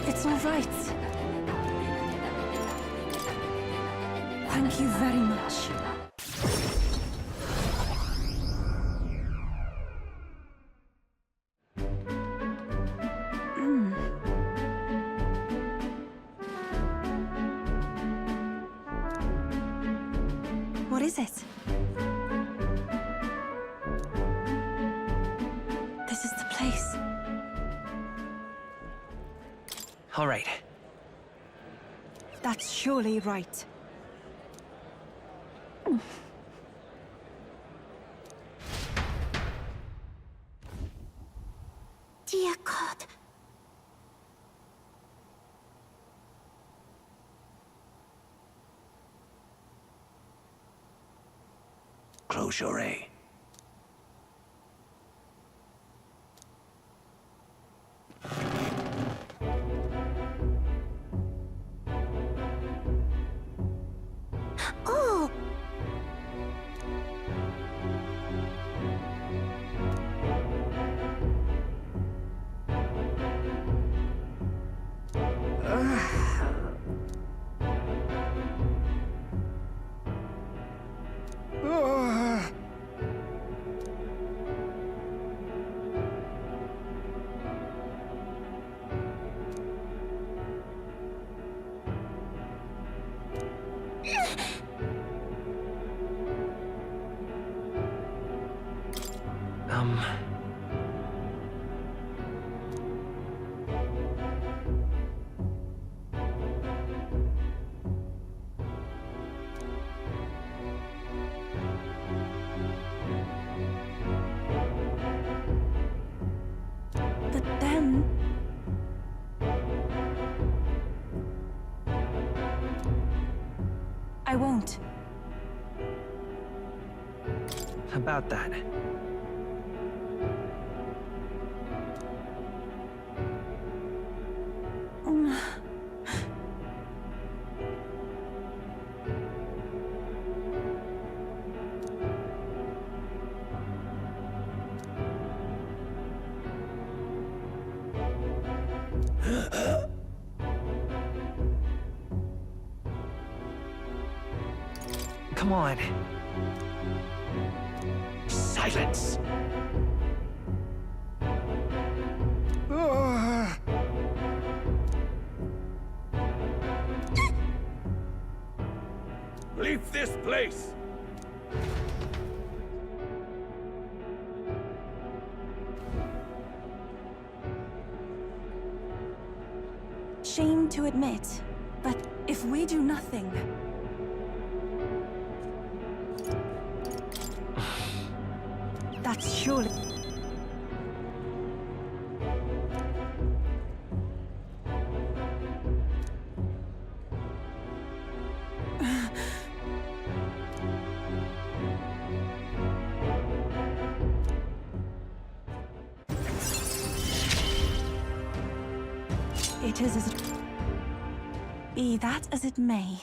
It's all right. Thank you very much. What is it? This is the place. All right. That's surely right. Dear God. Close your eye. Oh! But then... I won't. About that. Come on. Silence! Leave this place! Shame to admit, but if we do nothing... That's surely... It is as it... Be that as it may.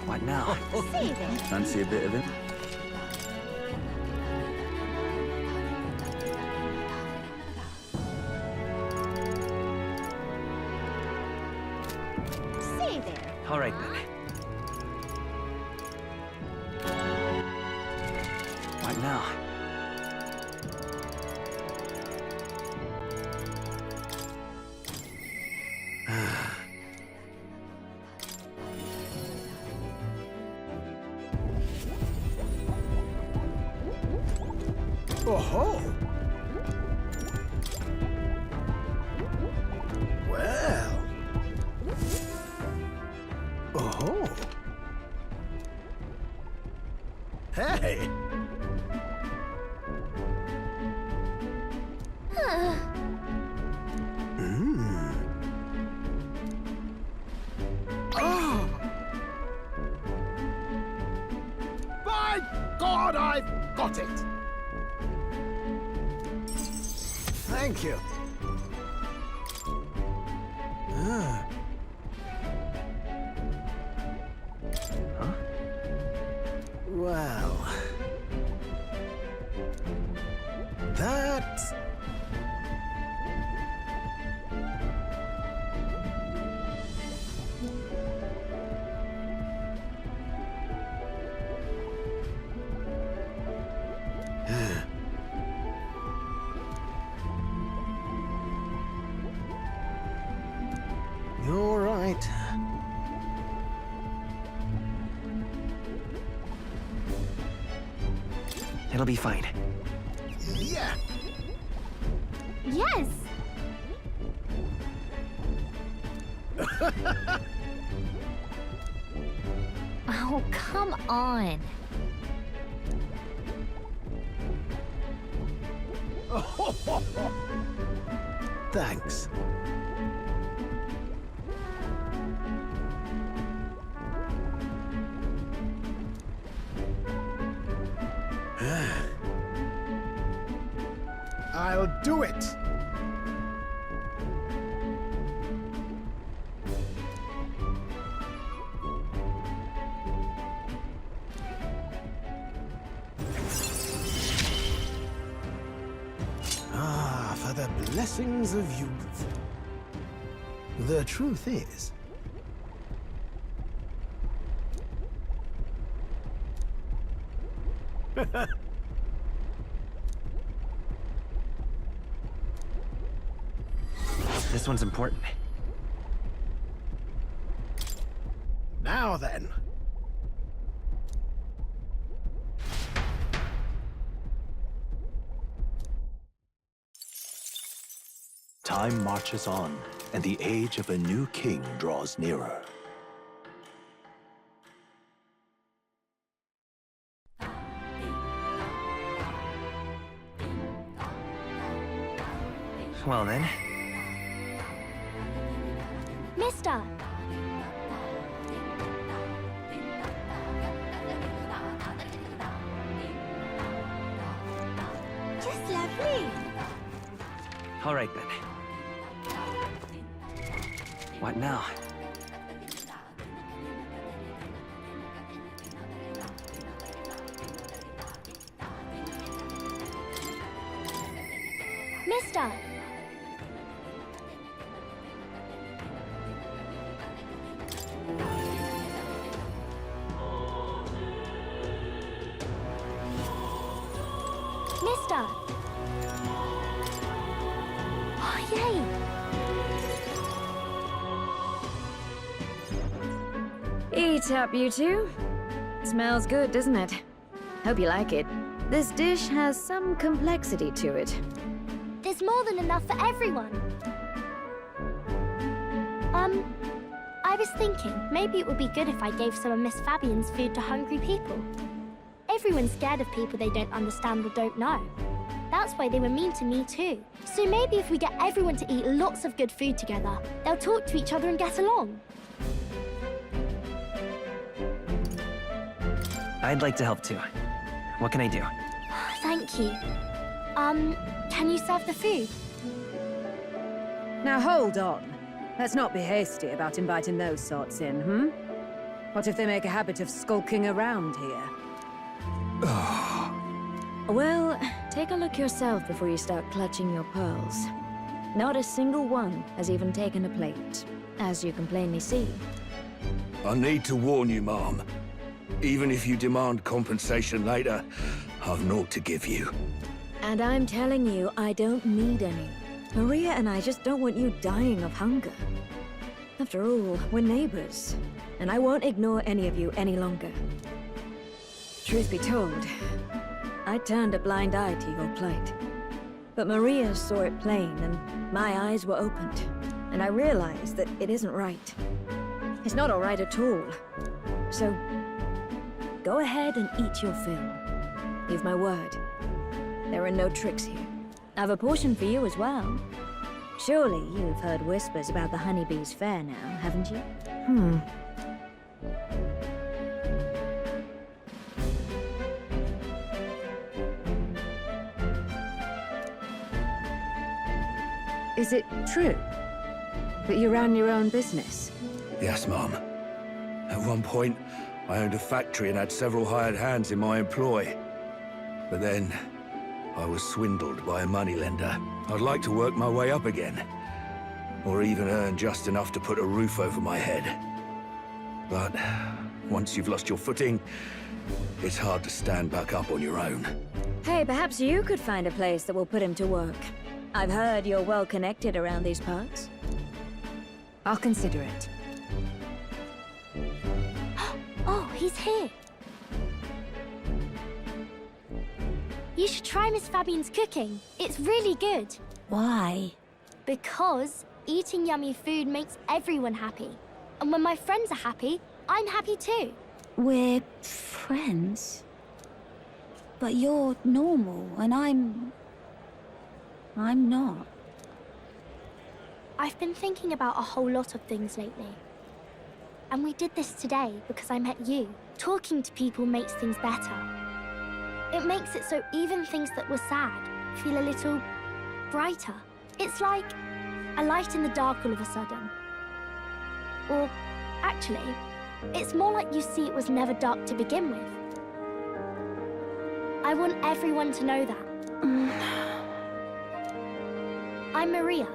What now? Fancy a bit of it? All right, then. What now? Oh-ho! Well... Oh-ho! Hey! Oh! By God, I've got it! Thank you. Huh? Well... That's... You're right. It'll be fine. Yeah. Yes! Oh, come on. Thanks. I'll do it. Ah, for the blessings of youth. The truth is, This one's important. now then. Time marches on, and the age of a new king draws nearer. Well then, Mister! Just lovely. all right then. What now? Mister! Mister! Oh, yay! Eat up, you two. Smells good, doesn't it? Hope you like it. This dish has some complexity to it. There's more than enough for everyone. I was thinking maybe it would be good if I gave some of Miss Fabian's food to hungry people. Everyone's scared of people they don't understand or don't know. That's why they were mean to me too. So maybe if we get everyone to eat lots of good food together, they'll talk to each other and get along. I'd like to help too. What can I do? Thank you. Can you serve the food? Now hold on. Let's not be hasty about inviting those sorts in, What if they make a habit of skulking around here? Well, take a look yourself before you start clutching your pearls. Not a single one has even taken a plate, as you can plainly see. I need to warn you, Mom. Even if you demand compensation later, I've naught to give you. And I'm telling you, I don't need any. Maria and I just don't want you dying of hunger. After all, we're neighbors, and I won't ignore any of you any longer. Truth be told, I turned a blind eye to your plight. But Maria saw it plain, and my eyes were opened, and I realized that it isn't right. It's not all right at all. So, go ahead and eat your fill. You've my word. There are no tricks here. I have a portion for you as well. Surely you've heard whispers about the honeybees fair now, haven't you? Is it true? But you ran your own business? Yes, Mom. At one point, I owned a factory and had several hired hands in my employ. But then, I was swindled by a moneylender. I'd like to work my way up again. Or even earn just enough to put a roof over my head. But once you've lost your footing, it's hard to stand back up on your own. Hey, perhaps you could find a place that will put him to work. I've heard you're well connected around these parts. I'll consider it. Oh, he's here. You should try Miss Fabian's cooking. It's really good. Why? Because eating yummy food makes everyone happy. And when my friends are happy, I'm happy too. We're friends. But you're normal, and I'm not. I've been thinking about a whole lot of things lately. And we did this today because I met you. Talking to people makes things better. It makes it so even things that were sad feel a little brighter. It's like a light in the dark all of a sudden. Or, actually, it's more like you see it was never dark to begin with. I want everyone to know that. I'm Maria.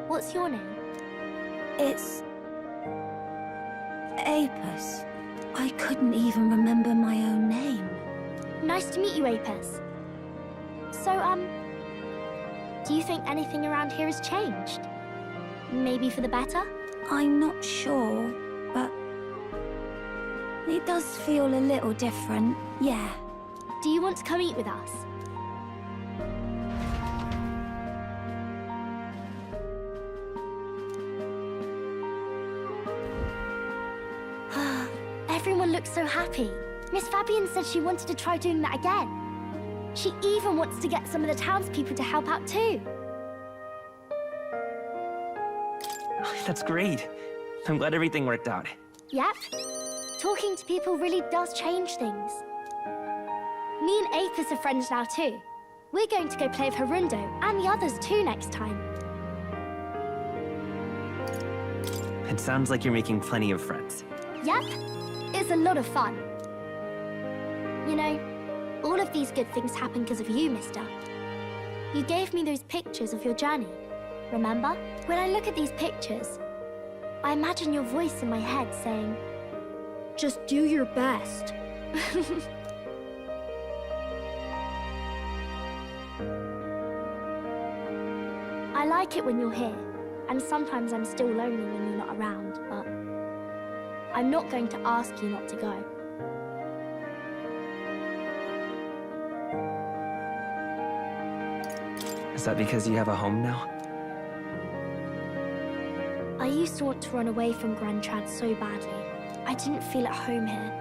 What's your name? It's... Apis. I couldn't even remember my own name. Nice to meet you, Apis. So, do you think anything around here has changed? Maybe for the better? I'm not sure, but... it does feel a little different, yeah. Do you want to come eat with us? Everyone looks so happy. Miss Fabian said she wanted to try doing that again. She even wants to get some of the townspeople to help out too. That's great. I'm glad everything worked out. Yep. Talking to people really does change things. Me and Apis are friends now too. We're going to go play with Harundo and the others too next time. It sounds like you're making plenty of friends. Yep. It's a lot of fun. You know, all of these good things happen because of you, mister. You gave me those pictures of your journey, remember? When I look at these pictures, I imagine your voice in my head saying, just do your best. I like it when you're here, and sometimes I'm still lonely when you're not around, but I'm not going to ask you not to go. Is that because you have a home now? I used to want to run away from Grand Trad so badly. I didn't feel at home here.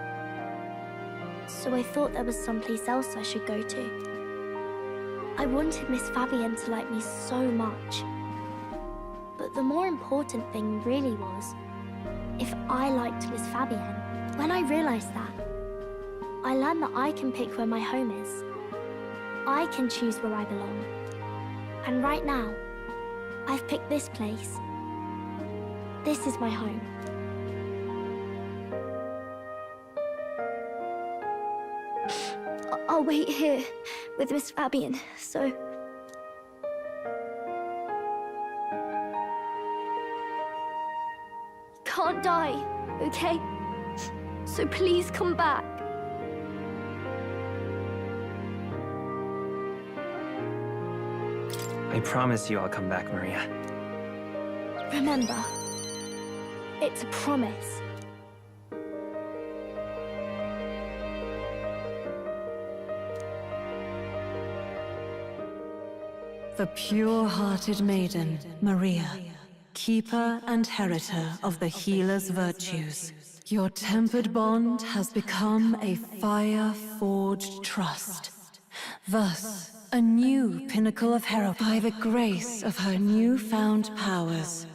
So I thought there was someplace else I should go to. I wanted Miss Fabian to like me so much. But the more important thing really was if I liked Miss Fabian. When I realized that, I learned that I can pick where my home is. I can choose where I belong. And right now, I've picked this place. This is my home. I'll wait here with Miss Fabian, so... Can't die, okay? So please come back. I promise you I'll come back, Maria. Remember, it's a promise. The pure-hearted maiden, Maria, keeper and heritor of the healer's virtues. Your tempered bond has become a fire-forged trust. Thus, a new pinnacle of heroism. By the grace of her newfound powers,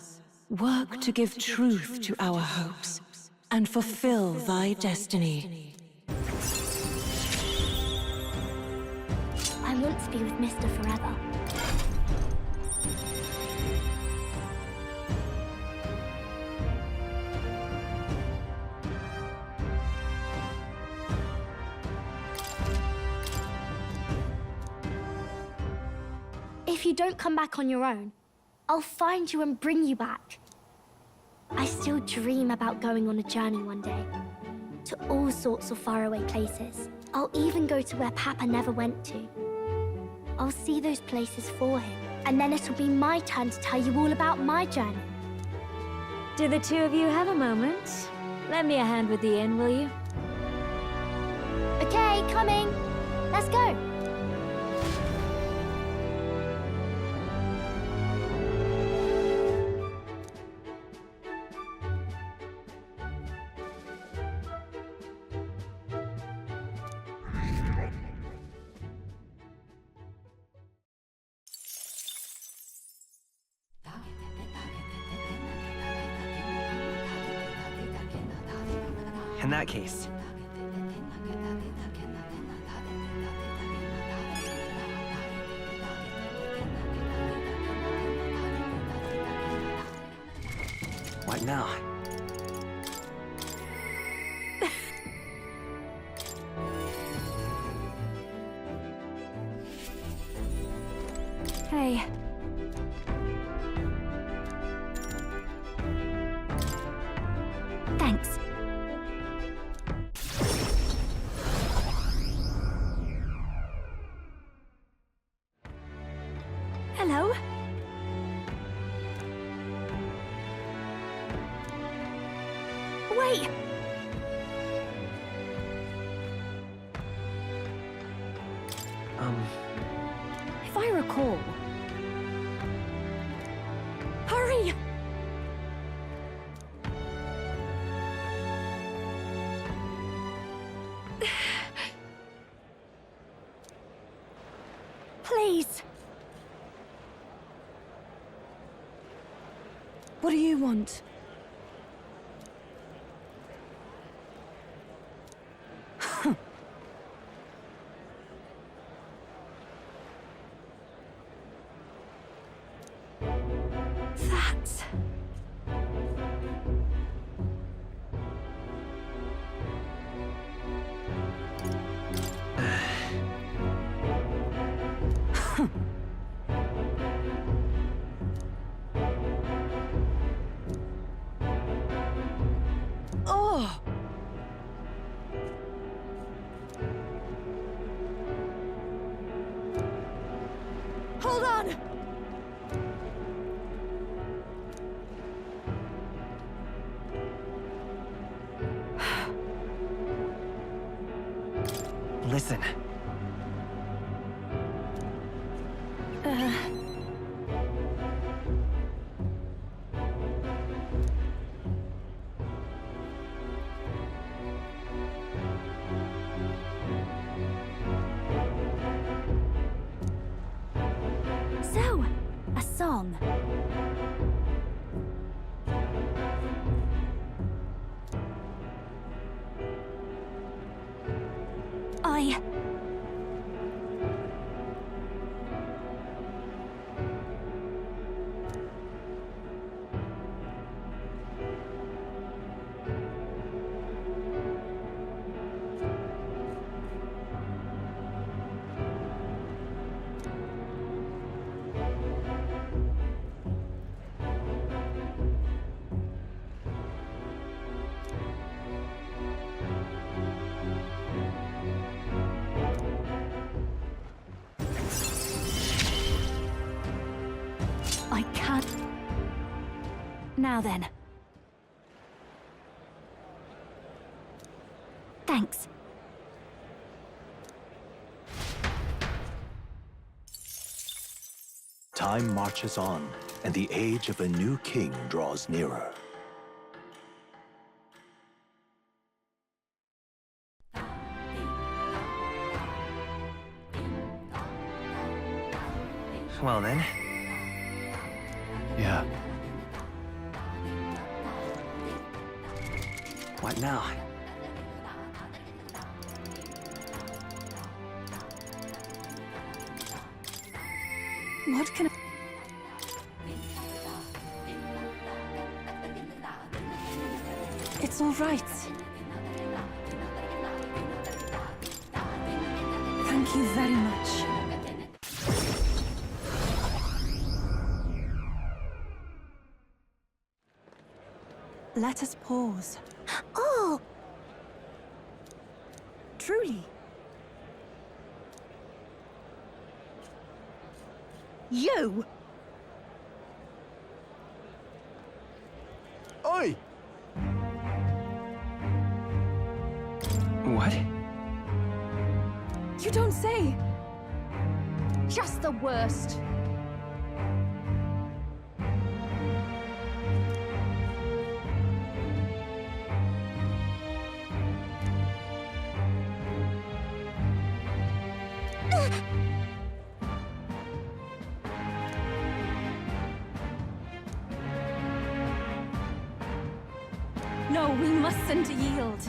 work to give truth to our hopes and fulfill thy destiny. I want to be with Mister forever. If you don't come back on your own, I'll find you and bring you back. I still dream about going on a journey one day. To all sorts of faraway places. I'll even go to where Papa never went to. I'll see those places for him. And then it'll be my turn to tell you all about my journey. Do the two of you have a moment? Lend me a hand with the inn, will you? Okay, coming. Let's go. In that case. What now? Hey. Thanks. Hello? Wait! If I recall... Hurry! Please! What do you want? That's... Oh! Hold on! Listen. So, a song. I can't... Now then. Thanks. Time marches on, and the age of a new king draws nearer. Well then. Yeah. What now? What can I... It's all right. Thank you very much. let us pause. Oh! Truly. You! Oi! What? You don't say! Just the worst. No, we mustn't yield.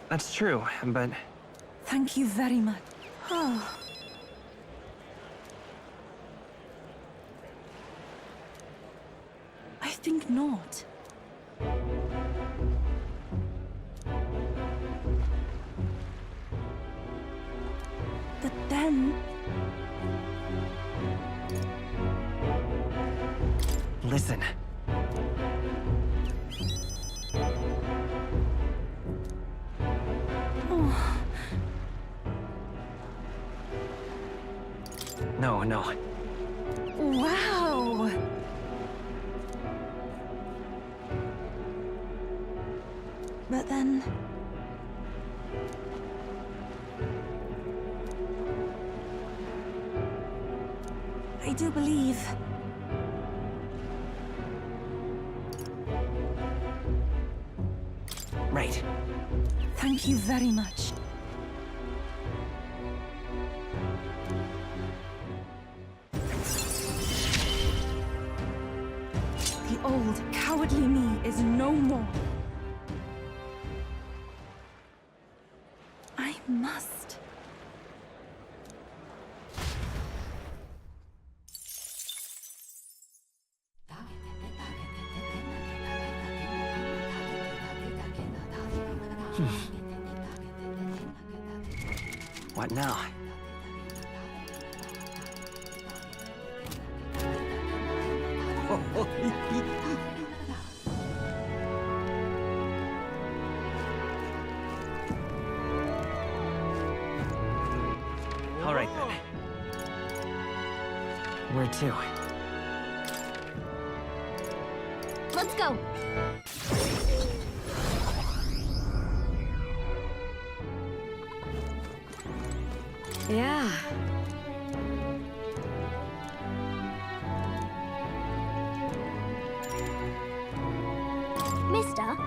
That's true, but... Thank you very much. I think not. But then... Listen. No. Wow! But then... I do believe... Right. Thank you very much. The old, cowardly me is no more. I must. What now? All right, then. Where to? Let's go. Yeah. Mister?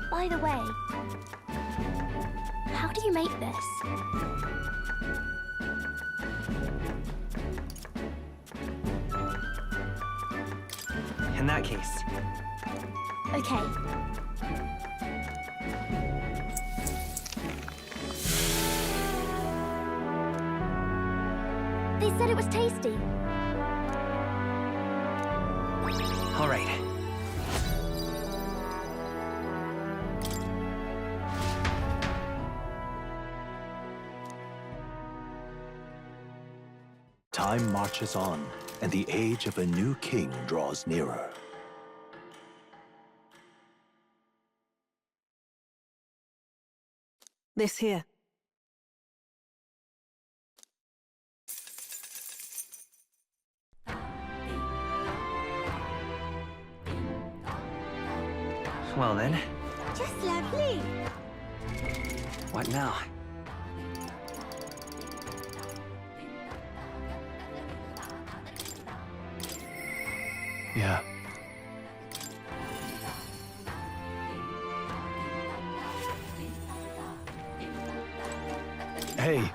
By the way, how do you make this? In that case, Okay. They said it was tasty. all right. Time marches on, and the age of a new king draws nearer. This here. Well then, Just lovely. what now? Yeah. Hey.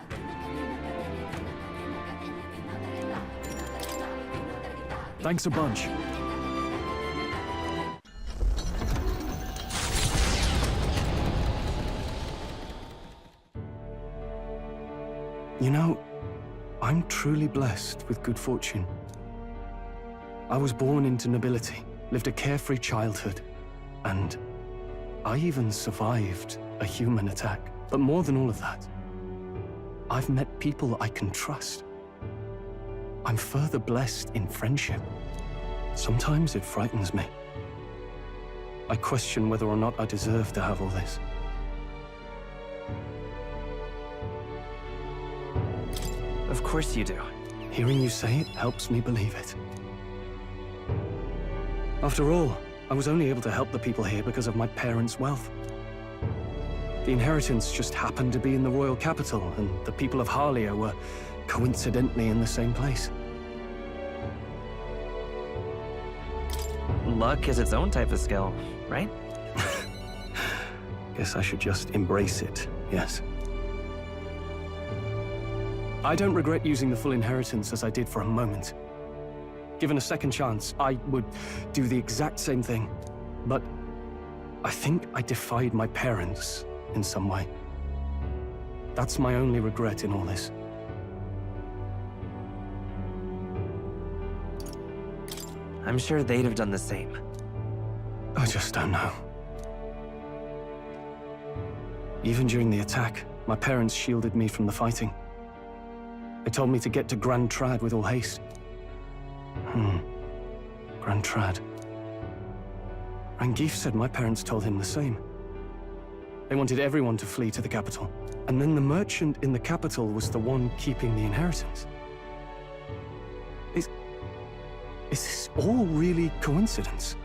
Thanks a bunch. You know, I'm truly blessed with good fortune. I was born into nobility, lived a carefree childhood, and I even survived a human attack. But more than all of that, I've met people I can trust. I'm further blessed in friendship. Sometimes it frightens me. I question whether or not I deserve to have all this. Of course you do. Hearing you say it helps me believe it. After all, I was only able to help the people here because of my parents' wealth. The inheritance just happened to be in the royal capital, and the people of Harlia were coincidentally in the same place. Luck is its own type of skill, right? Guess I should just embrace it, yes. I don't regret using the full inheritance as I did for a moment. Given a second chance, I would do the exact same thing. But I think I defied my parents in some way. That's my only regret in all this. I'm sure they'd have done the same. I just don't know. Even during the attack, my parents shielded me from the fighting. They told me to get to Grand Trad with all haste. Grand Trad. Rangif said my parents told him the same. They wanted everyone to flee to the capital. And then the merchant in the capital was the one keeping the inheritance. Is this all really coincidence?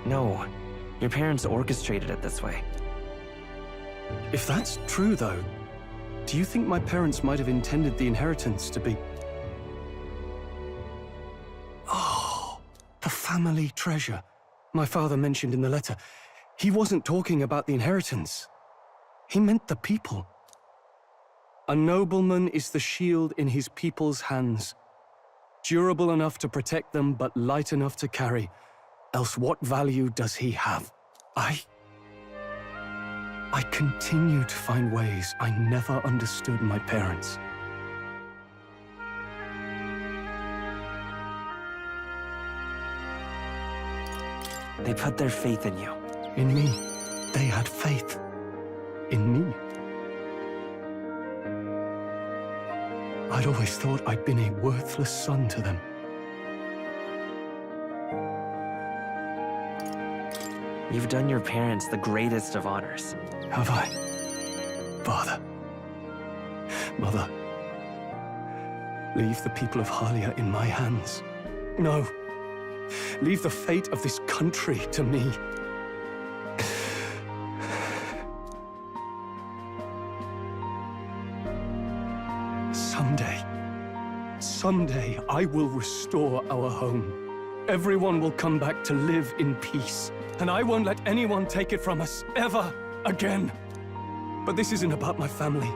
No, your parents orchestrated it this way. If that's true, though, do you think my parents might have intended the inheritance to be... Oh, the family treasure my father mentioned in the letter. He wasn't talking about the inheritance. He meant the people. A nobleman is the shield in his people's hands, durable enough to protect them, but light enough to carry. Else what value does he have? I continue to find ways I never understood my parents. They put their faith in you. In me. They had faith. In me. I'd always thought I'd been a worthless son to them. You've done your parents the greatest of honors. Have I? Father. Mother. Leave the people of Harlia in my hands. No. Leave the fate of this country to me. Someday, I will restore our home. Everyone will come back to live in peace. And I won't let anyone take it from us, ever again. But this isn't about my family.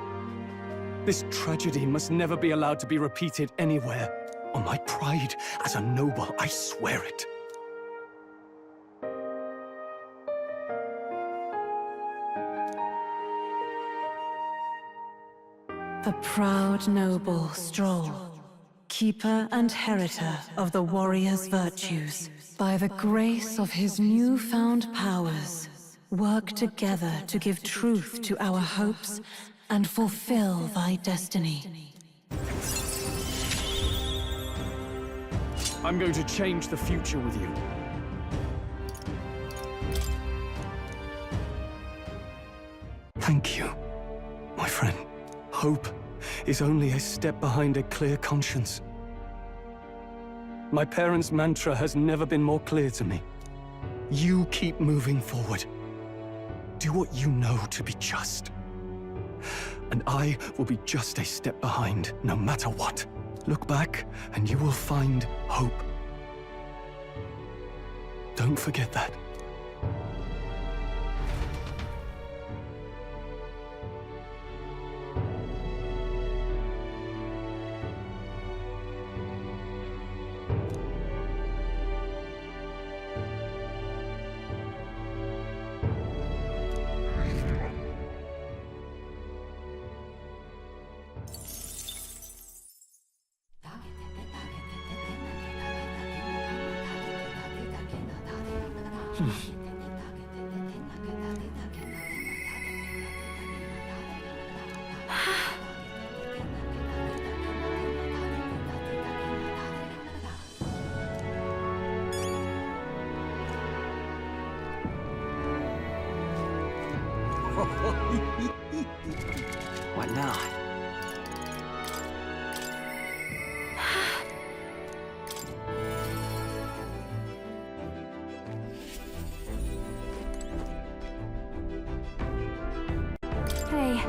This tragedy must never be allowed to be repeated anywhere. On my pride as a noble, I swear it. The proud noble Stroll, keeper and heritor of the warrior's virtues, by the grace of his newfound powers, work together to give truth to our hopes and fulfill thy destiny. I'm going to change the future with you. Thank you, my friend. Hope is only a step behind a clear conscience. My parents' mantra has never been more clear to me. You keep moving forward. Do what you know to be just. And I will be just a step behind, no matter what. Look back, and you will find hope. Don't forget that. What now? Hey.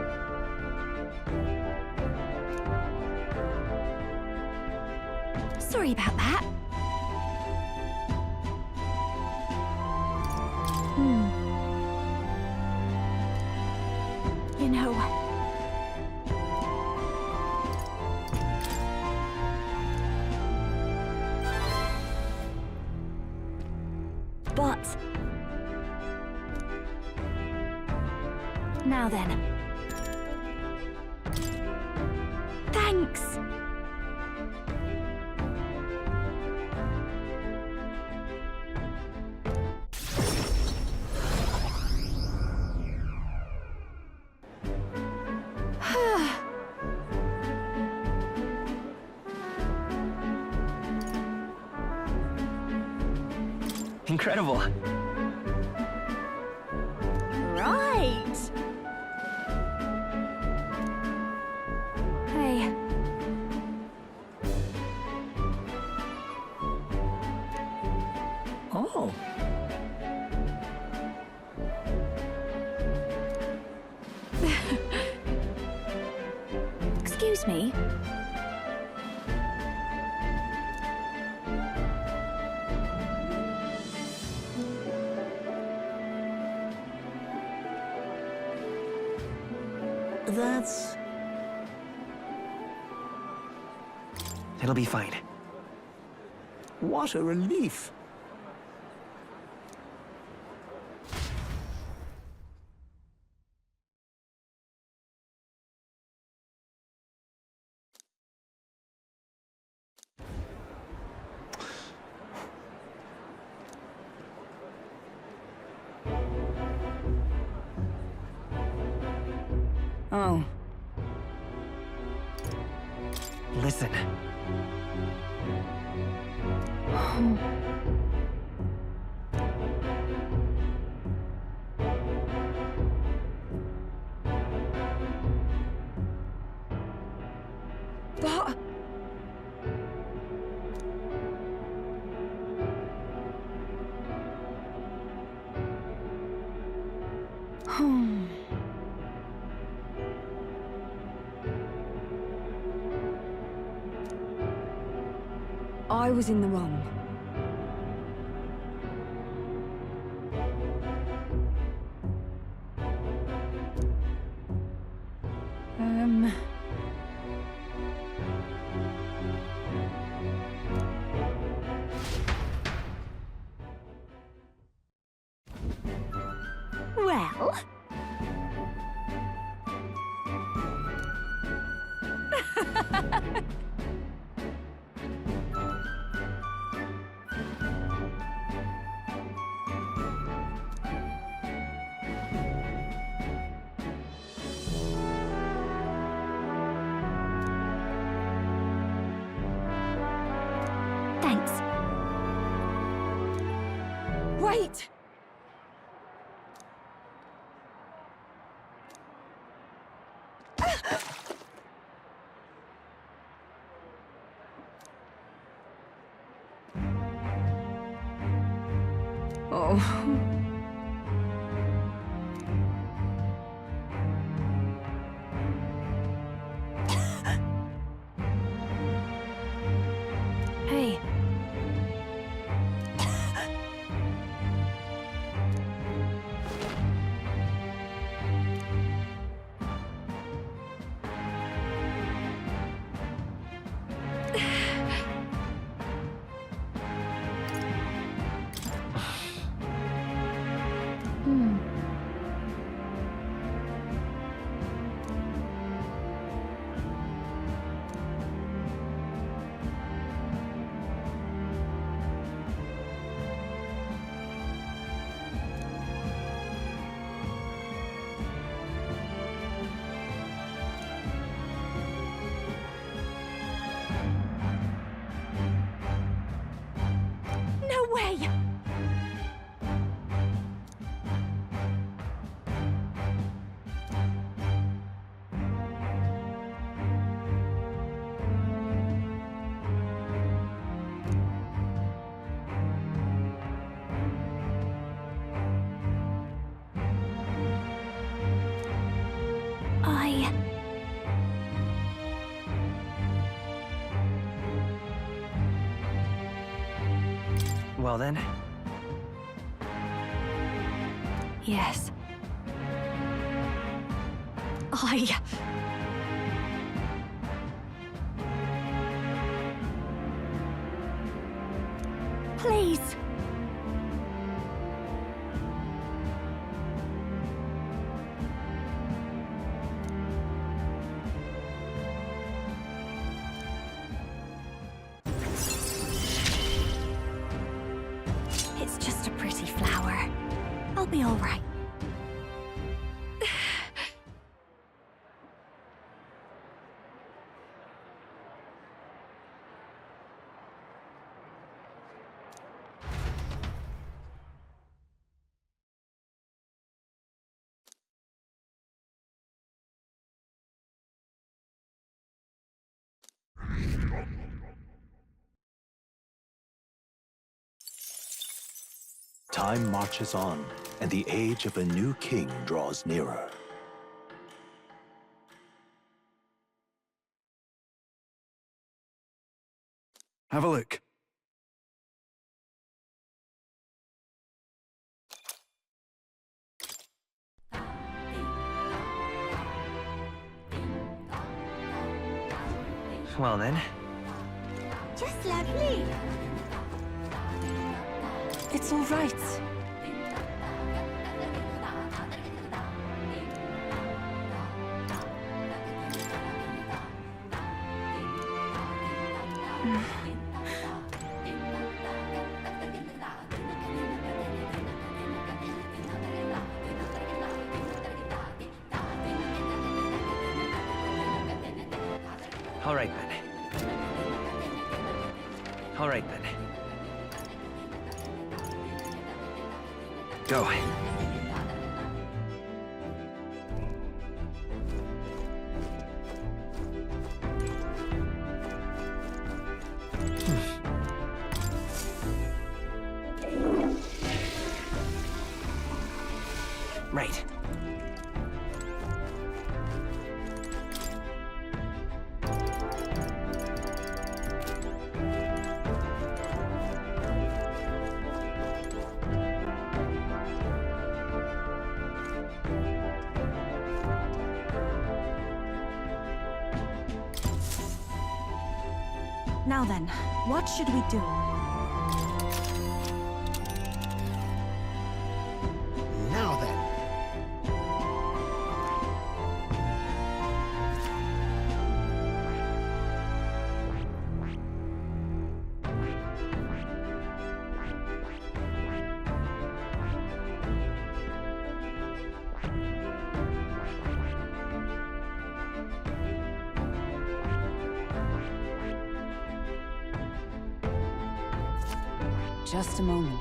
Sorry about that. You know... But... Now then. Thanks! Incredible. Right! Hey. Oh. Excuse me? That's... It'll be fine. what a relief. Oh. Listen. But... I was in the wrong. Well... Thanks. Wait! Oh. Hey. Well then. Yes. Please. It's just a pretty flower. I'll be all right. Time marches on, and the age of a new king draws nearer. Have a look. Well then. Just lovely. It's all right. All right then. All right then. Go. Right. Now then, what should we do? Now then. Just a moment.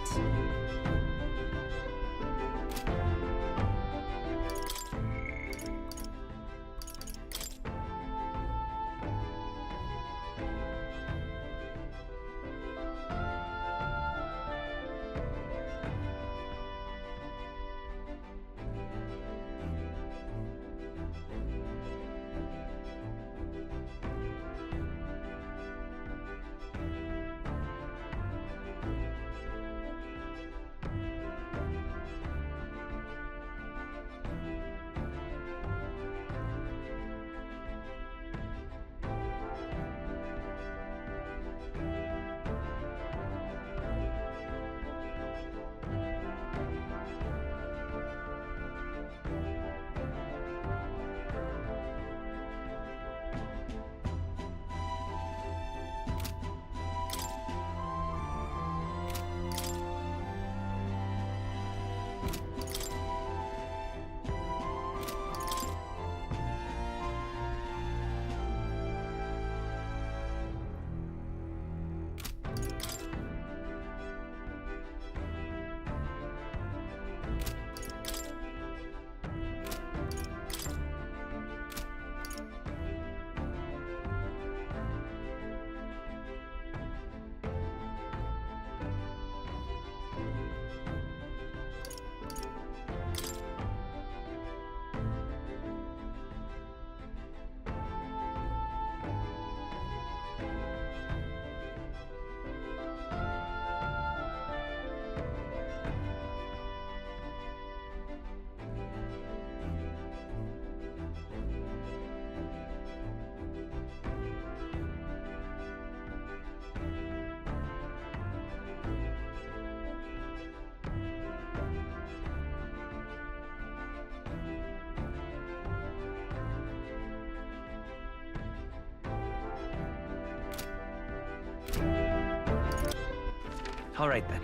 All right then.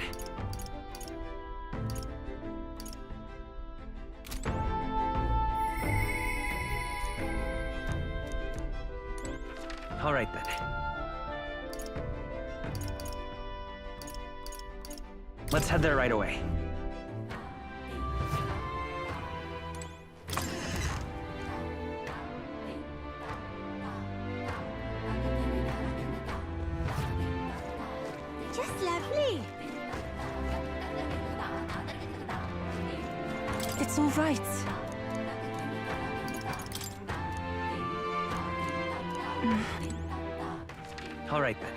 All right then. Let's head there right away. Just lovely. It's all right. All right then.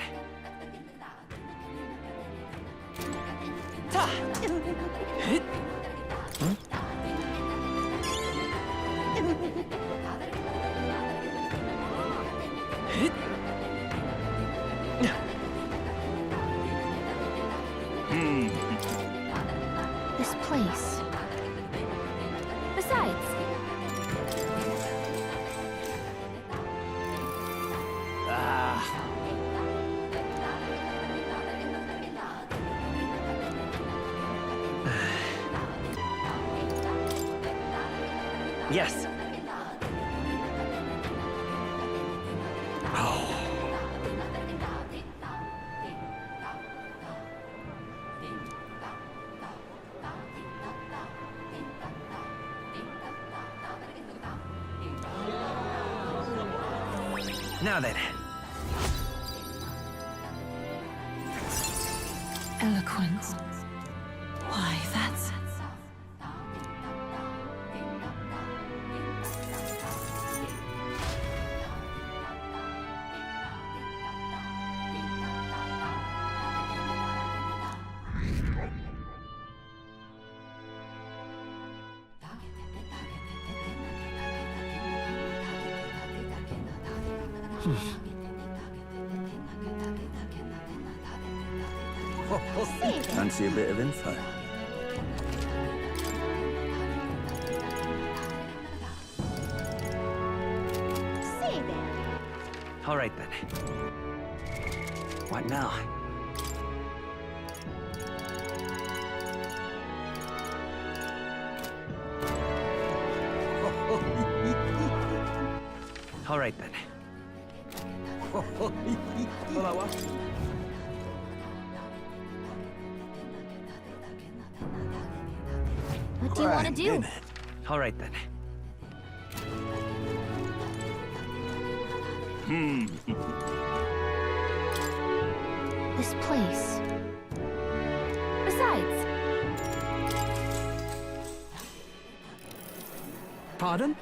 This place. Besides, Yes. Now then. Eloquence. Why, that's... Fancy a bit of info? All right then. What now? All right then. what do you want to do? All right then. This place. Besides, Pardon?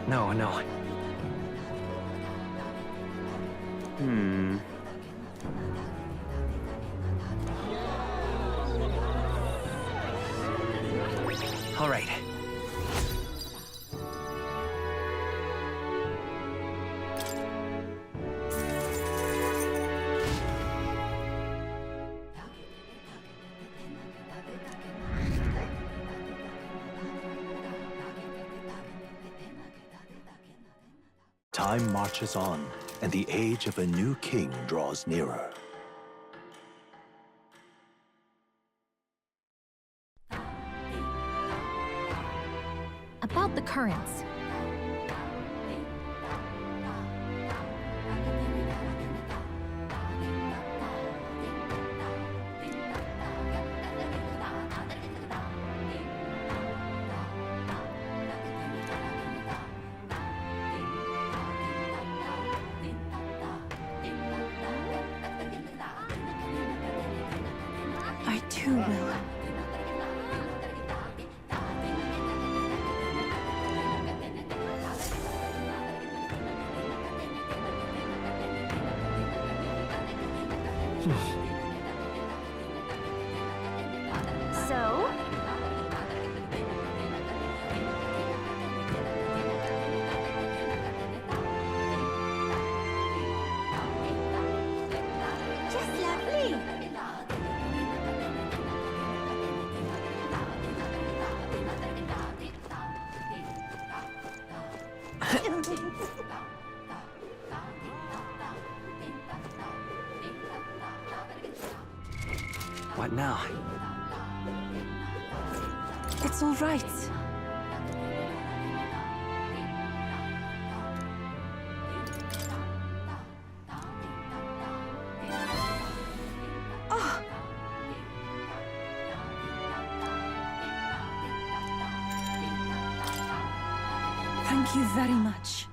No, no. All right. Time marches on, and the age of a new king draws nearer. about the currents. I too will. So? Just lovely. What now? It's all right. Thank you very much.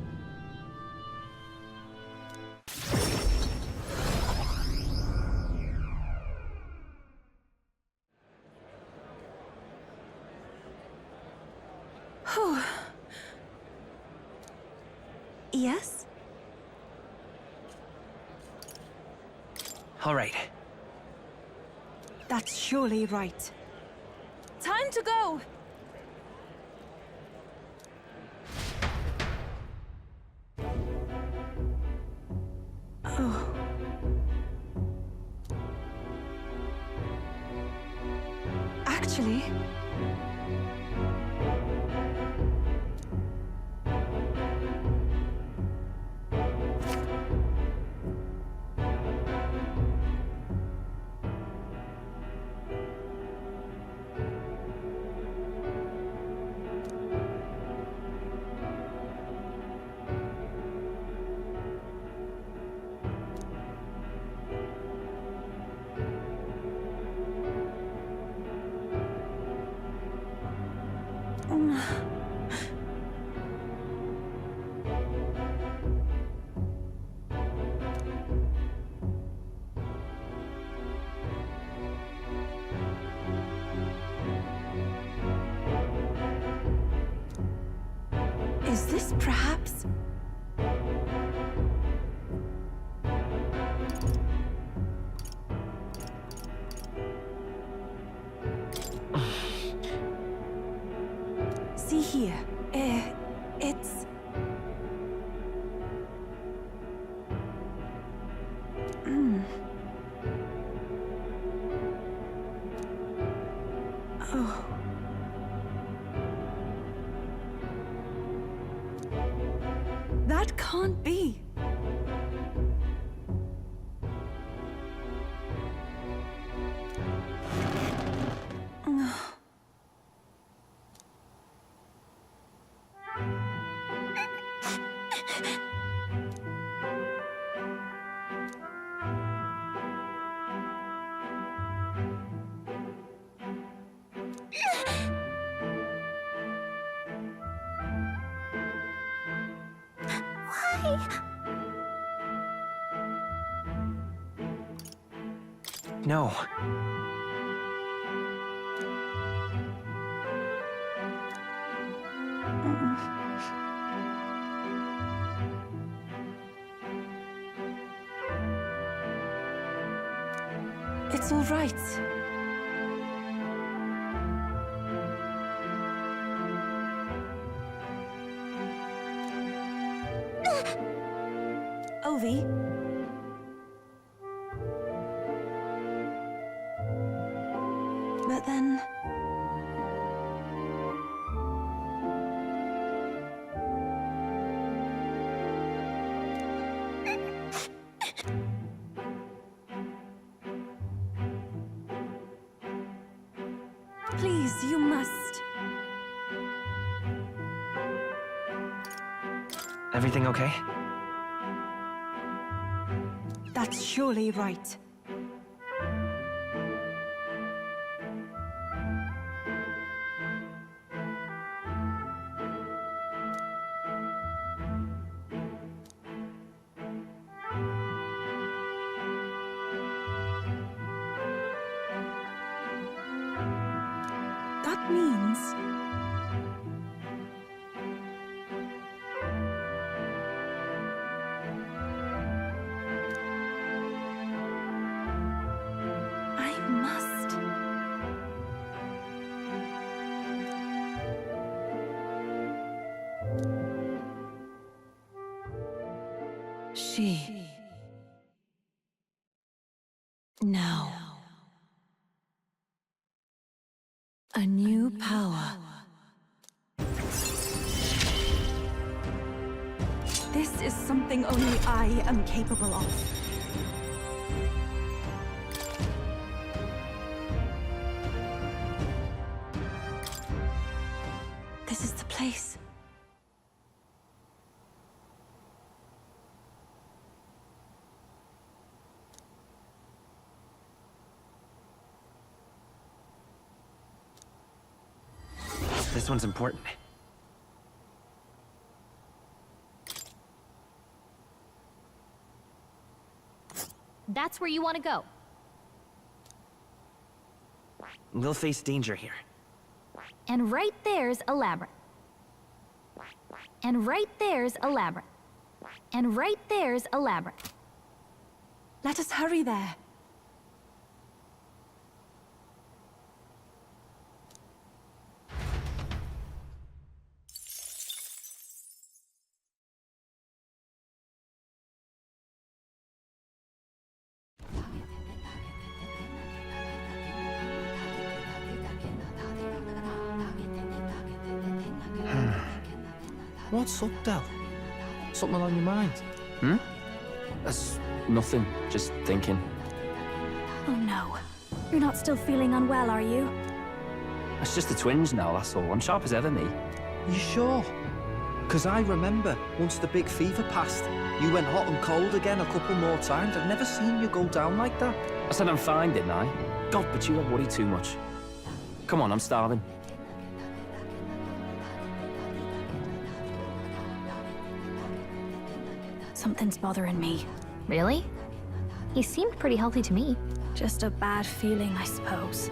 Yes? All right. That's surely right. Time to go! Oh. Actually... Is this perhaps... See here, it's... Oh... That can't be. No. It's all right. Ovi? But then... Please, you must. Everything okay? That's surely right. That means... I must... She... Now... A new power. This is something only I am capable of. This one's important. That's where you want to go. We'll face danger here. And right there's a labyrinth. And right there's a labyrinth. And right there's a labyrinth. Let us hurry there. What's up, Del? Something on your mind? Hmm? That's nothing. Just thinking. Oh no. You're not still feeling unwell, are you? It's just the twinge now, that's all. I'm sharp as ever, me. You sure? Because I remember, once the big fever passed, you went hot and cold again a couple more times. I've never seen you go down like that. I said I'm fine, didn't I? God, but you have worried too much. Come on, I'm starving. Something's bothering me. Really? He seemed pretty healthy to me. Just a bad feeling, I suppose.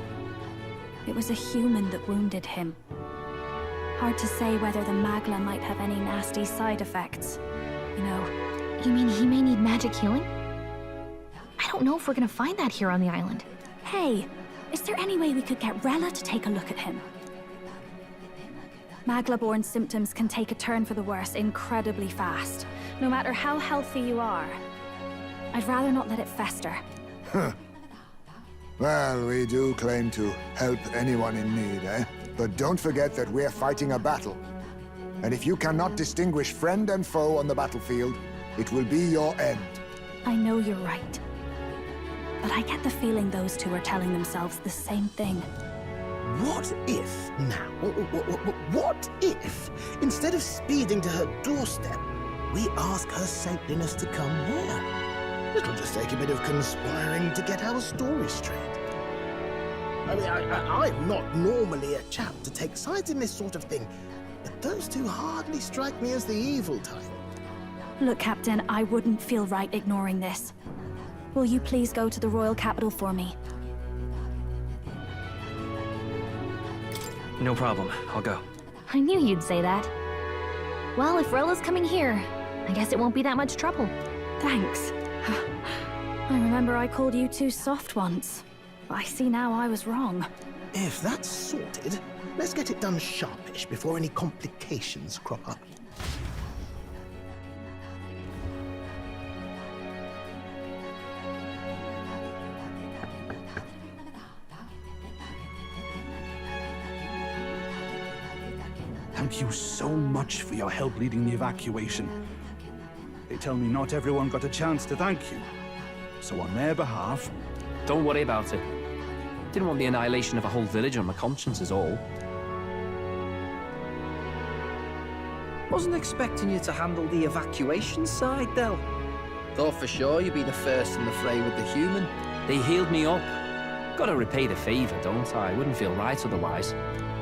It was a human that wounded him. Hard to say whether the Magla might have any nasty side effects. You know. You mean he may need magic healing? I don't know if we're gonna find that here on the island. Hey, is there any way we could get Rella to take a look at him? Magla-born symptoms can take a turn for the worse incredibly fast, no matter how healthy you are. I'd rather not let it fester. Well, we do claim to help anyone in need, eh? But don't forget that we're fighting a battle. And if you cannot distinguish friend and foe on the battlefield, it will be your end. I know you're right. But I get the feeling those two are telling themselves the same thing. What if, now, what if, instead of speeding to her doorstep, we ask her saintliness to come here? It'll just take a bit of conspiring to get our story straight. I mean, I'm not normally a chap to take sides in this sort of thing, but those two hardly strike me as the evil type. Look, Captain, I wouldn't feel right ignoring this. Will you please go to the royal capital for me? No problem. I'll go. I knew you'd say that. Well, if Rella's coming here, I guess it won't be that much trouble. Thanks. I remember I called you too soft once. I see now I was wrong. If that's sorted, let's get it done sharpish before any complications crop up. Thank you so much for your help leading the evacuation. They tell me not everyone got a chance to thank you. So on their behalf... Don't worry about it. Didn't want the annihilation of a whole village on my conscience is all. Wasn't expecting you to handle the evacuation side, Del. Thought for sure you'd be the first in the fray with the human. They healed me up. Gotta repay the favor, don't I? Wouldn't feel right otherwise.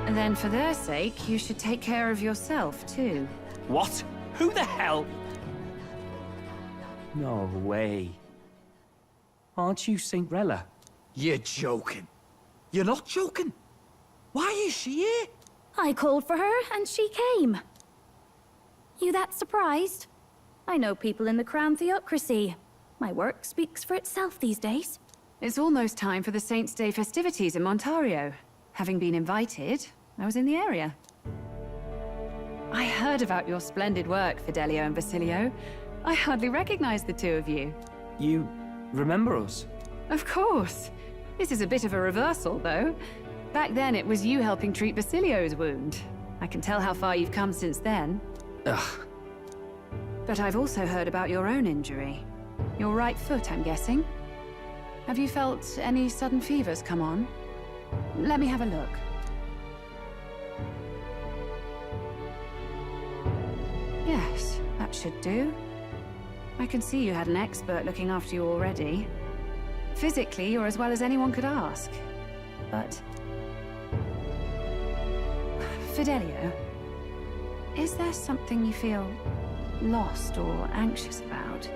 And then for their sake, you should take care of yourself, too. What? Who the hell? No way. Aren't you Saint Rella? You're joking. You're not joking. Why is she here? I called for her, and she came. You that surprised? I know people in the Crown Theocracy. My work speaks for itself these days. It's almost time for the Saints' Day festivities in Montario. Having been invited, I was in the area. I heard about your splendid work, Fidelio and Basilio. I hardly recognize the two of you. You remember us? Of course. This is a bit of a reversal, though. Back then, it was you helping treat Basilio's wound. I can tell how far you've come since then. Ugh. But I've also heard about your own injury. Your right foot, I'm guessing. Have you felt any sudden fevers come on? Let me have a look. Yes, that should do. I can see you had an expert looking after you already. Physically, you're as well as anyone could ask. But... Fidelio, is there something you feel lost or anxious about?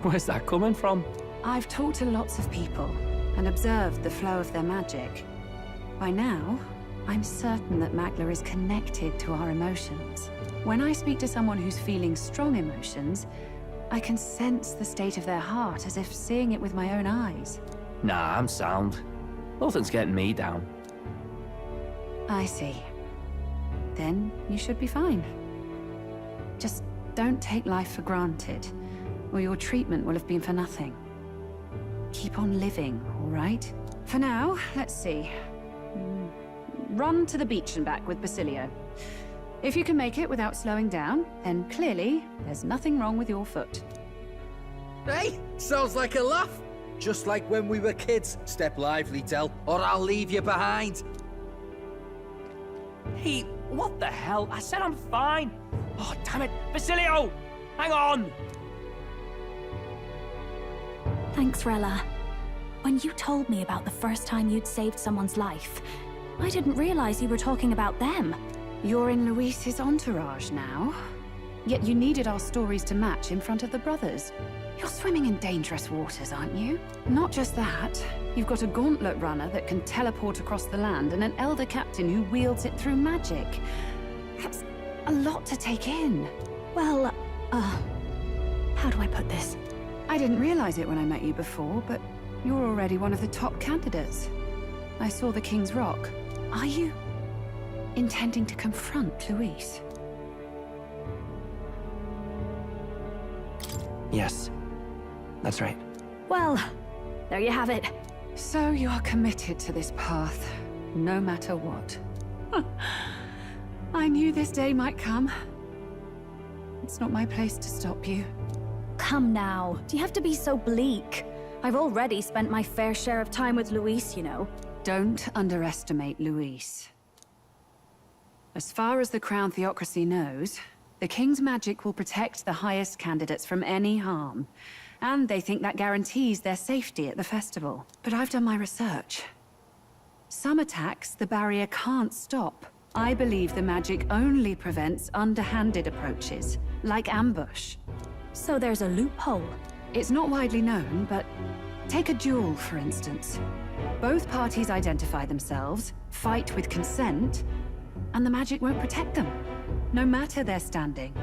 Where's that coming from? I've talked to lots of people and observed the flow of their magic. By now, I'm certain that Magla is connected to our emotions. When I speak to someone who's feeling strong emotions, I can sense the state of their heart as if seeing it with my own eyes. Nah, I'm sound. Nothing's getting me down. I see. Then you should be fine. Just don't take life for granted, or your treatment will have been for nothing. Keep on living, all right? For now, let's see. Run to the beach and back with Basilio. If you can make it without slowing down, then clearly there's nothing wrong with your foot. Hey, sounds like a laugh. Just like when we were kids. Step lively, Del, or I'll leave you behind. Hey, what the hell? I said I'm fine. Oh, damn it. Basilio! Hang on! Thanks, Rella. When you told me about the first time you'd saved someone's life, I didn't realize you were talking about them. You're in Luis's entourage now. Yet you needed our stories to match in front of the brothers. You're swimming in dangerous waters, aren't you? Not just that, you've got a gauntlet runner that can teleport across the land and an elder captain who wields it through magic. That's a lot to take in. Well, how do I put this? I didn't realize it when I met you before, but you're already one of the top candidates. I saw the King's Rock. Are you intending to confront Luis? Yes, that's right. Well, there you have it. So you are committed to this path, no matter what. I knew this day might come. It's not my place to stop you. Come now, do you have to be so bleak? I've already spent my fair share of time with Luis, you know. Don't underestimate Luis. As far as the Crown Theocracy knows, the King's magic will protect the highest candidates from any harm. And they think that guarantees their safety at the festival. But I've done my research. Some attacks the barrier can't stop. I believe the magic only prevents underhanded approaches, like ambush. So there's a loophole? It's not widely known, but take a duel, for instance. Both parties identify themselves, fight with consent, and the magic won't protect them, no matter their standing.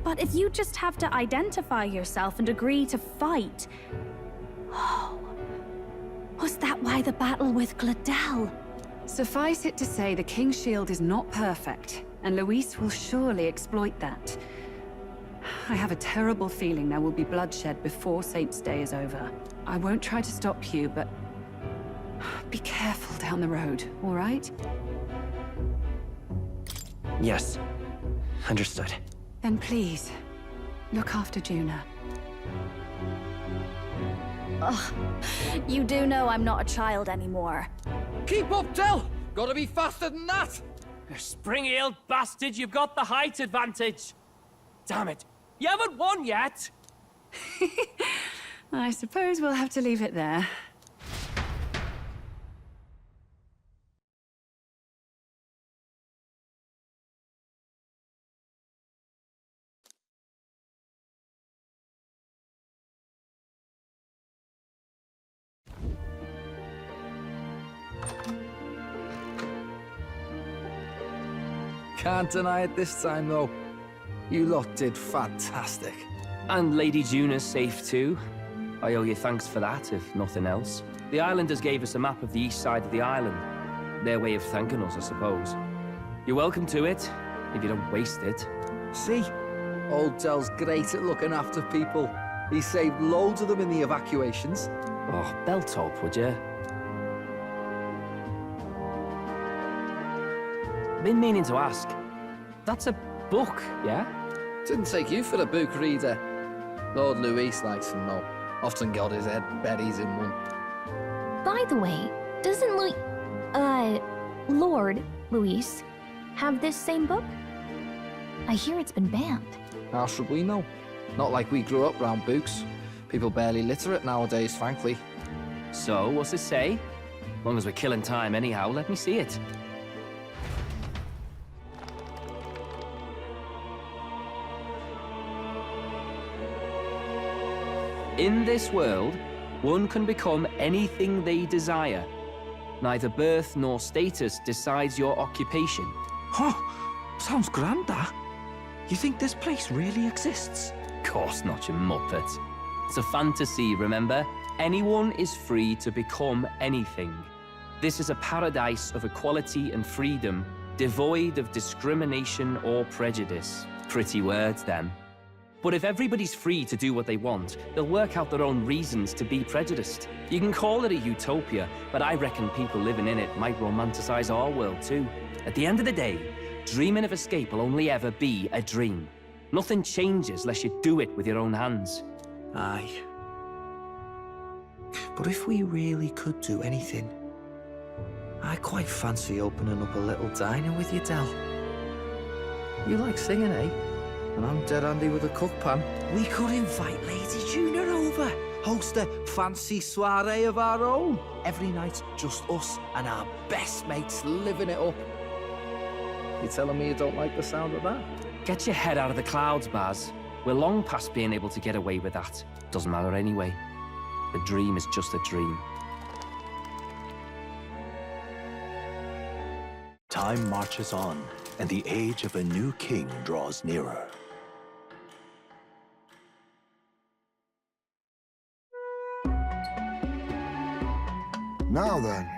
But if you just have to identify yourself and agree to fight... Oh... Was that why the battle with Gladel? Suffice it to say, the King's Shield is not perfect, and Luis will surely exploit that. I have a terrible feeling there will be bloodshed before Saint's Day is over. I won't try to stop you, but... be careful down the road, all right? Yes, understood. Then please, look after Juna. Ugh, you do know I'm not a child anymore. Keep up, Del! Gotta be faster than that! You spring-heeled bastard, you've got the height advantage. Damn it, you haven't won yet! I suppose we'll have to leave it there. Can't deny it this time, though. You lot did fantastic. And Lady Juna's safe too. I owe you thanks for that, if nothing else. The islanders gave us a map of the east side of the island. Their way of thanking us, I suppose. You're welcome to it, if you don't waste it. See? Old Del's great at looking after people. He saved loads of them in the evacuations. Oh, belt up, would you? Been meaning to ask. That's a book, yeah? Didn't take you for a book reader. Lord Luis likes them though. Often got his head buried in one. By the way, doesn't Lord Luis have this same book? I hear it's been banned. How should we know? Not like we grew up round books. People barely literate nowadays, frankly. So, what's it say? As long as we're killing time anyhow, let me see it. In this world, one can become anything they desire. Neither birth nor status decides your occupation. Huh, sounds grand, that. You think this place really exists? Of course not, you muppet. It's a fantasy, remember? Anyone is free to become anything. This is a paradise of equality and freedom, devoid of discrimination or prejudice. Pretty words, them. But if everybody's free to do what they want, they'll work out their own reasons to be prejudiced. You can call it a utopia, but I reckon people living in it might romanticize our world too. At the end of the day, dreaming of escape will only ever be a dream. Nothing changes unless you do it with your own hands. Aye. But if we really could do anything, I quite fancy opening up a little diner with you, Del. You like singing, eh? And I'm dead handy with a cook pan. We could invite Lady Juna over. Host a fancy soiree of our own. Every night, just us and our best mates living it up. You telling me you don't like the sound of that? Get your head out of the clouds, Baz. We're long past being able to get away with that. Doesn't matter anyway. A dream is just a dream. Time marches on, and the age of a new king draws nearer. Now then.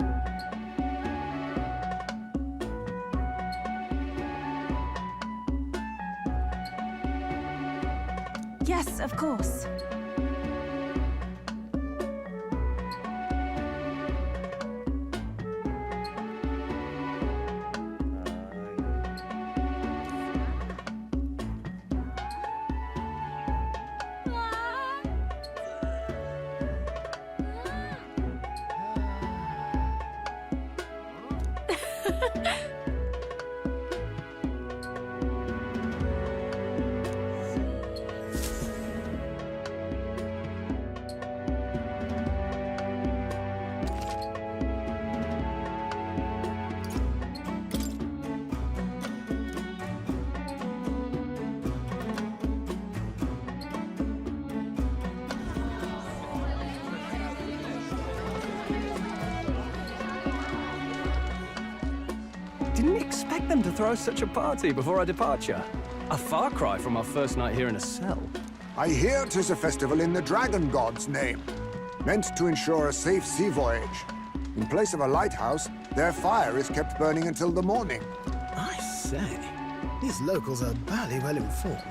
Yes, of course. Didn't expect them to throw such a party before our departure. A far cry from our first night here in a cell. I hear 'tis a festival in the Dragon God's name, meant to ensure a safe sea voyage. In place of a lighthouse, their fire is kept burning until the morning. I say, these locals are barely well informed.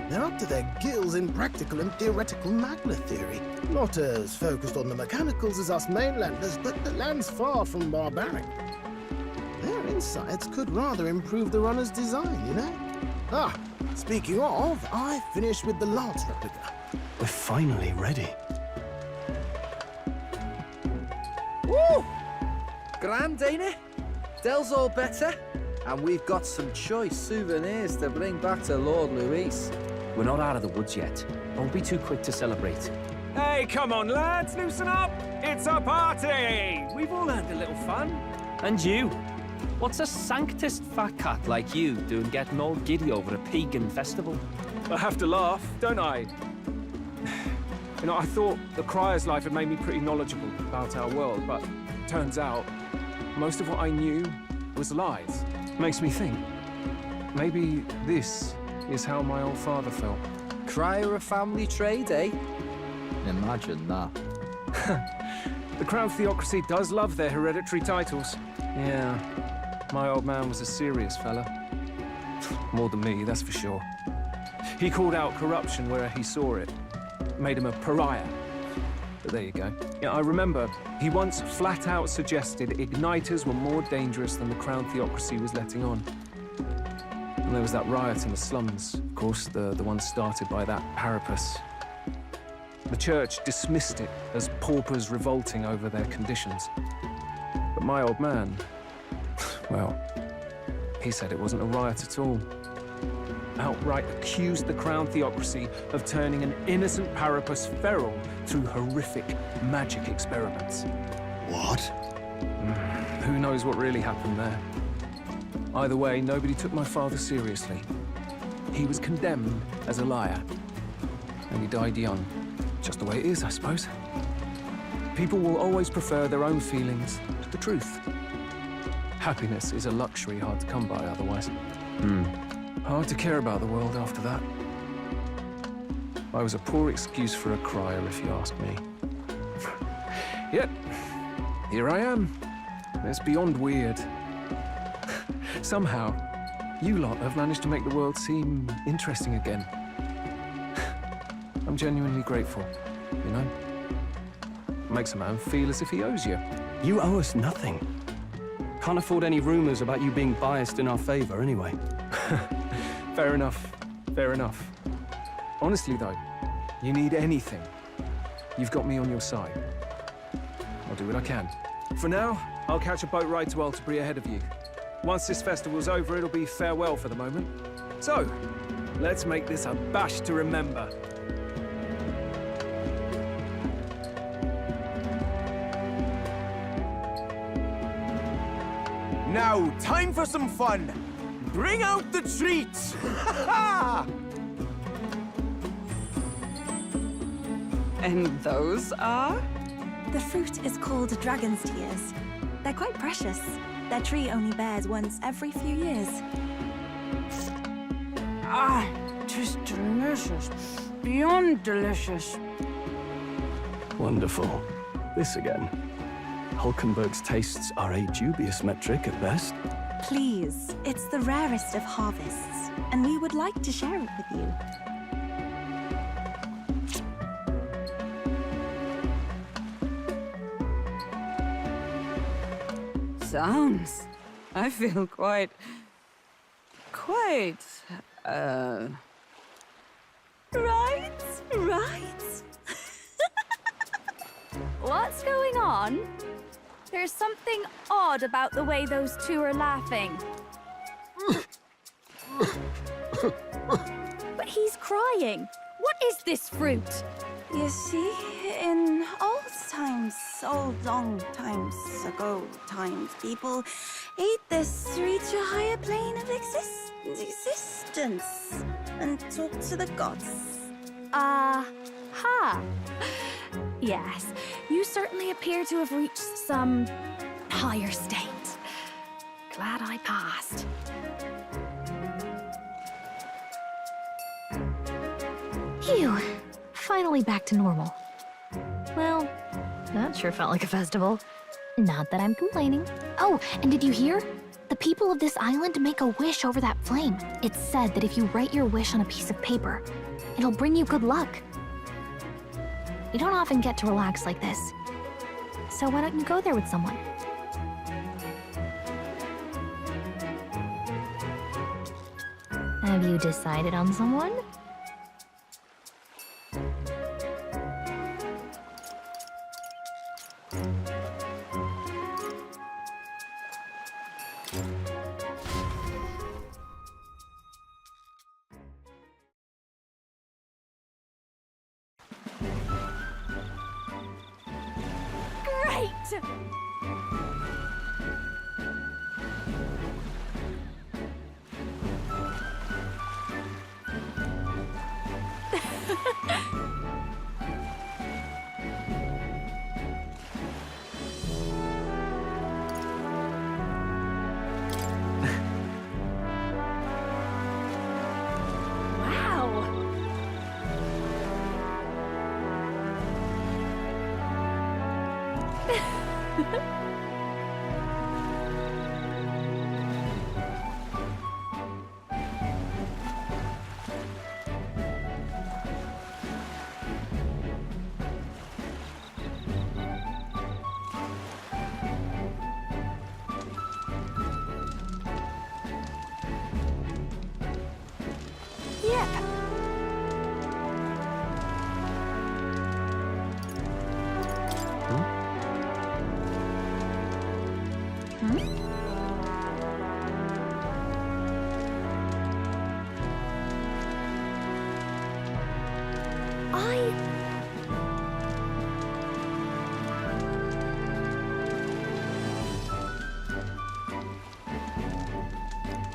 They're up to their gills in practical and theoretical magna theory. Not as focused on the mechanicals as us mainlanders, but the land's far from barbaric. Their insights could rather improve the runner's design, you know? Ah, speaking of, I finished with the lance replica. We're finally ready. Woo! Grand, ain't it? Del's all better. And we've got some choice souvenirs to bring back to Lord Luis. We're not out of the woods yet. Don't be too quick to celebrate. Hey, come on, lads, loosen up! It's a party! We've all had a little fun. And you? What's a sanctist fat cat like you doing getting all giddy over a pagan festival? I have to laugh, don't I? You know, I thought the Crier's life had made me pretty knowledgeable about our world, but turns out most of what I knew was lies. Makes me think, maybe this is how my old father felt. Crier a family trade, eh? Imagine that. The Crown Theocracy does love their hereditary titles. Yeah, my old man was a serious fella. More than me, that's for sure. He called out corruption where he saw it. Made him a pariah. But there you go. Yeah, I remember he once flat out suggested igniters were more dangerous than the Crown Theocracy was letting on. And there was that riot in the slums, of course, the one started by that Parapus. The church dismissed it as paupers revolting over their conditions. But my old man, well, he said it wasn't a riot at all. Outright accused the Crown Theocracy of turning an innocent Parapus feral through horrific magic experiments. What? Who knows what really happened there? Either way, nobody took my father seriously. He was condemned as a liar, and he died young. Just the way it is, I suppose. People will always prefer their own feelings to the truth. Happiness is a luxury hard to come by otherwise. Hard to care about the world after that. I was a poor excuse for a crier, if you ask me. Yet, here I am. It's beyond weird. Somehow, you lot have managed to make the world seem interesting again. I'm genuinely grateful, you know? Makes a man feel as if he owes you. You owe us nothing. Can't afford any rumors about you being biased in our favor, anyway. Fair enough. Fair enough. Honestly, though, you need anything, you've got me on your side. I'll do what I can. For now, I'll catch a boat ride to Altabri ahead of you. Once this festival's over, it'll be farewell for the moment. So, let's make this a bash to remember. Now, time for some fun! Bring out the treats! And those are? The fruit is called dragon's tears. They're quite precious. Their tree only bears once every few years. Ah, just delicious. Beyond delicious. Wonderful. This again. Hulkenberg's tastes are a dubious metric at best. Please, it's the rarest of harvests, and we would like to share it with you. Sounds. I feel quite... Right? What's going on? There's something odd about the way those two are laughing. But he's crying. What is this fruit? You see, in old long times ago, people ate this to reach a higher plane of existence and talk to the gods. Ha! Yes, you certainly appear to have reached some higher state. Glad I passed. Phew. Finally back to normal. Well, that sure felt like a festival. Not that I'm complaining. Oh, and did you hear? The people of this island make a wish over that flame. It's said that if you write your wish on a piece of paper, it'll bring you good luck. You don't often get to relax like this. So why don't you go there with someone? Have you decided on someone? Great!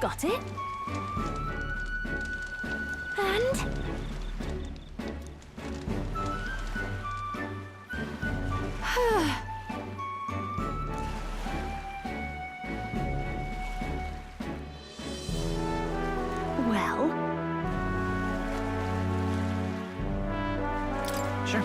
Got it? And... Well? Sure.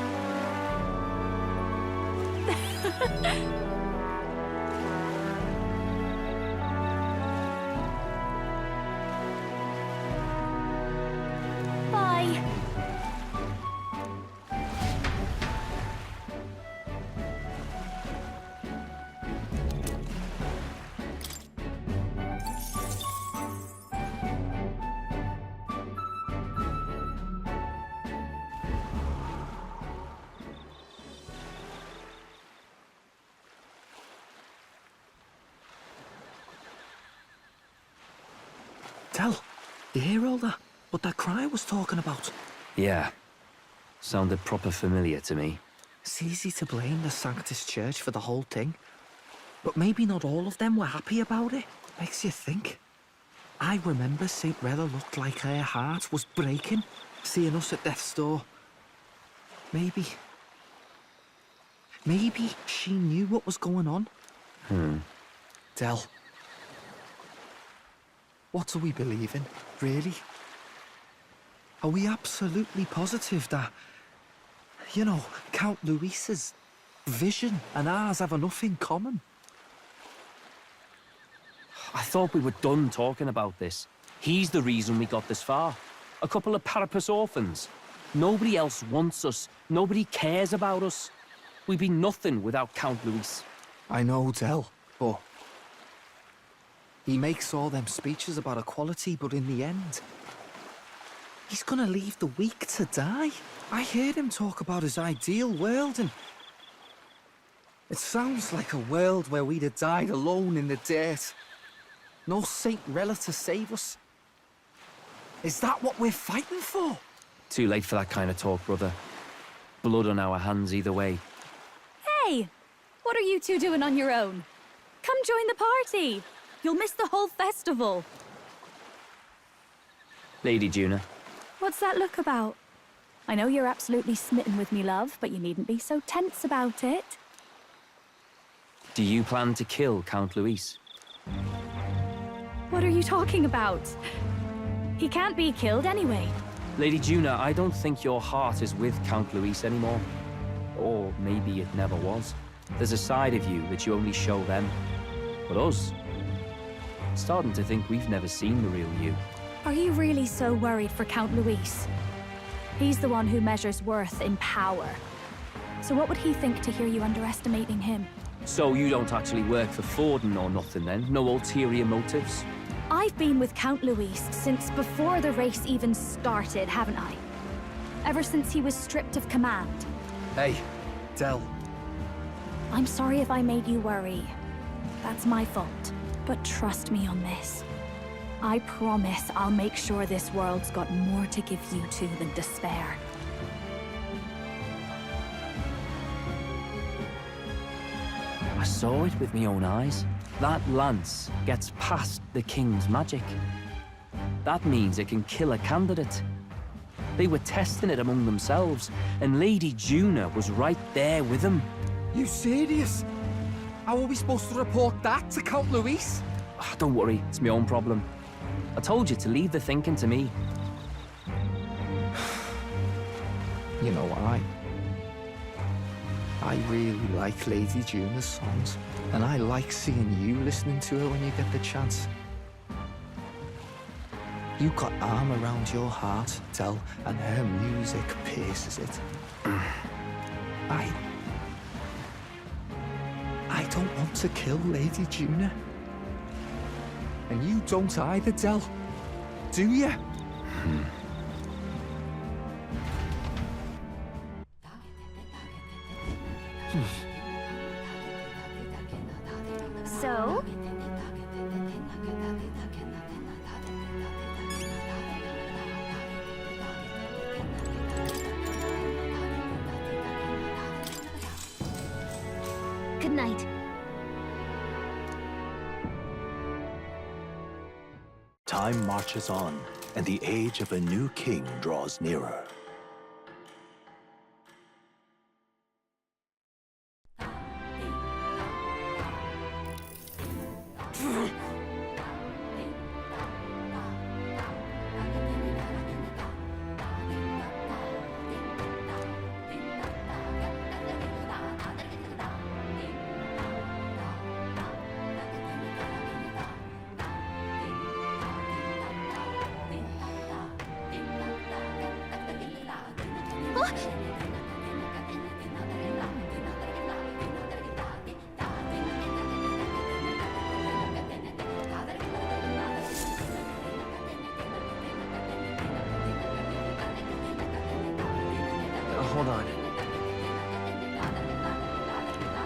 Bye. Tell, you hear all that? What that cry was talking about? Yeah. Sounded proper familiar to me. It's easy to blame the Sanctus Church for the whole thing. But maybe not all of them were happy about it. Makes you think. I remember St. Rella looked like her heart was breaking, seeing us at death's door. Maybe she knew what was going on. Del, what do we believe in, really? Are we absolutely positive that, you know, Count Luis's vision and ours have enough in common? I thought we were done talking about this. He's the reason we got this far. A couple of Parapus orphans. Nobody else wants us. Nobody cares about us. We'd be nothing without Count Luis. I know, Del, but he makes all them speeches about equality, but in the end, he's gonna leave the weak to die. I heard him talk about his ideal world, and it sounds like a world where we'd have died alone in the dirt. No Saint Rella to save us. Is that what we're fighting for? Too late for that kind of talk, brother. Blood on our hands either way. Hey! What are you two doing on your own? Come join the party! You'll miss the whole festival. Lady Juna. What's that look about? I know you're absolutely smitten with me, love, but you needn't be so tense about it. Do you plan to kill Count Luis? What are you talking about? He can't be killed anyway. Lady Juna, I don't think your heart is with Count Luis anymore. Or maybe it never was. There's a side of you that you only show them. But us, starting to think we've never seen the real you. Are you really so worried for Count Luis? He's the one who measures worth in power. So what would he think to hear you underestimating him? So you don't actually work for Forden or nothing then? No ulterior motives? I've been with Count Luis since before the race even started, haven't I? Ever since he was stripped of command. Hey, Del. I'm sorry if I made you worry. That's my fault. But trust me on this. I promise I'll make sure this world's got more to give you two than despair. I saw it with my own eyes. That lance gets past the king's magic. That means it can kill a candidate. They were testing it among themselves, and Lady Juna was right there with them. You serious? How are we supposed to report that to Count Luis? Don't worry, it's my own problem. I told you to leave the thinking to me. You know, I really like Lady Juna's songs, and I like seeing you listening to her when you get the chance. You got arm around your heart, Del, and her music pierces it. I don't want to kill Lady Juna. And you don't either, Del. Do you? So? Good night. Time marches on, and the age of a new king draws nearer.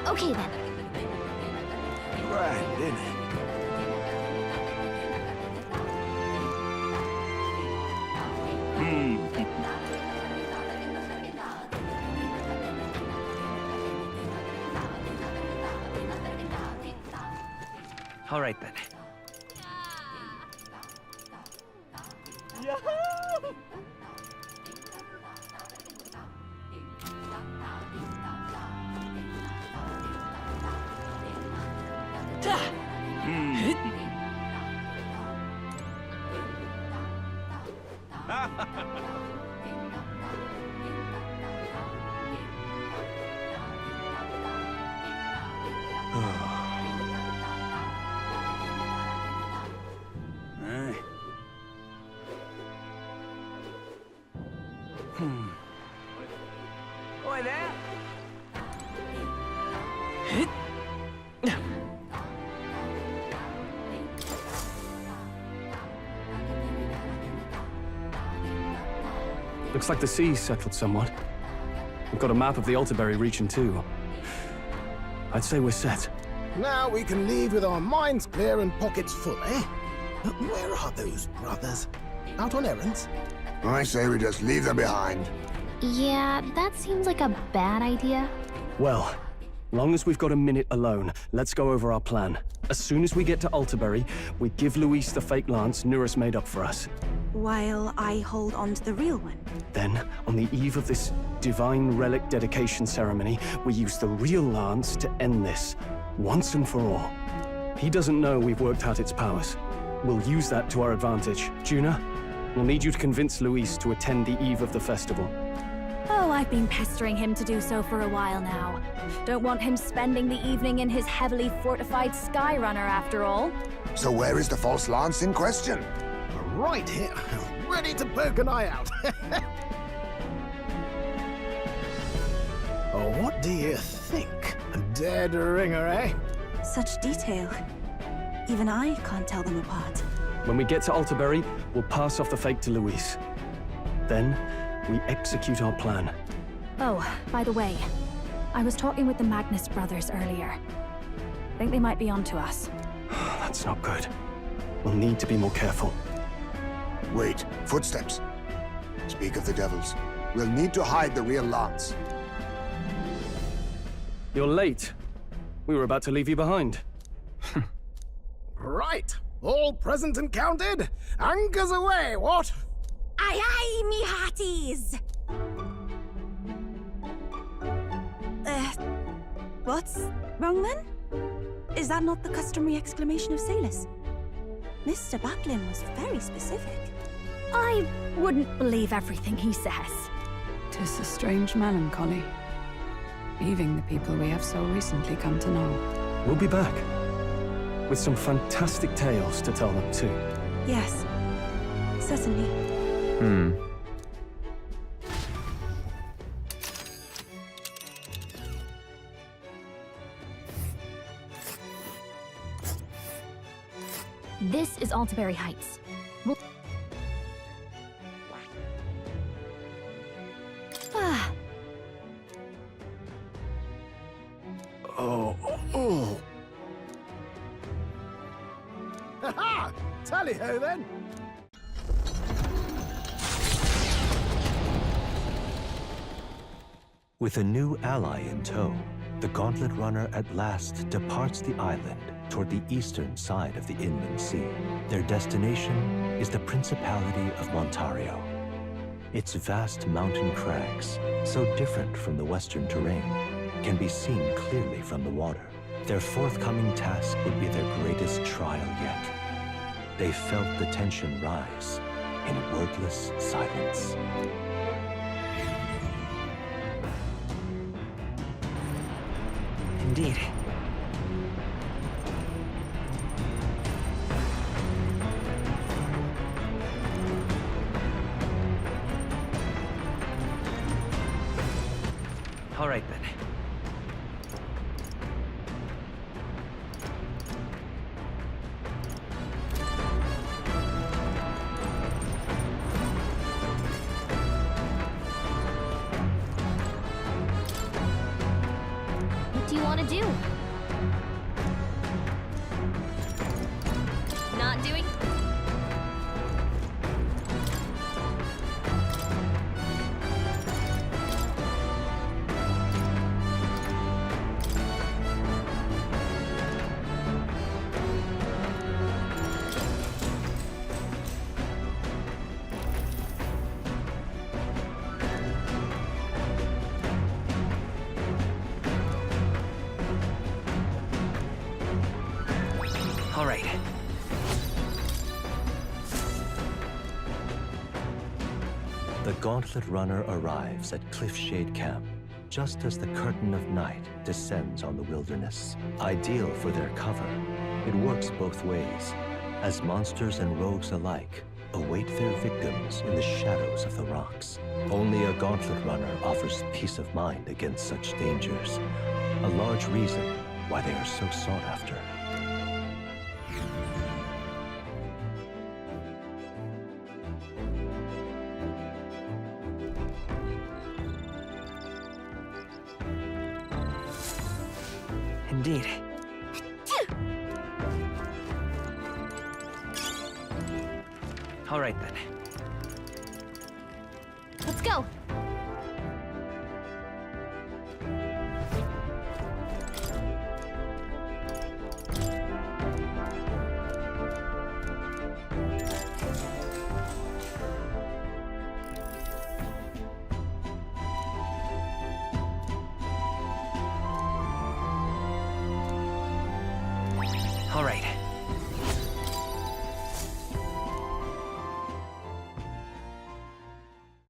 Okay then. Grand, isn't it? All right then. Oi there! Looks like the sea's settled somewhat. We've got a map of the Alderberry region too. I'd say we're set. Now we can leave with our minds clear and pockets full, eh? But where are those brothers? Out on errands? I say we just leave them behind. Yeah, that seems like a bad idea. Well, long as we've got a minute alone, let's go over our plan. As soon as we get to Alderberry, we give Luis the fake lance Nurus made up for us. While I hold on to the real one. Then, on the eve of this divine relic dedication ceremony, we use the real lance to end this, once and for all. He doesn't know we've worked out its powers. We'll use that to our advantage. Juna, we'll need you to convince Luis to attend the eve of the festival. Oh, I've been pestering him to do so for a while now. Don't want him spending the evening in his heavily fortified Skyrunner after all. So where is the false lance in question? Right here, ready to poke an eye out. Oh, what do you think? A dead ringer, eh? Such detail. Even I can't tell them apart. When we get to Alderberry, we'll pass off the fake to Luis. Then, we execute our plan. Oh, by the way, I was talking with the Magnus brothers earlier. Think they might be onto us. That's not good. We'll need to be more careful. Wait, footsteps. Speak of the devils. We'll need to hide the real lance. You're late. We were about to leave you behind. Right, all present and counted. Anchors away, what? Aye aye, me hearties! What's wrong then? Is that not the customary exclamation of sailors? Mr. Butlin was very specific. I wouldn't believe everything he says. 'Tis a strange melancholy, leaving the people we have so recently come to know. We'll be back. With some fantastic tales to tell them too. Yes, certainly. This is Alderberry Heights. Oh. Ha-ha! Tally-ho then! With a new ally in tow, the Gauntlet Runner at last departs the island toward the eastern side of the inland sea. Their destination is the Principality of Montario. Its vast mountain crags, so different from the western terrain, can be seen clearly from the water. Their forthcoming task would be their greatest trial yet. They felt the tension rise in wordless silence. Indeed. All right then. What do you want to do? Not doing? All right. The Gauntlet Runner arrives at Cliffshade Camp just as the curtain of night descends on the wilderness. Ideal for their cover, it works both ways, as monsters and rogues alike await their victims in the shadows of the rocks. Only a Gauntlet Runner offers peace of mind against such dangers, a large reason why they are so sought after. Indeed. All right, then. Let's go. All right.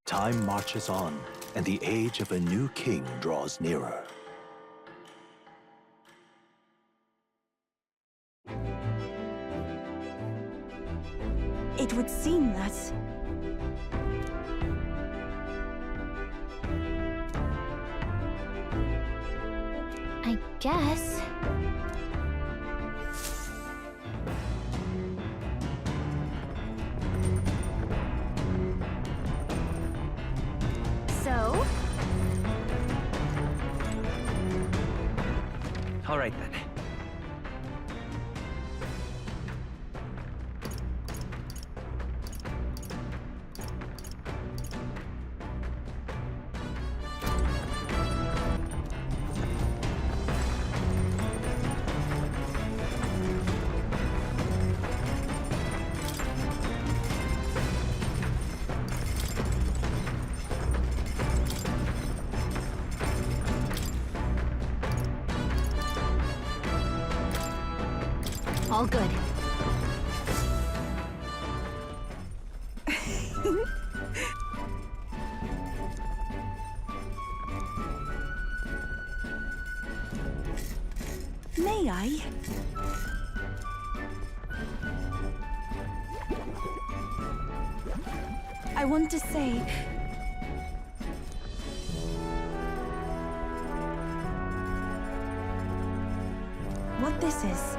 Time marches on, and the age of a new king draws nearer. It would seem that... I guess. So? All right, then. All good. May I? I want to say... what this is.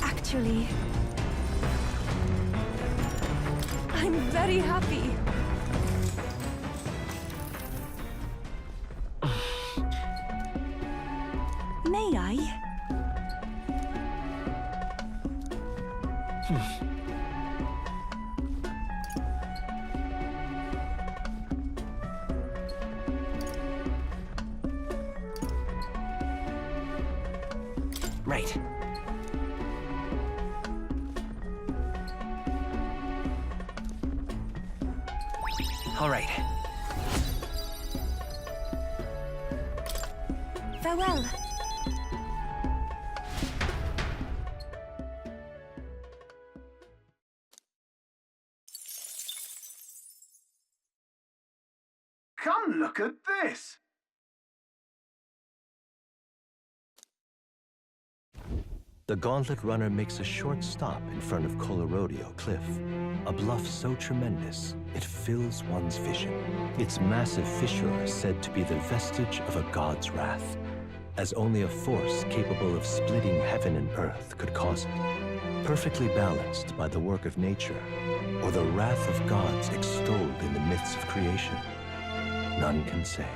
Actually, I'm very happy. May I? Right. All right. Farewell. Come look at this! The Gauntlet Runner makes a short stop in front of Colorodeo Cliff, a bluff so tremendous it fills one's vision. Its massive fissure is said to be the vestige of a god's wrath, as only a force capable of splitting heaven and earth could cause it. Perfectly balanced by the work of nature, or the wrath of gods extolled in the myths of creation, none can say.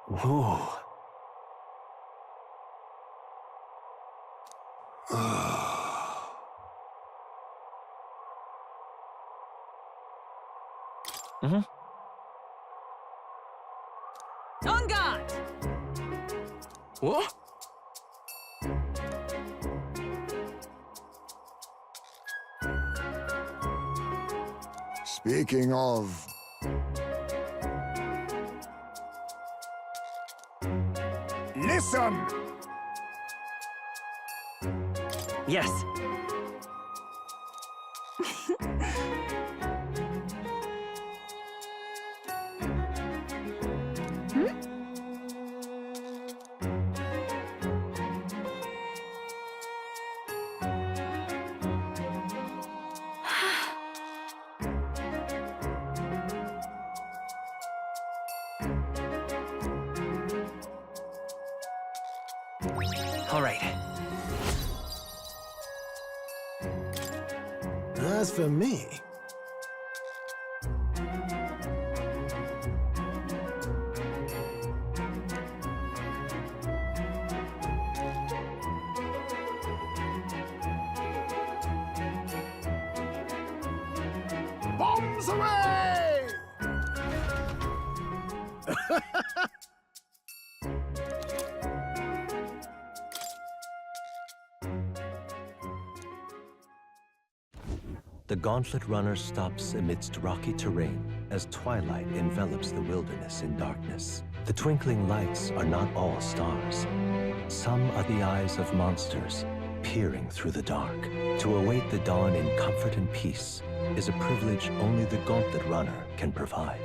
Whoa. On guard! What? Speaking of... Listen! Yes. All right. As for me... Bombs away! The Gauntlet Runner stops amidst rocky terrain as twilight envelops the wilderness in darkness. The twinkling lights are not all stars. Some are the eyes of monsters peering through the dark. To await the dawn in comfort and peace is a privilege only the Gauntlet Runner can provide.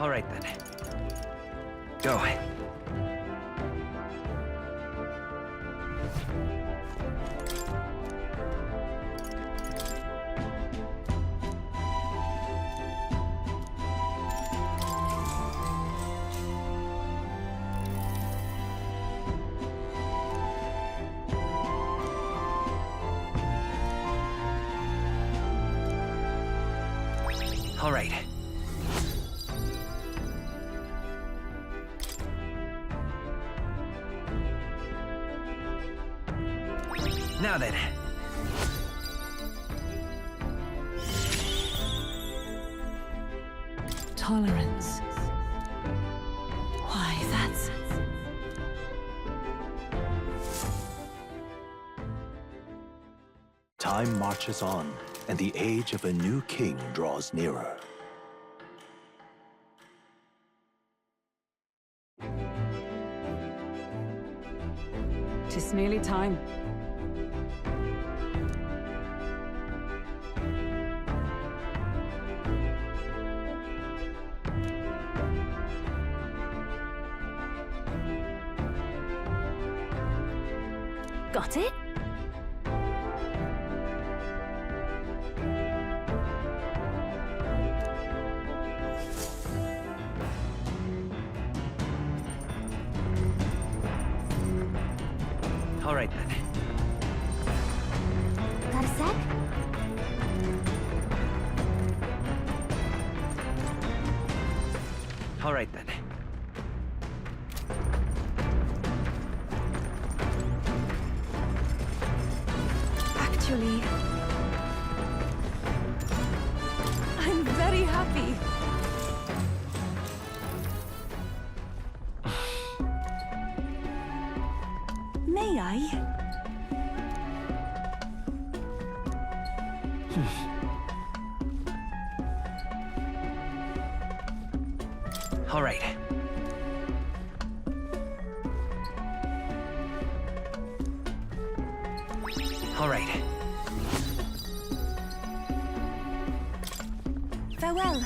All right, then. Go. All right. Now then. Tolerance. Why, that's... Time marches on, and the age of a new king draws nearer. Tis nearly time. Got it? All right, then. Got a sec? All right, then. Actually, I'm very happy. May I? All right. All right. Farewell.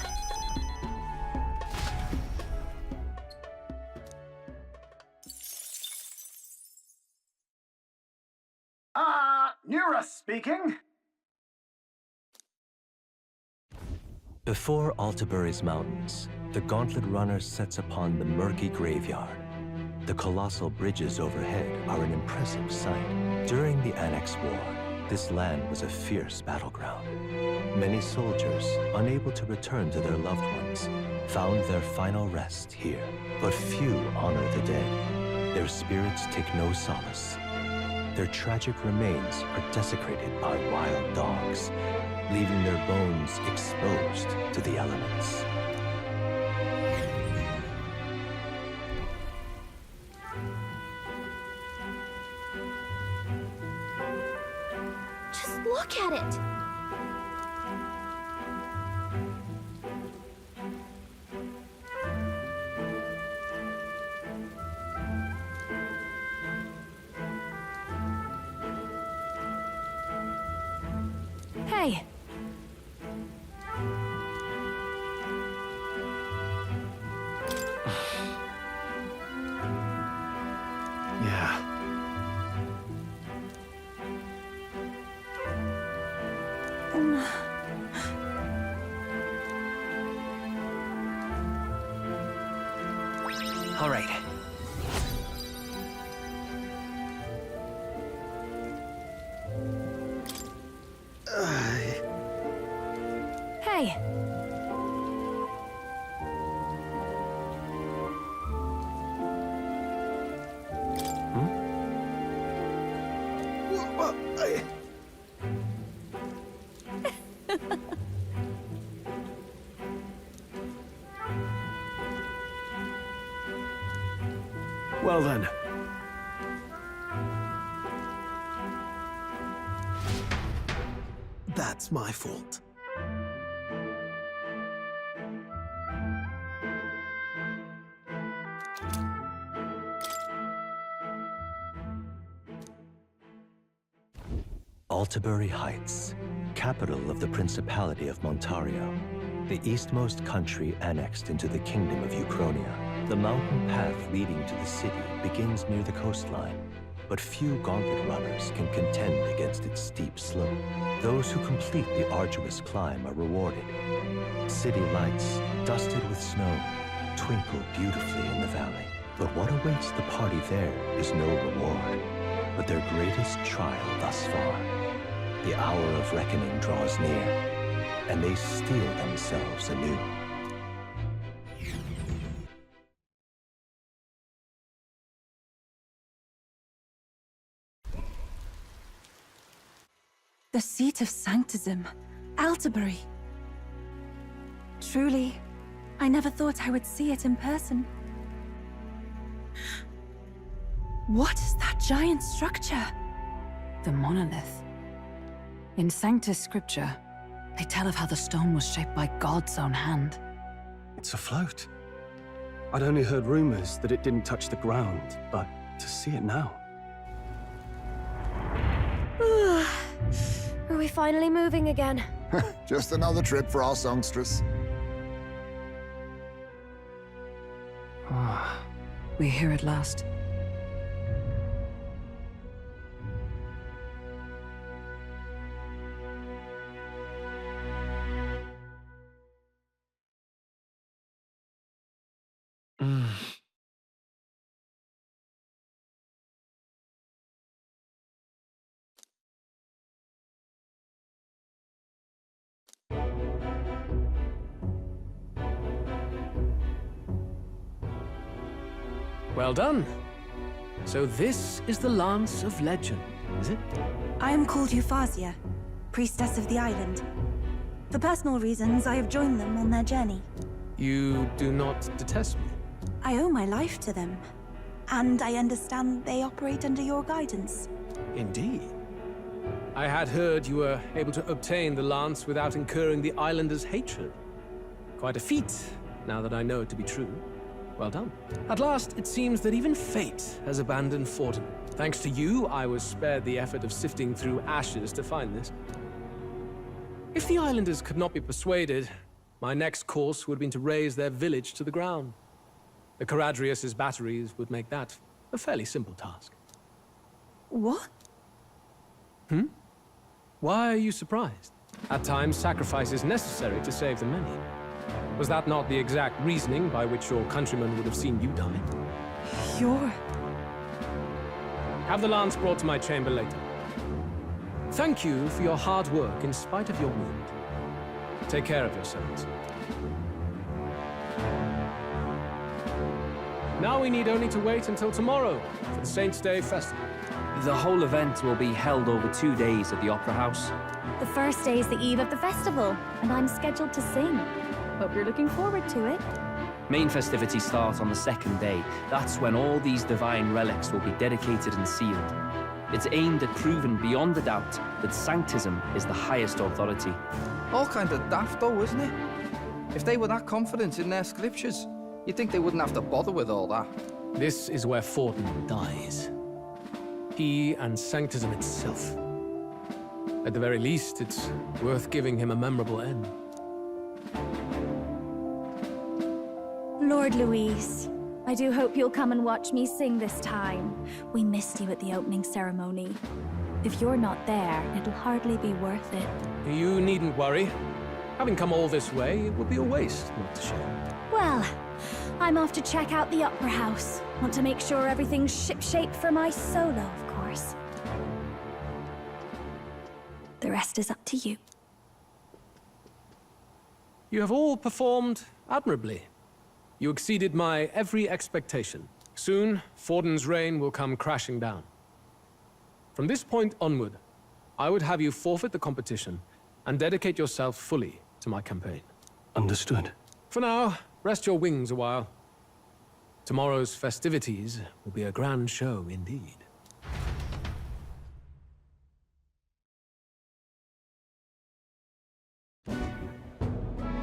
Nura speaking. Before Altabury's mountains, the Gauntlet Runner sets upon the murky graveyard. The colossal bridges overhead are an impressive sight. During the Annex War, this land was a fierce battleground. Many soldiers, unable to return to their loved ones, found their final rest here. But few honor the dead. Their spirits take no solace. Their tragic remains are desecrated by wild dogs, leaving their bones exposed to the elements. Just look at it! Hey! Yeah. All right. Hey! Well then. That's my fault. Altabury Heights, capital of the Principality of Montario, the eastmost country annexed into the Kingdom of Uchronia. The mountain path leading to the city begins near the coastline, but few Gauntlet runners can contend against its steep slope. Those who complete the arduous climb are rewarded. City lights, dusted with snow, twinkle beautifully in the valley. But what awaits the party there is no reward, but their greatest trial thus far. The hour of reckoning draws near, and they steel themselves anew. The seat of sanctism, Altabury. Truly, I never thought I would see it in person. What is that giant structure? The monolith. In Sanctus Scripture, they tell of how the stone was shaped by God's own hand. It's afloat. I'd only heard rumors that it didn't touch the ground, but to see it now. Are we finally moving again? Just another trip for our songstress. We're here at last. Well done. So this is the Lance of Legend, is it? I am called Euphrasia, priestess of the island. For personal reasons, I have joined them on their journey. You do not detest me? I owe my life to them, and I understand they operate under your guidance. Indeed. I had heard you were able to obtain the lance without incurring the islanders' hatred. Quite a feat, now that I know it to be true. Well done. At last, it seems that even fate has abandoned Forden. Thanks to you, I was spared the effort of sifting through ashes to find this. If the islanders could not be persuaded, my next course would have been to raze their village to the ground. The Caradrius' batteries would make that a fairly simple task. What? Why are you surprised? At times, sacrifice is necessary to save the many. Was that not the exact reasoning by which your countrymen would have seen you die? You're... Have the lance brought to my chamber later. Thank you for your hard work in spite of your wound. Take care of yourselves. Now we need only to wait until tomorrow for the Saints' Day Festival. The whole event will be held over 2 days at the Opera House. The first day is the eve of the festival, and I'm scheduled to sing. Hope you're looking forward to it. Main festivities start on the second day. That's when all these divine relics will be dedicated and sealed. It's aimed at proving beyond a doubt that Sanctism is the highest authority. All kind of daft though, isn't it? If they were that confident in their scriptures, you'd think they wouldn't have to bother with all that. This is where Forden dies. He and Sanctism itself. At the very least, it's worth giving him a memorable end. Lord Louis, I do hope you'll come and watch me sing this time. We missed you at the opening ceremony. If you're not there, it'll hardly be worth it. You needn't worry. Having come all this way, it would be a waste not to share. Well, I'm off to check out the Opera House. Want to make sure everything's shipshape for my solo, of course. The rest is up to you. You have all performed admirably. You exceeded my every expectation. Soon, Forden's reign will come crashing down. From this point onward, I would have you forfeit the competition and dedicate yourself fully to my campaign. Understood. For now, rest your wings a while. Tomorrow's festivities will be a grand show indeed.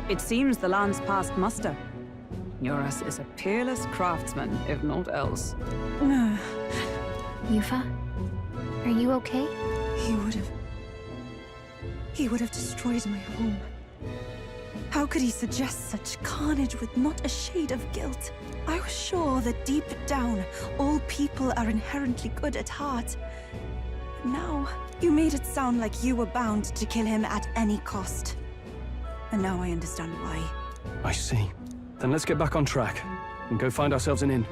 It seems the land's passed muster. Eurus is a peerless craftsman, if not else. Yufa, are you okay? He would have destroyed my home. How could he suggest such carnage with not a shade of guilt? I was sure that deep down, all people are inherently good at heart. Now, you made it sound like you were bound to kill him at any cost. And now I understand why. I see. Then let's get back on track and go find ourselves an inn.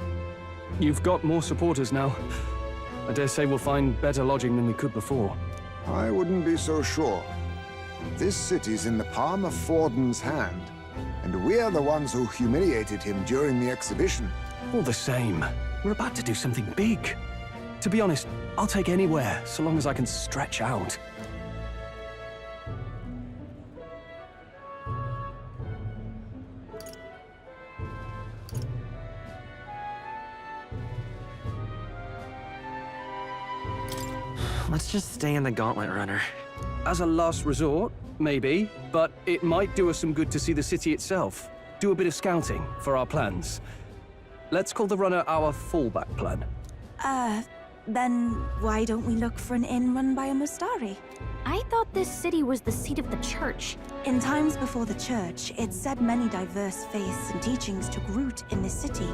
You've got more supporters now. I dare say we'll find better lodging than we could before. I wouldn't be so sure. This city's in the palm of Forden's hand, and we're the ones who humiliated him during the exhibition. All the same, we're about to do something big. To be honest, I'll take anywhere, so long as I can stretch out. Let's just stay in the Gauntlet Runner. As a last resort, maybe, but it might do us some good to see the city itself. Do a bit of scouting for our plans. Let's call the runner our fallback plan. Then why don't we look for an inn run by a Mustari? I thought this city was the seat of the church. In times before the church, it said many diverse faiths and teachings took root in this city.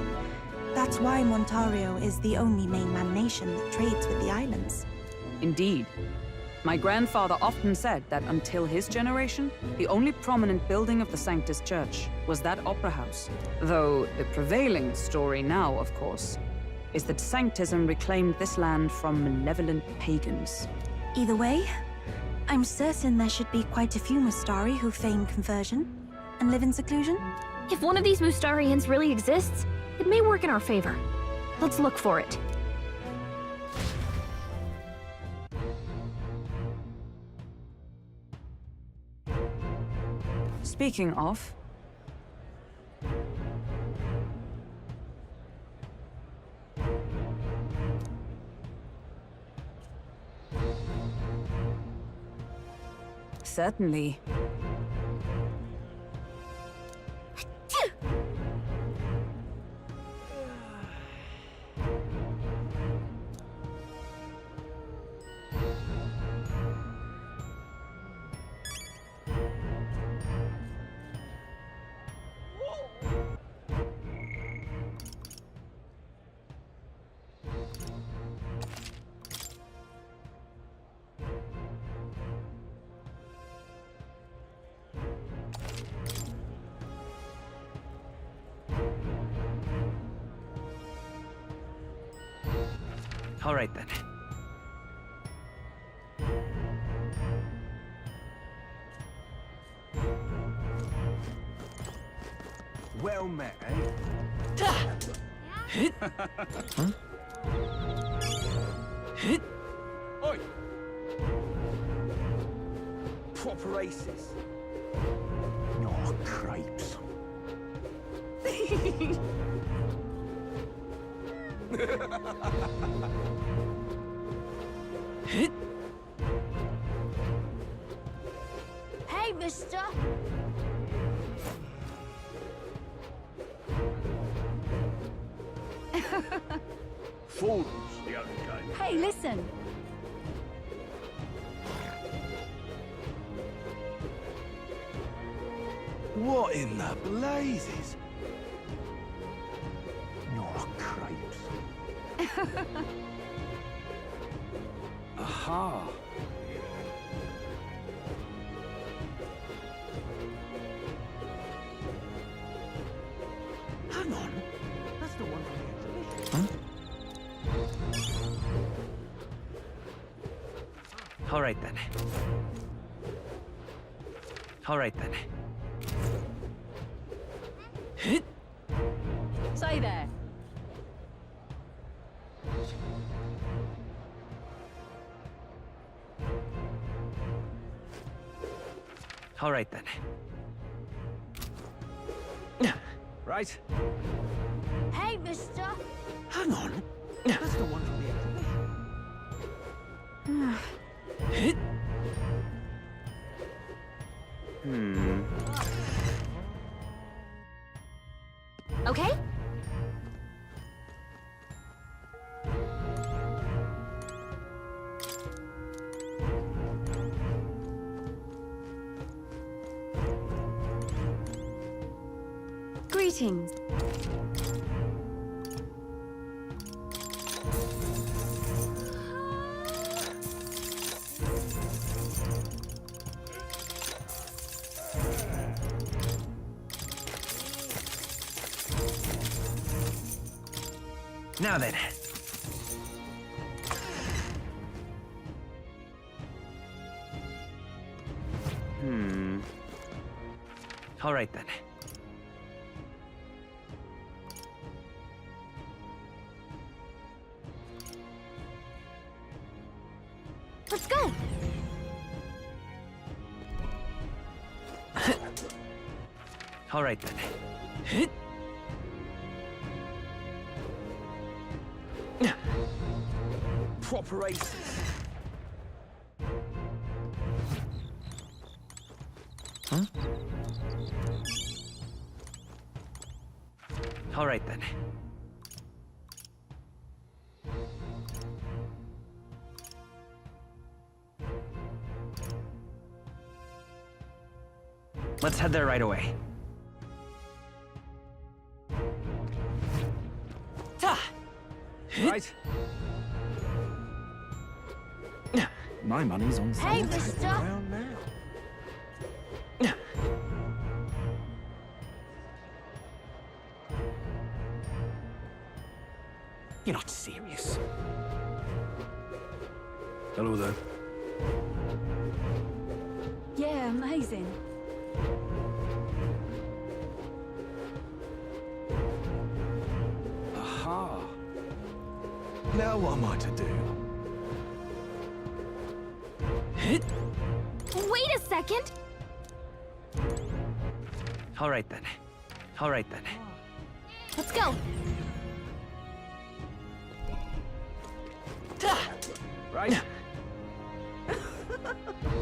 That's why Montario is the only mainland nation that trades with the islands. Indeed. My grandfather often said that until his generation, the only prominent building of the Sanctus Church was that opera house. Though the prevailing story now, of course, is that Sanctism reclaimed this land from malevolent pagans. Either way, I'm certain there should be quite a few Mustari who feign conversion and live in seclusion. If one of these Mustarians really exists, it may work in our favor. Let's look for it. Speaking of... Certainly. All right then. Well met, eh? Oi! Proper aces. Oh, cripes. Hey, mister! Fools, the only game. Hey, listen! What in the blazes? Oh, cripes. Aha. Hang on. That's the one from the exhibition. All right then. All right then. Say there. All right then. Right? Hey, mister! Hang on. That's the one from the exhibition. Okay? Greetings. Now then. All right then. Let's go! All right then. Proper aces. All right then. Let's head there right away. Right? My money's on Hey, someone mister! around now. You're not serious. Hello there. Yeah, amazing. Aha. Now what am I to do? Wait a second! All right then. All right then. Let's go! Right?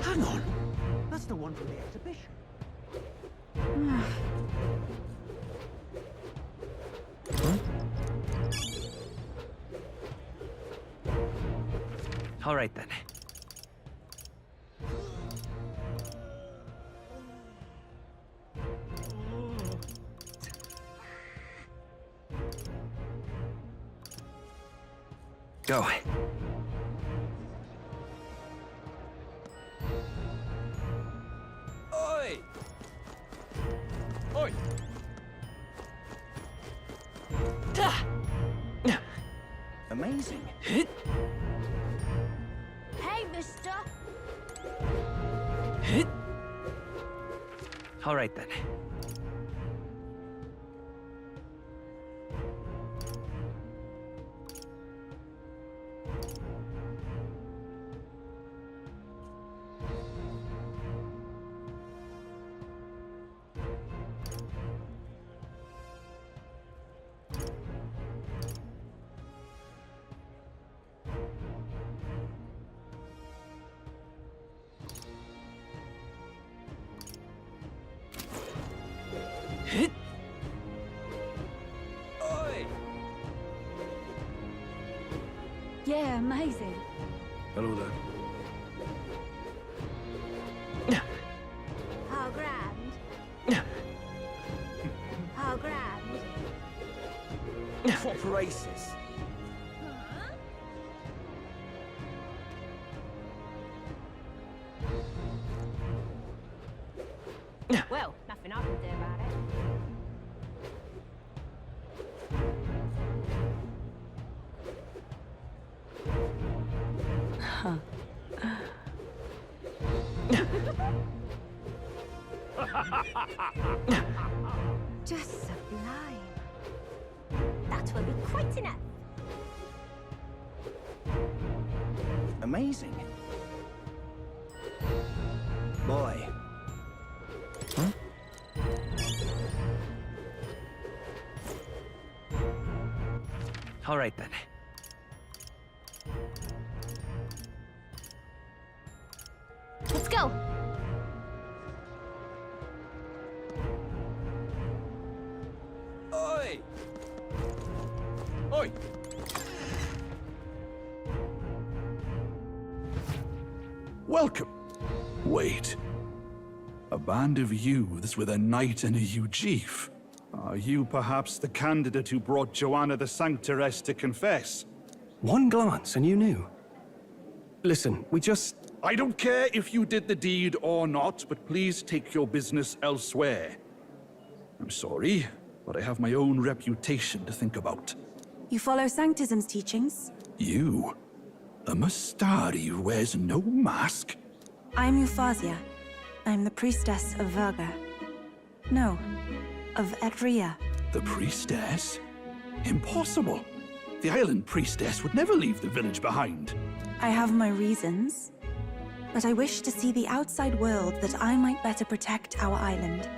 Hang on. That's the one from the exhibition. All right then. Go. Oi! Oi! Amazing. Hey, mister! All right then. Yeah, amazing. Hello there. How grand. How grand. What races? Well, nothing I can do about it. Huh. Just sublime. That will be quite enough. Amazing. Boy. Huh? All right then. Let's go. Oi! Oi! Welcome. Wait. A band of youths with a knight and a eugif. Are you perhaps the candidate who brought Joanna the Sanctoress to confess? One glance and you knew. Listen, we just... I don't care if you did the deed or not, but please take your business elsewhere. I'm sorry, but I have my own reputation to think about. You follow Sanctism's teachings? You? A Mastari who wears no mask? I'm Euphausia. I'm the priestess of Verga. No, of Etria. The priestess? Impossible. The island priestess would never leave the village behind. I have my reasons, but I wish to see the outside world that I might better protect our island.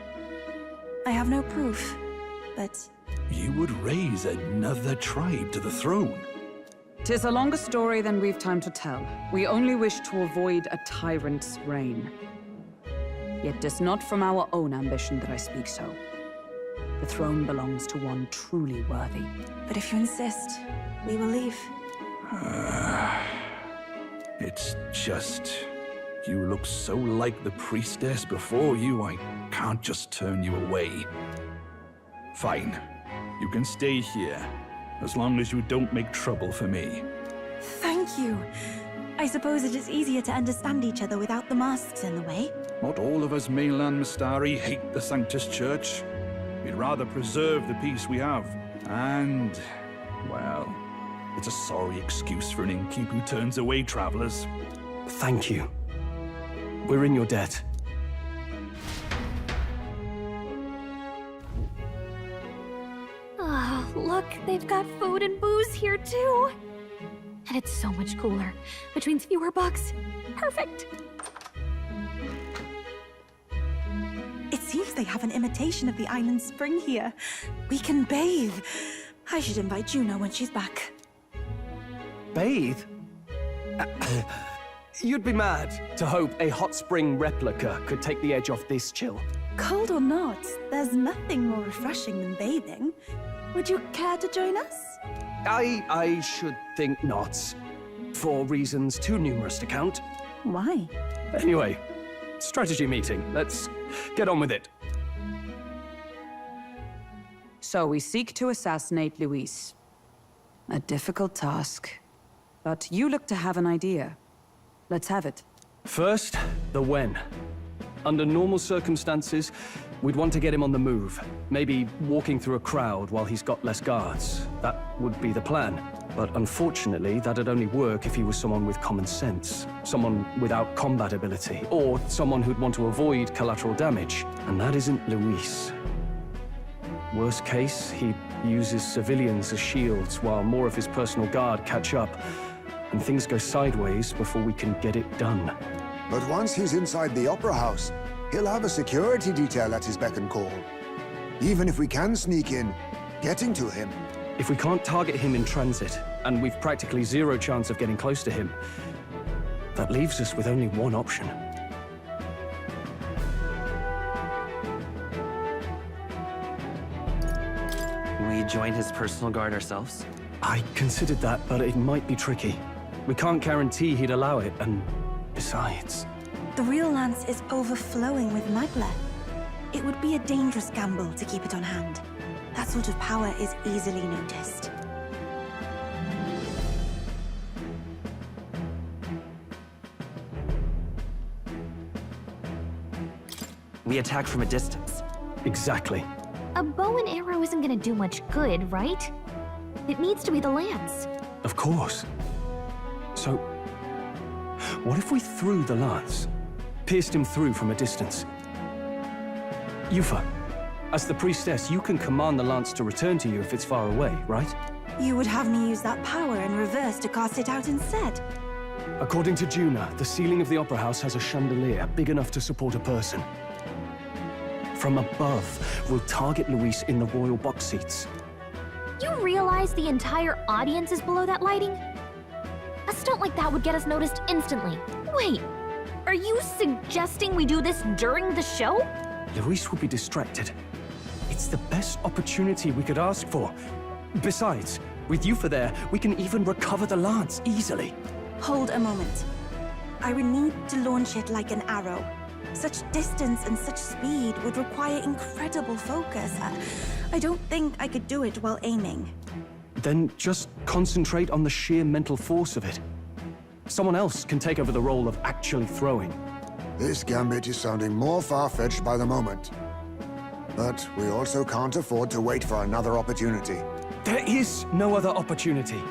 I have no proof, but... You would raise another tribe to the throne. 'Tis a longer story than we've time to tell. We only wish to avoid a tyrant's reign. Yet 'tis not from our own ambition that I speak so. The throne belongs to one truly worthy. But if you insist, we will leave. It's just... You look so like the priestess before you, I can't just turn you away. Fine. You can stay here, as long as you don't make trouble for me. Thank you. I suppose it is easier to understand each other without the masks in the way. Not all of us mainland Mastari hate the Sanctus Church. We'd rather preserve the peace we have. And, well, it's a sorry excuse for an innkeep who turns away travelers. Thank you. We're in your debt. Ah, look, they've got food and booze here too. And it's so much cooler, which means fewer bugs. Perfect. It seems they have an imitation of the island spring here. We can bathe. I should invite Juno when she's back. Bathe? You'd be mad to hope a hot spring replica could take the edge off this chill. Cold or not, there's nothing more refreshing than bathing. Would you care to join us? I should think not. For reasons too numerous to count. Why? Anyway, strategy meeting. Let's get on with it. So we seek to assassinate Luis. A difficult task. But you look to have an idea. Let's have it. First, the when. Under normal circumstances, we'd want to get him on the move. Maybe walking through a crowd while he's got less guards. That would be the plan. But unfortunately, that'd only work if he was someone with common sense. Someone without combat ability. Or someone who'd want to avoid collateral damage. And that isn't Luis. Worst case, he uses civilians as shields while more of his personal guard catch up. And things go sideways before we can get it done. But once he's inside the Opera House, he'll have a security detail at his beck and call. Even if we can sneak in, getting to him. If we can't target him in transit, and we've practically zero chance of getting close to him, that leaves us with only one option. We join his personal guard ourselves? I considered that, but it might be tricky. We can't guarantee he'd allow it, and besides... The real lance is overflowing with magla. It would be a dangerous gamble to keep it on hand. That sort of power is easily noticed. We attack from a distance. Exactly. A bow and arrow isn't gonna do much good, right? It needs to be the lance. Of course. So, what if we threw the lance? Pierced him through from a distance? Yufa, as the priestess, you can command the lance to return to you if it's far away, right? You would have me use that power in reverse to cast it out instead. According to Juna, the ceiling of the Opera House has a chandelier big enough to support a person. From above, we'll target Luis in the royal box seats. You realize the entire audience is below that lighting? A stunt like that would get us noticed instantly. Wait, are you suggesting we do this during the show? Luis will be distracted. It's the best opportunity we could ask for. Besides, with Yufa there, we can even recover the lance easily. Hold a moment. I would need to launch it like an arrow. Such distance and such speed would require incredible focus. I don't think I could do it while aiming. Then just concentrate on the sheer mental force of it. Someone else can take over the role of actually throwing. This gambit is sounding more far-fetched by the moment. But we also can't afford to wait for another opportunity. There is no other opportunity.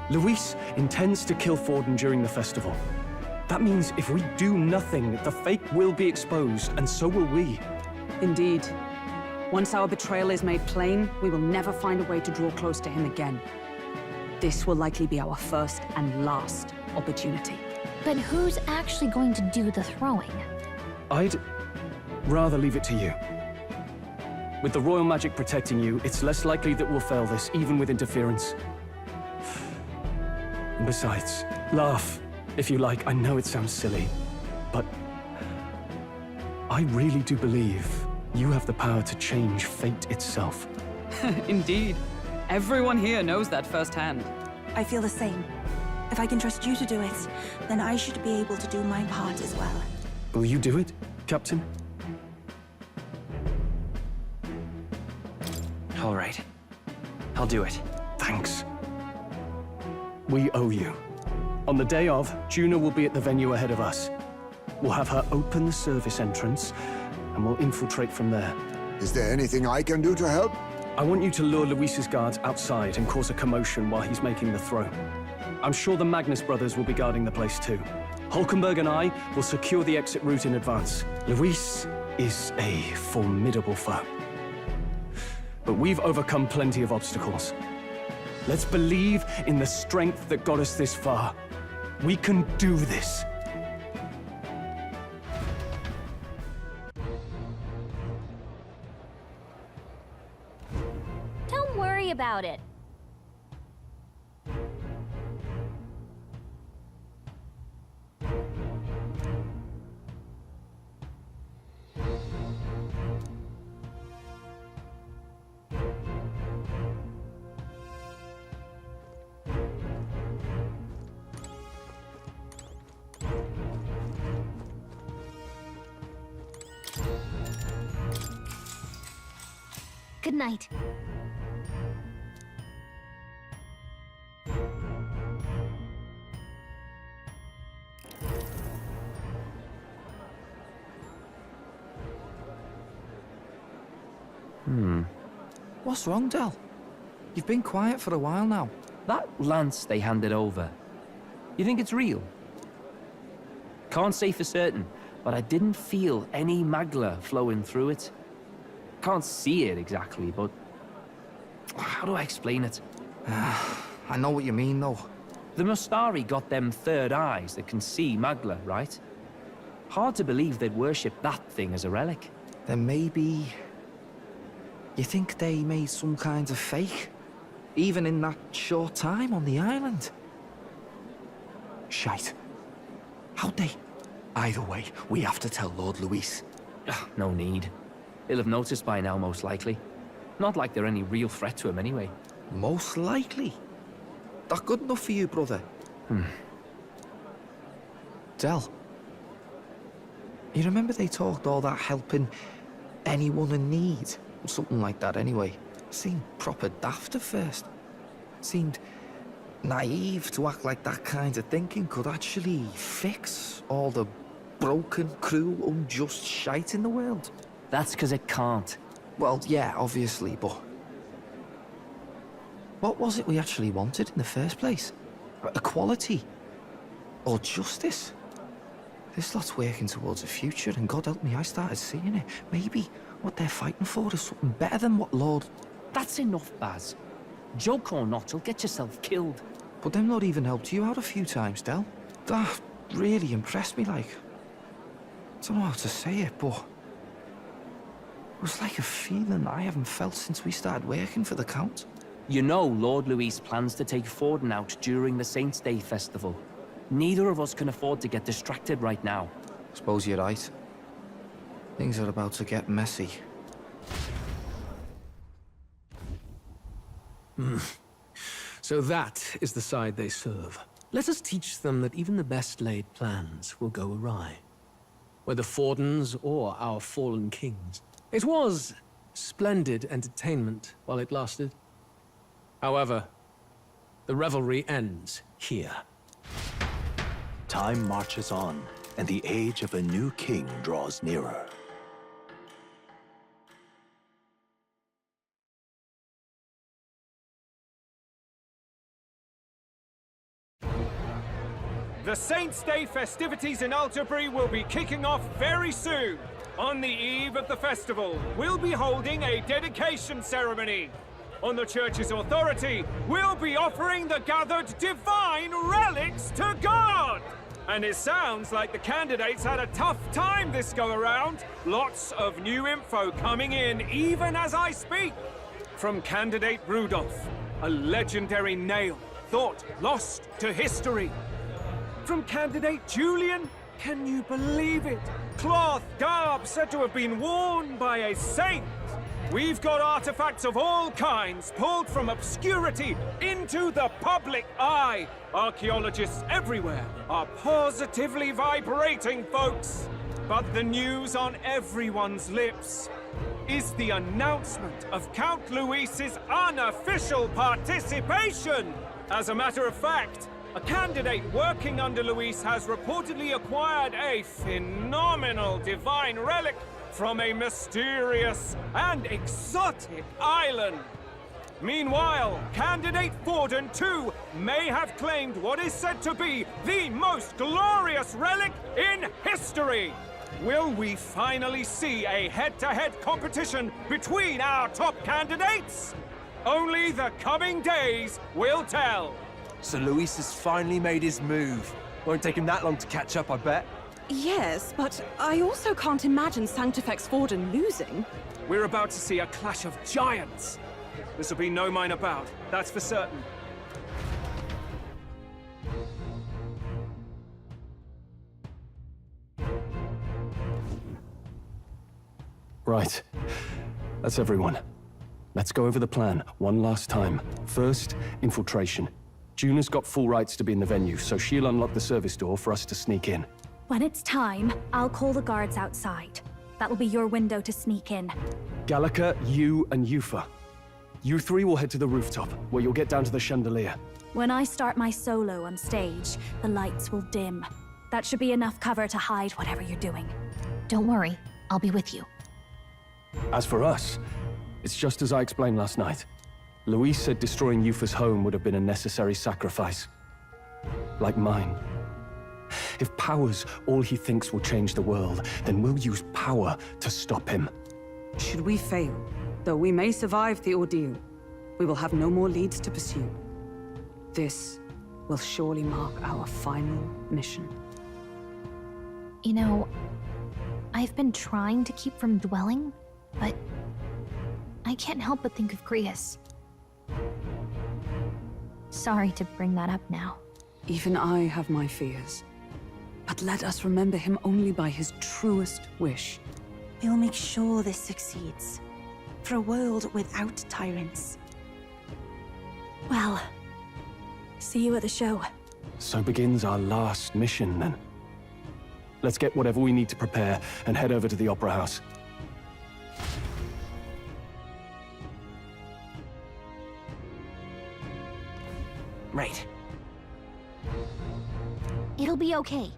Luis intends to kill Forden during the festival. That means if we do nothing, the fake will be exposed, and so will we. Indeed. Once our betrayal is made plain, we will never find a way to draw close to him again. This will likely be our first and last opportunity. But who's actually going to do the throwing? I'd rather leave it to you. With the royal magic protecting you, it's less likely that we'll fail this, even with interference. And besides, laugh, if you like. I know it sounds silly, but I really do believe you have the power to change fate itself. Indeed. Everyone here knows that firsthand. I feel the same. If I can trust you to do it, then I should be able to do my part as well. Will you do it, Captain? All right. I'll do it. Thanks. We owe you. On the day of, Juna will be at the venue ahead of us. We'll have her open the service entrance, and we'll infiltrate from there. Is there anything I can do to help? I want you to lure Luis's guards outside and cause a commotion while he's making the throw. I'm sure the Magnus brothers will be guarding the place too. Hulkenberg and I will secure the exit route in advance. Luis is a formidable foe. But we've overcome plenty of obstacles. Let's believe in the strength that got us this far. We can do this. Don't worry about it. Good night. What's wrong, Del? You've been quiet for a while now. That lance they handed over, you think it's real? Can't say for certain, but I didn't feel any magla flowing through it. Can't see it exactly, but how do I explain it? I know what you mean, though. The Mustari got them third eyes that can see magla, right? Hard to believe they'd worship that thing as a relic. Then maybe... You think they made some kind of fake? Even in that short time on the island? Shite. How'd they? Either way, we have to tell Lord Luis. No need. He'll have noticed by now, most likely. Not like they're any real threat to him anyway. Most likely? That good enough for you, brother? Del. You remember they talked all that helping anyone in need? Something like that anyway. Seemed proper daft at first. Seemed naive to act like that kind of thinking could actually fix all the broken, cruel, unjust shite in the world. That's because it can't. Well, yeah, obviously, but... What was it we actually wanted in the first place? Equality? Or justice? This lot's working towards a future, and God help me, I started seeing it. Maybe what they're fighting for is something better than what Lord... That's enough, Baz. Joke or not, you'll get yourself killed. But them not even helped you out a few times, Del. That really impressed me, like... I don't know how to say it, but... It was like a feeling I haven't felt since we started working for the Count. You know Lord Luis plans to take Forden out during the Saints' Day festival. Neither of us can afford to get distracted right now. Suppose you're right. Things are about to get messy. So that is the side they serve. Let us teach them that even the best laid plans will go awry. Whether Forden's or our fallen kings. It was splendid entertainment while it lasted. However, the revelry ends here. Time marches on, and the age of a new king draws nearer. The Saints' Day festivities in Alderbury will be kicking off very soon. On the eve of the festival, we'll be holding a dedication ceremony. On the church's authority, we'll be offering the gathered divine relics to God! And it sounds like the candidates had a tough time this go-around. Lots of new info coming in, even as I speak. From candidate Rudolph, a legendary nail, thought lost to history. From candidate Julian, can you believe it? Cloth garb said to have been worn by a saint. We've got artifacts of all kinds pulled from obscurity into the public eye. Archaeologists everywhere are positively vibrating, folks. But the news on everyone's lips is the announcement of Count Luis's unofficial participation. As a matter of fact, a candidate working under Luis has reportedly acquired a phenomenal divine relic from a mysterious and exotic island. Meanwhile, candidate Forden, too, may have claimed what is said to be the most glorious relic in history. Will we finally see a head-to-head competition between our top candidates? Only the coming days will tell. So Luis has finally made his move. Won't take him that long to catch up, I bet. Yes, but I also can't imagine Sanctifex Forden losing. We're about to see a clash of giants. This will be no minor bout, that's for certain. Right. That's everyone. Let's go over the plan one last time. First, infiltration. Juna's got full rights to be in the venue, so she'll unlock the service door for us to sneak in. When it's time, I'll call the guards outside. That'll be your window to sneak in. Gallica, you, and Yufa. You three will head to the rooftop, where you'll get down to the chandelier. When I start my solo on stage, the lights will dim. That should be enough cover to hide whatever you're doing. Don't worry, I'll be with you. As for us, It's just as I explained last night. Luis said destroying Yufa's home would have been a necessary sacrifice. Like mine. If power's all he thinks will change the world, then we'll use power to stop him. Should we fail, though we may survive the ordeal, we will have no more leads to pursue. This will surely mark our final mission. You know, I've been trying to keep from dwelling, but I can't help but think of Grius. Sorry to bring that up now. Even I have my fears. But let us remember him only by his truest wish. We'll make sure this succeeds. For a world without tyrants. Well, see you at the show. So begins our last mission, then. Let's get whatever we need to prepare and head over to the Opera House. Right. It'll be okay.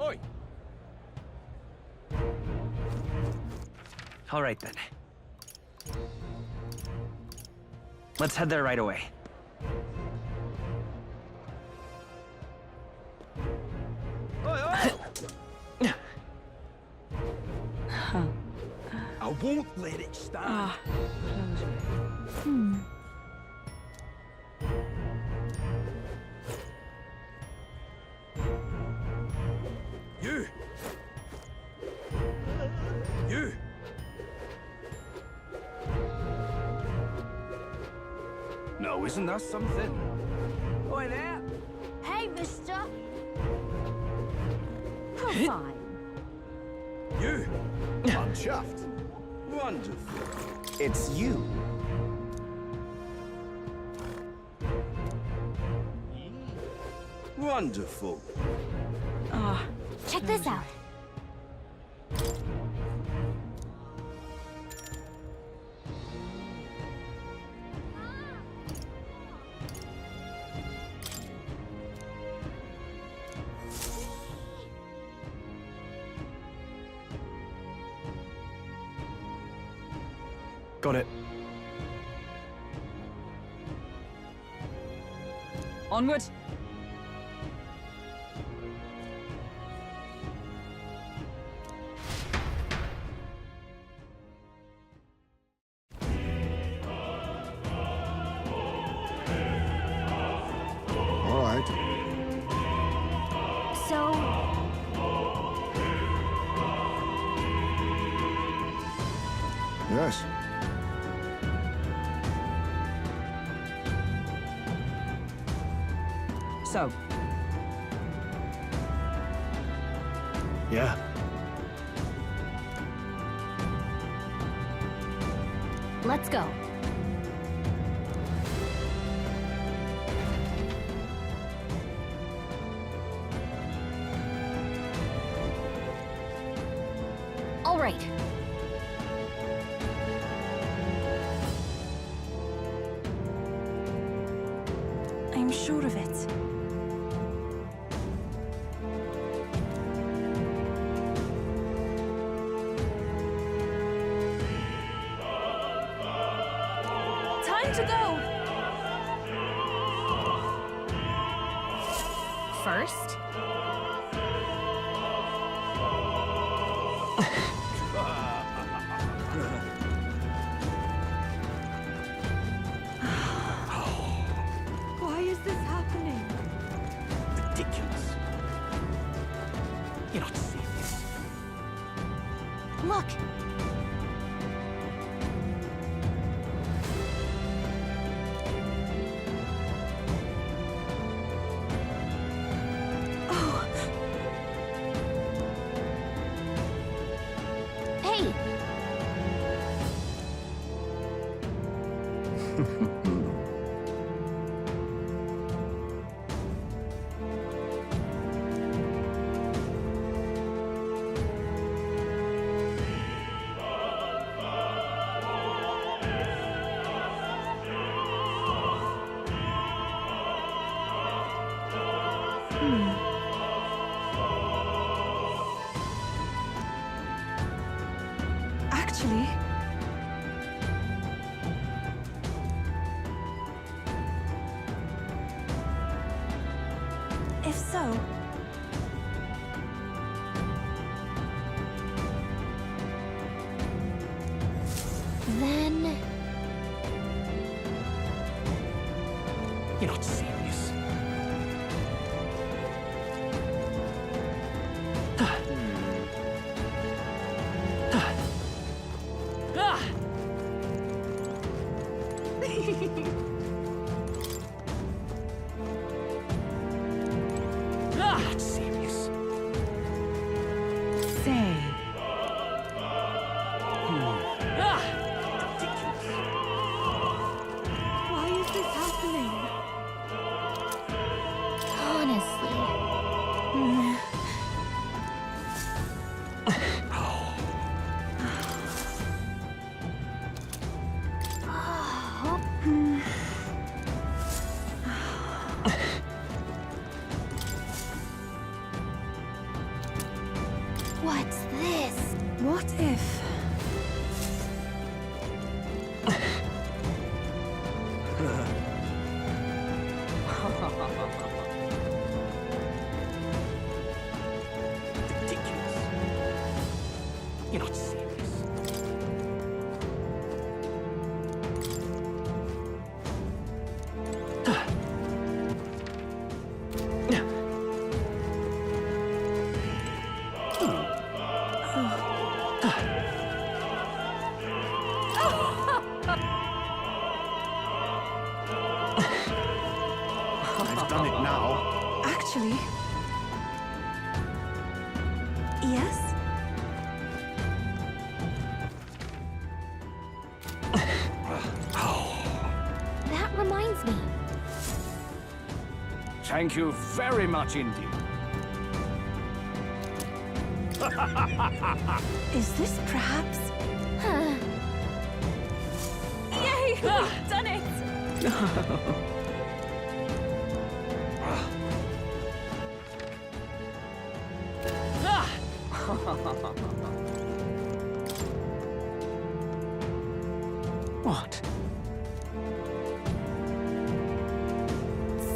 Oi! All right, then. Let's head there right away. I won't let it stand. You! You! No, isn't that something? Oi there! Hey, mister! Oh, fine. You! I'm chuffed. Wonderful. It's you. Wonderful. Check this out. Got it. Onward! All right. So... Yes. So, Yeah. Let's go. All right. I'm sure of it. Time to go! First, Why is this happening? Ridiculous. You're not serious. look. Hey, Actually... If so... Then... You're not serious. You're not serious. Say... Why is this happening? Honestly. What's this? What if... You're not serious. I've done it now. Actually... Yes? That reminds me. Thank you very much indeed. Is this perhaps... Yay! We've done it! What?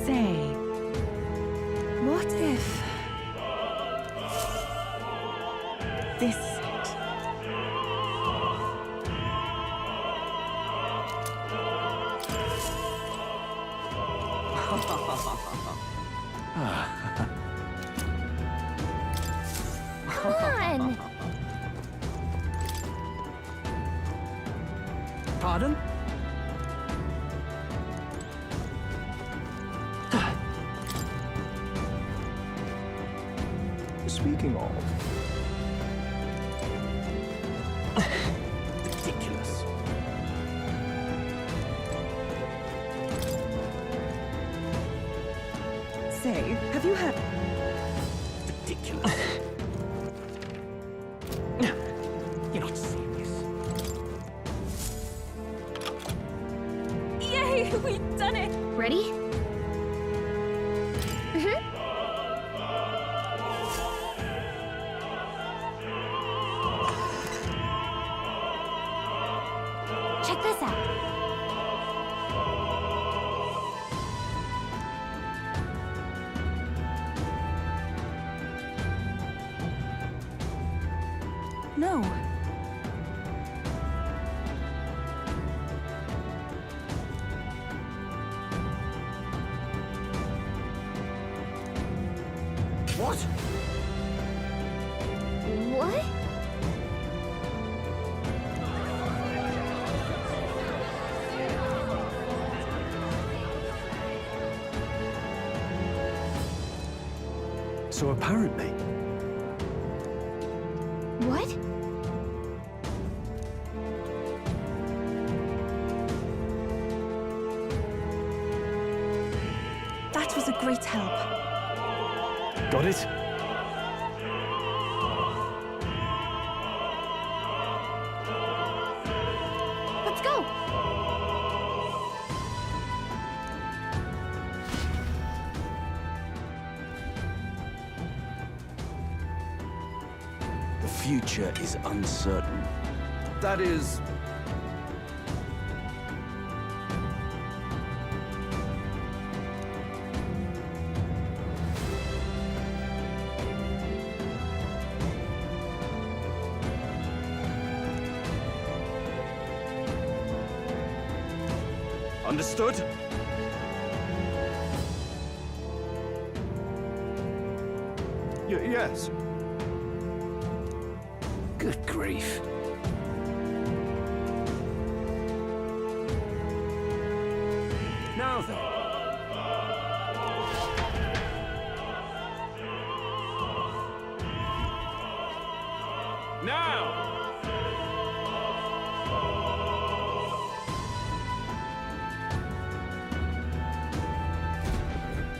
Say... What if... This... Come on! Pardon? Speaking of... Ridiculous. Say, have you heard... Ridiculous. You're not serious. Yay! We've done it! Ready? Check this out. No. What? What? So apparently, What? That was a great help. got it? Let's go! The future is uncertain. That is... Understood? Yes. Good grief. Now then. Now!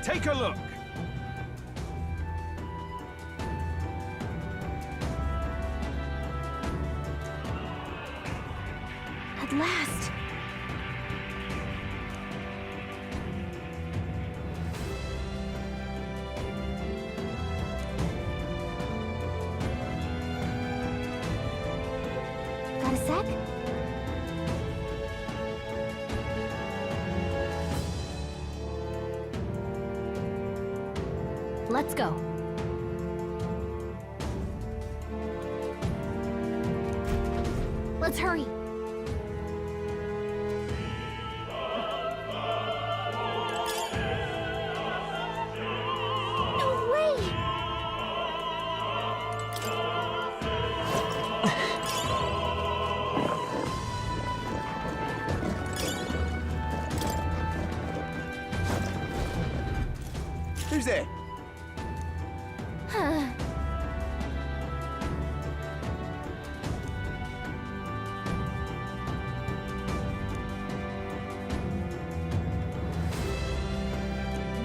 Take a look. At last. Got a sec? Let's go. Let's hurry. No way! Who's there?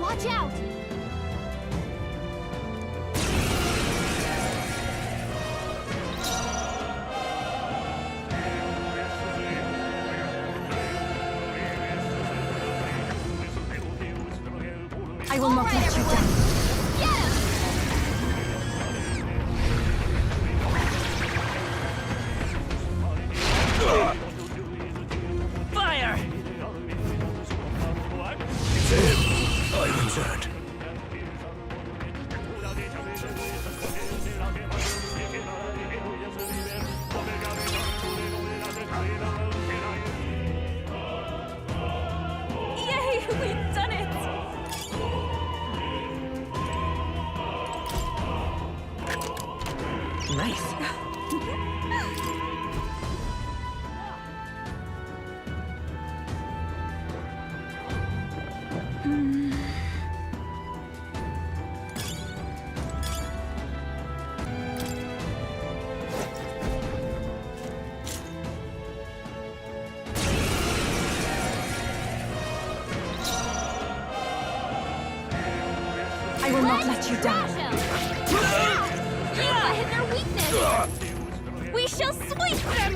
Watch out! I will not let you down. Fire! It's him. I returned. Yay! We've done it! Nice. I will not let you down. Tifa hit their weakness! We shall sweep them!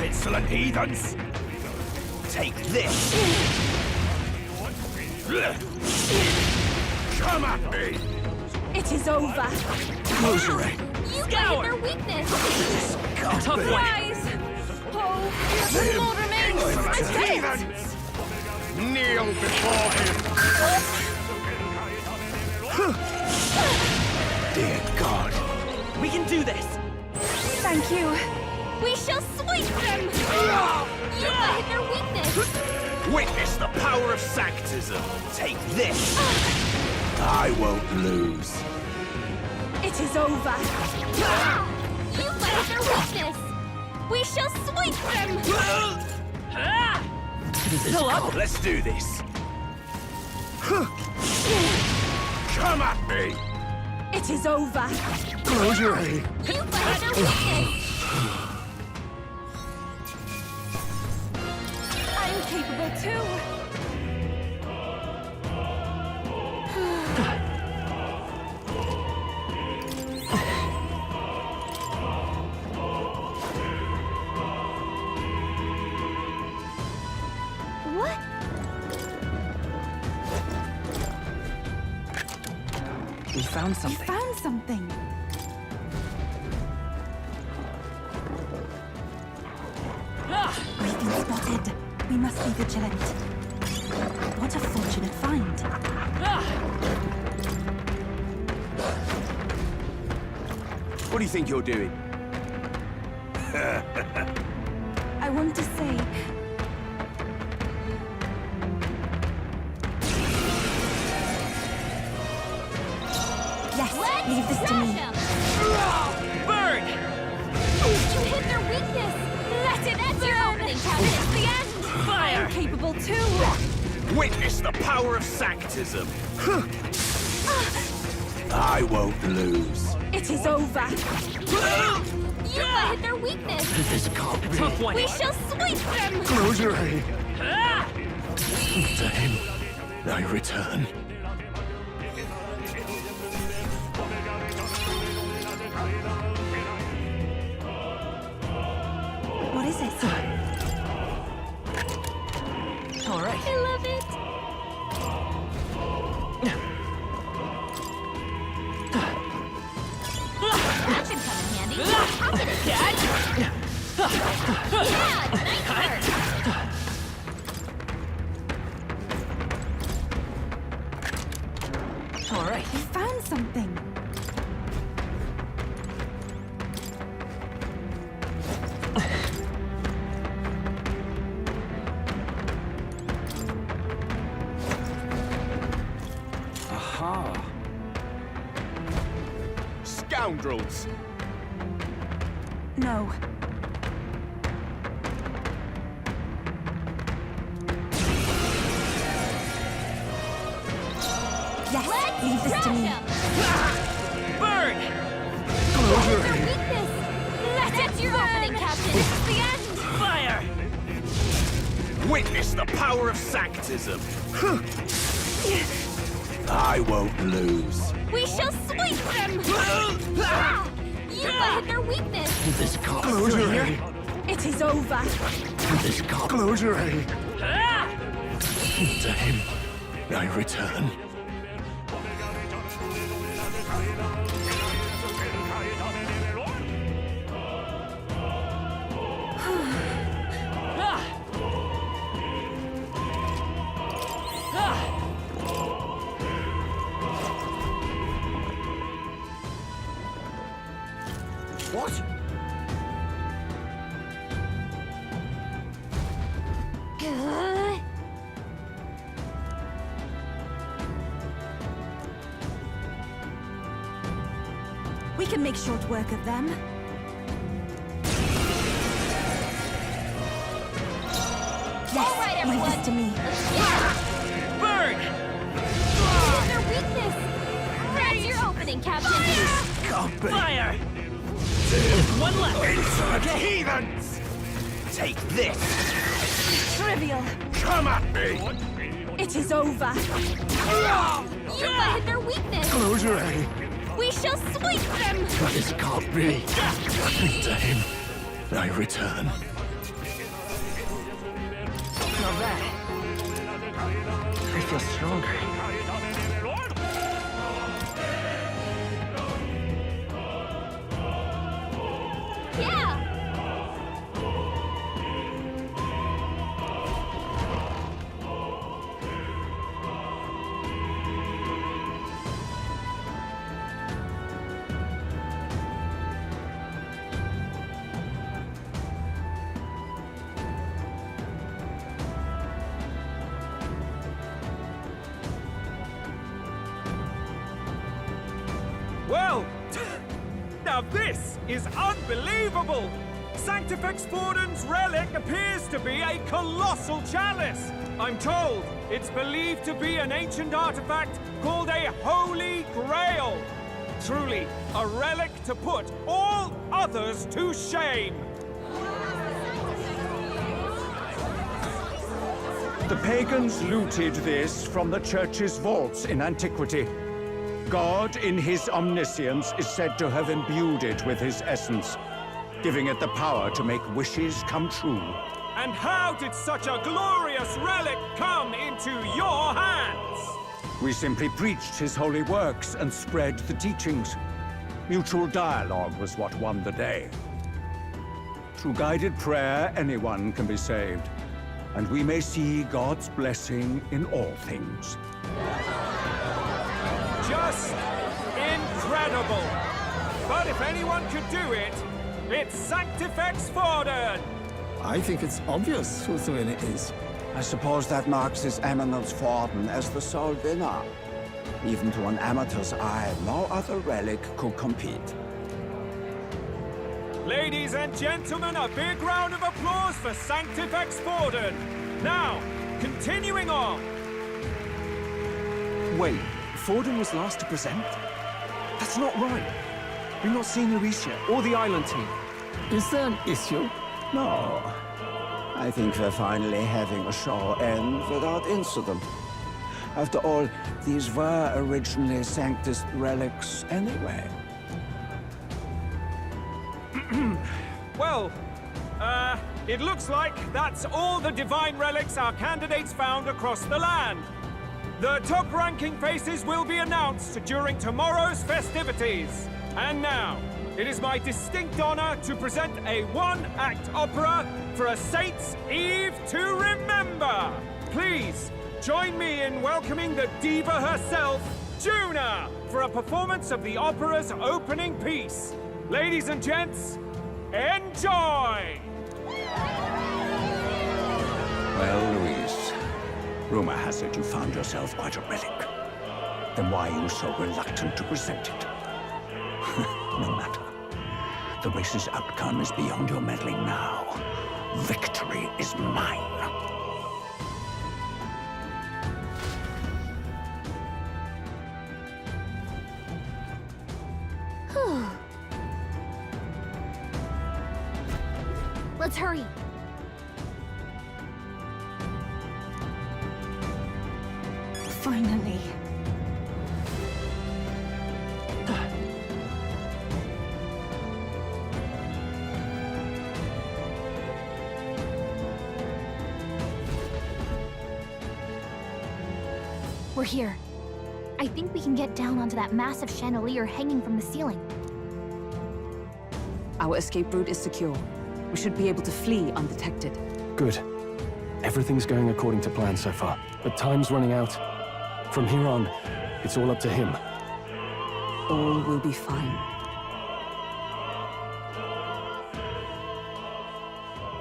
Insolent heathens! Take this! Come at me! It is over. Close your ring! You hit their weakness! Tough Rise! Oh, your lord remains! Insolent heathens! Kneel before him! Dear God! We can do this! Thank you. We shall sweep them! Tifa hit their weakness! Witness the power of Sanctism! Take this! I won't lose. It is over. Tifa hit their weakness! We shall sweep them! Still up? Let's do this. Come at me! It is over. Close your eye. Tifa hit their weakness! I'm capable too. What? We found something. Found something. We must be vigilant. What a fortunate find. What do you think you're doing? I want to say... Yes, leave this to me. Burn! You hit their weakness! Let it enter! Your opening, Captain! It's the end! Fire! I'm capable too! Witness the power of Sanctism! I won't lose. It is over! You hit their weakness! This can't be. Tough one! We shall sweep them! Close your eye. To him, I return. What is it? All right. I love it. That should come in handy. How did it Yeah, nice work. All right. We found something. Aha. Scoundrels! No. Yes, leave this to me. Burn! Close Their weakness! Let it your opening, Captain! It's the end! Fire! Witness the power of Sanctism! I won't lose. We shall sweep them! You hit their weakness! This can't Close your eye. It is over. This can't. Close your eye. To him, I return. What? We can make short work of them. Yes, leave this to me. Burn! Hit their weakness! That's your opening, Captain! Fire! One left! Inside heathens! Take this! Trivial. Come at me! It is over. You hit their weakness! Close your eye. We shall sweep them! This can't be. To him, I return. Not bad. I feel stronger. Yeah! Well, now this is unbelievable! Sanctifex Forden's relic appears to be a colossal chalice. I'm told it's believed to be an ancient artifact called a Holy Grail. Truly, a relic to put all others to shame. The pagans looted this from the church's vaults in antiquity. God, in his omniscience, is said to have imbued it with his essence, giving it the power to make wishes come true. And how did such a glorious relic come into your hands? We simply preached his holy works and spread the teachings. Mutual dialogue was what won the day. Through guided prayer, anyone can be saved. and we may see God's blessing in all things. Just incredible! But if anyone could do it, it's Sanctifex Forden! I think it's obvious whose win it is. I suppose that marks His Eminence Forden as the sole winner. Even to an amateur's eye, no other relic could compete. Ladies and gentlemen, a big round of applause for Sanctifex Forden! Now, continuing on! Wait, Forden was last to present? That's not right. We've not seen Luis yet, or the island team. Is there an issue? No. I think we're finally having a show end without incident. After all, these were originally Sanctus relics anyway. Well, it looks like that's all the divine relics our candidates found across the land. The top-ranking faces will be announced during tomorrow's festivities. And now, it is my distinct honor to present a one-act opera for a Saint's Eve to remember. Please, join me in welcoming the diva herself, Juna, for a performance of the opera's opening piece. Ladies and gents, enjoy! Well, Luis, rumor has it you found yourself quite a relic. Then why are you so reluctant to present it? No matter. The race's outcome is beyond your meddling now. Victory is mine. Let's hurry. Finally. We're here. I think we can get down onto that massive chandelier hanging from the ceiling. Our escape route is secure. We should be able to flee undetected. Good. Everything's going according to plan so far, but time's running out. From here on, it's all up to him. All will be fine.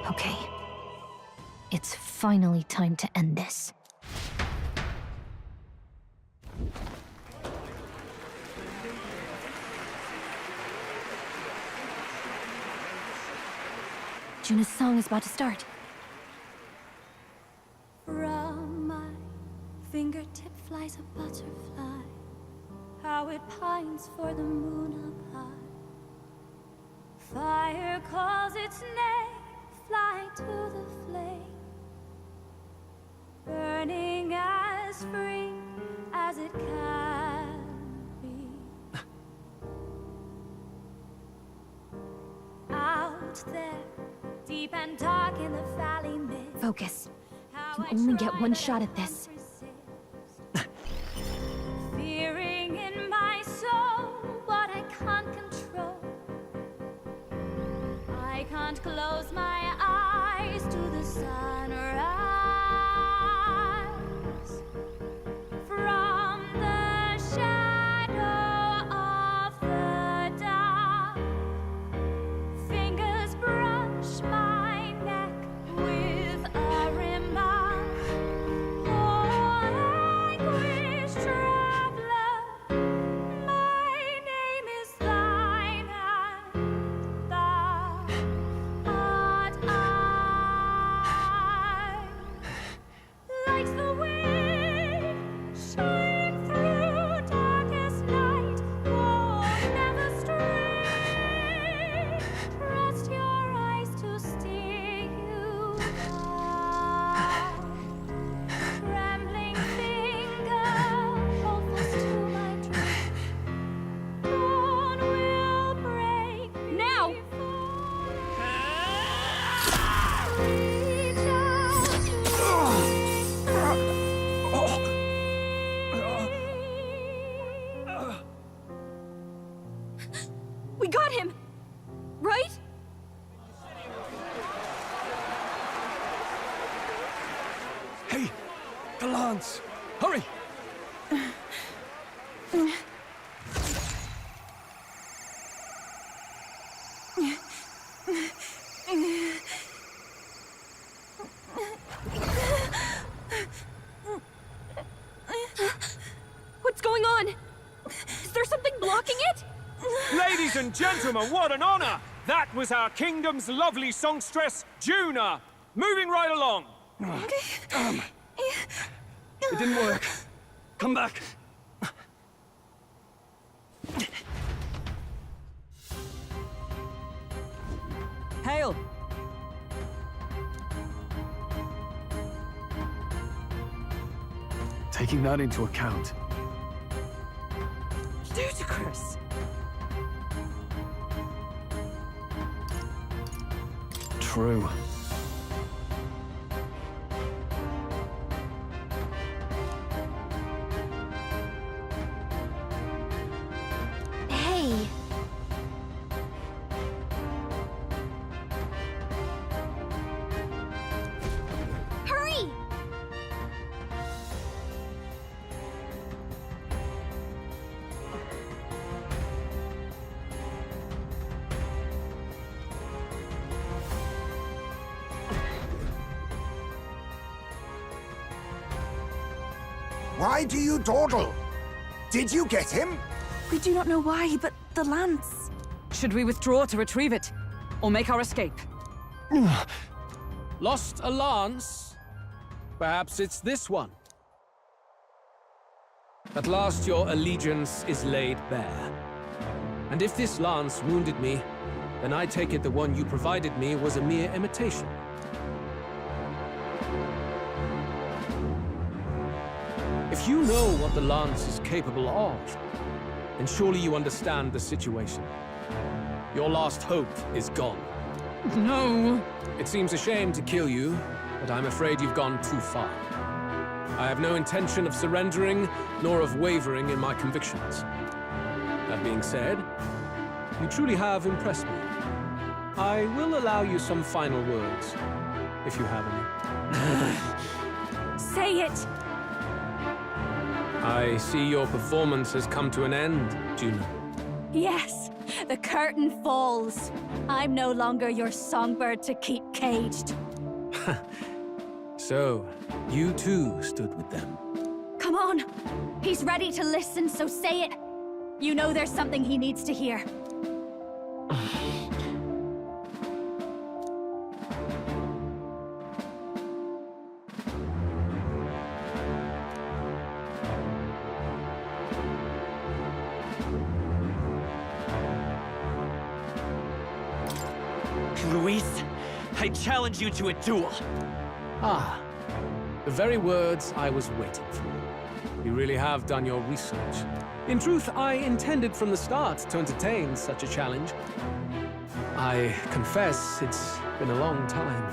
Okay. It's finally time to end this. Juna's song is about to start. From my fingertip flies a butterfly, how it pines for the moon up high. Fire calls its name, fly to the flame, burning as free as it can be. Out there, deep and dark in the valley mid. Focus. You only get one shot at this. Fearing in my soul what I can't control. I can't close my eyes to the sunrise. From the shadow of the dark, fingers brush my neck with a remark. Oh, anguish traveler, my name is thine, and thou art I. Like the wind, shine through darkest night. Oh, never stray. Trust your eyes to steer you by. Trembling finger, hold fast to my dream. Dawn will break now. Reach out. We got him! Right? lance. Hurry! What's going on? Is there something blocking it? Ladies and gentlemen, what an honor! That was our kingdom's lovely songstress, Juna. Moving right along. It didn't work. Come back. Hail! Taking that into account, Ludicrous! true. Hey. Hurry! Why do you dawdle? Did you get him? We do not know why, but the lance... Should we withdraw to retrieve it? Or make our escape? Lost a lance? Perhaps it's this one. At last your allegiance is laid bare. And if this lance wounded me, then I take it the one you provided me was a mere imitation. If you know what the lance is capable of, then surely you understand the situation. Your last hope is gone. No! It seems a shame to kill you, but I'm afraid you've gone too far. I have no intention of surrendering, nor of wavering in my convictions. That being said, you truly have impressed me. I will allow you some final words, if you have any. Say it! I see your performance has come to an end, Juna. Yes, the curtain falls. I'm no longer your songbird to keep caged. So, you too stood with them. Come on! He's ready to listen, so say it! You know there's something he needs to hear. Luis, I challenge you to a duel. Ah, the very words I was waiting for. You really have done your research. In truth, I intended from the start to entertain such a challenge. I confess it's been a long time.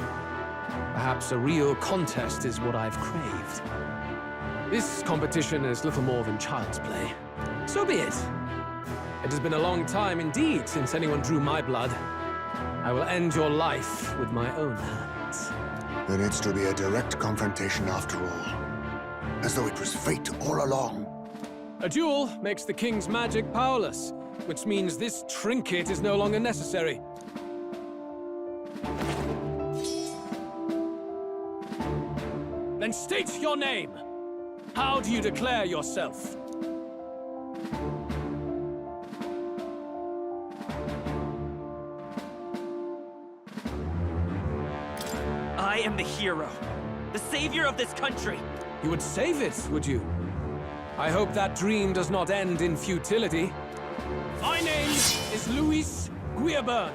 Perhaps a real contest is what I've craved. This competition is little more than child's play. So be it. It has been a long time indeed since anyone drew my blood. I will end your life with my own hands. Then it's to be a direct confrontation after all. As though it was fate all along. A duel makes the king's magic powerless, which means this trinket is no longer necessary. Then state your name. How do you declare yourself? I am the hero, the savior of this country. You would save it, would you? I hope that dream does not end in futility. My name is Luis Guillaburn.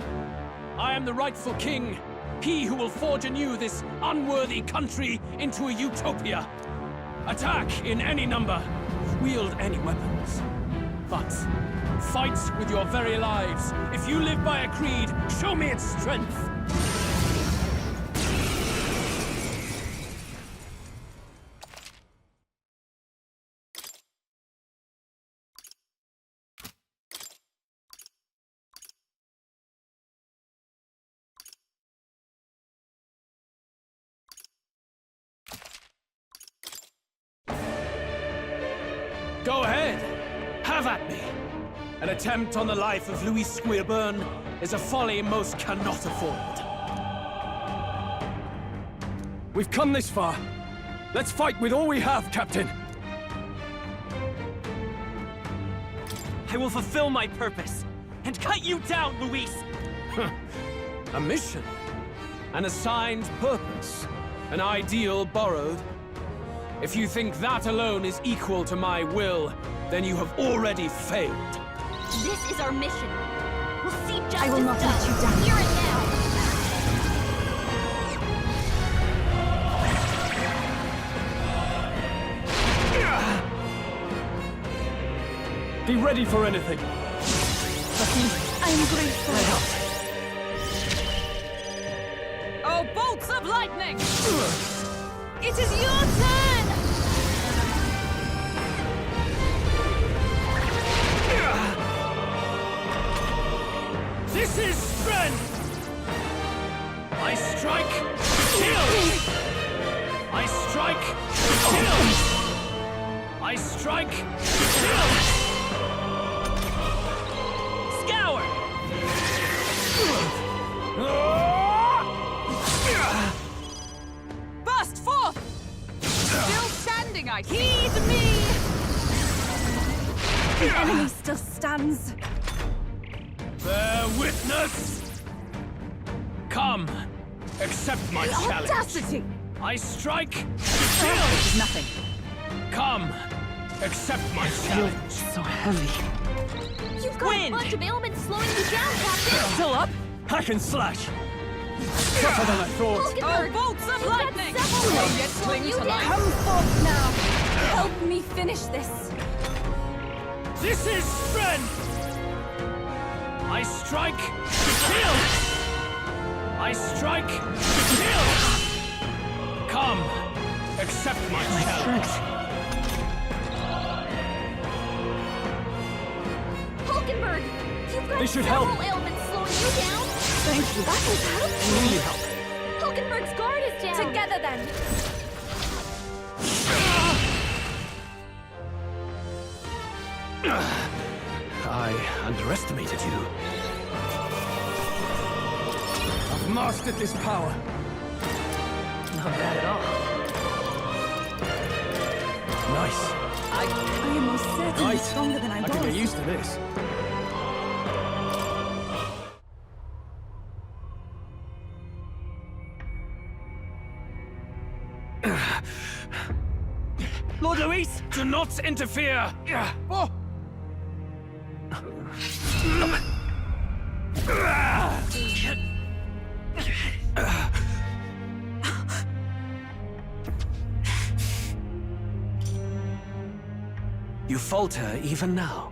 I am the rightful king, he who will forge anew this unworthy country into a utopia. Attack in any number, wield any weapons. But fight with your very lives. If you live by a creed, show me its strength. Have at me. An attempt on the life of Louis Squeerburn is a folly most cannot afford. We've come this far. Let's fight with all we have, Captain. I will fulfill my purpose and cut you down, Luis! A mission? An assigned purpose? An ideal borrowed? If you think that alone is equal to my will, then you have already failed. This is our mission. We'll see justice I will not let you down. Here and now. Be ready for anything. I am grateful. Oh, bolts of lightning! It is your turn! This is strength! I strike, kill! I strike, kill! I strike, kill! Scour! Burst forth! Still standing, I heed me! The enemy still stands. Bear witness! Come, accept my The challenge. audacity! I strike, kill! This is nothing. Come, accept my challenge. So heavy. You've got a bunch of ailments slowing you down, Captain. Still up? Hack and slash! Tougher than I thought. Hulkenberg, Oh, bolts of you've got lightning! several Will ways yet to slow cling you to life. down. Come forth now. Help me finish this. This is strength! I strike, kill! I strike, kill! Come, accept my challenge. Hulkenberg, you've got This should several help. ailments slowing you down. Thank you. That will help. Really help. Hulkenberg's guard is down. Together then. I underestimated you. I've mastered this power. Not bad at all. Nice. I am most certainly Right. stronger than I I was. can get used to this. Lord Luis, do not interfere! Oh. You falter even now.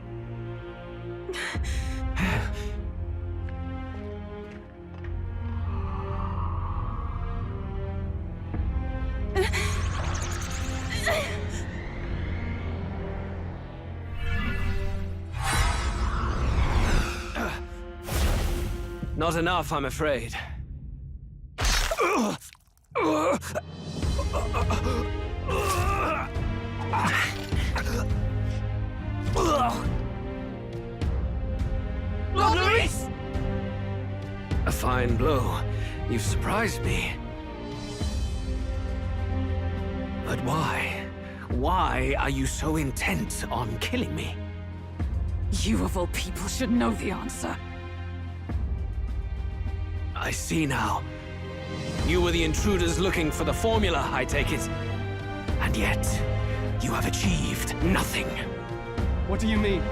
Not enough, I'm afraid. Lord Luis! A fine blow. You've surprised me. But why? Why are you so intent on killing me? You of all people should know the answer. I see now. You were the intruders looking for the formula, I take it. And yet, you have achieved nothing. What do you mean?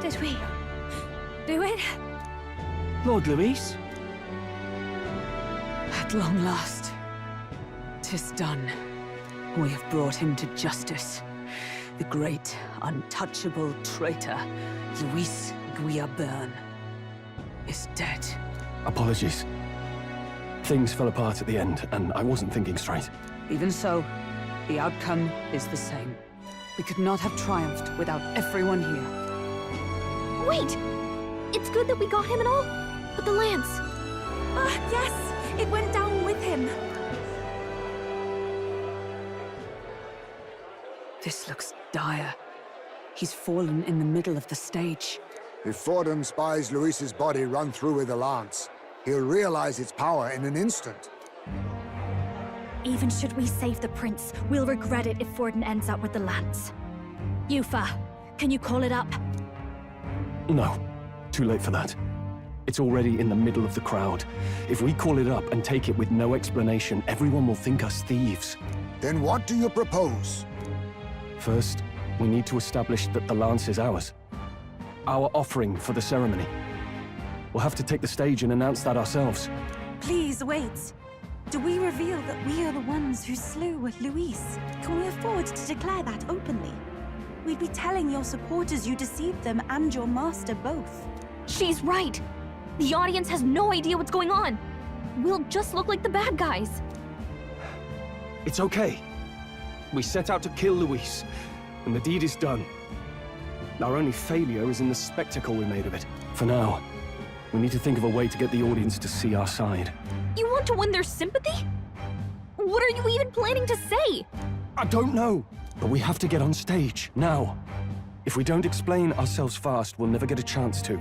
Did we do it? Lord Luis? At long last, 'tis done. We have brought him to justice. The great, untouchable traitor, Luis Guillabern, is dead. Apologies. Things fell apart at the end, and I wasn't thinking straight. Even so, the outcome is the same. We could not have triumphed without everyone here. Wait! It's good that we got him and all, but the lance... Ah, yes! It went down with him. This looks dire. He's fallen in the middle of the stage. If Forden spies Luis's body run through with a lance, he'll realize its power in an instant. Even should we save the prince, we'll regret it if Forden ends up with the lance. Yufa, can you call it up? No, too late for that. It's already in the middle of the crowd. If we call it up and take it with no explanation, everyone will think us thieves. Then what do you propose? First, we need to establish that the lance is ours. Our offering for the ceremony. We'll have to take the stage and announce that ourselves. Please wait. Do we reveal that we are the ones who slew Luis? Can we afford to declare that openly? We'd be telling your supporters you deceived them and your master both. She's right! The audience has no idea what's going on! We'll just look like the bad guys. It's okay. We set out to kill Luis, and the deed is done. Our only failure is in the spectacle we made of it. For now, we need to think of a way to get the audience to see our side. You want to win their sympathy? What are you even planning to say? I don't know, but we have to get on stage, now. If we don't explain ourselves fast, we'll never get a chance to.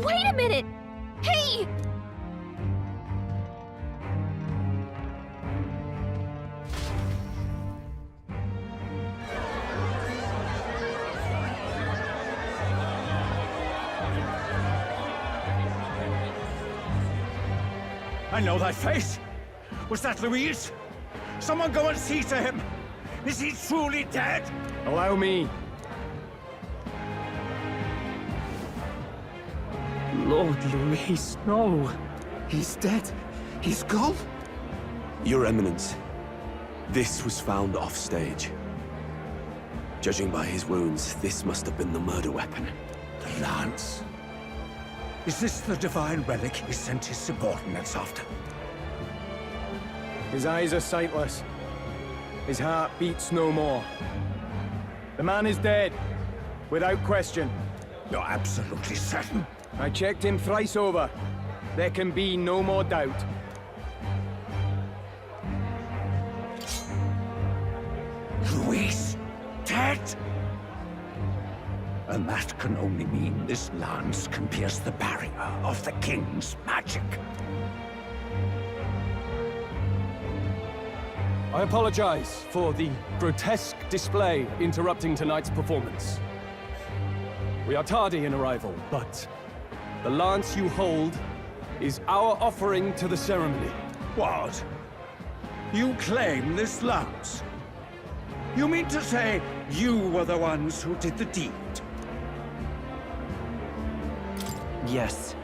Wait a minute! Hey! I know that face. Was that Luis? Someone go and see to him. Is he truly dead? Allow me. Lord Luis, no. He's dead. He's gone. Your Eminence, this was found off-stage. Judging by his wounds, this must have been the murder weapon. The lance. Is this the divine relic he sent his subordinates after? His eyes are sightless. His heart beats no more. The man is dead, without question. You're absolutely certain? I checked him thrice over. There can be no more doubt. Luis, dead? And that can only mean this lance can pierce the barrier of the king's magic. I apologize for the grotesque display interrupting tonight's performance. We are tardy in arrival, but the lance you hold is our offering to the ceremony. What? You claim this lance? You mean to say you were the ones who did the deed? Yes.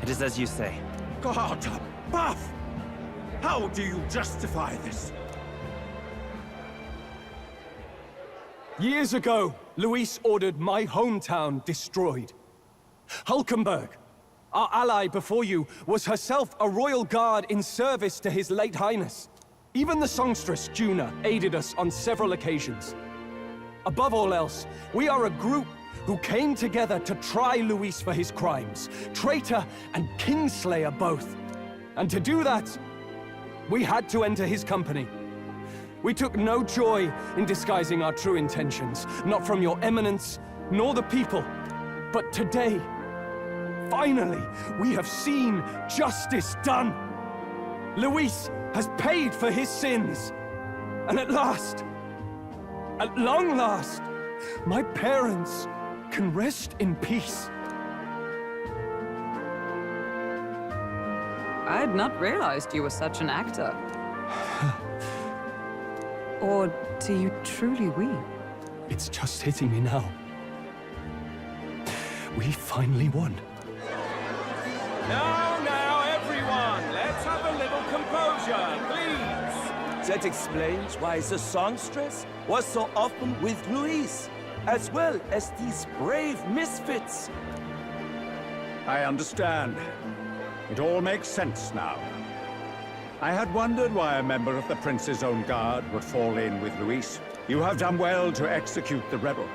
It is as you say. God above! How do you justify this? Years ago, Luis ordered my hometown destroyed. Hulkenberg, our ally before you, was herself a royal guard in service to his late highness. Even the songstress, Juna, aided us on several occasions. Above all else, we are a group who came together to try Luis for his crimes, traitor and kingslayer both. And to do that, we had to enter his company. We took no joy in disguising our true intentions, not from your eminence, nor the people. But today, finally, we have seen justice done. Luis has paid for his sins. And at last, at long last, my parents can rest in peace. I had not realized you were such an actor. Or do you truly weep? It's just hitting me now. We finally won. Now, everyone! That explains why the songstress was so often with Luis, as well as these brave misfits. I understand. It all makes sense now. I had wondered why a member of the Prince's own guard would fall in with Luis. You have done well to execute the rebel.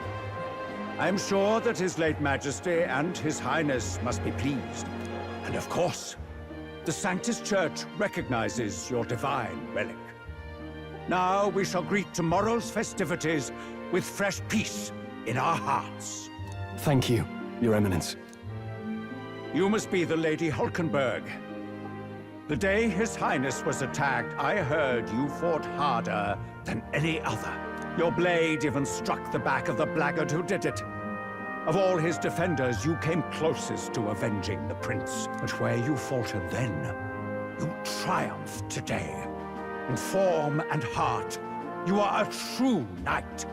I am sure that His late Majesty and His Highness must be pleased. And of course, the Sanctus Church recognizes your divine relic. Now we shall greet tomorrow's festivities with fresh peace in our hearts. Thank you, Your Eminence. You must be the Lady Hulkenberg. The day His Highness was attacked, I heard you fought harder than any other. Your blade even struck the back of the blackguard who did it. Of all his defenders, you came closest to avenging the Prince. But where you faltered then, you triumphed today. In form and heart, you are a true knight.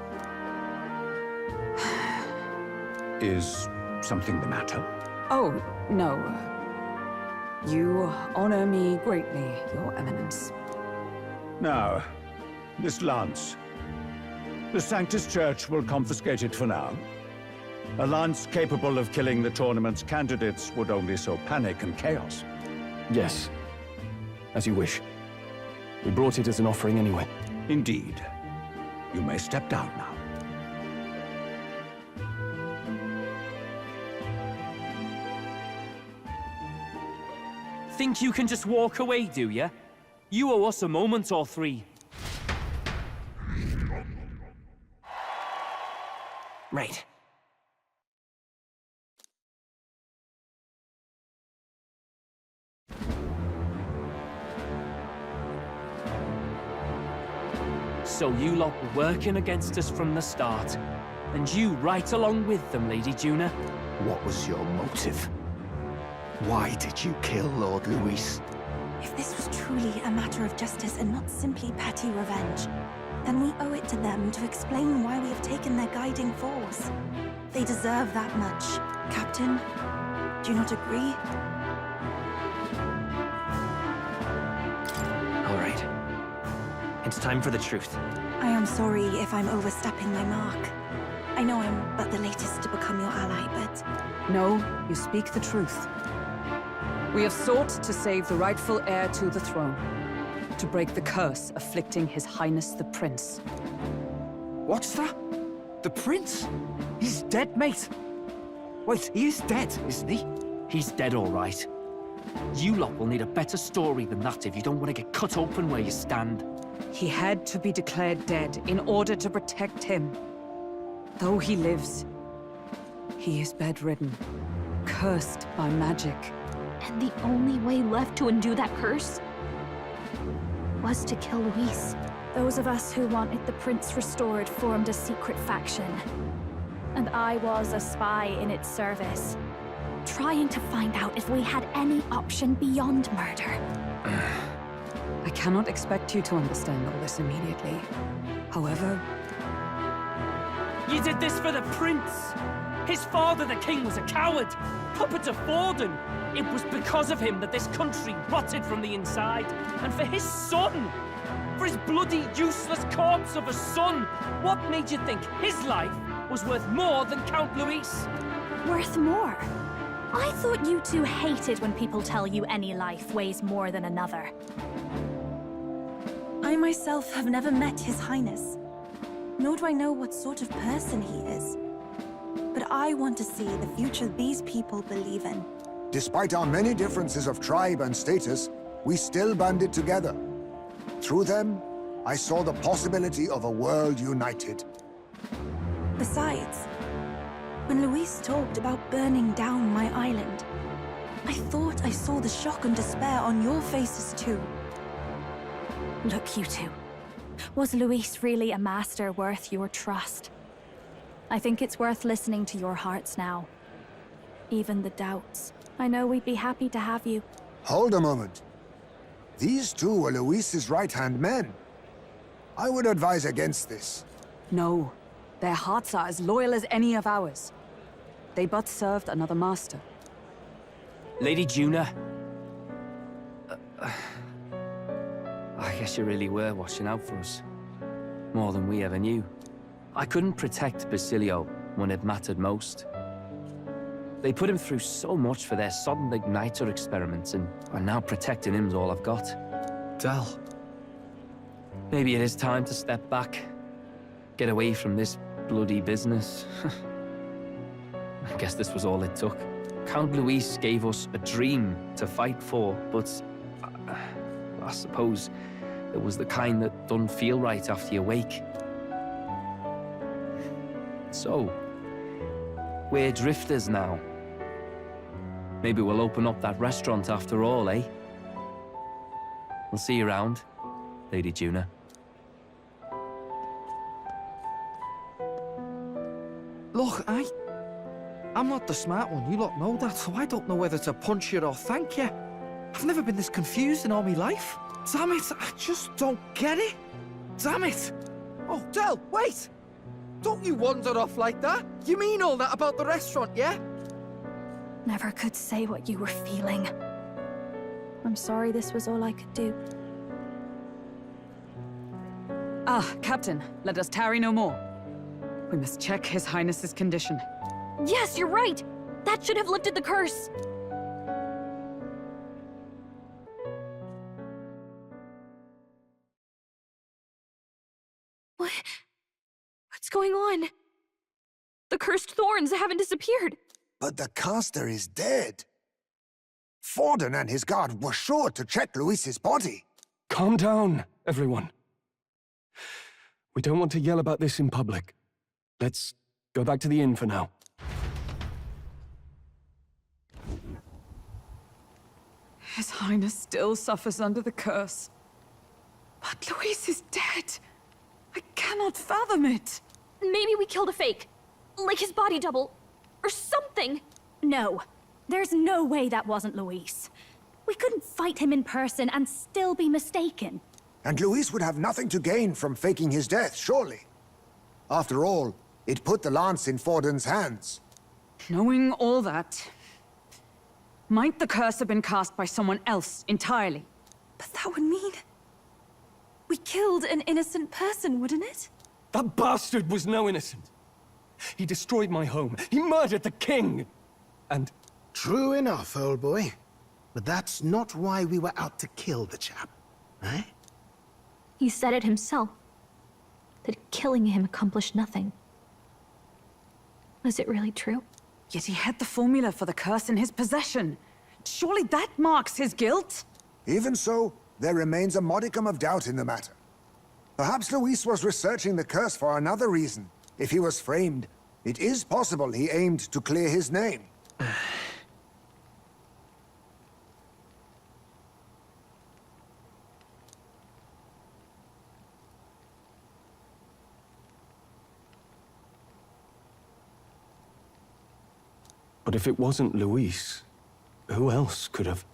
Is something the matter? Oh, no. You honor me greatly, Your Eminence. Now, this lance. The Sanctus Church will confiscate it for now. A lance capable of killing the tournament's candidates would only sow panic and chaos. Yes. As you wish. We brought it as an offering anyway. Indeed. You may step down now. Think you can just walk away, do ya? You owe us a moment or three. Right. So you lot were working against us from the start. And you right along with them, Lady Juna. What was your motive? Why did you kill Lord Luis? If this was truly a matter of justice and not simply petty revenge, then we owe it to them to explain why we have taken their guiding force. They deserve that much. Captain, do you not agree? All right. It's time for the truth. I am sorry if I'm overstepping my mark. I know I'm but the latest to become your ally, but... No, you speak the truth. We have sought to save the rightful heir to the throne, to break the curse afflicting His Highness the Prince. What's that? The Prince? He's dead, mate. Wait, he is dead, isn't he? He's dead, all right. You lot will need a better story than that if you don't want to get cut open where you stand. He had to be declared dead in order to protect him. Though he lives, he is bedridden, cursed by magic. And the only way left to undo that curse was to kill Luis. Those of us who wanted the prince restored formed a secret faction. And I was a spy in its service, trying to find out if we had any option beyond murder. I cannot expect you to understand all this immediately. However... You did this for the prince! His father, the king, was a coward! Puppet to Forden! It was because of him that this country rotted from the inside. And for his son! For his bloody, useless corpse of a son! What made you think his life was worth more than Count Luis? Worth more? I thought you two hated when people tell you any life weighs more than another. I myself have never met His Highness, nor do I know what sort of person he is. But I want to see the future these people believe in. Despite our many differences of tribe and status, we still banded together. Through them, I saw the possibility of a world united. Besides, when Luis talked about burning down my island, I thought I saw the shock and despair on your faces too. Look, you two. Was Luis really a master worth your trust? I think it's worth listening to your hearts now. Even the doubts. I know we'd be happy to have you. Hold a moment. These two were Luis's right-hand men. I would advise against this. No. Their hearts are as loyal as any of ours. They but served another master. Lady Juna... guess you really were watching out for us. More than we ever knew. I couldn't protect Basilio when it mattered most. They put him through so much for their sodden igniter experiments, and now protecting him's all I've got. Del. Maybe it is time to step back. Get away from this bloody business. I guess this was all it took. Count Luis gave us a dream to fight for, but I suppose it was the kind that doesn't feel right after you wake. So, we're drifters now. Maybe we'll open up that restaurant after all, eh? We'll see you around, Lady Juna. Look, I'm not the smart one, you lot know that, so I don't know whether to punch you or thank you. I've never been this confused in all my life. Damn it, I just don't get it. Damn it. Oh, Del, wait! Don't you wander off like that? You mean all that about the restaurant, yeah? Never could say what you were feeling. I'm sorry this was all I could do. Ah, Captain, let us tarry no more. We must check His Highness's condition. Yes, you're right! That should have lifted the curse! What's going on? The cursed thorns haven't disappeared. But the caster is dead. Forden and his guard were sure to check Luis's body. Calm down, everyone. We don't want to yell about this in public. Let's go back to the inn for now. His Highness still suffers under the curse. But Luis is dead. I cannot fathom it. Maybe we killed a fake. Like his body double. Or something. No. There's no way that wasn't Luis. We couldn't fight him in person and still be mistaken. And Luis would have nothing to gain from faking his death, surely. After all, it put the lance in Forden's hands. Knowing all that, might the curse have been cast by someone else entirely? But that would mean... we killed an innocent person, wouldn't it? That bastard was no innocent. He destroyed my home. He murdered the king. And... True enough, old boy. But that's not why we were out to kill the chap, eh? He said it himself. That killing him accomplished nothing. Was it really true? Yet he had the formula for the curse in his possession. Surely that marks his guilt? Even so, there remains a modicum of doubt in the matter. Perhaps Luis was researching the curse for another reason. If he was framed, it is possible he aimed to clear his name. But if it wasn't Luis, who else could have?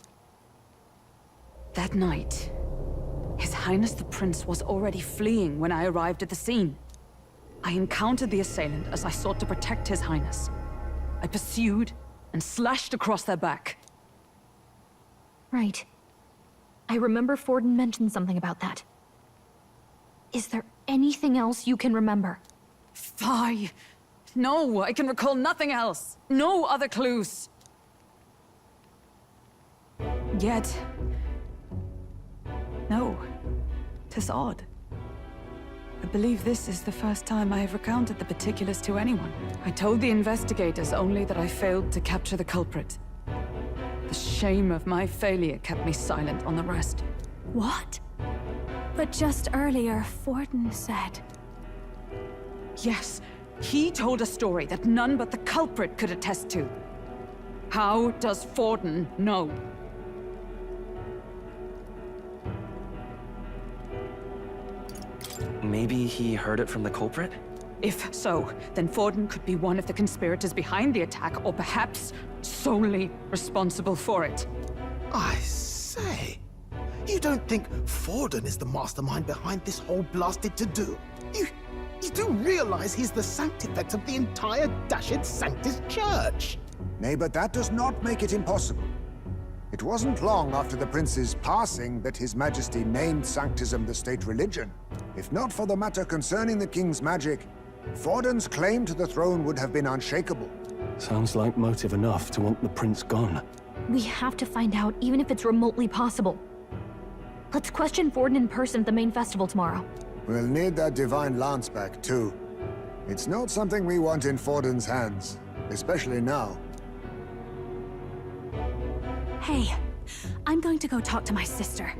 That night, His Highness the Prince was already fleeing when I arrived at the scene. I encountered the assailant as I sought to protect His Highness. I pursued and slashed across their back. Right. I remember Forden mentioned something about that. Is there anything else you can remember? Fie! No, I can recall nothing else. No other clues. Yet... no. 'Tis odd. I believe this is the first time I have recounted the particulars to anyone. I told the investigators only that I failed to capture the culprit. The shame of my failure kept me silent on the rest. What? But just earlier, Forden said... Yes, he told a story that none but the culprit could attest to. How does Forden know? Maybe he heard it from the culprit? If so, then Forden could be one of the conspirators behind the attack, or perhaps solely responsible for it. I say, you don't think Forden is the mastermind behind this whole blasted to-do? You do realize he's the sanctifex of the entire dashed Sanctus Church? Nay, but that does not make it impossible. It wasn't long after the prince's passing that His Majesty named Sanctism the state religion. If not for the matter concerning the king's magic, Forden's claim to the throne would have been unshakable. Sounds like motive enough to want the prince gone. We have to find out, even if it's remotely possible. Let's question Forden in person at the main festival tomorrow. We'll need that divine lance back, too. It's not something we want in Forden's hands, especially now. Hey, I'm going to go talk to my sister.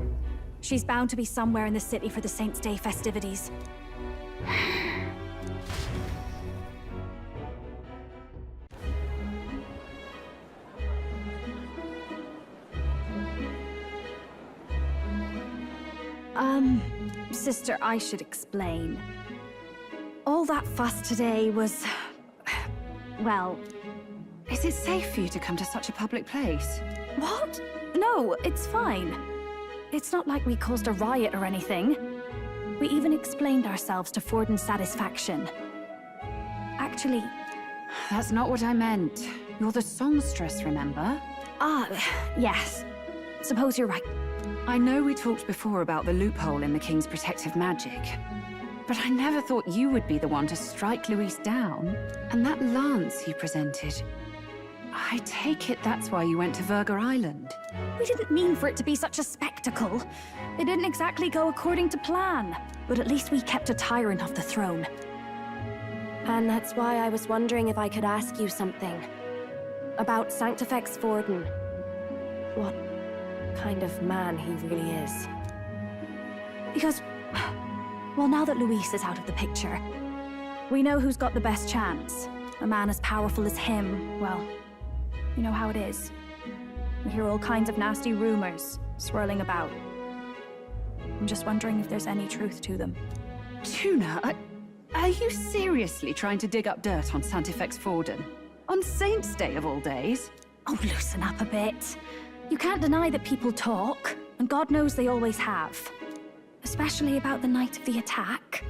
She's bound to be somewhere in the city for the Saints' Day festivities. Sister, I should explain. All that fuss today was... well... Is it safe for you to come to such a public place? What? No, it's fine. It's not like we caused a riot or anything. We even explained ourselves to Forden's satisfaction. Actually... That's not what I meant. You're the songstress, remember? Yes. Suppose you're right. I know we talked before about the loophole in the King's protective magic, but I never thought you would be the one to strike Luis down. And that lance you presented, I take it that's why you went to Verga Island. We didn't mean for it to be such a spectacle. It didn't exactly go according to plan. But at least we kept a tyrant off the throne. And that's why I was wondering if I could ask you something. About Sanctifex Forden. What kind of man he really is. Because, well, now that Luis is out of the picture, we know who's got the best chance. A man as powerful as him, well, you know how it is. You hear all kinds of nasty rumors swirling about. I'm just wondering if there's any truth to them. Tuna, are you seriously trying to dig up dirt on Sanctifex Forden? On Saints' Day of all days? Oh, loosen up a bit. You can't deny that people talk, and God knows they always have. Especially about the night of the attack.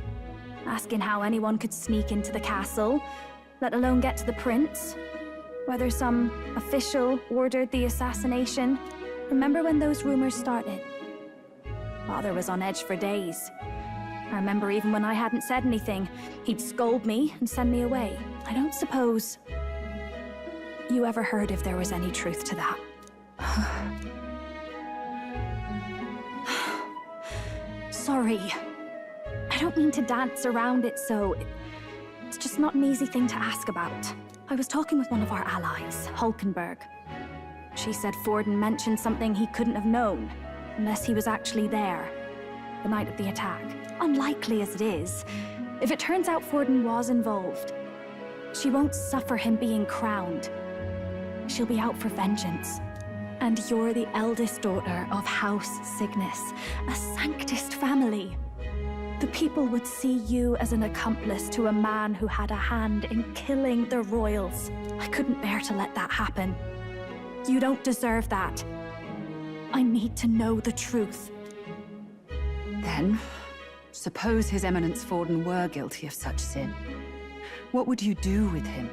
Asking how anyone could sneak into the castle, let alone get to the prince. Whether some official ordered the assassination. Remember when those rumors started? Father was on edge for days. I remember even when I hadn't said anything, he'd scold me and send me away. I don't suppose you ever heard if there was any truth to that. Sorry. I don't mean to dance around it, so... It's just not an easy thing to ask about. I was talking with one of our allies, Hulkenberg. She said Forden mentioned something he couldn't have known, unless he was actually there, the night of the attack. Unlikely as it is, if it turns out Forden was involved, she won't suffer him being crowned. She'll be out for vengeance. And you're the eldest daughter of House Cygnus, a Sanctist family. The people would see you as an accomplice to a man who had a hand in killing the royals. I couldn't bear to let that happen. You don't deserve that. I need to know the truth. Then, suppose His Eminence Forden were guilty of such sin. What would you do with him?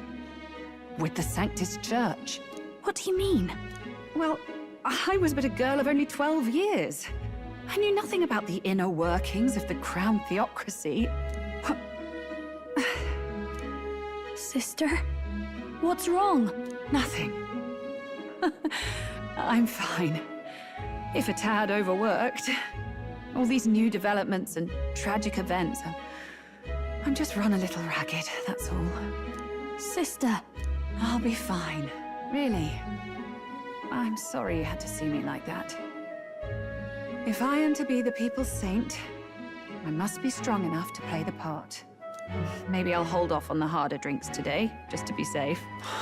With the Sanctist Church? What do you mean? Well, I was but a girl of only 12 years. I knew nothing about the inner workings of the crown theocracy. Sister? What's wrong? Nothing. I'm fine. If a tad overworked. All these new developments and tragic events. I'm just run a little ragged, that's all. Sister! I'll be fine. Really. I'm sorry you had to see me like that. If I am to be the people's saint, I must be strong enough to play the part. Maybe I'll hold off on the harder drinks today, just to be safe.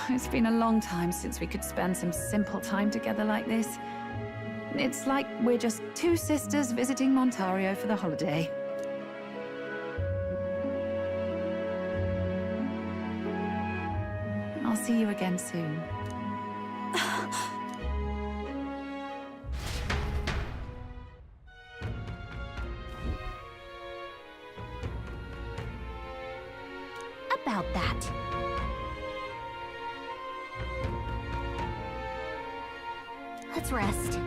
It's been a long time since we could spend some simple time together like this. It's like we're just two sisters visiting Montario for the holiday. I'll see you again soon. About that. Let's rest.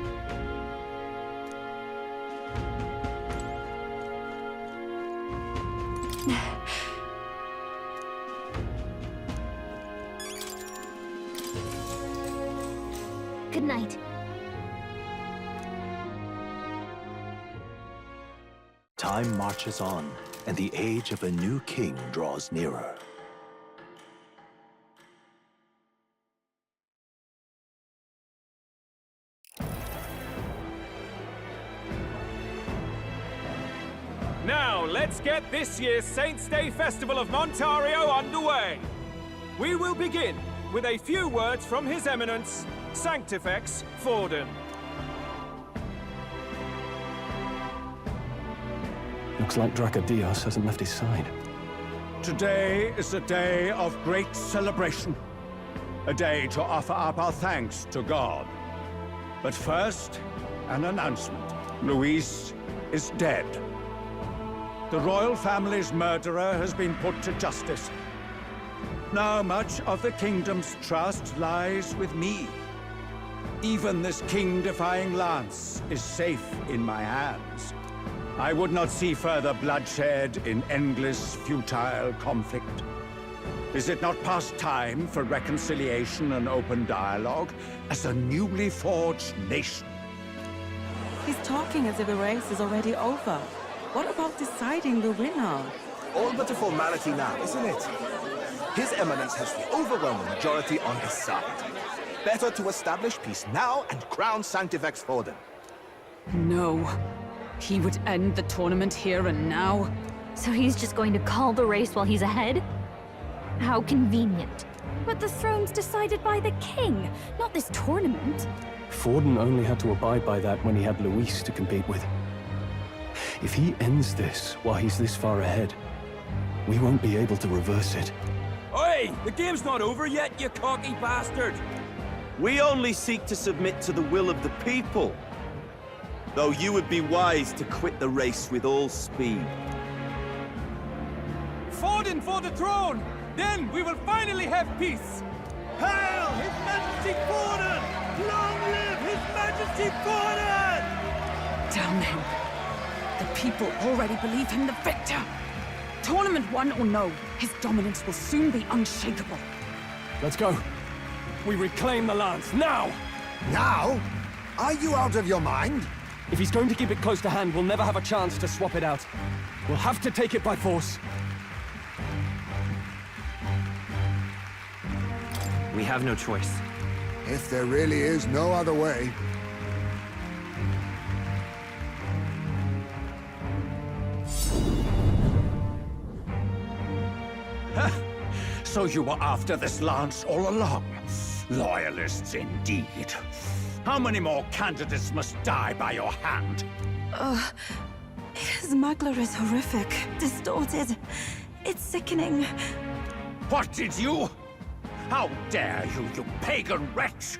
Good night. Time marches on, and the age of a new king draws nearer. Now, let's get this year's Saints' Day Festival of Montario underway. We will begin with a few words from His Eminence, Sanctifex Forden. Looks like Dracodios hasn't left his side. Today is a day of great celebration. A day to offer up our thanks to God. But first, an announcement. Luis is dead. The royal family's murderer has been put to justice. Now much of the kingdom's trust lies with me. Even this king-defying lance is safe in my hands. I would not see further bloodshed in endless, futile conflict. Is it not past time for reconciliation and open dialogue as a newly forged nation? He's talking as if the race is already over. What about deciding the winner? All but a formality now, isn't it? His Eminence has the overwhelming majority on his side. Better to establish peace now and crown Sanctifex Forden. No. He would end the tournament here and now. So he's just going to call the race while he's ahead? How convenient. But the throne's decided by the king, not this tournament. Forden only had to abide by that when he had Luis to compete with. If he ends this while he's this far ahead, we won't be able to reverse it. Oi! The game's not over yet, you cocky bastard! We only seek to submit to the will of the people. Though you would be wise to quit the race with all speed. Forden for the throne! Then we will finally have peace! Hail His Majesty Forden! Long live His Majesty Forden! Damn him. The people already believe him the victor. Tournament won or no, his dominance will soon be unshakable. Let's go. We reclaim the lance, now! Now? Are you out of your mind? If he's going to keep it close to hand, we'll never have a chance to swap it out. We'll have to take it by force. We have no choice. If there really is no other way. So you were after this lance all along? Loyalists indeed. How many more candidates must die by your hand? His Magler is horrific, distorted. It's sickening. What did you? How dare you, you pagan wretch!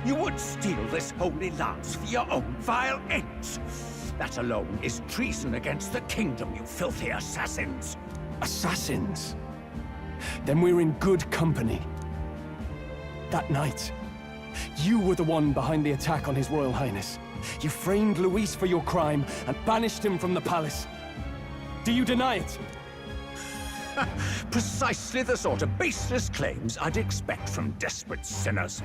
You would steal this holy lance for your own vile ends. That alone is treason against the kingdom, you filthy assassins. Assassins? Then we're in good company. That night, you were the one behind the attack on His Royal Highness. You framed Luis for your crime and banished him from the palace. Do you deny it? Precisely the sort of baseless claims I'd expect from desperate sinners.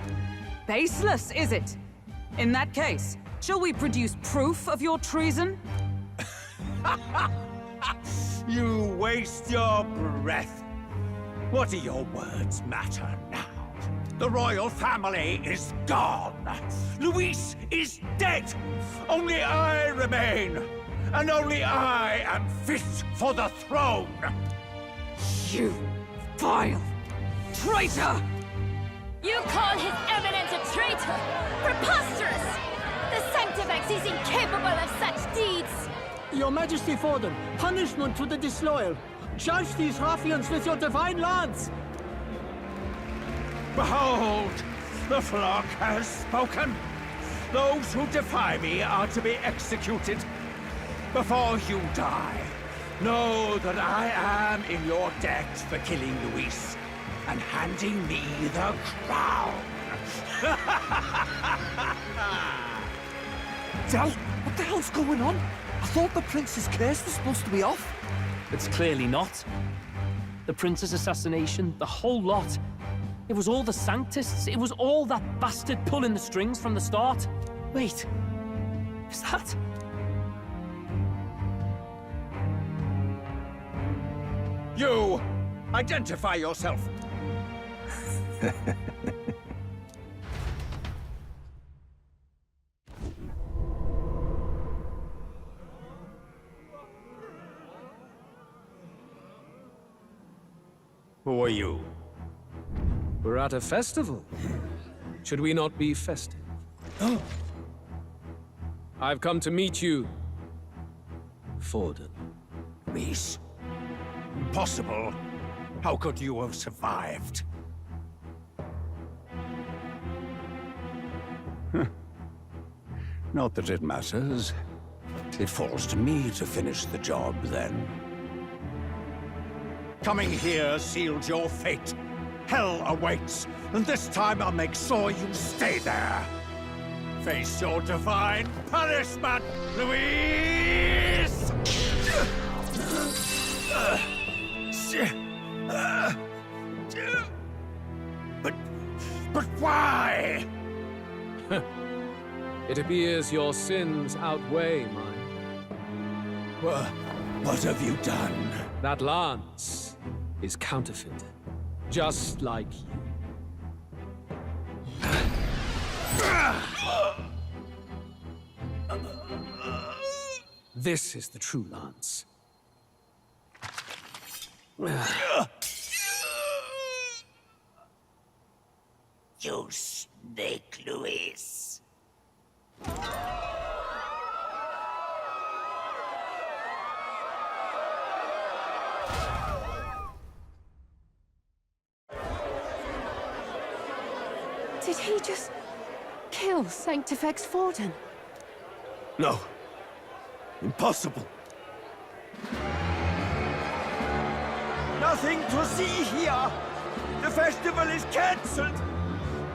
Baseless, is it? In that case, shall we produce proof of your treason? You waste your breath. What do your words matter now? The royal family is gone. Luis is dead. Only I remain. And only I am fit for the throne. You vile traitor! You call His Eminence a traitor? Preposterous! The Sanctifex is incapable of such deeds! Your Majesty Forden, punishment to the disloyal. Judge these ruffians with your divine lance! Behold, the flock has spoken. Those who defy me are to be executed. Before you die, know that I am in your debt for killing Luis and handing me the crown. Del, what the hell's going on? I thought the prince's curse was supposed to be off. It's clearly not. The prince's assassination, the whole lot. It was all the Sanctists. It was all that bastard pulling the strings from the start. Wait, is that... You! Identify yourself! Who are you? We're at a festival. Should we not be festive? I've come to meet you, Forden. Reese? Impossible. How could you have survived? Not that it matters. It falls to me to finish the job, then. Coming here sealed your fate. Hell awaits, and this time I'll make sure you stay there. Face your divine punishment, Louise! But why? It appears your sins outweigh mine. What have you done? That lance is counterfeit, just like you. This is the true lance. You snake, Louise. Did he just kill Sanctifex Forden? No. Impossible. Nothing to see here. The festival is cancelled.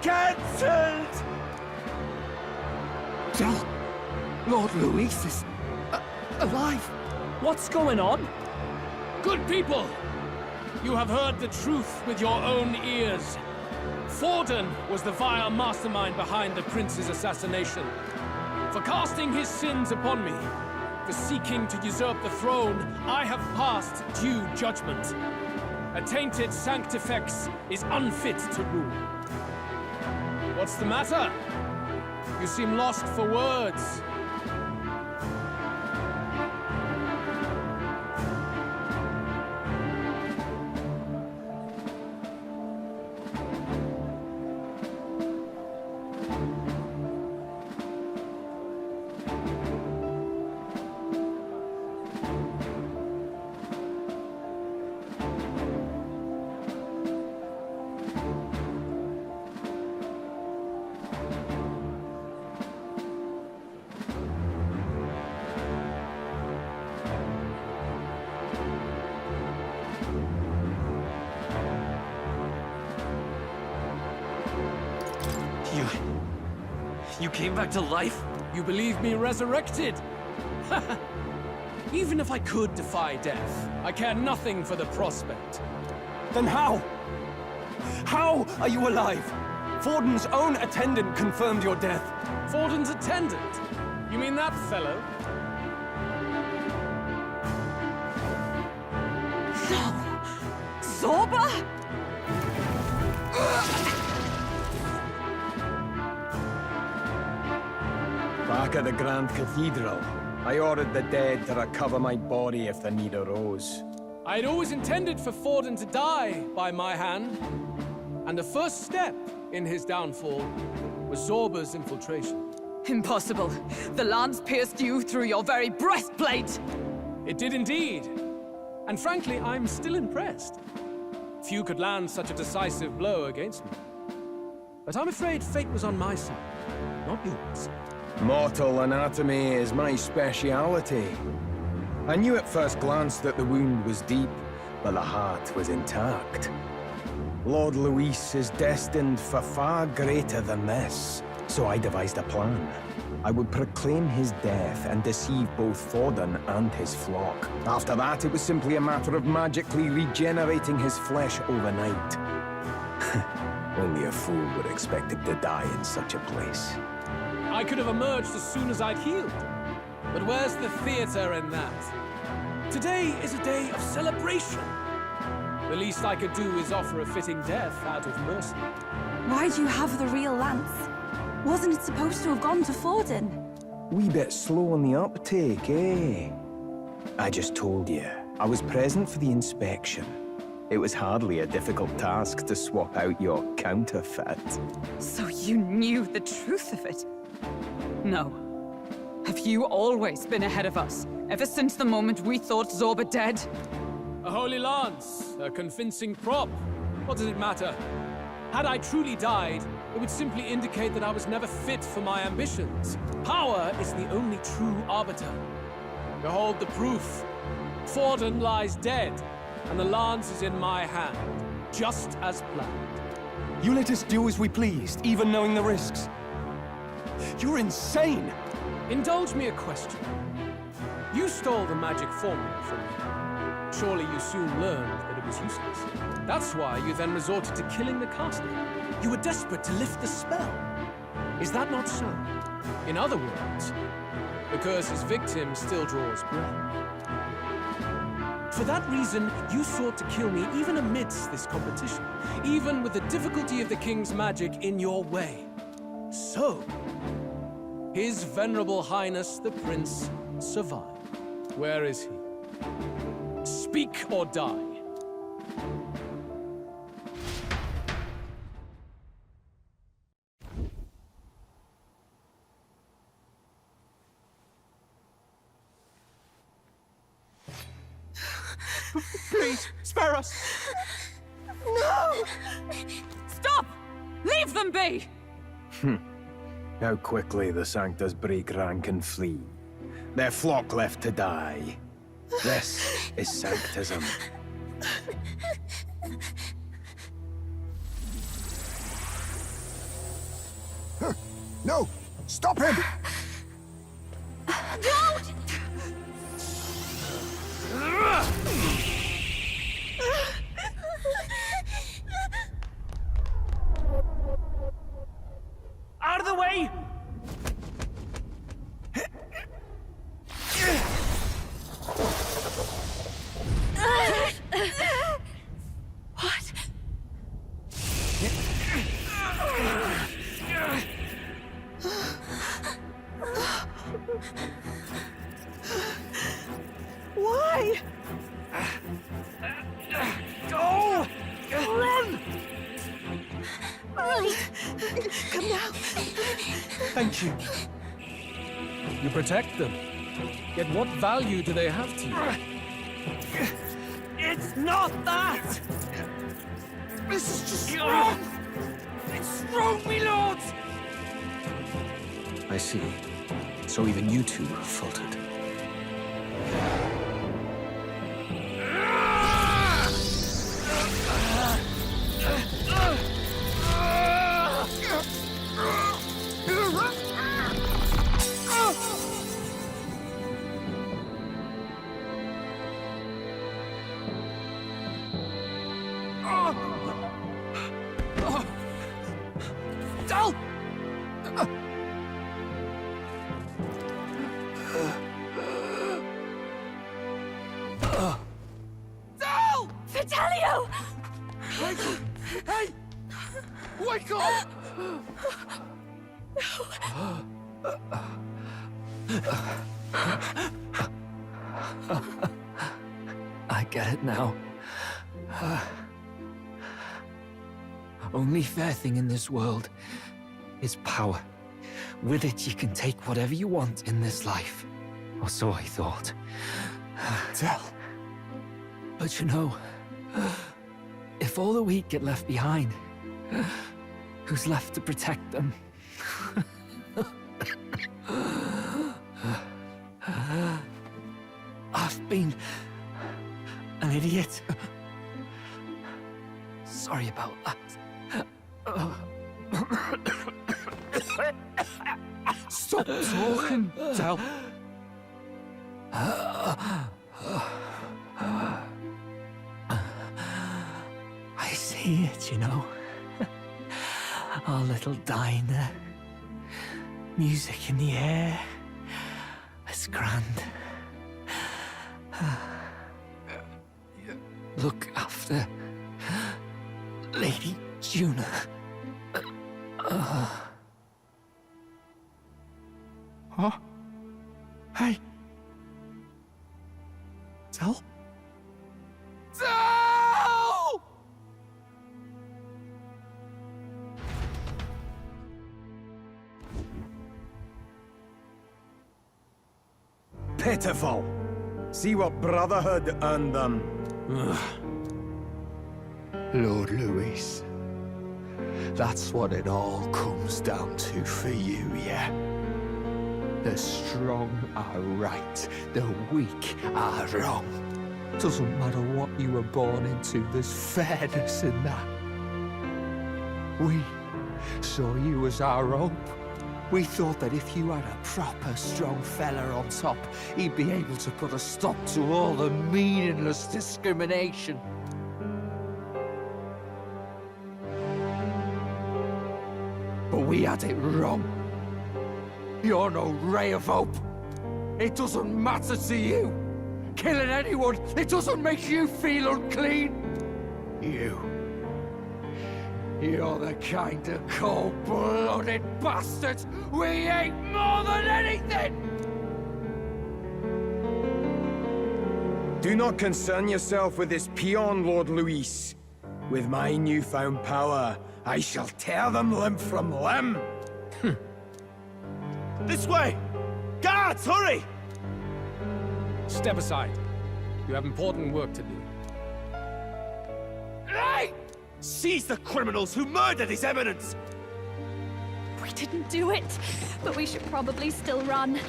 Cancelled! Del, Lord Luis is alive. What's going on? Good people! You have heard the truth with your own ears. Forden was the vile mastermind behind the prince's assassination. For casting his sins upon me, for seeking to usurp the throne, I have passed due judgment. A tainted Sanctifex is unfit to rule. What's the matter? You seem lost for words. You came back to life? You believe me resurrected? Even if I could defy death, I care nothing for the prospect. Then how? How are you alive? Forden's own attendant confirmed your death. Forden's attendant? You mean that fellow? No! Zorba? Back at the Grand Cathedral, I ordered the dead to recover my body if the need arose. I had always intended for Forden to die by my hand, and the first step in his downfall was Zorba's infiltration. Impossible. The lance pierced you through your very breastplate! It did indeed. And frankly, I'm still impressed. Few could land such a decisive blow against me. But I'm afraid fate was on my side, not yours. Mortal anatomy is my speciality. I knew at first glance that the wound was deep, but the heart was intact. Lord Luis is destined for far greater than this. So I devised a plan. I would proclaim his death and deceive both Forden and his flock. After that, it was simply a matter of magically regenerating his flesh overnight. Only a fool would expect him to die in such a place. I could have emerged as soon as I'd healed. But where's the theater in that? Today is a day of celebration. The least I could do is offer a fitting death out of mercy. Why do you have the real lance? Wasn't it supposed to have gone to Forden? Wee bit slow on the uptake, eh? I just told you, I was present for the inspection. It was hardly a difficult task to swap out your counterfeit. So you knew the truth of it? No. Have you always been ahead of us? Ever since the moment we thought Zorba dead? A holy lance, a convincing prop. What does it matter? Had I truly died, it would simply indicate that I was never fit for my ambitions. Power is the only true arbiter. Behold the proof. Forden lies dead, and the lance is in my hand, just as planned. You let us do as we pleased, even knowing the risks. You're insane! Indulge me a question. You stole the magic formula from me. Surely you soon learned that it was useless. That's why you then resorted to killing the caster. You were desperate to lift the spell. Is that not so? In other words, the curse's victim still draws breath. For that reason, you sought to kill me even amidst this competition, even with the difficulty of the king's magic in your way. So, His Venerable Highness the Prince survived. Where is he? Speak or die. Please, spare us! No! Stop! Leave them be! How quickly the Sanctus break rank and flee. Their flock left to die. This is Sanctism. No! Stop him! Don't! Out of the way! What? Why? Go! Run! Right. Come now. Thank you. You protect them. Yet what value do they have to you? It's not that! This is just wrong! It's wrong, me lords! I see. So even you two have faltered. Dal! Dal! Fidelio! Hey! Wake up! I get it now. Only fair thing in this world is power. With it, you can take whatever you want in this life. Or so I thought. Tell. But you know, if all the weak get left behind, who's left to protect them? I've been an idiot. Sorry about that. Stop talking, Del. I see it, you know. Our little diner. Music in the air. It's grand. Look after Lady Juna. Huh? Hey. Del? Del! Pitiful. See what Brotherhood earned them. Lord Louis, that's what it all comes down to for you, yeah? The strong are right, the weak are wrong. Doesn't matter what you were born into, there's fairness in that. We saw you as our hope. We thought that if you had a proper strong fella on top, he'd be able to put a stop to all the meaningless discrimination. But we had it wrong. You're no ray of hope. It doesn't matter to you. Killing anyone, it doesn't make you feel unclean. You're the kind of cold-blooded bastards we hate more than anything! Do not concern yourself with this peon, Lord Louis. With my newfound power, I shall tear them limb from limb. This way! Guards, hurry! Step aside. You have important work to do. Hey! Seize the criminals who murdered His Eminence! We didn't do it, but we should probably still run.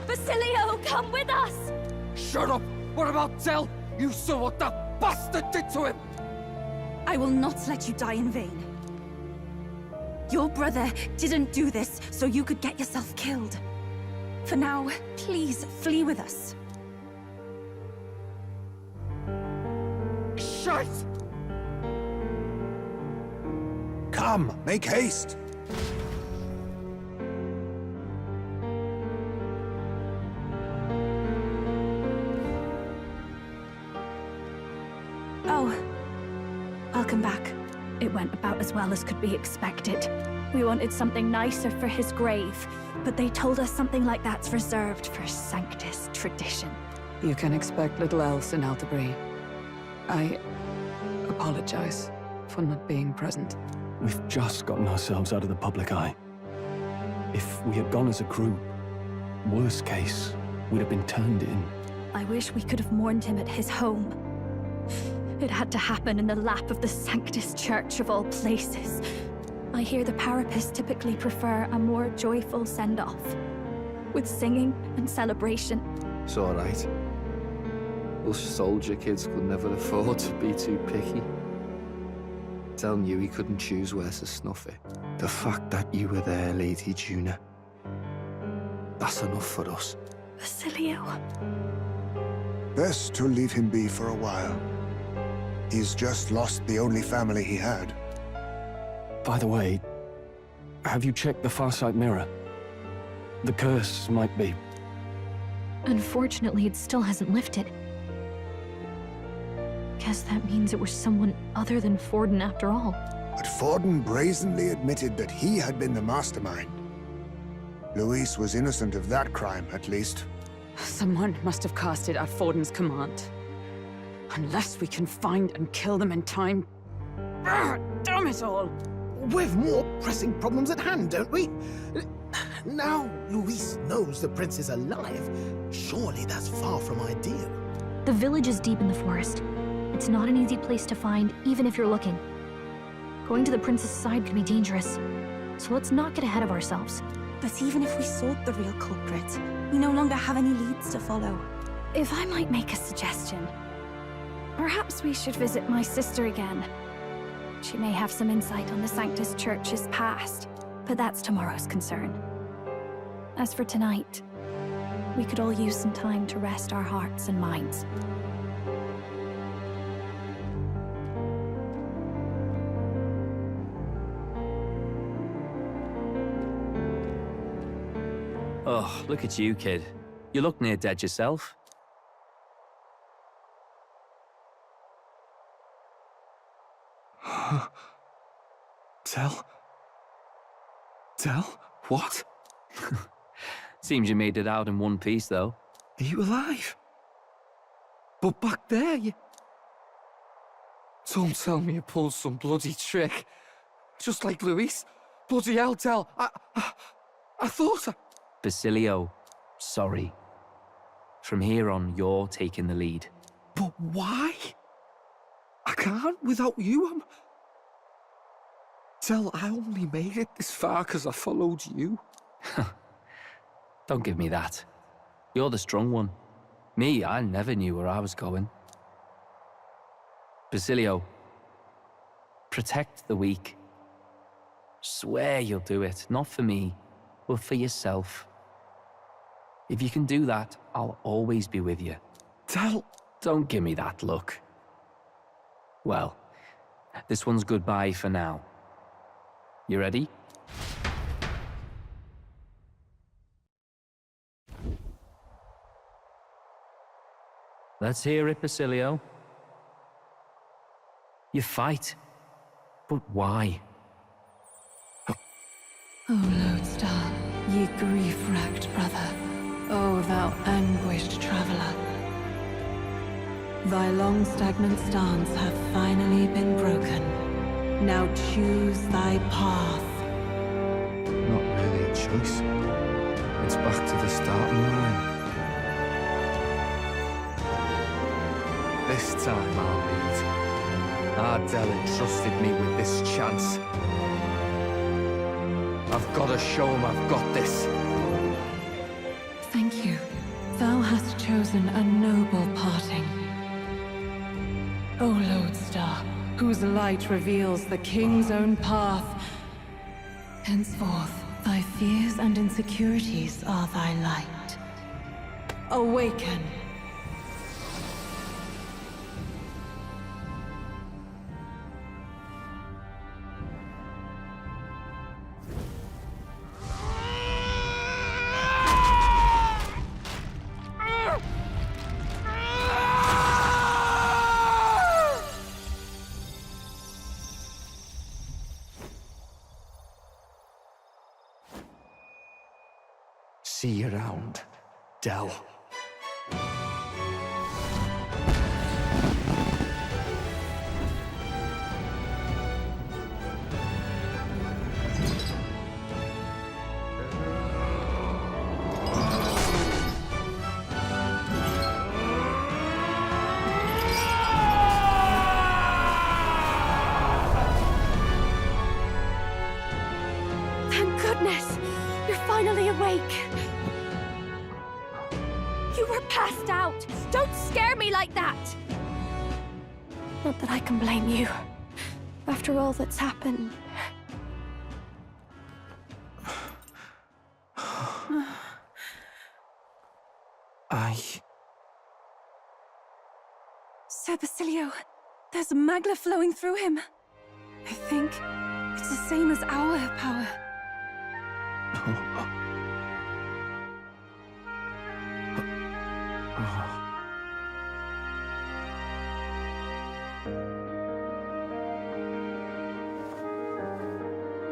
Basilio, come with us! Shut up! What about Del? You saw what that bastard did to him! I will not let you die in vain. Your brother didn't do this so you could get yourself killed. For now, please flee with us. Shite! Come, make haste! Oh, welcome back. It went about as well as could be expected. We wanted something nicer for his grave, but they told us something like that's reserved for Sanctus tradition. You can expect little else in Altabri. I apologize for not being present. We've just gotten ourselves out of the public eye. If we had gone as a group, worst case, we'd have been turned in. I wish we could have mourned him at his home. It had to happen in the lap of the Sanctus Church of all places. I hear the Parapists typically prefer a more joyful send-off, with singing and celebration. It's all right. Us soldier kids could never afford to be too picky. Telling you he couldn't choose where to snuff it. The fact that you were there, Lady Juna, that's enough for us. Basilio. Best to leave him be for a while. He's just lost the only family he had. By the way, have you checked the Farsight mirror? The curse might be... Unfortunately, it still hasn't lifted. Guess that means it was someone other than Forden after all. But Forden brazenly admitted that he had been the mastermind. Louis was innocent of that crime, at least. Someone must have cast it at Forden's command. Unless we can find and kill them in time. Damn it all! We've more pressing problems at hand, don't we? Now Louis knows the prince is alive. Surely that's far from ideal. The village is deep in the forest. It's not an easy place to find, even if you're looking. Going to the prince's side could be dangerous. So let's not get ahead of ourselves. But even if we sought the real culprit, we no longer have any leads to follow. If I might make a suggestion, perhaps we should visit my sister again. She may have some insight on the Sanctus Church's past, but that's tomorrow's concern. As for tonight, we could all use some time to rest our hearts and minds. Oh, look at you, kid. You look near dead yourself. Tell? What? Seems you made it out in one piece, though. Are you alive? But back there, you... Don't tell me you pulled some bloody trick. Just like Luis. Bloody hell, Tell. I thought I... Basilio, sorry. From here on, you're taking the lead. But why? I can't without you. Tell, I only made it this far because I followed you. Don't give me that. You're the strong one. Me, I never knew where I was going. Basilio, protect the weak. Swear you'll do it, not for me, but for yourself. If you can do that, I'll always be with you. Tell... Don't give me that look. Well, this one's goodbye for now. You ready? Let's hear it, Basilio. You fight, but why? O Lodestar, ye grief-racked brother, O thou anguished traveler. Thy long stagnant stance hath finally been broken. Now choose thy path. Not really a choice. It's back to the starting line. This time I'll lead. Ardell entrusted me with this chance. I've got to show him I've got this. Thank you. Thou hast chosen a noble parting. O Lodestar, whose light reveals the king's own path. Henceforth, thy fears and insecurities are thy light. Awaken. See you around, Dell. Thank goodness! You're finally awake! You were passed out! Don't scare me like that! Not that I can blame you. After all that's happened. Sir Basilio, there's magla flowing through him. I think it's the same as our power.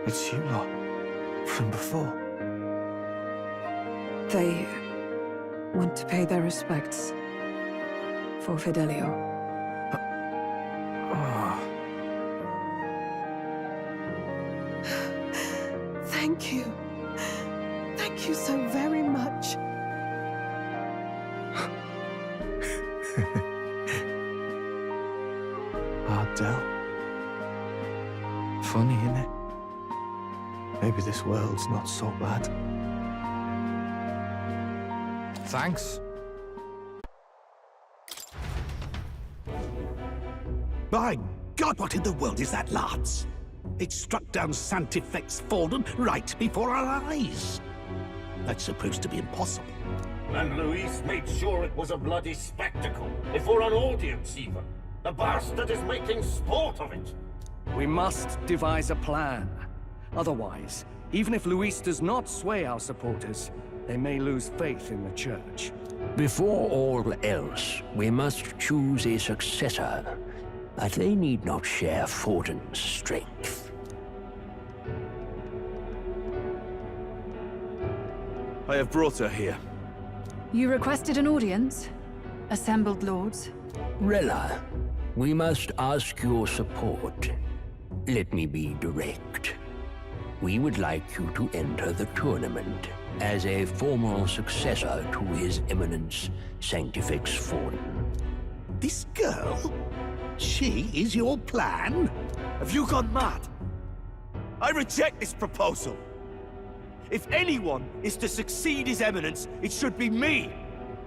It's you lot. From before. They want to pay their respects for Fidelio. Thank you. Thank you so very much. Ardell. Funny, innit? Maybe this world's not so bad. Thanks. By God, what in the world is that, lads? It struck down Santifex Forden right before our eyes. That's supposed to be impossible. And Luis made sure it was a bloody spectacle, before an audience even. The bastard is making sport of it. We must devise a plan. Otherwise, even if Luis does not sway our supporters, they may lose faith in the church. Before all else, we must choose a successor. But they need not share Forden's strength. I have brought her here. You requested an audience? Assembled lords? Rella, we must ask your support. Let me be direct. We would like you to enter the tournament as a formal successor to His Eminence Sanctifex Forden. This girl? She is your plan? Have you gone mad? I reject this proposal. If anyone is to succeed His Eminence, it should be me,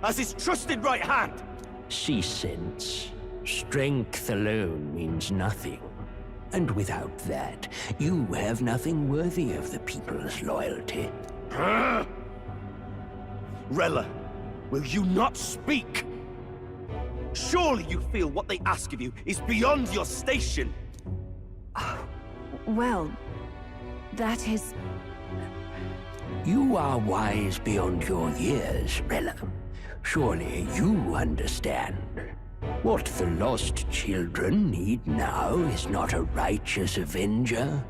as his trusted right hand. See sense. Strength alone means nothing. And without that, you have nothing worthy of the people's loyalty. Rella, will you not speak? Surely you feel what they ask of you is beyond your station. Well, that is... You are wise beyond your years, Rella. Surely you understand. What the lost children need now is not a righteous avenger,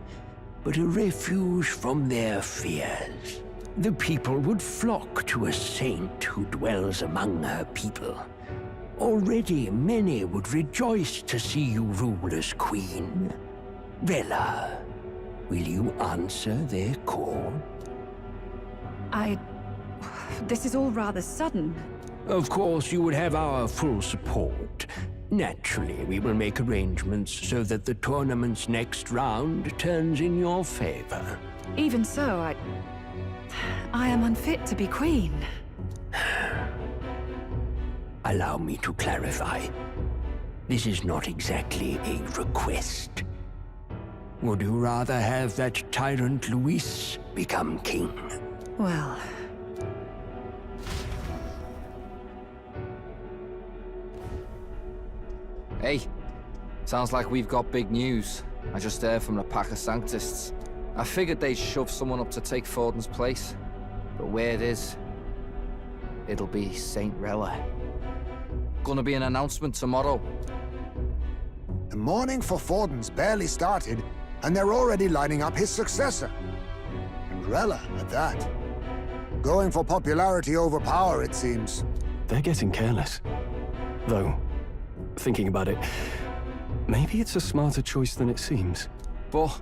but a refuge from their fears. The people would flock to a saint who dwells among her people. Already many would rejoice to see you rule as queen. Rella, will you answer their call? This is all rather sudden. Of course, you would have our full support. Naturally, we will make arrangements so that the tournament's next round turns in your favor. Even so, I am unfit to be queen. Allow me to clarify. This is not exactly a request. Would you rather have that tyrant Luis become king? Well... Hey, sounds like we've got big news. I just heard from the pack of Sanctists. I figured they'd shove someone up to take Forden's place. But where it is, it'll be Saint Rella. Gonna be an announcement tomorrow. The mourning for Forden's barely started, and they're already lining up his successor. And Rella, at that. Going for popularity over power, it seems. They're getting careless. Though, thinking about it, maybe it's a smarter choice than it seems. But,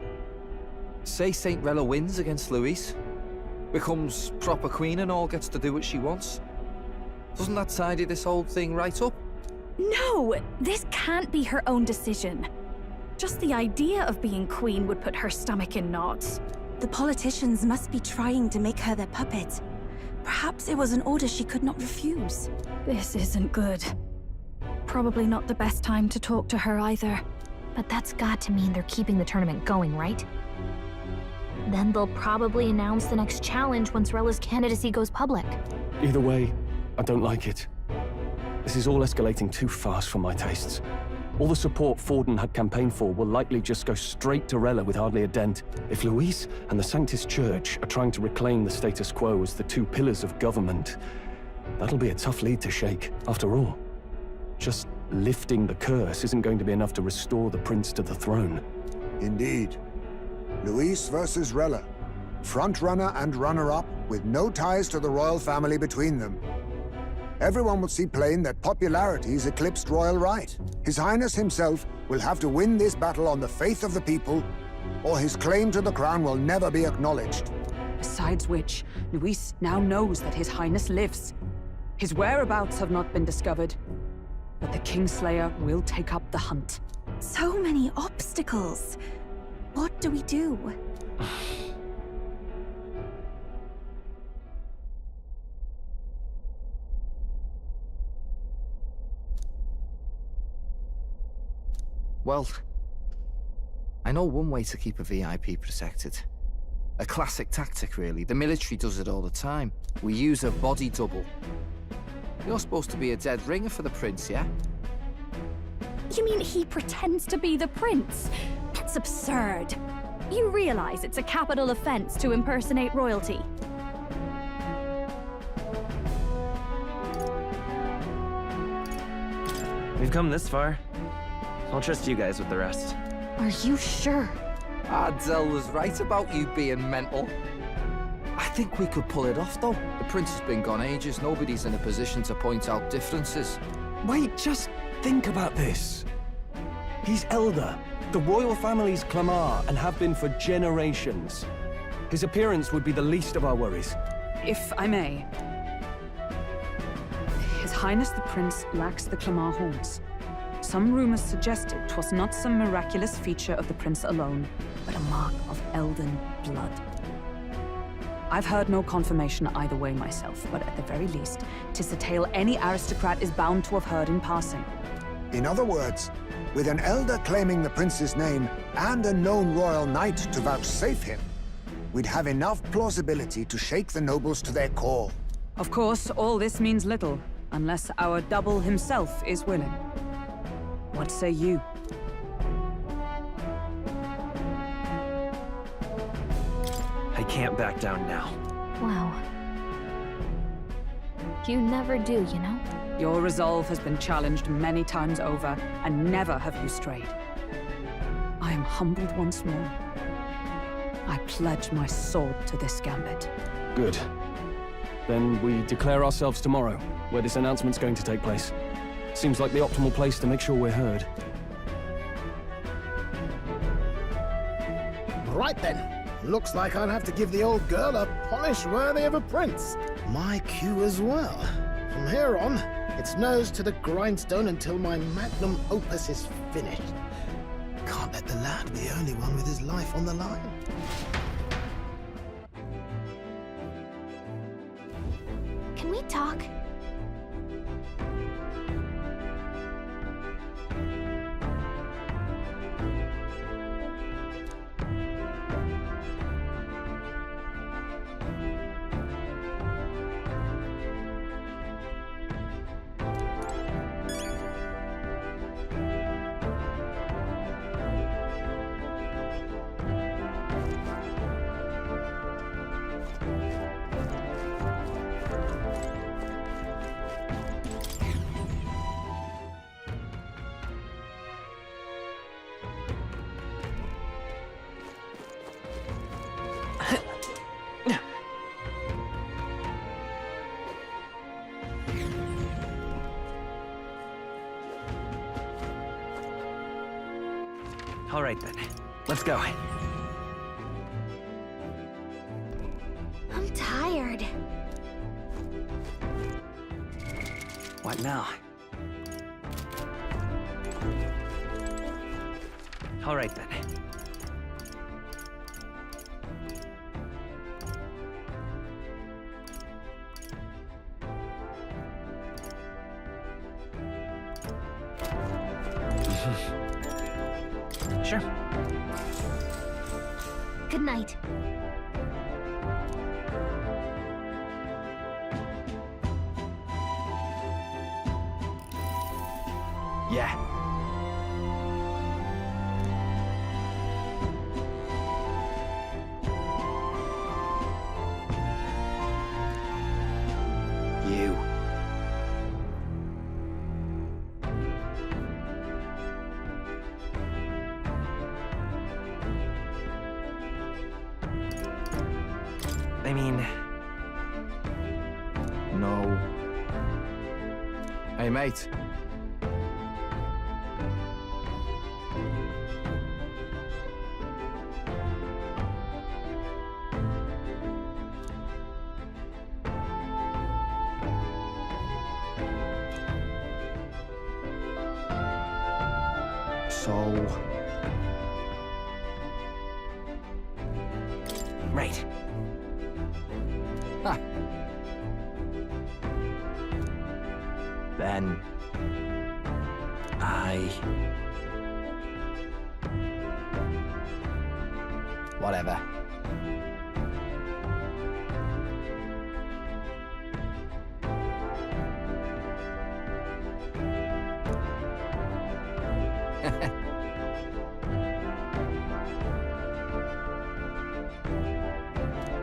say Saint Rella wins against Luis, becomes proper queen and all, gets to do what she wants. Doesn't that tidy this whole thing right up? No! This can't be her own decision. Just the idea of being queen would put her stomach in knots. The politicians must be trying to make her their puppet. Perhaps it was an order she could not refuse. This isn't good. Probably not the best time to talk to her either. But that's got to mean they're keeping the tournament going, right? Then they'll probably announce the next challenge once Rella's candidacy goes public. Either way, I don't like it. This is all escalating too fast for my tastes. All the support Forden had campaigned for will likely just go straight to Rella with hardly a dent. If Luis and the Sanctus Church are trying to reclaim the status quo as the two pillars of government, that'll be a tough lead to shake. After all, just lifting the curse isn't going to be enough to restore the prince to the throne. Indeed. Luis versus Rella. Frontrunner and runner-up, with no ties to the royal family between them. Everyone will see plain that popularity's eclipsed royal right. His Highness himself will have to win this battle on the faith of the people, or his claim to the crown will never be acknowledged. Besides which, Luis now knows that His Highness lives. His whereabouts have not been discovered, but the Kingslayer will take up the hunt. So many obstacles. What do we do? Well, I know one way to keep a VIP protected. A classic tactic, really. The military does it all the time. We use a body double. You're supposed to be a dead ringer for the prince, yeah? You mean he pretends to be the prince? That's absurd. You realize it's a capital offense to impersonate royalty? We've come this far. I'll trust you guys with the rest. Are you sure? Adele was right about you being mental. I think we could pull it off, though. The prince has been gone ages. Nobody's in a position to point out differences. Wait, just think about this. He's elder. The royal family's Clamar and have been for generations. His appearance would be the least of our worries. If I may. His Highness the Prince lacks the Clamar horns. Some rumors suggested 'twas not some miraculous feature of the prince alone, but a mark of elden blood. I've heard no confirmation either way myself, but at the very least, 'tis a tale any aristocrat is bound to have heard in passing. In other words, with an elder claiming the prince's name and a known royal knight to vouchsafe him, we'd have enough plausibility to shake the nobles to their core. Of course, all this means little, unless our double himself is willing. What say you? I can't back down now. Wow. You never do, you know? Your resolve has been challenged many times over, and never have you strayed. I am humbled once more. I pledge my sword to this gambit. Good. Then we declare ourselves tomorrow, where this announcement's going to take place. Seems like the optimal place to make sure we're heard. Right then. Looks like I'll have to give the old girl a polish worthy of a prince. My cue as well. From here on, it's nose to the grindstone until my magnum opus is finished. Can't let the lad be the only one with his life on the line. Can we talk? All right then, let's go. I'm tired. What now? All right then. Sure. Good night. Yeah. You. I mean... No. Hey, mate. So... Right. Ha! Then... I... Whatever.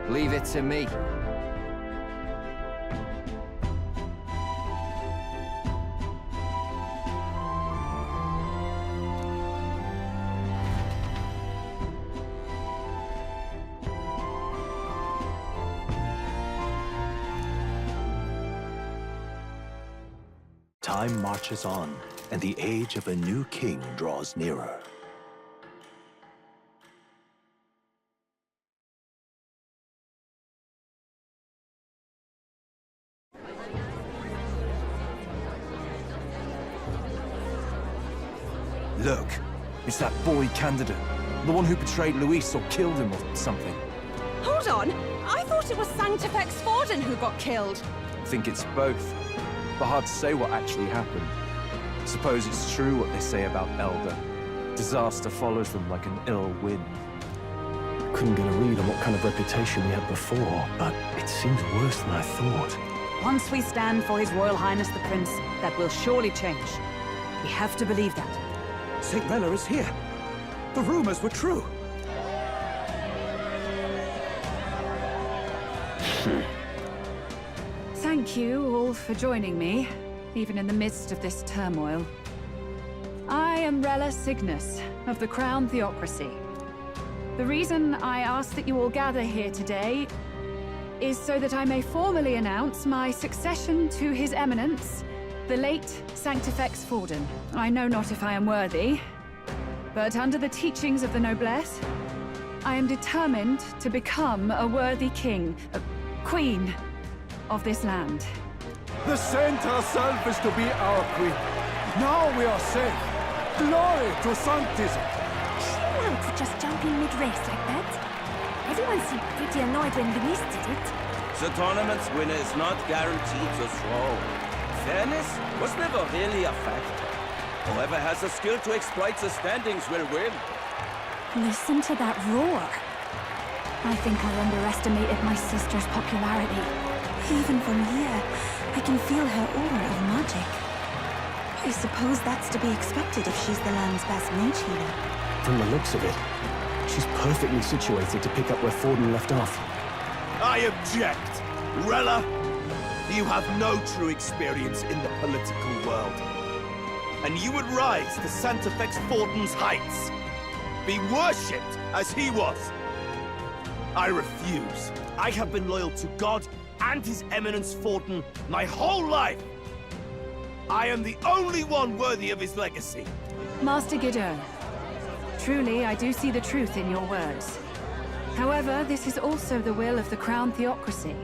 Leave it to me. Time marches on, and the age of a new king draws nearer. Look, it's that boy candidate. The one who betrayed Luis or killed him or something. Hold on! I thought it was Sanctifex Forden who got killed. I think it's both. But hard to say what actually happened. Suppose it's true what they say about Elder. Disaster follows them like an ill wind. Couldn't get a read on what kind of reputation we had before, but it seems worse than I thought. Once we stand for His Royal Highness the Prince, that will surely change. We have to believe that. St. Rella is here. The rumors were true. Thank you all for joining me, even in the midst of this turmoil. I am Rella Cygnus, of the Crown Theocracy. The reason I ask that you all gather here today is so that I may formally announce my succession to His Eminence, the late Sanctifex Forden. I know not if I am worthy, but under the teachings of the noblesse, I am determined to become a worthy king, a queen of this land. The saint herself is to be our queen. Now we are safe. Glory to Sanctism. Allowed to just jump in mid-race like that? Everyone seemed pretty annoyed when Luis did it. The tournament's winner is not guaranteed to throw. Fairness was never really a factor. Whoever has the skill to exploit the standings will win. Listen to that roar. I think I underestimated my sister's popularity. Even from here, I can feel her aura of magic. I suppose that's to be expected if she's the land's best mage healer. From the looks of it, she's perfectly situated to pick up where Forden left off. I object! Rella, you have no true experience in the political world. And you would rise to Sanctifex Forden's heights. Be worshipped as he was. I refuse. I have been loyal to God and His Eminence Forden my whole life. I am the only one worthy of his legacy. Master Gideon, truly I do see the truth in your words. However, this is also the will of the Crown Theocracy.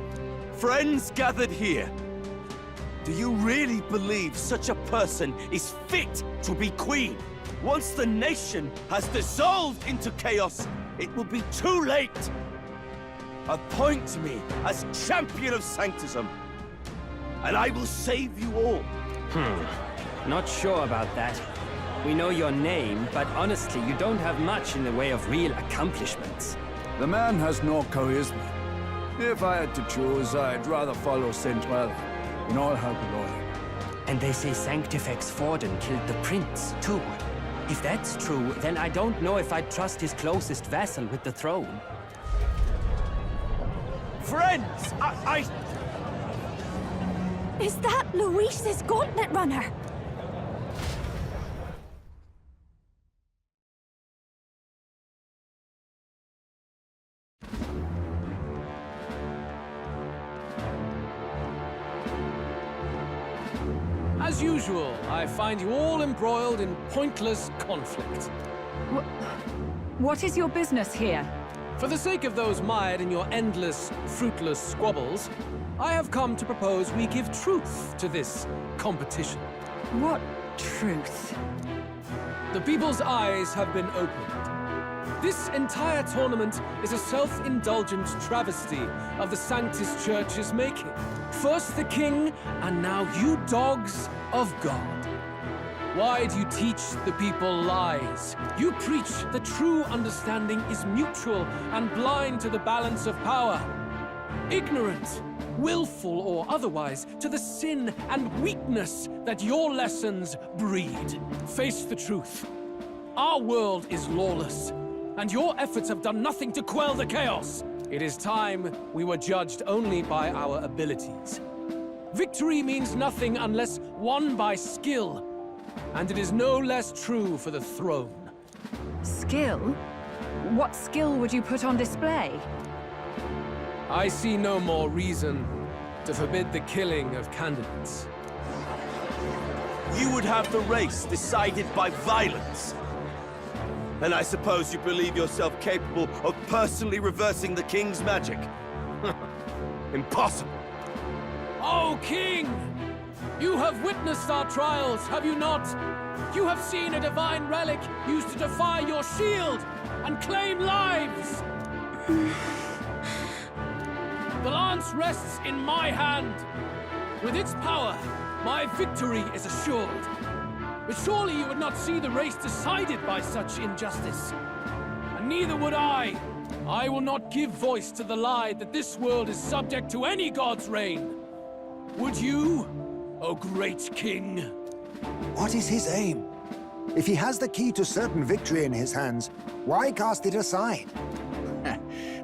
Friends gathered here, do you really believe such a person is fit to be queen? Once the nation has dissolved into chaos, it will be too late. Appoint me as champion of Sanctism, and I will save you all. Not sure about that. We know your name, but honestly, you don't have much in the way of real accomplishments. The man has no charisma. If I had to choose, I'd rather follow St. Rella in all her glory. And they say Sanctifex Forden killed the prince, too. If that's true, then I don't know if I'd trust his closest vassal with the throne. Friends, I... Is that Luis's gauntlet runner? As usual, I find you all embroiled in pointless conflict. What is your business here? For the sake of those mired in your endless, fruitless squabbles, I have come to propose we give truth to this competition. What truth? The people's eyes have been opened. This entire tournament is a self-indulgent travesty of the Sanctus Church's making. First the king, and now you dogs of God. Why do you teach the people lies? You preach that true understanding is mutual and blind to the balance of power. Ignorant, willful or otherwise, to the sin and weakness that your lessons breed. Face the truth. Our world is lawless, and your efforts have done nothing to quell the chaos. It is time we were judged only by our abilities. Victory means nothing unless won by skill, and it is no less true for the throne. Skill? What skill would you put on display? I see no more reason to forbid the killing of candidates. You would have the race decided by violence. And I suppose you believe yourself capable of personally reversing the king's magic? Impossible. Oh, King! You have witnessed our trials, have you not? You have seen a divine relic used to defy your shield and claim lives! The lance rests in my hand. With its power, my victory is assured. But surely you would not see the race decided by such injustice. And neither would I. I will not give voice to the lie that this world is subject to any god's reign. Would you, O great king? What is his aim? If he has the key to certain victory in his hands, why cast it aside?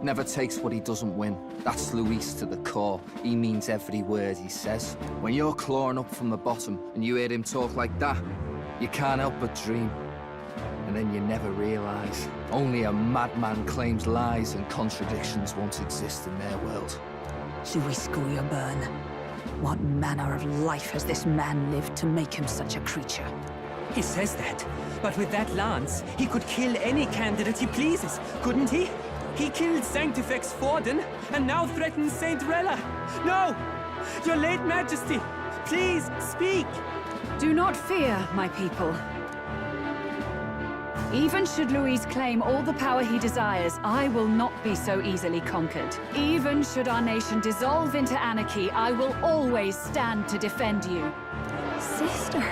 Never takes what he doesn't win. That's Luis to the core. He means every word he says. When you're clawing up from the bottom and you hear him talk like that, you can't help but dream. And then you never realize. Only a madman claims lies and contradictions won't exist in their world. Luis Guyurburn. What manner of life has this man lived to make him such a creature? He says that, but with that lance, he could kill any candidate he pleases, couldn't he? He killed Sanctifex Forden, and now threatens Saint Rella. No! Your late Majesty, please, speak! Do not fear, my people. Even should Luis claim all the power he desires, I will not be so easily conquered. Even should our nation dissolve into anarchy, I will always stand to defend you. Sister.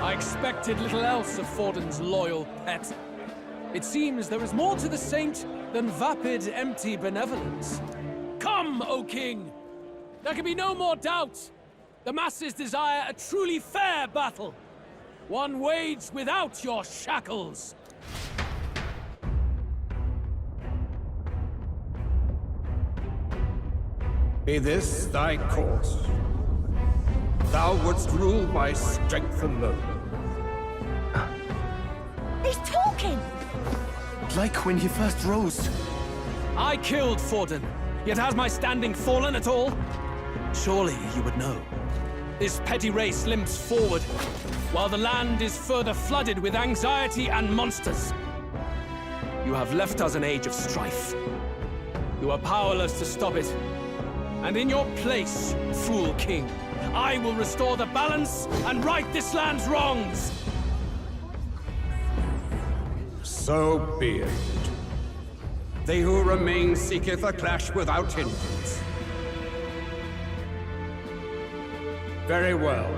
I expected little else of Forden's loyal pet. It seems there is more to the saint than vapid, empty benevolence. Come, O king! There can be no more doubt. The masses desire a truly fair battle. One waged without your shackles. Be this thy course. Thou wouldst rule by strength alone. He's talking! Like when he first rose. I killed Forden, yet has my standing fallen at all? Surely you would know. This petty race limps forward, while the land is further flooded with anxiety and monsters. You have left us an age of strife. You are powerless to stop it. And in your place, fool king, I will restore the balance and right this land's wrongs! So be it. They who remain seeketh a clash without hindrance. Very well.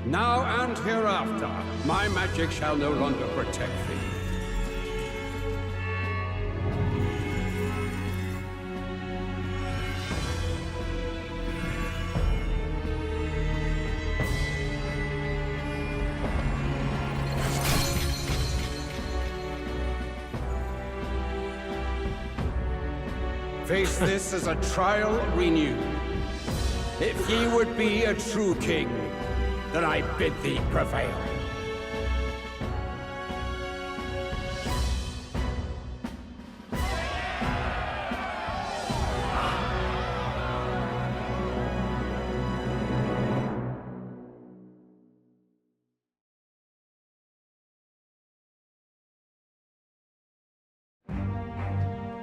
Now and hereafter, my magic shall no longer protect thee. Face this as a trial renewed. If ye would be a true king, then I bid thee prevail.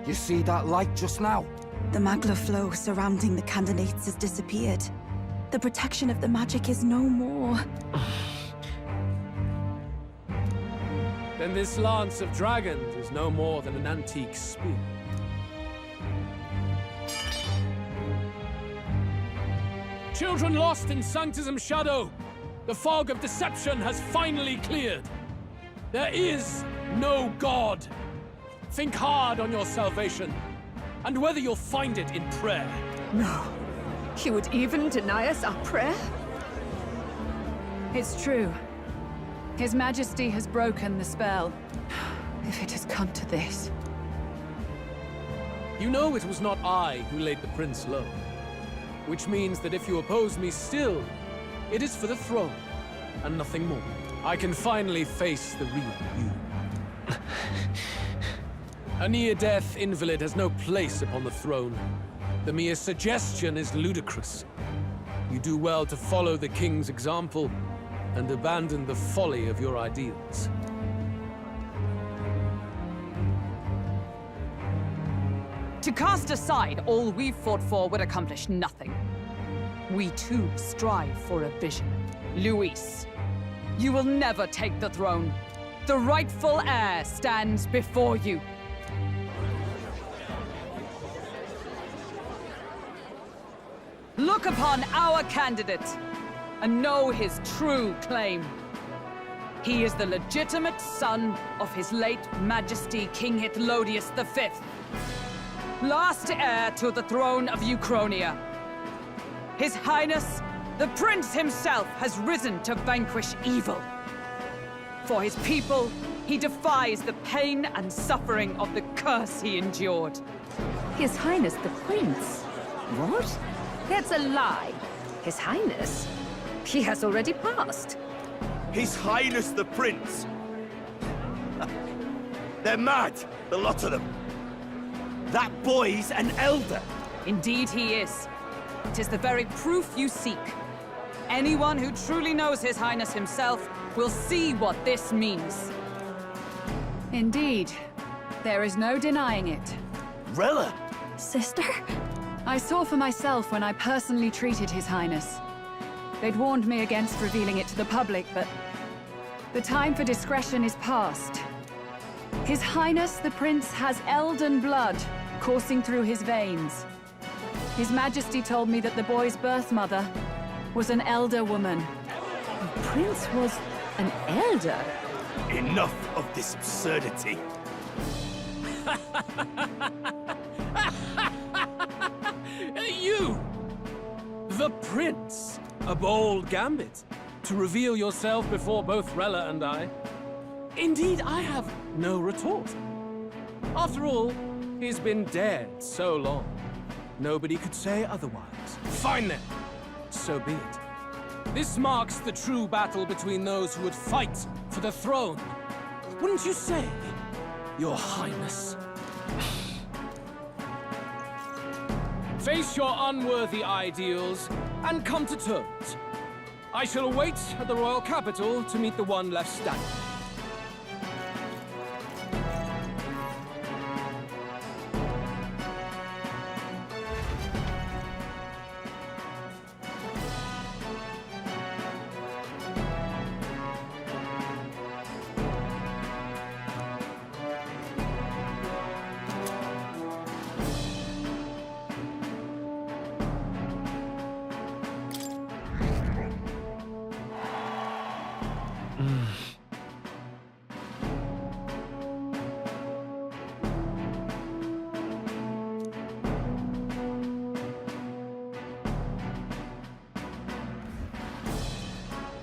You see that light just now? The magla flow surrounding the candidates has disappeared. The protection of the magic is no more. Then this lance of dragons is no more than an antique spear. Children lost in Sanctism's shadow, The fog of deception has finally cleared. There is no God. Think hard on your salvation, and whether you'll find it in prayer. No. He would even deny us our prayer? It's true. His Majesty has broken the spell. If it has come to this. You know it was not I who laid the prince low. Which means that if you oppose me still, it is for the throne, and nothing more. I can finally face the real you. A near-death invalid has no place upon the throne. The mere suggestion is ludicrous. You do well to follow the king's example and abandon the folly of your ideals. To cast aside all we've fought for would accomplish nothing. We too strive for a vision. Luis, you will never take the throne. The rightful heir stands before you. Look upon our candidate and know his true claim. He is the legitimate son of his late Majesty King Hythlodius V, last heir to the throne of Uchronia. His Highness, the Prince himself, has risen to vanquish evil. For his people, he defies the pain and suffering of the curse he endured. His Highness the Prince? What? That's a lie. His Highness? He has already passed. His Highness the Prince! They're mad, the lot of them. That boy's an elder. Indeed he is. It is the very proof you seek. Anyone who truly knows His Highness himself will see what this means. Indeed. There is no denying it. Rella! Sister? I saw for myself when I personally treated His Highness. They'd warned me against revealing it to the public, but the time for discretion is past. His Highness the Prince has Elden blood coursing through his veins. His Majesty told me that the boy's birth mother was an elder woman. The Prince was an elder? Enough of this absurdity. You! The Prince! A bold gambit. To reveal yourself before both Rella and I. Indeed, I have no retort. After all, he's been dead so long. Nobody could say otherwise. Fine then. So be it. This marks the true battle between those who would fight for the throne. Wouldn't you say, Your Highness? Face your unworthy ideals and come to terms. I shall await at the royal capital to meet the one left standing.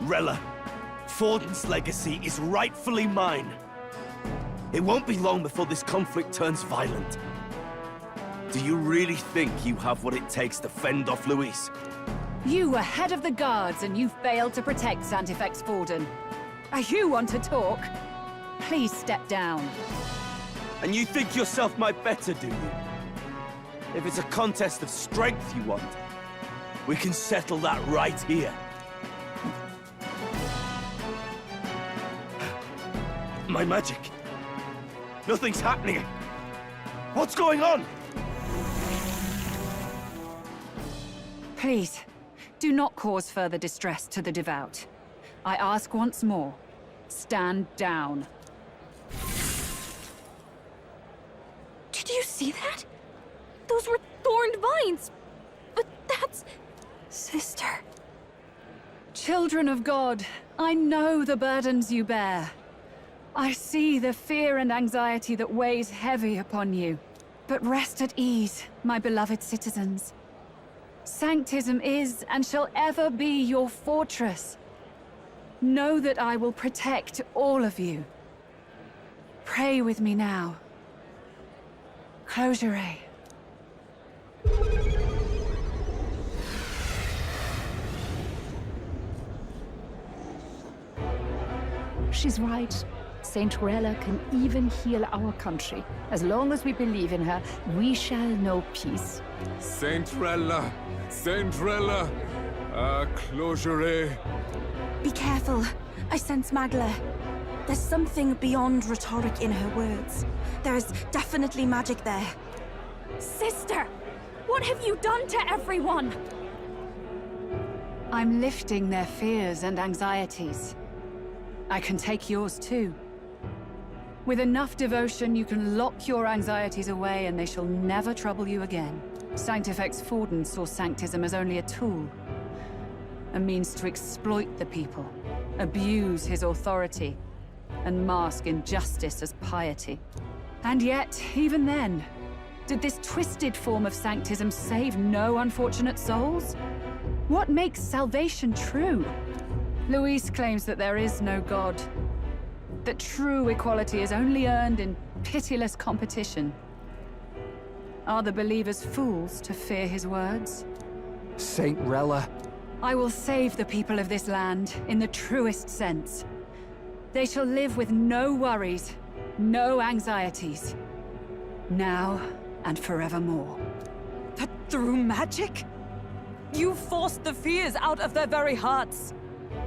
Rella, Forden's legacy is rightfully mine. It won't be long before this conflict turns violent. Do you really think you have what it takes to fend off Luis? You were head of the guards and you failed to protect Santifex Forden. You want to talk? Please step down. And you think yourself my better, do you? If it's a contest of strength you want, we can settle that right here. My magic. Nothing's happening. What's going on? Please, do not cause further distress to the devout. I ask once more, stand down. Did you see that? Those were thorned vines. But that's... Sister. Children of God, I know the burdens you bear. I see the fear and anxiety that weighs heavy upon you. But rest at ease, my beloved citizens. Sanctism is and shall ever be your fortress. Know that I will protect all of you. Pray with me now. Close your eyes. She's right. Saint Rella can even heal our country. As long as we believe in her, we shall know peace. Saint Rella! Saint Rella! Closure. Be careful. I sense Magla. There's something beyond rhetoric in her words. There's definitely magic there. Sister! What have you done to everyone? I'm lifting their fears and anxieties. I can take yours too. With enough devotion, you can lock your anxieties away and they shall never trouble you again. Sanctifex Forden saw Sanctism as only a tool. A means to exploit the people, abuse his authority, and mask injustice as piety. And yet, even then, did this twisted form of Sanctism save no unfortunate souls? What makes salvation true? Luis claims that there is no God. That true equality is only earned in pitiless competition. Are the believers fools to fear his words? Saint Rella. I will save the people of this land in the truest sense. They shall live with no worries, no anxieties. Now and forevermore. But through magic? You forced the fears out of their very hearts.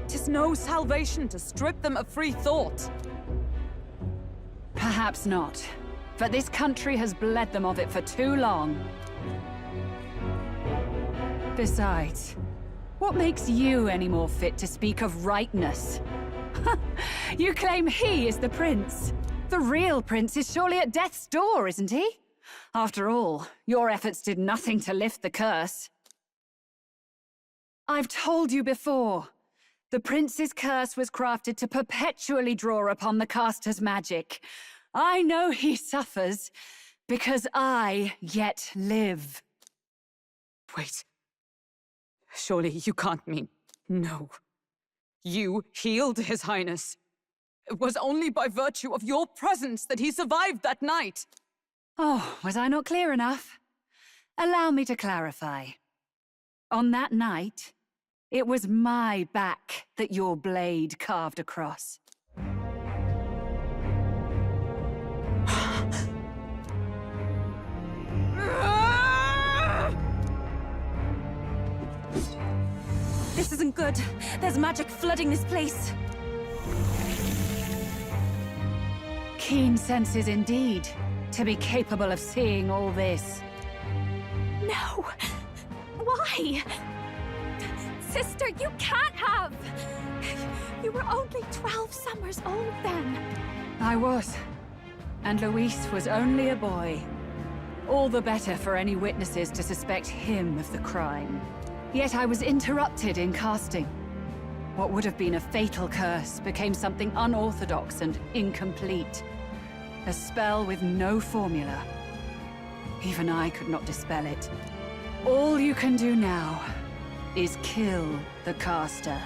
'Tis no salvation to strip them of free thought. Perhaps not. But this country has bled them of it for too long. Besides, what makes you any more fit to speak of rightness? You claim he is the prince. The real prince is surely at death's door, isn't he? After all, your efforts did nothing to lift the curse. I've told you before. The prince's curse was crafted to perpetually draw upon the caster's magic. I know he suffers, because I yet live. Wait. Surely you can't mean... No. You healed His Highness. It was only by virtue of your presence that he survived that night. Oh, was I not clear enough? Allow me to clarify. On that night, it was my back that your blade carved across. This isn't good. There's magic flooding this place. Keen senses indeed, to be capable of seeing all this. No! Why? Sister, you can't have! You were only 12 summers old then. I was. And Luis was only a boy. All the better for any witnesses to suspect him of the crime. Yet I was interrupted in casting. What would have been a fatal curse became something unorthodox and incomplete. A spell with no formula. Even I could not dispel it. All you can do now is kill the caster.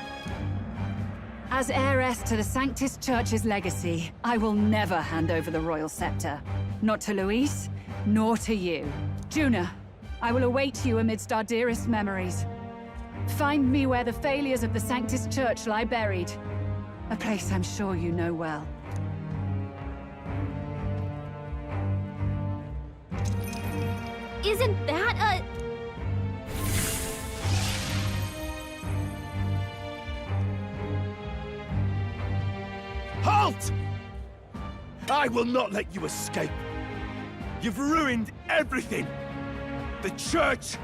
As heiress to the Sanctis Church's legacy, I will never hand over the royal scepter. Not to Luis, nor to you. Juna, I will await you amidst our dearest memories. Find me where the failures of the Sanctis Church lie buried. A place I'm sure you know well. Isn't that a... Halt! I will not let you escape. You've ruined everything. The church,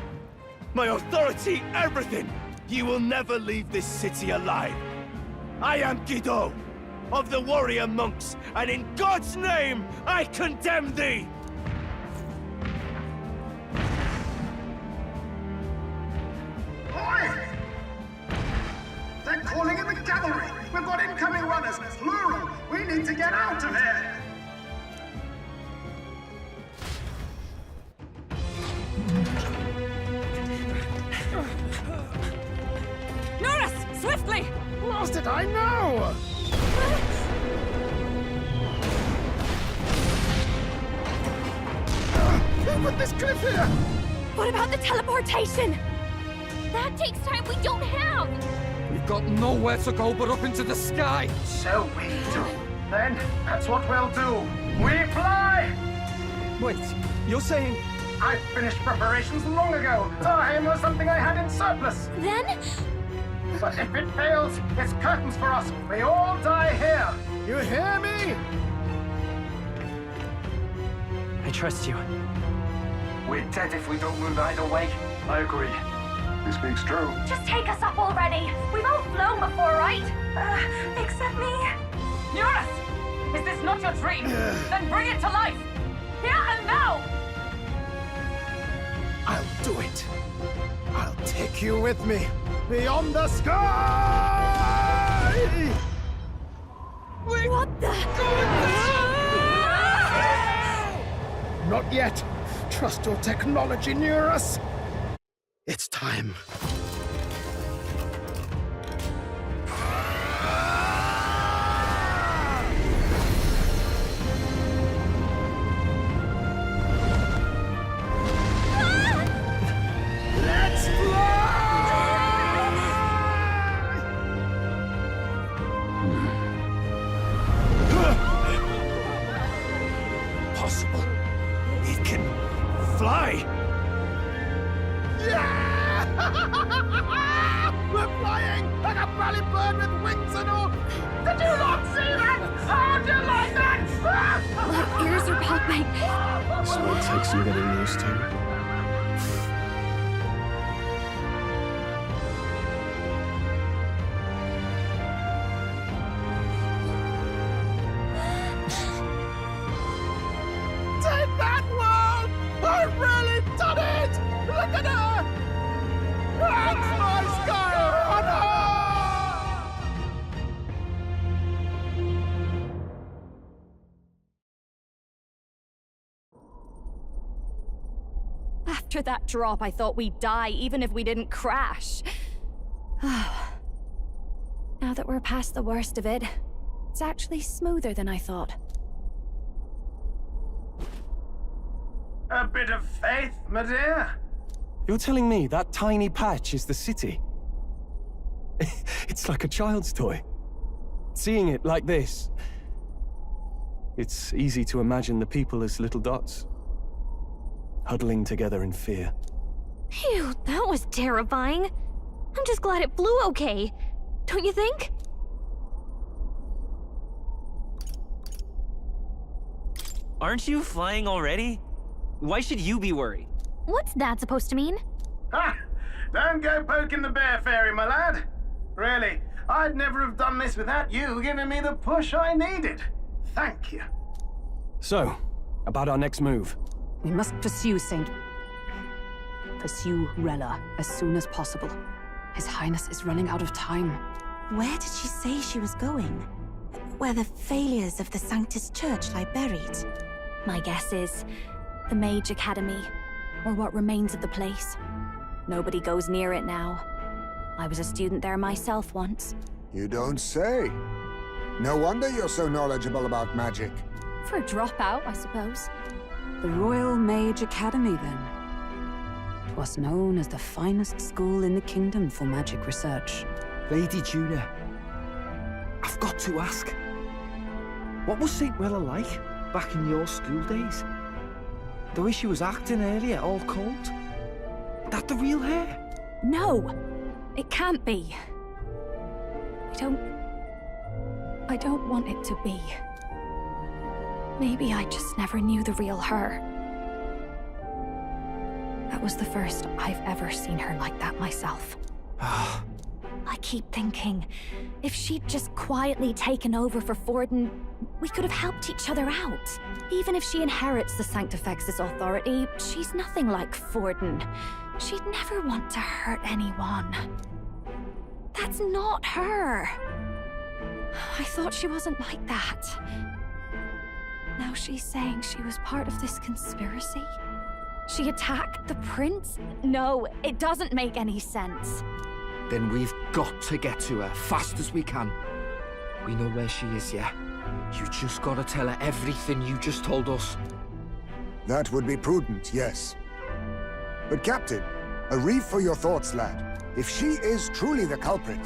my authority, everything. You will never leave this city alive. I am Guido, of the warrior monks, and in God's name, I condemn thee! Oi! The Runners, plural! We need to get out of here! Norris! Swiftly! Lost it, I know! Who put this cliff here? What about the teleportation? That takes time we don't have! We've got nowhere to go but up into the sky! So we do. Then, that's what we'll do. We fly! Wait, you're saying... I finished preparations long ago. Time was something I had in surplus. Then? But if it fails, it's curtains for us. We all die here. You hear me? I trust you. We're dead if we don't move either way. I agree. This speaks true. Just take us up already. We've all flown before, right? Except me. Norris! Is this not your dream? Then bring it to life! Here and now! I'll do it. I'll take you with me. Beyond the sky! What the? Not yet. Trust your technology near us. It's time. Let's fly! Possible. It can fly! Yeah! We're flying like a bally bird with wings and all! Did you not see that? How do you like that? My ears are popping. This will take some getting used to. Take that, world! I've really done it! Look at her! That's my sky runner! After that drop, I thought we'd die, even if we didn't crash. Now that we're past the worst of it, it's actually smoother than I thought. A bit of faith, my dear. You're telling me that tiny patch is the city? It's like a child's toy. Seeing it like this, it's easy to imagine the people as little dots, huddling together in fear. Phew, that was terrifying. I'm just glad it flew okay. Don't you think? Aren't you flying already? Why should you be worried? What's that supposed to mean? Ha! Don't go poking the bear fairy, my lad. Really, I'd never have done this without you giving me the push I needed. Thank you. So, about our next move. We must pursue Rella as soon as possible. His Highness is running out of time. Where did she say she was going? Where the failures of the Sanctus Church lie buried? My guess is the Mage Academy, or what remains of the place. Nobody goes near it now. I was a student there myself once. You don't say. No wonder you're so knowledgeable about magic. For a dropout, I suppose. The Royal Mage Academy, then. 'Twas known as the finest school in the kingdom for magic research. Lady Juna, I've got to ask. What was St. Rella like back in your school days? The way she was acting earlier, all cold? That the real hair? No! It can't be. I don't want it to be. Maybe I just never knew the real her. That was the first I've ever seen her like that myself. I keep thinking, if she'd just quietly taken over for Forden, we could have helped each other out. Even if she inherits the Sanctifex's authority, she's nothing like Forden. She'd never want to hurt anyone. That's not her. I thought she wasn't like that. Now she's saying she was part of this conspiracy? She attacked the prince? No, it doesn't make any sense. Then we've got to get to her fast as we can. We know where she is, yeah? You just gotta tell her everything you just told us. That would be prudent, yes. But Captain, a reef for your thoughts, lad. If she is truly the culprit,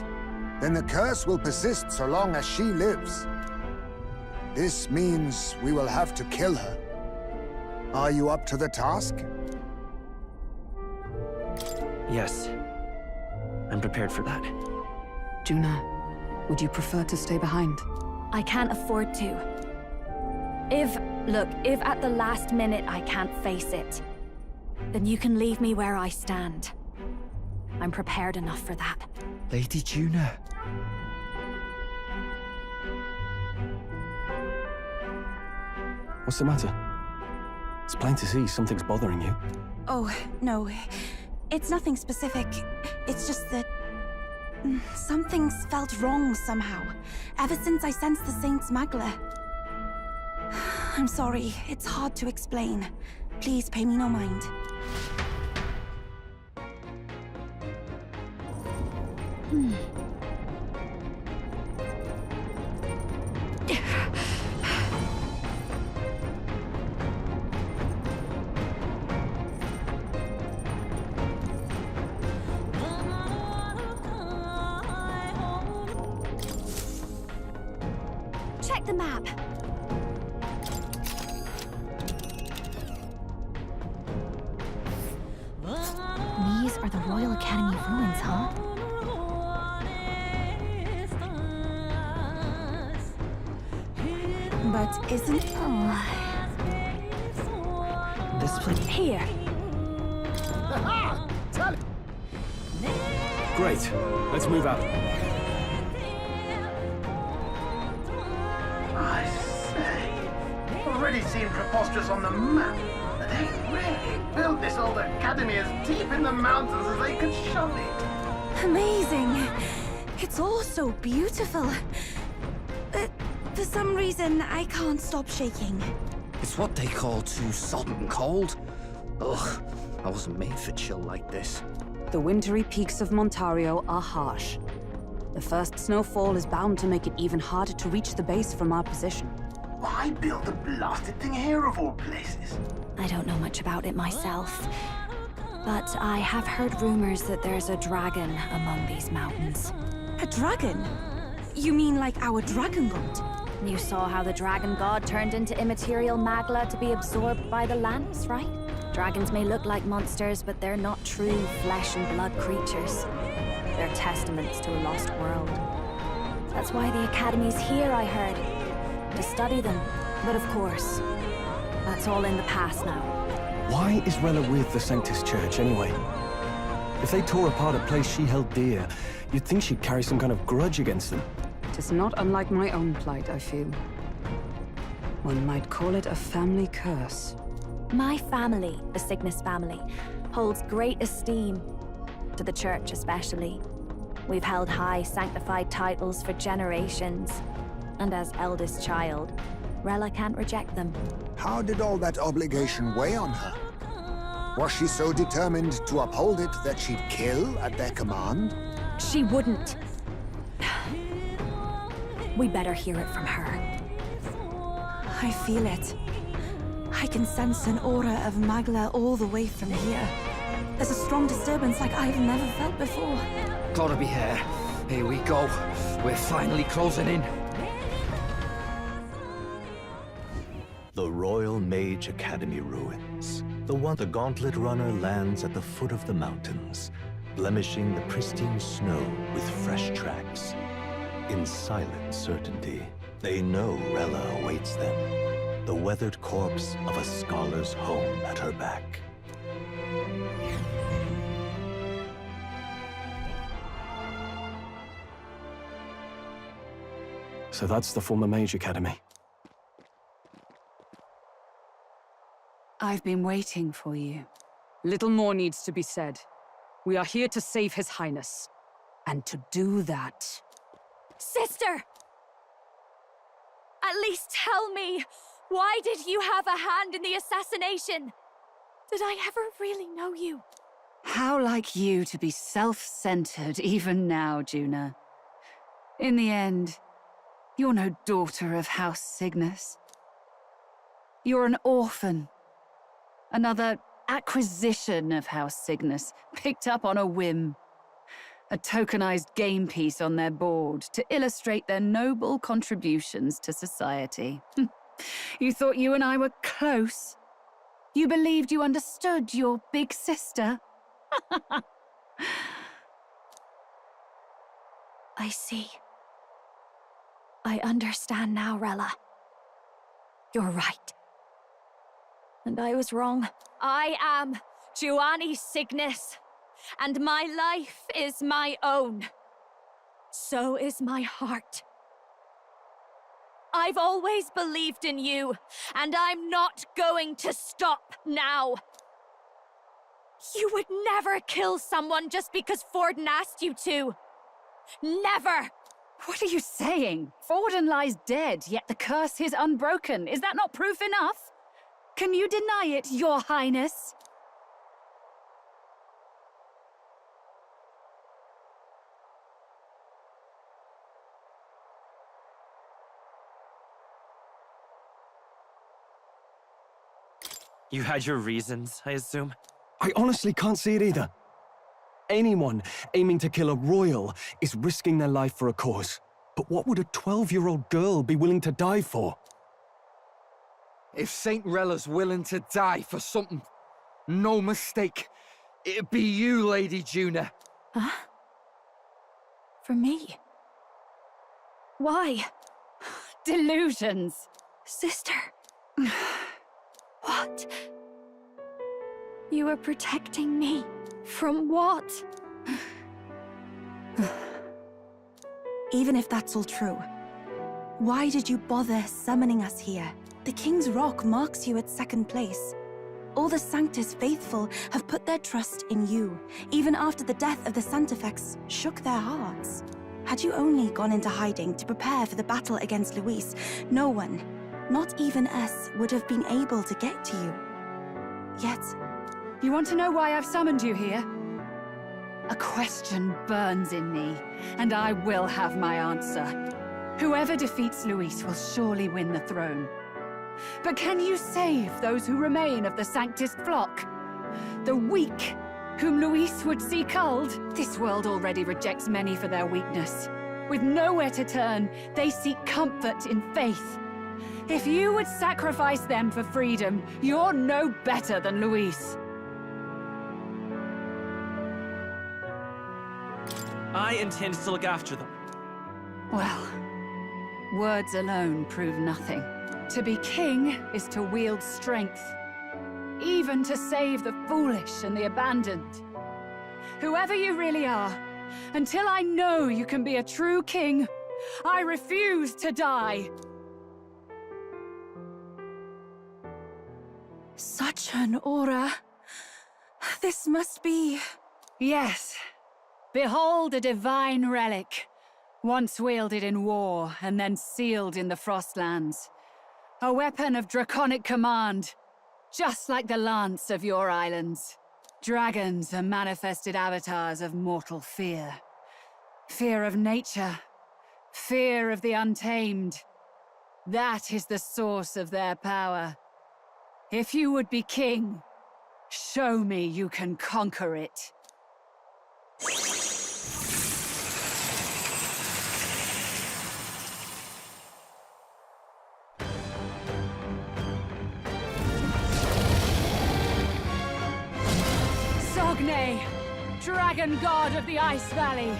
then the curse will persist so long as she lives. This means we will have to kill her. Are you up to the task? Yes. I'm prepared for that. Juna, would you prefer to stay behind? I can't afford to. If at the last minute I can't face it, then you can leave me where I stand. I'm prepared enough for that. Lady Juna. What's the matter? It's plain to see something's bothering you. Oh, no. It's nothing specific. It's just that... something's felt wrong somehow. Ever since I sensed the Saint's Magla. I'm sorry, it's hard to explain. Please pay me no mind. Check the map. These are the Royal Academy ruins, huh? But isn't... This place... Here. Great. Let's move out. I say, already seemed preposterous on the map. They really built this old academy as deep in the mountains as they could shove it. Amazing. It's all so beautiful. But for some reason, I can't stop shaking. It's what they call too sodden cold. Ugh, I wasn't made for chill like this. The wintry peaks of Montario are harsh. The first snowfall is bound to make it even harder to reach the base from our position. Why build the blasted thing here of all places? I don't know much about it myself, but I have heard rumors that there's a dragon among these mountains. A dragon? You mean like our dragon god? You saw how the dragon god turned into immaterial magla to be absorbed by the lamps, right? Dragons may look like monsters, but they're not true flesh and blood creatures. They're testaments to a lost world. That's why the Academy's here, I heard. To study them. But of course, that's all in the past now. Why is Rella with the Sanctus Church, anyway? If they tore apart a place she held dear, you'd think she'd carry some kind of grudge against them. It is not unlike my own plight, I feel. One might call it a family curse. My family, the Cygnus family, holds great esteem, to the Church especially. We've held high sanctified titles for generations, and as eldest child, Rella can't reject them. How did all that obligation weigh on her? Was she so determined to uphold it that she'd kill at their command? She wouldn't. We better hear it from her. I feel it. I can sense an aura of Magla all the way from here. There's a strong disturbance like I've never felt before. Gotta be here. Here we go. We're finally closing in. The Royal Mage Academy ruins. The one the Gauntlet Runner lands at the foot of the mountains, blemishing the pristine snow with fresh tracks. In silent certainty, they know Rella awaits them, the weathered corpse of a scholar's home at her back. So that's the former Mage Academy. I've been waiting for you. Little more needs to be said. We are here to save His Highness. And to do that... Sister! At least tell me, why did you have a hand in the assassination? Did I ever really know you? How like you to be self-centered even now, Juna. In the end, you're no daughter of House Cygnus. You're an orphan. Another acquisition of House Cygnus, picked up on a whim. A tokenized game piece on their board to illustrate their noble contributions to society. You thought you and I were close? You believed you understood your big sister? I see. I understand now, Rella. You're right. And I was wrong. I am Giovanni Cygnus, and my life is my own. So is my heart. I've always believed in you, and I'm not going to stop now. You would never kill someone just because Forden asked you to. Never! What are you saying? Forden lies dead, yet the curse is unbroken. Is that not proof enough? Can you deny it, Your Highness? You had your reasons, I assume? I honestly can't see it either. Anyone aiming to kill a royal is risking their life for a cause. But what would a 12-year-old girl be willing to die for? If Saint Rella's willing to die for something, no mistake, it'd be you, Lady Juna. Huh? For me? Why? Delusions. Sister. What? You were protecting me? From what? Even if that's all true, why did you bother summoning us here? The King's Rock marks you at second place. All the Sanctus faithful have put their trust in you, even after the death of the Santafex shook their hearts. Had you only gone into hiding to prepare for the battle against Luis, no one, not even us, would have been able to get to you. Yet... You want to know why I've summoned you here? A question burns in me, and I will have my answer. Whoever defeats Luis will surely win the throne. But can you save those who remain of the Sanctus flock? The weak, whom Luis would see culled? This world already rejects many for their weakness. With nowhere to turn, they seek comfort in faith. If you would sacrifice them for freedom, you're no better than Luis. I intend to look after them. Well, words alone prove nothing. To be king is to wield strength, even to save the foolish and the abandoned. Whoever you really are, until I know you can be a true king, I refuse to die. Such an aura. This must be... Yes. Behold a divine relic, once wielded in war and then sealed in the Frostlands. A weapon of draconic command, just like the lance of your islands. Dragons are manifested avatars of mortal fear. Fear of nature, fear of the untamed. That is the source of their power. If you would be king, show me you can conquer it. Dragon god of the Ice Valley,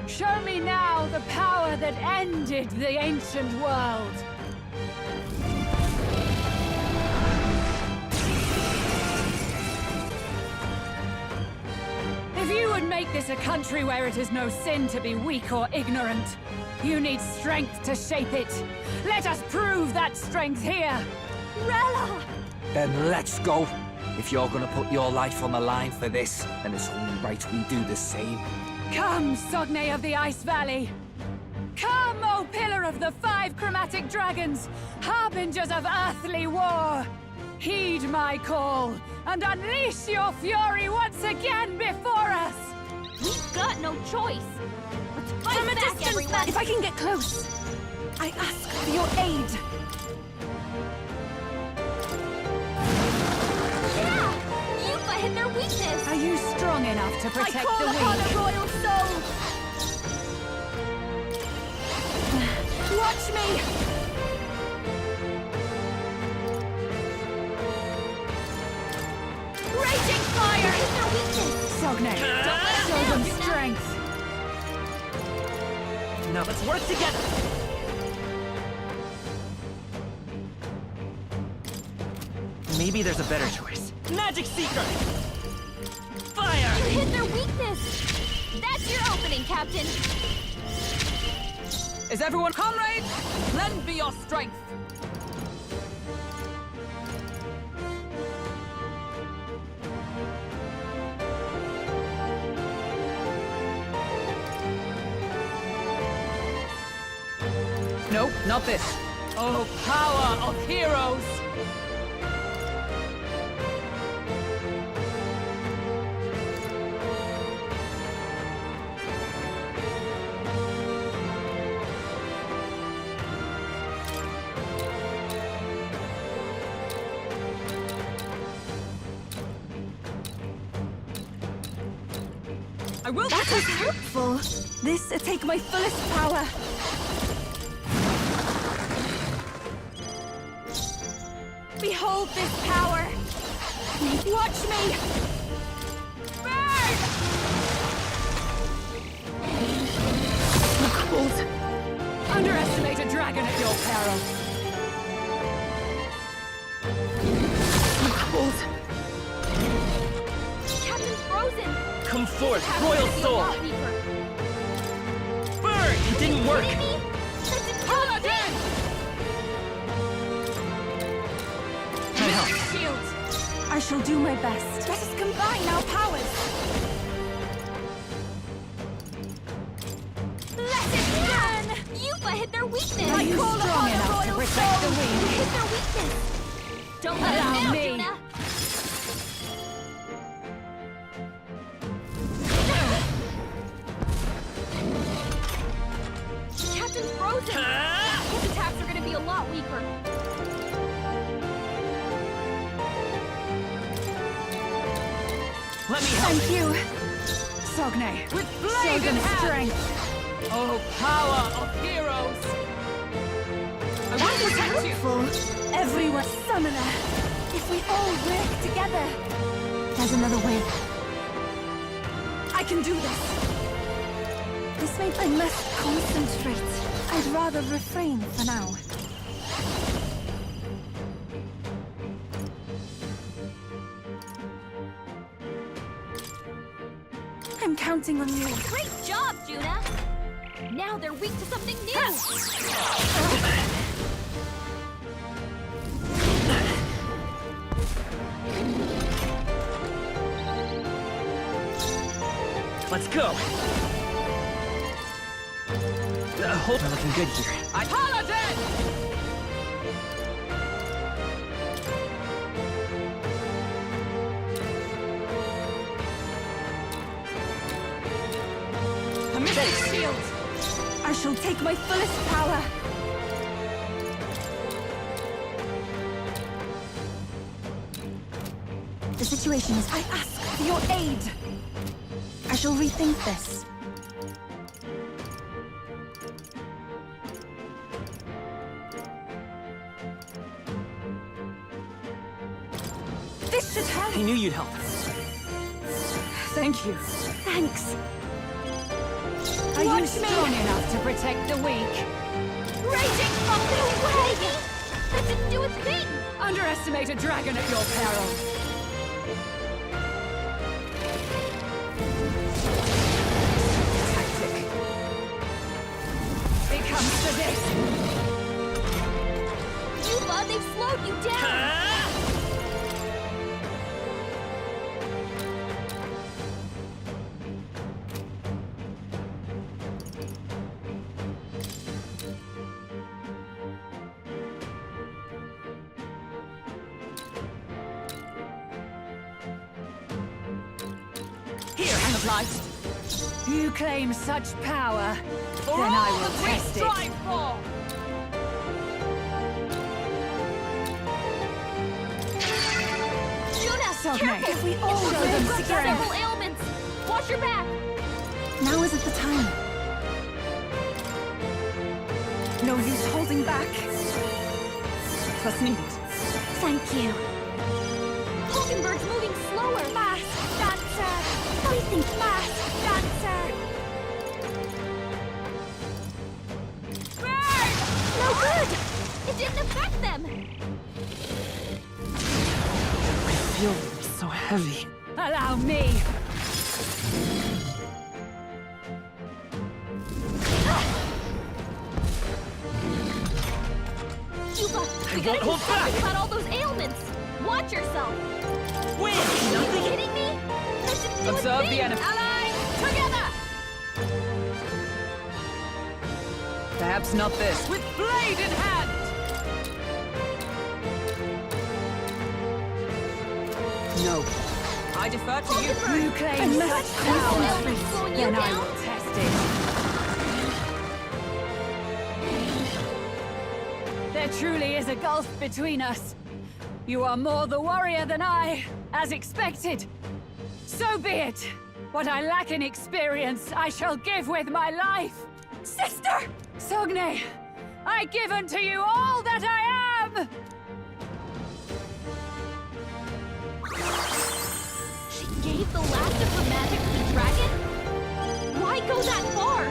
show me now the power that ended the ancient world. If you would make this a country where it is no sin to be weak or ignorant, you need strength to shape it. Let us prove that strength here. Rella! Then let's go. If you're gonna put your life on the line for this, then it's only right we do the same. Come, Sogne of the Ice Valley. Come, O Pillar of the Five Chromatic Dragons, harbingers of earthly war! Heed my call, and unleash your fury once again before us! We've got no choice! Let's fight From a back, distance, everyone! if I can get close, I ask for your aid. Yeah! You've hit their weakness! Are you strong enough to protect I call the upon weak? a royal soul! Watch me! Raging fire! Hit their weakness! Sogne, show them strength! Now let's work together! Maybe there's a better choice. Magic Seeker! Fire! You hit their weakness! That's your opening, Captain! Is everyone comrades? Lend me your strength! Nope, not this. Oh, power of heroes! I will. That is hurtful. This take my fullest power. Behold this power. Watch me. Burn! Cold. Underestimate a dragon at your peril. Cold. Captain's frozen! Come forth, Royal Soul! Burn! It didn't work! Paladin! Can I help? Shield. I shall do my best. Let us combine our powers. Let it burn! You've hit their weakness! Are you call strong upon a enough to royal protect soul. the weak? Hit their weakness! Don't let Allow us down, me. Juna! Captain's frozen! His attacks are gonna be a lot weaker. Let me help! Thank you. Sogne, With show blade them in hand! strength! Oh, power of heroes! I That will is protect you! hurtful. Everyone, summoner. If we all work together. There's another way. I can do this. This means I must concentrate. I'd rather refrain for now. I'm counting on you. Great job, Juna! Now they're weak to something new! Let's go! Hold on, looking good here. I Paladin! Permission shield! I shall take my fullest power. The situation is I ask for your aid. I shall rethink this. This should help. I knew you'd help. Thank you. Thanks. Are you Watch me. strong enough to protect the weak? Raging fire! No way! That didn't do a thing! Underestimate a dragon at your peril. Tactic. It comes to this. Yuba, they've slowed you down! Here, hand of light. You claim such power, then I will test it. Juna, careful! If we all show them got strength. several ailments. Watch your back. Now isn't the time. No use holding back. Trust me. Thank you. Hulkenberg's moving slower. Mask dancer! I think Mask dancer! no good. It didn't affect them. I feel so heavy. Allow me. Yuba, we gotta do something about all those ailments. Watch yourself. Win! Are you Nothing. kidding me? That should do Observe its the thing. enemy. Allies, together! Perhaps not this. With blade in hand! No. I defer to you. You claim such power, then I will test it. There truly is a gulf between us. You are more the warrior than I, as expected. So be it. What I lack in experience, I shall give with my life. Sister! Sogne, I give unto you all that I am! She gave the last of her magic to the dragon? Why go that far?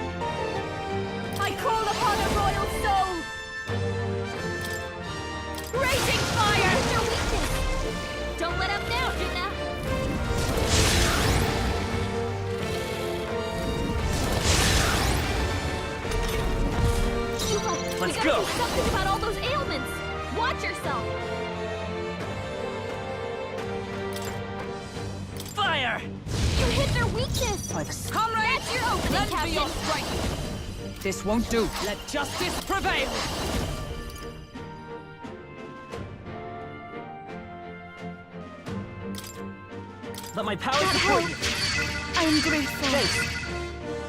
I call upon a royal soul! Raging fire! There's no weakness. Don't let up now, Juna. Yuba, we Let's gotta go. do something about all those ailments. Watch yourself. Fire! You hit their weakness. By the Comrade, that's your opening, lend me Captain. your strength. This won't do. Let justice prevail! Let my power support you. I am grateful.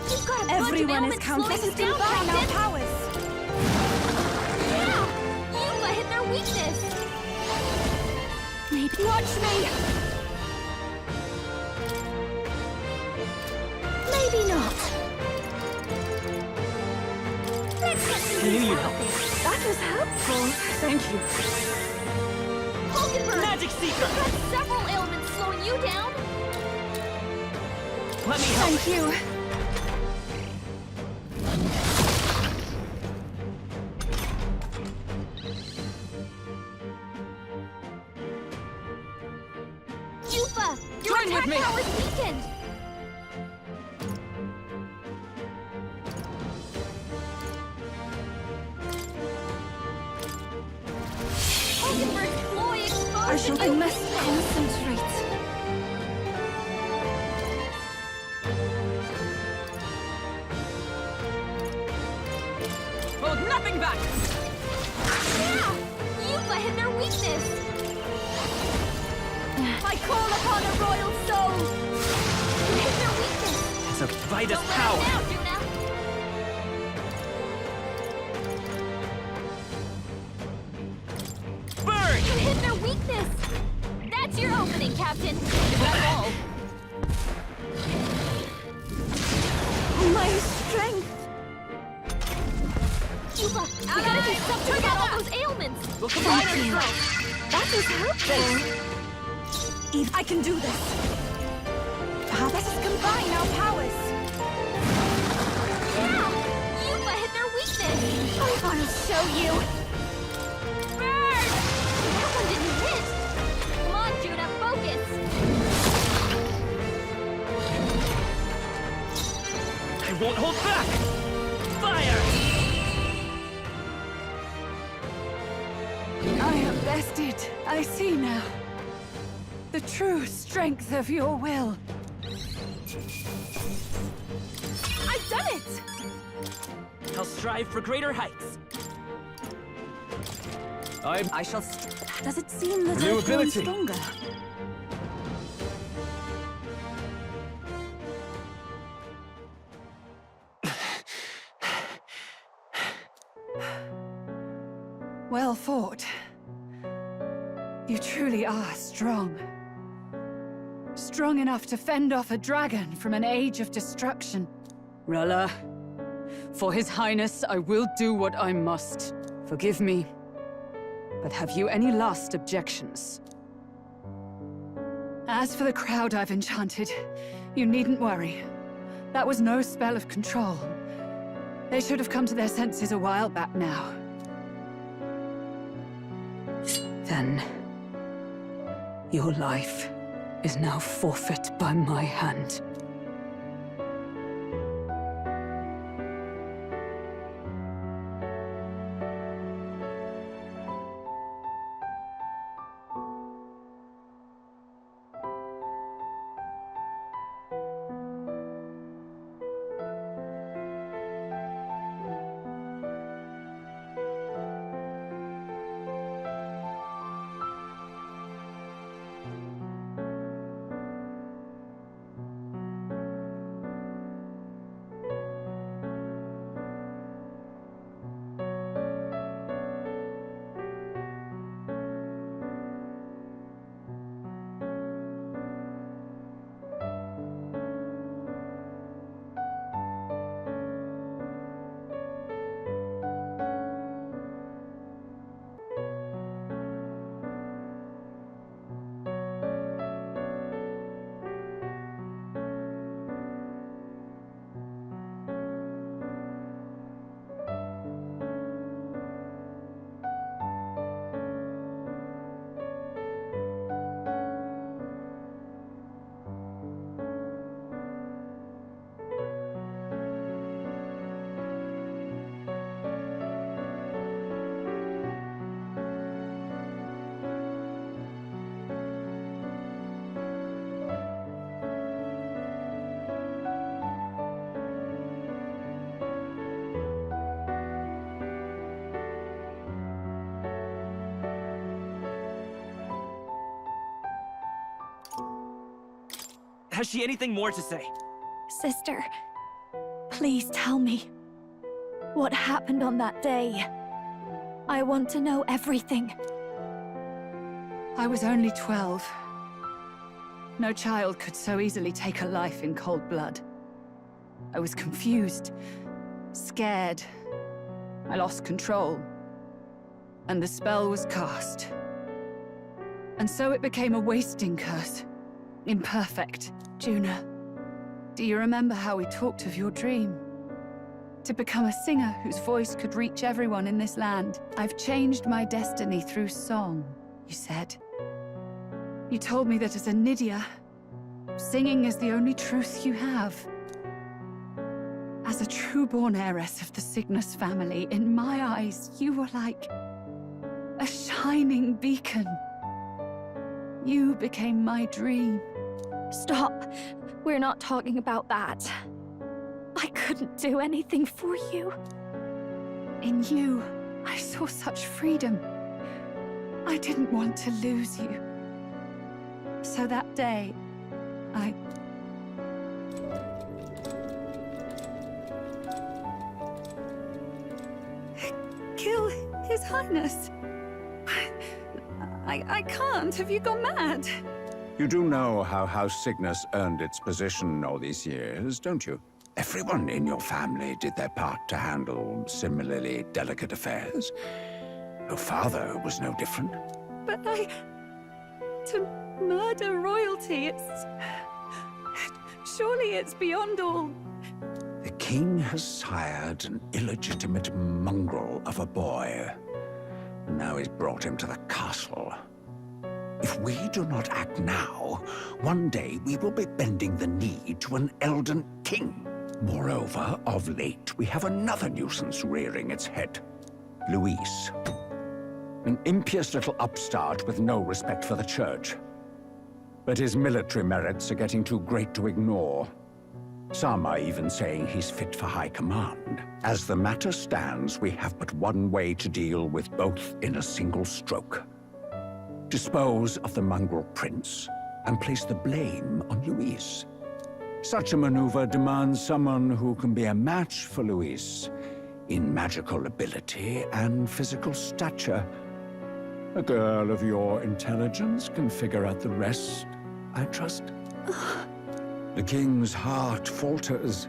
You've got a bunch of Everyone is ailments slowing us counting down, by our Captain. powers. Yeah! Yuba hit their weakness. Maybe. Watch me! Maybe not. Let's get I knew you'd help. That was helpful. Thank you. Hulkenberg! Magic Seeker! You've got several ailments slowing you down. Let me help. Thank you. Yuba! Your Join with attack me. power's weakened. Hulkenberg's ploy exposed I must concentrate. Hold nothing back. Yeah! Yuba hit their weakness. I call upon a royal soul! You hit their weakness. It's a Vitus Don't let power. it down, Juna. Burn! You hit their weakness. That's your opening, Captain. Is that all? My strength. Yuba, we gotta do something about all those ailments. We'll combine Thank you. ourselves. That is helpful. Eve, I can do this. Perhaps let us combine our powers. Yeah! Yuba hit their weakness. I'll show you. Burn! That one didn't hit. Come on, Juna, focus. I won't hold back! Fire! I am bested. I see now. The true strength of your will. I've done it! I'll strive for greater heights. I shall. Does it seem that New I've grown ability. stronger? Well fought. You truly are strong. Strong enough to fend off a dragon from an age of destruction. Rella, for His Highness, I will do what I must. Forgive me, but have you any last objections? As for the crowd I've enchanted, you needn't worry. That was no spell of control. They should have come to their senses a while back now. Then, your life is now forfeit by my hand. Has she anything more to say? Sister, please tell me. What happened on that day? I want to know everything. I was only 12. No child could so easily take a life in cold blood. I was confused, scared. I lost control. And the spell was cast. And so it became a wasting curse. Imperfect. Juna, do you remember how we talked of your dream? To become a singer whose voice could reach everyone in this land. I've changed my destiny through song, you said. You told me that as a Nydia, singing is the only truth you have. As a true-born heiress of the Cygnus family, in my eyes, you were like a shining beacon. You became my dream. Stop. We're not talking about that. I couldn't do anything for you. In you, I saw such freedom. I didn't want to lose you. So that day, I... kill His Highness. I can't. Have you gone mad? You do know how House Cygnus earned its position all these years, don't you? Everyone in your family did their part to handle similarly delicate affairs. Your father was no different. But to murder royalty, surely it's beyond all. The king has sired an illegitimate mongrel of a boy. And now he's brought him to the castle. If we do not act now, one day we will be bending the knee to an Elden king. Moreover, of late, we have another nuisance rearing its head. Luis. An impious little upstart with no respect for the church. But his military merits are getting too great to ignore. Some are even saying he's fit for high command. As the matter stands, we have but one way to deal with both in a single stroke. Dispose of the mongrel prince, and place the blame on Luis. Such a maneuver demands someone who can be a match for Luis, in magical ability and physical stature. A girl of your intelligence can figure out the rest, I trust. The king's heart falters.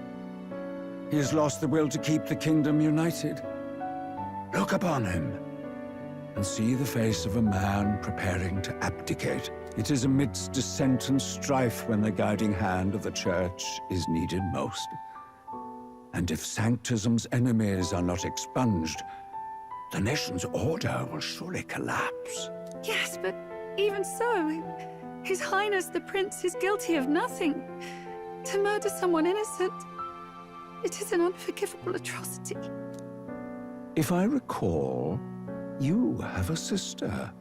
He has lost the will to keep the kingdom united. Look upon him, and see the face of a man preparing to abdicate. It is amidst dissent and strife when the guiding hand of the Church is needed most. And if Sanctism's enemies are not expunged, the nation's order will surely collapse. Yes, but even so, His Highness the Prince is guilty of nothing. To murder someone innocent, it is an unforgivable atrocity. If I recall, you have a sister.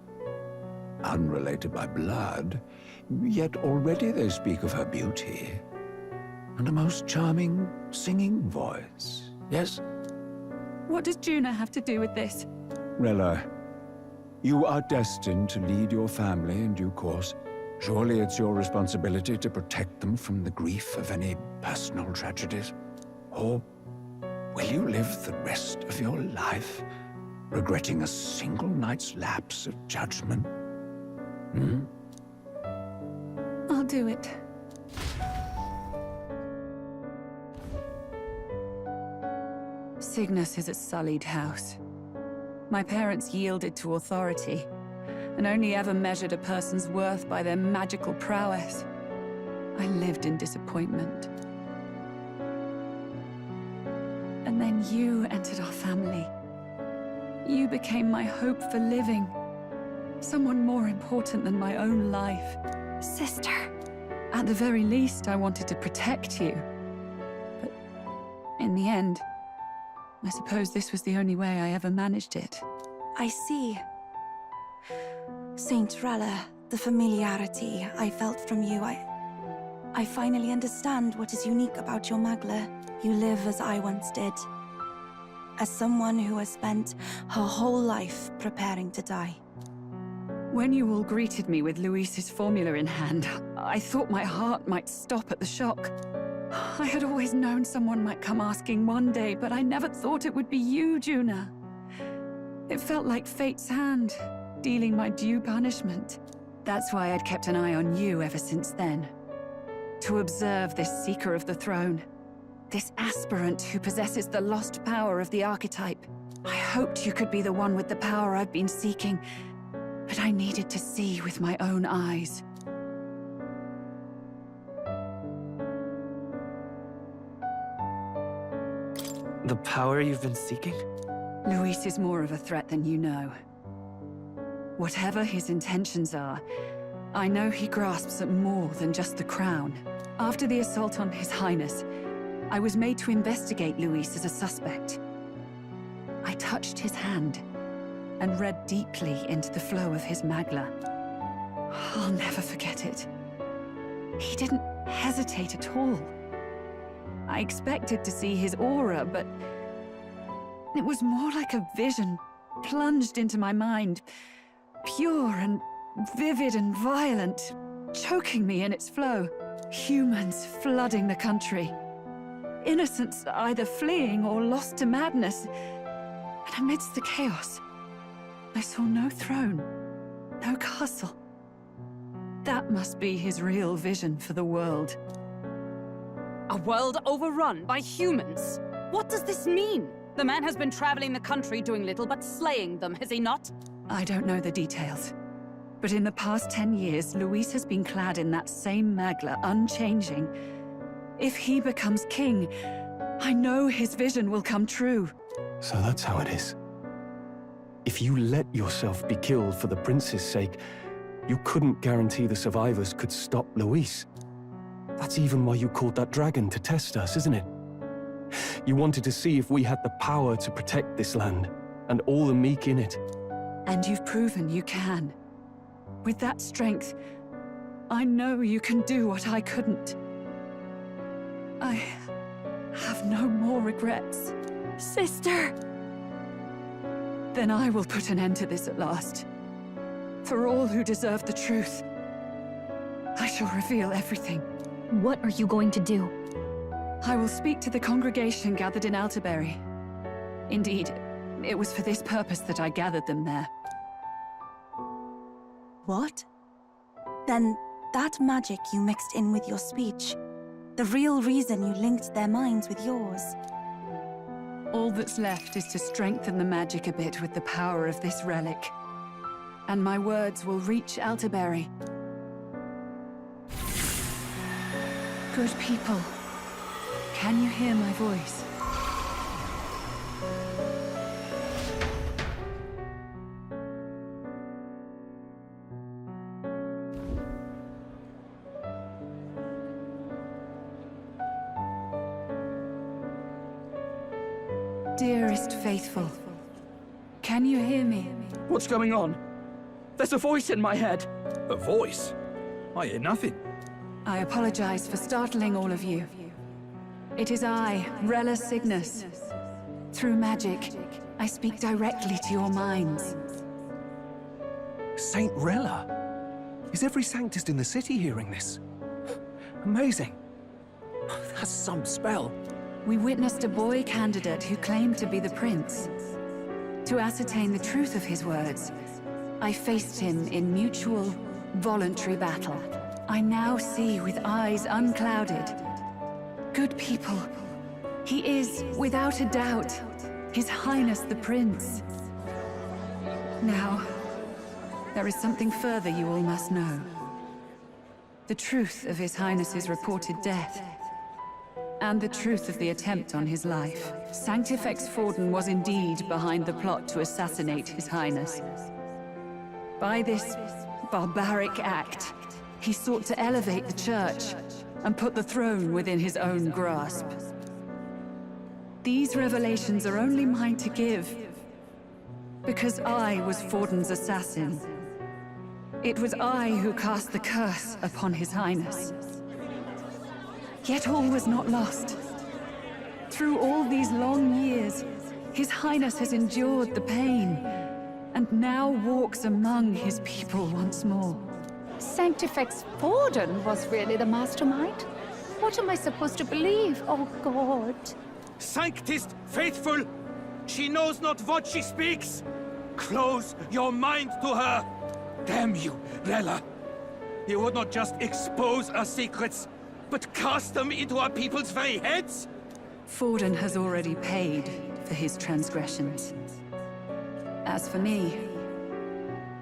Unrelated by blood, yet already they speak of her beauty. And a most charming singing voice, yes? What does Juna have to do with this? Rella, you are destined to lead your family in due course. Surely it's your responsibility to protect them from the grief of any personal tragedies. Or will you live the rest of your life regretting a single night's lapse of judgment? I'll do it. Cygnus is a sullied house. My parents yielded to authority, and only ever measured a person's worth by their magical prowess. I lived in disappointment. And then you entered our family. You became my hope for living. Someone more important than my own life. Sister. At the very least, I wanted to protect you. But in the end, I suppose this was the only way I ever managed it. I see. Saint Rella, the familiarity I felt from you, I finally understand what is unique about your Magla. You live as I once did. As someone who has spent her whole life preparing to die. When you all greeted me with Luis's formula in hand, I thought my heart might stop at the shock. I had always known someone might come asking one day, but I never thought it would be you, Juna. It felt like fate's hand, dealing my due punishment. That's why I'd kept an eye on you ever since then. To observe this seeker of the throne. This aspirant who possesses the lost power of the archetype. I hoped you could be the one with the power I've been seeking, but I needed to see with my own eyes. The power you've been seeking? Luis is more of a threat than you know. Whatever his intentions are, I know he grasps at more than just the crown. After the assault on His Highness, I was made to investigate Luis as a suspect. I touched his hand and read deeply into the flow of his Magla. I'll never forget it. He didn't hesitate at all. I expected to see his aura, but it was more like a vision plunged into my mind. Pure and vivid and violent, choking me in its flow. Humans flooding the country. Innocents either fleeing or lost to madness. And amidst the chaos, I saw no throne, no castle. That must be his real vision for the world. A world overrun by humans? What does this mean? The man has been traveling the country doing little but slaying them, has he not? I don't know the details. But in the past 10 years, Luis has been clad in that same Magla, unchanging. If he becomes king, I know his vision will come true. So that's how it is. If you let yourself be killed for the prince's sake, you couldn't guarantee the survivors could stop Luis. That's even why you called that dragon to test us, isn't it? You wanted to see if we had the power to protect this land, and all the meek in it. And you've proven you can. With that strength, I know you can do what I couldn't. I have no more regrets. Sister! Then I will put an end to this at last. For all who deserve the truth, I shall reveal everything. What are you going to do? I will speak to the congregation gathered in Alterbury. Indeed, it was for this purpose that I gathered them there. What? Then that magic you mixed in with your speech, the real reason you linked their minds with yours. All that's left is to strengthen the magic a bit with the power of this relic. And my words will reach Altaberry. Good people, can you hear my voice? Dearest faithful, can you hear me? What's going on? There's a voice in my head. A voice? I hear nothing. I apologize for startling all of you. It is I, Rella Cygnus. Through magic, I speak directly to your minds. Saint Rella? Is every Sanctist in the city hearing this? Amazing. That's some spell. We witnessed a boy candidate who claimed to be the prince. To ascertain the truth of his words, I faced him in mutual, voluntary battle. I now see with eyes unclouded. Good people, he is, without a doubt, His Highness the Prince. Now, there is something further you all must know. The truth of His Highness's reported death, and the truth of the attempt on his life. Sanctifex Forden was indeed behind the plot to assassinate His Highness. By this barbaric act, he sought to elevate the Church and put the throne within his own grasp. These revelations are only mine to give, because I was Forden's assassin. It was I who cast the curse upon His Highness. Yet all was not lost. Through all these long years, His Highness has endured the pain, and now walks among his people once more. Sanctifex Forden was really the mastermind? What am I supposed to believe? Oh, God. Sanctist faithful! She knows not what she speaks! Close your mind to her! Damn you, Rella! You would not just expose our secrets, but cast them into our people's very heads? Forden has already paid for his transgressions. As for me,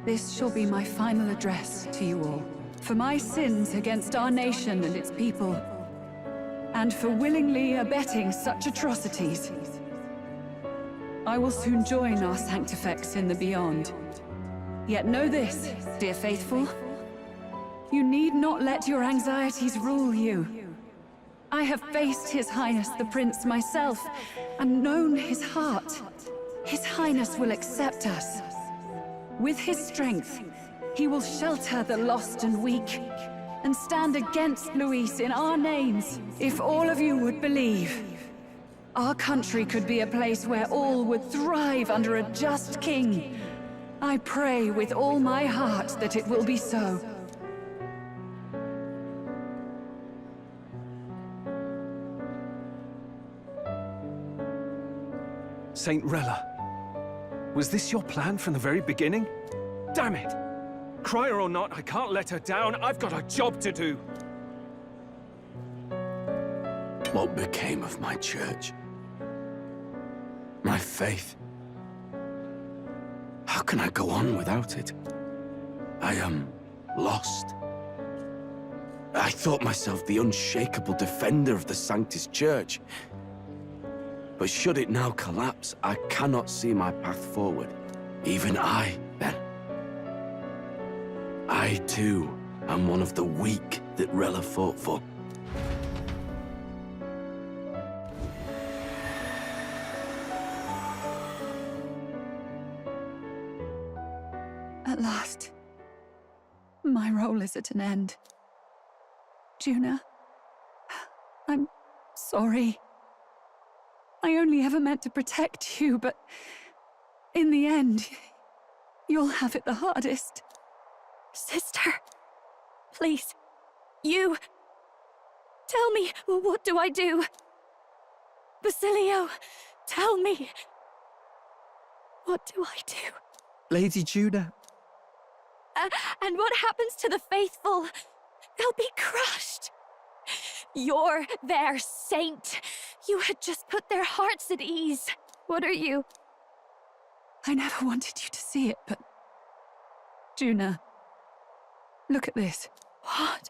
this shall be my final address to you all. For my sins against our nation and its people, and for willingly abetting such atrocities. I will soon join our Sanctifex in the beyond. Yet know this, dear faithful. You need not let your anxieties rule you. I have faced His Highness the Prince myself, and known his heart. His Highness will accept us. With his strength, he will shelter the lost and weak, and stand against Luis in our names. If all of you would believe, our country could be a place where all would thrive under a just king. I pray with all my heart that it will be so. Saint Rella, was this your plan from the very beginning? Damn it! Crier or not, I can't let her down. I've got a job to do. What became of my church? My faith? How can I go on without it? I am lost. I thought myself the unshakable defender of the Sanctist Church. But should it now collapse, I cannot see my path forward. Even I, then. I, too, am one of the weak that Rella fought for. At last, my role is at an end. Juna, I'm sorry. I only ever meant to protect you, but in the end, you'll have it the hardest. Sister, please, you... Tell me, what do I do? Basilio, tell me. What do I do? Lady Juna. And what happens to the faithful? They'll be crushed. You're their saint. You had just put their hearts at ease. What are you? I never wanted you to see it, but... Juna, look at this. What?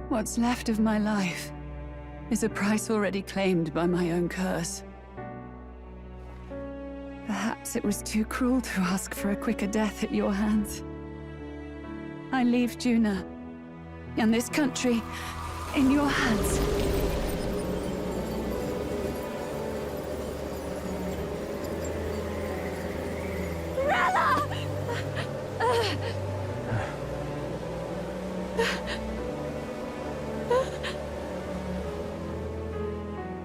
What's left of my life is a price already claimed by my own curse. Perhaps it was too cruel to ask for a quicker death at your hands. I leave Juna and this country in your hands. Rella!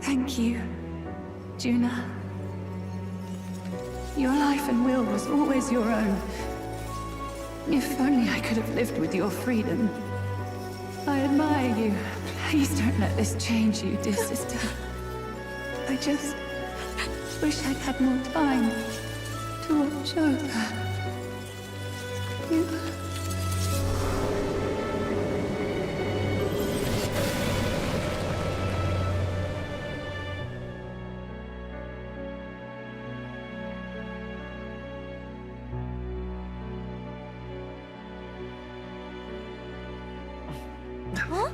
Thank you, Juna. Your life and will was always your own. If only I could have lived with your freedom. I admire you. Please don't let this change you, dear sister. I just wish I'd had more time to watch over you. Huh?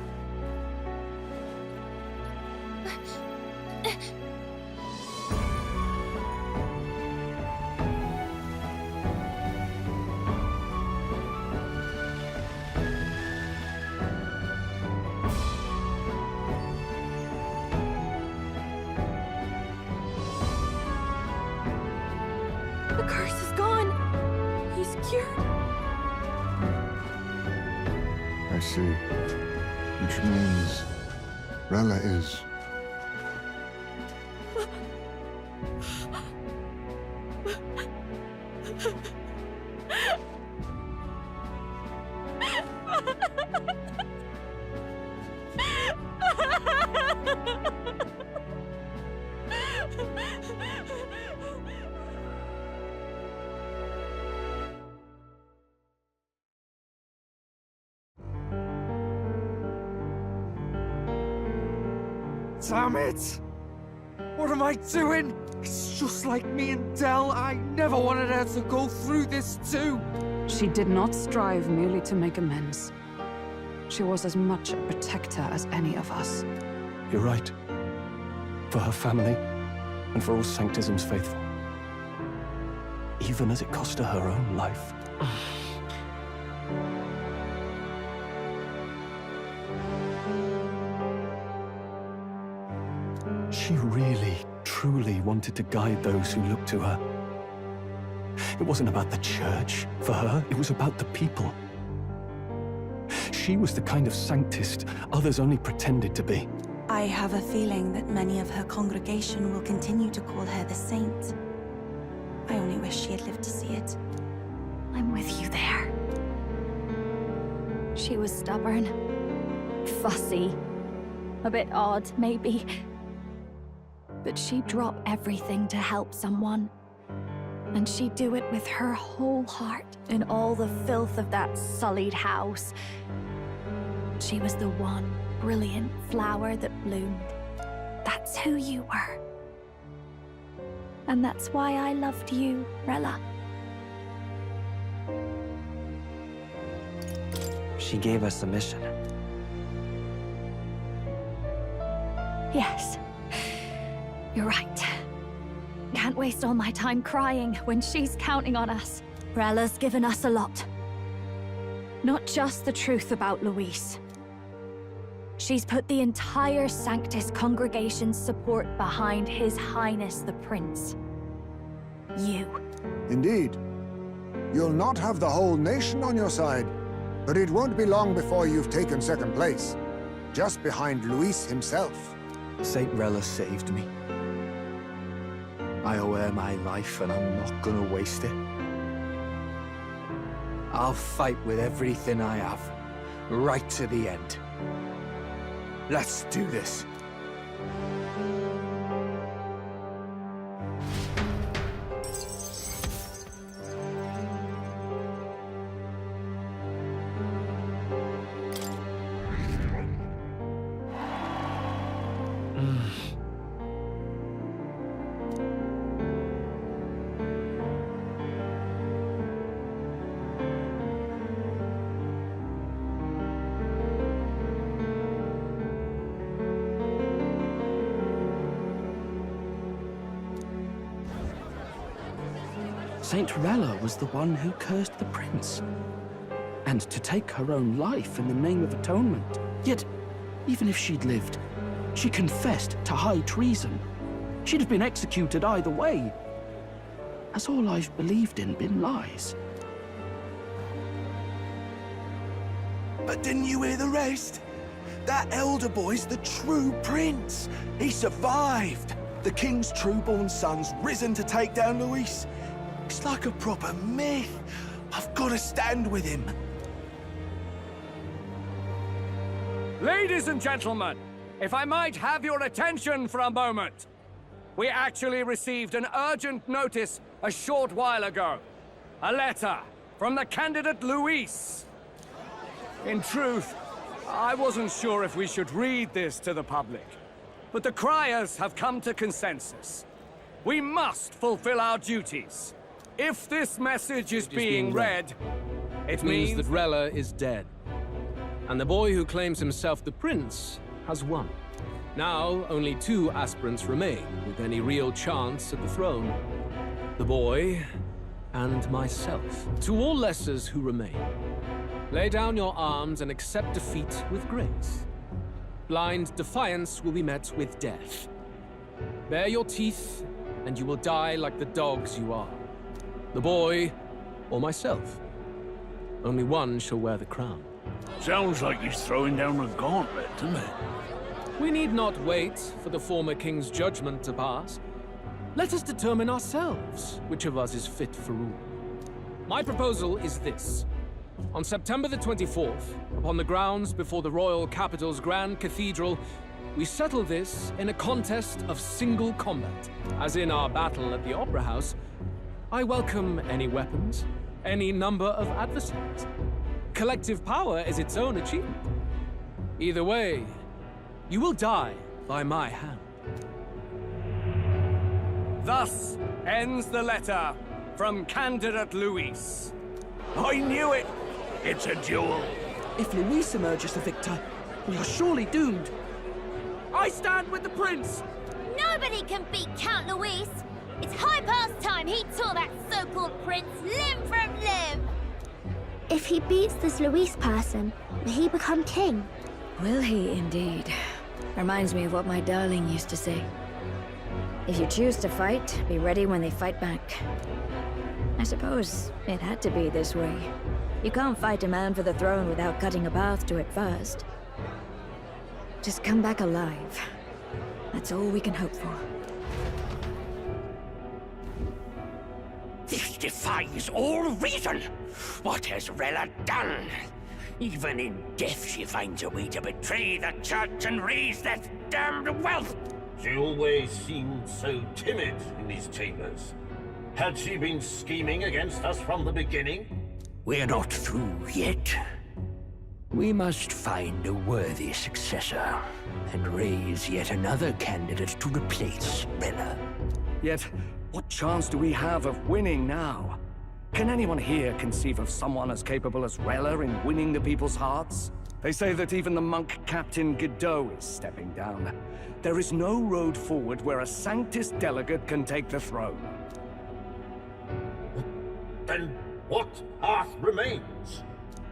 The curse is gone. He's cured. I see. Which means Rella is... Damn it! What am I doing? It's just like me and Del. I never wanted her to go through this too. She did not strive merely to make amends. She was as much a protector as any of us. You're right. For her family, and for all Sanctism's faithful. Even as it cost her her own life. She really, truly wanted to guide those who looked to her. It wasn't about the church, for her, it was about the people. She was the kind of sanctist others only pretended to be. I have a feeling that many of her congregation will continue to call her the saint. I only wish she had lived to see it. I'm with you there. She was stubborn, fussy, a bit odd, maybe. But she'd drop everything to help someone. And she'd do it with her whole heart in all the filth of that sullied house. She was the one brilliant flower that bloomed. That's who you were. And that's why I loved you, Rella. She gave us a mission. Yes. You're right. Can't waste all my time crying when she's counting on us. Rella's given us a lot. Not just the truth about Luis. She's put the entire Sanctus congregation's support behind His Highness the Prince. You. Indeed. You'll not have the whole nation on your side, but it won't be long before you've taken second place, just behind Luis himself. Saint Rella saved me. I owe her my life, and I'm not gonna waste it. I'll fight with everything I have, right to the end. Let's do this. Saint Rella was the one who cursed the prince. And to take her own life in the name of atonement. Yet, even if she'd lived, she confessed to high treason. She'd have been executed either way. Has all I've believed in been lies? But didn't you hear the rest? That elder boy's the true prince. He survived. The king's true-born son's risen to take down Luis. It's like a proper myth. I've got to stand with him. Ladies and gentlemen, if I might have your attention for a moment. We actually received an urgent notice a short while ago. A letter from the candidate Luis. In truth, I wasn't sure if we should read this to the public, but the criers have come to consensus. We must fulfill our duties. If this message is being read, it means that Rella is dead. And the boy who claims himself the prince has won. Now, only 2 aspirants remain with any real chance at the throne. The boy and myself. To all lessers who remain, lay down your arms and accept defeat with grace. Blind defiance will be met with death. Bare your teeth, and you will die like the dogs you are. The boy, or myself. Only one shall wear the crown. Sounds like he's throwing down a gauntlet, doesn't it? We need not wait for the former king's judgment to pass. Let us determine ourselves which of us is fit for rule. My proposal is this. On September the 24th, upon the grounds before the royal capital's Grand Cathedral, we settle this in a contest of single combat. As in our battle at the Opera House, I welcome any weapons, any number of adversaries. Collective power is its own achievement. Either way, you will die by my hand. Thus ends the letter from candidate Luis. I knew it! It's a duel. If Luis emerges the victor, we are surely doomed. I stand with the prince! Nobody can beat Count Luis! It's high past time he tore that so-called prince limb from limb! If he beats this Luis person, will he become king? Will he indeed? Reminds me of what my darling used to say. If you choose to fight, be ready when they fight back. I suppose it had to be this way. You can't fight a man for the throne without cutting a path to it first. Just come back alive. That's all we can hope for. This defies all reason. What has Rella done? Even in death she finds a way to betray the church and raise that damned wealth. She always seemed so timid in these chambers. Had she been scheming against us from the beginning? We're not through yet. We must find a worthy successor and raise yet another candidate to replace Rella. Yet, what chance do we have of winning now? Can anyone here conceive of someone as capable as Rella in winning the people's hearts? They say that even the monk Captain Godot is stepping down. There is no road forward where a Sanctus delegate can take the throne. Then what path remains?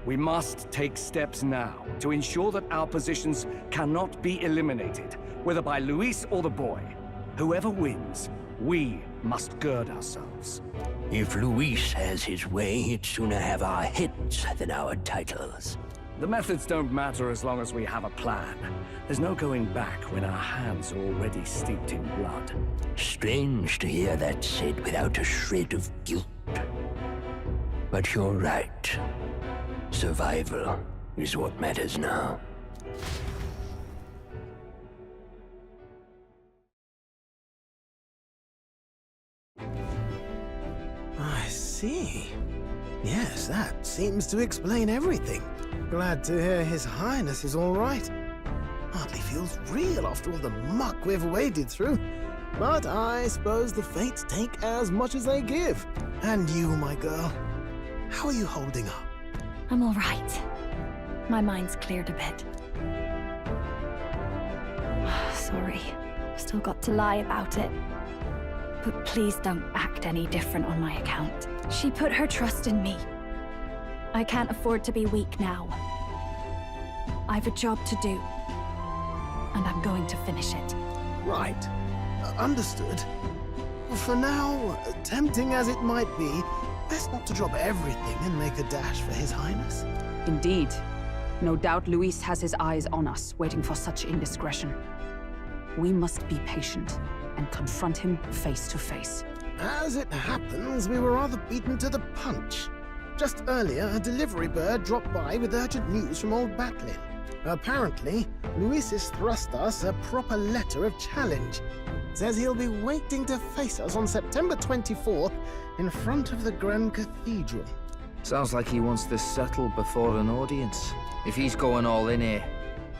We must take steps now to ensure that our positions cannot be eliminated, whether by Luis or the boy. Whoever wins, we must gird ourselves. If Luis has his way, he'd sooner have our heads than our titles. The methods don't matter as long as we have a plan. There's no going back when our hands are already steeped in blood. Strange to hear that said without a shred of guilt. But you're right. Survival is what matters now. see. Yes, that seems to explain everything. Glad to hear His Highness is all right. Hardly feels real after all the muck we've waded through. But I suppose the fates take as much as they give. And you, my girl, how are you holding up? I'm all right. My mind's cleared a bit. Sorry. Still got to lie about it. But please don't act any different on my account. She put her trust in me. I can't afford to be weak now. I've a job to do. And I'm going to finish it. Right. Understood. For now, tempting as it might be, best not to drop everything and make a dash for His Highness. Indeed. No doubt Luis has his eyes on us, waiting for such indiscretion. We must be patient and confront him face to face. As it happens, we were rather beaten to the punch. Just earlier, a delivery bird dropped by with urgent news from old Batlin. Apparently, Luis has thrust us a proper letter of challenge. Says he'll be waiting to face us on September 24th in front of the Grand Cathedral. Sounds like he wants this settled before an audience. If he's going all in here,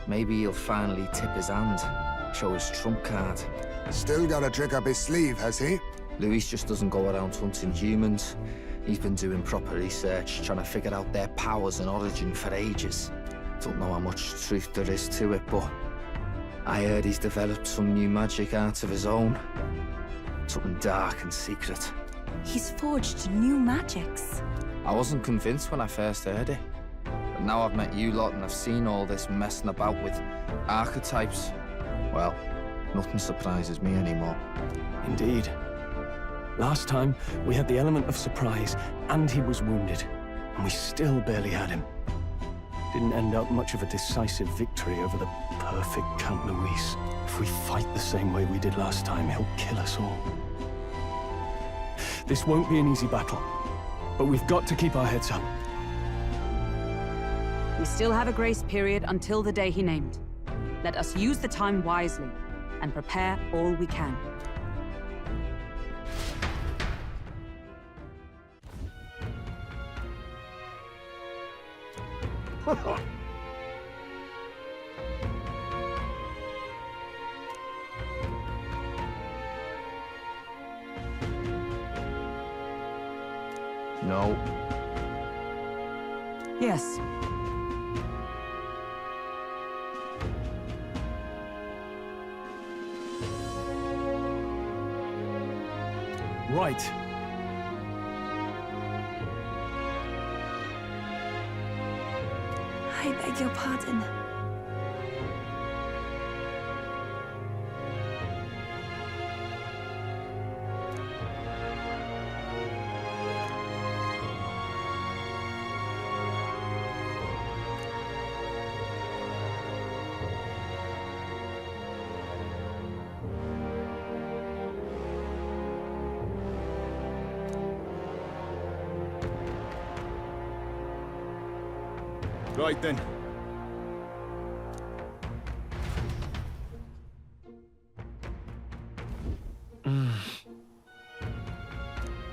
maybe he'll finally tip his hand, show his trump card. Still got a trick up his sleeve, has he? Luis just doesn't go around hunting humans. He's been doing proper research, trying to figure out their powers and origin for ages. Don't know how much truth there is to it, but I heard he's developed some new magic art of his own. Something dark and secret. He's forged new magics. I wasn't convinced when I first heard it. But now I've met you lot and I've seen all this messing about with archetypes. Well, nothing surprises me anymore. Indeed. Last time, we had the element of surprise, and he was wounded. And we still barely had him. Didn't end up much of a decisive victory over the perfect Count Luis. If we fight the same way we did last time, he'll kill us all. This won't be an easy battle, but we've got to keep our heads up. We still have a grace period until the day he named. Let us use the time wisely and prepare all we can. No. Yes. Right. I beg your pardon. Right then.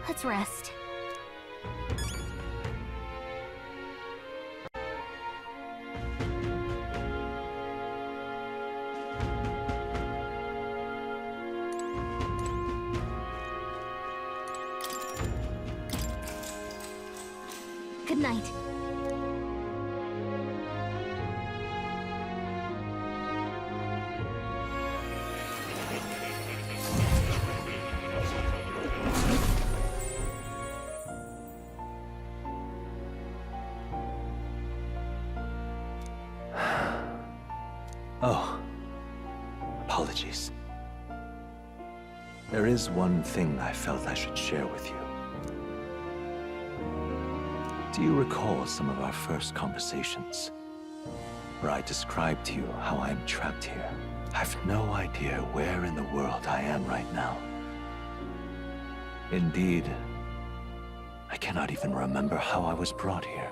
Let's rest. Good night. Oh, apologies. There is one thing I felt I should share with you. Do you recall some of our first conversations, where I described to you how I am trapped here? I've no idea where in the world I am right now. Indeed, I cannot even remember how I was brought here.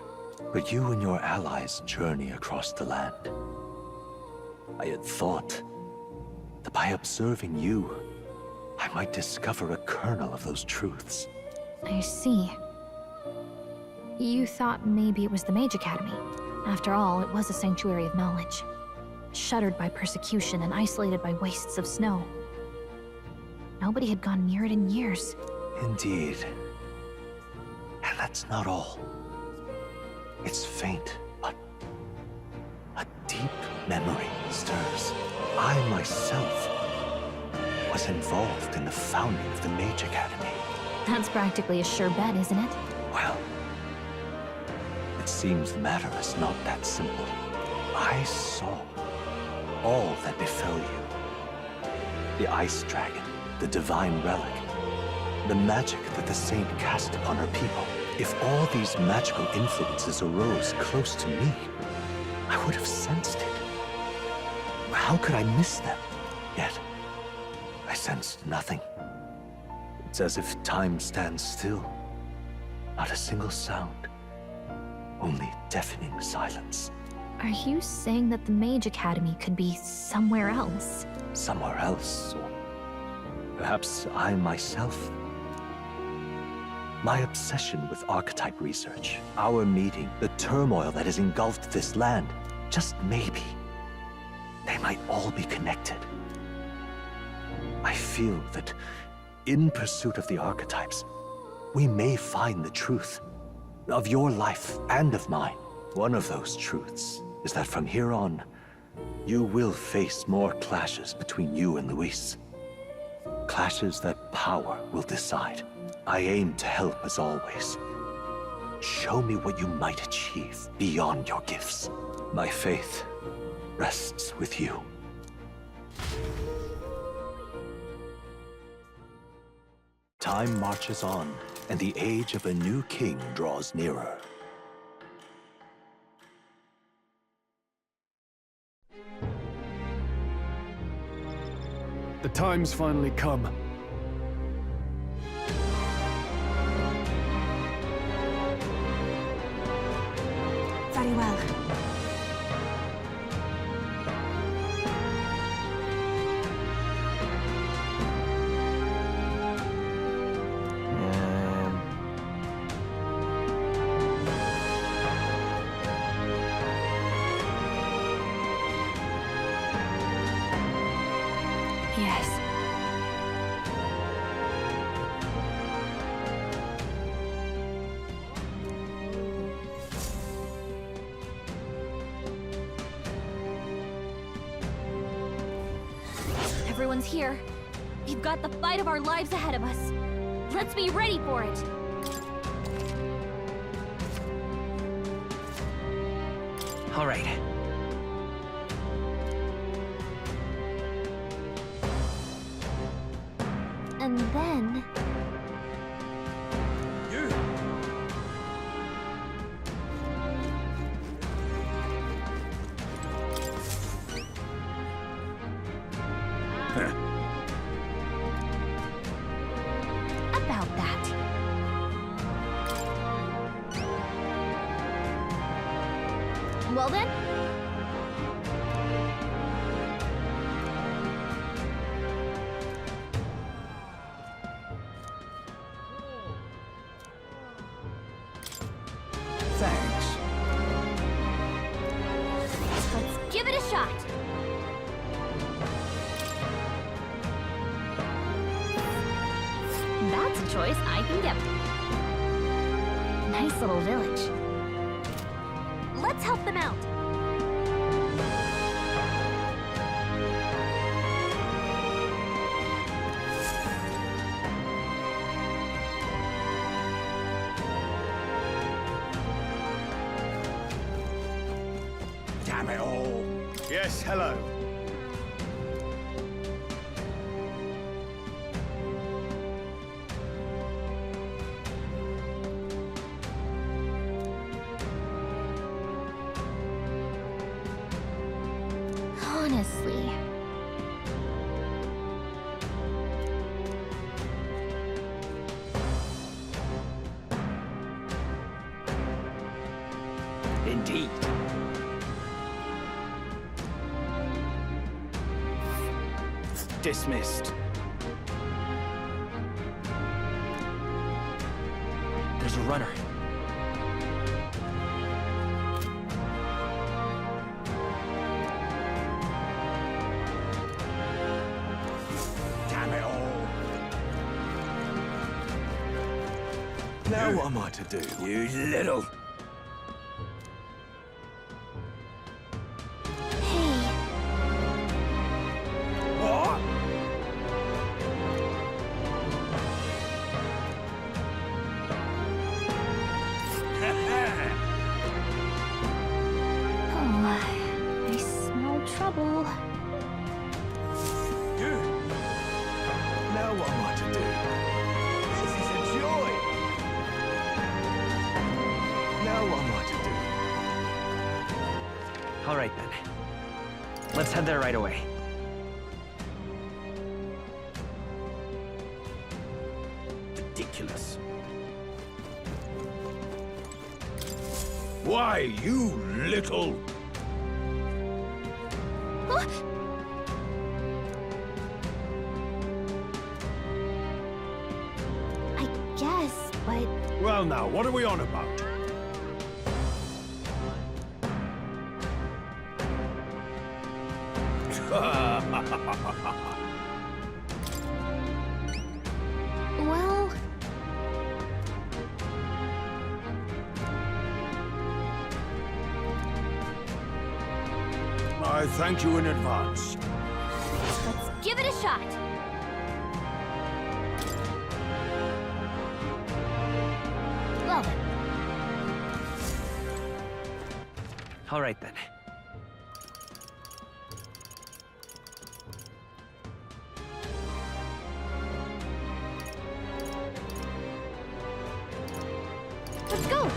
But you and your allies journey across the land. I had thought that by observing you, I might discover a kernel of those truths. I see. You thought maybe it was the Mage Academy. After all, it was a sanctuary of knowledge. Shuttered by persecution and isolated by wastes of snow. Nobody had gone near it in years. Indeed. And that's not all. It's faint, but a deep memory stirs. I myself was involved in the founding of the Mage Academy. That's practically a sure bet, isn't it? Well, it seems the matter is not that simple. I saw all that befell you. The Ice Dragon, the Divine Relic, the magic that the Saint cast upon her people. If all these magical influences arose close to me, I would have sensed it. How could I miss them? Yet, I sensed nothing. It's as if time stands still. Not a single sound. Only deafening silence. Are you saying that the Mage Academy could be somewhere else? Somewhere else, or perhaps I myself? My obsession with archetype research, our meeting, the turmoil that has engulfed this land, just maybe, they might all be connected. I feel that in pursuit of the archetypes, we may find the truth of your life and of mine. One of those truths is that from here on, you will face more clashes between you and Luis. Clashes that power will decide. I aim to help as always. Show me what you might achieve beyond your gifts. My faith rests with you. Time marches on, and the age of a new king draws nearer. The time's finally come. Very well. Yes. Everyone's here. We've got the fight of our lives ahead of us. Let's be ready for it. All right. And then... About that. Well then... Thanks. Let's give it a shot. That's a choice I can get. Nice little village. Let's help them out. Damn it all. Yes, hello. Honestly. Indeed. Dismissed. There's a runner. Now what am I to do? You little... What? Oh, I smell trouble. Now what am I to do? This is a joy! Now what am I to do? All right, then. Let's head there right away. Ridiculous. Why, you little... I guess, but... Well now, what are we on about? Well... I thank you in advance. Let's give it a shot. Well then. All right, then. Let's go.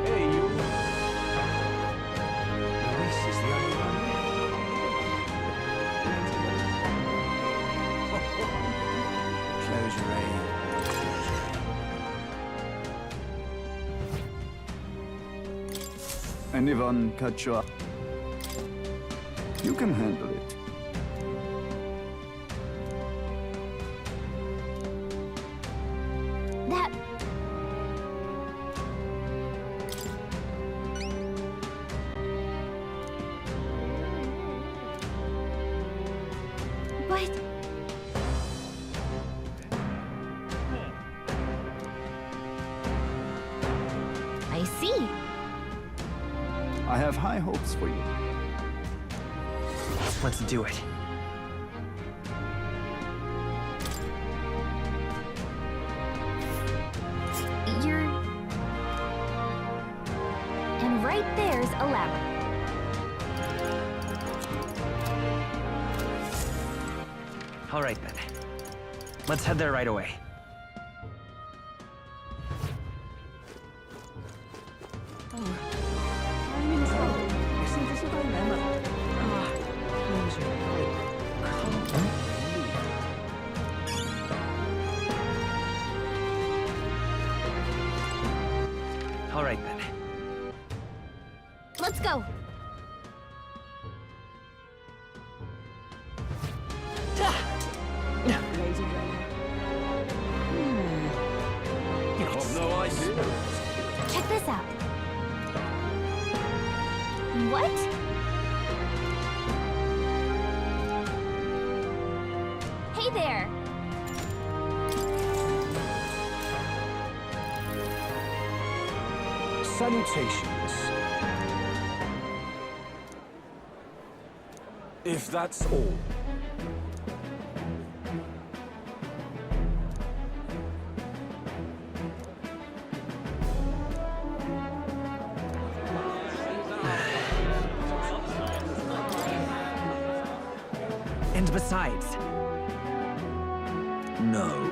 Hey, you. Luis is the only one left. Close your eyes. Anyone cut you up? You can handle it. That... But... I see. I have high hopes for you. Let's do it. You're... And right there's a ladder. All right, then. Let's head there right away. I'm in trouble. Isn't this a dilemma? Close your All right, then. Let's go. Lady I've no idea. Check this out. What? Hey there. Salutations. If that's all. And besides... No.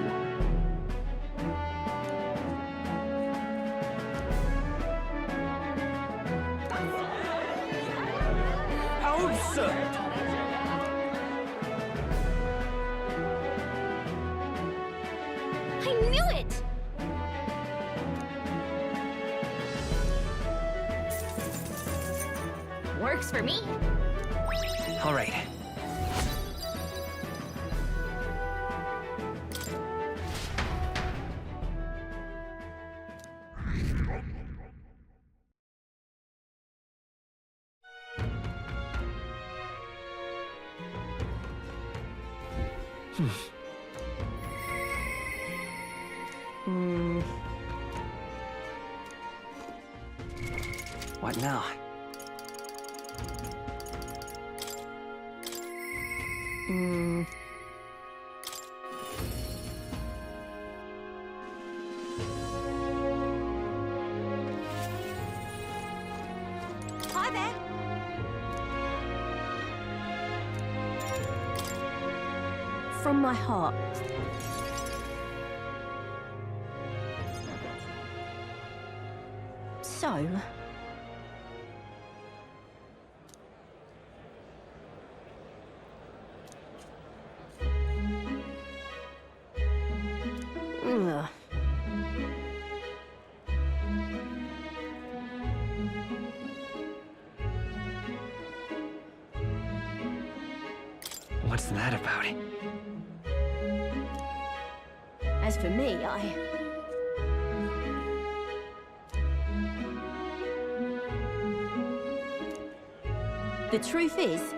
How absurd! I knew it! Works for me. All right. What now? Hi there. From my heart. So, ugh. What's that about? As for me, the truth is,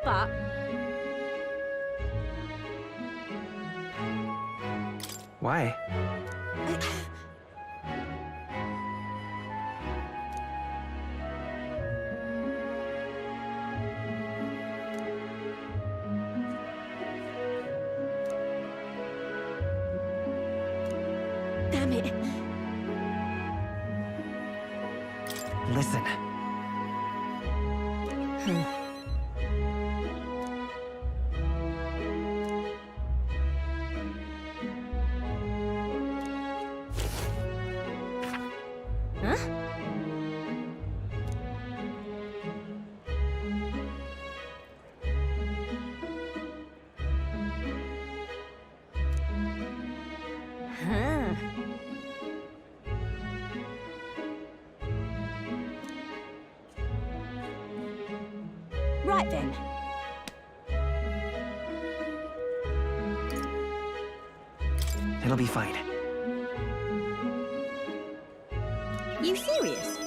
but Why? damn it. Listen. Huh? Huh. Right then. It'll be fine. You serious?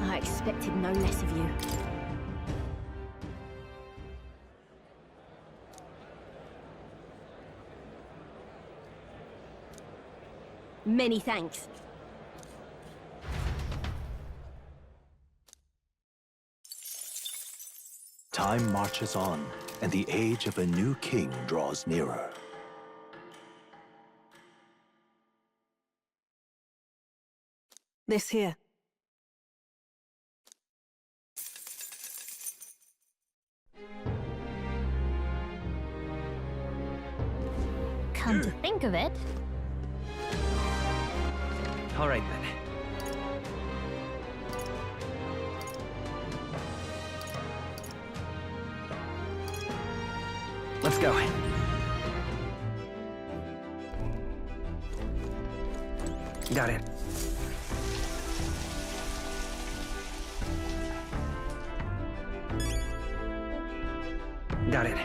I expected no less of you. Many thanks. Time marches on, and the age of a new king draws nearer. This here. Come to think of it, All right, then. Let's go. Got it. Got it.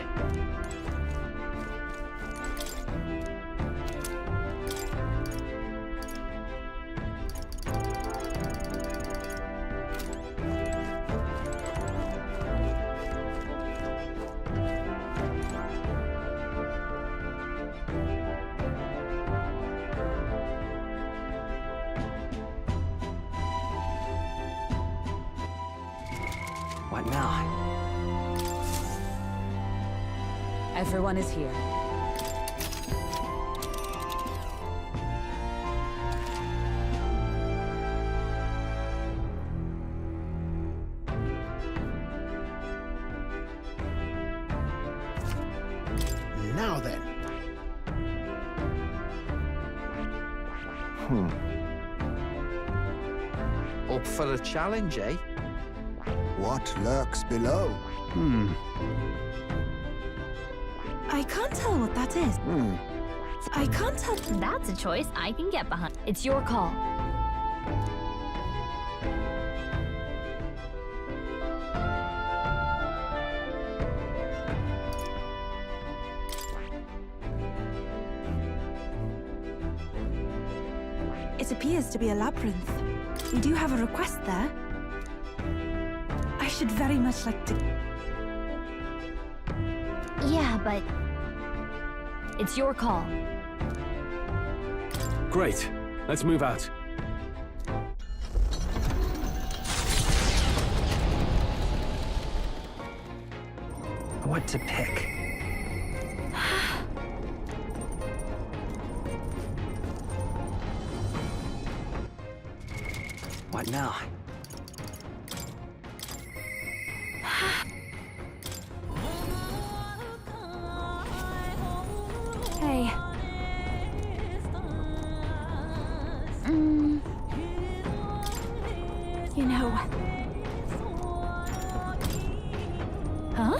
What now? Everyone is here. Now then. Up for a challenge, eh? what lurks below? I can't tell what that is. I can't tell. That's a choice I can get behind. It's your call. It appears to be a labyrinth. We do have a request there. I should very much like to... Yeah, but... It's your call. Great. Let's move out. What to pick? What now? Hey. You know... Huh?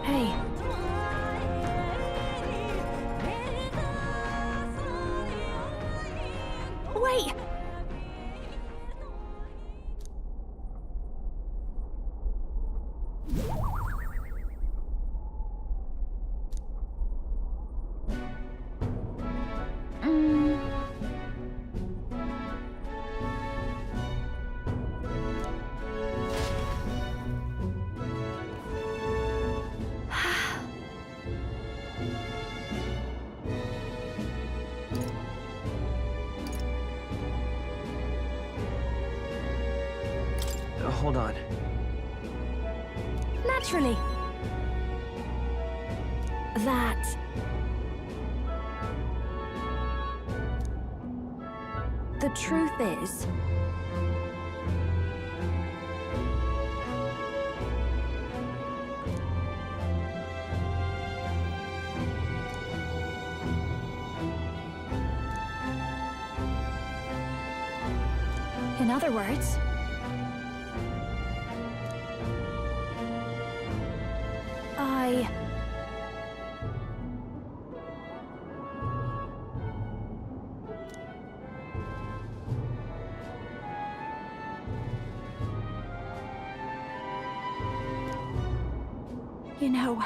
Hey. Wait! Hold on. Naturally. That... The truth is... In other words... You know...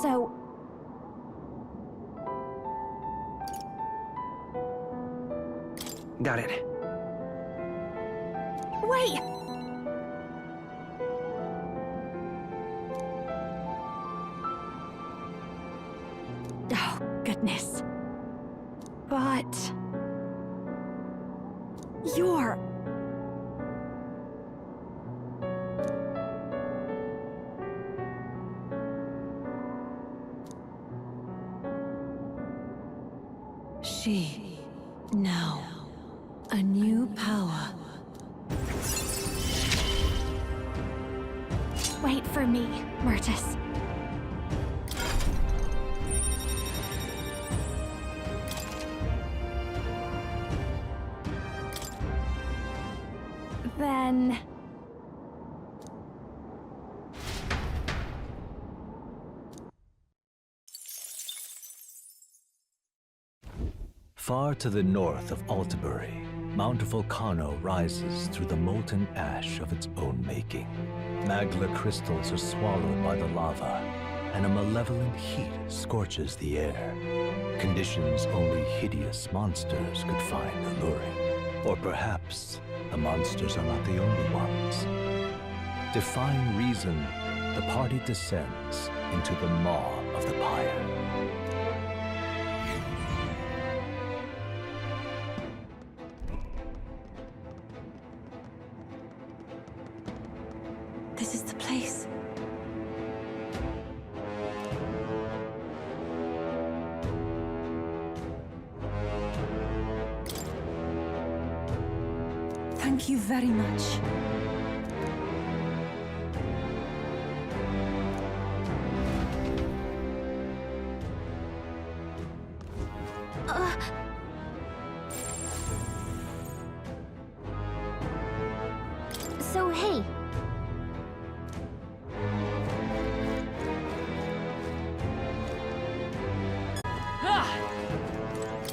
So... Got it. Wait! Oh, goodness. But... You're... She... now... a new power. Wait for me, Myrtis. Then... Far to the north of Altabury, Mount Volcano rises through the molten ash of its own making. Magla crystals are swallowed by the lava, and a malevolent heat scorches the air. Conditions only hideous monsters could find alluring. Or perhaps the monsters are not the only ones. Defying reason, the party descends into the maw of the pyre. This is the place. Thank you very much. So, hey.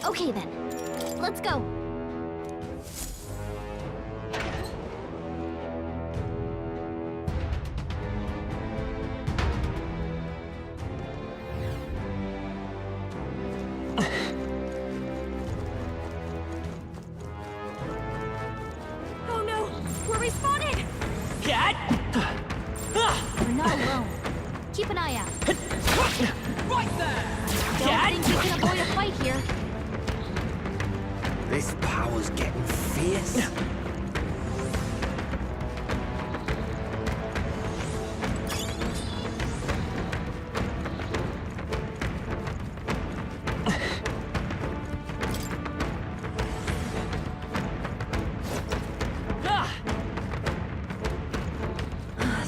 Okay then, let's go. Oh no! We're respawning! Cat! We're not alone. Keep an eye out. Right there! Don't think you can avoid a fight here. This power's getting fierce.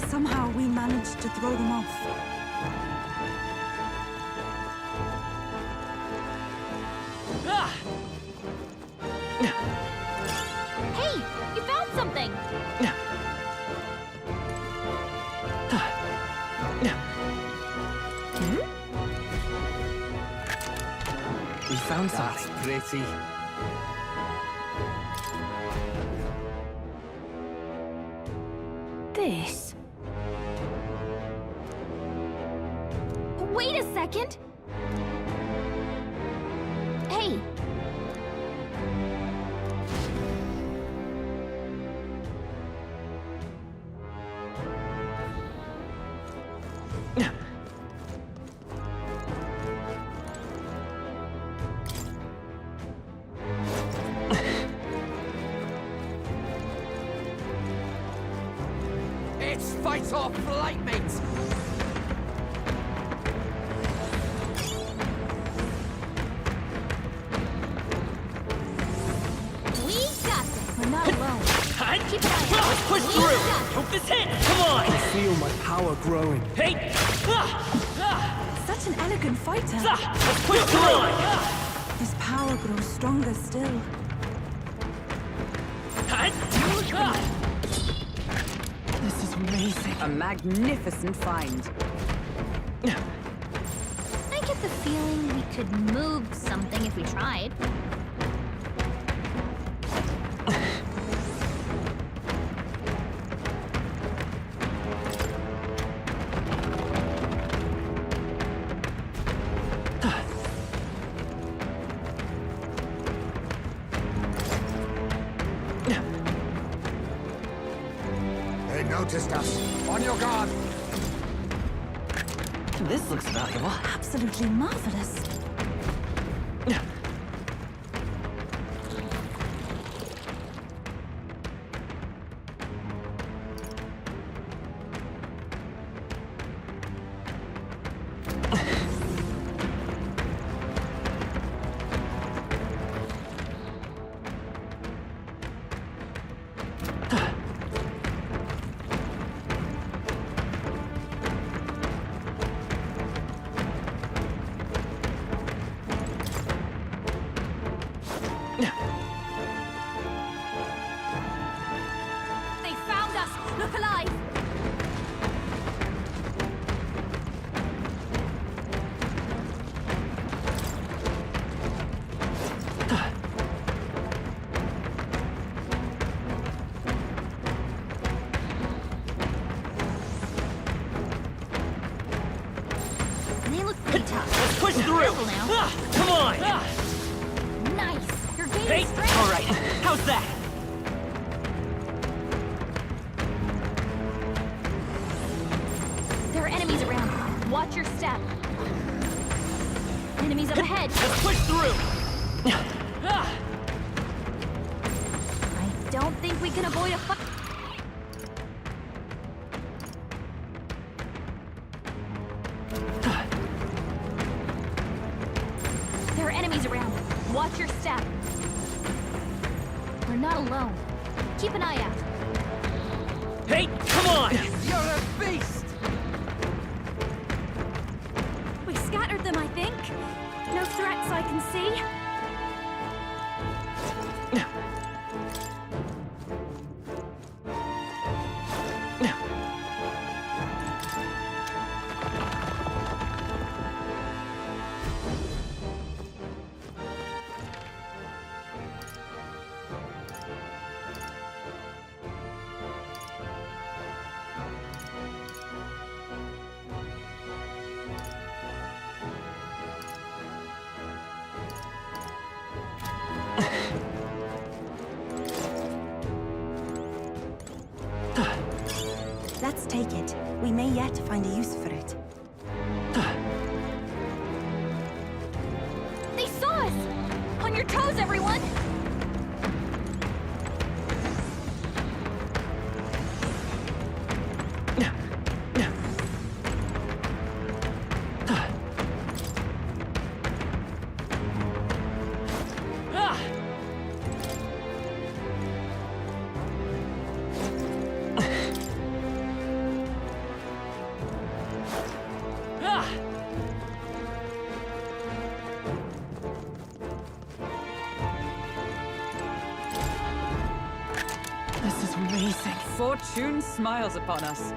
Somehow we managed to throw them off. Hey! You found something! We found something. That's pretty. This? Wait a second! Hey! It's fight or flight, mates! We got this! We're not alone. Keep an eye out. Let's push We through! got this. Hope this hits! Come on! I feel my power growing. Hey! Such an elegant fighter. Let's push through! His power grows stronger still. This is amazing. A magnificent find. I get the feeling we could move something if we tried. They noticed us. On your guard. This looks valuable. Absolutely marvelous. look pretty tough. Let's push through! Careful now. Come on! Nice! You're gaining Hey! strength! Alright, how's that? There are enemies around. Watch your step. Enemies up ahead. Let's push through! I don't think we can avoid a fight. There are enemies around. Watch your step. We're not alone. Keep an eye out. Hey, come on! You're a beast! We scattered them, I think. No threats I can see. Let's take it. We may yet find a use for it. They saw us! On your toes, everyone! This is amazing. Fortune smiles upon us.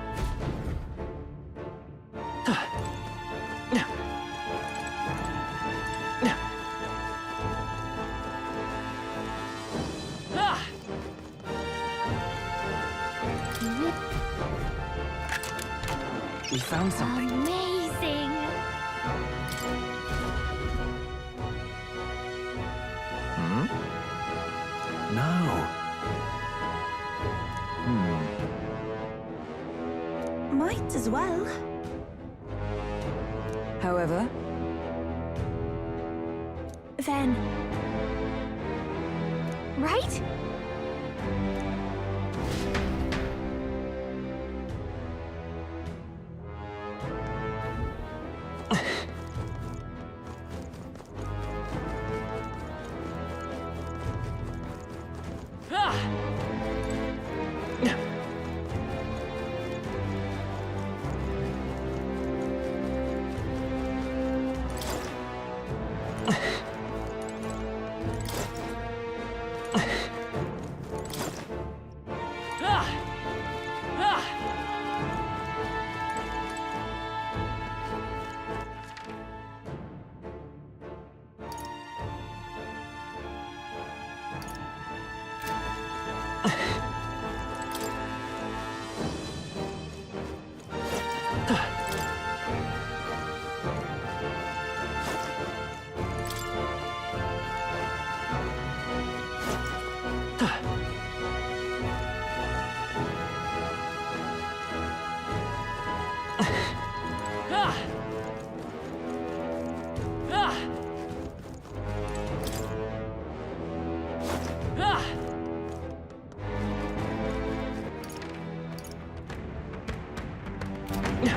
We found something. Amazing! No. Might as well. However, Then... right?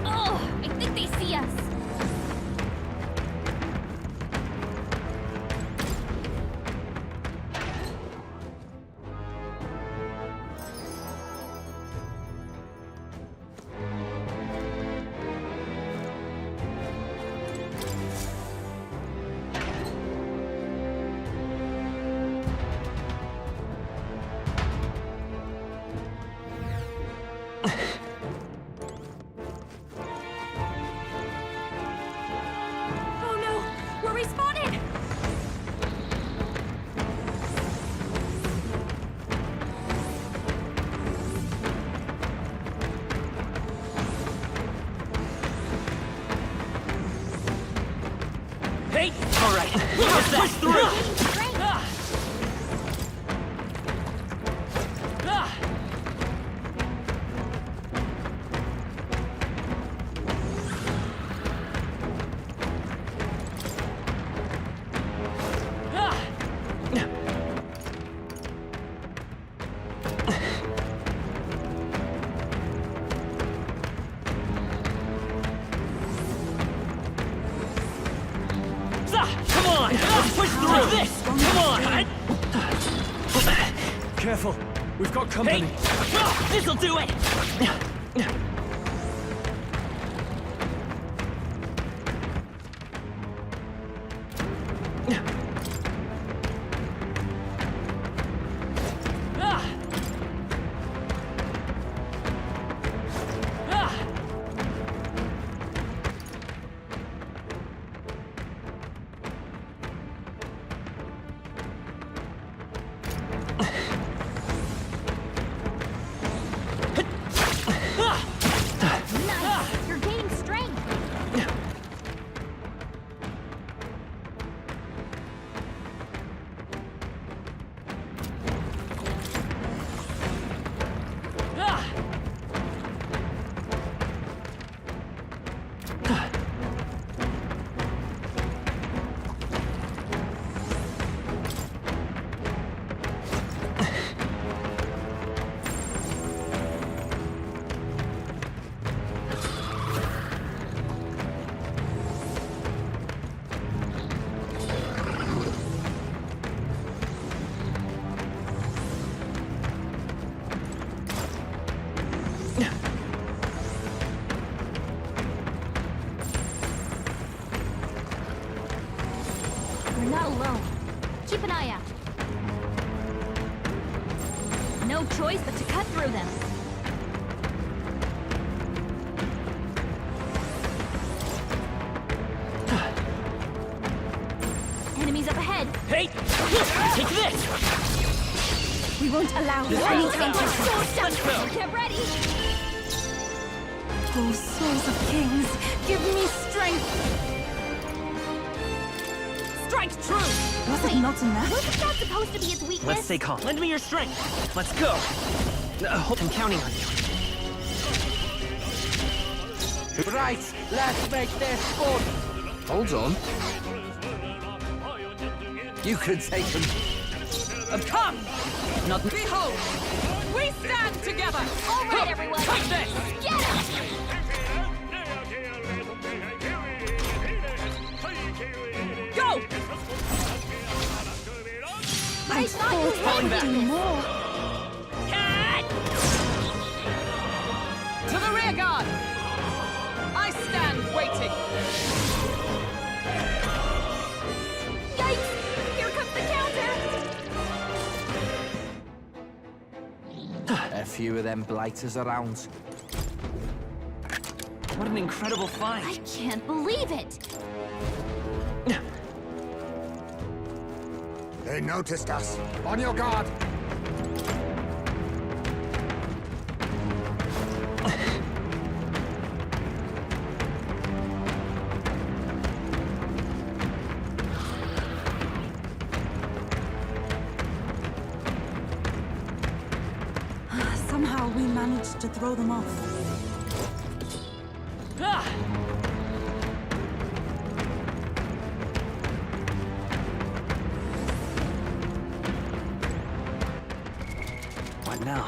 Oh, I think they see us. Hey! All right, let's push through! Come on! Let's push through! Like this! Come on! Careful, we've got company. Hey! This'll do it! Nice! You're gaining strength! You're not alone. Keep an eye out. No choice but to cut through them. Enemies up ahead. Hey! Take this! We won't allow any counter. Let's go! Get ready! Oh, souls of kings, give me strength! Strike true! Was it not enough? Wasn't that supposed to be its weakness? Let's stay calm. Lend me your strength. Let's go. I'm counting on you. Right, let's make this fun. Hold on. You can take them. Come! Not behold! We stand together! All right, everyone! Take this! Get him! Go! I thought you Falling back. would do more. To the rear guard! I stand waiting! Yikes! Here comes the counter! A few of them blighters around. What an incredible I find. can't believe it! They noticed us. On your guard. Somehow we managed to throw them off. What now?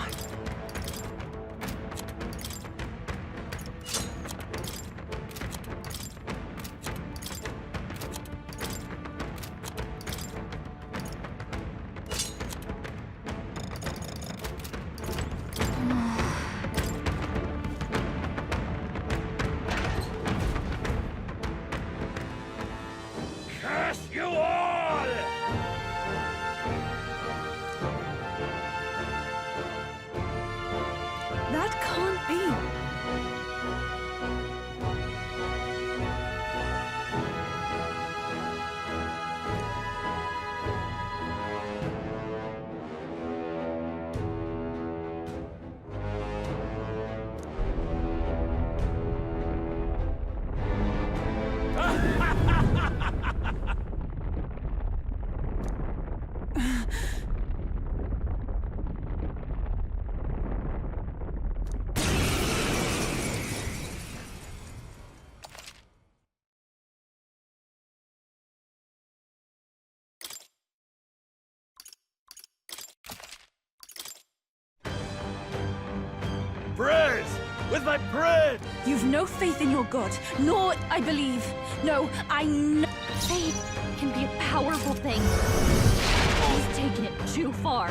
Curse you all! Where's my bread? You've no faith in your god, nor I believe. No, I know. Faith can be a powerful thing. He's taken it too far.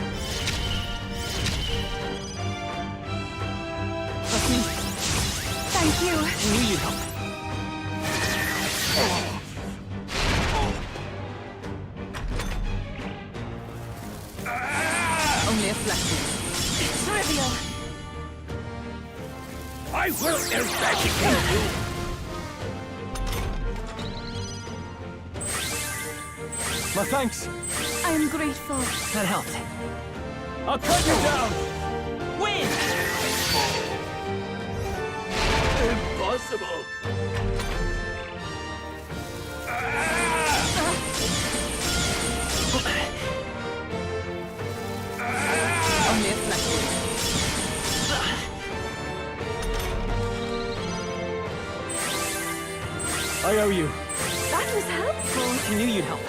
That's me. Thank you. I knew you'd help. Only a flesh wound. Trivial. I will eradicate you! My thanks. I am grateful. That helped. I'll cut you down! Win! Impossible! Only a flesh wound. I owe you. That was helpful. I knew you'd help.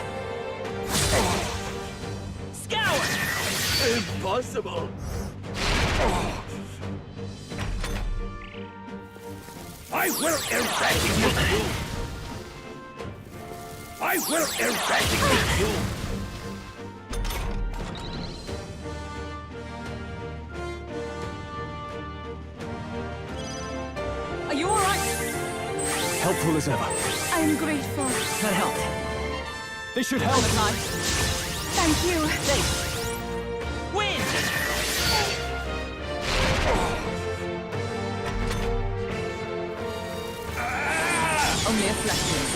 Scour! Impossible! I will eradicate you! I will eradicate you! Are you alright? Helpful as ever. I am grateful. That helped. This should help. Thank you. Win! Only a flesh wound.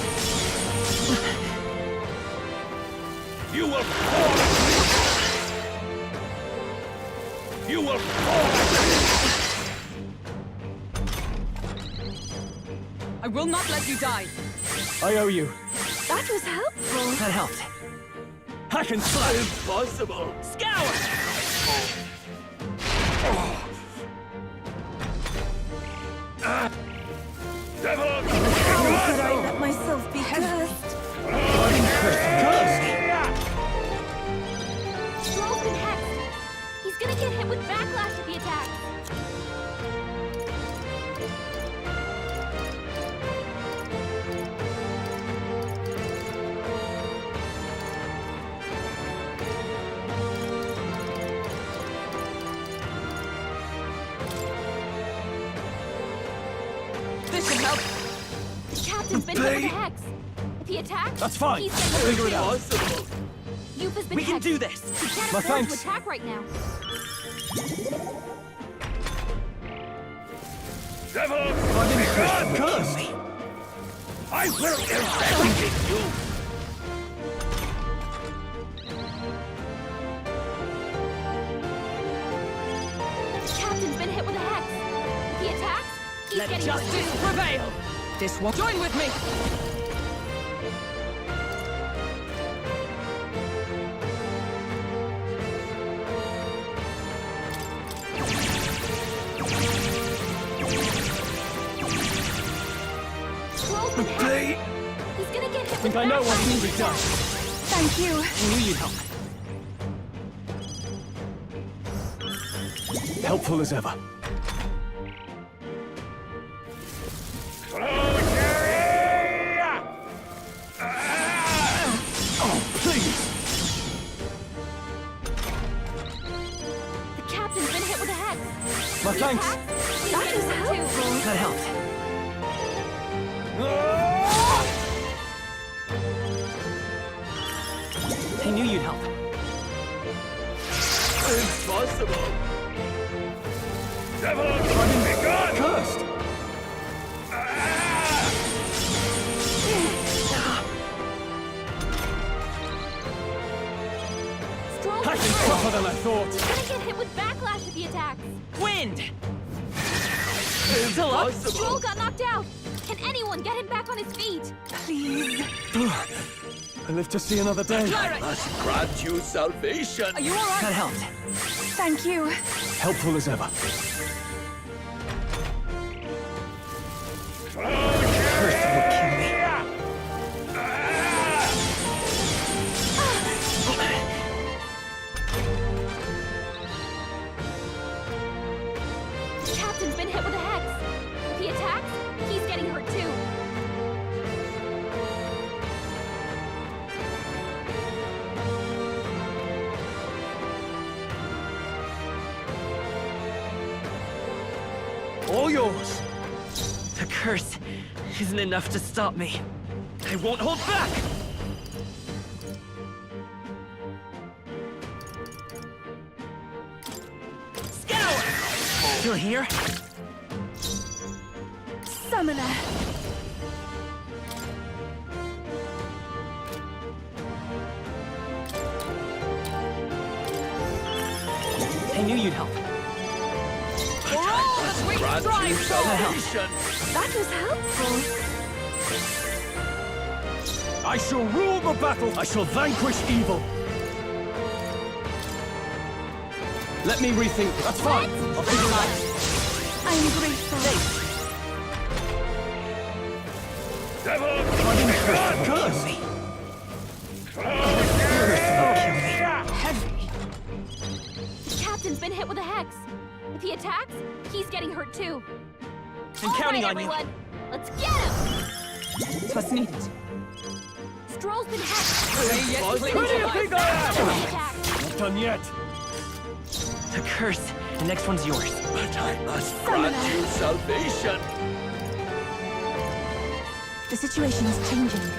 You will fall! You will fall! I will not let you die. I owe you. That was helpful. That helped. Hack and slash. Impossible! Scour! Devil! How could I let myself be cursed? Stroll's been hexed. He's gonna get hit with backlash if he attacks. This should help. The captain's been hit with a hex. If he attacks, That's fine. he's We'll gonna figure it out. Impossible! You've been We can hexed. do this! He can't My afford to thanks. attack right now. Devil! I'm cursed. I will eradicate you! The captain's been hit with a hex. If he attacks, he's Let getting justice prevail! This one. Join with me. Stroll's been hexed. He's gonna get hit I think with I know what backlash needs if to he be done. attacks. Thank you. I knew you'd help. Helpful as ever. Oh, please! The captain's been hit with a hex. My If he thanks. attacks, he's That getting was hit too. helpful. That helped. I knew you'd help. Impossible! Devil! Be gone! Cursed! Stroll's I been can hexed. tougher than I thought. He's gonna get hit with backlash if he attacks. Wind! Still up? Impossible! Stroll got knocked out. Can anyone get him back on his feet? Please. I live to see another day. Must grant you salvation! Are you alright? That helped. Thank you. Helpful as ever. Cursed will kill me. The captain's been hit with a hex. yours. The curse isn't enough to stop me. I won't hold back! Scour! Still here? Summoner! I knew you'd help. For all that we strive for! That was helpful. I shall rule the battle! I shall vanquish evil! Let me rethink. That's fine. I'll figure it out. I'm grateful. Devil! Curse! Heavy. The captain's been hit with a hex. If he attacks, he's getting hurt too. I'm counting on you. Everyone, let's get him! What's needed? Stroll's been hexed. Who do you think I am? Not done yet. The curse. The next one's yours. But I must grant you salvation. The situation is changing.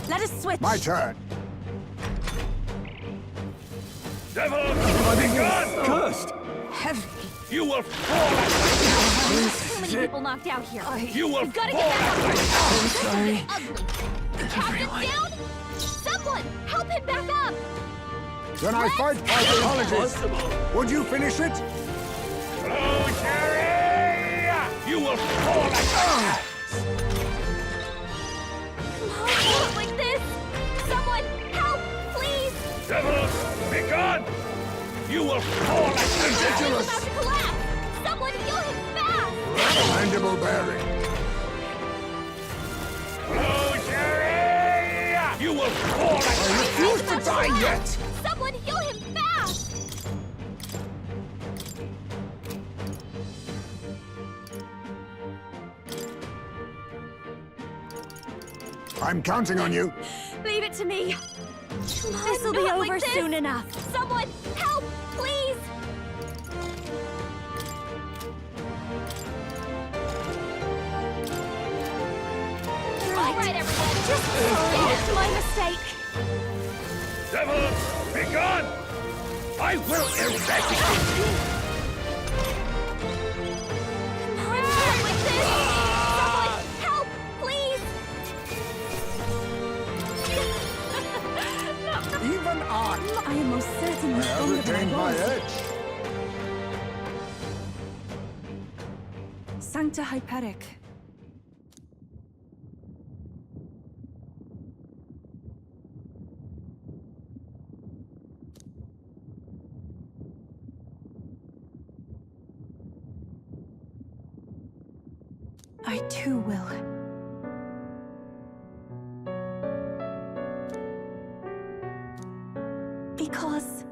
Let us switch. My turn. Devil! Be gone! Cursed! Heavy. You will fall! Too many people knocked out here. You will We've got to fall! get back up. I'm sorry. Ugly. The captain's down? Someone, help him back up! Then I fight by apologies. Would you finish it? Hello, Jerry! You will fall! Not like this! Someone, help, please! Devil! Be gone! You will fall! He's about to collapse! Someone heal him fast! Mandible bearing. Hello, Jerry! You will fall! I refuse to die yet! Someone heal him fast! I'm counting on you. Leave it to me. This'll be over soon enough. Someone, help, please! All right, everyone. It's my mistake. Devil! Be gone! I will eradicate you! Not like this! Someone, help, please! Even I am most certainly have retained my edge. Sancta Hyperic. I too will. Because...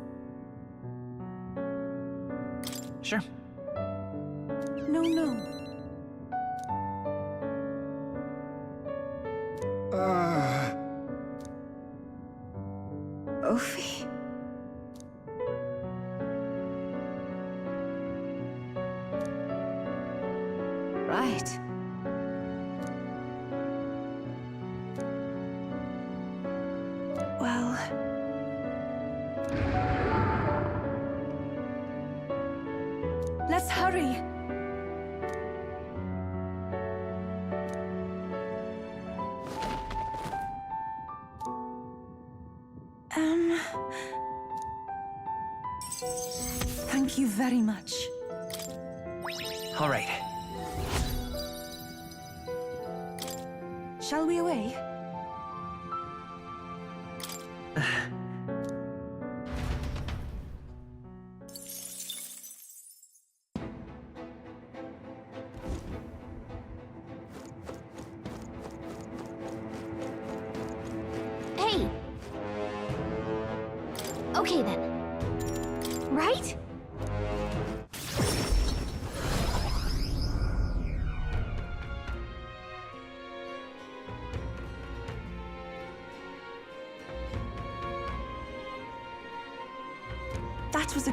Sure. No. Ophi? Right. Well... Let's hurry. Thank you very much. All right. Shall we away? Hey! Okay then.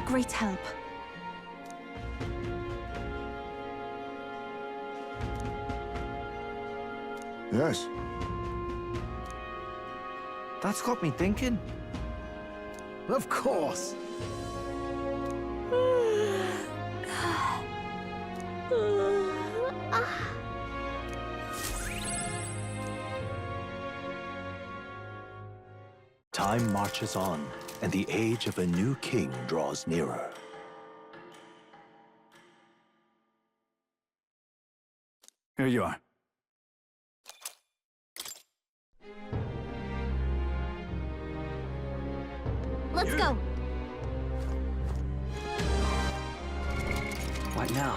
great help. Yes. That's got me thinking. Of course. Time marches on, and the age of a new king draws nearer. Here you are. Let's go. What now?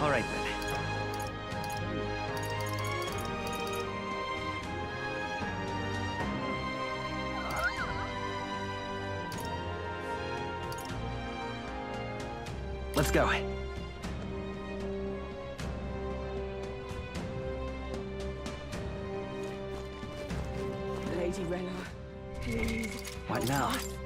All right, then. Let's go. Lady Rella, please. What help now? us.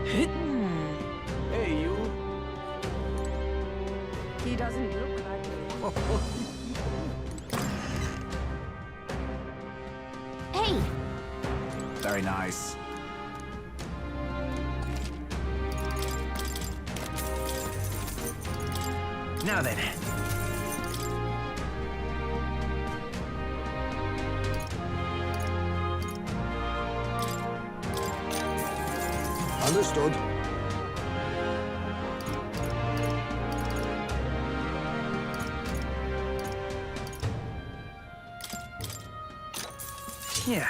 Hey, you. He doesn't look like Hey, Very nice. Now then. Understood. Yeah.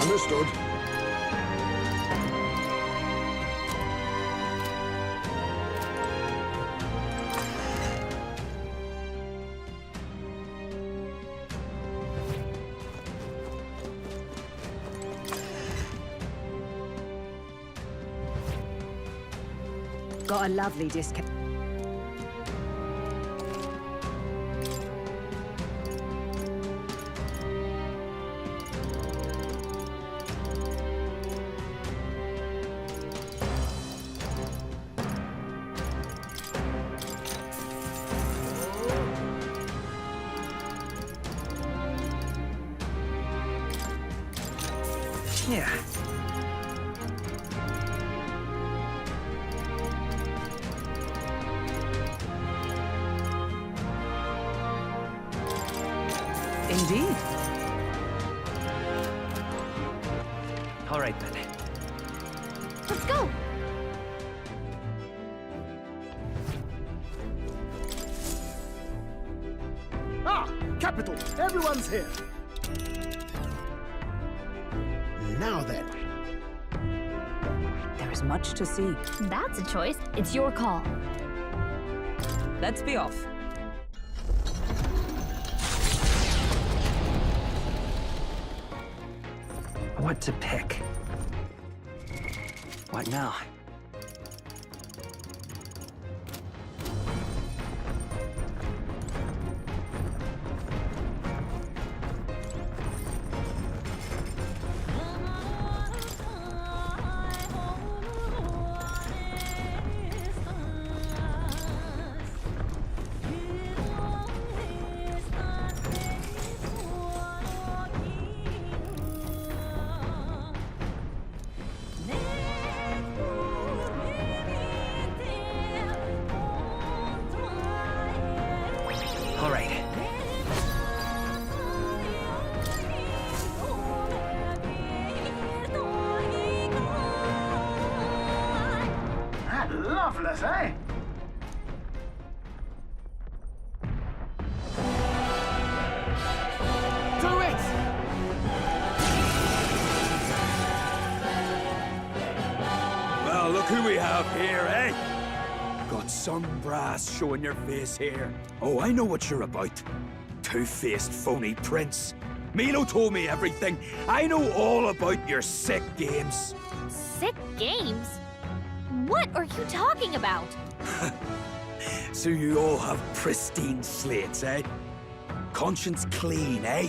Understood. got a lovely discount. Indeed. All right, then. Let's go! Ah, capital! Everyone's here. Now then. There is much to see. That's a choice. It's your call. Let's be off. What to pick? What now? All right. That's loveless, eh? Do it! Well, look who we have here, eh? Got some brass showing your face here. Oh, I know what you're about. Two-faced phony prince. Milo told me everything. I know all about your sick games. Sick games? What are you talking about? So you all have pristine slates, eh? Conscience clean, eh?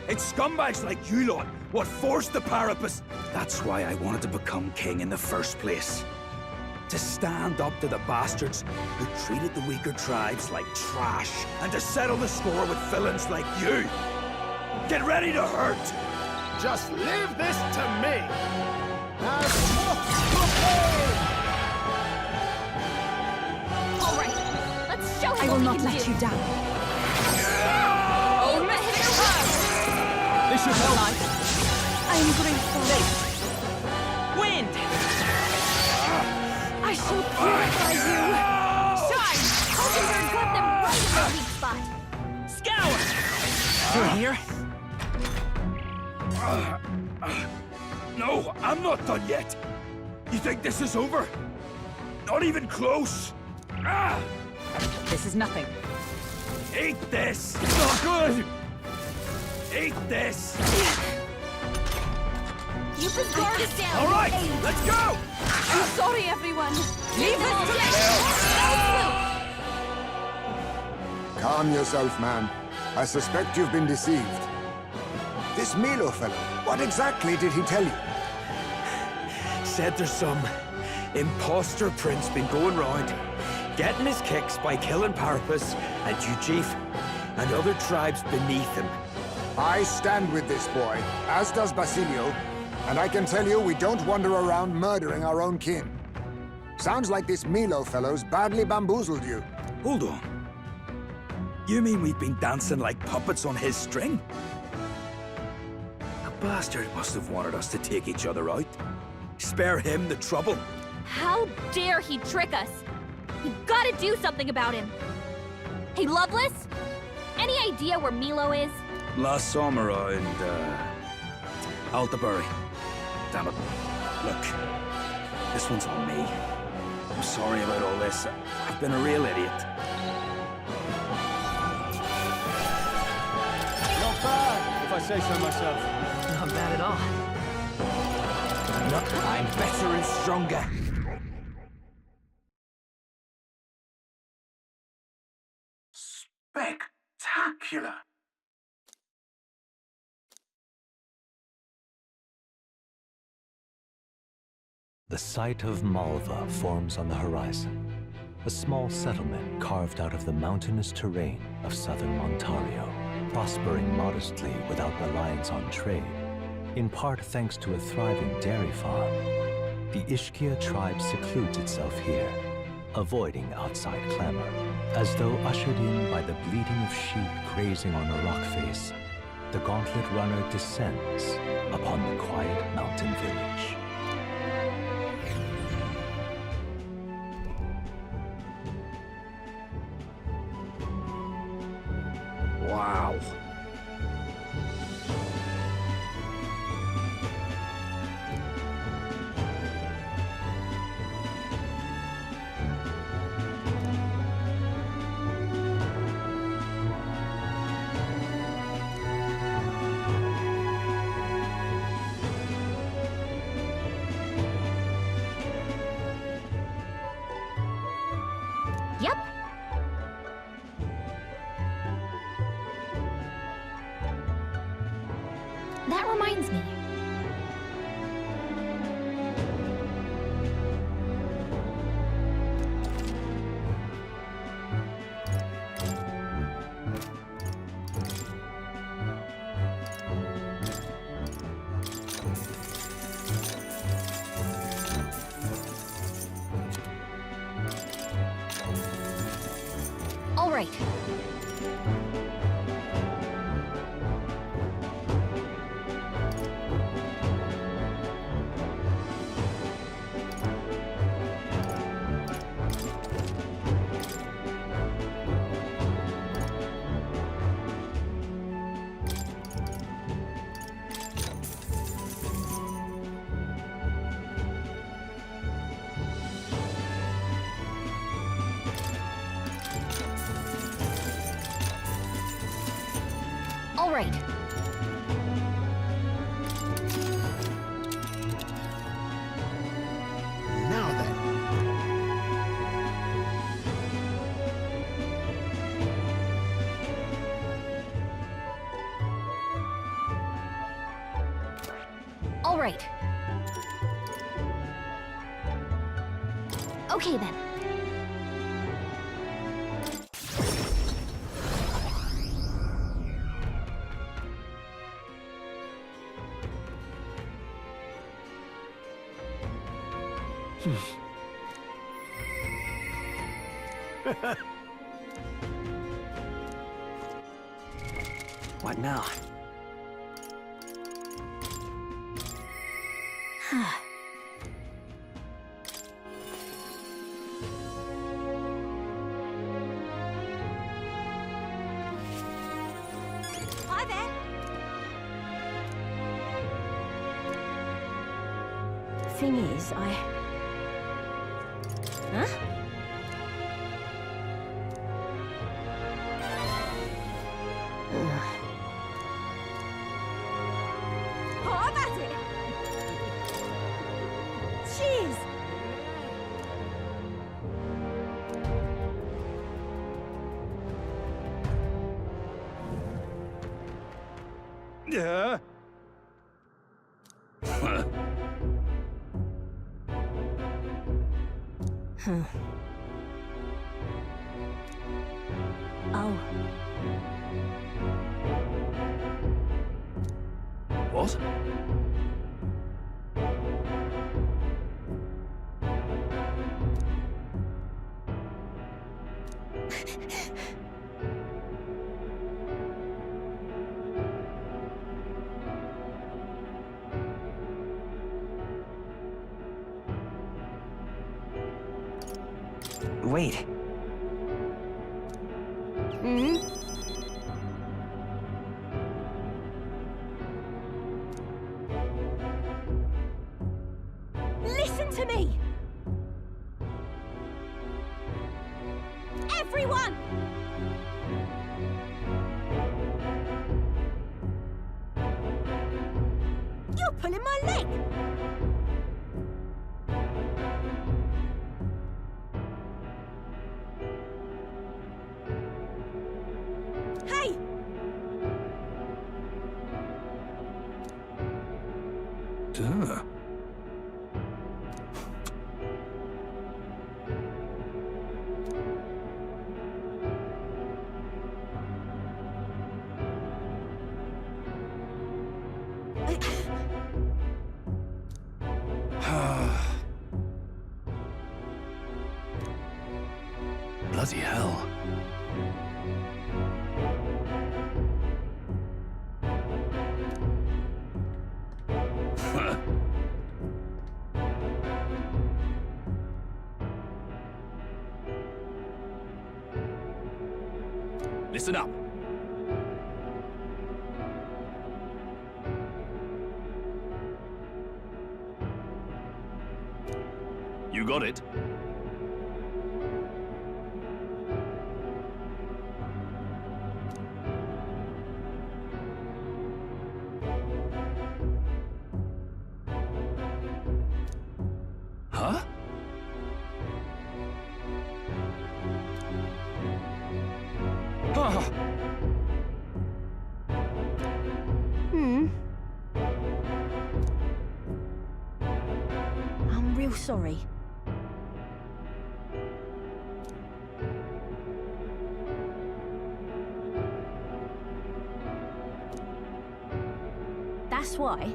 It's scumbags like you lot what forced the Parapus. That's why I wanted to become king in the first place. To stand up to the bastards who treated the weaker tribes like trash, and to settle the score with villains like you. Get ready to hurt! Just leave this to me! All right, let's show him I will what not we can let do. you down. Oh, Mr. This should help. I am grateful. Wind! I shall purify you. Shine! Hulkenberg got them right in the weak spot. Scour! You're here? No, I'm not done yet. You think this is over? Not even close. This is nothing. Eat this! It's not good! Eat this! Keep his guard is down. All right, let's go! I'm sorry, everyone. Leave this to me. Calm yourself, man. I suspect you've been deceived. This Milo fellow, what exactly did he tell you? Said there's some imposter prince been going round, getting his kicks by killing Parapus and Ujif and other tribes beneath him. I stand with this boy, as does Basilio, and I can tell you we don't wander around murdering our own kin. Sounds like this Milo fellow's badly bamboozled you. Hold on. You mean we've been dancing like puppets on his string? The bastard must have wanted us to take each other out. Spare him the trouble. How dare he trick us? We've got to do something about him. Hey, Loveless? Any idea where Milo is? Last summer around, Altabury. Damn it. Look, this one's on me. I'm sorry about all this. I've been a real idiot. Not bad, if I say so myself. Not bad at all. No, I'm better and stronger. Spectacular. The site of Malva forms on the horizon, a small settlement carved out of the mountainous terrain of southern Ontario, prospering modestly without reliance on trade, in part thanks to a thriving dairy farm. The Ishkia tribe secludes itself here, avoiding outside clamor. As though ushered in by the bleating of sheep grazing on a rock face, the gauntlet runner descends upon the quiet mountain village. Wow. Yep. That reminds me. All right. All right. Now then. All right. Okay then. What now? Hi there. Thing is, Huh? Oh, that's it. Cheers. Yeah. Huh. Oh. What? Wait. Hmm? Listen to me! Everyone! You're pulling my leg! Hey! Duh. Bloody hell. Listen up. You got it? Huh? I'm real sorry. That's why.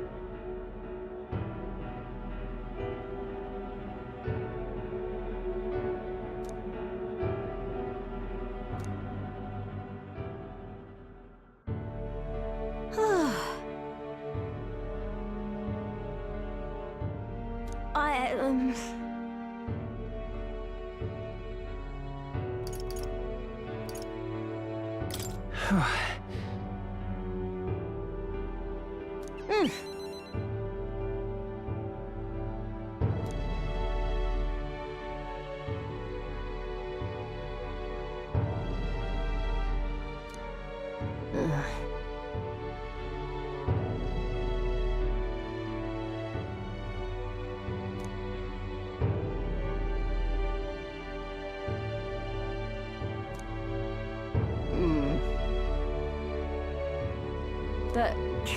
But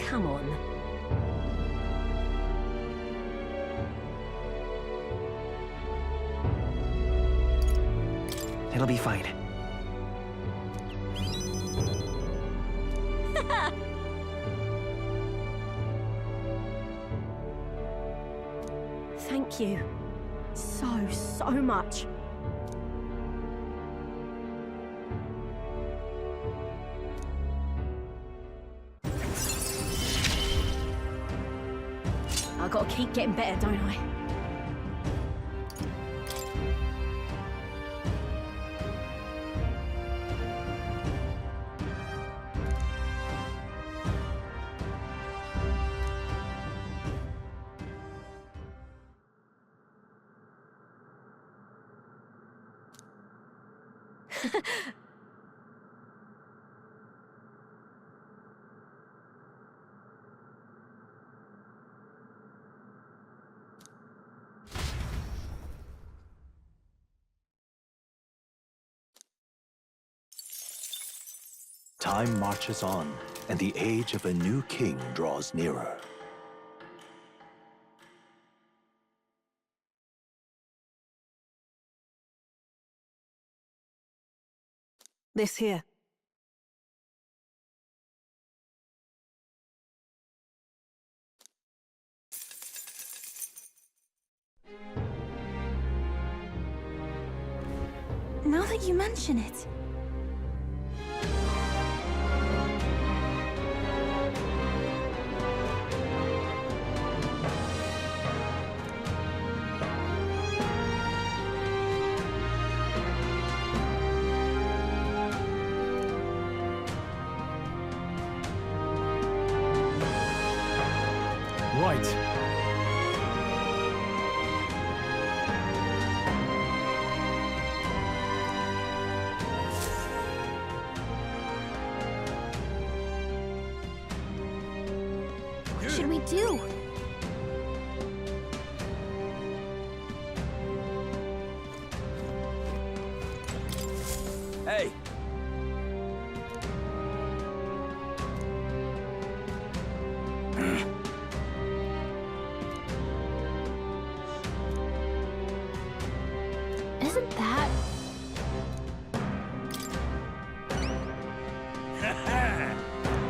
come on. It'll be fine. Thank you. So much. I gotta keep getting better, don't I? Time marches on, and the age of a new king draws nearer. This here. Now that you mention it. Right. What should we do? Hey! Isn't that...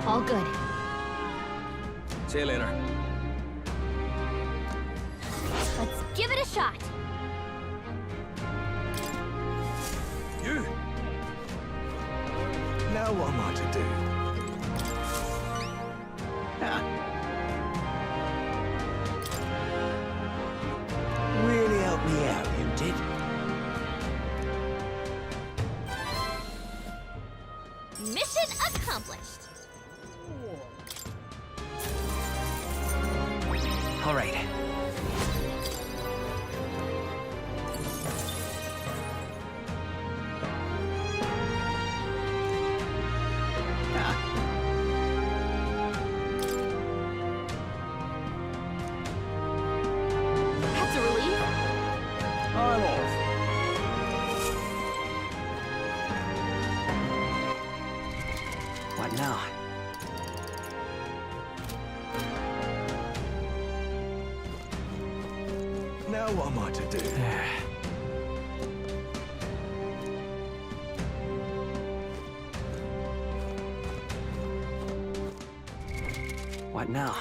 all good? See you later. Let's give it a shot. You! Now what am I to do? Really helped me out, you did. Mission accomplished. All right. That's a relief. I'm off. What now? Now what am I to do? What now?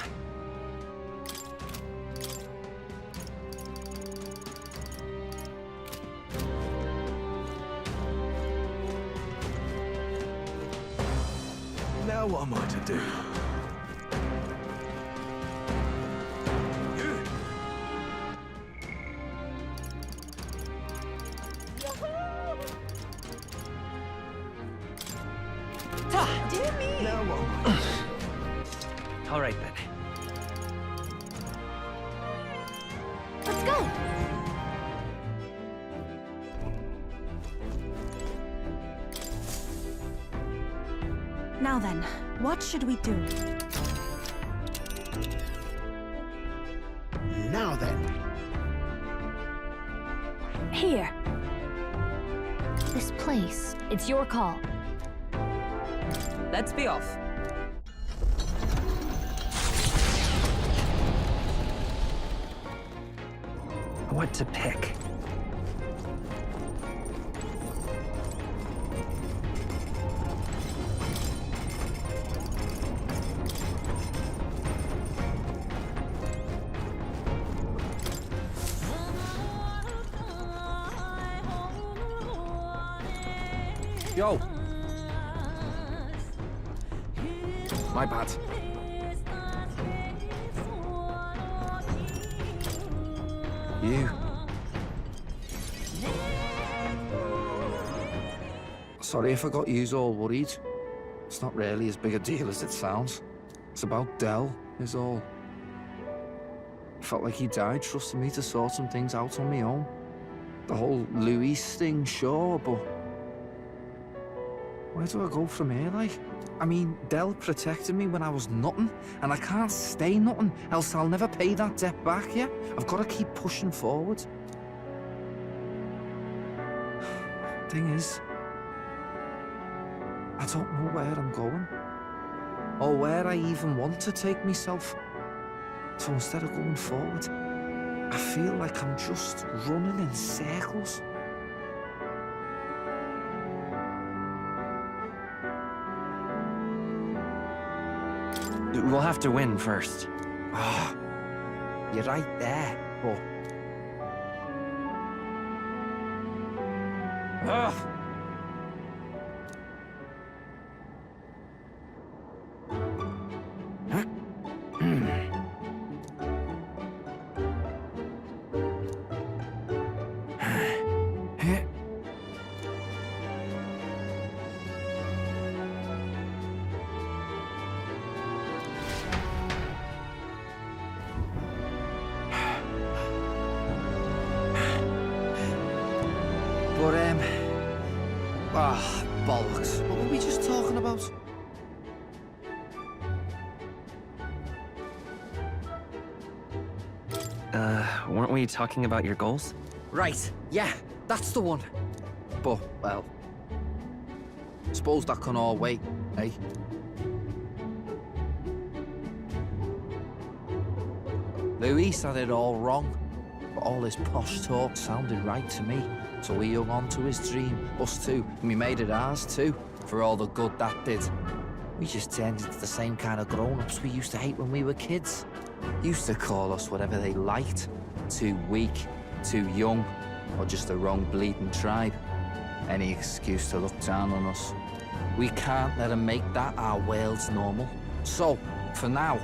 Now what am I to do? Dear me! Now what am I? All right then. Let's go. Now then, what should we do? Now then. Here. This place, it's your call. Let's be off. What to pick? Yo! My bad. You. Sorry if I got yous all worried. It's not really as big a deal as it sounds. It's about Del, is all. Felt like he died trusting me to sort some things out on my own. The whole Luis thing, sure, but... where do I go from here, like? I mean, Del protected me when I was nothing, and I can't stay nothing, else I'll never pay that debt back, yeah? I've got to keep pushing forward. Thing is, I don't know where I'm going, or where I even want to take myself. So instead of going forward, I feel like I'm just running in circles. We'll have to win first. Ah, you're right there, but... Ugh. Bollocks. What were we just talking about? Weren't we talking about your goals? Right, yeah, that's the one. But, well, suppose that can all wait, eh? Luis had it all wrong, but all his posh talk sounded right to me. So he hung on to his dream, us too, and we made it ours too, for all the good that did. We just turned into the same kind of grown-ups we used to hate when we were kids. Used to call us whatever they liked. Too weak, too young, or just the wrong bleeding tribe. Any excuse to look down on us. We can't let them make that our world's normal. So, for now,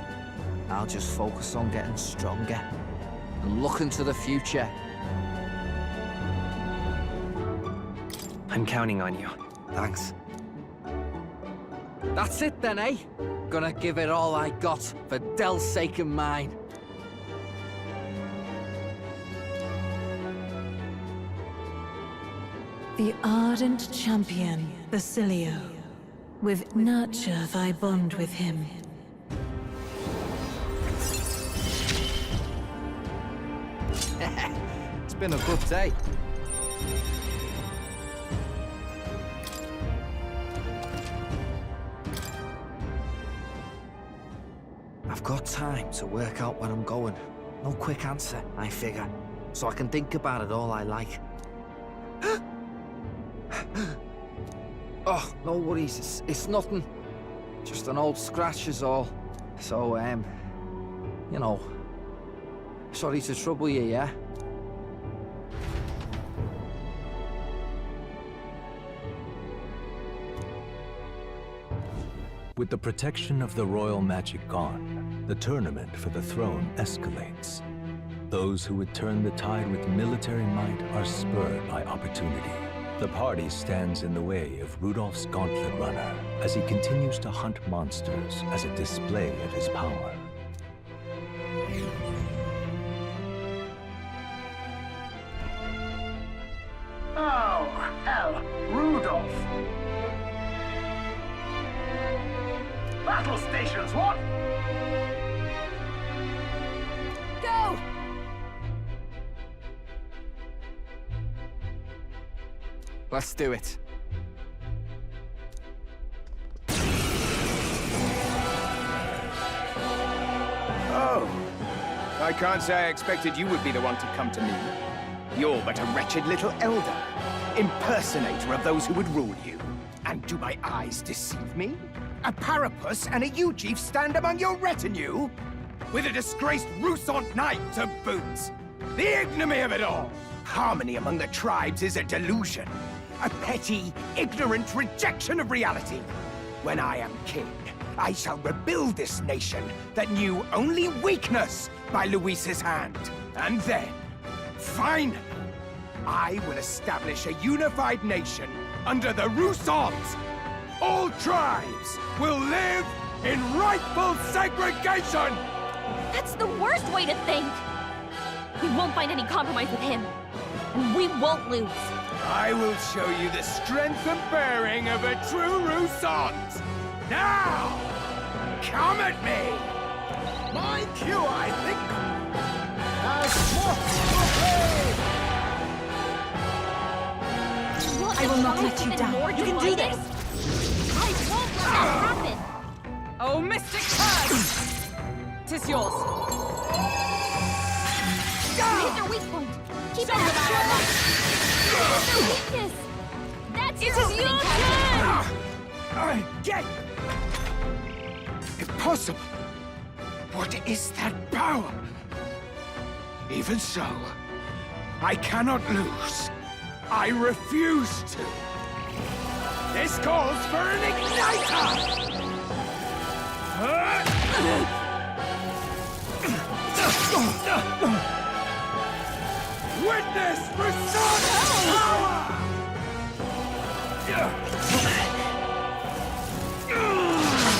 I'll just focus on getting stronger and looking to the future. I'm counting on you. Thanks. That's it then, eh? Gonna give it all I got for Del's sake and mine. The ardent champion, Basilio. With nurture thy bond with him. It's been a good day. I've got time to work out where I'm going. No quick answer, I figure. So I can think about it all I like. Oh, no worries. It's nothing. Just an old scratch is all. So, you know. Sorry to trouble you, yeah? With the protection of the royal magic gone, the tournament for the throne escalates. Those who would turn the tide with military might are spurred by opportunity. The party stands in the way of Rudolph's Gauntlet Runner as he continues to hunt monsters as a display of his power. Oh, hell, Rudolph! Battle stations, what? Go! Let's do it. Oh. I can't say I expected you would be the one to come to me. You're but a wretched little elder, impersonator of those who would rule you. And do my eyes deceive me? A Parapus and a Eugif stand among your retinue? With a disgraced Rusant knight to boot! The ignominy of it all! Harmony among the tribes is a delusion. A petty, ignorant rejection of reality. When I am king, I shall rebuild this nation that knew only weakness by Luis's hand. And then, finally, I will establish a unified nation under the Rusants. All tribes will live in rightful segregation! That's the worst way to think! We won't find any compromise with him. And we won't lose. I will show you the strength and bearing of a true Rusant! Now! Come at me! My cue, I think. I will not let you down. You can do this! I won't let that happen! Oh, Mystic Curse! 'Tis yours. Hit their weak point. Keep it out. Hit their weakness. That's your opening, Captain. I get impossible. What is that power? Even so, I cannot lose. I refuse to. This calls for an igniter! Witness Resurgence power!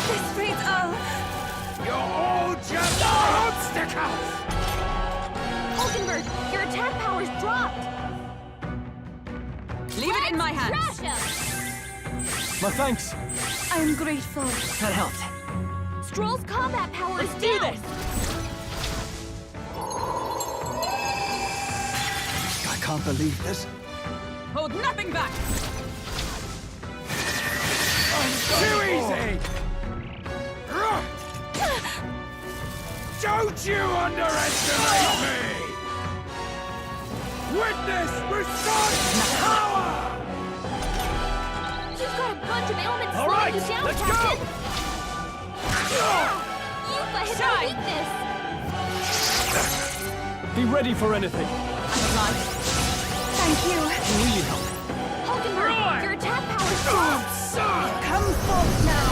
This reads all. You're all just obstacles! Hulkenberg, your attack power's dropped. Leave it in my hands. Trash him. My thanks. I am grateful. That helped. Stroll's combat power is down. I can't believe this. Hold nothing back. Too easy! Don't you underestimate me! Witness Resurgence power! You've got a bunch of ailments All slowing right, you down, let's Captain. go! You've got his own weakness. Be ready for anything. Thank you. Will you help? Falconbird! Your attack power's strong! Come forth now!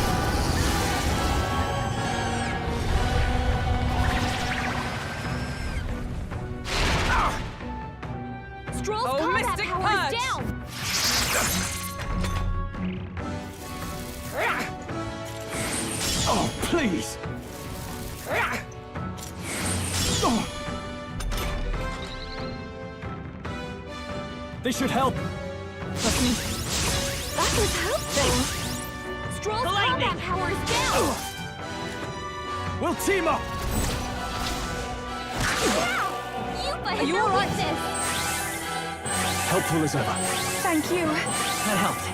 Stroll's Oh, combat Mystic power Punch! is down! Oh, please! Oh. This should help. That was helpful. Stroll's combat power is down! We'll team up! Yupa Are has you no all right? weakness! Helpful as ever. Thank you. That helped.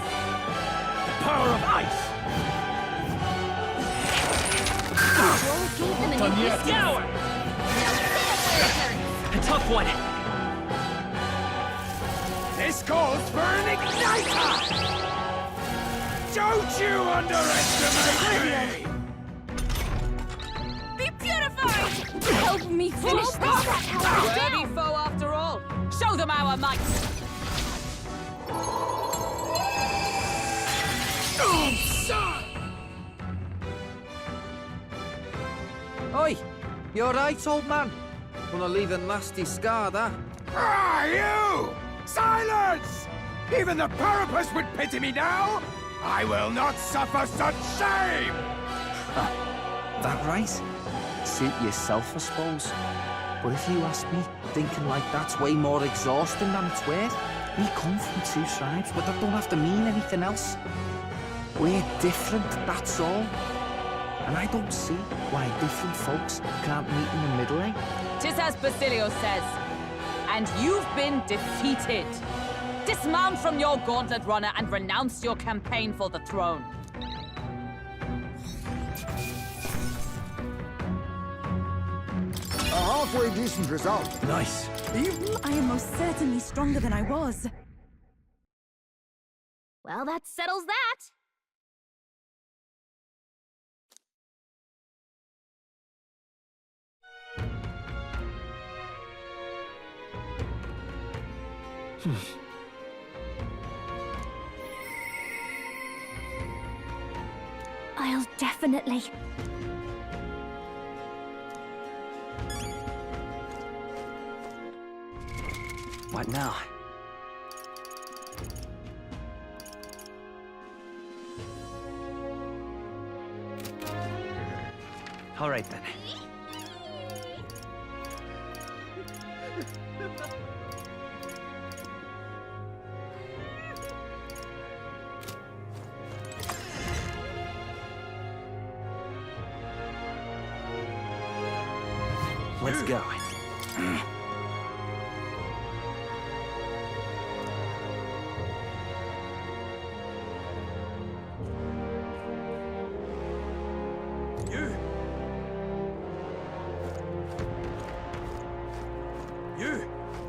Power of ice! Stroll gave them a Done new yet. weakness. Now A tough one. This calls for an igniter! Don't you underestimate me! Be purified! Help me finish Stroll's this! combat power is Worthy down! foe after all. Show them our might. Oi! You alright, old man? Gonna leave a nasty scar, that. Ah, you! Silence! Even the Parapus would pity me now! I will not suffer such shame! That right? Suit yourself, I suppose. But if you ask me, thinking like that's way more exhausting than it's worth. We come from two tribes, but that don't have to mean anything else. We're different, that's all. And I don't see why different folks can't meet in the middle, eh? 'Tis as Basilio says. And you've been defeated. Dismount from your gauntlet runner and renounce your campaign for the throne. A halfway decent result. Nice. I am most certainly stronger than I was. Well, that settles that! I'll definitely... What now? All right then. Let's go.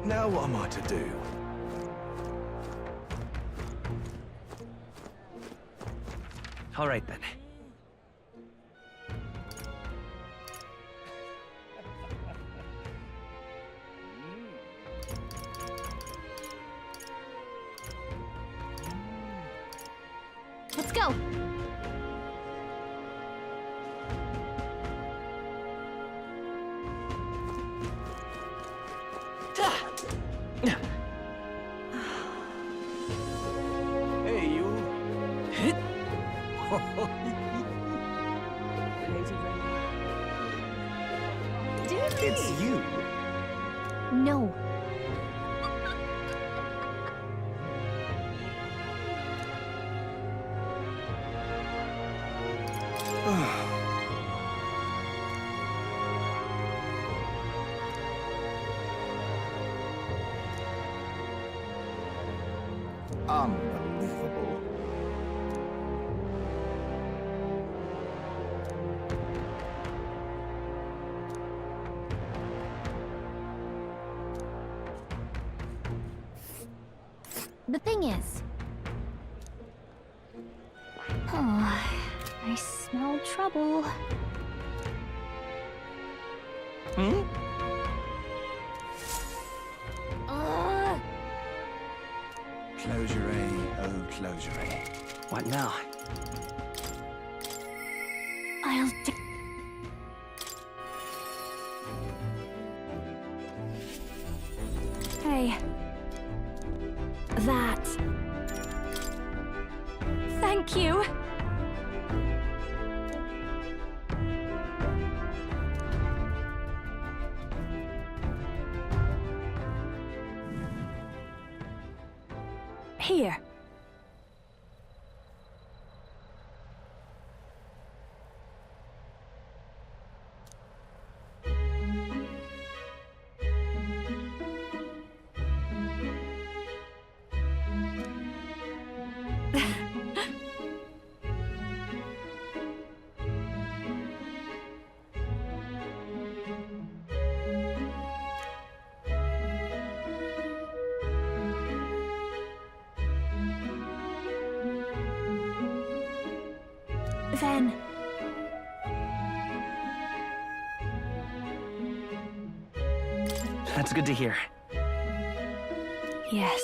Now what am I to do? All right then. Let's go! Hey, you. Hit. It's you. No. Unbelievable. The thing is... Oh, I smell trouble. Hmm? Closure, eh? Oh, closery. What now? I'll do. Hey. That. Thank you. Here. Then... That's good to hear. Yes.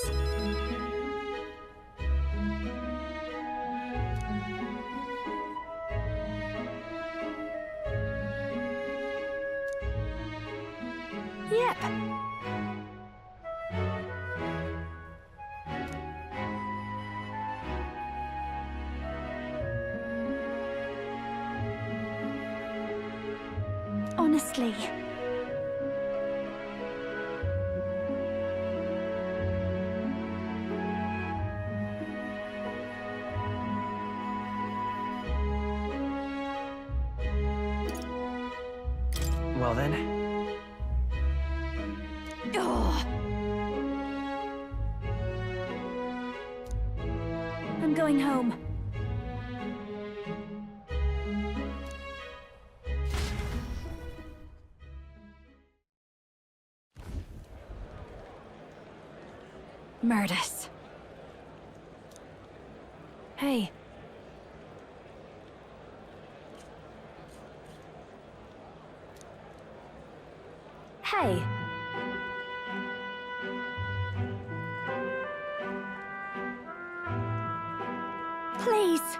Yep. Honestly. Well then. I'm going home. Murders. Hey. Hey. Please.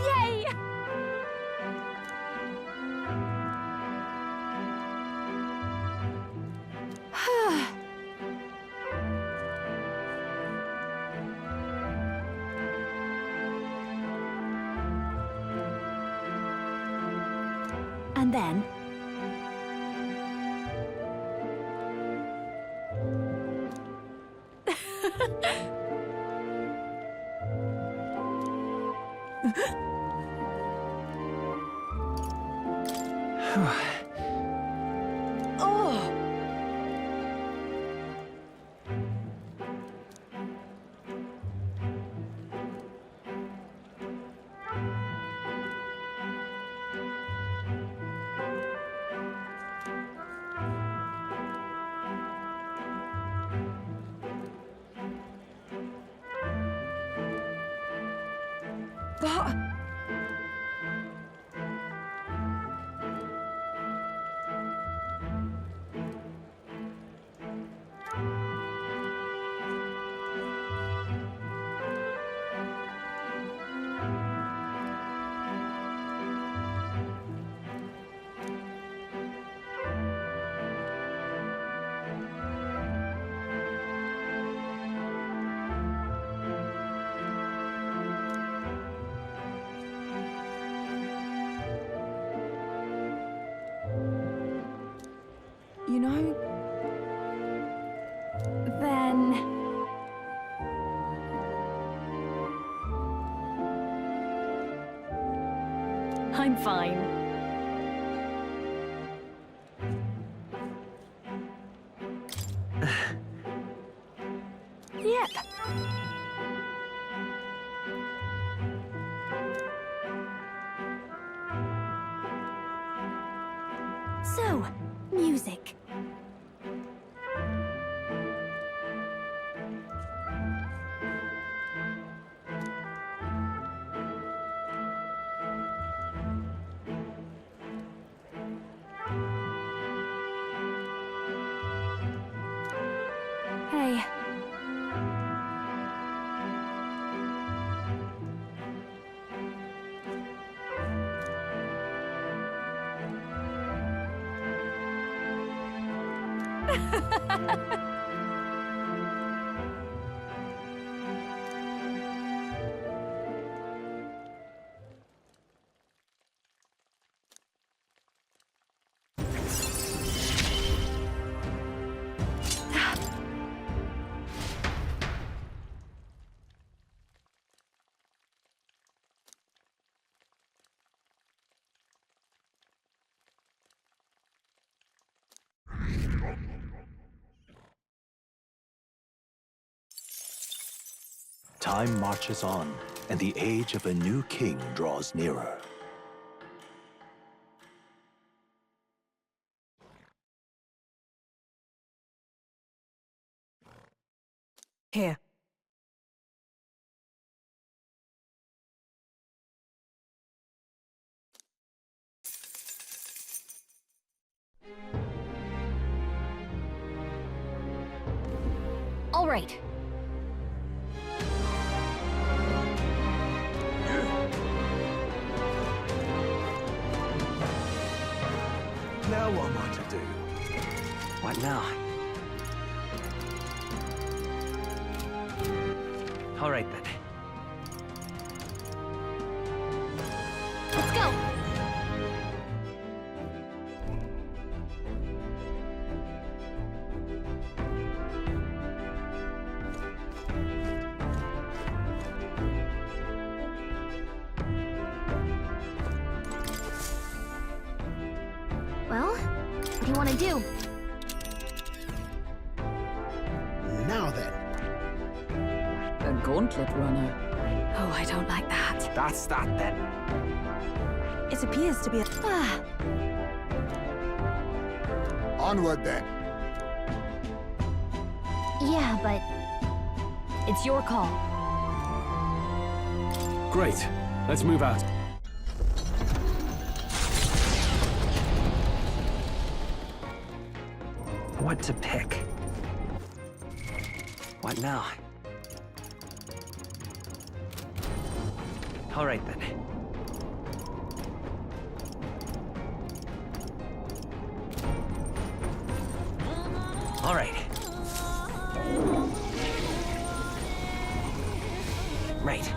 Yay! And then... Oh! But... You know... Then... I'm fine. Yep. So, music. Hey. Time marches on, and the age of a new king draws nearer. Here. All right. Now what am I to do? What now? All right, then. Let's go! Well, what do you want to do? Now then. A gauntlet runner. Oh, I don't like that. That's that then. It appears to be a... Onward then. Yeah, but it's your call. Great. Let's move out. What to pick? What now? All right, then. All right. Right.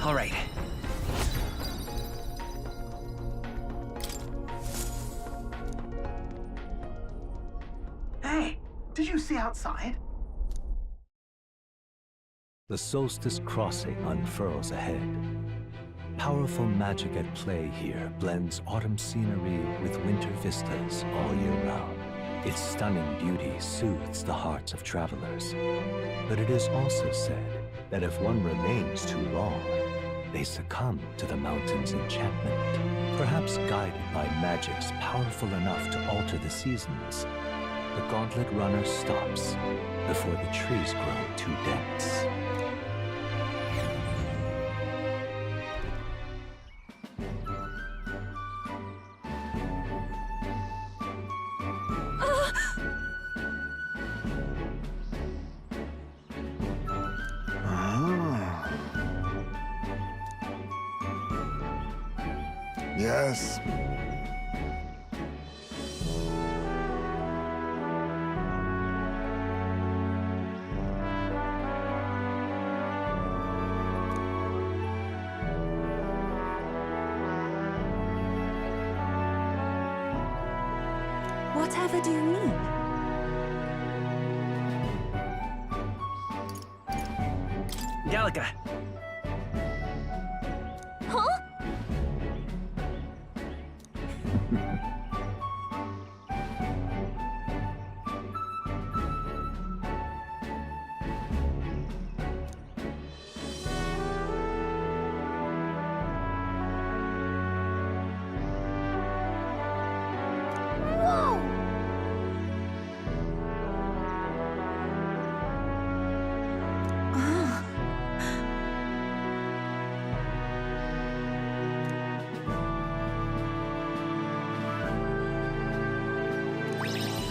All right. Hey, did you see outside? The Solstice Crossing unfurls ahead. Powerful magic at play here blends autumn scenery with winter vistas all year round. Its stunning beauty soothes the hearts of travelers. But it is also said that if one remains too long, they succumb to the mountain's enchantment. Perhaps guided by magics powerful enough to alter the seasons, the Gauntlet Runner stops before the trees grow too dense. Yes. Whatever do you mean? Gallica. Huh?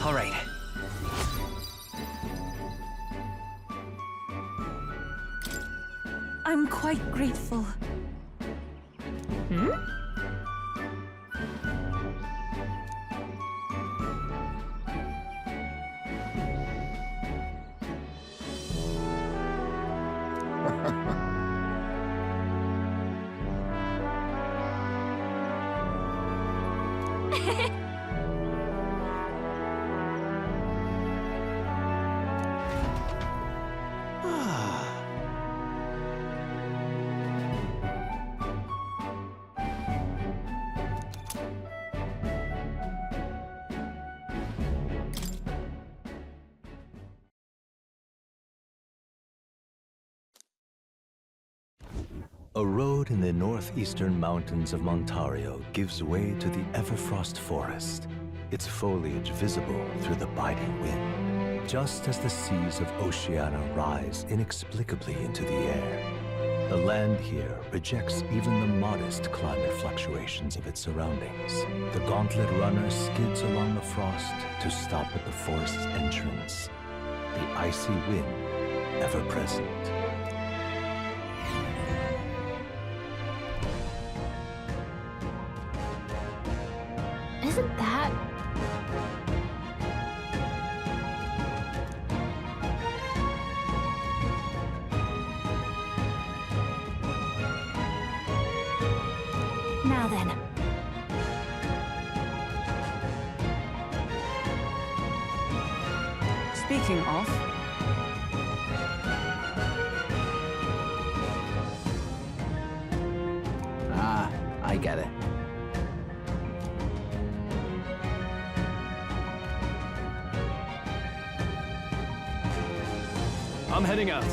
All right. I'm quite grateful. Hmm? A road in the northeastern mountains of Montario gives way to the Everfrost Forest, its foliage visible through the biting wind, just as the seas of Oceania rise inexplicably into the air. The land here rejects even the modest climate fluctuations of its surroundings. The gauntlet runner skids along the frost to stop at the forest's entrance, the icy wind ever present. Isn't that... Now then. Speaking of... Ah, I get it. I'm heading out.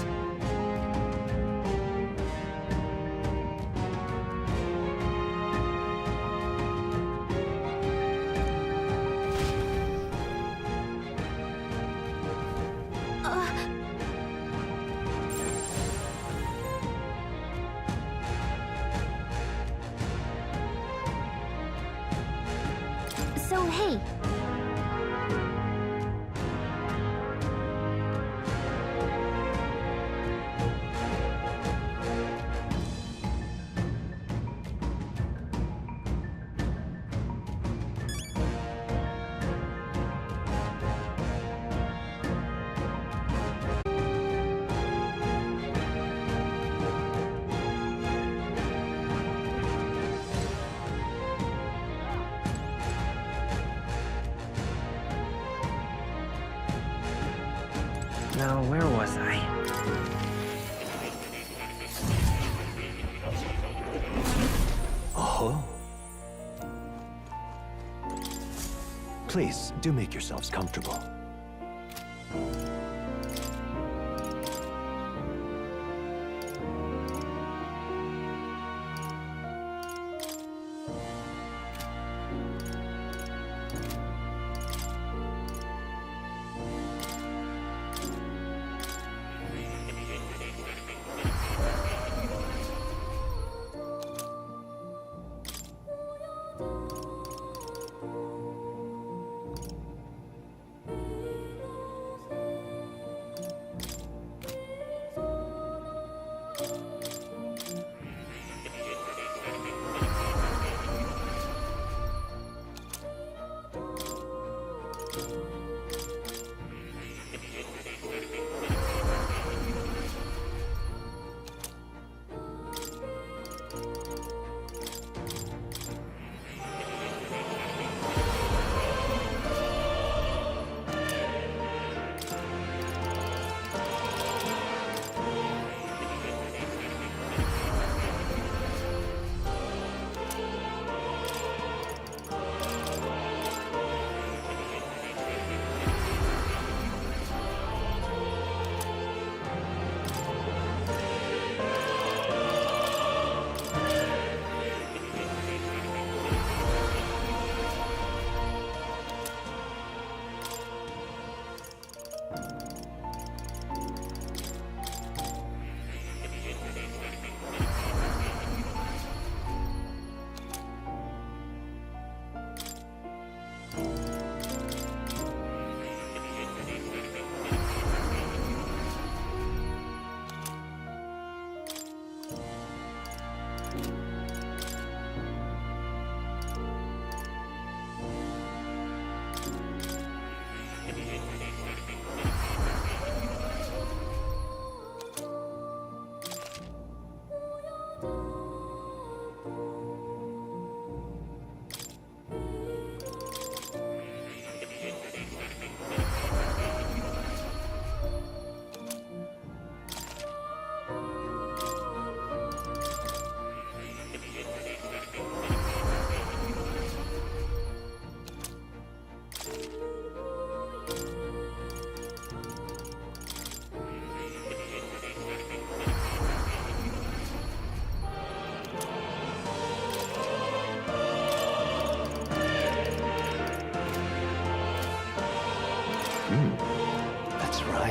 So, hey. Now, where was I? Oh. Please, do make yourselves comfortable.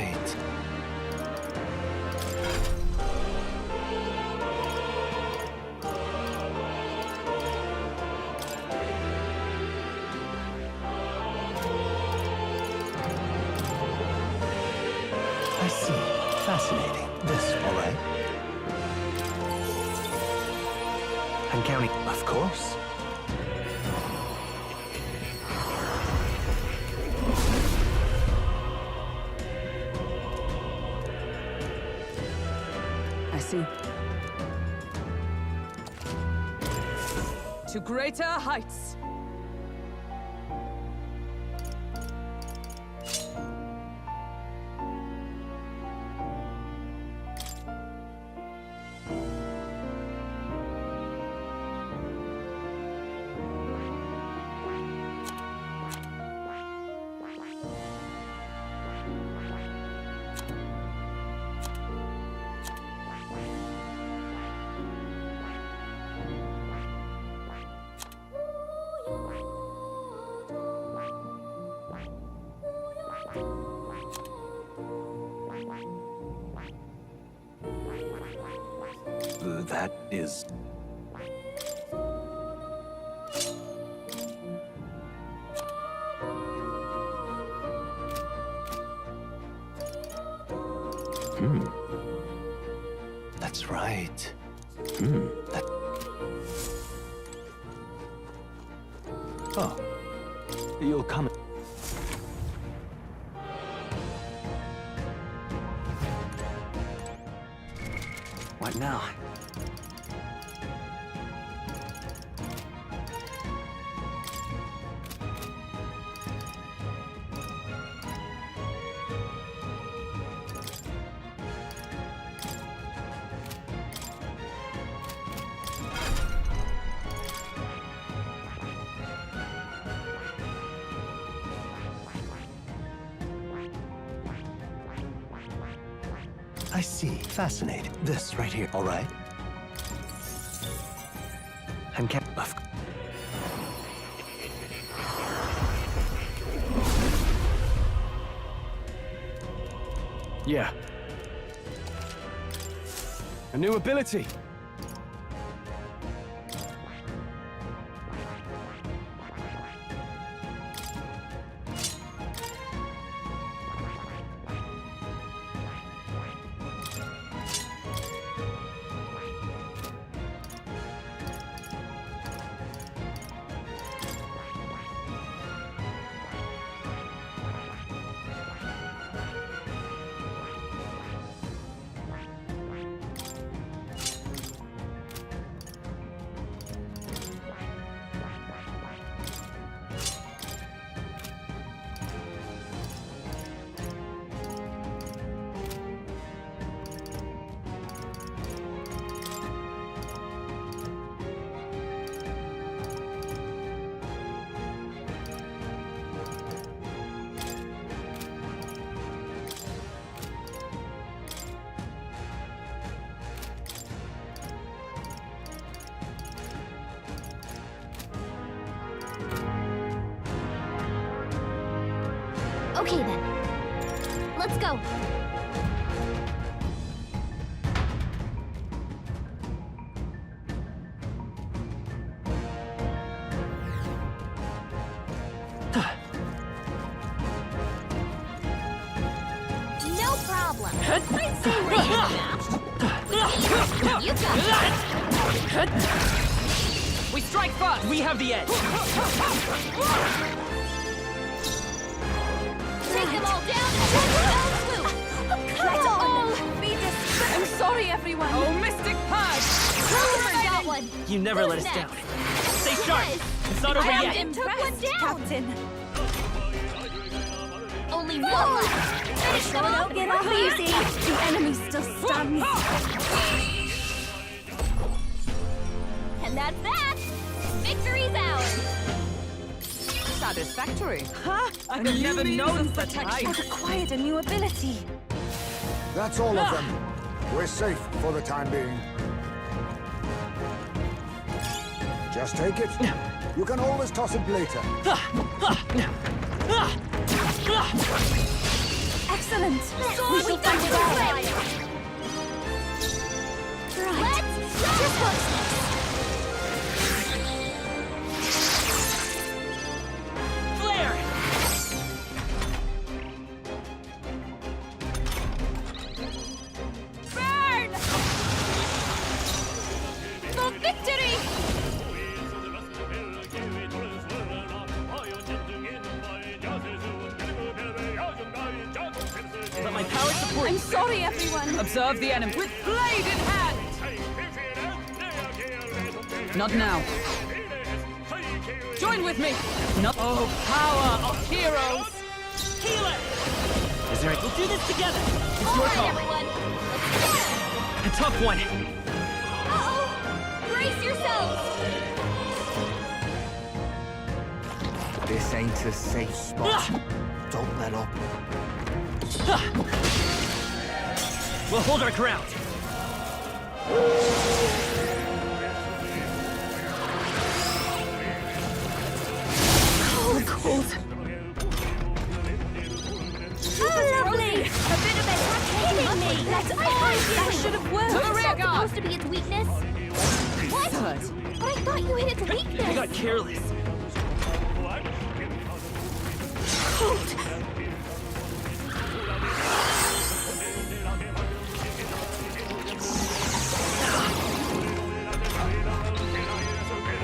right. I see. Fascinating. This, all right? I'm counting. Of course. I see. To greater heights. That is... That's right. Oh. You'll come... What now? I see. Fascinating. This right here, all right? I'm Yeah. A new ability. Okay then. Let's go. No problem. I'd say we're matched. You got it. We strike first! We have the edge! Take them all down and Let all be destroyed. I'm sorry, everyone. Oh, Mystic Purge! got one. You never let us down. Stay sharp. It's not over yet. Took one down. Captain. Only one left. Finish them off. Don't get off easy. The enemy still stands. And that's that. Victory's ours. Satisfactory. Huh? I've never known such height. I've acquired a new ability. That's all of them. We're safe for the time being. Just take it. You can always toss it later. Excellent. We shall find it out. Right. Just what's Flare! Burn! For victory! Let my power support. I'm sorry, everyone. Observe the enemy with blade in hand. Not now. Join with me. Not power of heroes. Healer! Is there we'll do this together. It's All your right, call. everyone. A tough one. Uh-oh! Brace yourselves! This ain't a safe spot. Don't let up. We'll hold our ground. cold. Oh, lovely! A bit of attack hitting me! That's all That should have worked! To the rear That's guard! supposed to be its weakness! What? But I thought you hit its weakness! I got careless. Cold.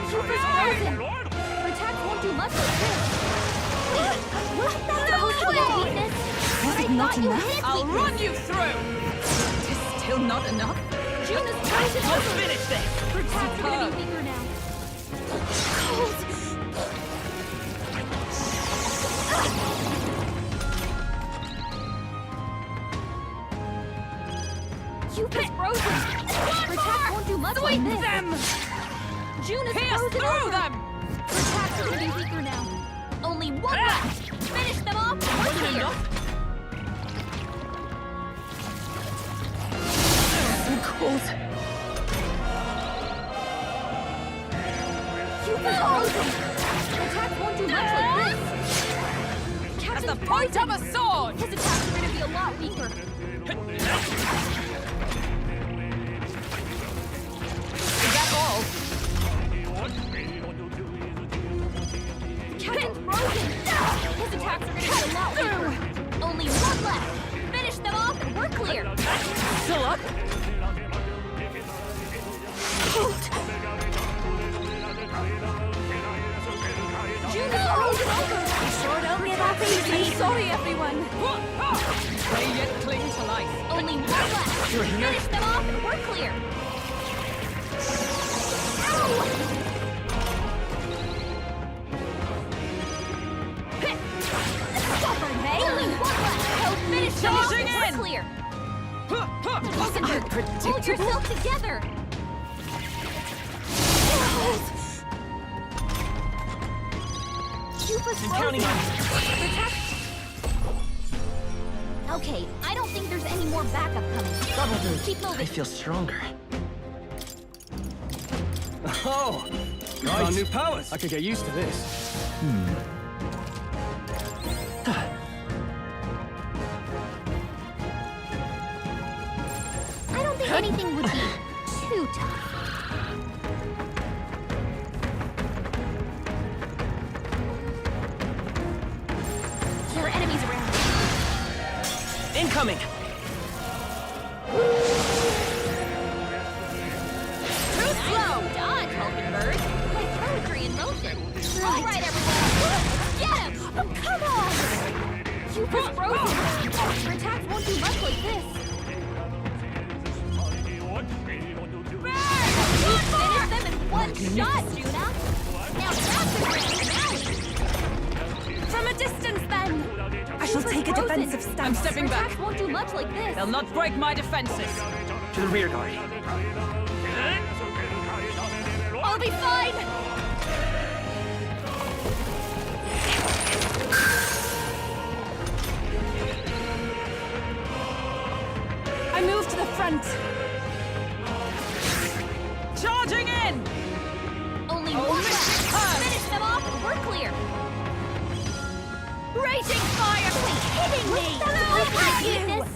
Super frozen! Your attack won't do much like this! That's supposed to be its weakness! But I thought you hit its I'll weakness! run you through! It's still not enough. June is frozen I'll over! finish this! Her attack's gonna be weaker now. Cold. You've been frozen! Her attack won't do much like this! them! June is Pierce frozen through over! them! Her attack's gonna be weaker now. Only one left! Finish them off! We're clear! I'm cold. You've been frozen! Her attack won't do much like this! At Captain's the point frozen. of a sword! His attacks are gonna be a lot weaker. Is that all? Captain's frozen! His attacks are gonna be a lot weaker. Only one left! Finish them off and we're clear! Still up? June is frozen over! You sure don't give up easy. Sorry, everyone! They yet cling to life. Only one left! You're here? Finish them off and we're clear! Stubborn, hey? Only one left! So finish them off and we're clear! Listen, hold yourself together! I'm counting on Okay, I don't think there's any more backup coming. Keep I moving. feel stronger. Oh! Right. Found new powers! I could get used to this. I don't think anything would be too tough. There are enemies around. Incoming! Too slow! Dodge, Hulkenberg! Like poetry in motion. All right, everyone! Get him! Oh, come on! You've been frozen! Your attacks won't do much like this. You finished them in one shot, Juna! Now that's a grand finale! From a distance, then. I shall take a defensive stance. I'm stepping Your back. attacks won't do much like this. They'll not break my defenses. To the rear guard. I'll be fine! I move to the front. Charging in! Only one left! Finish them off and we're clear! Raging fire! Quit hitting me! weakness!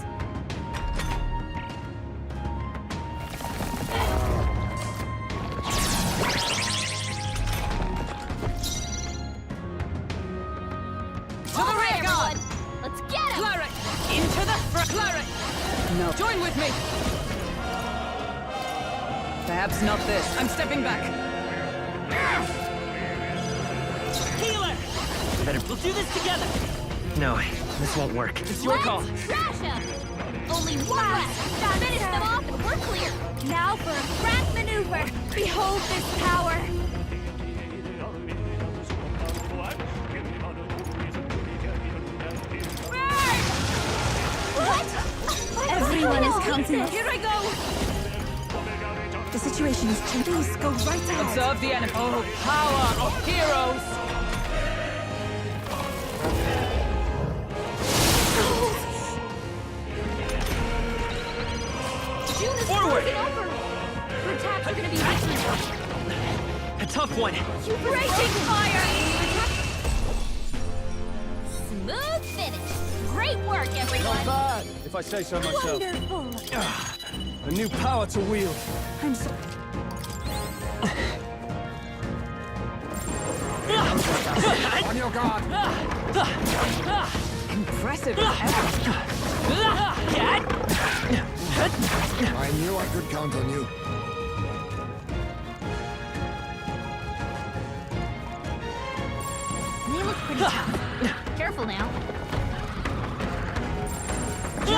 To the rear guard! Let's get him! Cleric! Into the front! Cleric! No. Join with me! Perhaps not this. I'm stepping back. Healer! We'll do this together! No, this won't work. It's your call. Trash him! Only one left! Finish them off and we're clear! Now for a grand maneuver! Behold this power! What? Everyone is counting us. Here I go! The situation is changing. Please go right ahead. Observe the enemy. Oh, power of heroes! June is Forward! frozen over! Her attacks are gonna be weakened. A tough one. You breaking fire! Smooth finish! Great work, everyone! Bad, if I say so myself. Wonderful! A new power to wield. I'm so... On your guard! Impressive as ever. I knew I could count on you. They look pretty tough. Careful now. I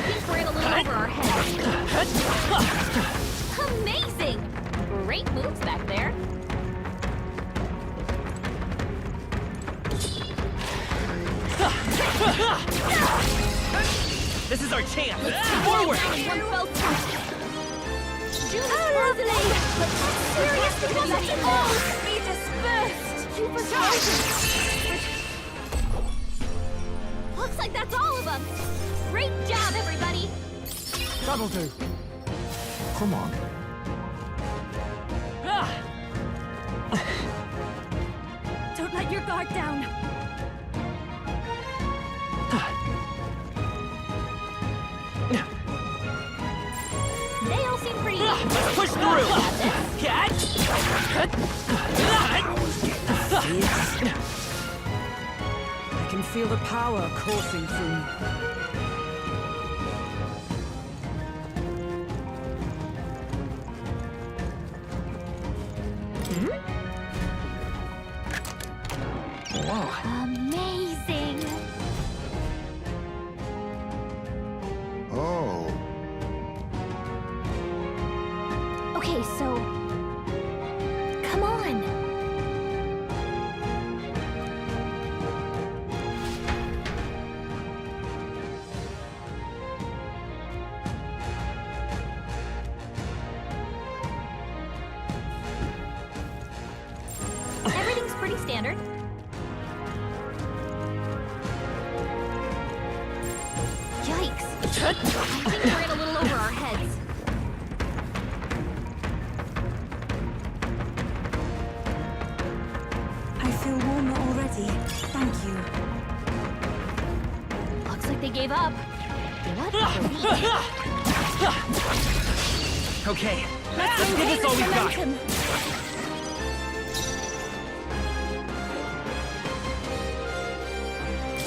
think we're in a little over our heads. Amazing! Great moves back there. This is our chance! Forward! One fell swoop. June is frozen over, but that's serious because I know be dispersed. You forgot. Looks like that's all of them. Great job, everybody. That'll do. Come on. Don't let your guard down. They all seem pretty. Let's push through! Catch! I can feel the power coursing through me. Amazing. Oh. Okay, so come on. Everything's pretty standard. Yikes. I think we're in a little over our heads. I feel warmer already. Thank you. Looks like they gave up. What a relief. Okay, Let's give maintain this all this we've got. momentum.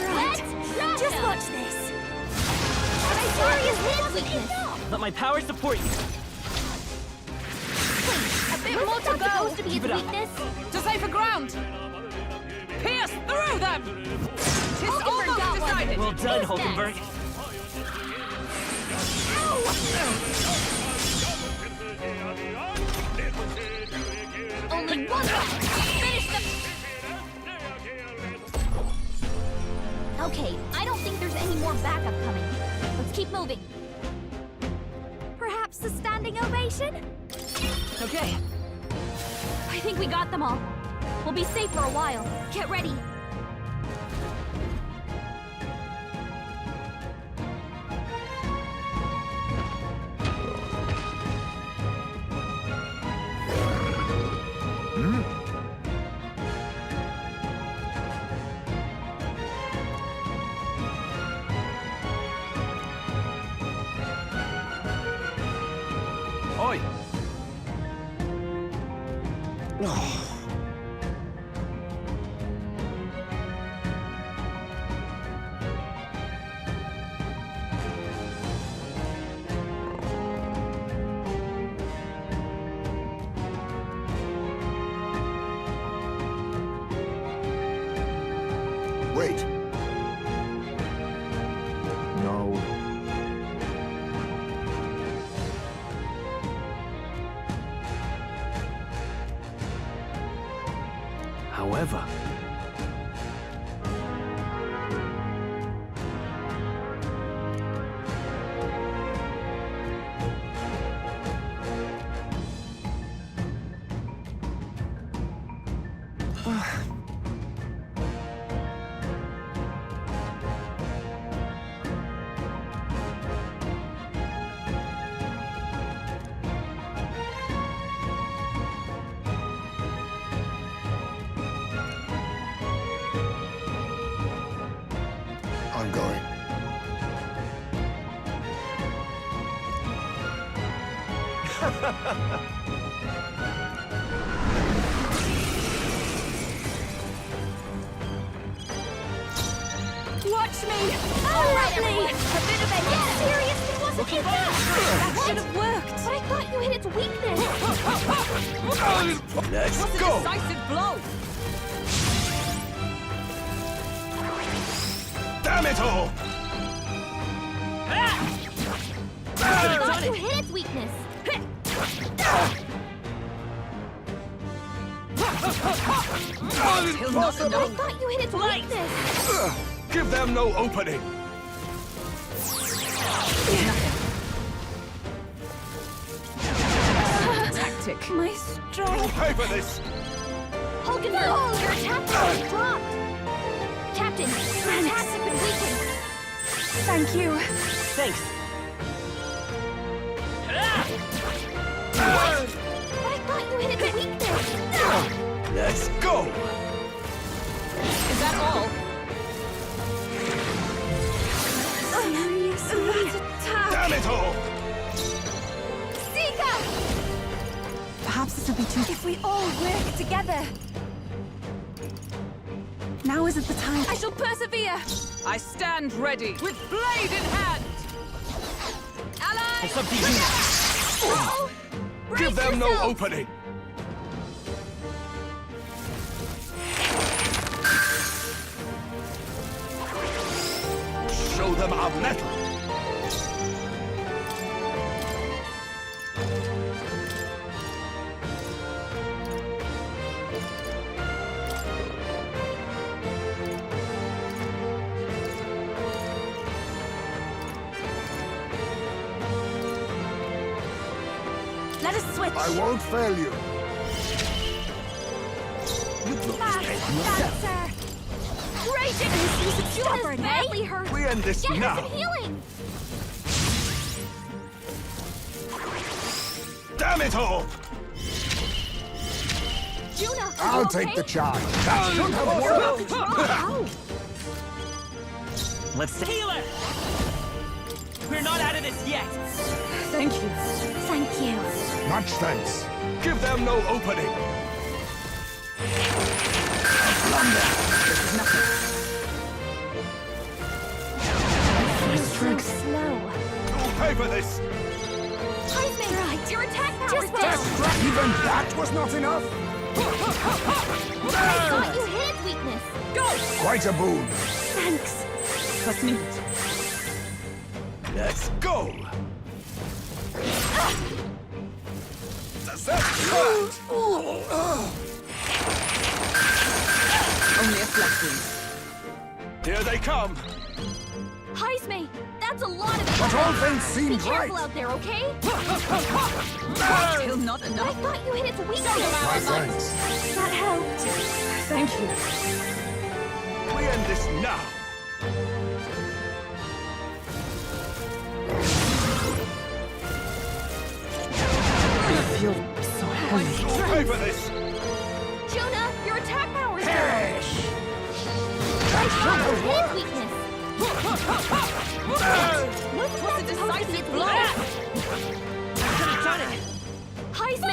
Right. Just watch this. Serious hit weakness. Let my power support you. A bit more to go. To be Keep its it up. weakness. To safer ground! Pierce through them! Tis almost decided! Well done, Who's Hulkenberg. Only one left. Finish them. Okay, I don't think there's any more backup coming. Let's keep moving. Perhaps a standing ovation? Okay. I think we got them all. We'll be safe for a while. Get ready. Wait. No. However, I'm going. Watch me! All right, everyone. A bit of a seriously wasn't hit that. That should have worked. But I thought you hit its weakness. Let's What's go! a decisive blow? Damn it all! I thought you hit its weakness. He'll not I thought you hit its weakness. Give them no opening! Tactic. My strength. Pay for this! Hulkenberg, your attack power is dropped. Captain, your attacks have been weakened. Thank you. Thanks. But I thought you hit its weakness. Let's go! Is that all? Serious attack. Damn it all! Sika! Perhaps this will be too... If we all work together. Now isn't the time. I shall persevere. I stand ready with blade in hand. Allies! It's up to you. Uh-oh! Give them no opening! Show them our mettle! Let us switch. I won't fail you. That's her. Raging! Juna's badly hurt. We end this Get her now! some healing. Damn it all! Juna, are I'll you take okay? the charge. That should have worked. Ow. Let's healer. We're not out of this yet. Thank you. Thank you. Much thanks. Give them no opening! So slow. You'll pay for this! Heisman, right. Your attack power is down. Even that was not enough? I thought you hit its weakness. Go! Quite a boon. Thanks. Trust me. Let's go! Only a flesh wound. Here they come! Heisman, that's a lot of But all things Be seemed careful right. out there, okay? Still not I enough. thought you hit its weakness. My thanks. That helped. Thank you. We end this now! I feel so heavy. You'll pay for this! Juna, your attack power is down. I thought you hit its weakness. Wasn't that supposed to be its weakness? Could have done it. Eyes me!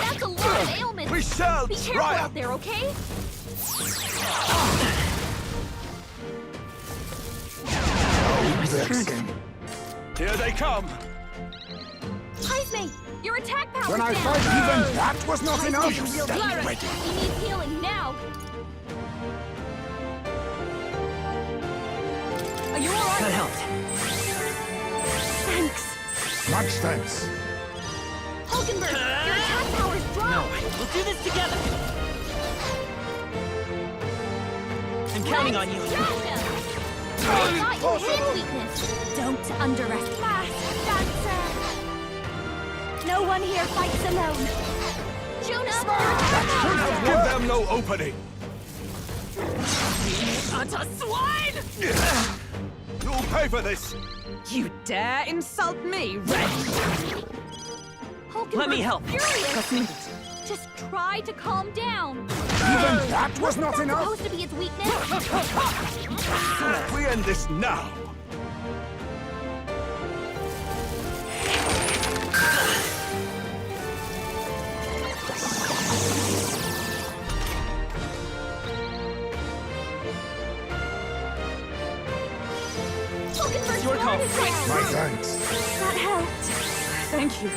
That's a lot of ailments! We shall Be careful triumph. out there, okay? Here they come! Heisme, your attack power's When I down! fight, even that was not enough! Ready. He needs healing now! Are you alright? That helped. Thanks! Much thanks. Hulkenberg, your attack power's dropped! No, we'll do this together. I'm counting on you. I got your hand weakness! Don't underestimate. No one here fights alone. Juna, Give them no opening! Utter swine! You'll pay for this! You dare insult me, Wretch! Let me help. Furious. Just try to calm down. Even that was not That's enough! supposed to be its weakness. We end this now! Hulkenberg's Your call. guard is down. My thanks. That helped. Thank you.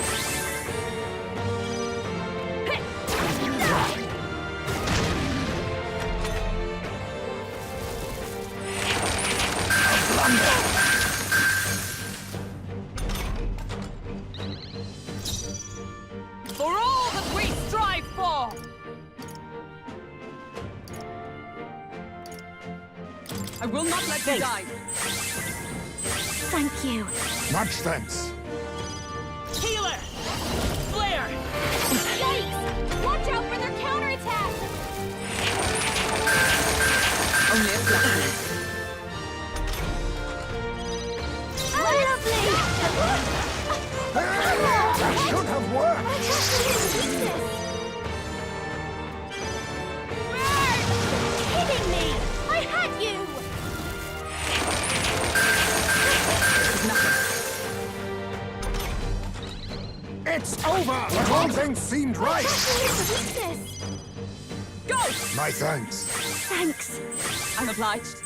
For all that we strive for! I will not let you die. Thank you. Much thanks. Healer! Flare! Yikes! Watch out for their counterattack! Only a flash. Lovely! That should have worked! Kidding me! I had you! It's over! But all things seemed right! Weakness! Go! My thanks. Thanks. I'm obliged.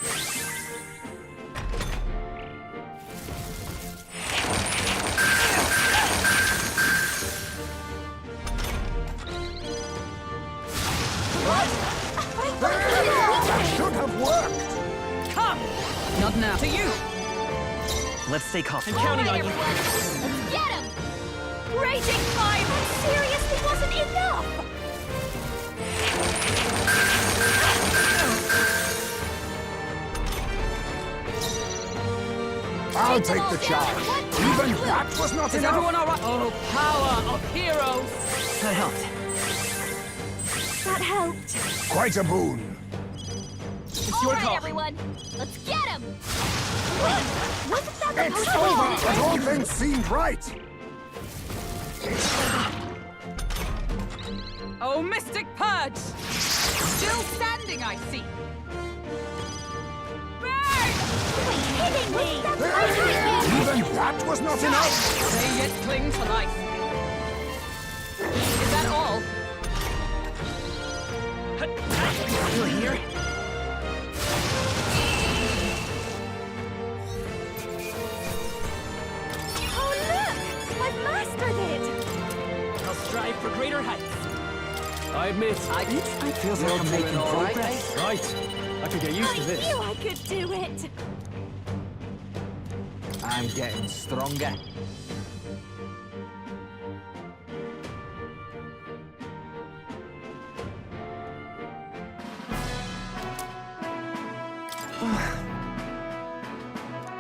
That should have worked! Come! Not now. To you! Let's stay calm. I'm All counting right, on you. everyone. Let's get him! Raging fire! That seriously wasn't enough! I'll take the charge. Even that was not Is enough! everyone alright? Oh, power of heroes! That helped. That helped. Quite a boon. It's All your right, call. everyone. Let's get him! Wasn't that It's supposed to over! be But all things seemed right! Oh, Mystic Purge! Still standing, I see. Burn! kidding me! I had you! Even that was not enough! They yet cling to life. Is that all? Still here? Oh, look! I've mastered it! I'll strive for greater heights. I admit, I feels like I'm making progress. Right. I could get used to this. knew I could do it! I'm getting stronger.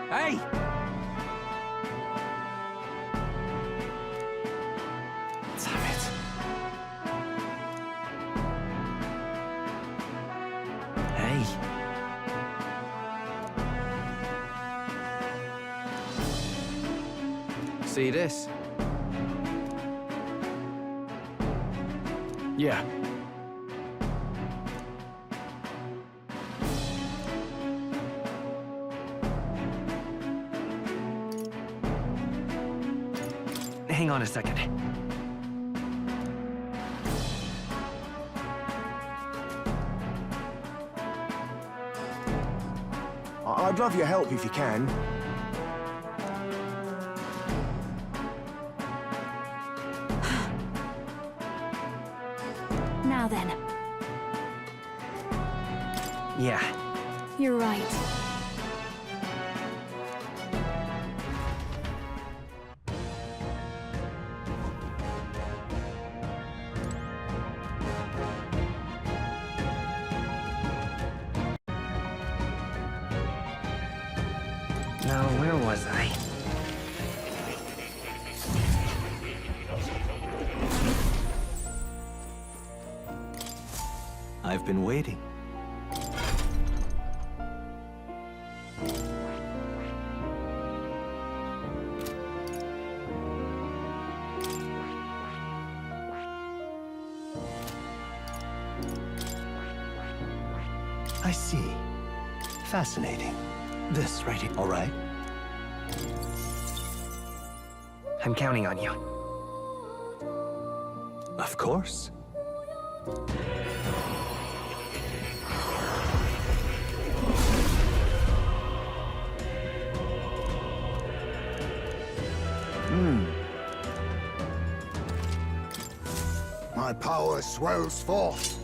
Hey! Damn it. Hey. See this? Yeah. Hang on a second. I'd love your help if you can. Now then. Yeah. You're right. Now, where was I? I've been waiting. I see. Fascinating. This right here, all right? I'm counting on you. Of course. My power swells forth.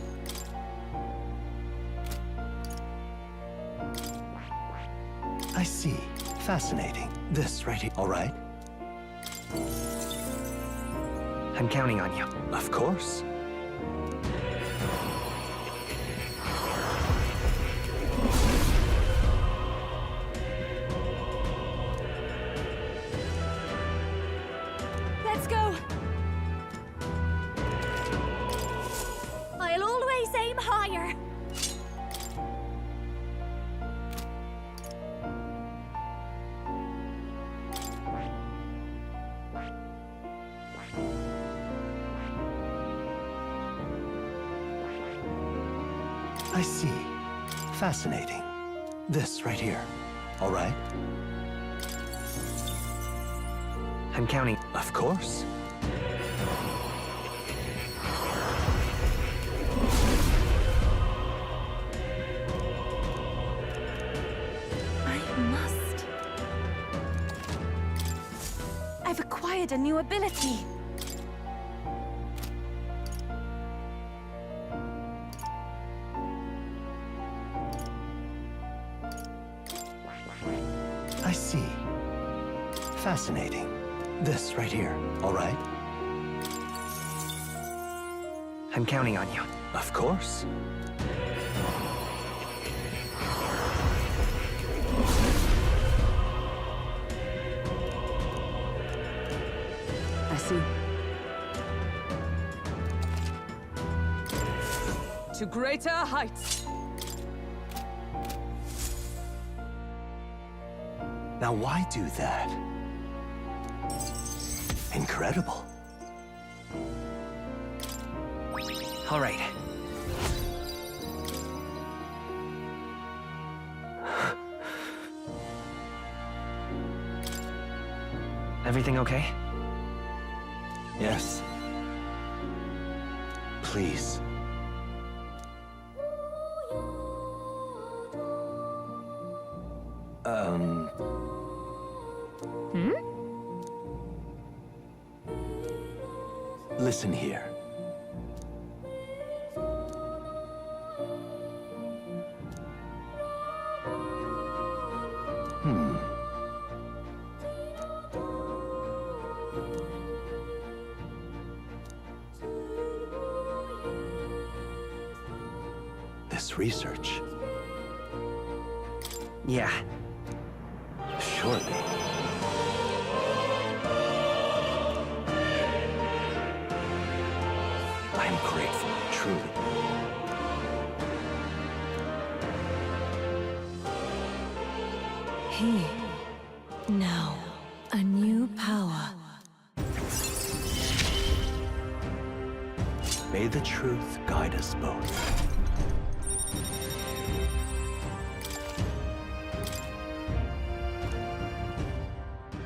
I see. Fascinating. This right here, all right? I'm counting on you. Of course. Let's go! I'll always aim higher! I see. Fascinating. This right here, all right? I'm counting. Of course. I must. I've acquired a new ability. I see. Fascinating. This right here, all right? I'm counting on you. Of course. I see. To greater heights. Now why do that? Incredible. All right. Everything okay? Yes. Please. Listen here. This research. Yeah. Surely. I'm grateful, truly. Here. Now. A new power. May the truth guide us both.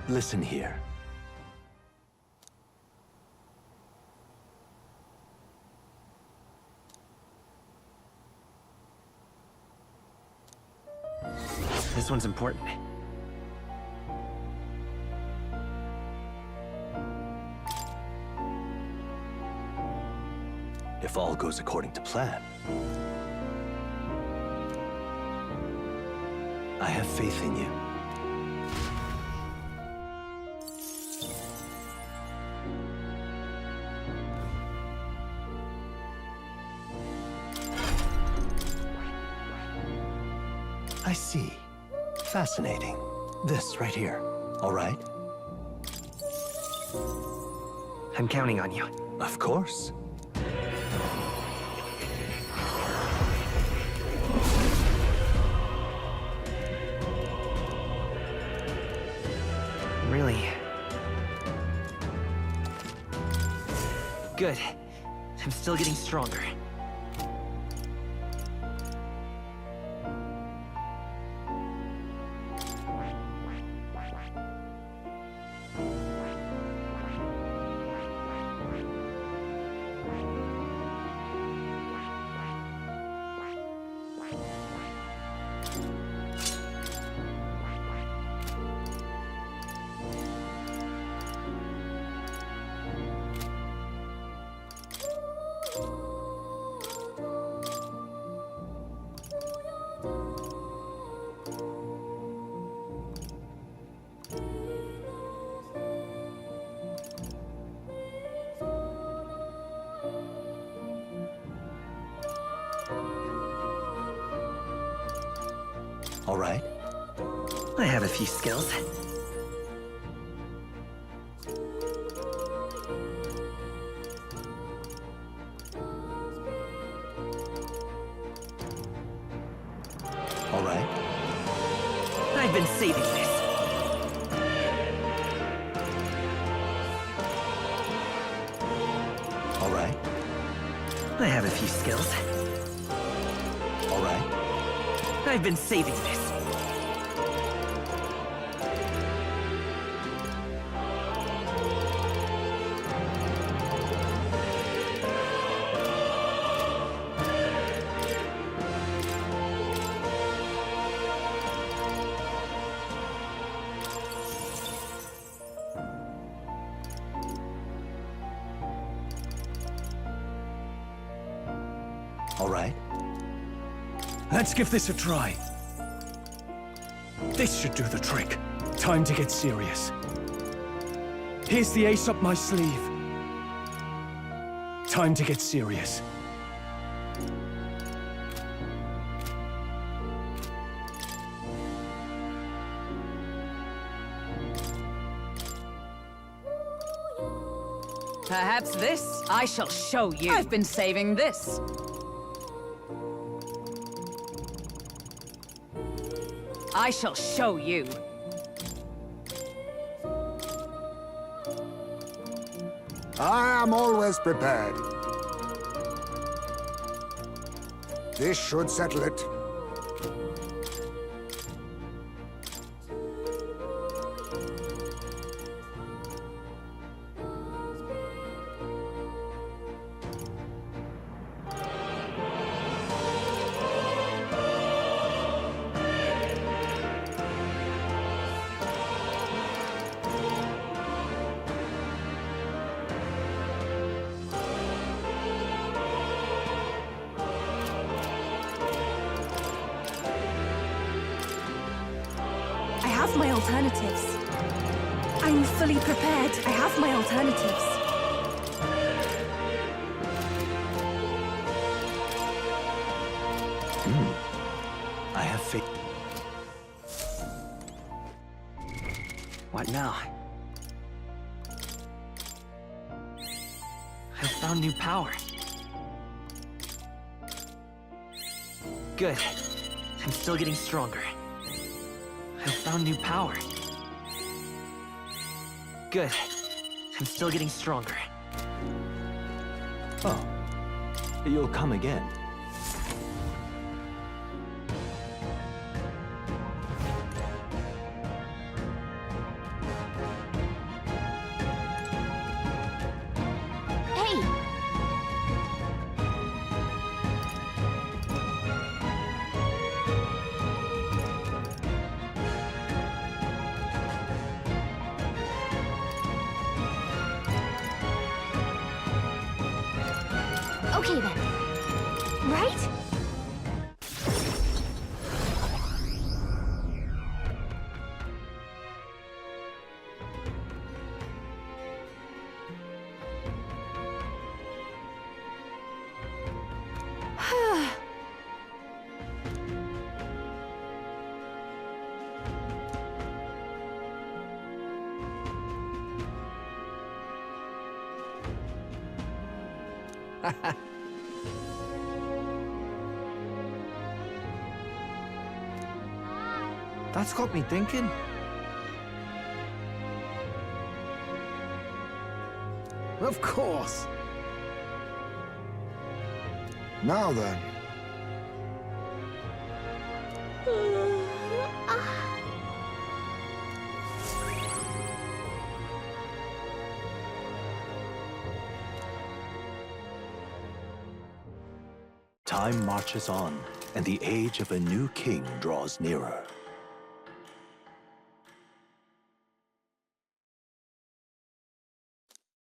Listen here. Is This one's important. If all goes according to plan, I have faith in you. I see. Fascinating. This right here. All right? I'm counting on you. Of course. Really? Good. I'm still getting stronger. All right? I have a few skills. All right? I've been saving this. All right? I have a few skills. All right? I've been saving this. All right? Let's give this a try. This should do the trick. Time to get serious. Here's the ace up my sleeve. Time to get serious. Perhaps this? I shall show you. I've been saving this. I shall show you. I am always prepared. This should settle it. I have my alternatives. I'm fully prepared. I have my alternatives. I have faith. What now? I've found new power. Good. I'm still getting stronger. I've found new power. Good. I'm still getting stronger. Oh. You'll come again. Hey! That's got me thinking. Of course. Now then. Time marches on, and the age of a new king draws nearer.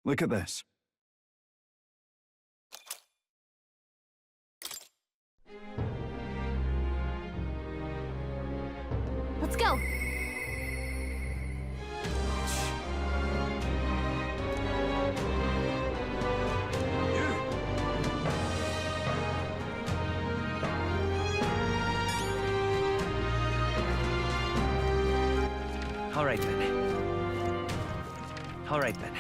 Look at this. Let's go. All right, then. All right, then.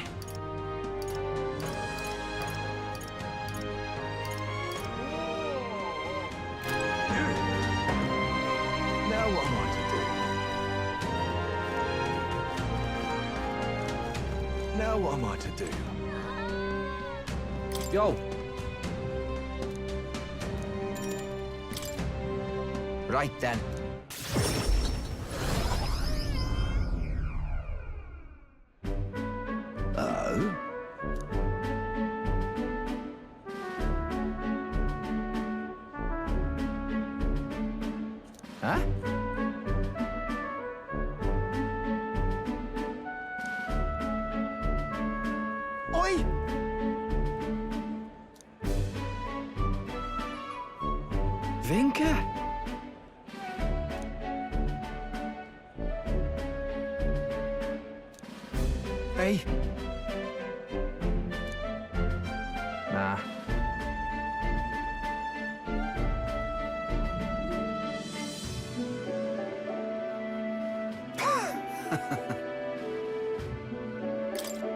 Now what am I to do? Now what am I to do? Yo. Right then. Oh? Huh? Oi! Vinka? Hey. Nah.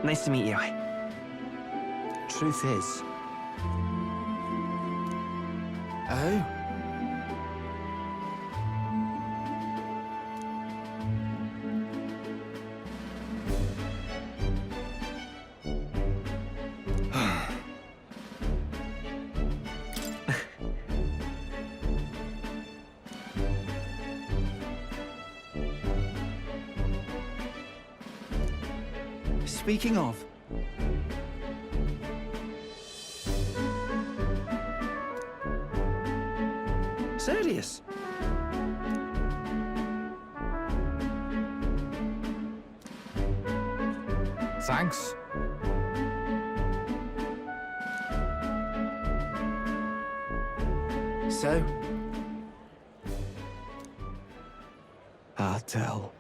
Nice to meet you. Truth is... Oh? Speaking of... Serious? Thanks. So? I'll tell.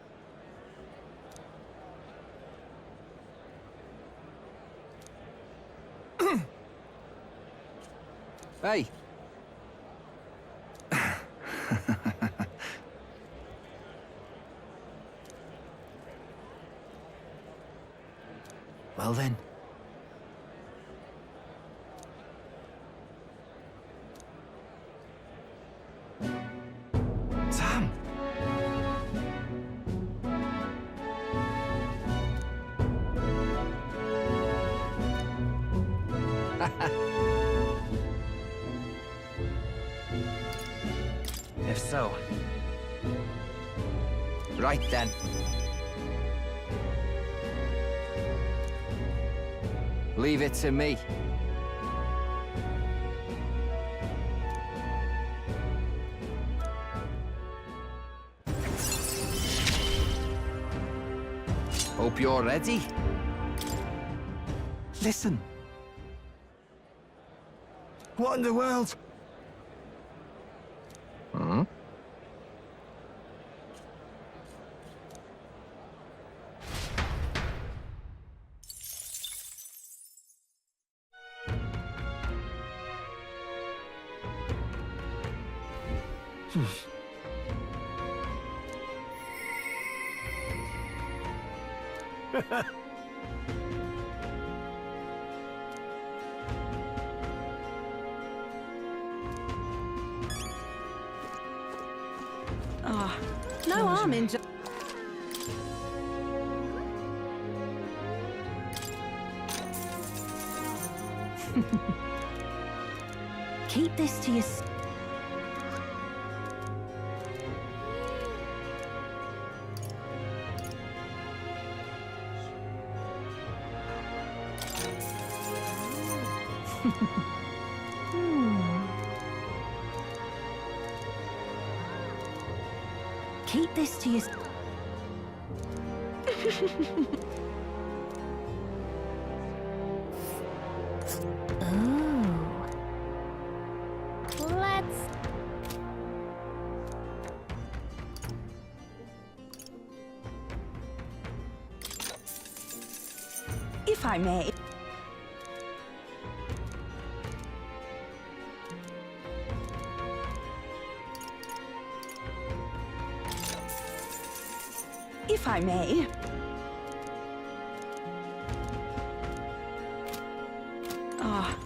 Hey. Well then. Sam. If so. Right then. Leave it to me. Hope you're ready. Listen. What in the world? Hmm? Ah, no harm in just... Keep this to yourself. Keep this to yourself. Let's... If I may. If I may. Ah,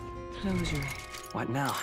closure. What now?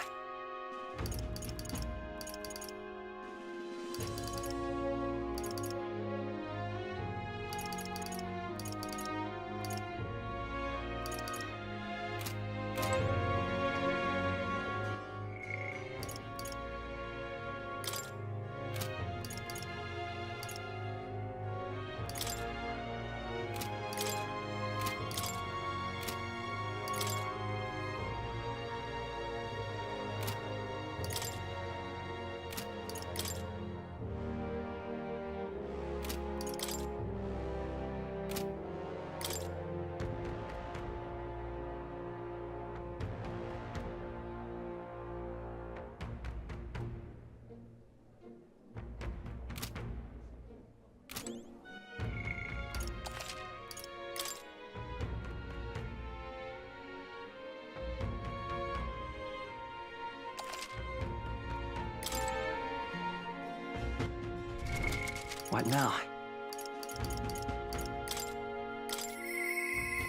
What now?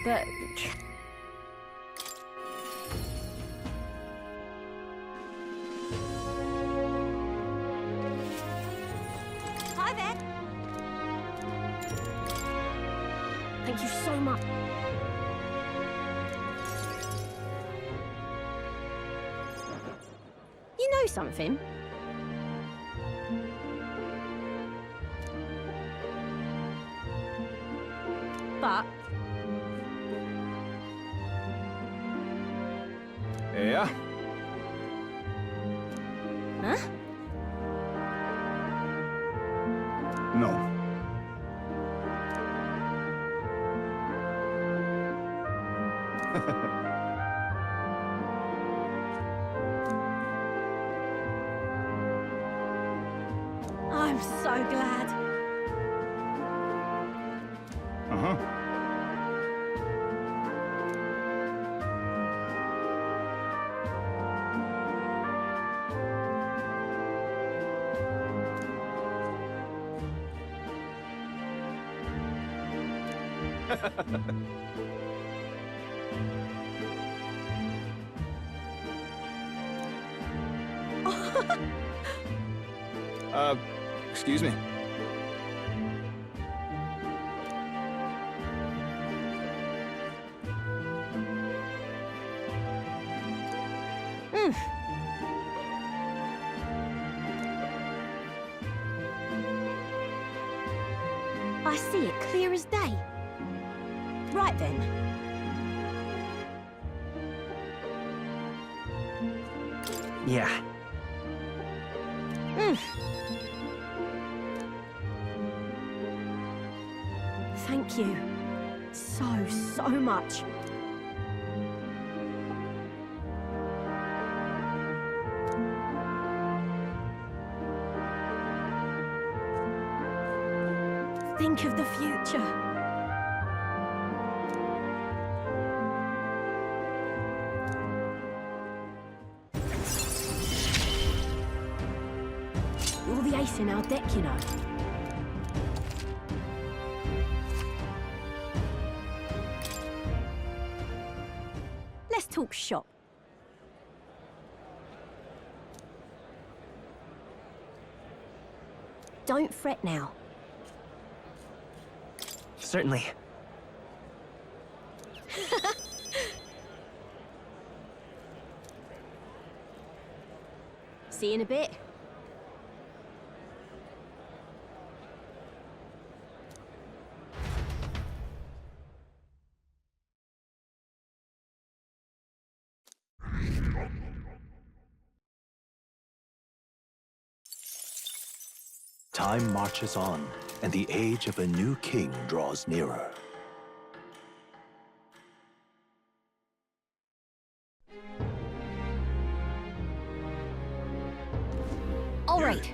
But... Hi there. Thank you so much. You know something? But... Yeah? Huh? No. I'm so glad. Uh-huh. Excuse me. I see it clear as day. Right then. Yeah. Thank you. So much. Think of the future. You're the ace in our deck, you know. Let's talk shop. Don't fret now. Certainly. See you in a bit. Time marches on, and the age of a new king draws nearer. All right.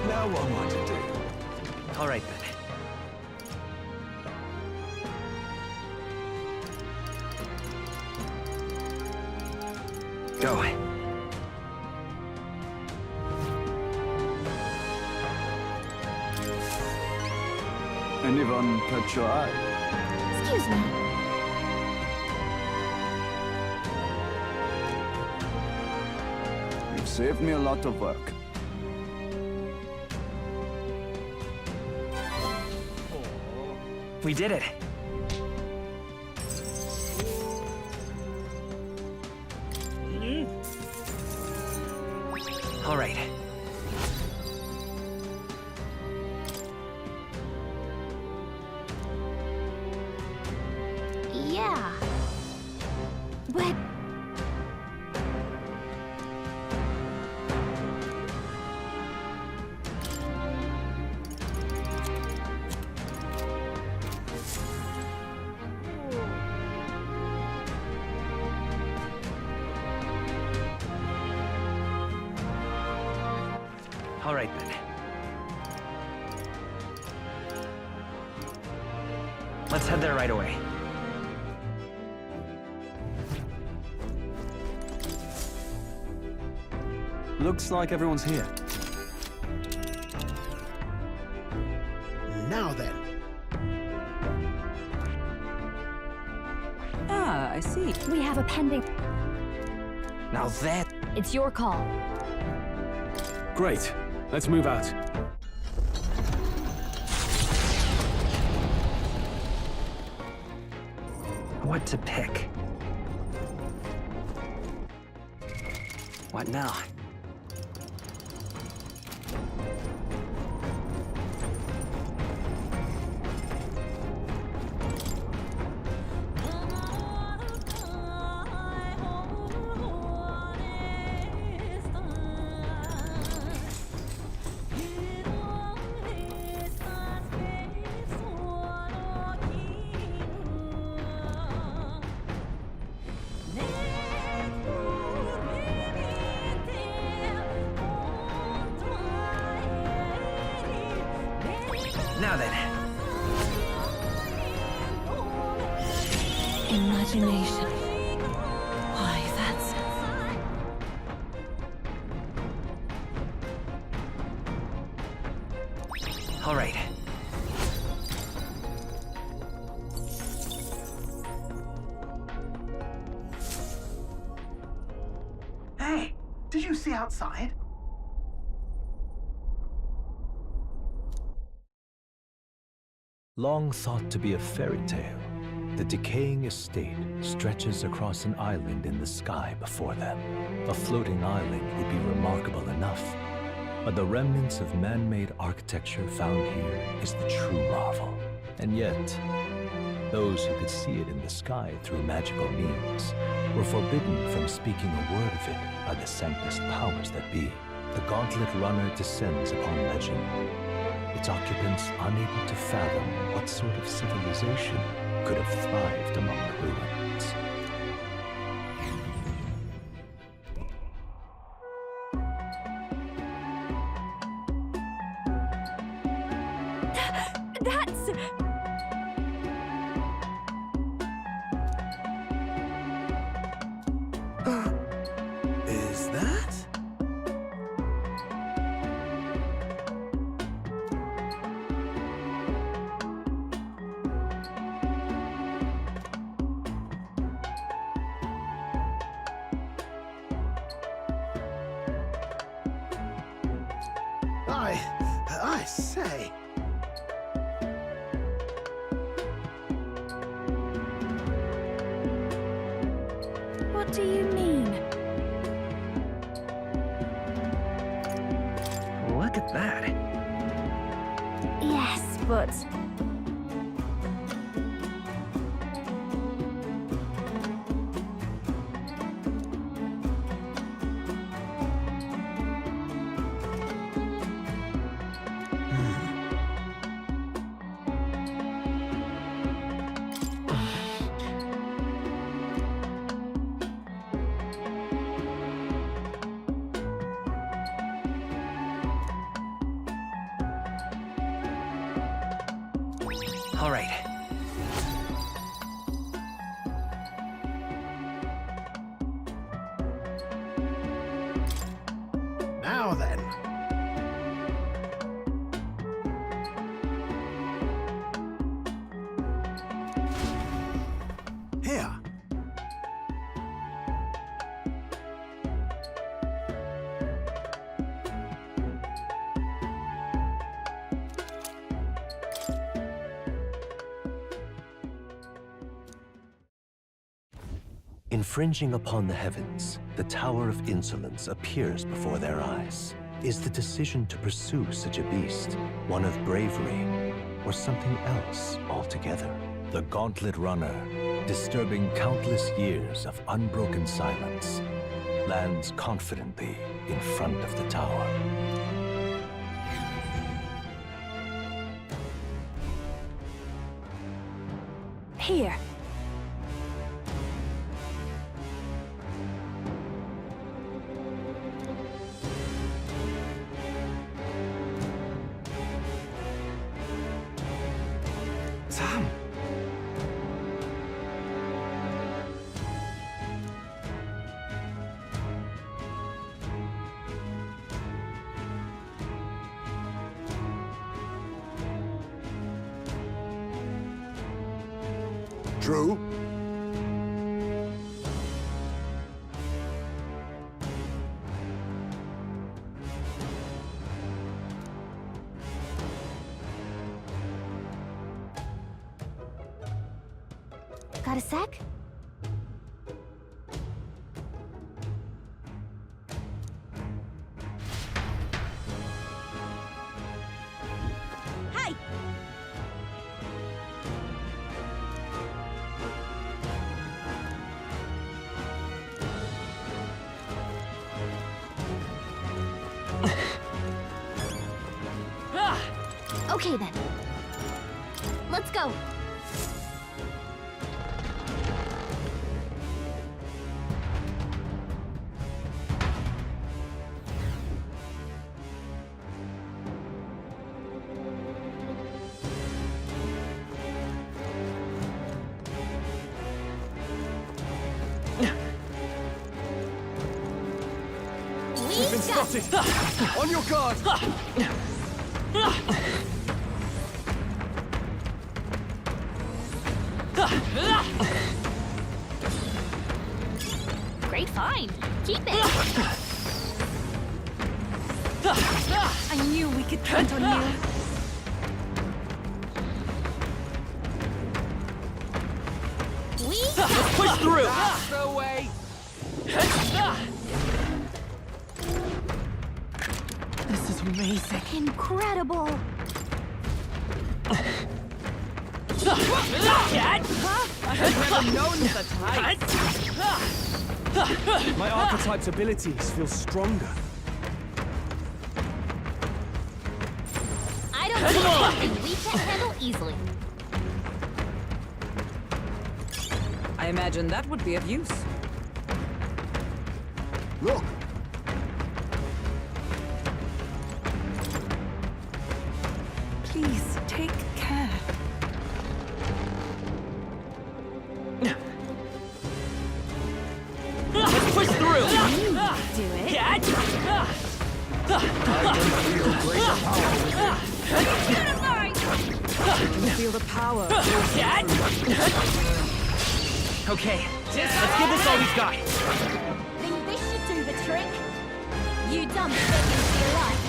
Now what am I to do? All right, then. Go. Anyone catch your eye? Excuse me. You've saved me a lot of work. We did it. All right. Yeah. But... All right, then. Let's head there right away. Looks like everyone's here. Now then. Ah, I see. We have a pending... Now that... It's your call. Great. Let's move out. What to pick? What now? Now then. Imagination. Why, that's... All right. Hey, did you see outside? Long thought to be a fairy tale, the decaying estate stretches across an island in the sky before them. A floating island would be remarkable enough, but the remnants of man-made architecture found here is the true marvel. And yet, those who could see it in the sky through magical means were forbidden from speaking a word of it by the sanctest powers that be. The Gauntlet Runner descends upon legend, its occupants unable to fathom what sort of civilization could have thrived among the ruins. That's... Is that? I say. What do you mean? Look at that. Yes, but... All right. Now then. Here. Infringing upon the heavens, the Tower of Insolence appears before their eyes. Is the decision to pursue such a beast one of bravery, or something else altogether? The Gauntlet Runner, disturbing countless years of unbroken silence, lands confidently in front of the tower. Here. Sam! True. Got a sec? Hey! Okay then. Let's go. We've been spotted! On your guard! Great find. Keep it. I knew we could count on you. Let's push through! That's the way! This is amazing. Incredible! I have never known the type. My archetype's abilities feel stronger. I don't need something we can't handle easily. I imagine that would be of use. Look! Please, take care. Let's push through! Do it. I can feel greater power within. I can feel the power. Okay, let's give this all we've got. Think this should do the trick? You dumb thing into your life.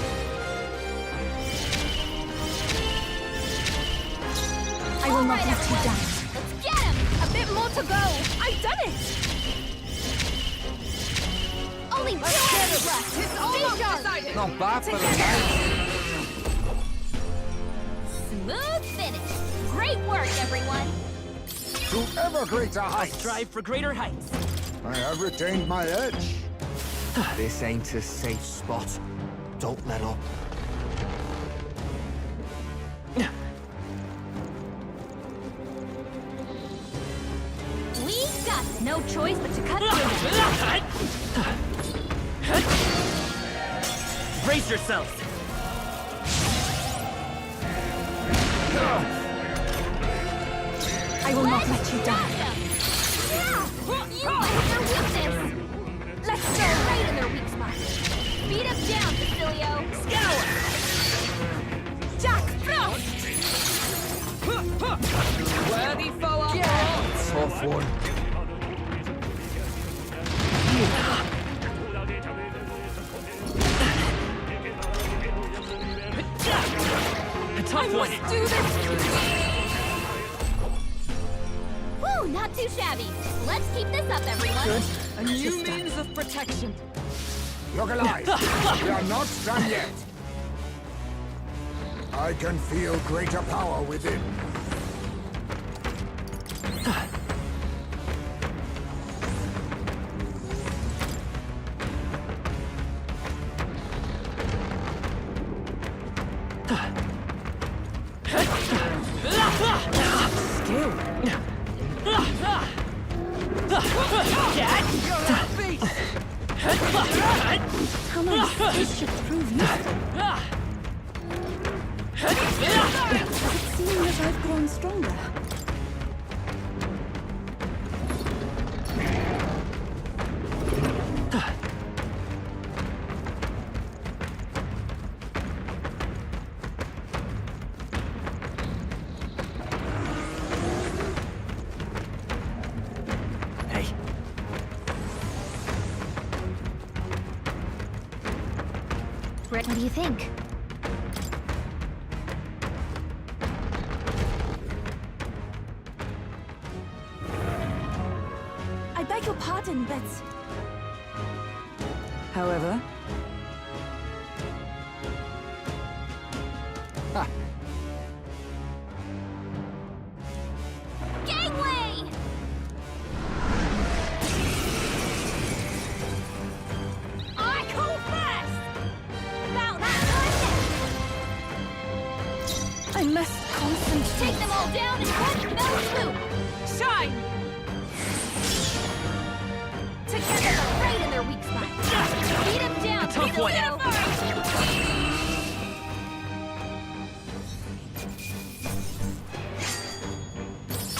will not let you down. Let's get him! A bit more to go. I've done it. Only 2 enemies left. It's almost decided. Not bad for the Smooth finish. Great work, everyone. To ever greater heights. Strive for greater heights. I have retained my edge. This ain't a safe spot. Don't let up. We got no choice but to cut through them. Brace yourselves. I will not let you down. Yeah! You might their weakness! Let's go right in their weak spot. Beat him down, Basilio. Scour. Jack Frost. Worthy foe after all. Tough one. A tough one. Let's do this. Woo, not too shabby. Let's keep this up, everyone. A new means of protection. Look alive. We are not done yet. I can feel greater power within. Skill. How much this should prove useful. Does it seem that I've grown stronger? Hey. What do you think? I beg your pardon, but... However, Gangway! I go fast! About that I must concentrate. Take them all down in one fell swoop! Shine. Together, right in their weak spot. Beat them down, A tough one. Basilio.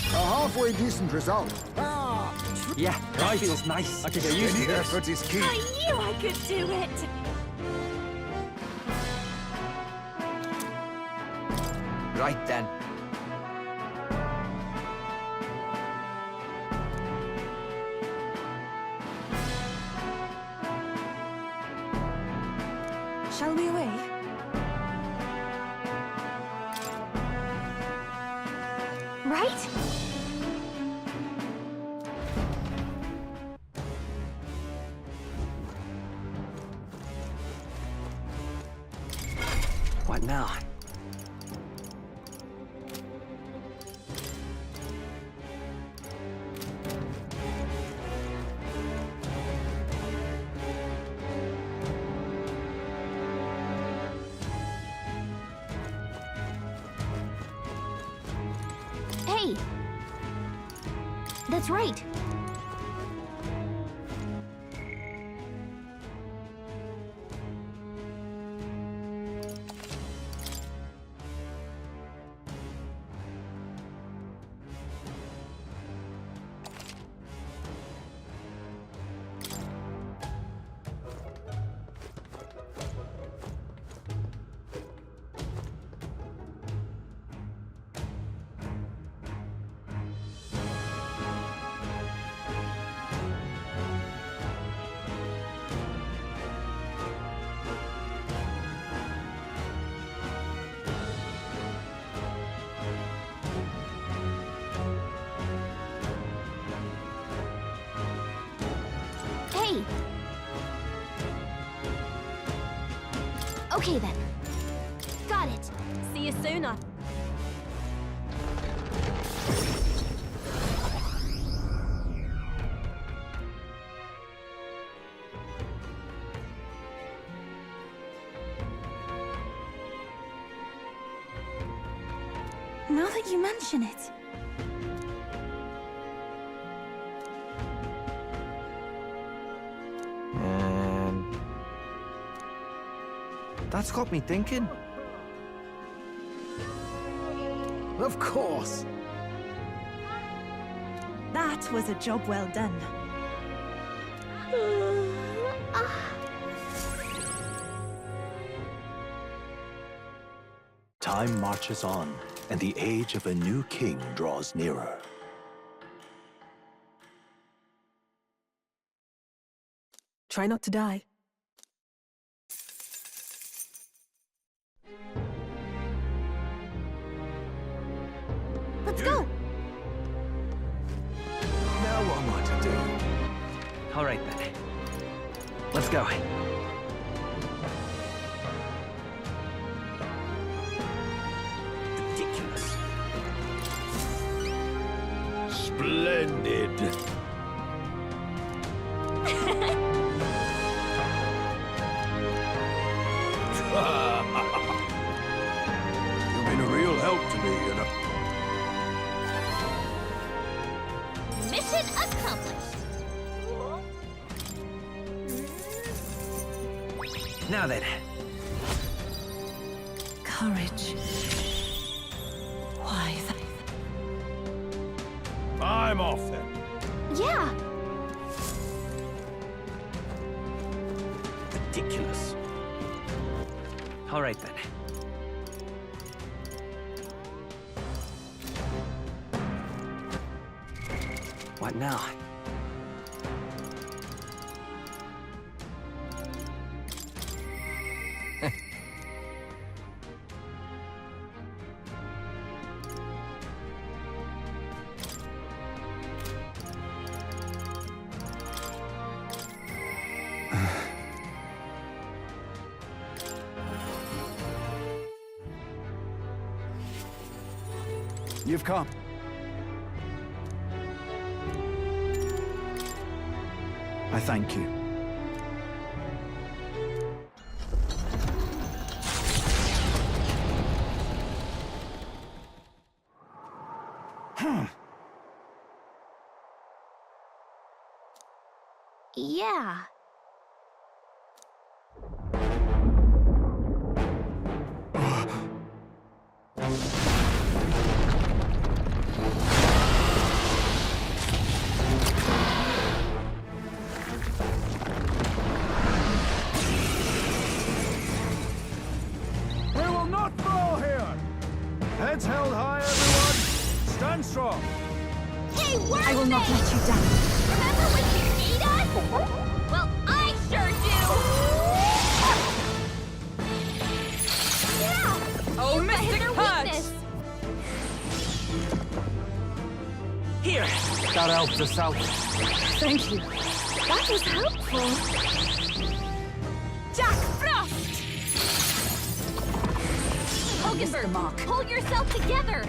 A halfway decent result. Ah, Yeah, that feels nice. I could get used to any this. effort is key. I knew I could do it! Right then. Shall we away? Right? What now? Hey! That's right. Okay then. Got it. See you soon. Now that you mention it. That's got me thinking. Of course. That was a job well done. Time marches on, and the age of a new king draws nearer. Try not to die. Let's go! Now what am I to do? All right, then. Let's go. Ridiculous. Splendid. You've been a real help to me, you know. Mission accomplished. Now then. Courage. Why? I'm off then. Yeah. Ridiculous. All right, then. What now? You've come. I thank you. Yeah. We will not fall here! Heads held high, everyone! Stand strong! Hey, workman! I will not let you down. Remember when you ate us? Well, I sure do! Yeah! Oh, You hit Mystic their Punch! weakness. Here! That helped us out. Thank you. That was helpful. Jack Frost! Hogenberg, pull yourself together!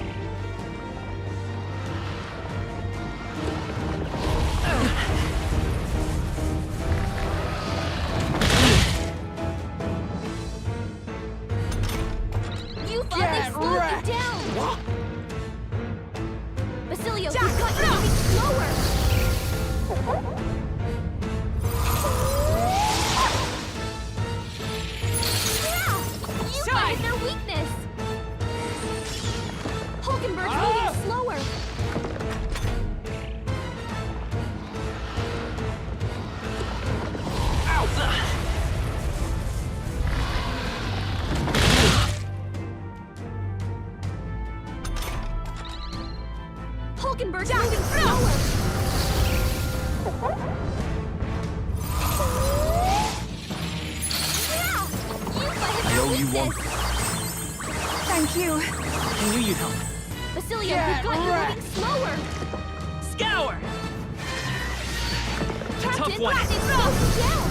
You finally slowed me down! What? Basilio, you've got to be slower! Yeah! You find their weakness! Hulkenberg's moving slower! Hulkenberg's moving slower! Yeah! I owe you one. Thank you. I knew you'd help. Basilio, we've got you moving slower! Scour! Captain, Tough one. that is slowing down!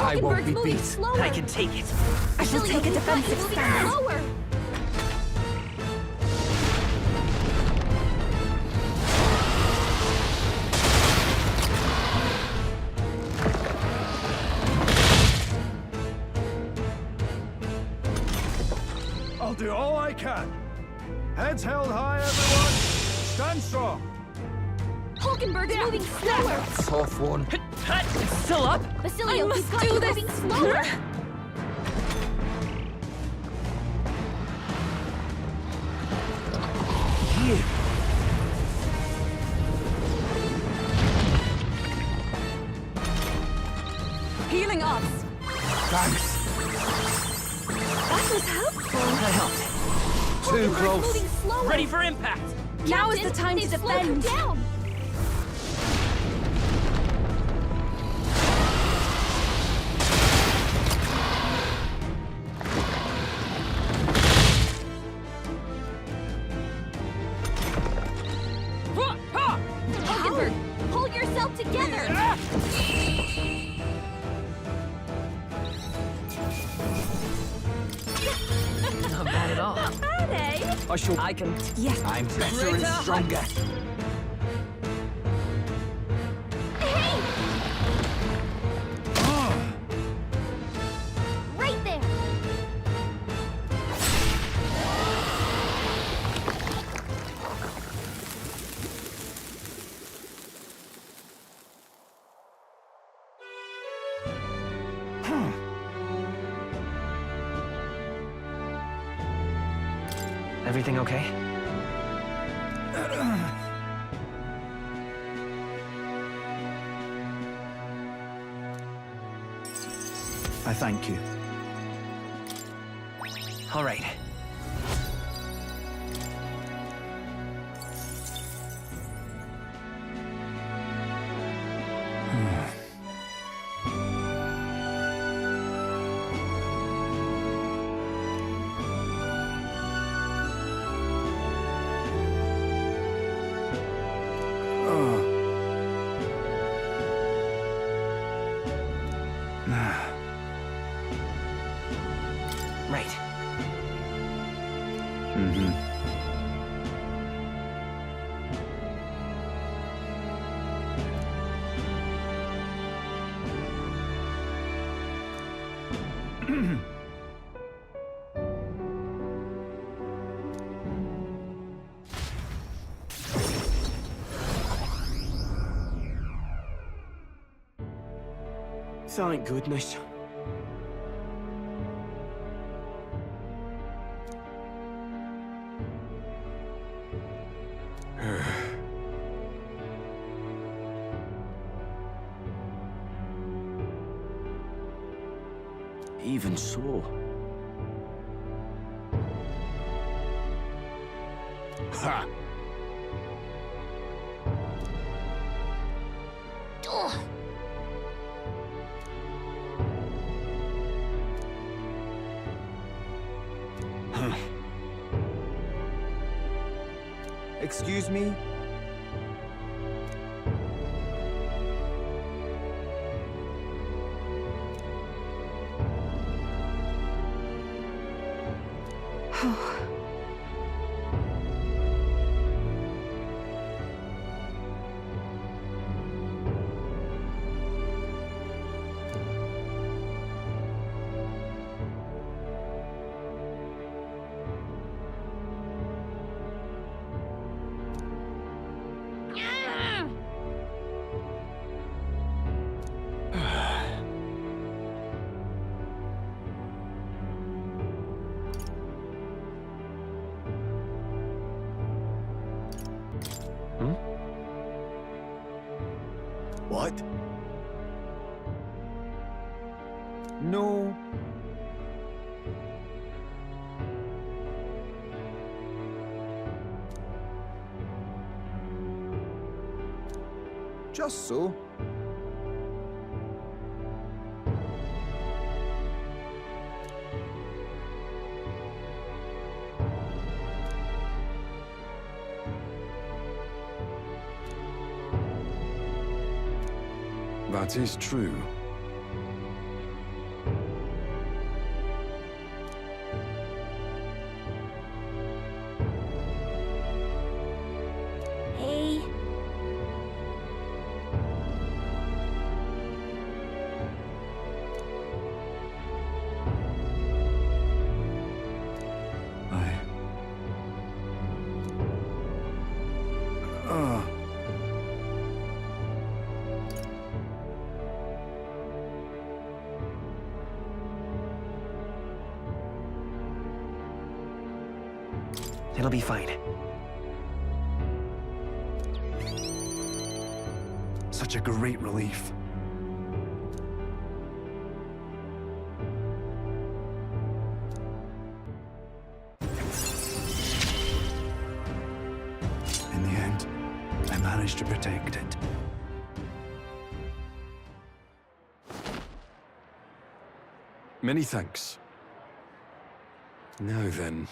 I won't be moving beat. slower. I can take it. I shall take a defensive stand. Slower. I'll do all I can. Heads held high, everyone. Stand strong. Hulkenberg's moving slower. Tough one. It's still up? Basilio, he's got you moving slower. Here. Healing us. Thanks. That was helpful. I helped. Too close. Moving slower. Ready for impact. Now is the time to They've slowed him defend. down. Hulkenberg, pull yourself together. Not bad at all. Not bad, eh? I can. Yes. I'm better and stronger. Hey! Right there. Everything okay? I thank you. All right. Right. Thank goodness. Even so. Ha! Ugh. Excuse me? What? No. Just so. That is true. It'll be fine. Such a great relief. In the end, I managed to protect it. Many thanks. Now then.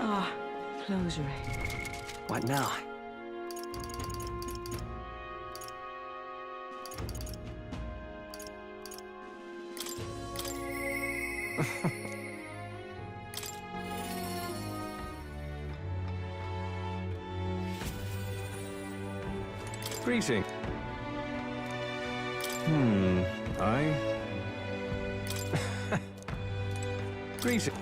Ah, close your eyes. What now? Greeting. Greeting.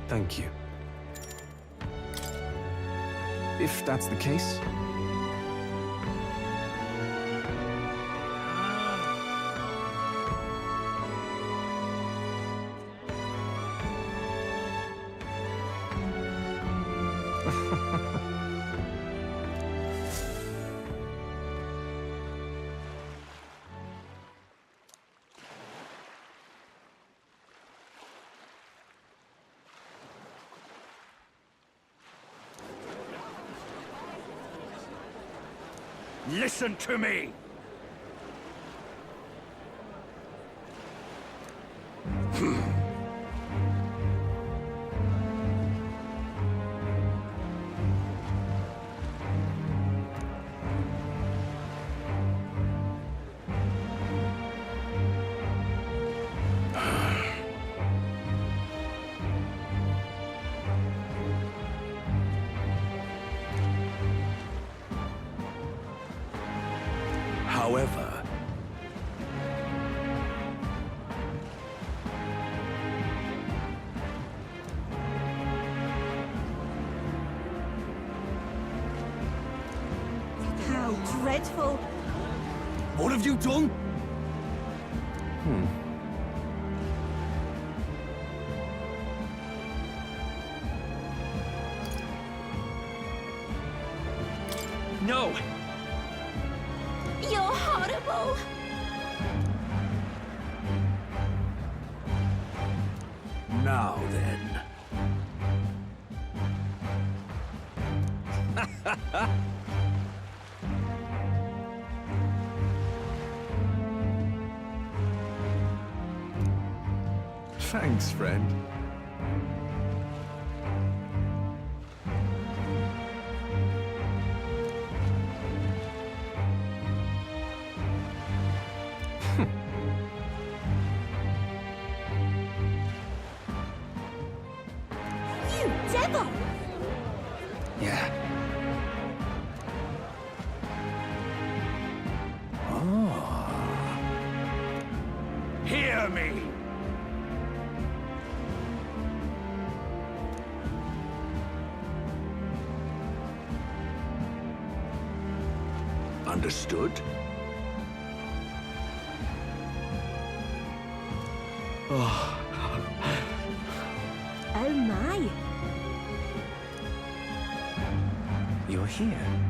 Thank you. If that's the case... Listen to me! However, How dreadful. What have you done? No! You're horrible. now then. Thanks, friend. You devil! Yeah. Hear me! Understood? Oh, Oh my. You're here.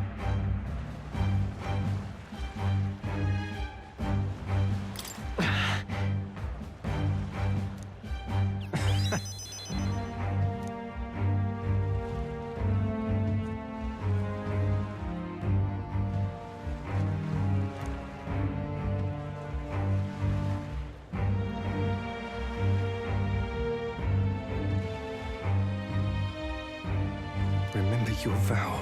Remember your vow.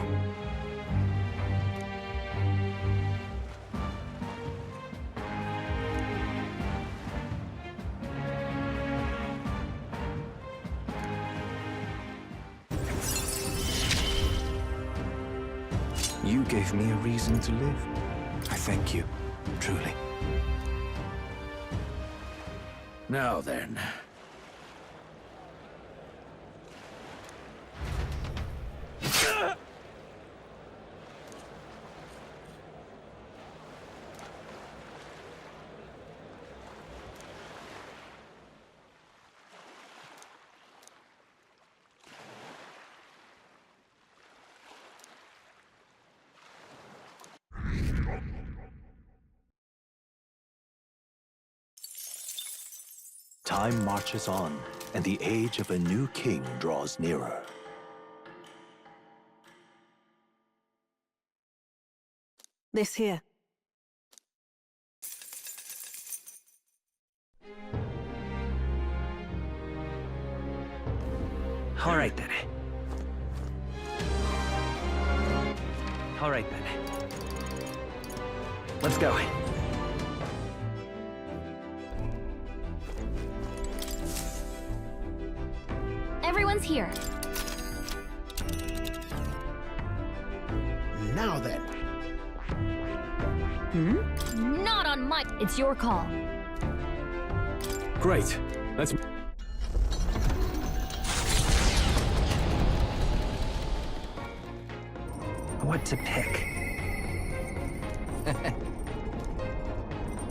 You gave me a reason to live. I thank you, truly. Now then. Time marches on, and the age of a new king draws nearer. This here. All right, then. All right, then. Let's go. Everyone's here. Now then. Not on my... It's your call. Great. Let's... What to pick?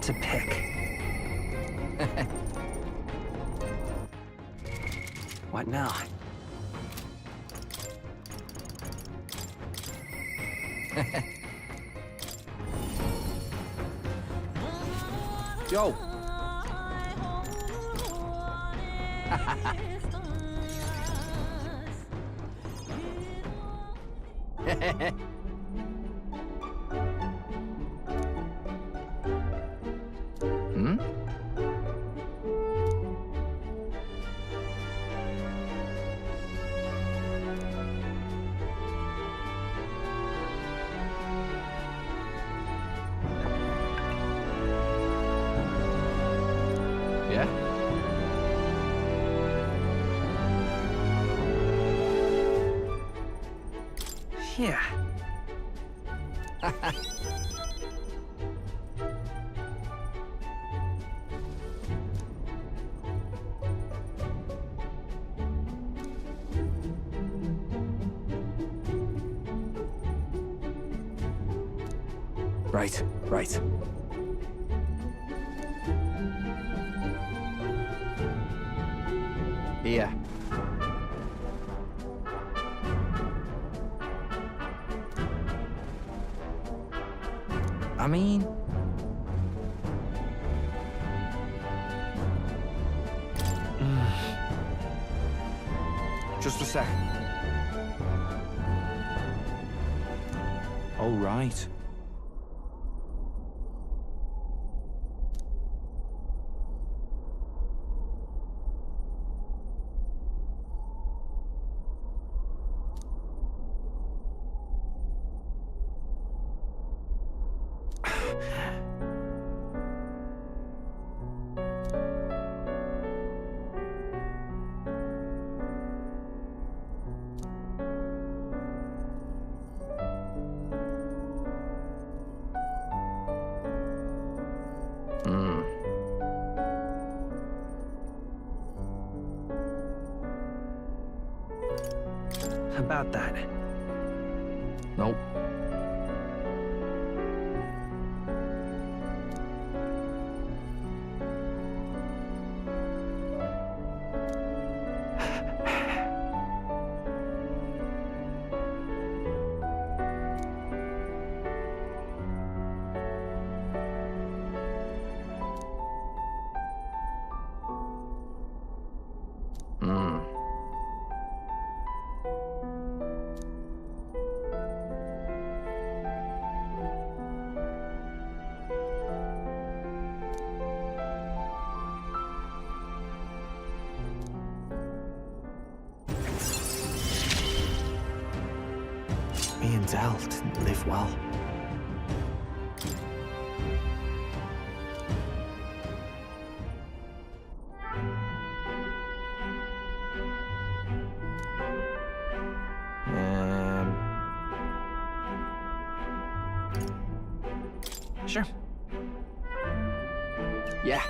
To pick. What now? Yo! Hmm? Yeah? Yeah. Right, right. Here. I mean... Just a sec. All right. About that. Nope. Me and Del didn't live well. Sure. Yeah.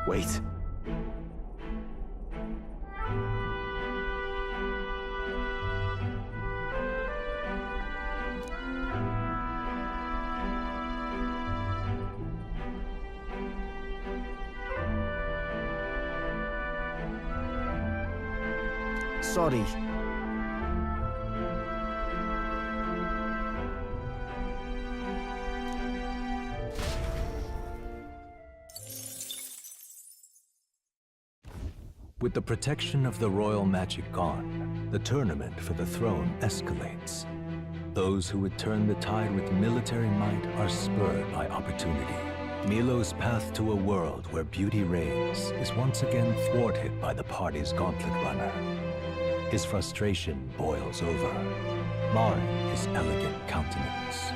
Wait. Sorry. With the protection of the royal magic gone, the tournament for the throne escalates. Those who would turn the tide with military might are spurred by opportunity. Milo's path to a world where beauty reigns is once again thwarted by the party's gauntlet runner. His frustration boils over, marring his elegant countenance.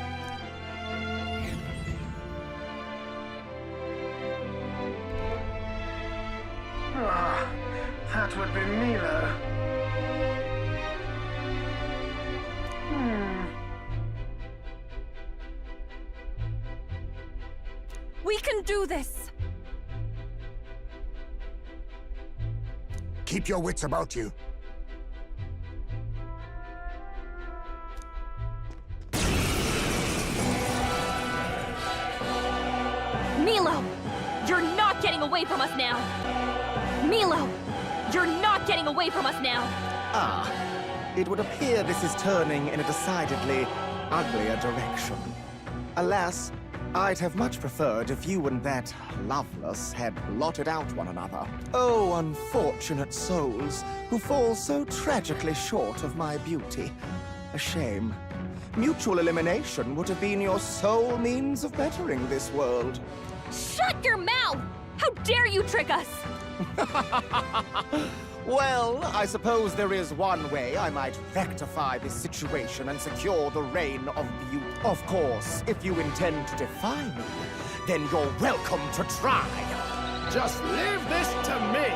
That would be Milo. We can do this! Keep your wits about you. Milo! You're not getting away from us now! Milo! You're not getting away from us now! Ah, it would appear this is turning in a decidedly uglier direction. Alas, I'd have much preferred if you and that Loveless had blotted out one another. Oh, unfortunate souls who fall so tragically short of my beauty. A shame. Mutual elimination would have been your sole means of bettering this world. Shut your mouth! How dare you trick us! Well, I suppose there is one way I might rectify this situation and secure the reign of beauty. Of course, if you intend to defy me, then you're welcome to try. Just leave this to me.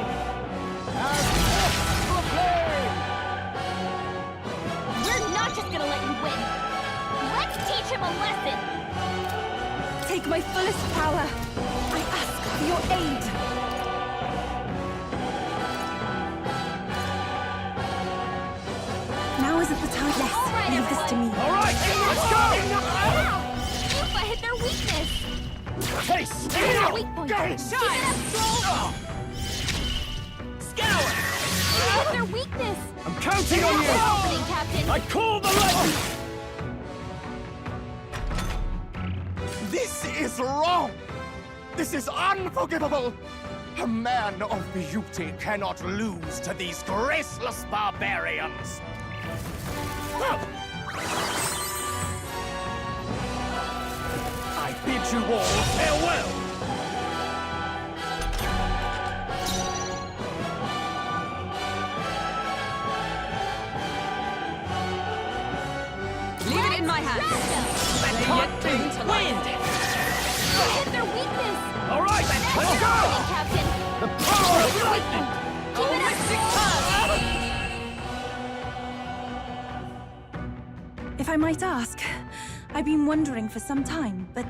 We're not just gonna let you win. Let's teach him a lesson. Take my fullest power. I ask for your aid. Now isn't the time. Yes, All right, leave this to me. All right, let's go! Yufa hit their weakness. Case! Their weak point. Keep it up, Stroll. Scour! You hit their weakness. I'm counting on you! Opening, Captain. I call the legend! This is wrong! This is unforgivable! A man of beauty cannot lose to these graceless barbarians! I bid you all farewell! Leave it in my hands. That can't be wind! You hit their weakness. All right, let's go! Opening, Captain. The power of lightning! Keep it up. If I might ask, I've been wondering for some time, but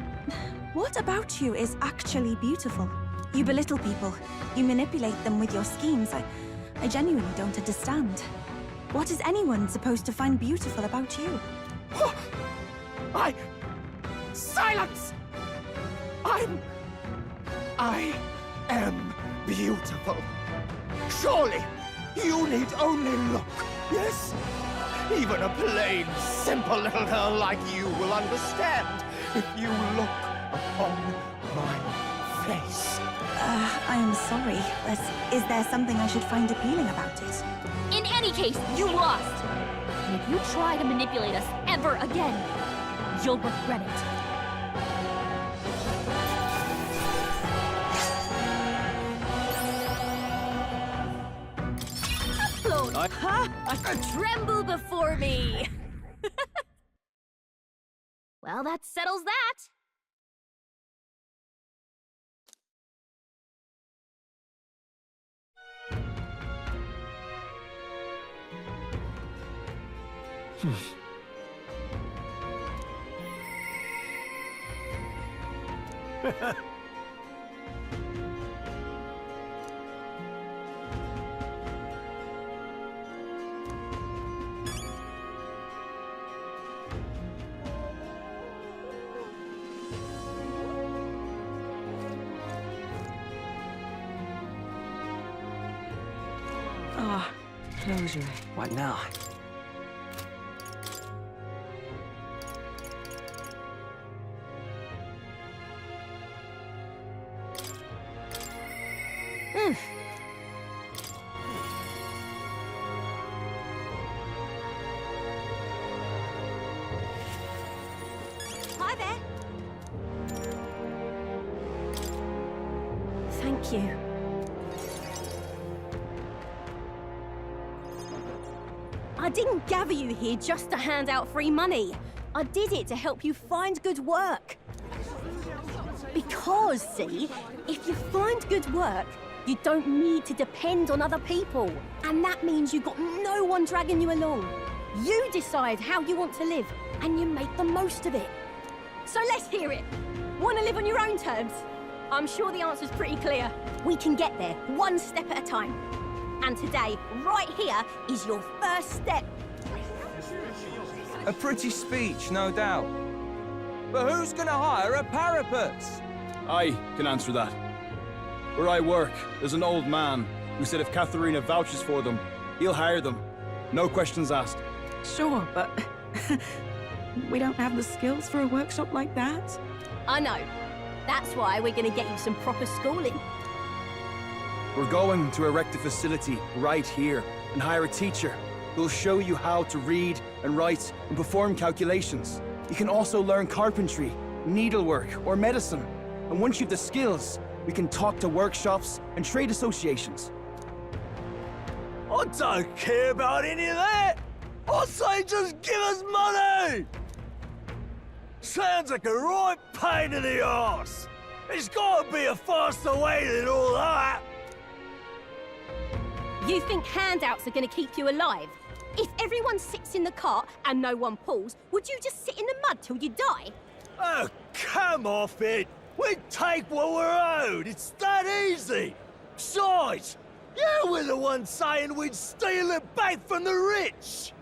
what about you is actually beautiful? You belittle people. You manipulate them with your schemes. I genuinely don't understand. What is anyone supposed to find beautiful about you? Silence! I am beautiful. Surely, you need only look, yes? Even a plain, simple little girl like you will understand if you look upon my face. I am sorry, but is there something I should find appealing about it? In any case, you lost. And if you try to manipulate us ever again, you'll regret it. Tremble before me! Well, that settles that. Ah, closure. What now? Hi there. Thank you. I didn't gather you here just to hand out free money. I did it to help you find good work. Because, see, if you find good work, you don't need to depend on other people. And that means you've got no one dragging you along. You decide how you want to live, and you make the most of it. So let's hear it. Want to live on your own terms? I'm sure the answer's pretty clear. We can get there, one step at a time. And today, right here, is your first step. A pretty speech, no doubt. But who's gonna hire a parapet? I can answer that. Where I work, there's an old man who said if Katharina vouches for them, he'll hire them. No questions asked. Sure, but we don't have the skills for a workshop like that. I know. That's why we're gonna get you some proper schooling. We're going to erect a facility right here and hire a teacher who'll show you how to read and write and perform calculations. You can also learn carpentry, needlework, or medicine. And once you've the skills, we can talk to workshops and trade associations. I don't care about any of that. I say just give us money. Sounds like a right pain in the arse. There's gotta be a faster way than all that. You think handouts are gonna keep you alive? If everyone sits in the cart and no one pulls, would you just sit in the mud till you die? Oh, come off it. We take what we're owed. It's that easy. Besides, you were the one saying we'd steal it back from the rich.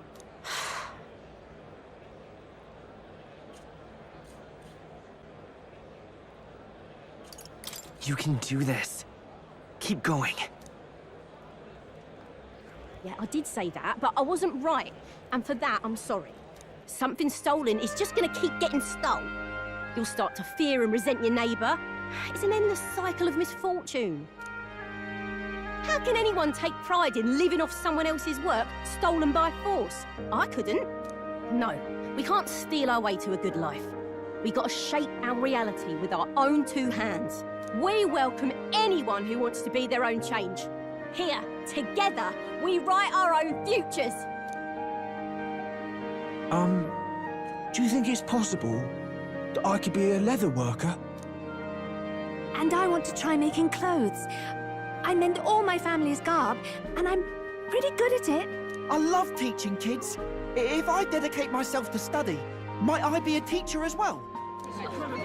You can do this. Keep going. Yeah, I did say that, but I wasn't right. And for that, I'm sorry. Something stolen is just gonna keep getting stolen. You'll start to fear and resent your neighbour. It's an endless cycle of misfortune. How can anyone take pride in living off someone else's work stolen by force? I couldn't. No, we can't steal our way to a good life. We gotta shape our reality with our own two hands. We welcome anyone who wants to be their own change. Here, together, we write our own futures. Do you think it's possible that I could be a leather worker? And I want to try making clothes. I mend all my family's garb, and I'm pretty good at it. I love teaching kids. If I dedicate myself to study, might I be a teacher as well?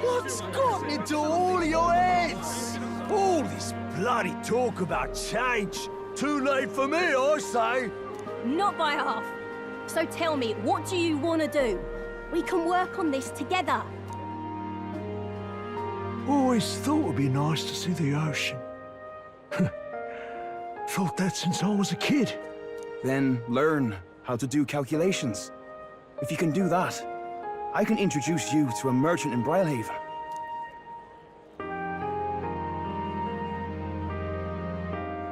What's got into all your heads? All this bloody talk about change. Too late for me, I say. Not by half. So tell me, what do you want to do? We can work on this together. Always thought it'd be nice to see the ocean. Thought that since I was a kid. Then learn how to do calculations. If you can do that, I can introduce you to a merchant in Brylehaven.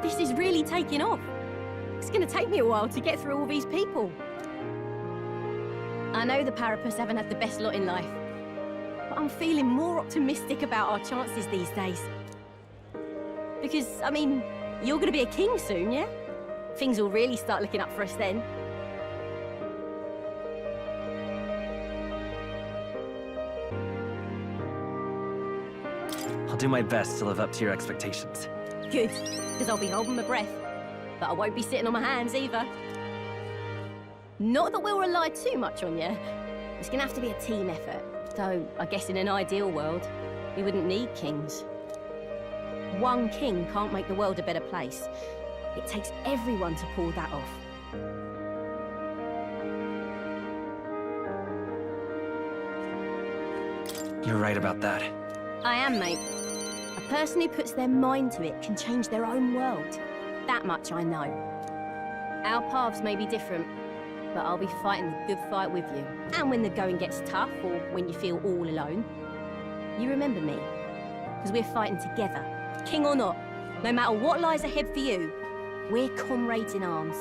This is really taking off. It's gonna take me a while to get through all these people. I know the Parapus haven't had the best lot in life, but I'm feeling more optimistic about our chances these days. Because, I mean, you're gonna be a king soon, yeah? Things will really start looking up for us then. I'll do my best to live up to your expectations. Good, because I'll be holding my breath. But I won't be sitting on my hands either. Not that we'll rely too much on you. It's gonna have to be a team effort. Though, I guess in an ideal world, we wouldn't need kings. One king can't make the world a better place. It takes everyone to pull that off. You're right about that. I am, mate. A person who puts their mind to it can change their own world. That much I know. Our paths may be different, but I'll be fighting the good fight with you. And when the going gets tough, or when you feel all alone, you remember me. Because we're fighting together, king or not. No matter what lies ahead for you, we're comrades in arms.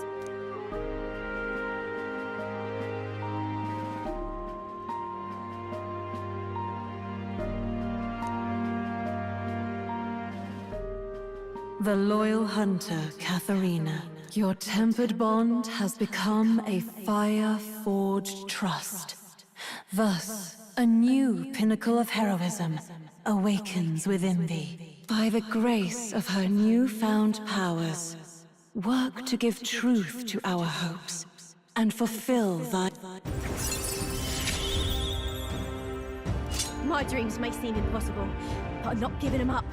The loyal hunter, Katharina. Your tempered bond has become a fire-forged trust. Thus, a new pinnacle of heroism awakens within thee. By the grace of her newfound powers, work to give truth to our hopes and fulfill thy... My dreams may seem impossible, but I'm not giving them up.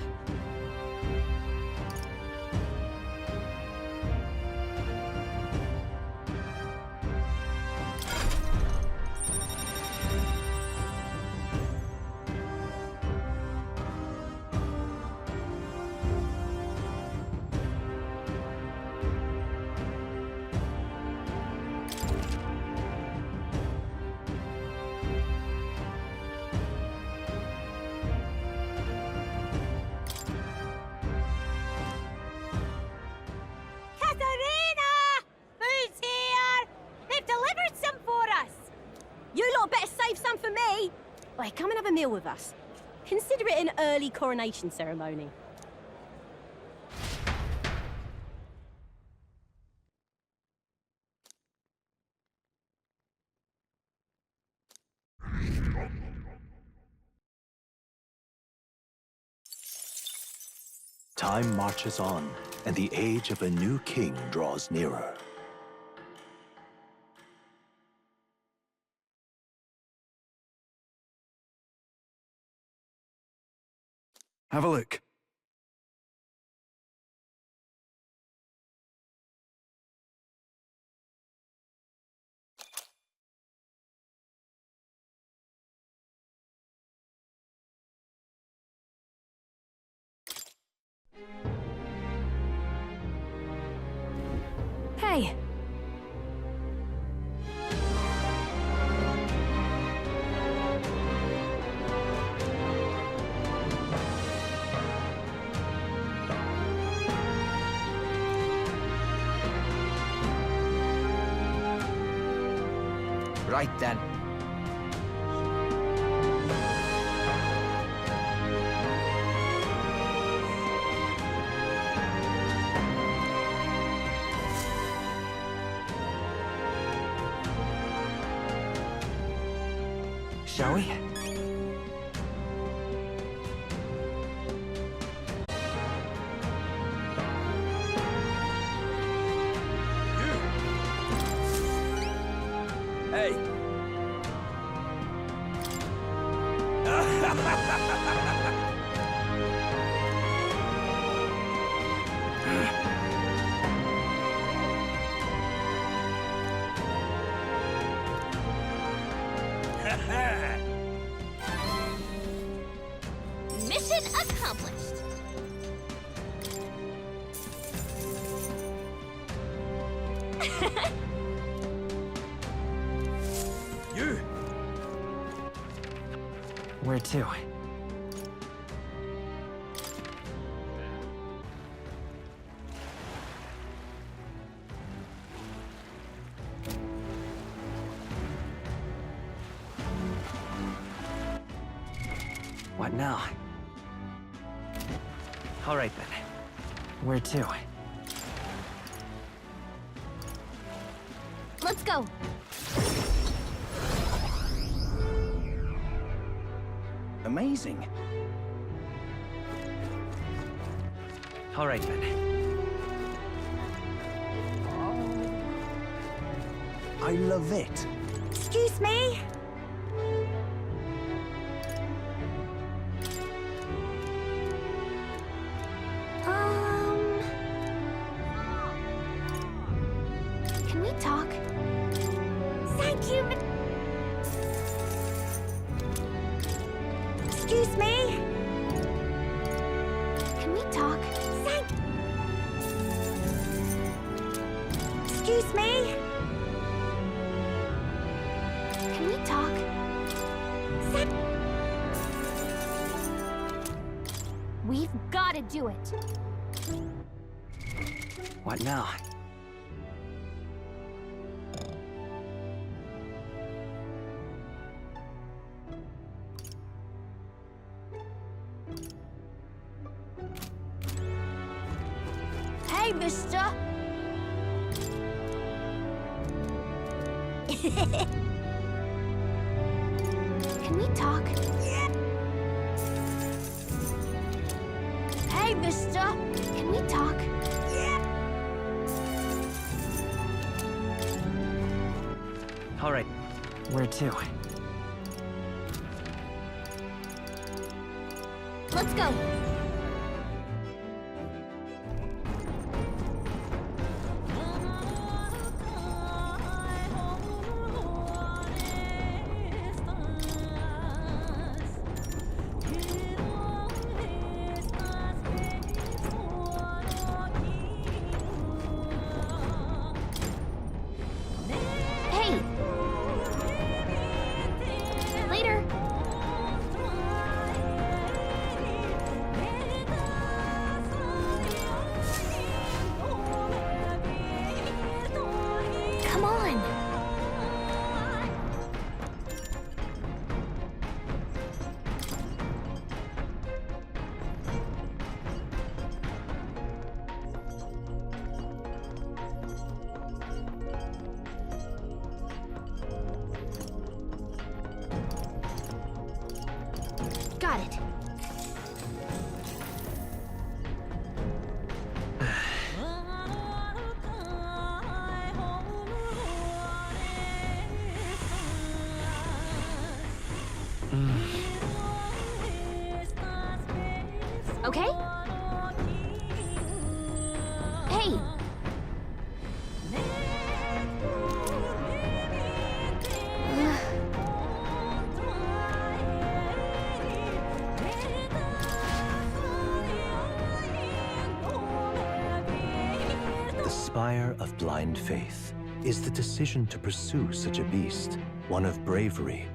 Wait, come and have a meal with us. Consider it an early coronation ceremony. Time marches on, and the age of a new king draws nearer. Have a look. Hey! Right then. Shall we? Hey! Mission accomplished. You! Where to? What now? All right then. Where to? Let's go. Amazing. All right, then. I love it. Excuse me? Can we talk? Thank you. Excuse me? Can we talk? Excuse me? Can we talk? We've got to do it. What now? Hey, mister. Can we talk? Hey, mister. Can we talk? All right. Where to? Let's go. Hey! Later! Come on! Got it. Okay? Hey! The Spire of Blind Faith is the decision to pursue such a beast, one of bravery,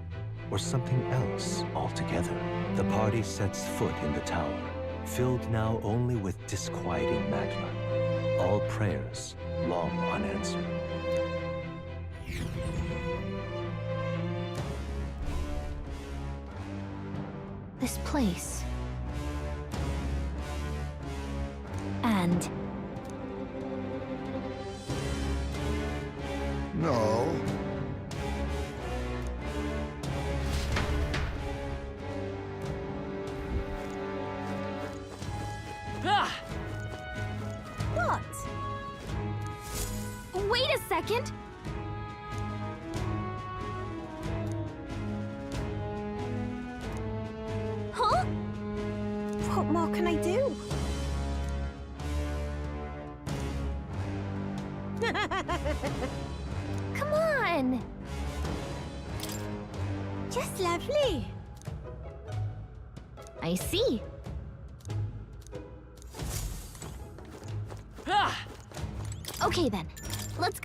or something else altogether. The party sets foot in the tower, filled now only with disquieting magma. All prayers long unanswered. This place. And No. What? wait a second! Huh? What more can I do? Come on! Just lovely. I see. Okay then, let's...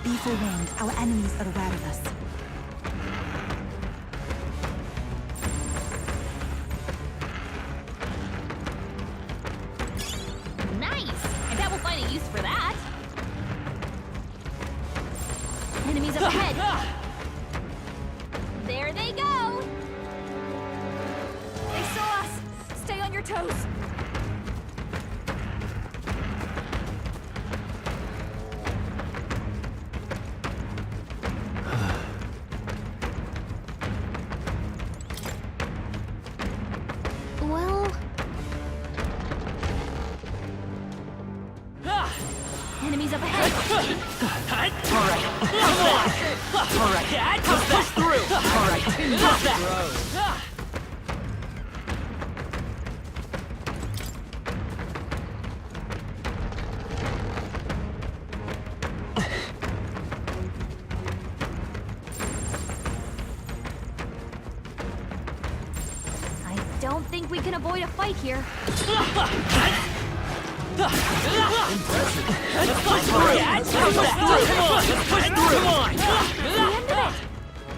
Be forewarned, our enemies are aware of us. toes! Well... Enemies up ahead! Alright, how's that? Alright, push through! Alright, how's that? I don't think we can avoid a fight here.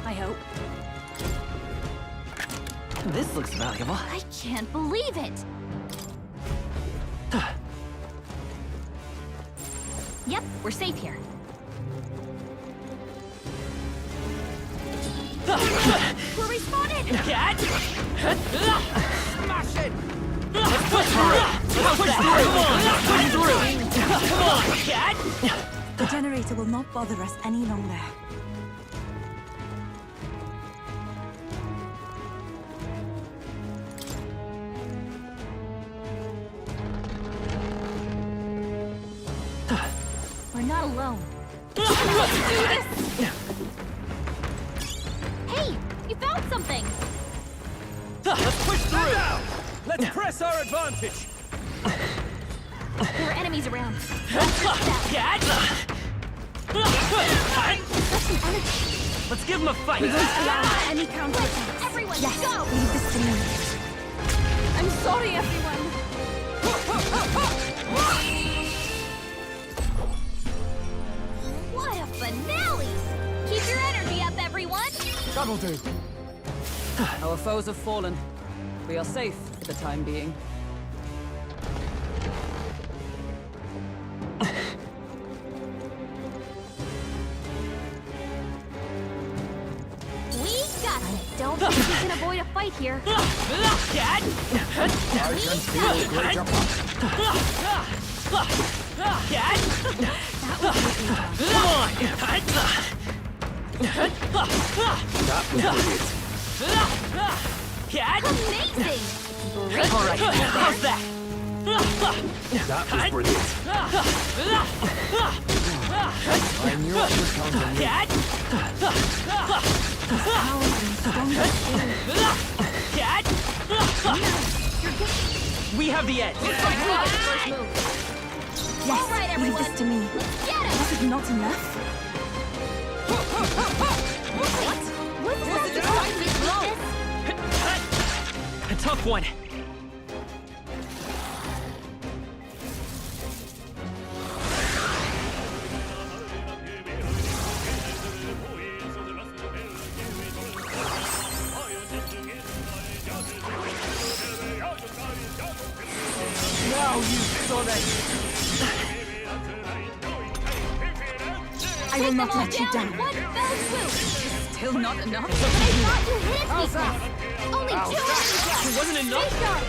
I hope. This looks valuable. I can't believe it! Yep, we're safe here. We're respawning! Smash it! Let's push through! Let's push through! Come on, cat! The generator will not bother us any longer. We're not alone. Let's do this! Hey! You found something! Let's push through! Let's press our advantage! There are enemies around. Cat! Let's give him a fight! We won't allow any counterattacks. Everyone, Yes, go! leave this to me. I'm sorry, everyone! What a finale! Keep your energy up, everyone! That'll do. Our foes have fallen. We are safe for the time being. We got it! Don't think we can avoid a fight here. I can feel great up. Cat! That was Come on! That was brilliant. Cat! amazing! Alright, how's that? That was brilliant. I knew it would come to me. Cat! Cat! We have the edge! Yes, All right, leave everyone. this to me. Get him! Was it not enough? What? What's the time we beat this? A tough one. Now you son of... I will not let you down. One fell swoop! Still not enough? They thought you hit weakness! Only two enemies left! It wasn't enough? Stay sharp!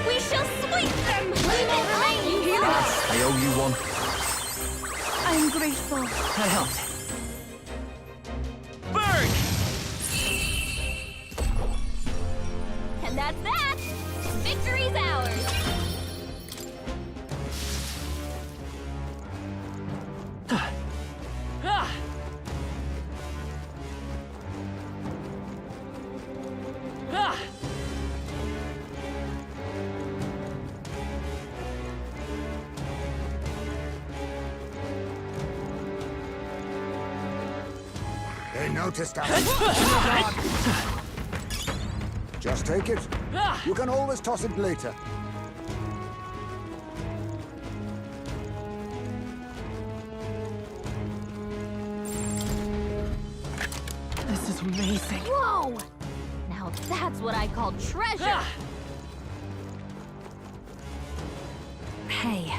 We shall sweep them! We will remain healers! I owe you one. I'm grateful. That helped. Burn! And that's that! Victory's ours! They noticed us. Just take it. You can always toss it later. This is was amazing. Whoa! Now that's what I call treasure! Hey.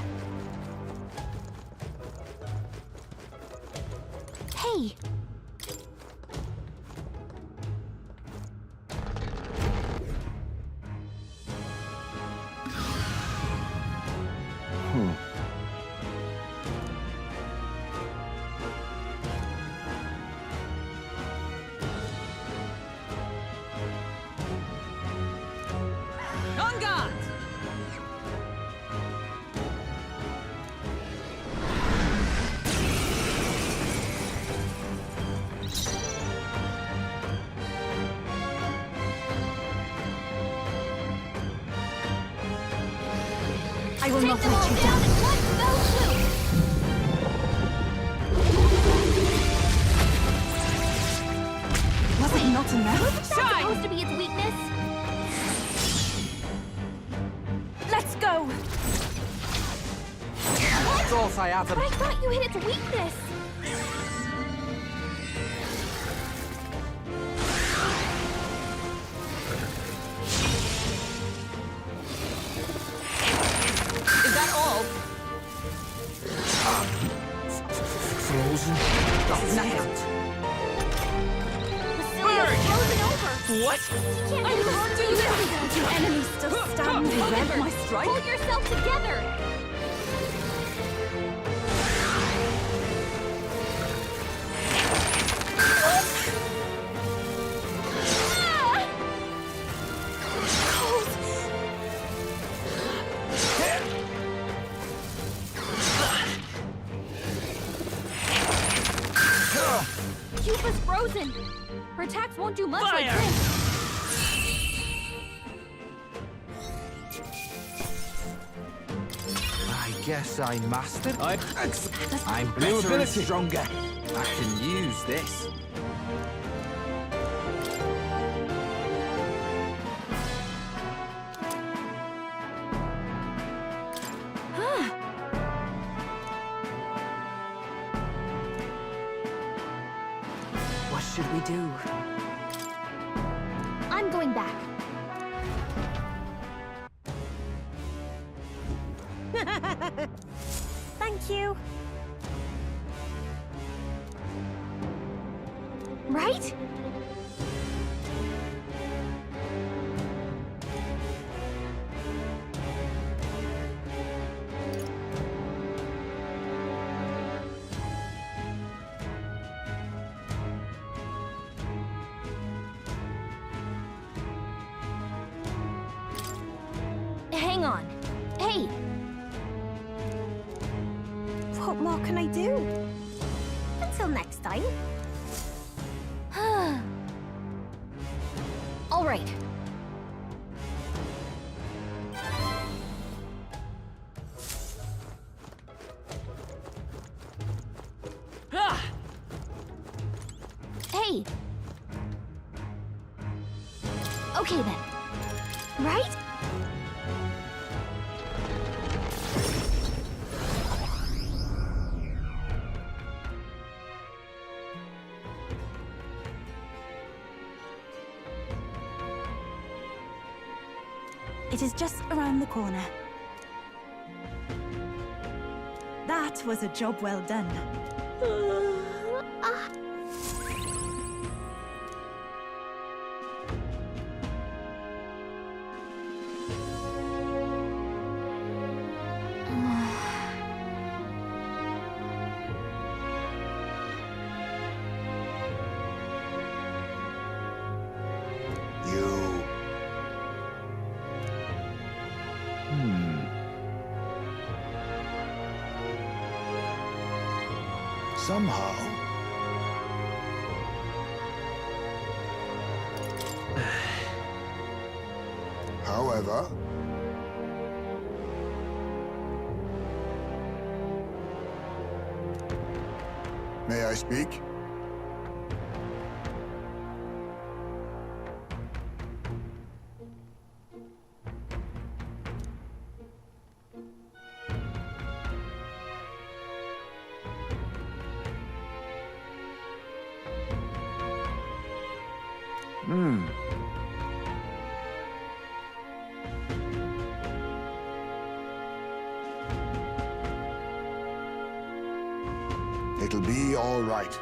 Hey! On guard! I will not Take them all let you down down. in one fell swoop! Was it not enough? Wasn't that supposed to be its weakness? Let's go! Thought I had But I thought you hit its weakness! Is that all? Frozen. Facility's frozen over! What? You I can't can't do this! The enemy still stands. Remember, my strike? Hold yourself together! Cuba's frozen! Her attacks won't do much like Fire! this! I guess I mastered. I'm New better and ability. stronger. I can use this. What should we do? I'm going back. Thank you. Right? Hang on. Hey! What more can I do? Until next time. All right. Hey! Okay then. Right? It is just around the corner. That was a job well done. Somehow. However, may I speak? It'll be all right.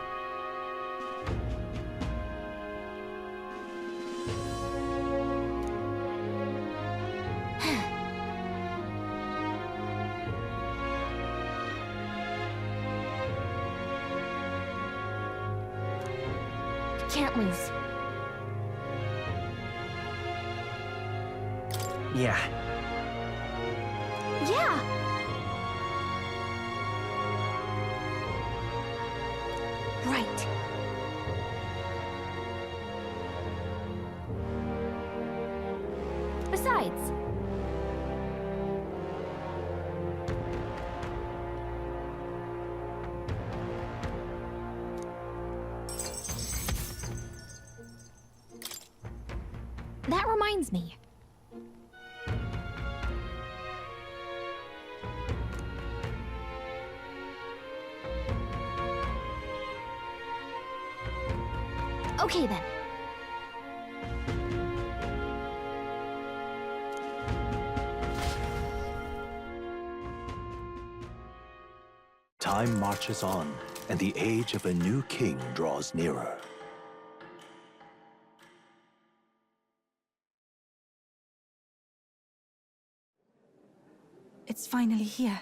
Can't lose. Yeah. Yeah! Right. Besides, that reminds me. Okay then. Time marches on, and the age of a new king draws nearer. It's finally here.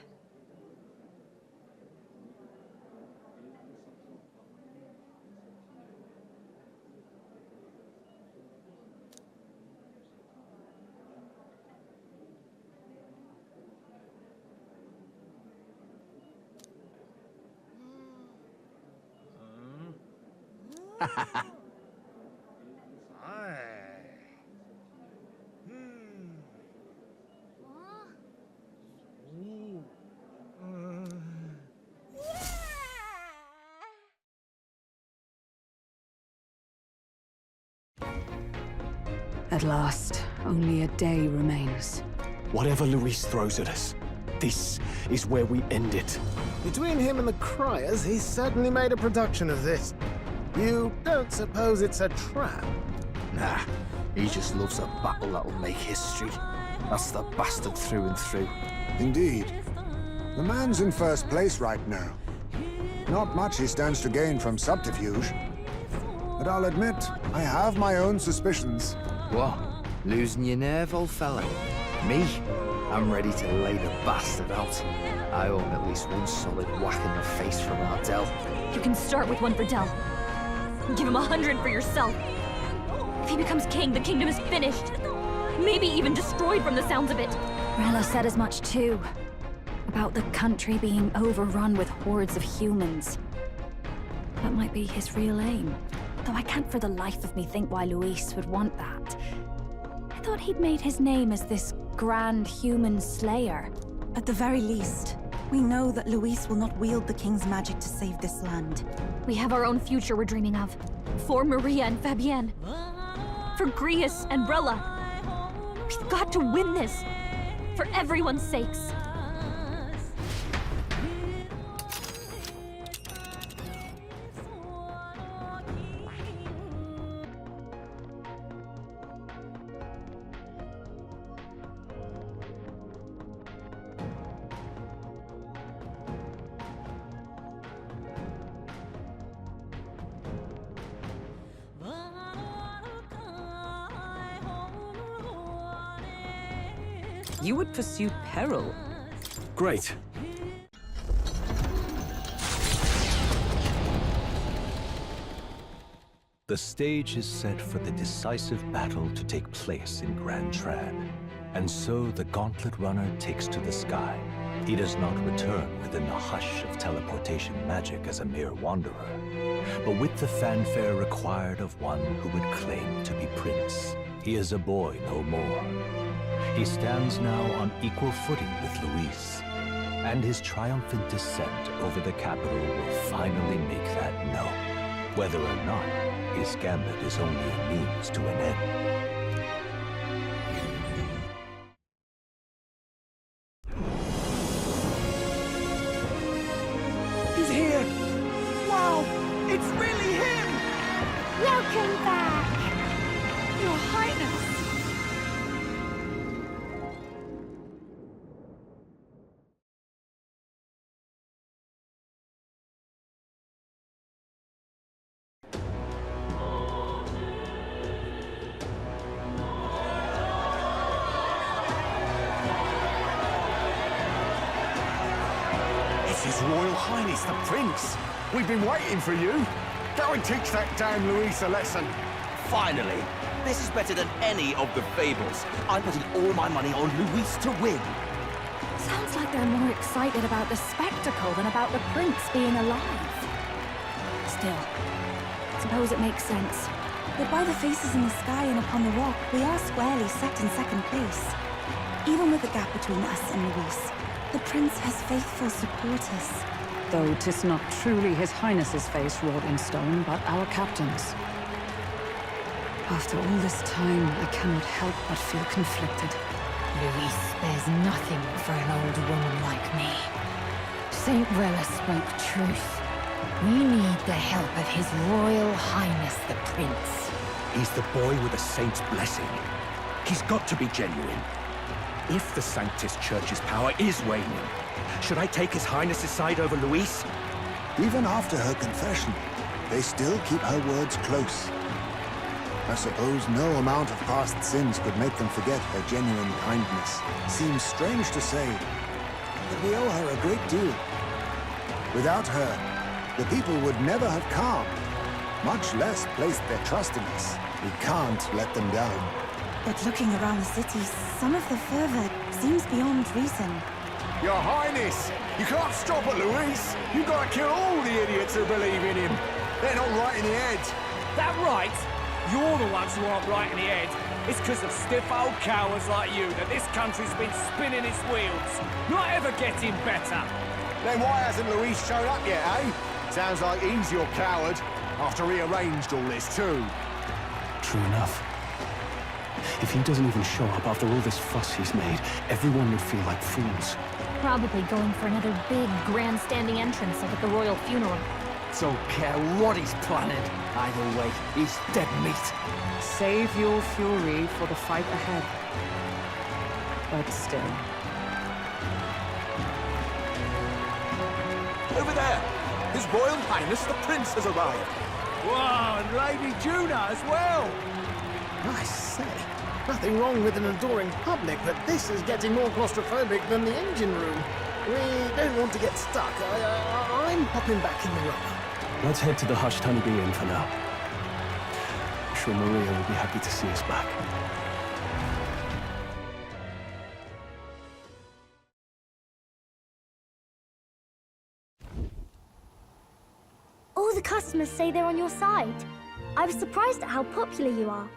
At last, only a day remains. Whatever Luis throws at us, this is where we end it. Between him and the Criers, he's certainly made a production of this. You don't suppose it's a trap? Nah, he just loves a battle that'll make history. That's the bastard through and through. Indeed. The man's in first place right now. Not much he stands to gain from subterfuge. But I'll admit, I have my own suspicions. What? Losing your nerve, old fella? Me? I'm ready to lay the bastard out. I owe him at least one solid whack in the face from Ardell. You can start with one for Del. Give him 100 for yourself. If he becomes king, the kingdom is finished. Maybe even destroyed from the sounds of it. Rella said as much too. About the country being overrun with hordes of humans. That might be his real aim. Though I can't for the life of me think why Luis would want that. I thought he'd made his name as this grand human slayer. At the very least, we know that Luis will not wield the king's magic to save this land. We have our own future we're dreaming of. For Maria and Fabienne. For Grius and Rella. We've got to win this. For everyone's sakes. You would pursue peril. Great. The stage is set for the decisive battle to take place in Grand Trad. And so the Gauntlet Runner takes to the sky. He does not return within the hush of teleportation magic as a mere wanderer, but with the fanfare required of one who would claim to be prince. He is a boy no more. He stands now on equal footing with Luis, and his triumphant descent over the capital will finally make that known, whether or not his gambit is only a means to an end. He's here! Wow! It's really him! Welcome back! Highness the Prince! We've been waiting for you! Go and teach that damn Luis a lesson! Finally! This is better than any of the fables. I'm putting all my money on Luis to win. Sounds like they're more excited about the spectacle than about the prince being alive. Still, suppose it makes sense. But by the faces in the sky and upon the rock, we are squarely set in second place. Even with the gap between us and Luis, the prince has faithful supporters. Though 'tis not truly His Highness's face wrought in stone, but our captain's. After all this time, I cannot help but feel conflicted. Luis spares nothing for an old woman like me. Saint Rella spoke truth. We need the help of His Royal Highness the Prince. He's the boy with the saint's blessing. He's got to be genuine. If the Sanctus Church's power is waning, should I take His Highness's side over Luis? Even after her confession, they still keep her words close. I suppose no amount of past sins could make them forget her genuine kindness. Seems strange to say, but we owe her a great deal. Without her, the people would never have calmed, much less placed their trust in us. We can't let them down. But looking around the city, some of the fervor seems beyond reason. Your Highness! You can't stop at Luis! You've got to kill all the idiots who believe in him! They're not right in the head! That right? You're the ones who aren't right in the head. It's because of stiff old cowards like you that this country's been spinning its wheels. Not ever getting better. Then why hasn't Luis shown up yet, eh? Sounds like he's your coward, after he arranged all this too. True enough. If he doesn't even show up after all this fuss he's made, everyone would feel like fools. Probably going for another big, grandstanding entrance like at the royal funeral. Don't care what he's planning. Either way, he's dead meat. Save your fury for the fight ahead. But still. Over there! His Royal Highness the Prince has arrived! Wow, and Lady Juna as well! I say, nothing wrong with an adoring public, but this is getting more claustrophobic than the engine room. We don't want to get stuck. I'm popping back in the room. Let's head to the Hushed Honeybee Inn for now. I'm sure Maria will be happy to see us back. All the customers say they're on your side. I was surprised at how popular you are.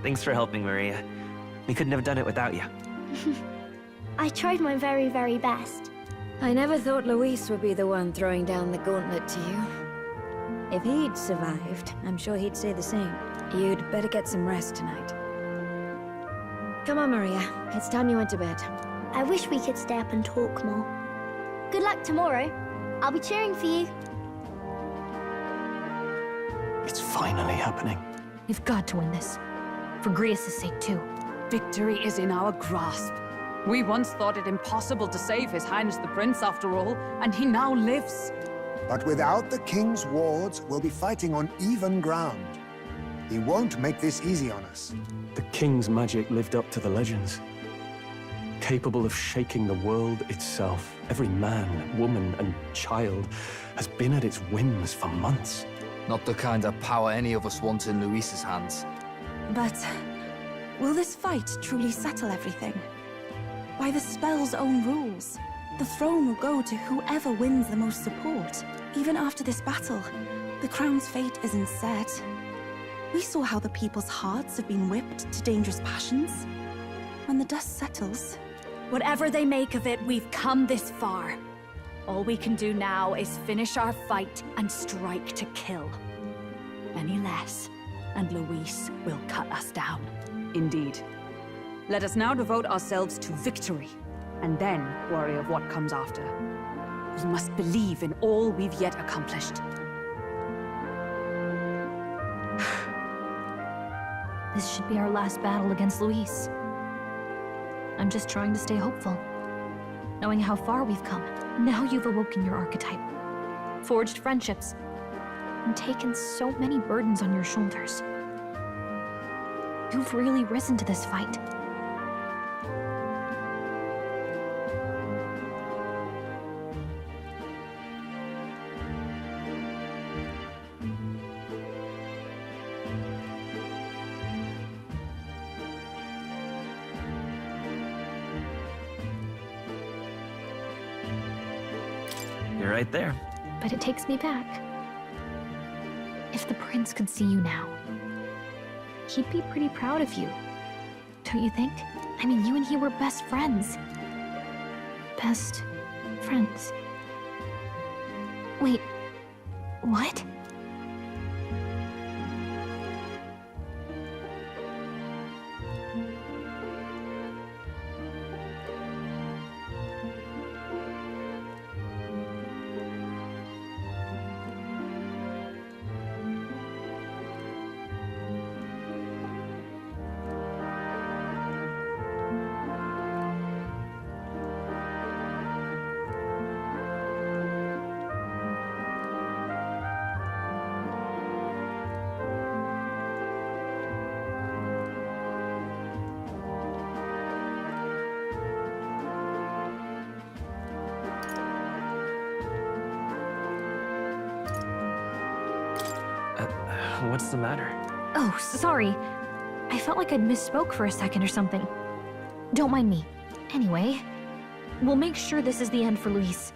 Thanks for helping, Maria. We couldn't have done it without you. I tried my very, very best. I never thought Luis would be the one throwing down the gauntlet to you. If he'd survived, I'm sure he'd say the same. You'd better get some rest tonight. Come on, Maria. It's time you went to bed. I wish we could stay up and talk more. Good luck tomorrow. I'll be cheering for you. It's finally happening. You've got to win this. For Grius' sake, too. Victory is in our grasp. We once thought it impossible to save His Highness the Prince, after all, and he now lives. But without the king's wards, we'll be fighting on even ground. He won't make this easy on us. The king's magic lived up to the legends. Capable of shaking the world itself. Every man, woman, and child has been at its whims for months. Not the kind of power any of us want in Luis's hands. But will this fight truly settle everything? By the spell's own rules, the throne will go to whoever wins the most support. Even after this battle, the crown's fate isn't set. We saw how the people's hearts have been whipped to dangerous passions. When the dust settles... Whatever they make of it, we've come this far. All we can do now is finish our fight and strike to kill. Any less, and Luis will cut us down. Indeed. Let us now devote ourselves to victory, and then worry of what comes after. We must believe in all we've yet accomplished. This should be our last battle against Luis. I'm just trying to stay hopeful. Knowing how far we've come. Now you've awoken your archetype. Forged friendships. And taken so many burdens on your shoulders. You've really risen to this fight. You're right there. But it takes me back. If the prince could see you now, he'd be pretty proud of you. Don't you think? I mean, you and he were best friends. Best friends. Wait, what? What's the matter? Oh, sorry. I felt like I'd misspoke for a second or something. Don't mind me. Anyway, we'll make sure this is the end for Luis.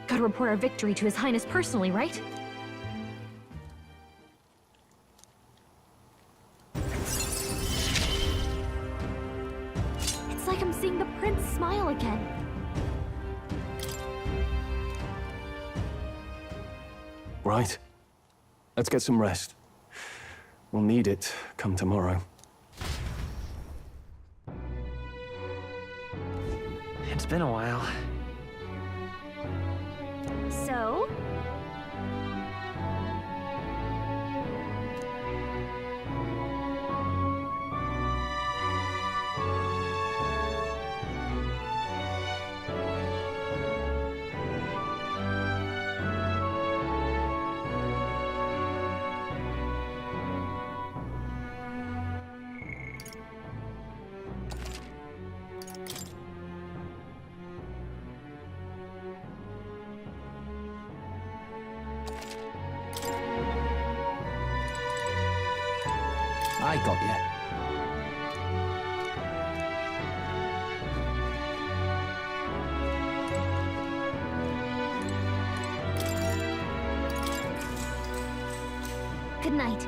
Gotta report our victory to His Highness personally, right? It's like I'm seeing the prince smile again. Right. Let's get some rest. We'll need it come tomorrow. It's been a while. So? I got you. Good night.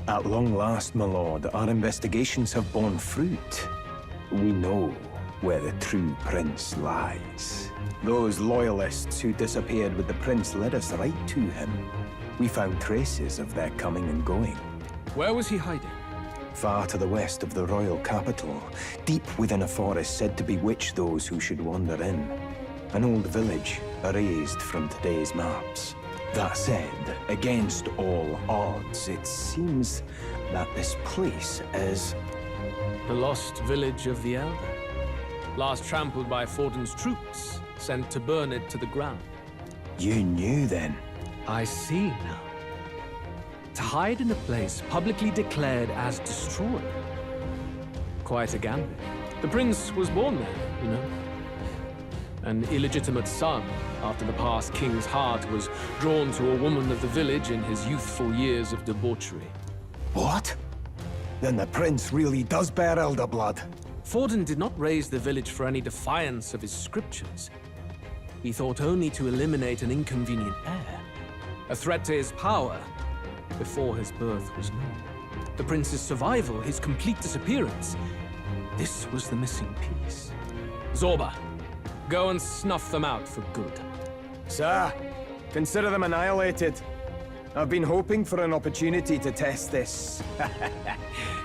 At long last, my lord, our investigations have borne fruit. We know where the true prince lies. Those loyalists who disappeared with the prince led us right to him. We found traces of their coming and going. Where was he hiding? Far to the west of the royal capital, deep within a forest said to bewitch those who should wander in. An old village, erased from today's maps. That said, against all odds, it seems that this place is... The lost village of the Elder. Last trampled by Forden's troops, sent to burn it to the ground. You knew then? I see now. To hide in a place publicly declared as destroyed. Quite a gambit. The prince was born there, you know. An illegitimate son, after the past king's heart was drawn to a woman of the village in his youthful years of debauchery. What? Then the prince really does bear elder blood. Forden did not raise the village for any defiance of his scriptures. He thought only to eliminate an inconvenient heir, a threat to his power, before his birth was known. The prince's survival, his complete disappearance, this was the missing piece. Zorba, go and snuff them out for good. Sir, consider them annihilated. I've been hoping for an opportunity to test this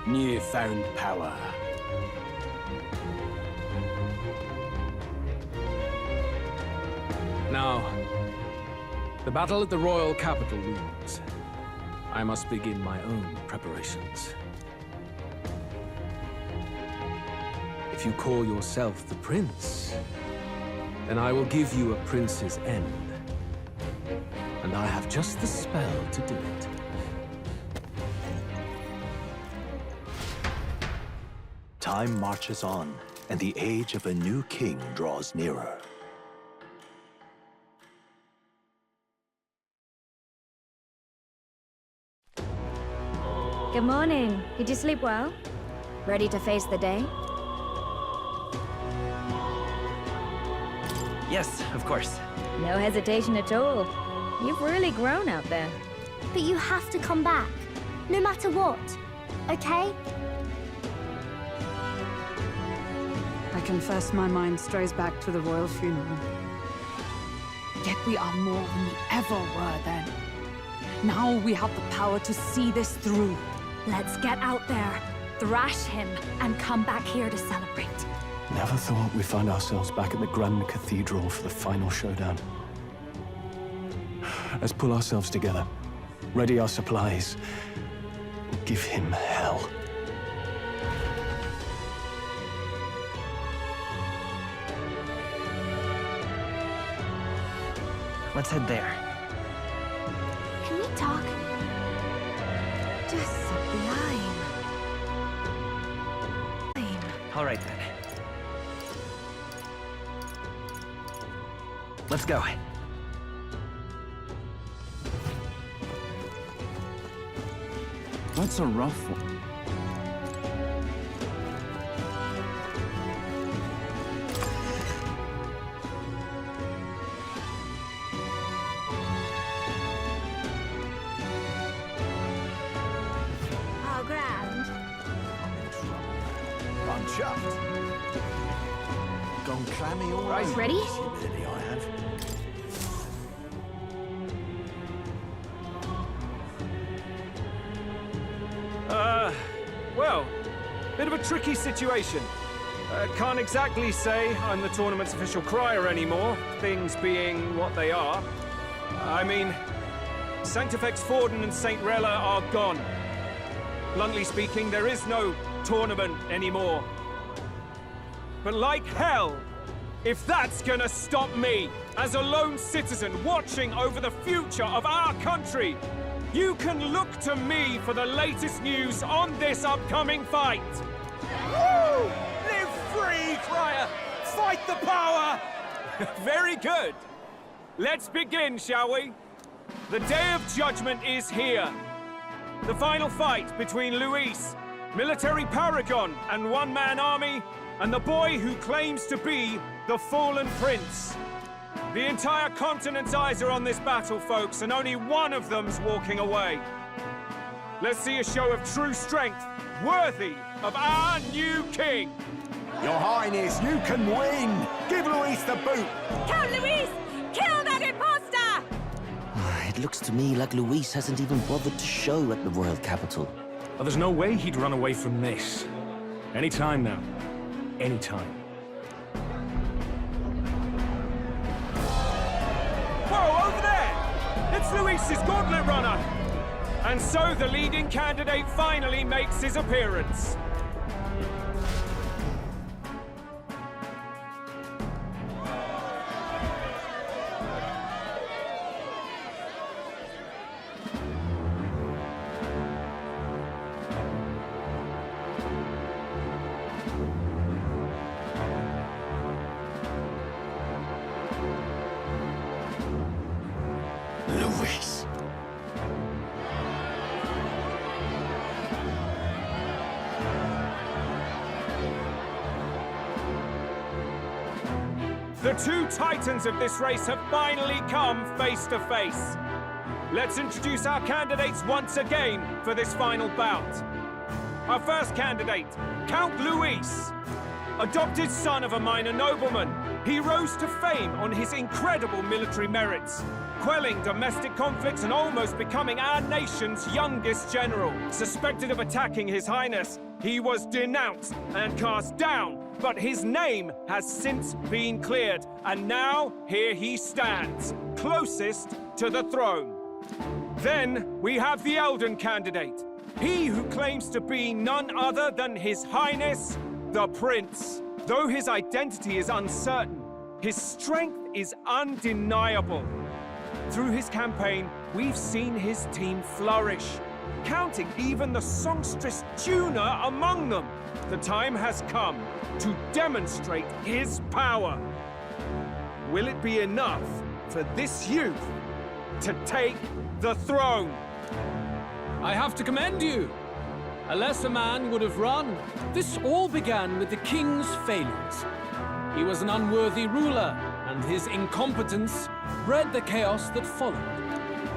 newfound power. Now, the battle at the royal capital looms. I must begin my own preparations. If you call yourself the prince, then I will give you a prince's end. And I have just the spell to do it. Time marches on, and the age of a new king draws nearer. Good morning. Did you sleep well? Ready to face the day? Yes, of course. No hesitation at all. You've really grown out there. But you have to come back, no matter what, okay? I confess my mind strays back to the royal funeral. Yet we are more than we ever were then. Now we have the power to see this through. Let's get out there, thrash him, and come back here to celebrate. Never thought we'd find ourselves back at the Grand Cathedral for the final showdown. Let's pull ourselves together, ready our supplies, and give him hell. Let's head there. Can we talk? Just sublime. All right, then. Let's go. That's a rough one. Oh, grand. I'm chuffed. Gone clammy all over. Ready? Humidity I have. Well, bit of a tricky situation. Can't exactly say I'm the tournament's official crier anymore, things being what they are. I mean, Sanctifex Forden and St. Rella are gone. Bluntly speaking, there is no tournament anymore. But like hell, if that's gonna stop me, as a lone citizen watching over the future of our country, you can look to me for the latest news on this upcoming fight. Woo! Live free, crier! Fight the power! Very good. Let's begin, shall we? The Day of Judgment is here. The final fight between Luis, military paragon and one-man army, and the boy who claims to be the fallen prince. The entire continent's eyes are on this battle, folks, and only one of them's walking away. Let's see a show of true strength, worthy of our new king. Your Highness, you can win! Give Luis the boot! Count Luis! Kill that imposter! It looks to me like Luis hasn't even bothered to show at the royal capital. Well, there's no way he'd run away from this. Any time now. Any time. Whoa, over there! It's Luis's gauntlet runner! And so the leading candidate finally makes his appearance. Luis. The two titans of this race have finally come face to face. Let's introduce our candidates once again for this final bout. Our first candidate, Count Luis. Adopted son of a minor nobleman, he rose to fame on his incredible military merits, quelling domestic conflicts and almost becoming our nation's youngest general. Suspected of attacking His Highness, he was denounced and cast down, but his name has since been cleared, and now here he stands, closest to the throne. Then we have the Elden candidate, he who claims to be none other than His Highness, the Prince. Though his identity is uncertain, his strength is undeniable. Through his campaign, we've seen his team flourish, counting even the songstress Tuna among them. The time has come to demonstrate his power. Will it be enough for this youth to take the throne? I have to commend you. Unless a man would have run, this all began with the king's failures. He was an unworthy ruler, and his incompetence bred the chaos that followed.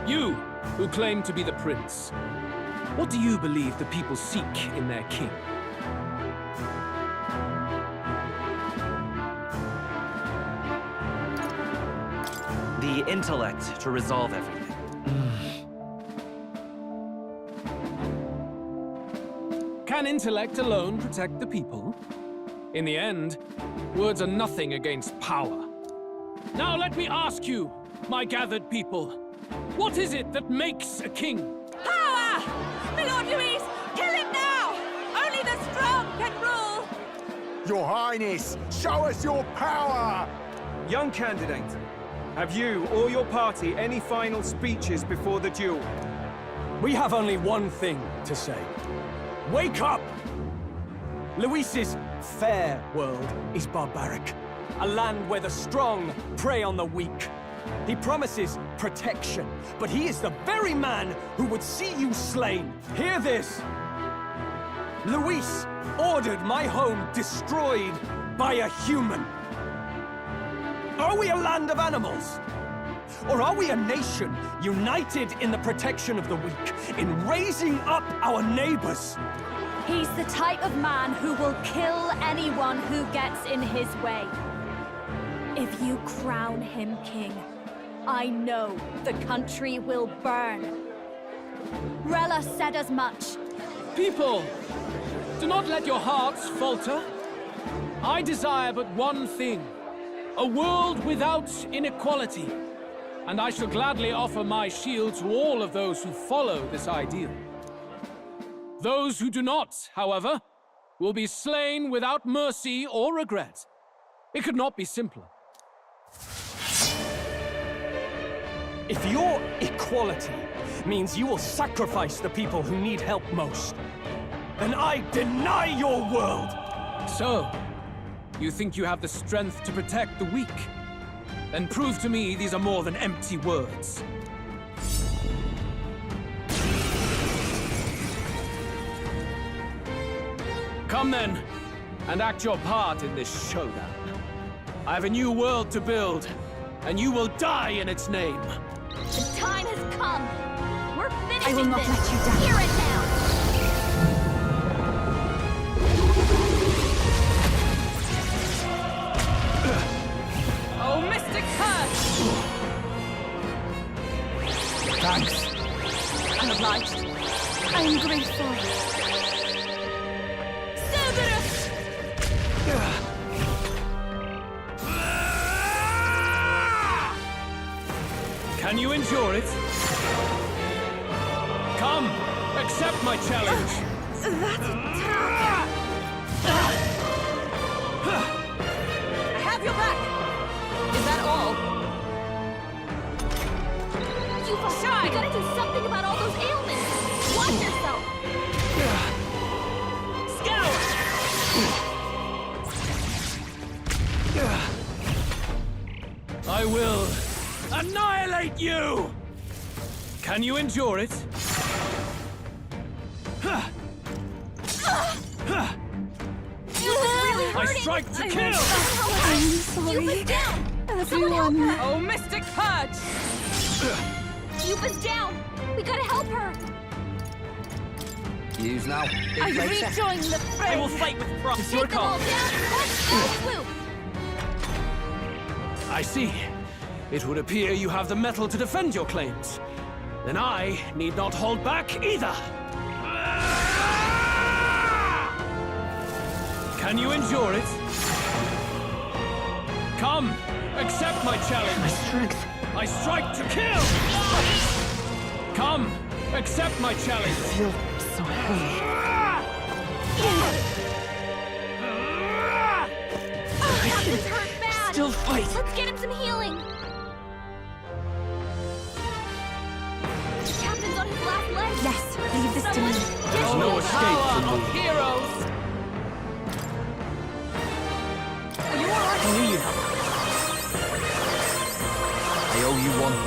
You, who claim to be the prince, what do you believe the people seek in their king? The intellect to resolve everything. Can intellect alone protect the people? In the end, words are nothing against power. Now let me ask you, my gathered people, what is it that makes a king? Power! My Lord Louis, kill him now! Only the strong can rule! Your Highness, show us your power! Young candidate, have you or your party any final speeches before the duel? We have only one thing to say. Wake up! Luis's fair world is barbaric. A land where the strong prey on the weak. He promises protection, but he is the very man who would see you slain. Hear this! Luis ordered my home destroyed by a human. Are we a land of animals? Or are we a nation united in the protection of the weak, in raising up our neighbors? He's the type of man who will kill anyone who gets in his way. If you crown him king, I know the country will burn. Rella said as much. People, do not let your hearts falter. I desire but one thing, a world without inequality. And I shall gladly offer my shield to all of those who follow this ideal. Those who do not, however, will be slain without mercy or regret. It could not be simpler. If your equality means you will sacrifice the people who need help most, then I deny your world! So, you think you have the strength to protect the weak? Then prove to me these are more than empty words. Come then, and act your part in this showdown. I have a new world to build, and you will die in its name. The time has come. We're finishing I will not this. let you down. Hear it now. Oh, Mystic Curse! Thanks. I'm obliged. I am grateful. Cerberus! Can you endure it? Come, accept my challenge. That's attack! I have your back! Is that all? You gotta do something about all those ailments! Watch yourself! I will annihilate you! Can you endure it? I strike to kill! I'm sorry. Yuba's down! Someone help Everyone. her! Oh, Mystic Purge! Yuba's down! We gotta help her! Use now. I rejoin the fray! I will fight with Frost. It's your Take them all call. down! Let's swoop! I see. It would appear you have the metal to defend your claims. Then I need not hold back either. Can you endure it? Come, accept my challenge. My strength. I strike to kill! Come, accept my challenge. I feel so heavy. Captain's hurt bad! Still fight. Let's get him some healing! Captain's on his last leg! Yes, leave this to me. There's no escape from Power me. of heroes! Are you alright? I need you. I owe you one.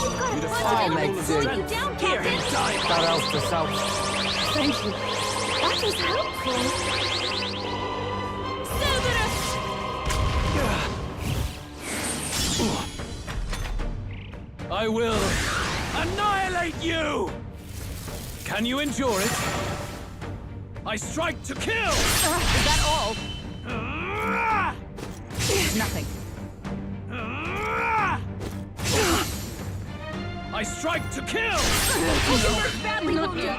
We've got a bunch I'll of make ailments do. slowing you down, Here, Captain! die. That else to self. Thank you. That was helpful. I will annihilate you! Can you endure it? I strike to kill! Is that all? Nothing. I strike to kill! Hulkenberg's badly wounded!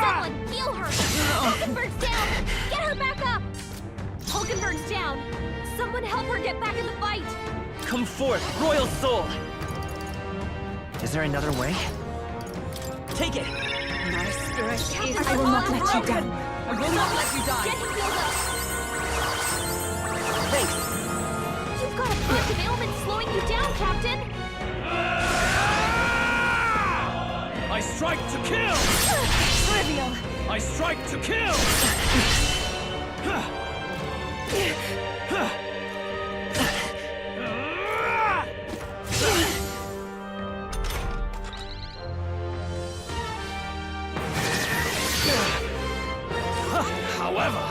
Someone heal her! Hulkenberg's down! Get her back up! Hulkenberg's down! Someone help her get back in the fight! Come forth, Royal Soul! Is there another way? Take it! My spirit is I will not let you down. I will not let you die! Get him healed up! Thanks! You've got a bunch of ailments slowing you down, Captain! I strike to kill! Trivial! I strike to kill! However...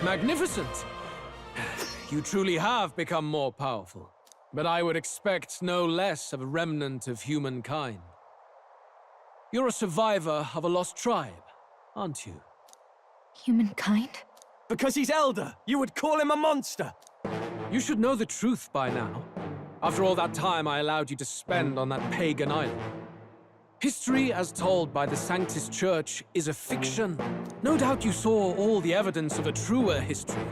Magnificent! You truly have become more powerful. But I would expect no less of a remnant of humankind. You're a survivor of a lost tribe, aren't you? Humankind? Because he's elder, you would call him a monster! You should know the truth by now. After all that time I allowed you to spend on that pagan island. History, as told by the Sanctus Church, is a fiction. No doubt you saw all the evidence of a truer history.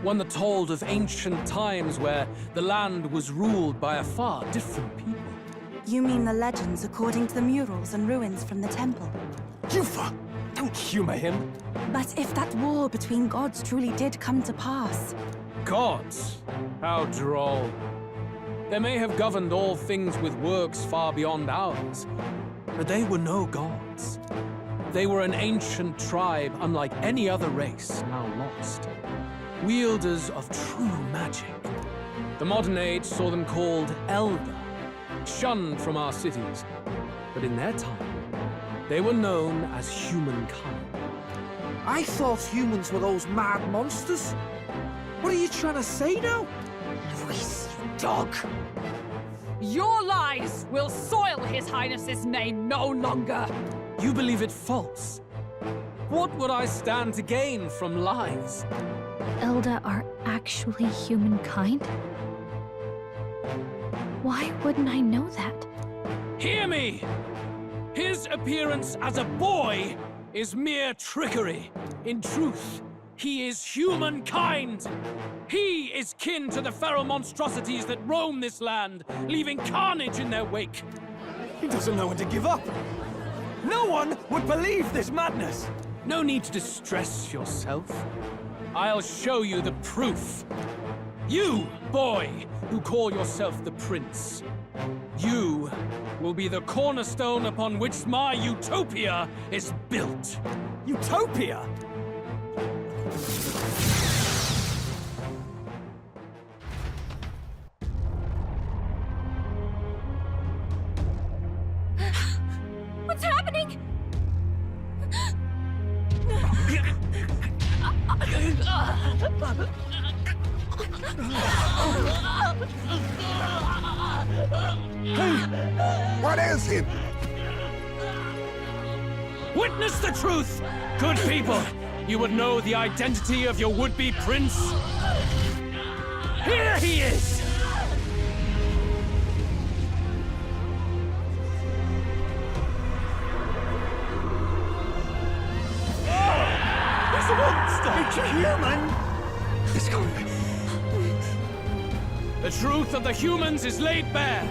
One that told of ancient times where the land was ruled by a far different people. You mean the legends according to the murals and ruins from the temple? Yufa! Don't humor him! But if that war between gods truly did come to pass... Gods? How droll. They may have governed all things with works far beyond ours, but they were no gods. They were an ancient tribe unlike any other race now lost. Wielders of true magic. The modern age saw them called Elder, shunned from our cities. But in their time, they were known as humankind. I thought humans were those mad monsters. What are you trying to say now? Luis, you dog! Your lies will soil His Highness's name no longer! You believe it false? What would I stand to gain from lies? Elda are actually humankind? Why wouldn't I know that? Hear me! His appearance as a boy is mere trickery. In truth, he is humankind! He is kin to the feral monstrosities that roam this land, leaving carnage in their wake. He doesn't know when to give up! No one would believe this madness! No need to distress yourself. I'll show you the proof. You, boy, who call yourself the Prince. You will be the cornerstone upon which my utopia is built. Utopia? What's happening? What is him? Witness the truth! Good people, you would know the identity of your would-be prince. Here he is! He's a monster! It's a human! It's gone. The truth of the humans is laid bare.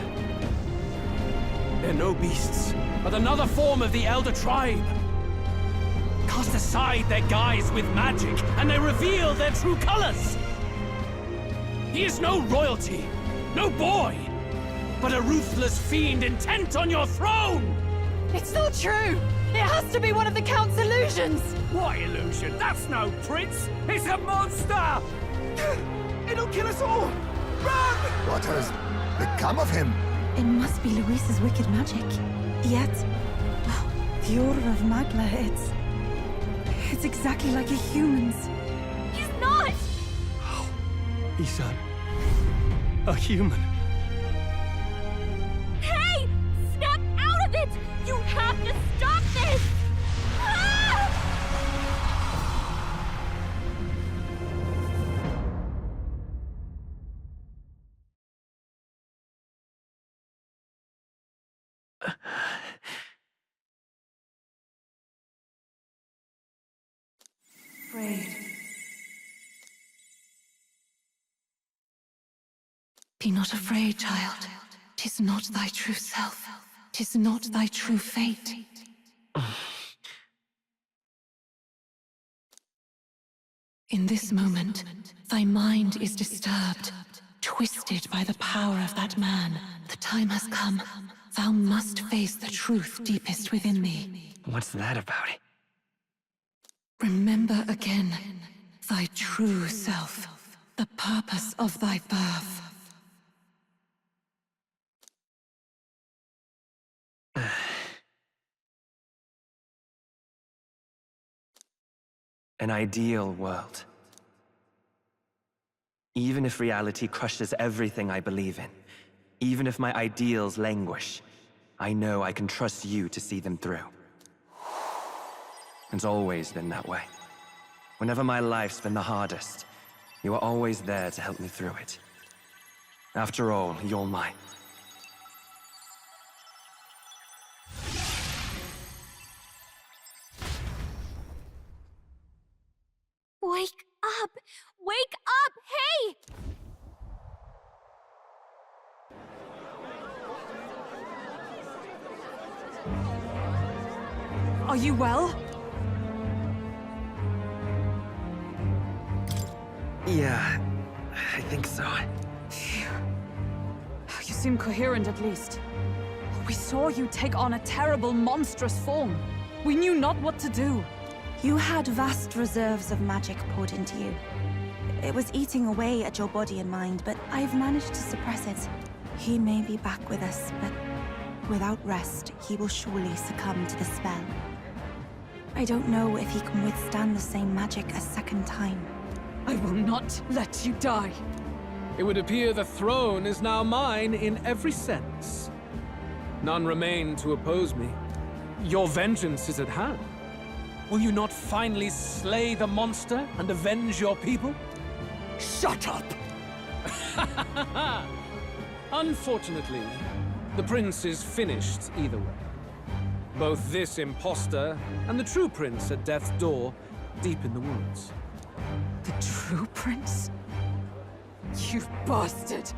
They're no beasts, but another form of the Elder Tribe. Cast aside their guise with magic, and they reveal their true colors. He is no royalty, no boy, but a ruthless fiend intent on your throne! It's not true! It has to be one of the Count's illusions! What illusion? That's no prince! It's a monster! It'll kill us all! Run! What has become of him? It must be Luis's wicked magic. Yet, the Order of Magla, it's exactly like a human's. He's not! He's a human. Hey! Snap out of it! You have to stop this! Ah! Afraid. Be not afraid, child. 'Tis not thy true self. 'Tis not thy true fate. In this moment, thy mind is disturbed, twisted by the power of that man. The time has come. Thou must face the truth deepest within thee. What's that about? Remember again thy true self, the purpose of thy birth. An ideal world. Even if reality crushes everything I believe in, even if my ideals languish, I know I can trust you to see them through. It's always been that way. Whenever my life's been the hardest, you are always there to help me through it. After all, you're mine. Wake up! Wake up! Hey! Are you well? Yeah, I think so. You seem coherent at least. We saw you take on a terrible, monstrous form. We knew not what to do. You had vast reserves of magic poured into you. It was eating away at your body and mind, but I've managed to suppress it. He may be back with us, but without rest, he will surely succumb to the spell. I don't know if he can withstand the same magic a second time. I will not let you die. It would appear the throne is now mine in every sense. None remain to oppose me. Your vengeance is at hand. Will you not finally slay the monster and avenge your people? Shut up! Unfortunately, the prince is finished either way. Both this imposter and the true prince at death's door, deep in the woods. The true prince? You bastard!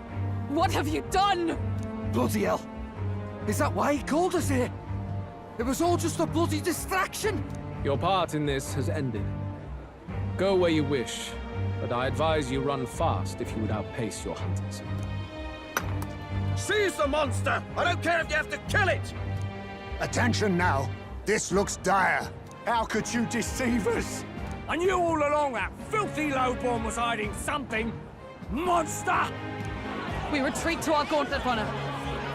What have you done? Bloody hell! Is that why he called us here? It was all just a bloody distraction! Your part in this has ended. Go where you wish, but I advise you run fast if you would outpace your hunters. Seize the monster! I don't care if you have to kill it! Attention now. This looks dire. How could you deceive us? I knew all along that filthy lowborn was hiding something! Monster! We retreat to our gauntlet runner.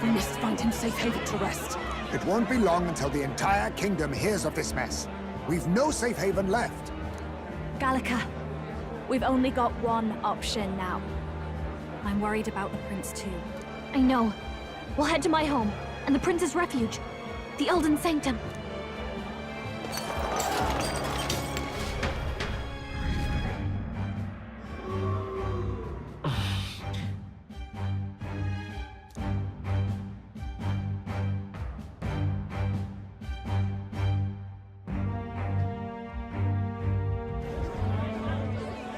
We must find him safe haven to rest. It won't be long until the entire kingdom hears of this mess. We've no safe haven left. Gallica, we've only got one option now. I'm worried about the prince too. I know. We'll head to my home, and the prince's refuge. The Elden Sanctum.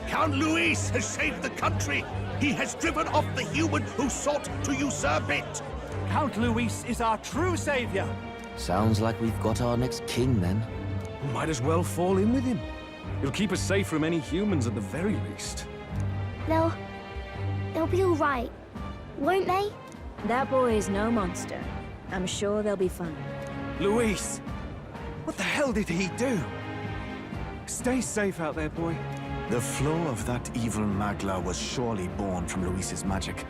Count Luis has saved the country! He has driven off the human who sought to usurp it! Count Luis is our true savior! Sounds like we've got our next king, then. Might as well fall in with him. It'll keep us safe from any humans at the very least. They'll be all right, won't they? That boy is no monster. I'm sure they'll be fine. Luis! What the hell did he do? Stay safe out there, boy. The flow of that evil Magla was surely born from Luis's magic.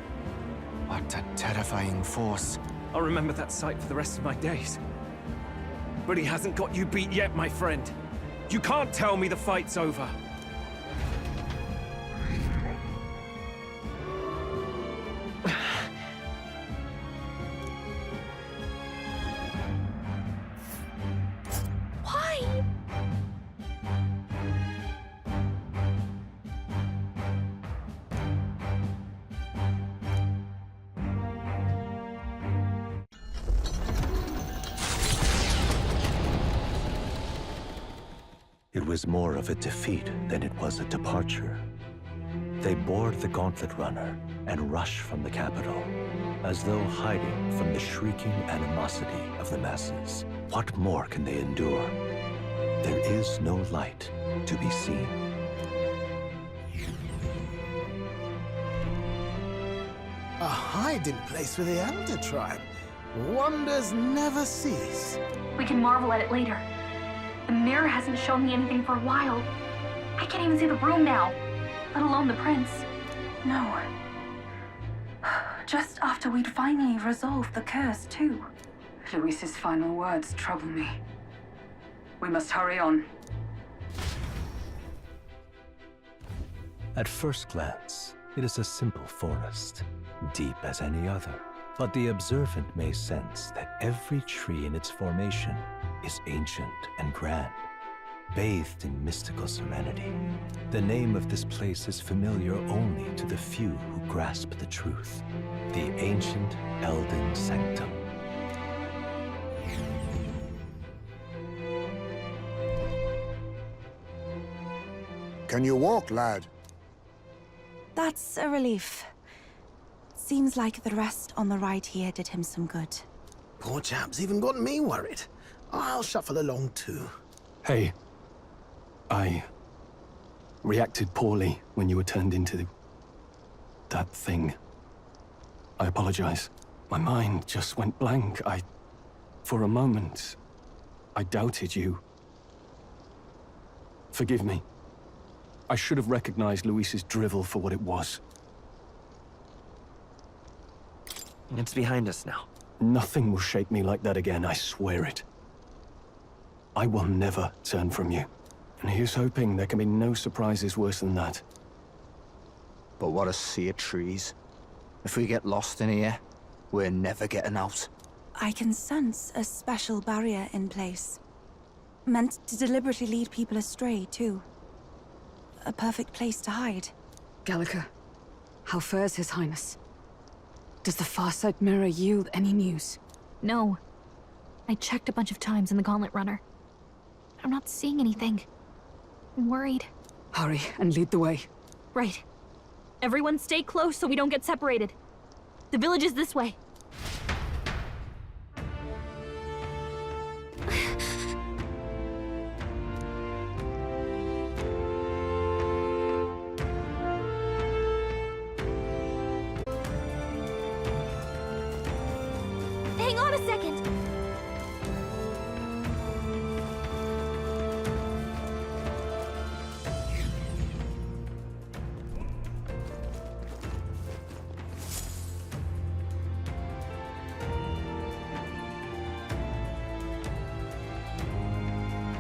What a terrifying force. I'll remember that sight for the rest of my days. But he hasn't got you beat yet, my friend. You can't tell me the fight's over. Why? It was more of a defeat than it was a departure. They board the Gauntlet Runner and rush from the capital, as though hiding from the shrieking animosity of the masses. What more can they endure? There is no light to be seen. A hiding place for the Elder Tribe. Wonders never cease. We can marvel at it later. The mirror hasn't shown me anything for a while. I can't even see the room now, let alone the prince. No. Just after we'd finally resolved the curse, too. Luis's final words trouble me. We must hurry on. At first glance, it is a simple forest, deep as any other. But the observant may sense that every tree in its formation is ancient and grand, bathed in mystical serenity. The name of this place is familiar only to the few who grasp the truth. The ancient Elden Sanctum. Can you walk, lad? That's a relief. Seems like the rest on the right here did him some good. Poor chap's even got me worried. I'll shuffle along too. Hey, I reacted poorly when you were turned into that thing. I apologize. My mind just went blank. For a moment, I doubted you. Forgive me. I should have recognized Luis's drivel for what it was. It's behind us now. Nothing will shake me like that again, I swear it. I will never turn from you. And here's hoping there can be no surprises worse than that. But what a sea of trees. If we get lost in here, we're never getting out. I can sense a special barrier in place. Meant to deliberately lead people astray, too. A perfect place to hide. Gallica, how fares His Highness? Does the Farsight Mirror yield any news? No. I checked a bunch of times in the Gauntlet Runner. I'm not seeing anything. I'm worried. Hurry and lead the way. Right. Everyone stay close so we don't get separated. The village is this way. Hang on a second!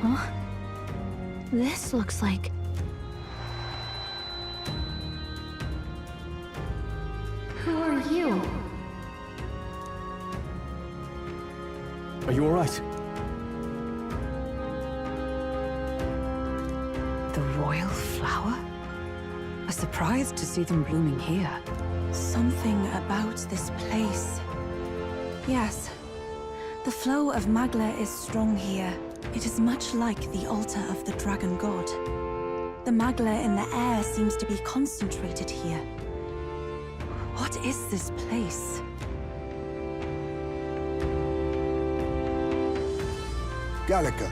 Huh? This looks like... Who are you? Are you all right? The royal flower? A surprise to see them blooming here. Something about this place. Yes. The flow of Magla is strong here. It is much like the altar of the dragon god. The Magla in the air seems to be concentrated here. What is this place? Gallica,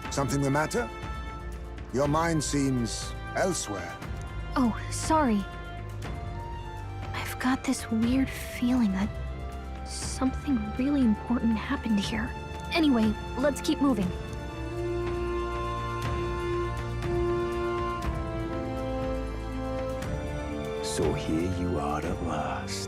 something the matter? Your mind seems elsewhere. Oh, sorry. I've got this weird feeling that something really important happened here. Anyway, let's keep moving. So here you are at last.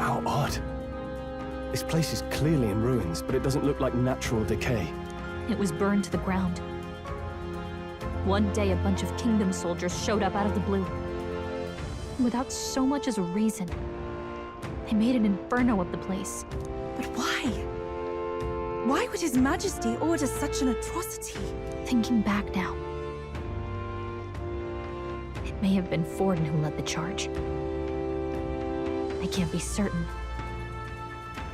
How odd. This place is clearly in ruins, but it doesn't look like natural decay. It was burned to the ground. One day, a bunch of Kingdom soldiers showed up out of the blue. Without so much as a reason. They made an inferno of the place. But why? Why would His Majesty order such an atrocity? Thinking back now, it may have been Forden who led the charge. I can't be certain.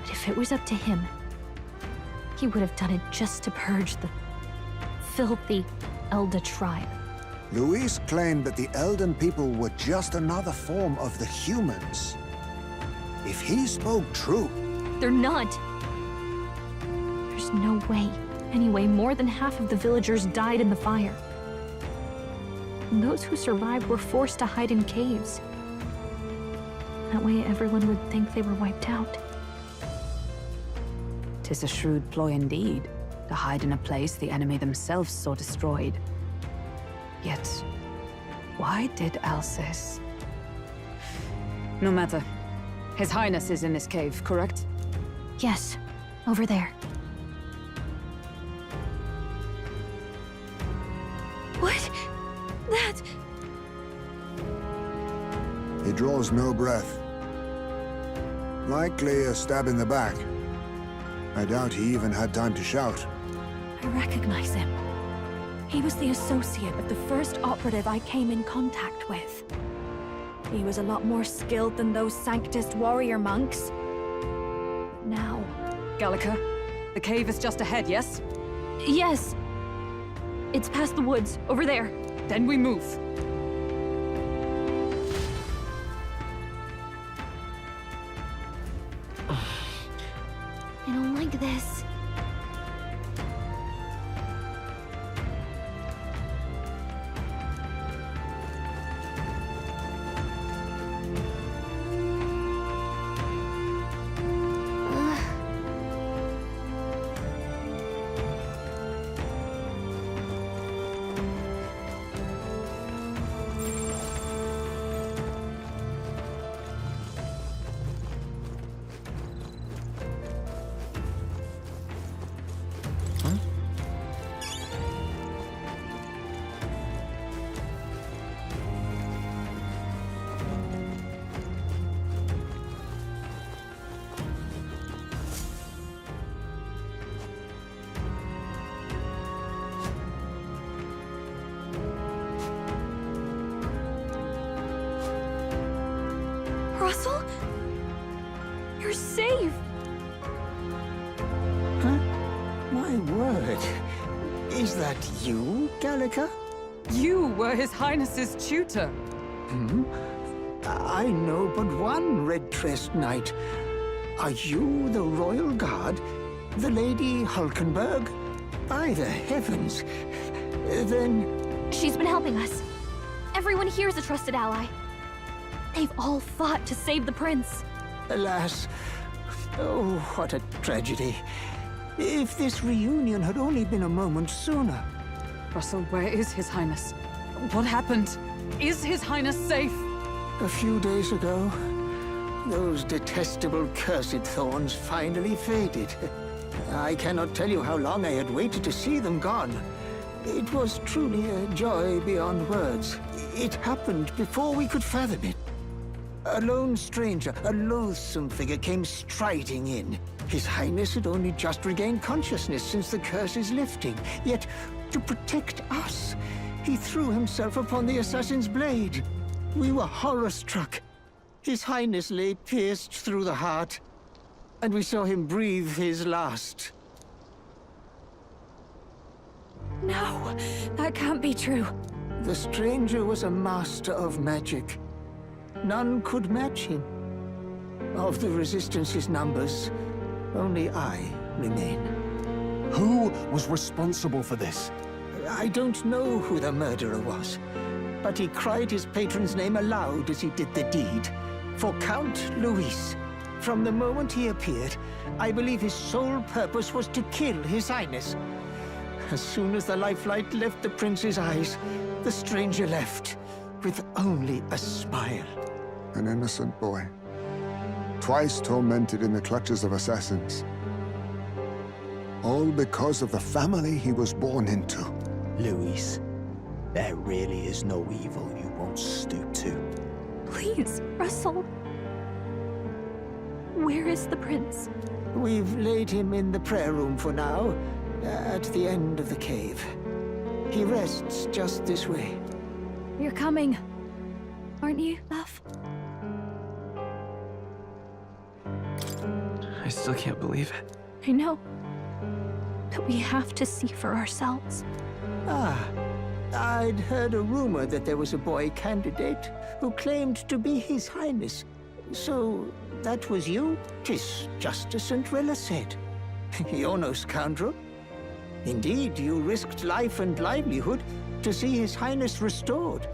But if it was up to him, he would have done it just to purge the filthy Elda tribe. Luis claimed that the Elden people were just another form of the humans. If he spoke true... They're not. There's no way. Anyway, more than half of the villagers died in the fire. And those who survived were forced to hide in caves. That way everyone would think they were wiped out. 'Tis a shrewd ploy indeed, to hide in a place the enemy themselves saw destroyed. Yet, why did Alcest? No matter. His Highness is in this cave, correct? Yes, over there. What? That... He draws no breath. Likely a stab in the back. I doubt he even had time to shout. I recognize him. He was the associate of the first operative I came in contact with. He was a lot more skilled than those Sanctist warrior monks. But now... Gallica, the cave is just ahead, yes? Yes. It's past the woods, over there. Then we move. I don't like this. Russell? You're safe! Huh? My word. Is that you, Gallica? You were His Highness's tutor. Hmm? I know but one red-tressed knight. Are you the royal guard? The Lady Hulkenberg? By the heavens. Then... She's been helping us. Everyone here is a trusted ally. They've all fought to save the prince. Alas. Oh, what a tragedy. If this reunion had only been a moment sooner. Russell, where is His Highness? What happened? Is His Highness safe? A few days ago, those detestable cursed thorns finally faded. I cannot tell you how long I had waited to see them gone. It was truly a joy beyond words. It happened before we could fathom it. A lone stranger, a loathsome figure, came striding in. His Highness had only just regained consciousness since the curse's lifting. Yet, to protect us, he threw himself upon the assassin's blade. We were horror-struck. His Highness lay pierced through the heart, and we saw him breathe his last. No, that can't be true. The stranger was a master of magic. None could match him. Of the Resistance's numbers, only I remain. Who was responsible for this? I don't know who the murderer was, but he cried his patron's name aloud as he did the deed. For Count Luis. From the moment he appeared, I believe his sole purpose was to kill His Highness. As soon as the lifelight left the prince's eyes, the stranger left, with only a smile. An innocent boy. Twice tormented in the clutches of assassins. All because of the family he was born into. Luis, there really is no evil you won't stoop to. Please, Russell. Where is the prince? We've laid him in the prayer room for now, at the end of the cave. He rests just this way. You're coming, aren't you, love? I still can't believe it. I know. But we have to see for ourselves. Ah, I'd heard a rumor that there was a boy candidate who claimed to be His Highness. So, that was you? 'Tis just as St. Rilla said. You're no scoundrel. Indeed, you risked life and livelihood to see His Highness restored.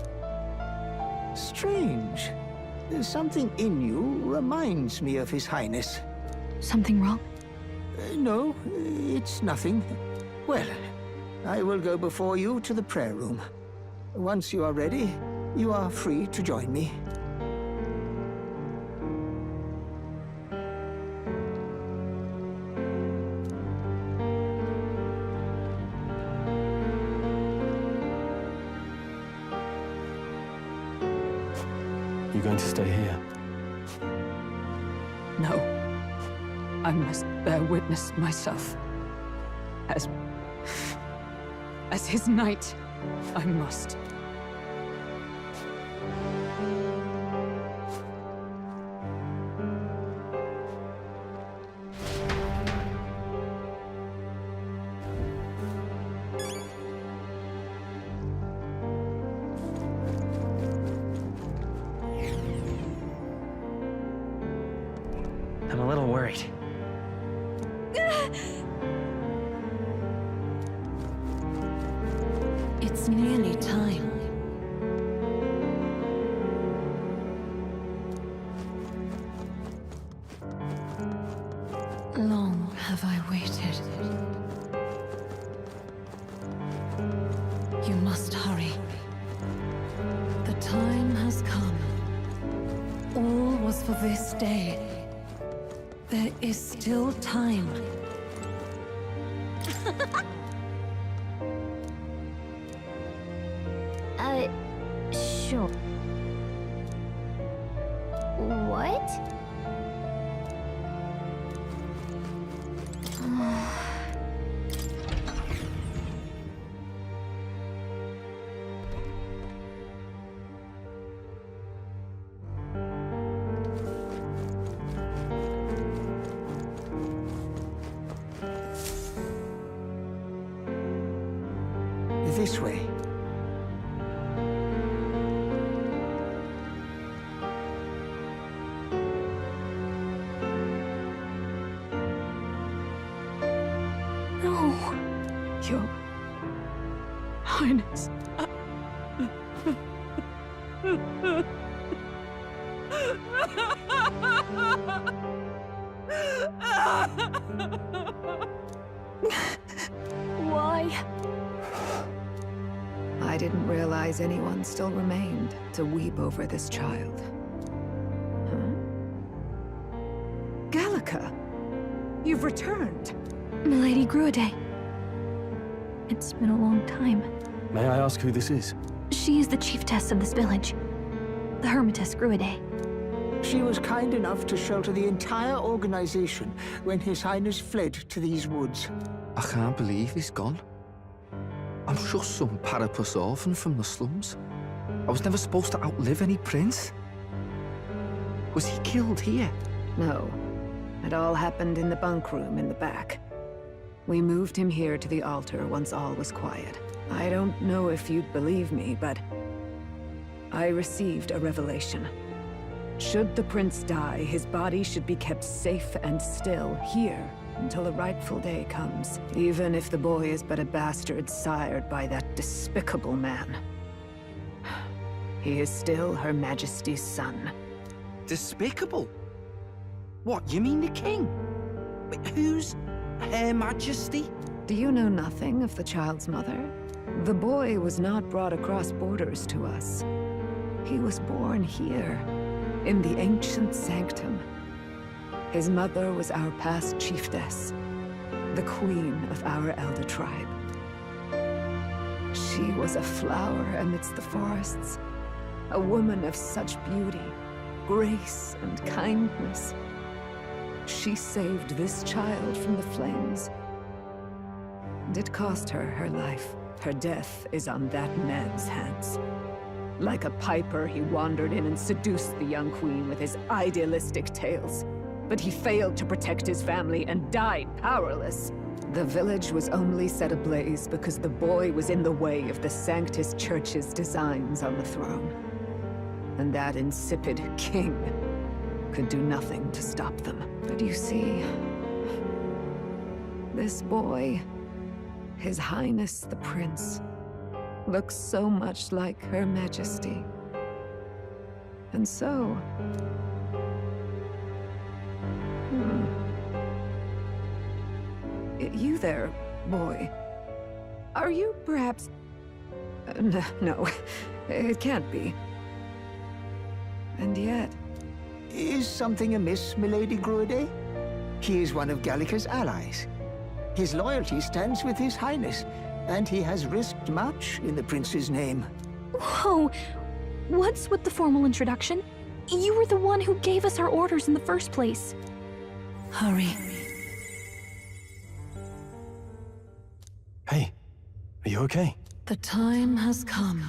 Strange. Something in you reminds me of His Highness. Something wrong? No, it's nothing. Well, I will go before you to the prayer room. Once you are ready, you are free to join me. You going to stay here? No. I must bear witness myself. As his knight, I must. I'm a little worried. It's nearly time. Long have I waited. You must hurry. The time has come. All was for this day. There is still time. Sure. What? This way. No. Your Highness. Why? I didn't realize anyone still remained to weep over this child. Huh? Gallica, you've returned. Milady Gruaday. It's been a long time. May I ask who this is? She is the chiefess of this village. The Hermitess Gruaday. She was kind enough to shelter the entire organization when His Highness fled to these woods. I can't believe he's gone. I'm just some parapus orphan from the slums. I was never supposed to outlive any prince. Was he killed here? No. It all happened in the bunk room in the back. We moved him here to the altar once all was quiet. I don't know if you'd believe me, but I received a revelation. Should the prince die, his body should be kept safe and still here until the rightful day comes, even if the boy is but a bastard sired by that despicable man. He is still Her Majesty's son. Despicable? What, you mean the king? Wait, who's Her Majesty? Do you know nothing of the child's mother? The boy was not brought across borders to us. He was born here, in the ancient sanctum. His mother was our past chiefess, the queen of our elder tribe. She was a flower amidst the forests, a woman of such beauty, grace, and kindness. She saved this child from the flames. And it cost her her life. Her death is on that man's hands. Like a piper, he wandered in and seduced the young queen with his idealistic tales. But he failed to protect his family and died powerless. The village was only set ablaze because the boy was in the way of the Sanctus Church's designs on the throne. And that insipid king could do nothing to stop them. But you see, this boy, His Highness the Prince, looks so much like Her Majesty. And so... You there, boy. Are you perhaps... No, it can't be. And yet... Is something amiss, milady Gruade? He is one of Gallica's allies. His loyalty stands with His Highness, and he has risked much in the prince's name. Whoa! What's with the formal introduction? You were the one who gave us our orders in the first place. Hurry. Hey, are you okay? The time has come.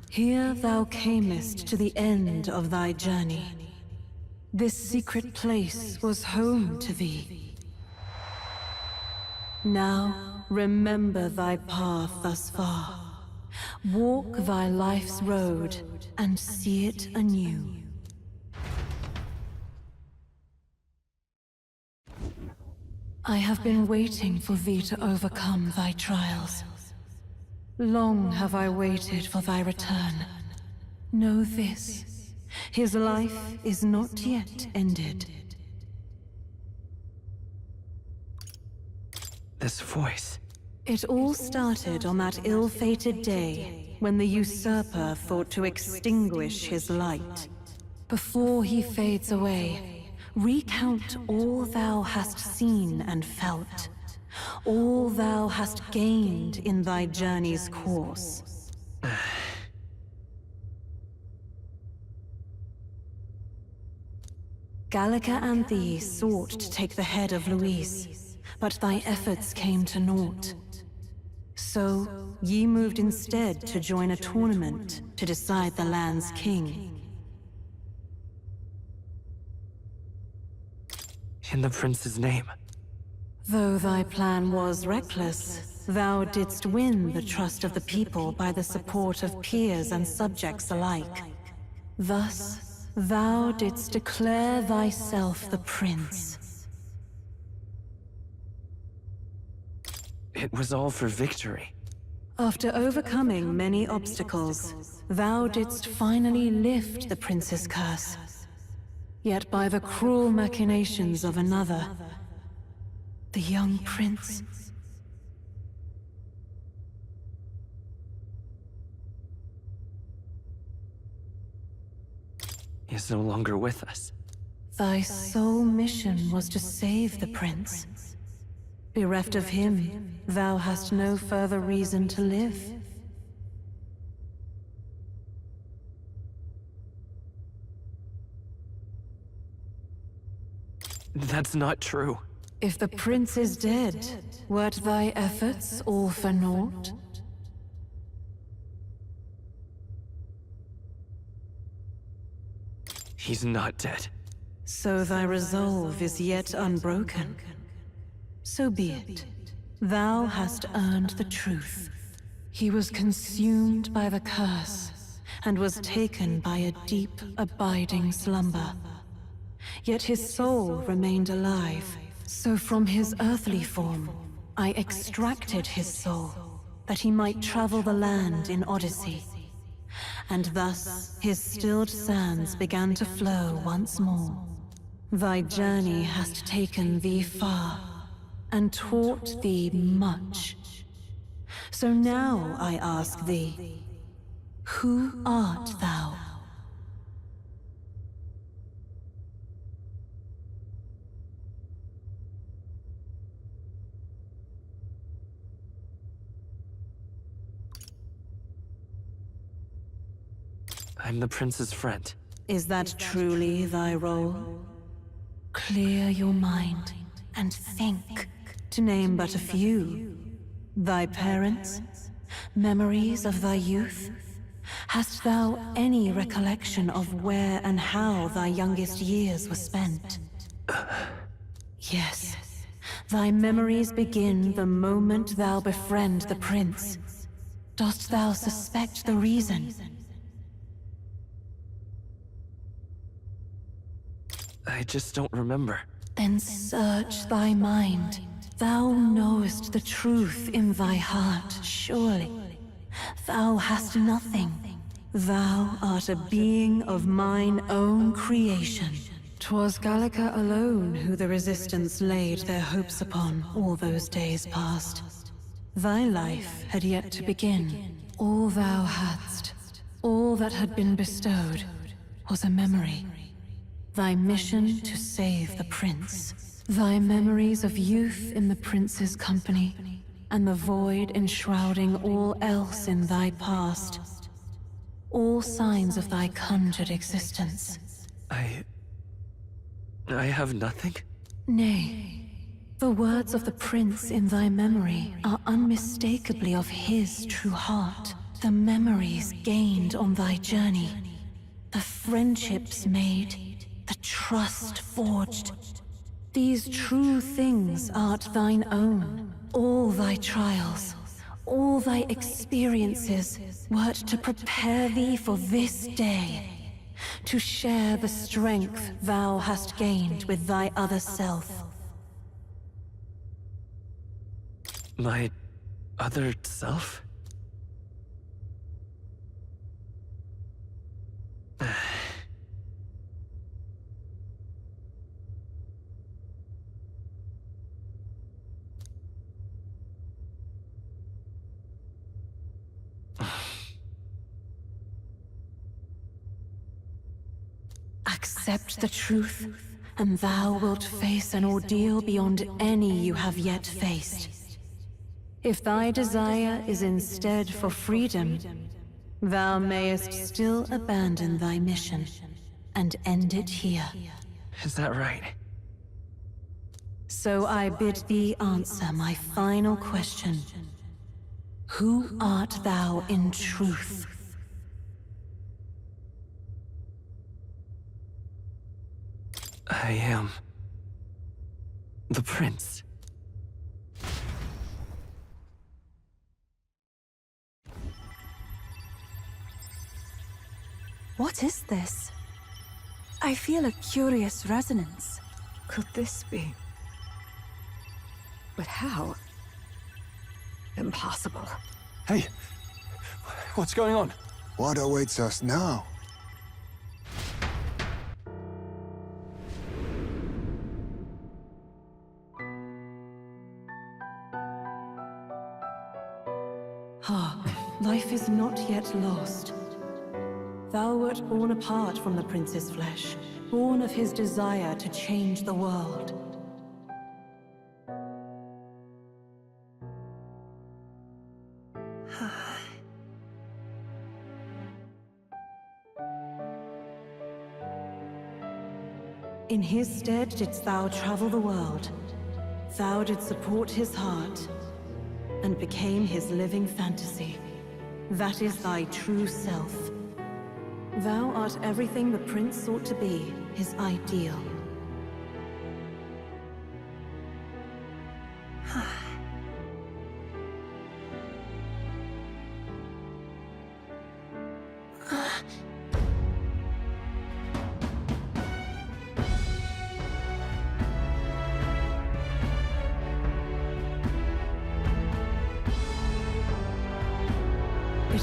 Here thou camest to the end of thy journey. This secret place was home to thee. Now, remember thy path thus far. Walk thy life's road and see it anew. I have been waiting for thee to overcome thy trials. Long have I waited for thy return. Know this, his life is not yet ended. This voice. It all started on that ill-fated day when the usurper thought to extinguish his light. Before he fades away, recount all thou hast seen and felt, all thou hast gained in thy journey's course. Gallica and thee sought to take the head of Luis, but thy efforts came to naught. So, ye moved instead to join a tournament to decide the land's king. In the prince's name. Though thy plan was reckless, thou didst win the trust of the people by the support of peers and subjects alike. Thus, thou didst declare thyself the prince. It was all for victory. After overcoming many obstacles, thou didst finally lift the prince's curse. Yet by the cruel machinations of another, the young prince... He is no longer with us. Thy sole mission was to save the prince. Bereft of him, thou hast no further reason to live. That's not true. If the prince is dead, weren't thy efforts all for naught? He's not dead. So thy resolve is yet unbroken. So be it. Thou hast earned the truth. He was consumed by the curse, and was taken by a deep, abiding slumber. Yet his soul remained alive, so from his earthly form, I extracted his soul, that he might travel the land in Odyssey. And thus his stilled sands began to flow once more. Thy journey hast taken thee far, and taught thee much. So now I ask thee, who art thou? I'm the prince's friend. Is that truly thy role? Clear your mind and think, to name but a few. Thy parents, memories of thy youth? Hast thou any recollection of where and how thy youngest years were spent? Yes, thy memories begin the moment thou befriend the prince. Dost thou suspect the reason? I just don't remember. Then search thy mind. Thou knowest the truth in thy heart, surely. Thou hast nothing. Thou art a being of mine own creation. 'Twas Gallica alone who the Resistance laid their hopes upon all those days past. Thy life had yet to begin. All thou hadst, all that had been bestowed, was a memory. Thy mission to save the prince. Thy memories of youth in the prince's company, and the void enshrouding all else in thy past. All signs of thy conjured existence. I have nothing? Nay, the words of the prince in thy memory are unmistakably of his true heart. The memories gained on thy journey, the friendships made, the trust forged. These true things art thine own. All thy trials, all thy experiences wert to prepare thee for this day, to share the strength thou hast gained with thy other self. My other self? Accept the truth, and thou wilt face an ordeal beyond any you have yet faced. If thy desire is instead for freedom, thou mayest still abandon thy mission and end it here. Is that right? So I bid thee answer my final question. Who art thou in truth? I am the prince. What is this? I feel a curious resonance. Could this be? But how? Impossible. Hey, what's going on? What awaits us now? Hark, life is not yet lost. Thou wert born apart from the prince's flesh, born of his desire to change the world. In his stead didst thou travel the world. Thou didst support his heart, and became his living fantasy. That is thy true self. Thou art everything the prince sought to be, his ideal.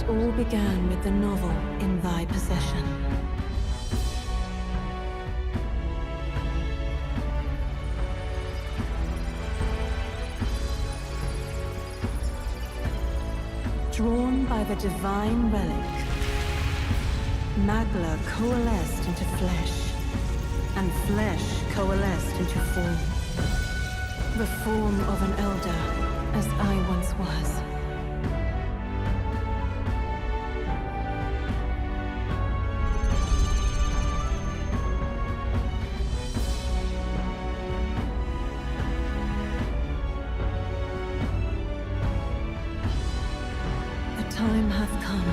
all began with the novel in thy possession. Drawn by the divine relic, Magla coalesced into flesh, and flesh coalesced into form. The form of an elder, as I once was. Time hath come.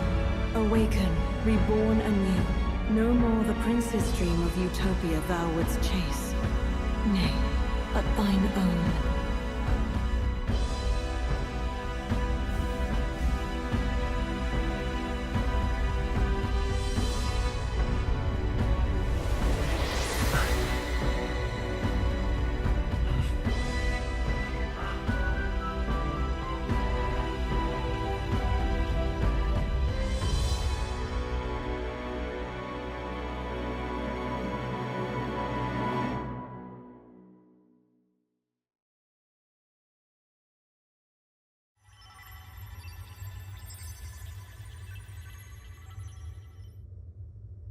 Awaken, reborn anew. No more the prince's dream of utopia thou wouldst chase. Nay, but thine own.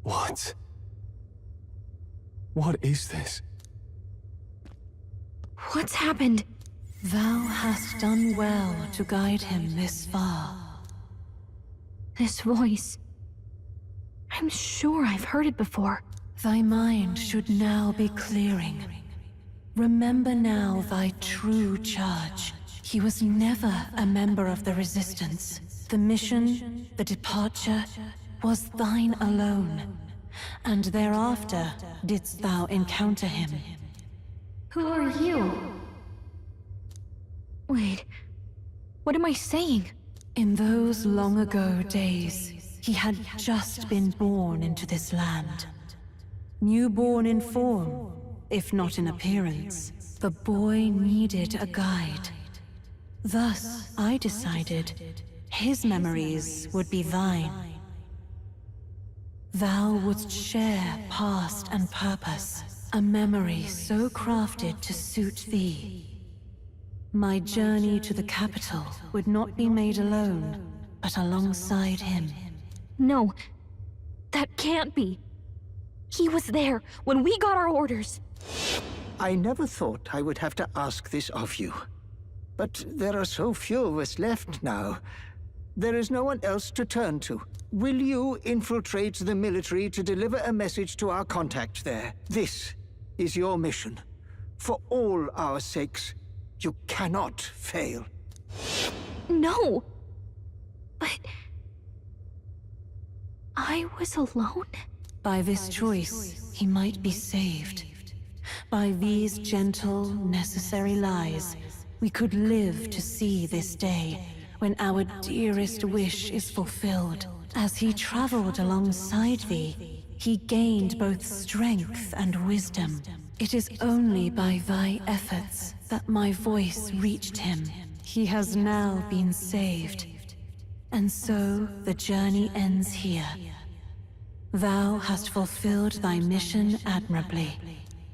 What? What is this? What's happened? Thou hast done well to guide him this far. This voice. I'm sure I've heard it before. Thy mind should now be clearing. Remember now thy true charge. He was never a member of the Resistance. The mission, the departure, was thine alone. And thereafter didst thou encounter him. Who are you? Wait, what am I saying? In those long ago days, he had just been born into this land. Newborn in form, if not in appearance, the boy needed a guide. Thus, I decided his memories would be thine. Thou wouldst share past and purpose, a memory so crafted to suit thee. My journey to the capital would not be made alone, but alongside him. No, that can't be. He was there when we got our orders. I never thought I would have to ask this of you. But there are so few of us left now. There is no one else to turn to. Will you infiltrate the military to deliver a message to our contact there? This is your mission. For all our sakes, you cannot fail. No! But... I was alone? By this choice, he might be saved. By these gentle, necessary lies, we could live to see this day, when our dearest wish is fulfilled. As he traveled alongside thee, he gained both strength and wisdom. It is only by thy efforts that my voice reached him. He has now been saved. And so the journey ends here. Thou hast fulfilled thy mission admirably.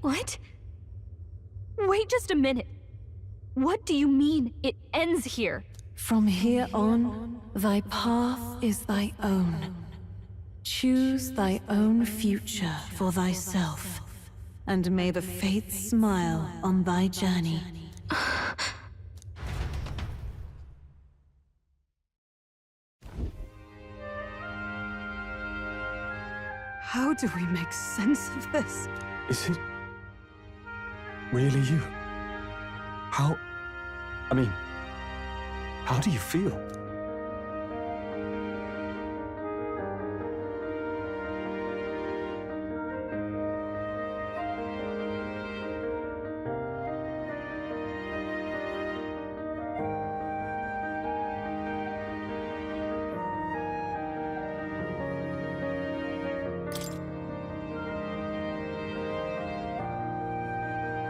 What? Wait just a minute. What do you mean, it ends here? From here on, thy path is thy own. Choose thy own future for thyself, and may the fates smile on thy journey. How do we make sense of this? Is it really you? How do you feel?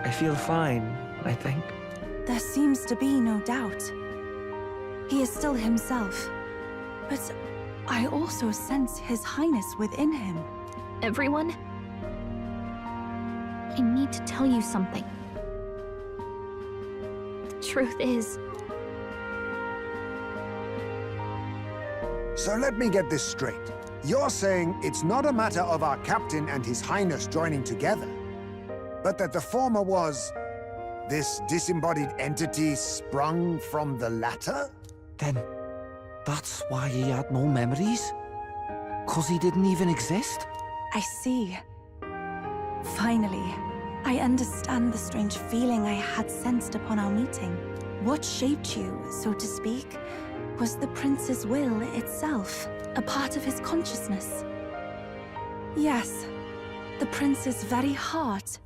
I feel fine, I think. There seems to be no doubt. He is still himself. But I also sense His Highness within him. Everyone, I need to tell you something. The truth is, So let me get this straight. You're saying it's not a matter of our captain and His Highness joining together, but that the former was this disembodied entity sprung from the latter? Then that's why he had no memories? 'Cause he didn't even exist? I see. Finally, I understand the strange feeling I had sensed upon our meeting. What shaped you, so to speak, was the prince's will itself, a part of his consciousness. Yes, the prince's very heart.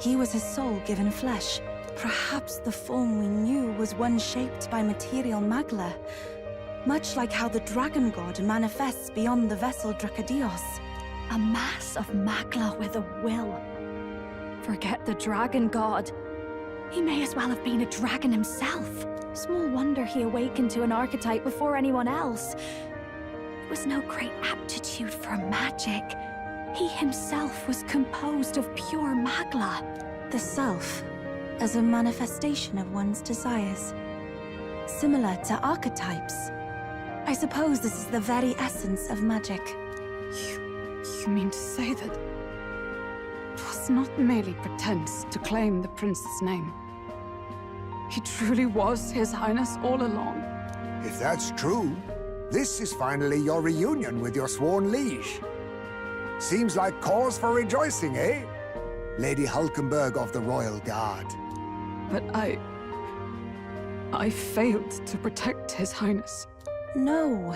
He was his soul given flesh. Perhaps the form we knew was one shaped by material magla, much like how the dragon god manifests beyond the vessel Drakadios. A mass of magla with a will. Forget the dragon god. He may as well have been a dragon himself. Small wonder he awakened to an archetype before anyone else. It was no great aptitude for magic. He himself was composed of pure magla. The self, as a manifestation of one's desires. Similar to archetypes. I suppose this is the very essence of magic. You mean to say that it was not merely pretense to claim the prince's name? He truly was His Highness all along. If that's true, this is finally your reunion with your sworn liege. Seems like cause for rejoicing, eh? Lady Hulkenberg of the Royal Guard. But I failed to protect His Highness. No.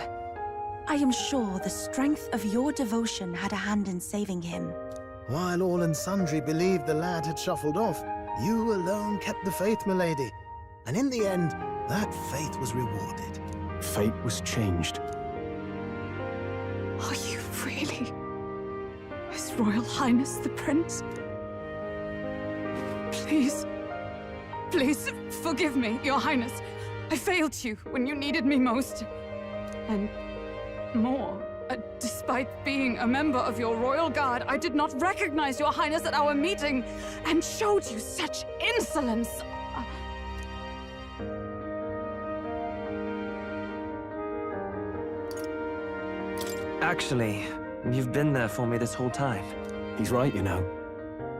I am sure the strength of your devotion had a hand in saving him. While all and sundry believed the lad had shuffled off, you alone kept the faith, milady. And in the end, that faith was rewarded. Fate was changed. Are you really His Royal Highness the Prince? Please, please forgive me, Your Highness. I failed you when you needed me most. And more, despite being a member of your Royal Guard, I did not recognize Your Highness at our meeting and showed you such insolence. Actually, you've been there for me this whole time. He's right, you know.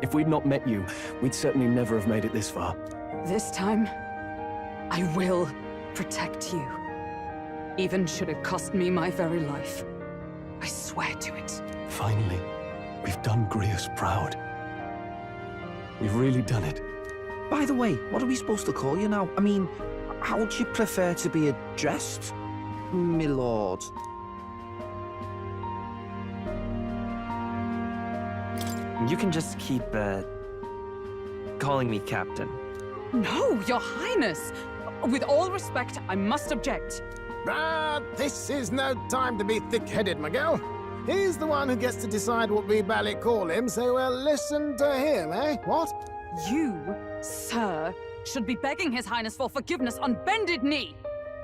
If we'd not met you, we'd certainly never have made it this far. This time, I will protect you. Even should it cost me my very life. I swear to it. Finally, we've done Grius proud. We've really done it. By the way, what are we supposed to call you now? I mean, how would you prefer to be addressed, my lord? You can just keep, calling me Captain. No, Your Highness! With all respect, I must object. But this is no time to be thick-headed, my girl. He's the one who gets to decide what we bally call him, so we'll listen to him, eh? What? You, sir, should be begging His Highness for forgiveness on bended knee.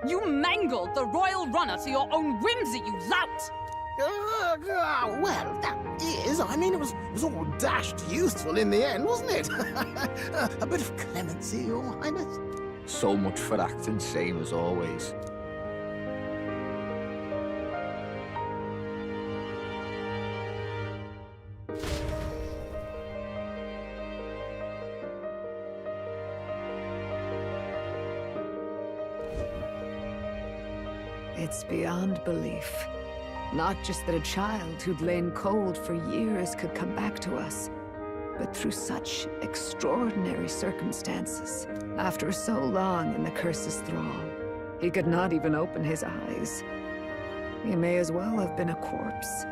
You mangled the royal runner to your own whimsy, you lout! Well, that is, I mean, it was all dashed useful in the end, wasn't it? A bit of clemency, Your Highness. So much for acting same as always. It's beyond belief. Not just that a child who'd lain cold for years could come back to us, but through such extraordinary circumstances. After so long in the curse's thrall, he could not even open his eyes. He may as well have been a corpse.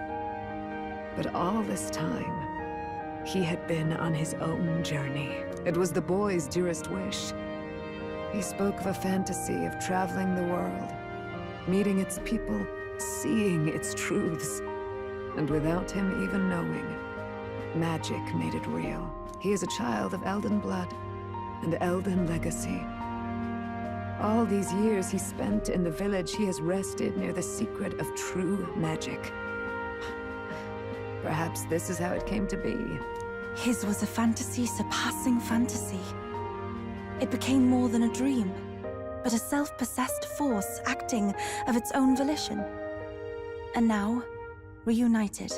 But all this time, he had been on his own journey. It was the boy's dearest wish. He spoke of a fantasy of traveling the world, meeting its people, seeing its truths. And without him even knowing, magic made it real. He is a child of Elden blood and Elden legacy. All these years he spent in the village, he has rested near the secret of true magic. Perhaps this is how it came to be. His was a fantasy surpassing fantasy. It became more than a dream, but a self-possessed force acting of its own volition. And now, reunited,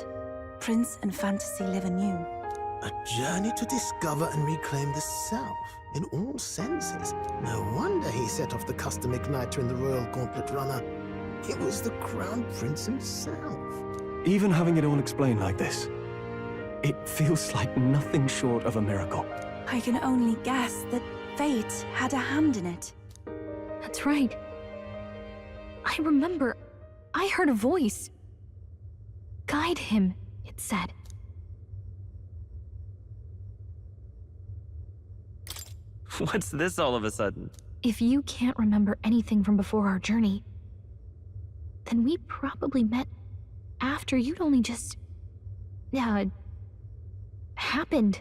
Prince and fantasy live anew. A journey to discover and reclaim the self, in all senses. No wonder he set off the custom igniter in the Royal Gauntlet Runner. It was the Crown Prince himself. Even having it all explained like this, it feels like nothing short of a miracle. I can only guess that fate had a hand in it. That's right. I remember, I heard a voice. Guide him, it said. What's this all of a sudden? If you can't remember anything from before our journey, then we probably met after you'd only just... happened,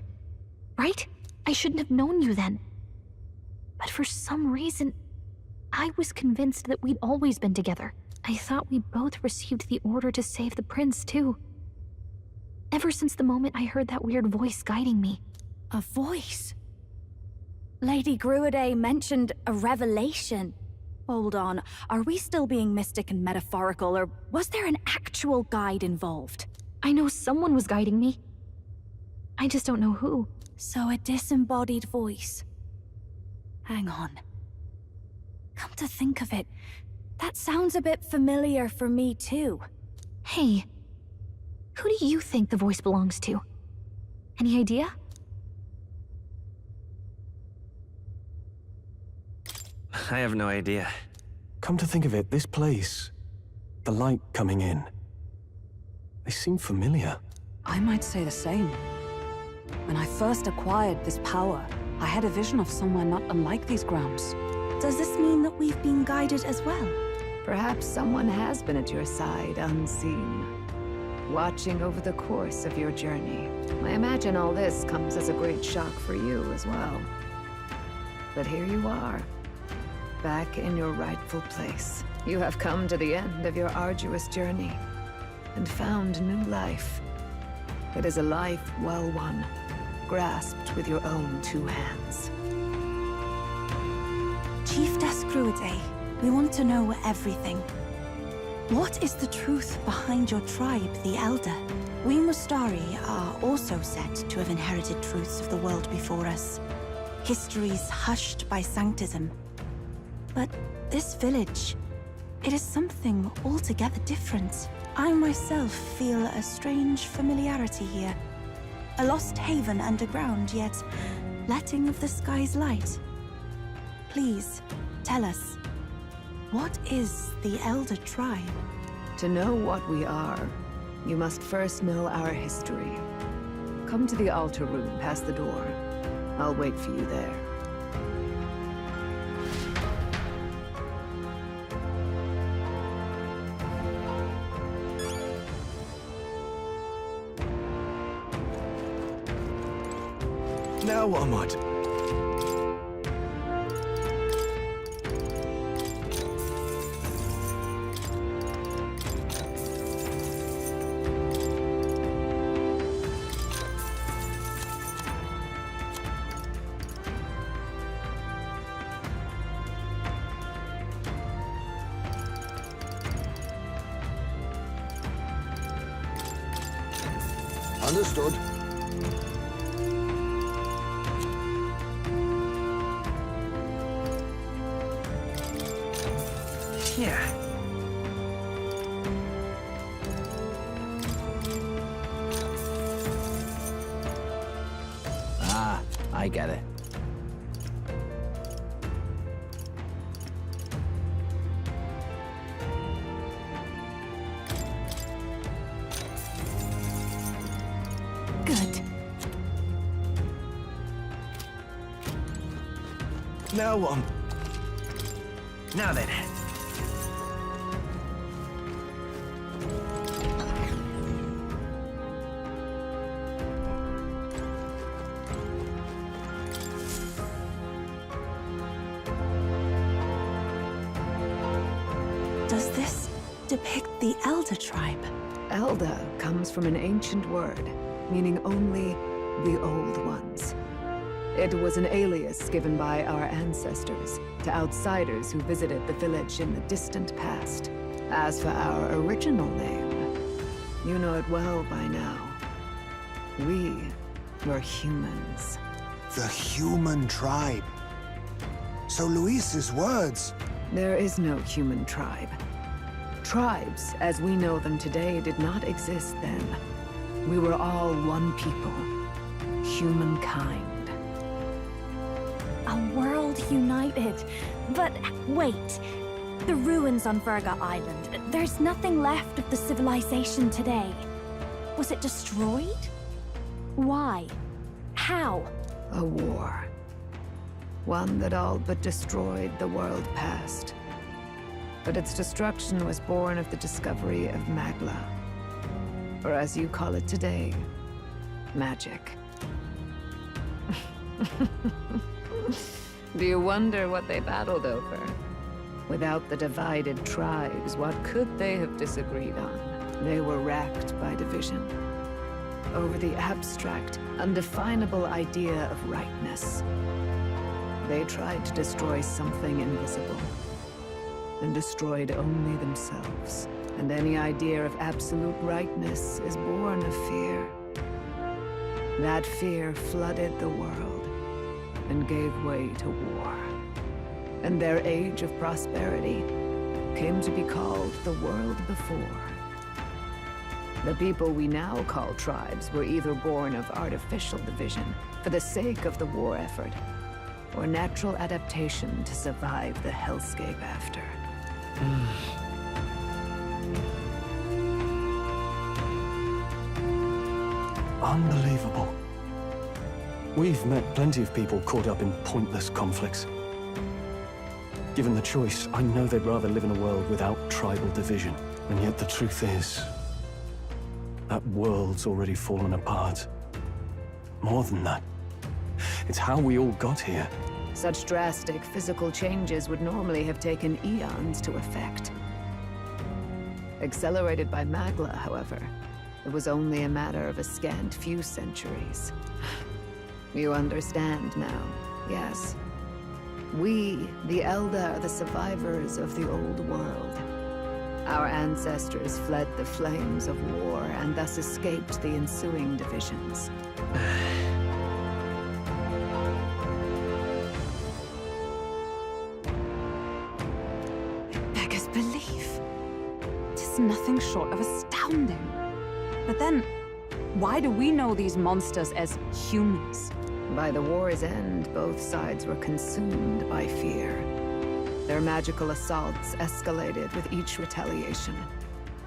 right? I shouldn't have known you then. But for some reason, I was convinced that we'd always been together. I thought we both received the order to save the prince, too. Ever since the moment I heard that weird voice guiding me. A voice? Lady Gruaday mentioned a revelation. Hold on, are we still being mystic and metaphorical, or was there an actual guide involved? I know someone was guiding me. I just don't know who. So a disembodied voice. Hang on. Come to think of it, that sounds a bit familiar for me too. Hey, who do you think the voice belongs to? Any idea? I have no idea. Come to think of it, this place, the light coming in, they seem familiar. I might say the same. When I first acquired this power, I had a vision of somewhere not unlike these grounds. Does this mean that we've been guided as well? Perhaps someone has been at your side unseen, watching over the course of your journey. I imagine all this comes as a great shock for you as well. But here you are, back in your rightful place. You have come to the end of your arduous journey and found new life. It is a life well won, grasped with your own two hands. Chiefess Gruaday, we want to know everything. What is the truth behind your tribe, the Elder? We Mustari are also said to have inherited truths of the world before us. Histories hushed by sanctism. But this village, it is something altogether different. I myself feel a strange familiarity here. A lost haven underground, yet letting of the sky's light. Please, tell us, what is the Elder Tribe? To know what we are, you must first know our history. Come to the altar room past the door. I'll wait for you there. Now what am I to... Understood. Yeah. Ah, I get it. Good. Now what am... Now then. depict the Elder tribe? Elder comes from an ancient word, meaning only the Old Ones. It was an alias given by our ancestors to outsiders who visited the village in the distant past. As for our original name, you know it well by now. We were humans. The human tribe. So Luis's words... There is no human tribe. Tribes, as we know them today, did not exist then. We were all one people. Humankind. A world united. But wait. The ruins on Virga Island. There's nothing left of the civilization today. Was it destroyed? Why? How? A war. One that all but destroyed the world past. But its destruction was born of the discovery of Magla. Or as you call it today, magic. Do you wonder what they battled over? Without the divided tribes, what could they have disagreed on? They were racked by division. Over the abstract, undefinable idea of rightness. They tried to destroy something invisible, and destroyed only themselves. And any idea of absolute rightness is born of fear. That fear flooded the world, and gave way to war. And their age of prosperity came to be called the world before. The people we now call tribes were either born of artificial division for the sake of the war effort, or natural adaptation to survive the hellscape after. Unbelievable. We've met plenty of people caught up in pointless conflicts. Given the choice, I know they'd rather live in a world without tribal division. And yet the truth is, that world's already fallen apart. More than that, it's how we all got here. Such drastic physical changes would normally have taken eons to effect. Accelerated by Magla, however, it was only a matter of a scant few centuries. You understand now, yes. We, the Elder, are the survivors of the old world. Our ancestors fled the flames of war and thus escaped the ensuing divisions. Beggars belief. It is nothing short of astounding. But then, why do we know these monsters as humans? By the war's end, both sides were consumed by fear. Their magical assaults escalated with each retaliation,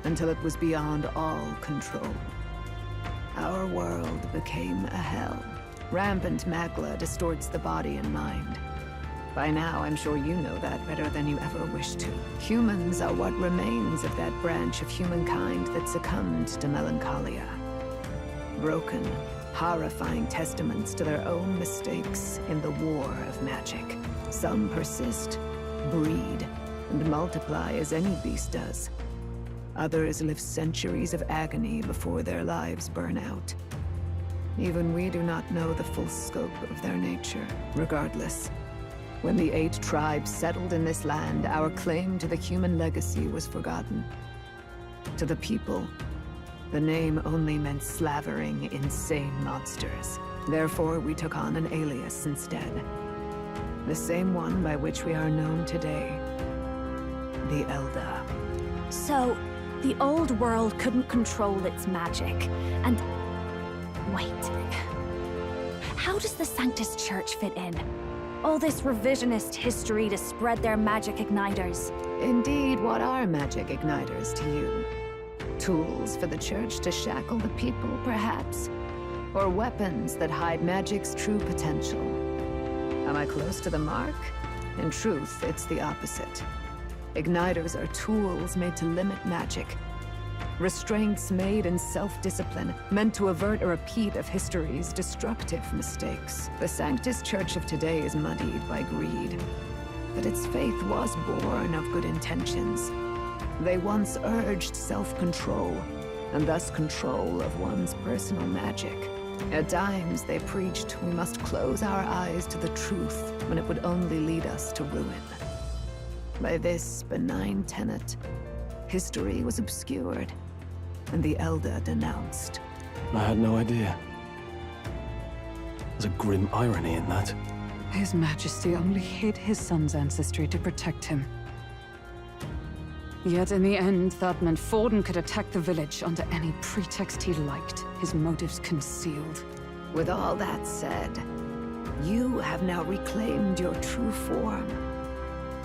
until it was beyond all control. Our world became a hell. Rampant Magla distorts the body and mind. By now, I'm sure you know that better than you ever wished to. Humans are what remains of that branch of humankind that succumbed to melancholia. Broken, horrifying testaments to their own mistakes in the war of magic. Some persist, breed, and multiply as any beast does. Others live centuries of agony before their lives burn out. Even we do not know the full scope of their nature. Regardless, when the 8 tribes settled in this land, our claim to the human legacy was forgotten. To the people, the name only meant slavering, insane monsters. Therefore, we took on an alias instead. The same one by which we are known today. The Elder. So, the old world couldn't control its magic, and... Wait. How does the Sanctus Church fit in? All this revisionist history to spread their magic igniters. Indeed, what are magic igniters to you? Tools for the Church to shackle the people, perhaps? Or weapons that hide magic's true potential? Am I close to the mark? In truth, it's the opposite. Igniters are tools made to limit magic. Restraints made in self-discipline, meant to avert a repeat of history's destructive mistakes. The Sanctus Church of today is muddied by greed, but its faith was born of good intentions. They once urged self-control, and thus control of one's personal magic. At times, they preached we must close our eyes to the truth when it would only lead us to ruin. By this benign tenet, history was obscured, and the Elder denounced. I had no idea. There's a grim irony in that. His Majesty only hid his son's ancestry to protect him. Yet in the end, that meant Forden could attack the village under any pretext he liked, his motives concealed. With all that said, you have now reclaimed your true form.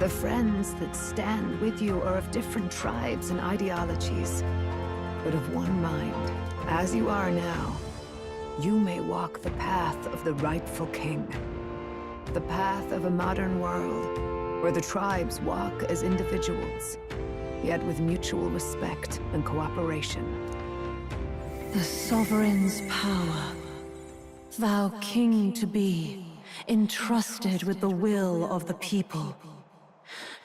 The friends that stand with you are of different tribes and ideologies, but of one mind. As you are now, you may walk the path of the rightful king. The path of a modern world, where the tribes walk as individuals, yet with mutual respect and cooperation. The sovereign's power, thou king to be, entrusted with the will of the people.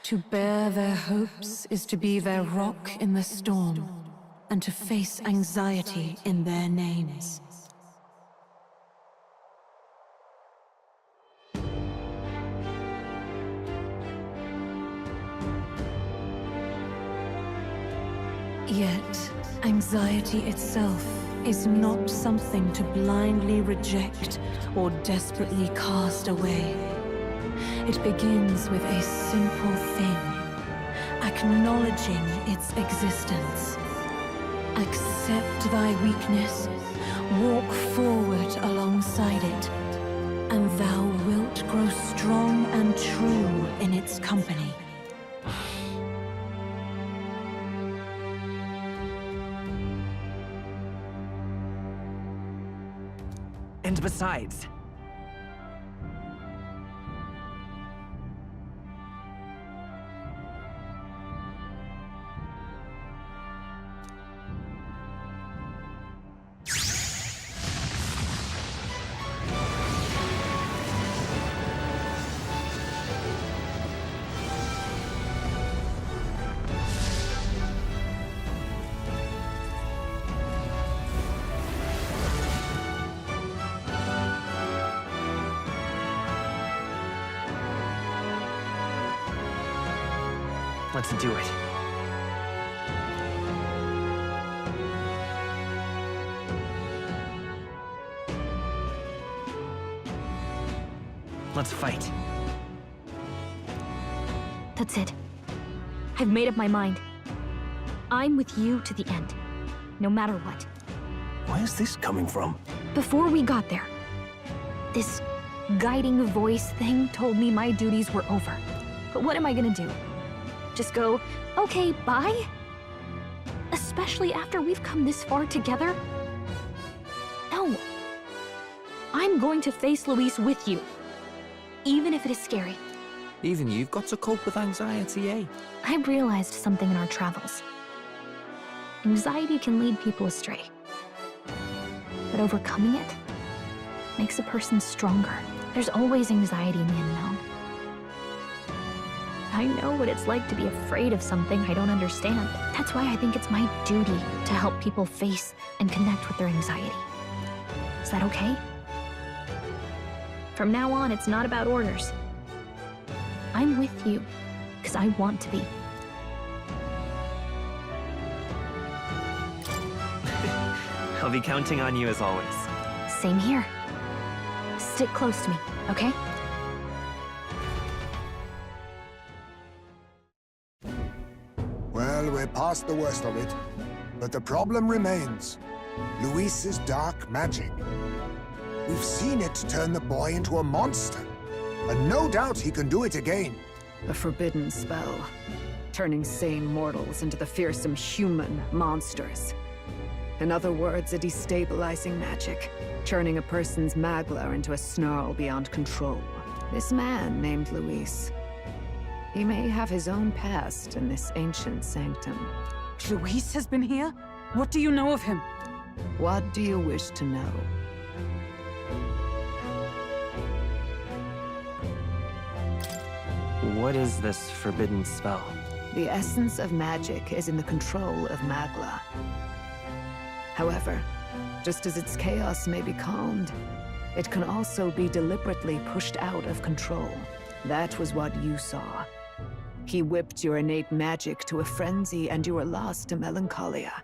To bear their hopes is to be their rock in the storm, and to face anxiety in their names. Yet, anxiety itself is not something to blindly reject or desperately cast away. It begins with a simple thing, acknowledging its existence. Accept thy weakness, walk forward alongside it, and thou wilt grow strong and true in its company. And besides, let's do it. Let's fight. That's it. I've made up my mind. I'm with you to the end, no matter what. Where's this coming from? Before we got there, this guiding voice thing told me my duties were over. But what am I gonna do? Just go, okay, bye? Especially after we've come this far together? No. I'm going to face Luis with you, even if it is scary. Even you've got to cope with anxiety, eh? I realized something in our travels. Anxiety can lead people astray. But overcoming it makes a person stronger. There's always anxiety in the unknown. I know what it's like to be afraid of something I don't understand. That's why I think it's my duty to help people face and connect with their anxiety. Is that okay? From now on, it's not about orders. I'm with you, because I want to be. I'll be counting on you as always. Same here. Stick close to me, okay? Well, we're past the worst of it. But the problem remains. Luis's dark magic. We've seen it turn the boy into a monster. And no doubt he can do it again. A forbidden spell, turning sane mortals into the fearsome human monsters. In other words, a destabilizing magic, turning a person's magla into a snarl beyond control. This man named Luis, he may have his own past in this ancient sanctum. Luis has been here? What do you know of him? What do you wish to know? What is this forbidden spell? The essence of magic is in the control of Magla. However, just as its chaos may be calmed, it can also be deliberately pushed out of control. That was what you saw. He whipped your innate magic to a frenzy and you were lost to melancholia.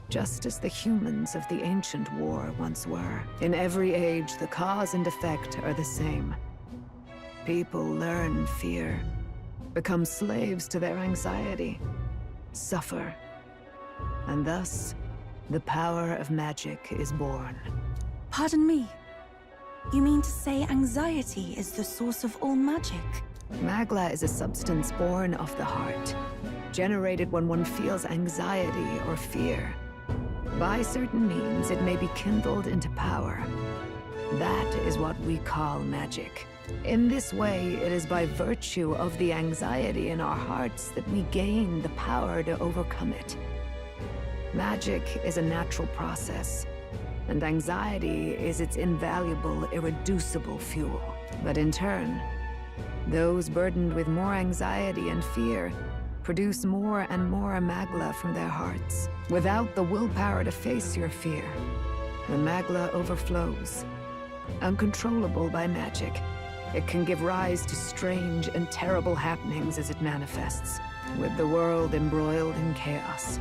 Just as the humans of the ancient war once were. In every age, the cause and effect are the same. People learn fear, become slaves to their anxiety, suffer, and thus, the power of magic is born. Pardon me. You mean to say anxiety is the source of all magic? Magla is a substance born of the heart, generated when one feels anxiety or fear. By certain means, it may be kindled into power. That is what we call magic. In this way, it is by virtue of the anxiety in our hearts that we gain the power to overcome it. Magic is a natural process, and anxiety is its invaluable, irreducible fuel. But in turn, those burdened with more anxiety and fear produce more and more Magla from their hearts. Without the willpower to face your fear, the Magla overflows. Uncontrollable by magic, it can give rise to strange and terrible happenings as it manifests, with the world embroiled in chaos.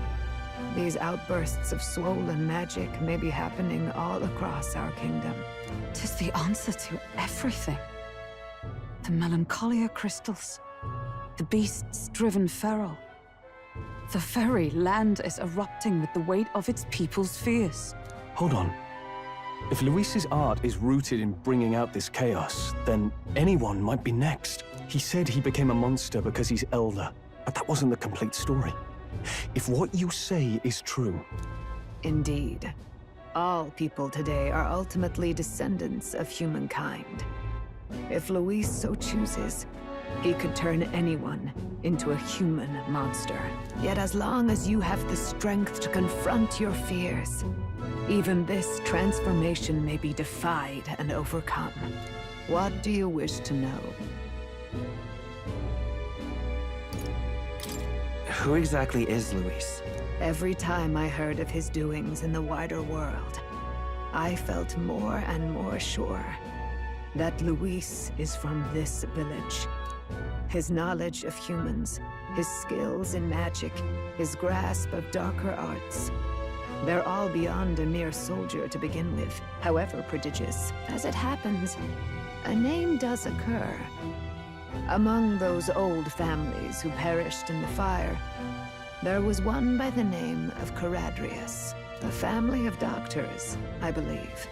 These outbursts of swollen magic may be happening all across our kingdom. 'Tis the answer to everything. The melancholia crystals, the beasts driven feral. The very land is erupting with the weight of its people's fears. Hold on. If Luis's art is rooted in bringing out this chaos, then anyone might be next. He said he became a monster because he's elder, but that wasn't the complete story. If what you say is true... Indeed. All people today are ultimately descendants of humankind. If Luis so chooses, he could turn anyone into a human monster. Yet as long as you have the strength to confront your fears, even this transformation may be defied and overcome. What do you wish to know? Who exactly is Luis? Every time I heard of his doings in the wider world, I felt more and more sure that Luis is from this village. His knowledge of humans, his skills in magic, his grasp of darker arts, they're all beyond a mere soldier to begin with, however prodigious. As it happens, a name does occur. Among those old families who perished in the fire, there was one by the name of Caradrius, a family of doctors, I believe.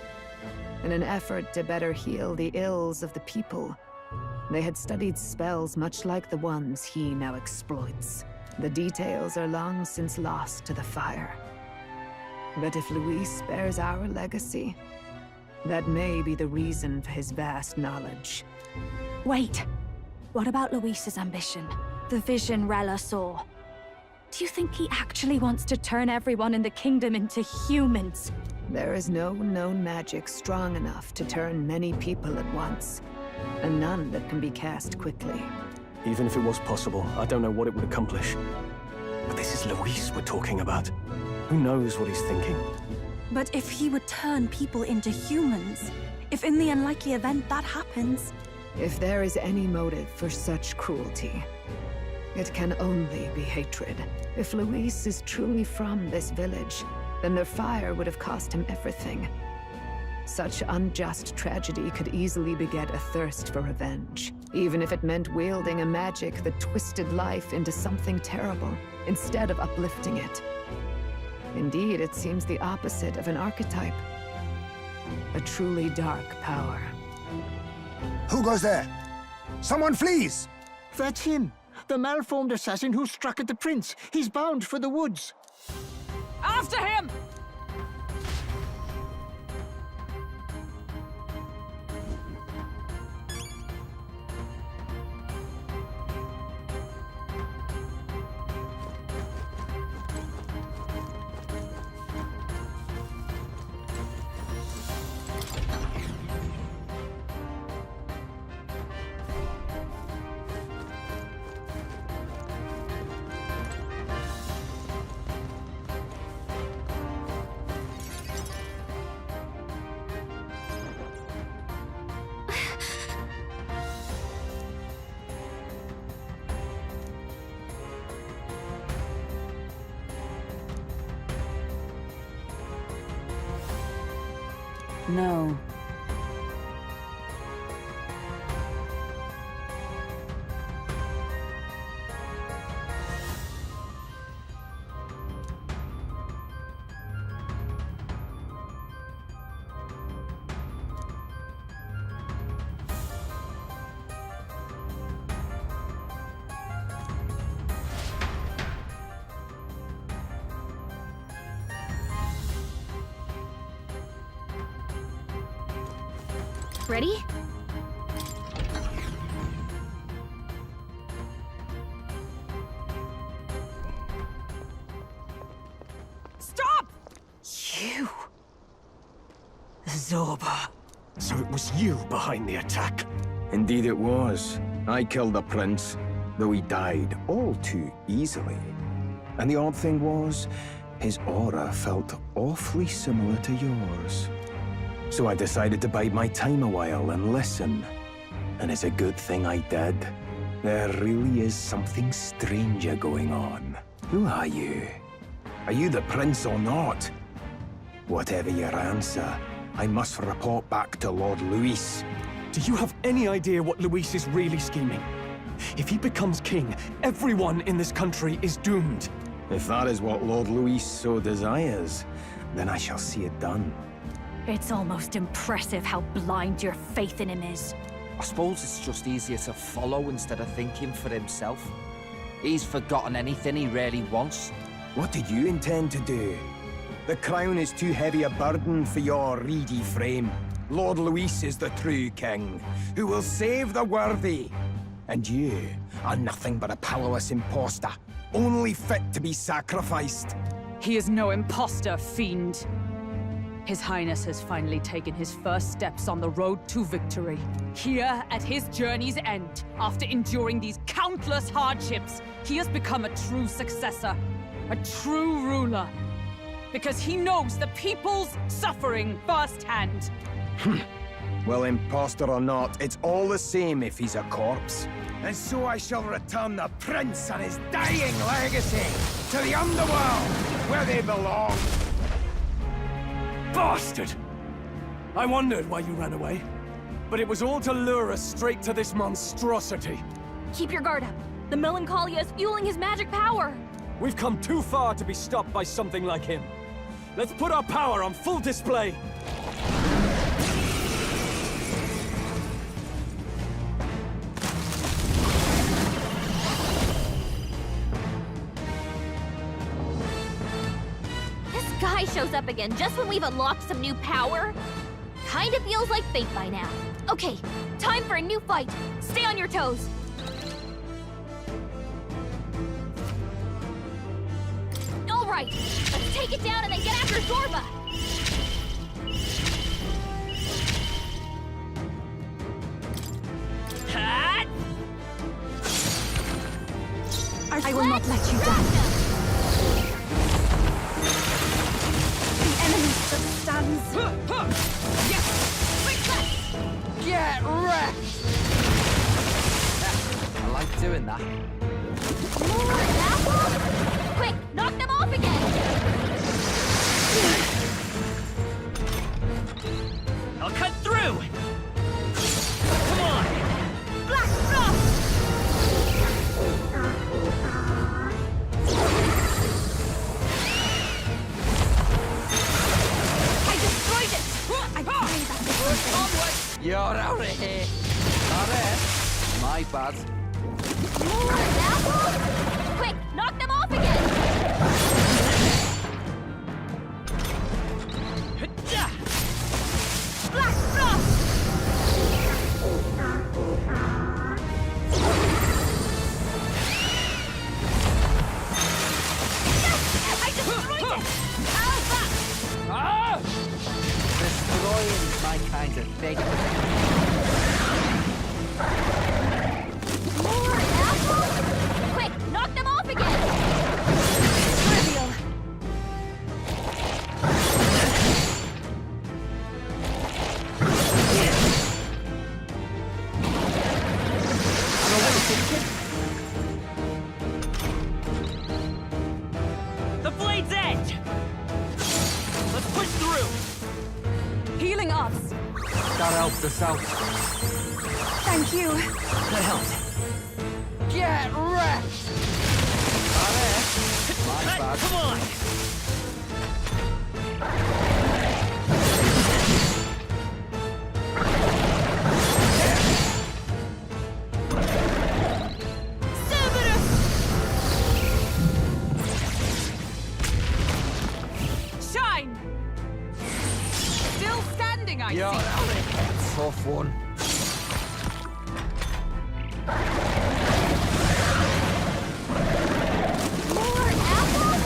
In an effort to better heal the ills of the people, they had studied spells much like the ones he now exploits. The details are long since lost to the fire. But if Luis bears our legacy, that may be the reason for his vast knowledge. Wait! What about Luis's ambition? The vision Rella saw? Do you think he actually wants to turn everyone in the kingdom into humans? There is no known magic strong enough to turn many people at once, and none that can be cast quickly. Even if it was possible, I don't know what it would accomplish. But this is Luis we're talking about. Who knows what he's thinking? But if he would turn people into humans, if in the unlikely event that happens... If there is any motive for such cruelty, it can only be hatred. If Luis is truly from this village, then their fire would have cost him everything. Such unjust tragedy could easily beget a thirst for revenge, even if it meant wielding a magic that twisted life into something terrible, instead of uplifting it. Indeed, it seems the opposite of an archetype. A truly dark power. Who goes there? Someone flees! That's him! The malformed assassin who struck at the prince! He's bound for the woods! After him! No. Ready? Stop! You! Zorba. So it was you behind the attack? Indeed it was. I killed the prince, though he died all too easily. And the odd thing was, his aura felt awfully similar to yours. So I decided to bide my time a while and listen. And it's a good thing I did. There really is something stranger going on. Who are you? Are you the prince or not? Whatever your answer, I must report back to Lord Luis. Do you have any idea what Luis is really scheming? If he becomes king, everyone in this country is doomed. If that is what Lord Luis so desires, then I shall see it done. It's almost impressive how blind your faith in him is. I suppose it's just easier to follow instead of thinking for himself. He's forgotten anything he really wants. What did you intend to do? The crown is too heavy a burden for your reedy frame. Lord Luis is the true king, who will save the worthy. And you are nothing but a powerless imposter, only fit to be sacrificed. He is no imposter, fiend. His Highness has finally taken his first steps on the road to victory. Here, at his journey's end, after enduring these countless hardships, he has become a true successor, a true ruler. Because he knows the people's suffering firsthand. Well, imposter or not, it's all the same if he's a corpse. And so I shall return the prince and his dying legacy to the underworld, where they belong. Bastard! I wondered why you ran away, but it was all to lure us straight to this monstrosity. Keep your guard up. The Melancholia is fueling his magic power. We've come too far to be stopped by something like him. Let's put our power on full display. Guy shows up again just when we've unlocked some new power. Kinda feels like fate by now. Okay, time for a new fight. Stay on your toes. All right, let's take it down and then get after Zorba. Hot! I will not let you down. Enemy stands. Get wrecked! I like doing that. More apples? Quick, knock them off again! I'll cut through! Come on! Black Frost! You're out of here. Alright. My bad. More apples? Quick, knock them off again! Black Frost! Yes! I destroyed it! Alpha! Ah! Destroying my kind of thing. More apples? Quick, knock them off again! Trivial. The blade's edge! Let's push through! Healing killing us! That helped us out. Thank you. That helped. Get wrecked! My bad. Come on! Shine! Still standing, I see. Tough one. More apples?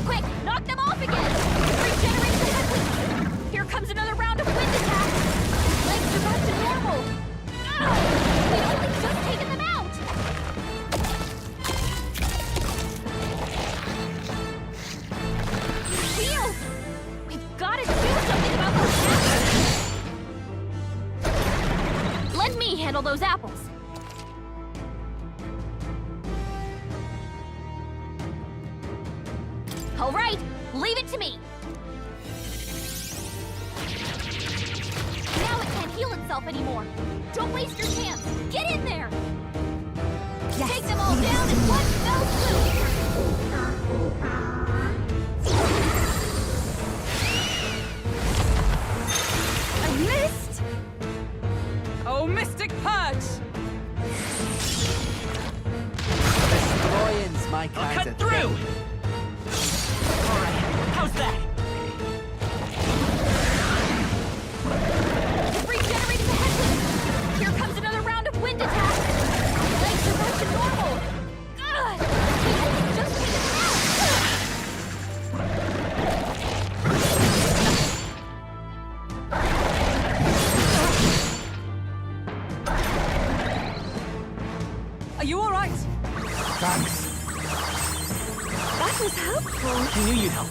Quick, knock them off again! Regenerate the headwind! Here comes another round of wind attacks! Legs are back to normal! We've only just taken them out! Wheel! We've got to do something about those apples! Let me handle those apples! All right, leave it to me. Now it can't heal itself anymore. Don't waste your chance. Get in there. Yes. Take them all down in one fell swoop. I missed! Oh, Mystic Purge! Destroying's my kind I'll cut of through! thing. How's that? Regenerating the headwind. Here comes another round of wind attacks. Legs are back to normal. Ugh! We only just taken them out. Are you all right? Thanks. That was helpful. I knew you'd help.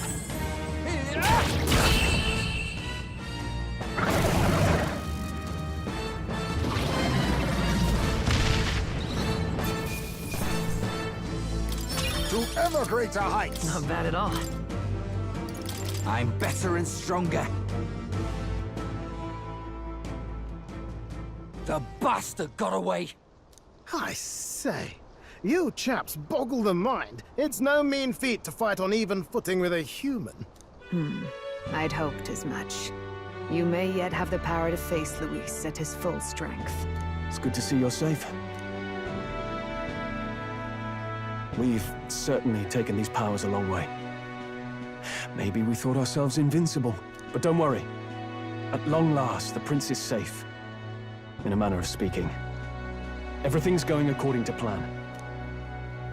To ever greater heights! Not bad at all. I'm better and stronger. The bastard got away! I say, you chaps boggle the mind. It's no mean feat to fight on even footing with a human. I'd hoped as much. You may yet have the power to face Luis at his full strength. It's good to see you're safe. We've certainly taken these powers a long way. Maybe we thought ourselves invincible, but don't worry. At long last, the prince is safe. In a manner of speaking. Everything's going according to plan.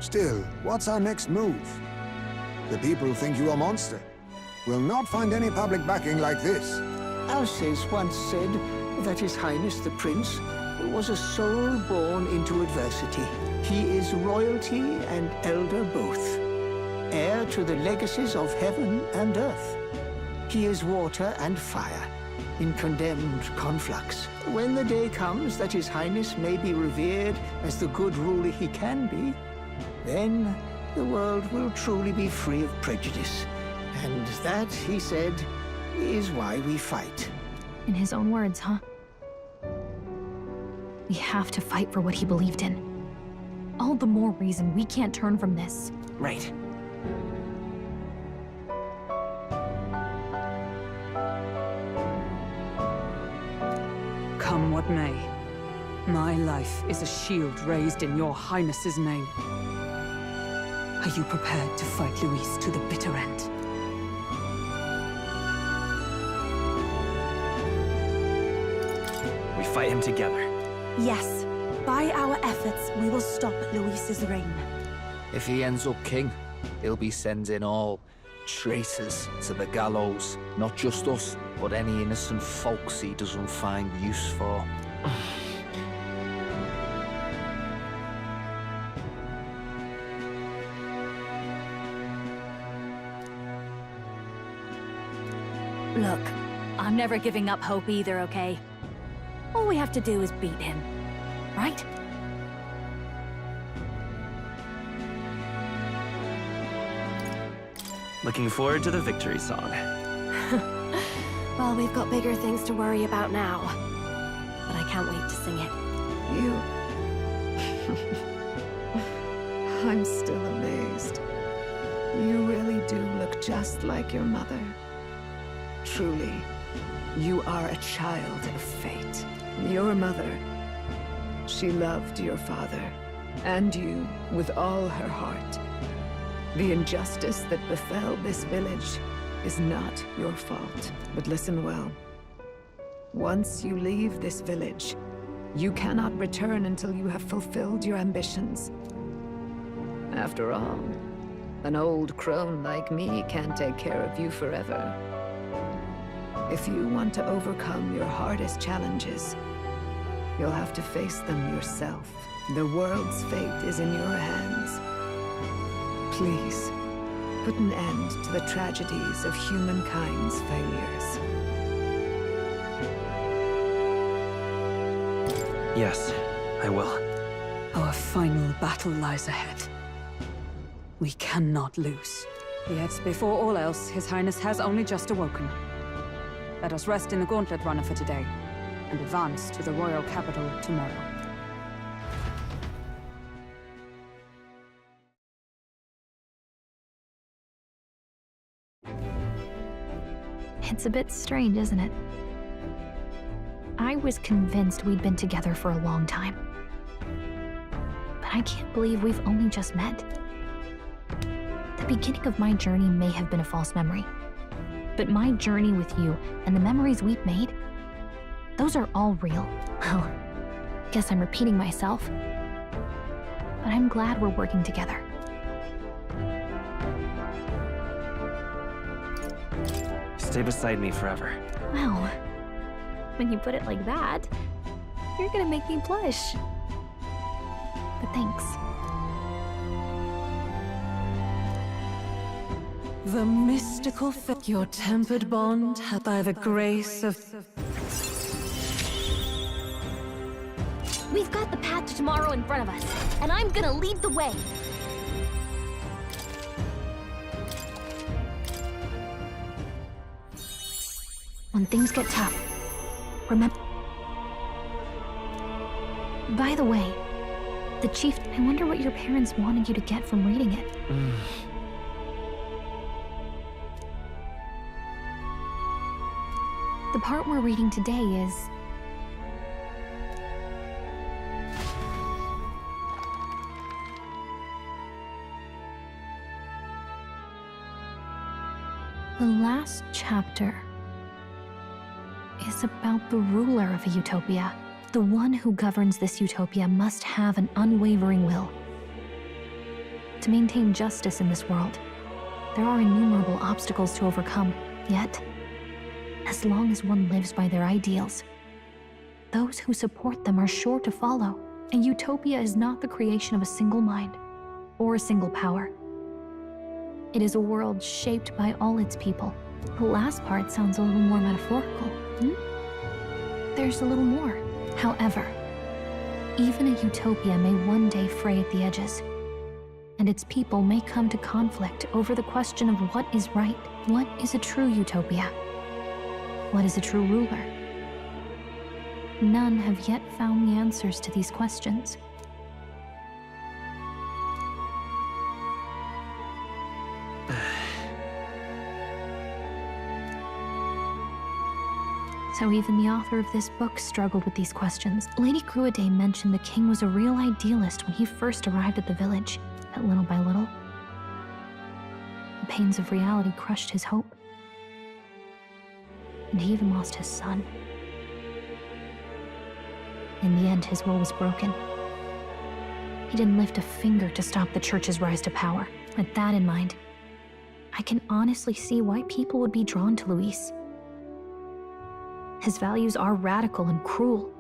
Still, what's our next move? The people think you a monster. We'll not find any public backing like this. Alces once said that His Highness the Prince was a soul born into adversity. He is royalty and elder both, heir to the legacies of heaven and earth. He is water and fire, in condemned conflux. When the day comes that His Highness may be revered as the good ruler he can be, then the world will truly be free of prejudice. And that, he said, is why we fight. In his own words, huh? We have to fight for what he believed in. All the more reason we can't turn from this. Right. Come what may, my life is a shield raised in your highness's name. Are you prepared to fight Luis to the bitter end? We fight him together. Yes. By our efforts, we will stop Luis's reign. If he ends up king, he'll be sending all traitors to the gallows. Not just us, but any innocent folks he doesn't find use for. Look, I'm never giving up hope either, okay? All we have to do is beat him, right? Looking forward to the victory song. Well, Well, we've got bigger things to worry about now. But I can't wait to sing it. You... I'm still amazed. You really do look just like your mother. Truly, you are a child of fate. Your mother, she loved your father, and you with all her heart. The injustice that befell this village is not your fault. But listen well. Once you leave this village, you cannot return until you have fulfilled your ambitions. After all, an old crone like me can't take care of you forever. If you want to overcome your hardest challenges, you'll have to face them yourself. The world's fate is in your hands. Please, put an end to the tragedies of humankind's failures. Yes, I will. Our final battle lies ahead. We cannot lose. Yet, before all else, His Highness has only just awoken. Let us rest in the Gauntlet Runner for today, and advance to the royal capital tomorrow. It's a bit strange, isn't it? I was convinced we'd been together for a long time. But I can't believe we've only just met. The beginning of my journey may have been a false memory. But my journey with you and the memories we've made, those are all real. Well, guess I'm repeating myself. But I'm glad we're working together. Stay beside me forever. Well, when you put it like that, you're gonna make me blush. But thanks. The mystical your tempered bond hath by the grace of... We've got the path to tomorrow in front of us, and I'm gonna lead the way. When things get tough, remember... By the way, the chief... I wonder what your parents wanted you to get from reading it. The part we're reading today is... The last chapter is about the ruler of a utopia. The one who governs this utopia must have an unwavering will. To maintain justice in this world, there are innumerable obstacles to overcome, yet, as long as one lives by their ideals, those who support them are sure to follow. A utopia is not the creation of a single mind or a single power. It is a world shaped by all its people. The last part sounds a little more metaphorical. There's a little more. However, even a utopia may one day fray at the edges, and its people may come to conflict over the question of what is right. What is a true utopia? What is a true ruler? None have yet found the answers to these questions. So even the author of this book struggled with these questions. Lady Gruaday mentioned the king was a real idealist when he first arrived at the village, but little by little, the pains of reality crushed his hope. And he even lost his son. In the end, his will was broken. He didn't lift a finger to stop the church's rise to power. With that in mind, I can honestly see why people would be drawn to Luis. His values are radical and cruel,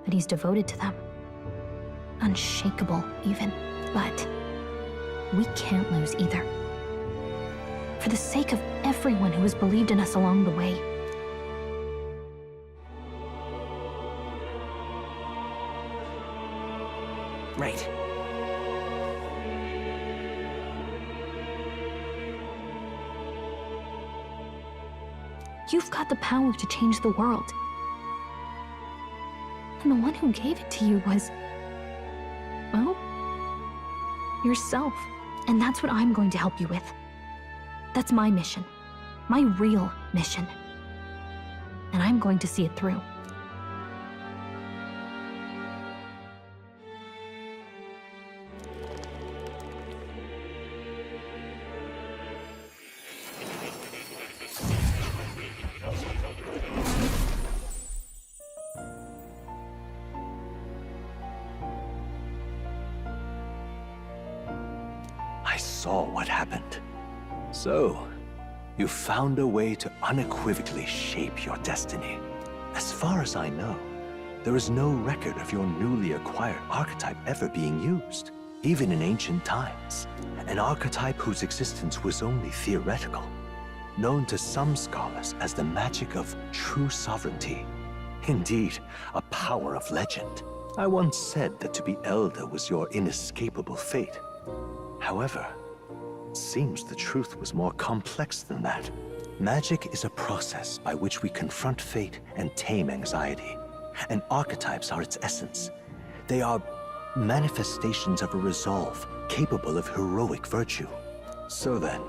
but he's devoted to them. Unshakable, even. But we can't lose either. For the sake of everyone who has believed in us along the way. Right. You've got the power to change the world. And the one who gave it to you was, well, yourself. And that's what I'm going to help you with. That's my mission. My real mission. And I'm going to see it through. I saw what happened. So, you found a way to unequivocally shape your destiny. As far as I know, there is no record of your newly acquired archetype ever being used, even in ancient times. An archetype whose existence was only theoretical, known to some scholars as the magic of true sovereignty. Indeed, a power of legend. I once said that to be elder was your inescapable fate. However, it seems the truth was more complex than that. Magic is a process by which we confront fate and tame anxiety. And archetypes are its essence. They are manifestations of a resolve capable of heroic virtue. So then,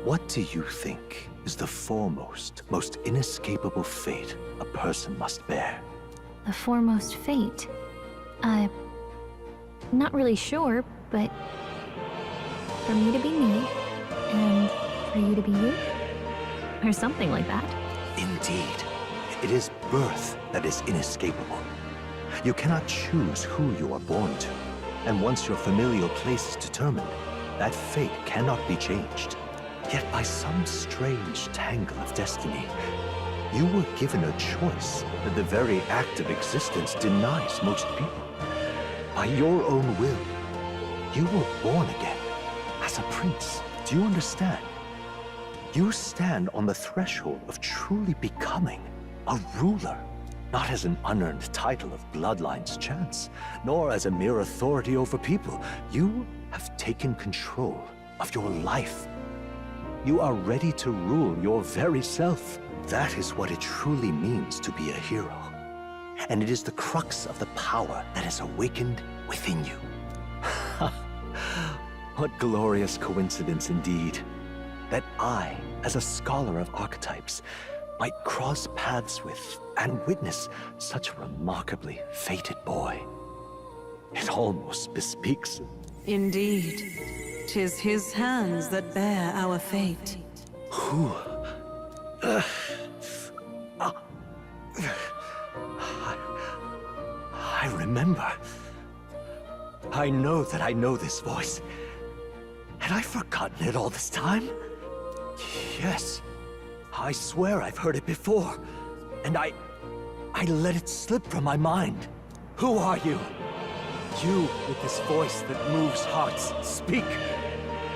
what do you think is the foremost, most inescapable fate a person must bear? The foremost fate? Not really sure, but for me to be me, and for you to be you? Or something like that. Indeed. It is birth that is inescapable. You cannot choose who you are born to. And once your familial place is determined, that fate cannot be changed. Yet by some strange tangle of destiny, you were given a choice that the very act of existence denies most people. By your own will, you were born again as a prince. Do you understand? You stand on the threshold of truly becoming a ruler, not as an unearned title of bloodline's chance, nor as a mere authority over people. You have taken control of your life. You are ready to rule your very self. That is what it truly means to be a hero. And it is the crux of the power that is awakened within you. What glorious coincidence indeed, that I, as a scholar of archetypes, might cross paths with and witness such a remarkably fated boy. It almost bespeaks. Indeed, 'tis his hands that bear our fate. Who? I remember. I know that I know this voice. Had I forgotten it all this time? Yes. I swear I've heard it before. And I let it slip from my mind. Who are you? You with this voice that moves hearts. Speak.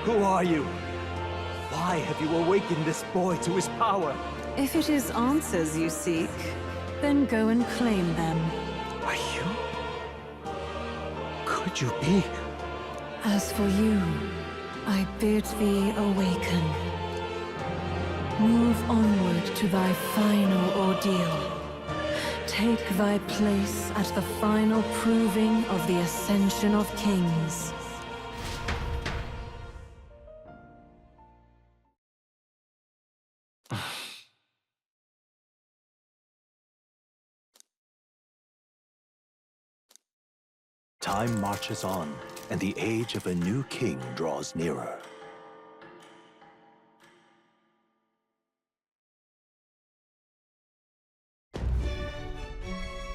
Who are you? Why have you awakened this boy to his power? If it is answers you seek, then go and claim them. Are you? Could you be? As for you, I bid thee awaken. Move onward to thy final ordeal. Take thy place at the final proving of the ascension of kings. Time marches on, and the age of a new king draws nearer.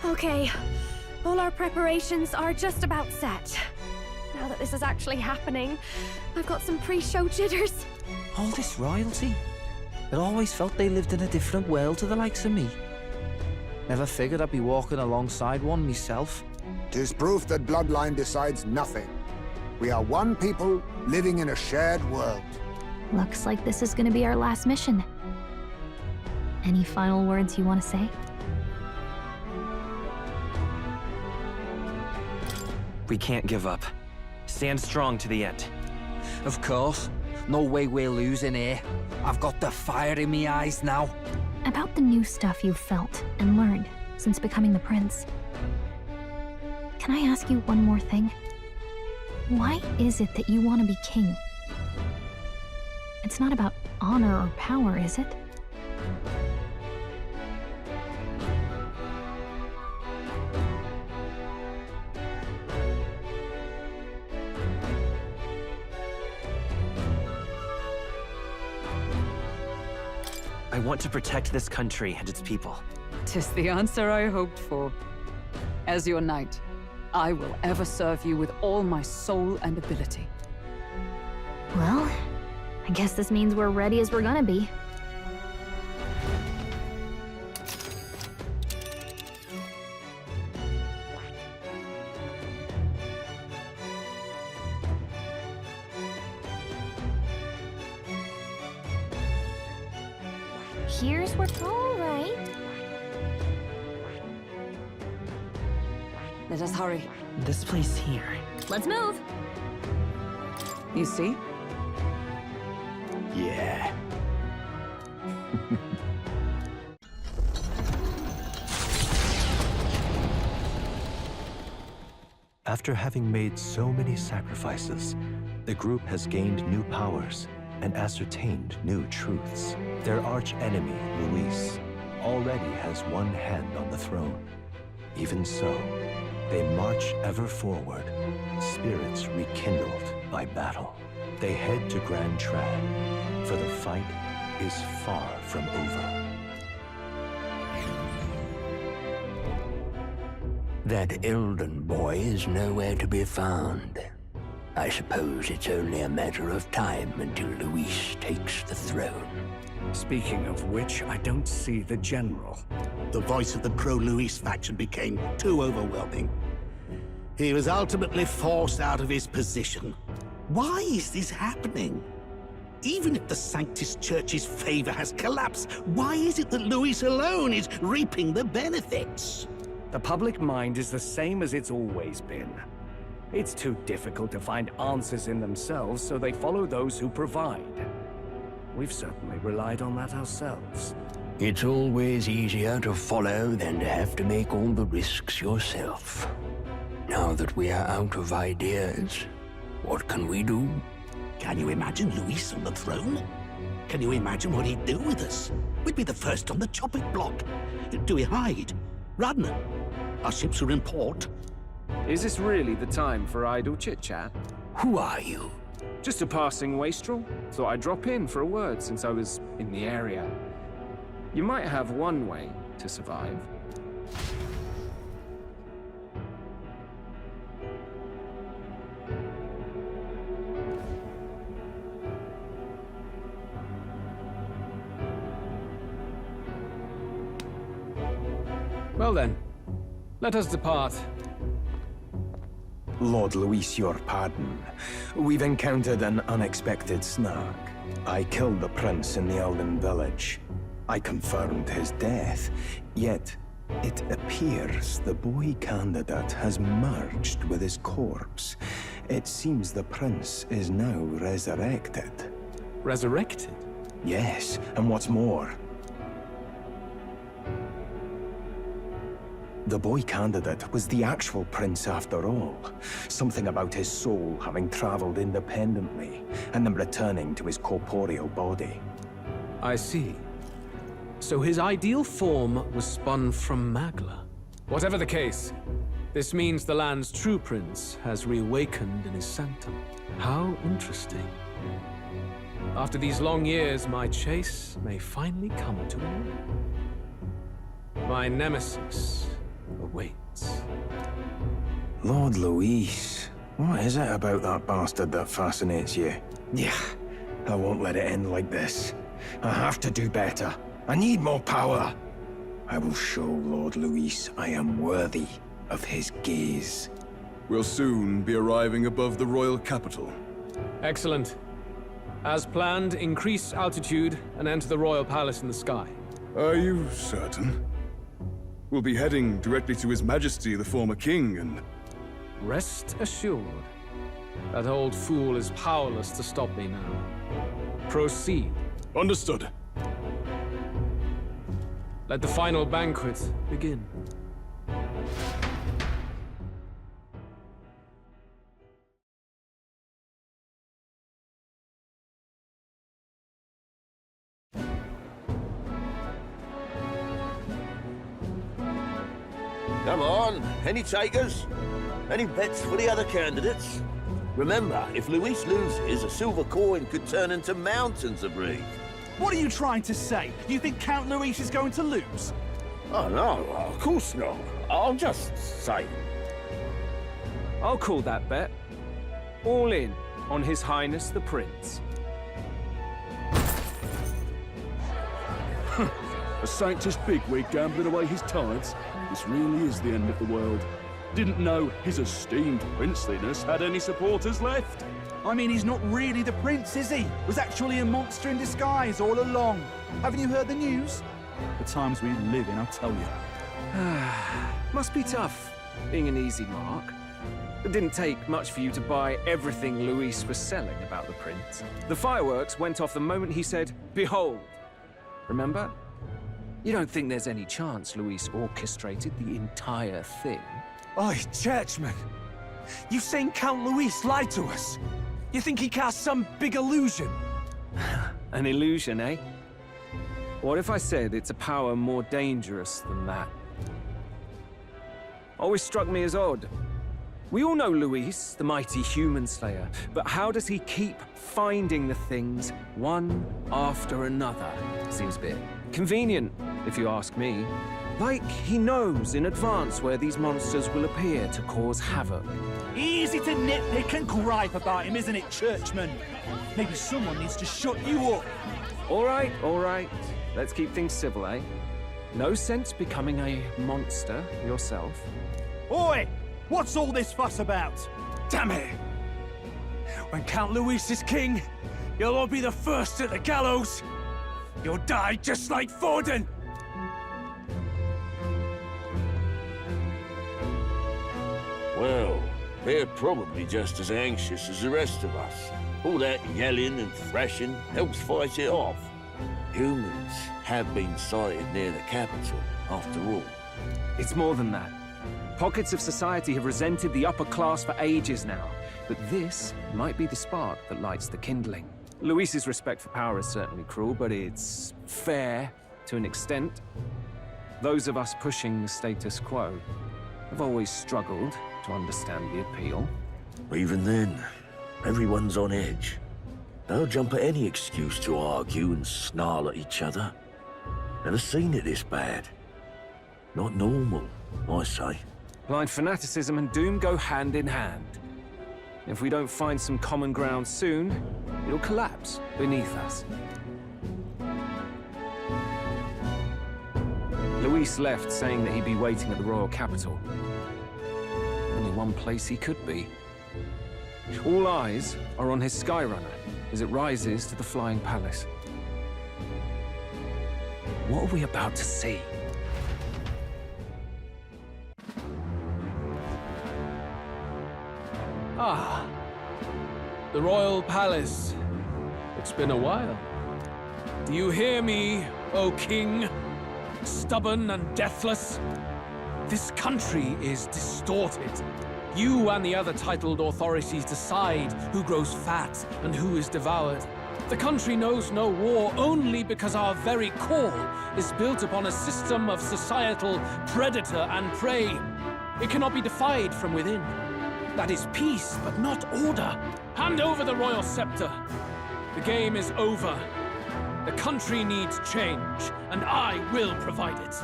Okay, all our preparations are just about set. Now that this is actually happening, I've got some pre-show jitters. All this royalty? It always felt they lived in a different world to the likes of me. Never figured I'd be walking alongside one myself. 'Tis proof that bloodline decides nothing. We are one people living in a shared world. Looks like this is gonna be our last mission. Any final words you want to say? We can't give up. Stand strong to the end. Of course. No way we're losing here. I've got the fire in me eyes now. About the new stuff you've felt and learned since becoming the prince. Can I ask you one more thing? Why is it that you want to be king? It's not about honor or power, is it? I want to protect this country and its people. 'Tis the answer I hoped for. As your knight, I will ever serve you with all my soul and ability. Well, I guess this means we're ready as we're gonna be. Here's what's all right. Let us hurry. This place here. Let's move. You see? Yeah. After having made so many sacrifices, the group has gained new powers and ascertained new truths. Their arch-enemy, Luis, already has one hand on the throne. Even so, they march ever forward, spirits rekindled by battle. They head to Grand Trad, for the fight is far from over. That Elden boy is nowhere to be found. I suppose it's only a matter of time until Luis takes the throne. Speaking of which, I don't see the general. The voice of the pro-Luis faction became too overwhelming. He was ultimately forced out of his position. Why is this happening? Even if the Sanctus Church's favor has collapsed, why is it that Luis alone is reaping the benefits? The public mind is the same as it's always been. It's too difficult to find answers in themselves, so they follow those who provide. We've certainly relied on that ourselves. It's always easier to follow than to have to make all the risks yourself. Now that we are out of ideas, what can we do? Can you imagine Luis on the throne? Can you imagine what he'd do with us? We'd be the first on the chopping block. Do we hide? Run? Our ships are in port. Is this really the time for idle chit-chat? Who are you? Just a passing wastrel. Thought I'd drop in for a word since I was in the area. You might have one way to survive. Well then, let us depart. Lord Luis, your pardon. We've encountered an unexpected snag. I killed the prince in the Elden village. I confirmed his death, yet it appears the boy candidate has merged with his corpse. It seems the prince is now resurrected. Resurrected? Yes, and what's more, the boy candidate was the actual prince after all. Something about his soul having traveled independently, and then returning to his corporeal body. I see. So his ideal form was spun from Magla. Whatever the case, this means the land's true prince has reawakened in his sanctum. How interesting. After these long years, my chase may finally come to an end. My nemesis awaits. Lord Luis, what is it about that bastard that fascinates you? Yeah, I won't let it end like this. I have to do better. I need more power. I will show Lord Luis I am worthy of his gaze. We'll soon be arriving above the royal capital. Excellent. As planned, increase altitude and enter the royal palace in the sky. Are you certain? We'll be heading directly to His Majesty, the former king, and... Rest assured. That old fool is powerless to stop me now. Proceed. Understood. Let the final banquet begin. Come on, any takers? Any bets for the other candidates? Remember, if Luis loses, a silver coin could turn into mountains of Reef. What are you trying to say? You think Count Luis is going to lose? Oh, no, of course not. I'm just saying. I'll call that bet. All in on His Highness the Prince. A Sanctus bigwig gambling away his tithes? This really is the end of the world. Didn't know his esteemed princeliness had any supporters left. I mean, he's not really the prince, is he? Was actually a monster in disguise all along. Haven't you heard the news? The times we live in, I'll tell you. Must be tough, being an easy mark. It didn't take much for you to buy everything Luis was selling about the prince. The fireworks went off the moment he said, "Behold." Remember? You don't think there's any chance Luis orchestrated the entire thing? Oi, churchman! You've seen Count Luis lie to us? You think he cast some big illusion? An illusion, eh? What if I said it's a power more dangerous than that? Always struck me as odd. We all know Luis, the mighty human slayer, but how does he keep finding the things one after another? Seems a bit convenient, if you ask me. Like he knows in advance where these monsters will appear to cause havoc. Easy to nitpick and gripe about him, isn't it, churchman? Maybe someone needs to shut you up. All right. Let's keep things civil, eh? No sense becoming a monster yourself. Oi! What's all this fuss about? Damn it! When Count Luis is king, you'll all be the first at the gallows. You'll die just like Forden. Well, they're probably just as anxious as the rest of us. All that yelling and thrashing helps fight it off. Humans have been sighted near the capital, after all. It's more than that. Pockets of society have resented the upper class for ages now, but this might be the spark that lights the kindling. Luis's respect for power is certainly cruel, but it's fair to an extent. Those of us pushing the status quo have always struggled to understand the appeal. Even then, everyone's on edge. They'll jump at any excuse to argue and snarl at each other. Never seen it this bad. Not normal, I say. Blind fanaticism and doom go hand in hand. If we don't find some common ground soon, it'll collapse beneath us. Luis left saying that he'd be waiting at the royal capital. Only one place he could be. All eyes are on his Skyrunner as it rises to the flying palace. What are we about to see? Ah, the royal palace. It's been a while. Do you hear me, O king? Stubborn and deathless? This country is distorted. You and the other titled authorities decide who grows fat and who is devoured. The country knows no war only because our very core is built upon a system of societal predator and prey. It cannot be defied from within. That is peace, but not order. Hand over the royal scepter. The game is over. The country needs change, and I will provide it.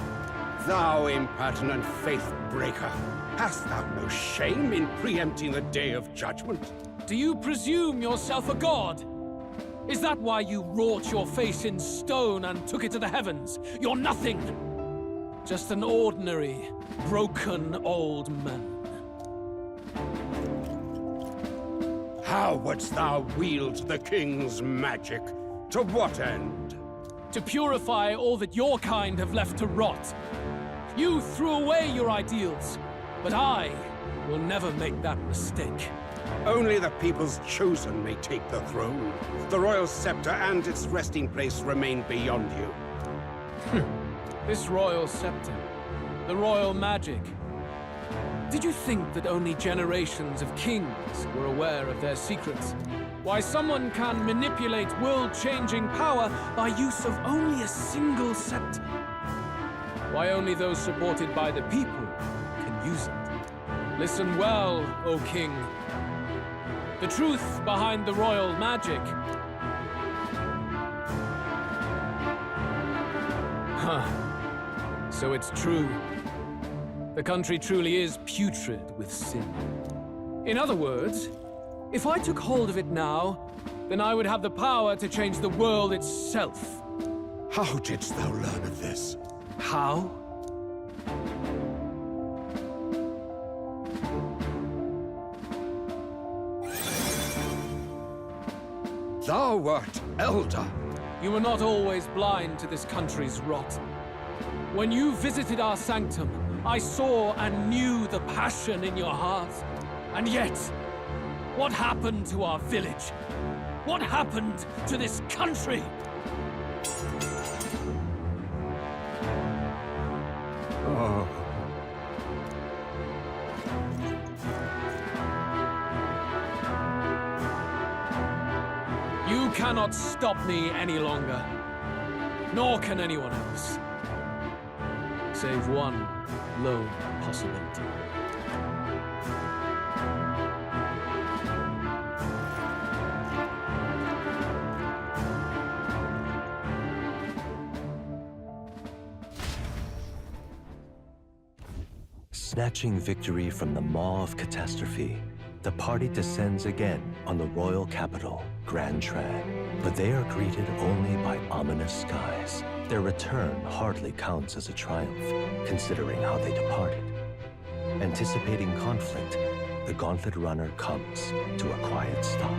Thou impertinent faith breaker, hast thou no shame in preempting the day of judgment? Do you presume yourself a god? Is that why you wrought your face in stone and took it to the heavens? You're nothing. Just an ordinary, broken old man. How wouldst thou wield the king's magic? To what end? To purify all that your kind have left to rot. You threw away your ideals, but I will never make that mistake. Only the people's chosen may take the throne. The royal scepter and its resting place remain beyond you. This royal scepter, the royal magic. Did you think that only generations of kings were aware of their secrets? Why someone can manipulate world-changing power by use of only a single scepter? Why only those supported by the people can use it? Listen well, O King. The truth behind the royal magic. Huh. So it's true. The country truly is putrid with sin. In other words, if I took hold of it now, then I would have the power to change the world itself. How didst thou learn of this? How? Thou wert elder. You were not always blind to this country's rot. When you visited our sanctum, I saw and knew the passion in your heart. And yet, what happened to our village? What happened to this country? Oh. You cannot stop me any longer. Nor can anyone else. Save one lone possibility. Snatching victory from the maw of catastrophe, the party descends again on the royal capital, Grand Tran. But they are greeted only by ominous skies. Their return hardly counts as a triumph, considering how they departed. Anticipating conflict, the Gauntlet Runner comes to a quiet stop.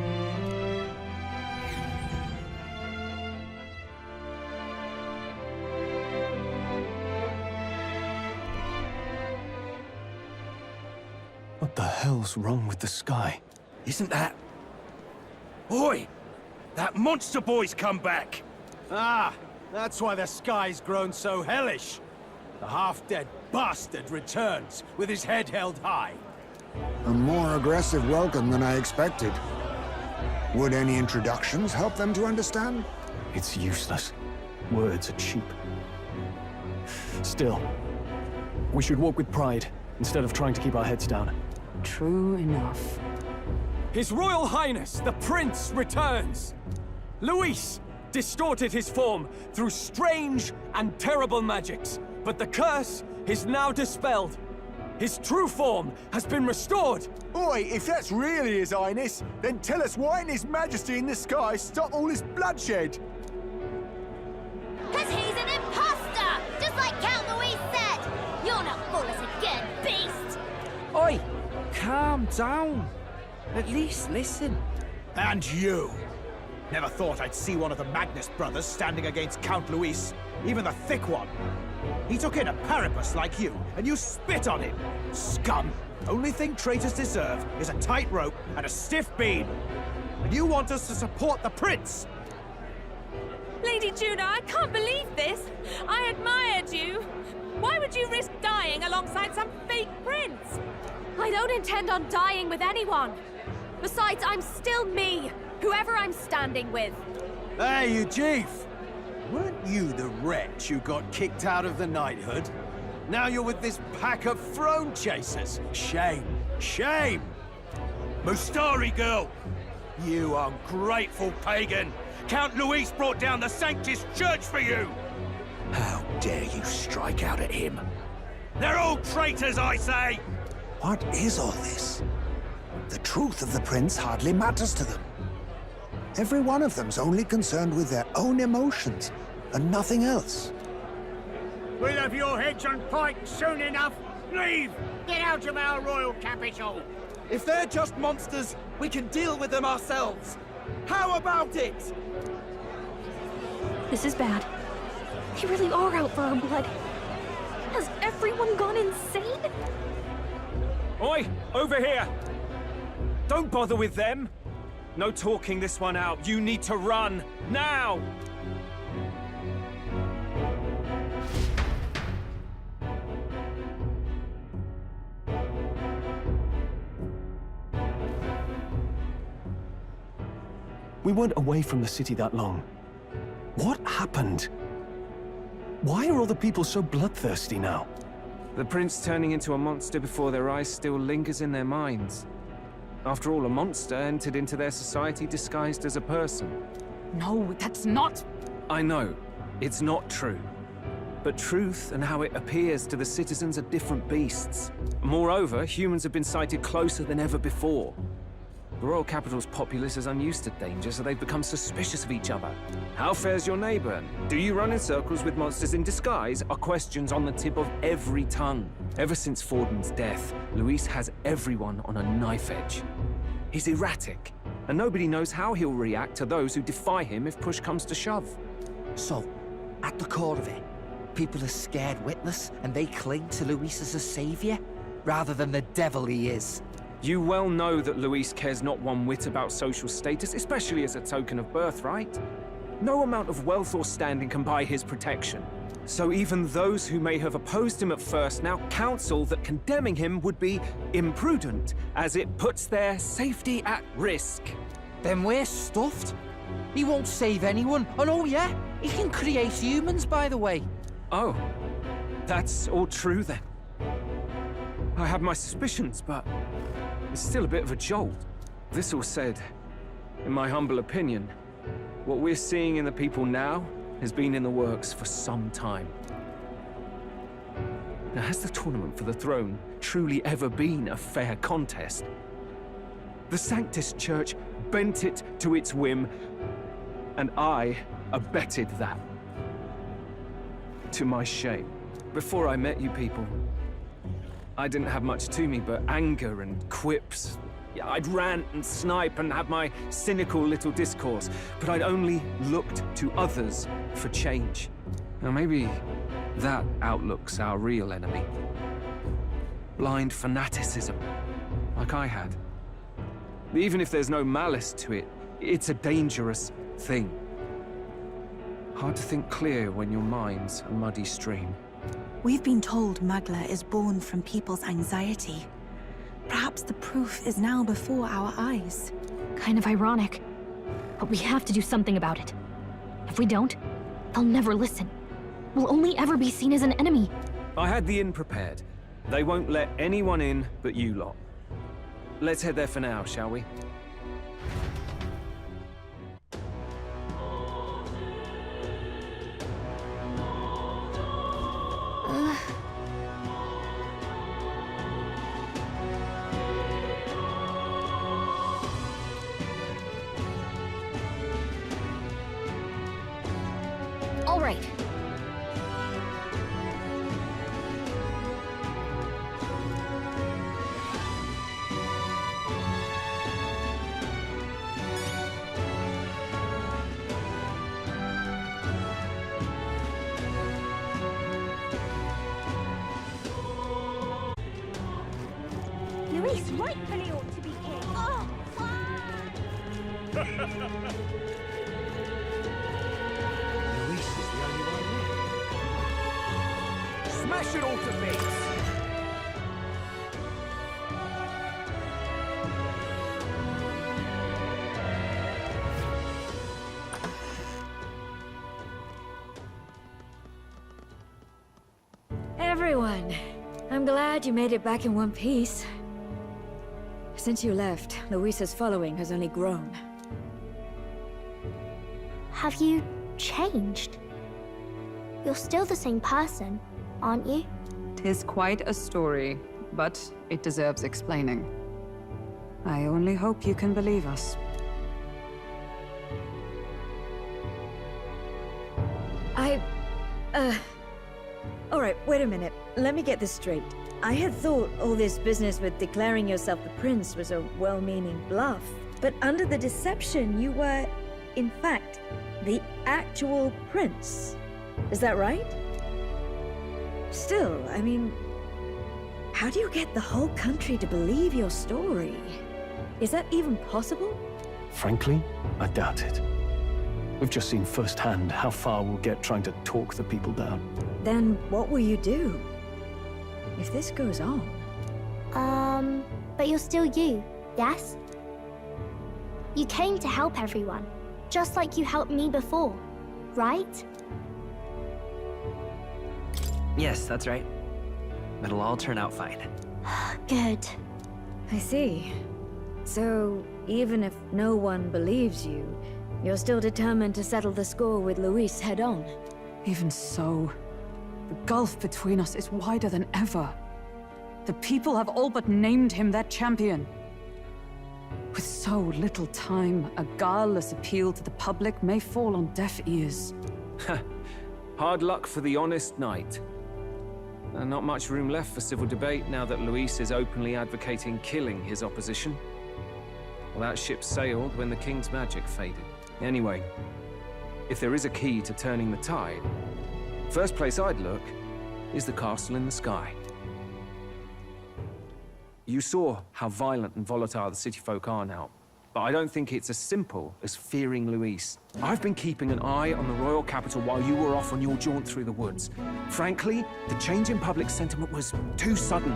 What the hell's wrong with the sky? Isn't that... Oi! That monster boy's come back! Ah, that's why the sky's grown so hellish. The half-dead bastard returns with his head held high. A more aggressive welcome than I expected. Would any introductions help them to understand? It's useless. Words are cheap. Still, we should walk with pride instead of trying to keep our heads down. True enough. His Royal Highness, the Prince, returns! Luis distorted his form through strange and terrible magics, but the curse is now dispelled. His true form has been restored! Oi, if that's really His Highness, then tell us why didn't His Majesty in the sky stop all this bloodshed? 'Cause he's an imposter! Just like Count Luis said! You'll not fool us again, beast! Oi! Calm down. At least listen. And you! Never thought I'd see one of the Magnus brothers standing against Count Luis, even the thick one. He took in a Paribus like you, and you spit on him! Scum! Only thing traitors deserve is a tight rope and a stiff beam. And you want us to support the Prince! Lady Juna, I can't believe this! I admired you! Why would you risk dying alongside some fake prince? I don't intend on dying with anyone. Besides, I'm still me, whoever I'm standing with. Hey, you chief! Weren't you the wretch who got kicked out of the knighthood? Now you're with this pack of throne chasers. Shame! Shame! Mustari girl! You ungrateful pagan! Count Luis brought down the Sanctus Church for you! How dare you strike out at him? They're all traitors, I say! What is all this? The truth of the prince hardly matters to them. Every one of them's only concerned with their own emotions, and nothing else. We'll have your heads on pikes soon enough. Leave! Get out of our royal capital! If they're just monsters, we can deal with them ourselves. How about it? This is bad. They really are out for our blood. Has everyone gone insane? Oi! Over here! Don't bother with them! No talking this one out. You need to run, now! We weren't away from the city that long. What happened? Why are all the people so bloodthirsty now? The prince turning into a monster before their eyes still lingers in their minds. After all, a monster entered into their society disguised as a person. No, that's not... I know, it's not true. But truth and how it appears to the citizens are different beasts. Moreover, humans have been sighted closer than ever before. The royal capital's populace is unused to danger, so they've become suspicious of each other. How fares your neighbor? Do you run in circles with monsters in disguise? Are questions on the tip of every tongue. Ever since Forden's death, Luis has everyone on a knife edge. He's erratic, and nobody knows how he'll react to those who defy him if push comes to shove. So, at the core of it, people are scared witless, and they cling to Luis as a savior, rather than the devil he is. You well know that Luis cares not one whit about social status, especially as a token of birthright. No amount of wealth or standing can buy his protection. So even those who may have opposed him at first now counsel that condemning him would be imprudent, as it puts their safety at risk. Then we're stuffed. He won't save anyone, and oh yeah, he can create humans, by the way. Oh, that's all true then. I have my suspicions, but it's still a bit of a jolt. This all said, in my humble opinion, what we're seeing in the people now has been in the works for some time. Now, has the tournament for the throne truly ever been a fair contest? The Sanctus Church bent it to its whim, and I abetted that. To my shame. Before I met you people, I didn't have much to me but anger and quips. Yeah, I'd rant and snipe and have my cynical little discourse, but I'd only looked to others for change. Now maybe that outlook's our real enemy. Blind fanaticism, like I had. Even if there's no malice to it, it's a dangerous thing. Hard to think clear when your mind's a muddy stream. We've been told Magla is born from people's anxiety. Perhaps the proof is now before our eyes. Kind of ironic. But we have to do something about it. If we don't, they'll never listen. We'll only ever be seen as an enemy. I had the inn prepared. They won't let anyone in but you lot. Let's head there for now, shall we? All right. Luis rightfully ought to be king. Oh, Smash it all to bits! Everyone, I'm glad you made it back in one piece. Since you left, Luisa's following has only grown. Have you changed? You're still the same person, aren't you? 'Tis quite a story, but it deserves explaining. I only hope you can believe us. Alright, wait a minute. Let me get this straight. I had thought all this business with declaring yourself the prince was a well-meaning bluff. But under the deception, you were, in fact, the actual prince. Is that right? Still, I mean, how do you get the whole country to believe your story? Is that even possible? Frankly, I doubt it. We've just seen firsthand how far we'll get trying to talk the people down. Then what will you do? If this goes on... But you're still you, yes? You came to help everyone, just like you helped me before, right? Yes, that's right. It'll all turn out fine. Good. I see. So, even if no one believes you, you're still determined to settle the score with Luis head-on? Even so, the gulf between us is wider than ever. The people have all but named him their champion. With so little time, a guileless appeal to the public may fall on deaf ears. Hard luck for the honest knight. Not much room left for civil debate now that Luis is openly advocating killing his opposition. Well, that ship sailed when the king's magic faded. Anyway, if there is a key to turning the tide, first place I'd look is the castle in the sky. You saw how violent and volatile the city folk are now, but I don't think it's as simple as fearing Luis. I've been keeping an eye on the royal capital while you were off on your jaunt through the woods. Frankly, the change in public sentiment was too sudden,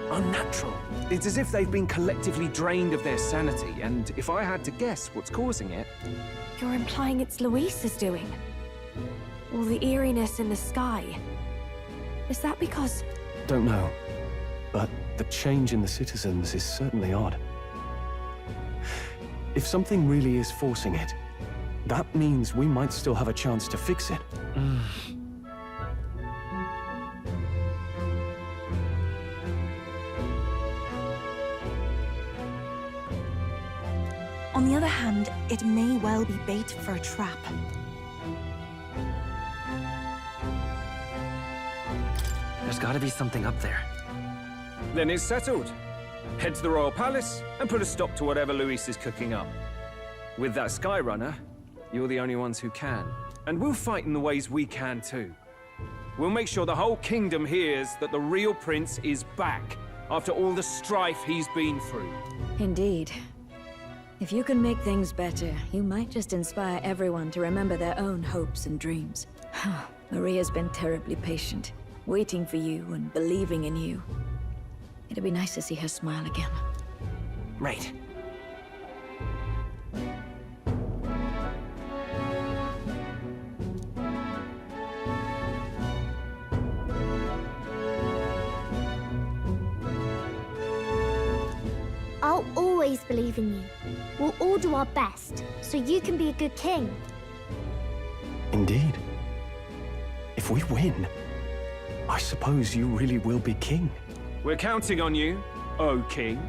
unnatural. It's as if they've been collectively drained of their sanity, and if I had to guess what's causing it... You're implying it's Luis's doing? All the eeriness in the sky. Is that because... Don't know, but the change in the citizens is certainly odd. If something really is forcing it, that means we might still have a chance to fix it. On the other hand, it may well be bait for a trap. There's gotta be something up there. Then it's settled. Head to the royal palace and put a stop to whatever Luis is cooking up. With that Skyrunner, you're the only ones who can. And we'll fight in the ways we can too. We'll make sure the whole kingdom hears that the real prince is back after all the strife he's been through. Indeed. If you can make things better, you might just inspire everyone to remember their own hopes and dreams. Maria's been terribly patient, waiting for you and believing in you. It'd be nice to see her smile again. Right. I'll always believe in you. We'll all do our best, so you can be a good king. Indeed. If we win, I suppose you really will be king. We're counting on you, O King.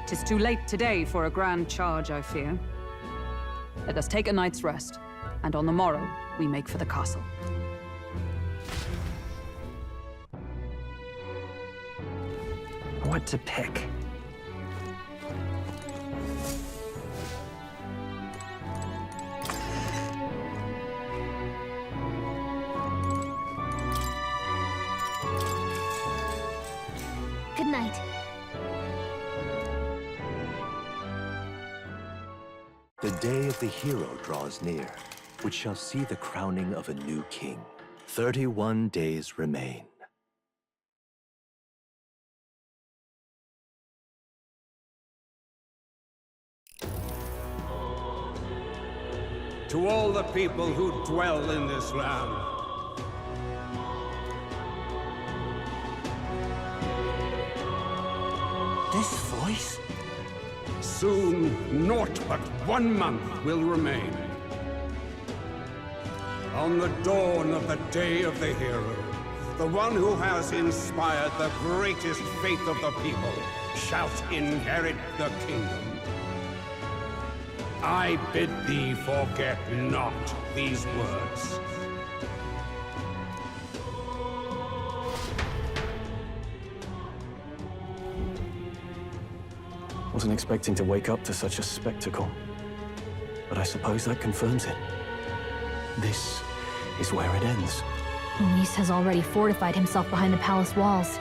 'Tis too late today for a grand charge, I fear. Let us take a night's rest, and on the morrow, we make for the castle. What to pick? Good night. The day of the hero draws near, which shall see the crowning of a new king. 31 days remain. To all the people who dwell in this land, This voice? soon naught but 1 month will remain. On the dawn of the day of the hero, the one who has inspired the greatest faith of the people shalt inherit the kingdom. I bid thee forget not these words. Wasn't expecting to wake up to such a spectacle, but I suppose that confirms it. This is where it ends. Luis has already fortified himself behind the palace walls.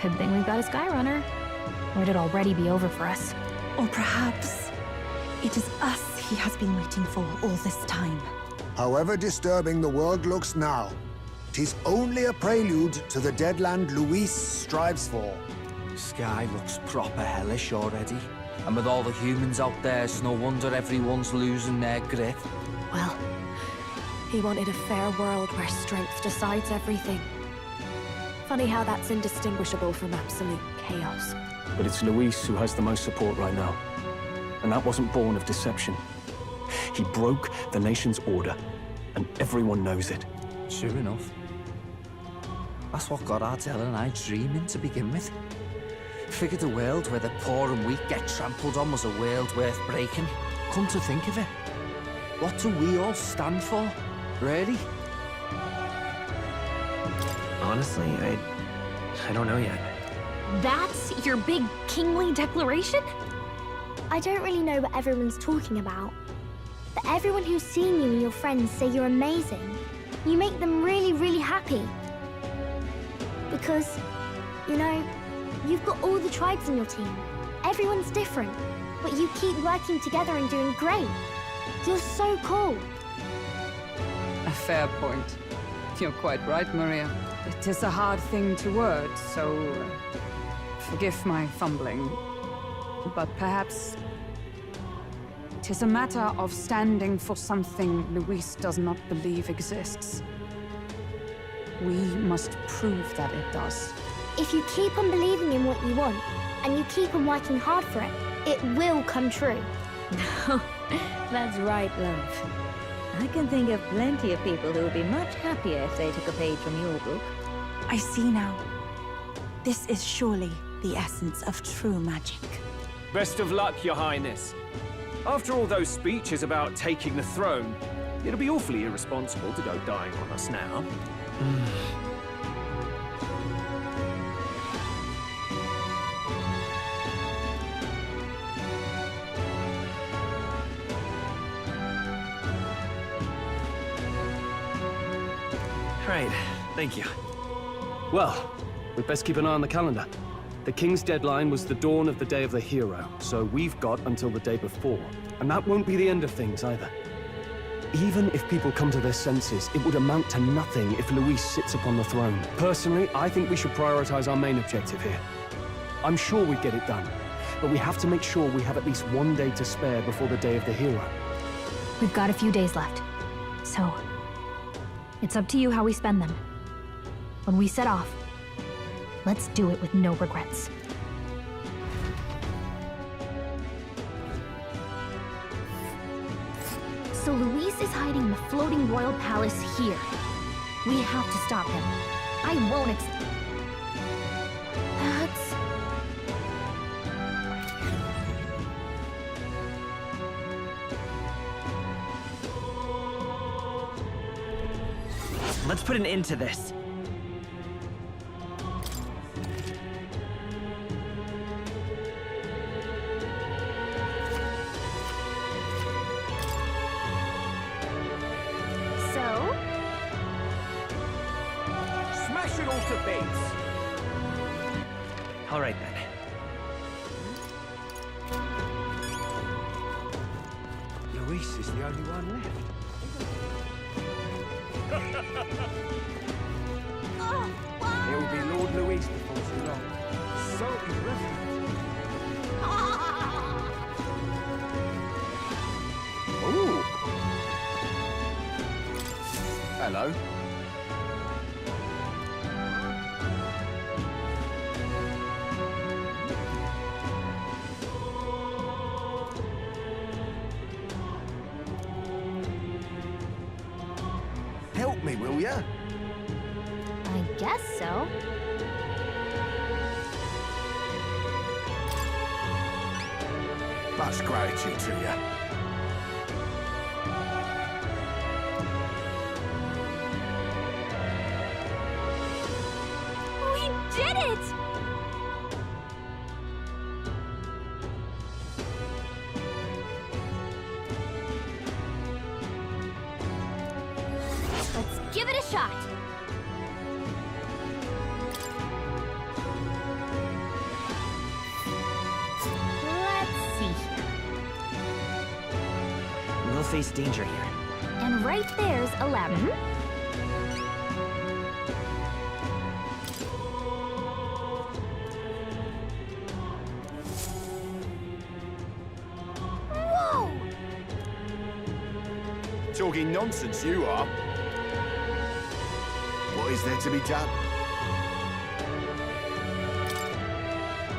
Good thing we've got a Skyrunner. or it'd already be over for us. Or perhaps it is us he has been waiting for all this time. However disturbing the world looks now, it is only a prelude to the deadland Luis strives for. Sky looks proper hellish already. And with all the humans out there, it's no wonder everyone's losing their grip. Well, he wanted a fair world where strength decides everything. Funny how that's indistinguishable from absolute chaos. But it's Luis who has the most support right now. And that wasn't born of deception. He broke the nation's order, and everyone knows it. Sure enough. That's what got Ardell and I dreaming to begin with. Figured a world where the poor and weak get trampled on was a world worth breaking. Come to think of it, what do we all stand for, really? Honestly, I don't know yet. That's your big kingly declaration? I don't really know what everyone's talking about. But everyone who's seen you and your friends say you're amazing. You make them really, really happy. Because, you know, you've got all the tribes in your team. Everyone's different, but you keep working together and doing great. You're so cool. A fair point. You're quite right, Maria. It is a hard thing to word, so forgive my fumbling. But perhaps it is a matter of standing for something Luis does not believe exists. We must prove that it does. If you keep on believing in what you want, and you keep on working hard for it, it will come true. That's right, love. I can think of plenty of people who would be much happier if they took a page from your book. I see now. This is surely the essence of true magic. Best of luck, Your Highness. After all those speeches about taking the throne, it'll be awfully irresponsible to go dying on us now. Right, thank you. Well, we'd best keep an eye on the calendar. The King's deadline was the dawn of the Day of the Hero, so we've got until the day before. And that won't be the end of things either. Even if people come to their senses, it would amount to nothing if Luis sits upon the throne. Personally, I think we should prioritize our main objective here. I'm sure we'd get it done, but we have to make sure we have at least one day to spare before the Day of the Hero. We've got a few days left, so it's up to you how we spend them. When we set off, let's do it with no regrets. So Luis is hiding in the floating royal palace here. We have to stop him. I won't That's... Let's put an end to this. So? Smash it all to bits. All right, then. Luis is the only one left. It will be Lord Luis before too long. So irreverent. Ooh. Hello. Help me, will ya? I guess so. Much gratitude to you. We did it! Let's give it a shot. face danger here. And right there's a labyrinth. Whoa! Talking nonsense, you are. What is there to be done?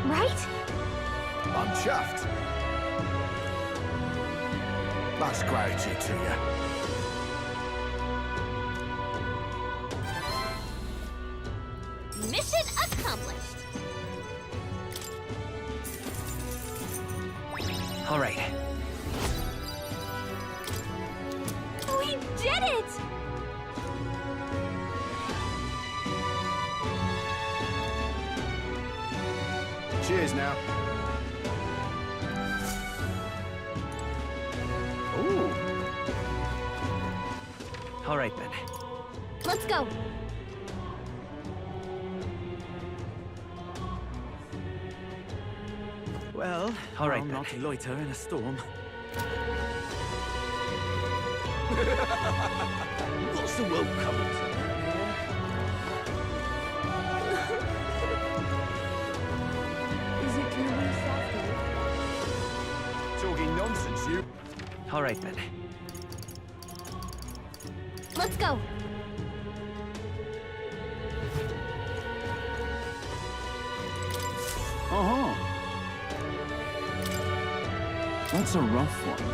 Right? I'm chuffed. Much gratitude to you. Mission accomplished. All right. We did it! Cheers now. Ooh. All right then. Let's go. Well, all right I'll then. not loiter in a storm. What's the world coming to? Is it Louise after Talking nonsense, you. All right then. Let's go. Uh-huh. That's a rough one.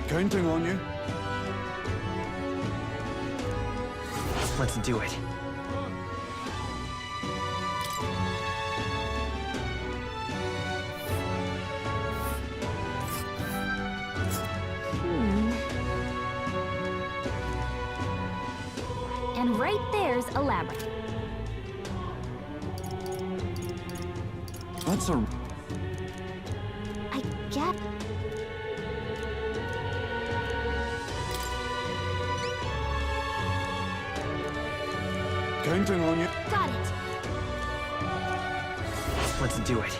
Counting on you. Let's do it. And right there's a labyrinth. That's a... I get... Counting on you. Got it. Let's do it.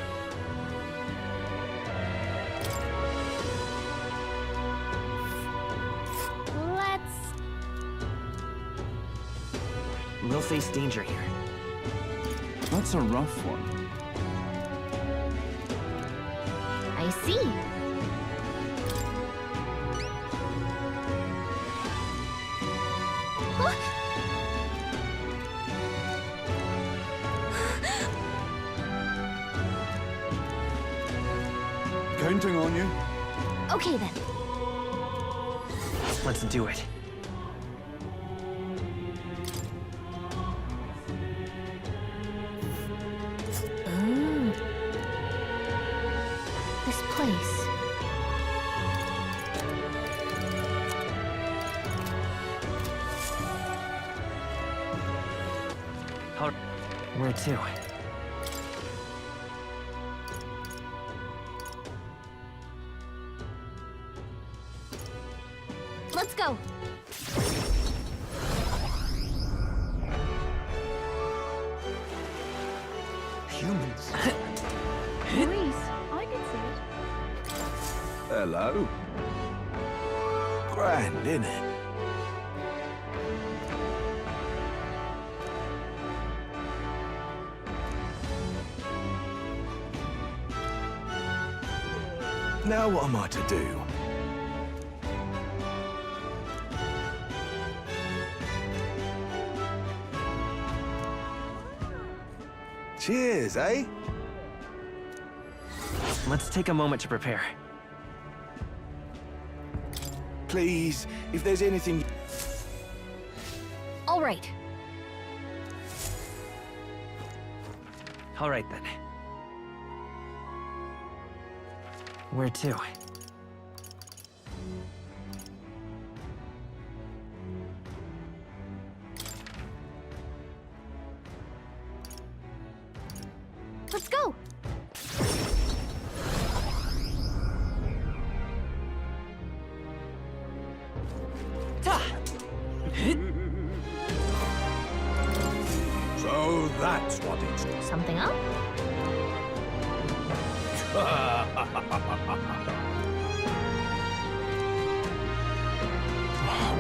Let's... We'll face danger here. That's a rough one. I see. Counting on you. Okay then. Let's do it. Ooh. This place. Where to? Let's go. Humans. Maurice, I can see it. Hello. Grand, innit? Now what am I to do? Cheers, eh? Let's take a moment to prepare. Please, if there's anything... All right. All right then. Where to? Let's go. So that's what it's... Something up?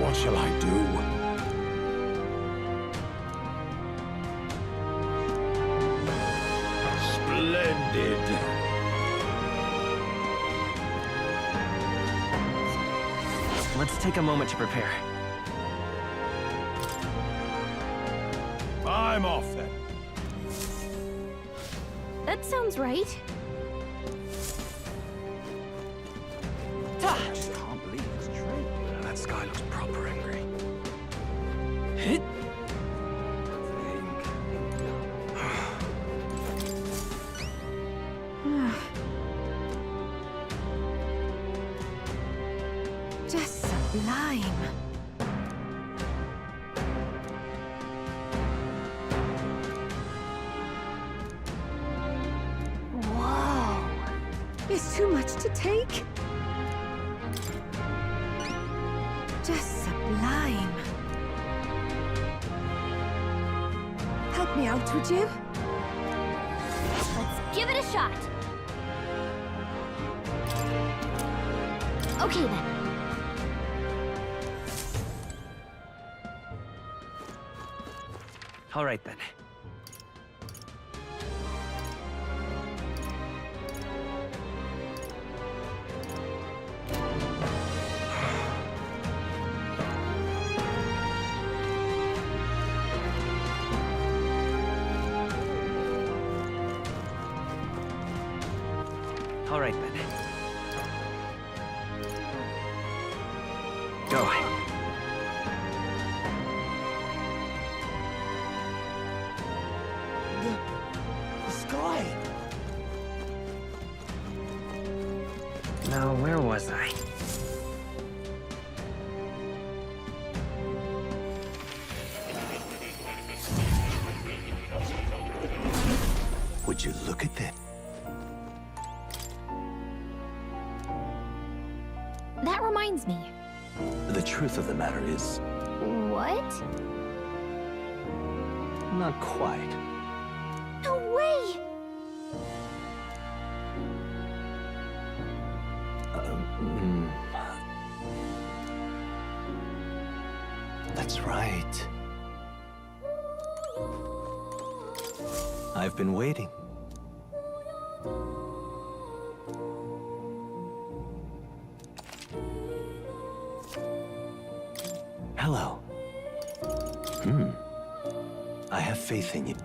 What shall I do? Splendid. Let's take a moment to prepare. I'm off then. That sounds right. I just can't believe it's true. That sky looks proper angry. Just sublime. Whoa. It's too much to take. Just sublime. Help me out, would you? Let's give it a shot. Okay then. All right then. All right then. Go. The sky! Now, where was I? Would you look at that? That reminds me. The truth of the matter is, What? not quite. No way! That's right. I've been waiting. Hello. I have faith in you.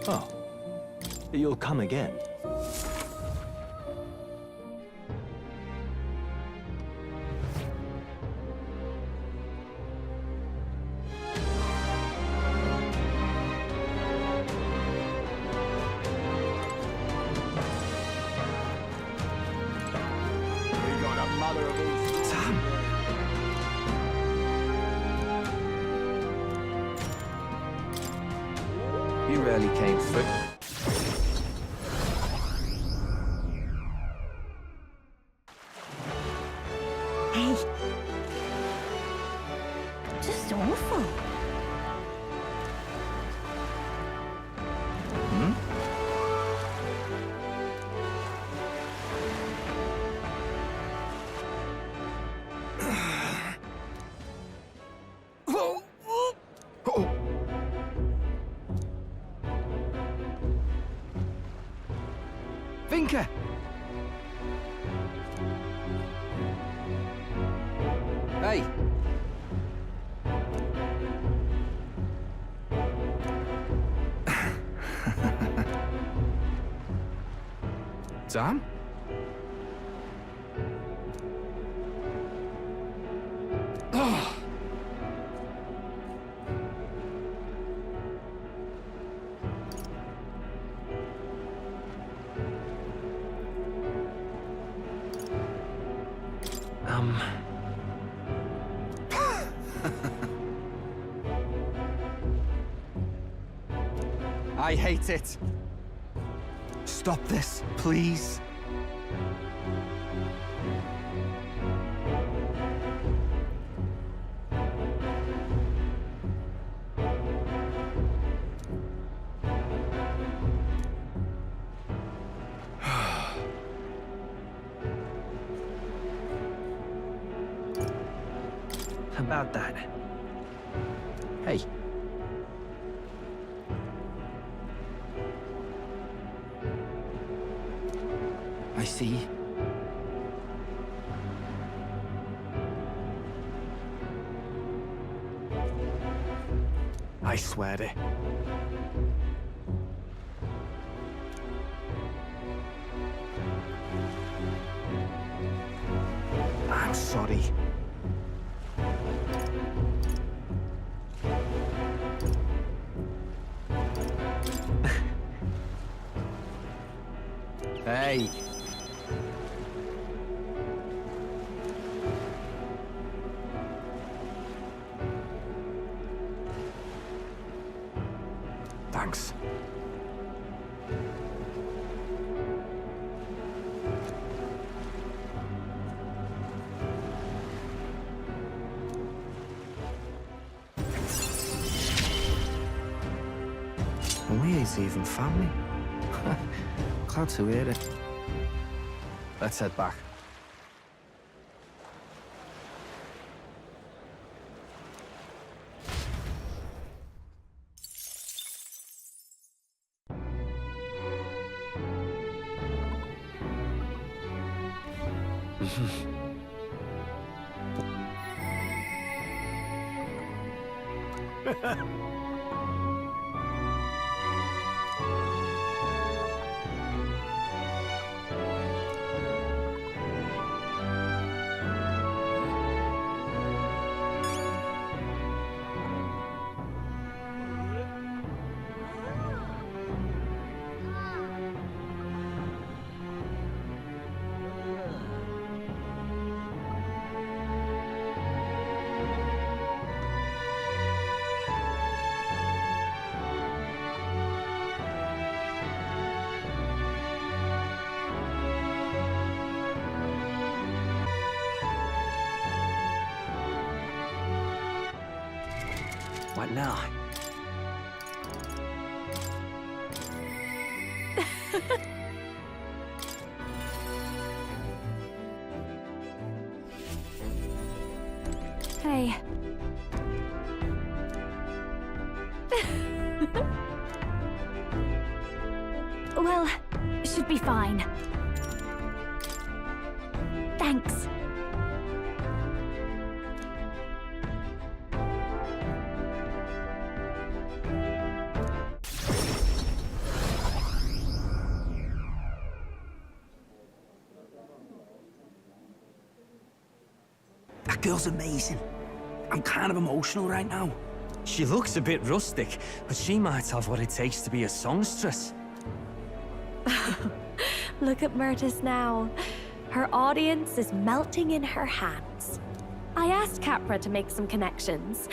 Oh, you'll come again. mother of all... Sam! You really came through. Hey. Just awful. Vinka! Hey! Sam? Oh! I hate it. Stop this, please. About that. Hey. I see. I swear it. I'm sorry. Hey. Thanks. And we ain't even family. Glad to hear it. Let's head back. What now? Hey. Well, should be fine. Thanks. That girl's amazing. I'm kind of emotional right now. She looks a bit rustic, but she might have what it takes to be a songstress. Look at Myrtis now. Her audience is melting in her hands. I asked Capra to make some connections,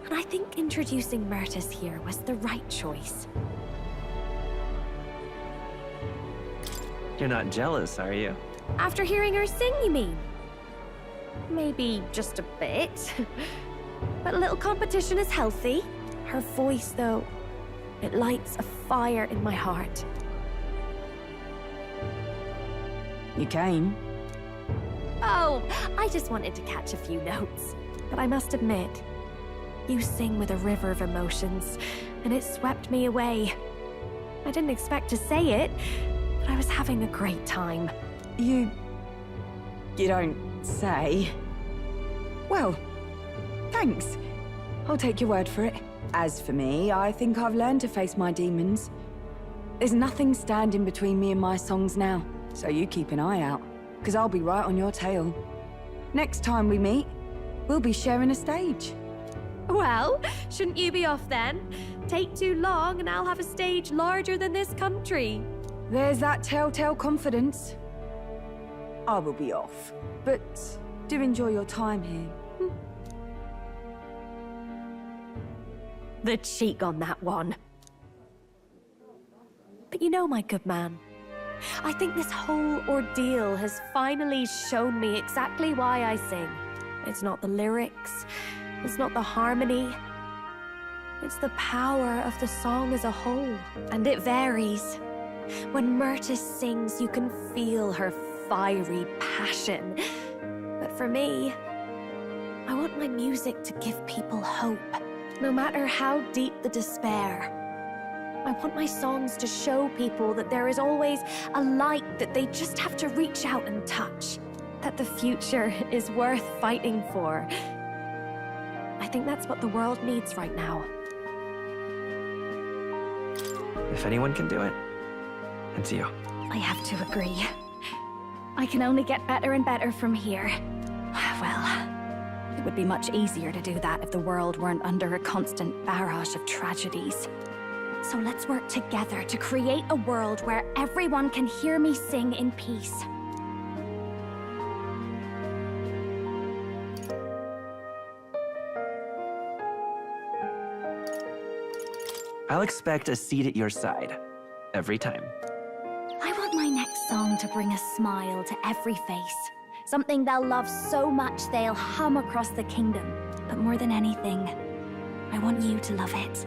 and I think introducing Myrtis here was the right choice. You're not jealous, are you? After hearing her sing, you mean? Maybe just a bit. But a little competition is healthy. Her voice, though, it lights a fire in my heart. You came? Oh, I just wanted to catch a few notes. But I must admit, you sing with a river of emotions, and it swept me away. I didn't expect to say it, but I was having a great time. You don't say. Well, thanks. I'll take your word for it. As for me, I think I've learned to face my demons. There's nothing standing between me and my songs now, so you keep an eye out, because I'll be right on your tail. Next time we meet, we'll be sharing a stage. Well, shouldn't you be off then? Take too long and I'll have a stage larger than this country. There's that telltale confidence. I will be off, but do enjoy your time here. The cheek on that one. But you know, my good man, I think this whole ordeal has finally shown me exactly why I sing. It's not the lyrics, it's not the harmony, it's the power of the song as a whole. And it varies. When Myrtis sings, you can feel her fiery passion. But for me, I want my music to give people hope, no matter how deep the despair. I want my songs to show people that there is always a light that they just have to reach out and touch, that the future is worth fighting for. I think that's what the world needs right now. If anyone can do it, it's you. I have to agree. I can only get better and better from here. Well, it would be much easier to do that if the world weren't under a constant barrage of tragedies. So let's work together to create a world where everyone can hear me sing in peace. I'll expect a seat at your side. Every time. I want my next song to bring a smile to every face. Something they'll love so much they'll hum across the kingdom. But more than anything, I want you to love it.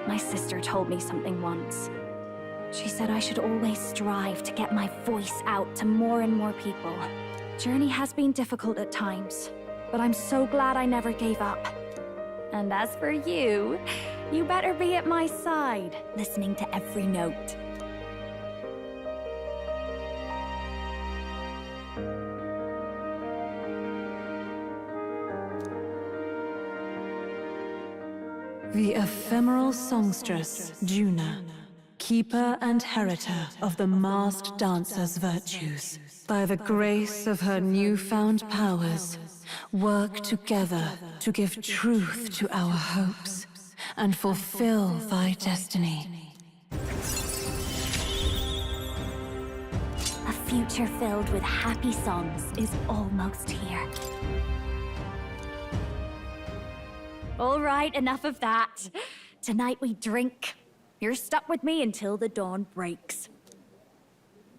My sister told me something once. She said I should always strive to get my voice out to more and more people. Journey has been difficult at times, but I'm so glad I never gave up. And as for you, you better be at my side, listening to every note. The ephemeral songstress, Juna, keeper and heritor of the masked dancer's virtues. By the grace of her newfound powers, work together to give truth to our hopes and fulfill thy destiny. A future filled with happy songs is almost here. All right, enough of that. Tonight we drink. You're stuck with me until the dawn breaks.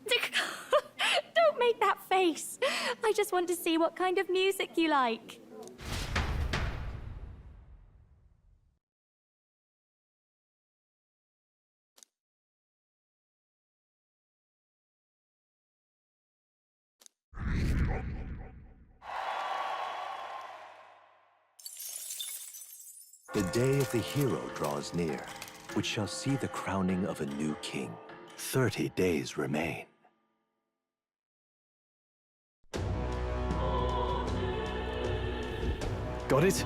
Don't make that face. I just want to see what kind of music you like. The day of the hero draws near, which shall see the crowning of a new king. 30 days remain. Got it?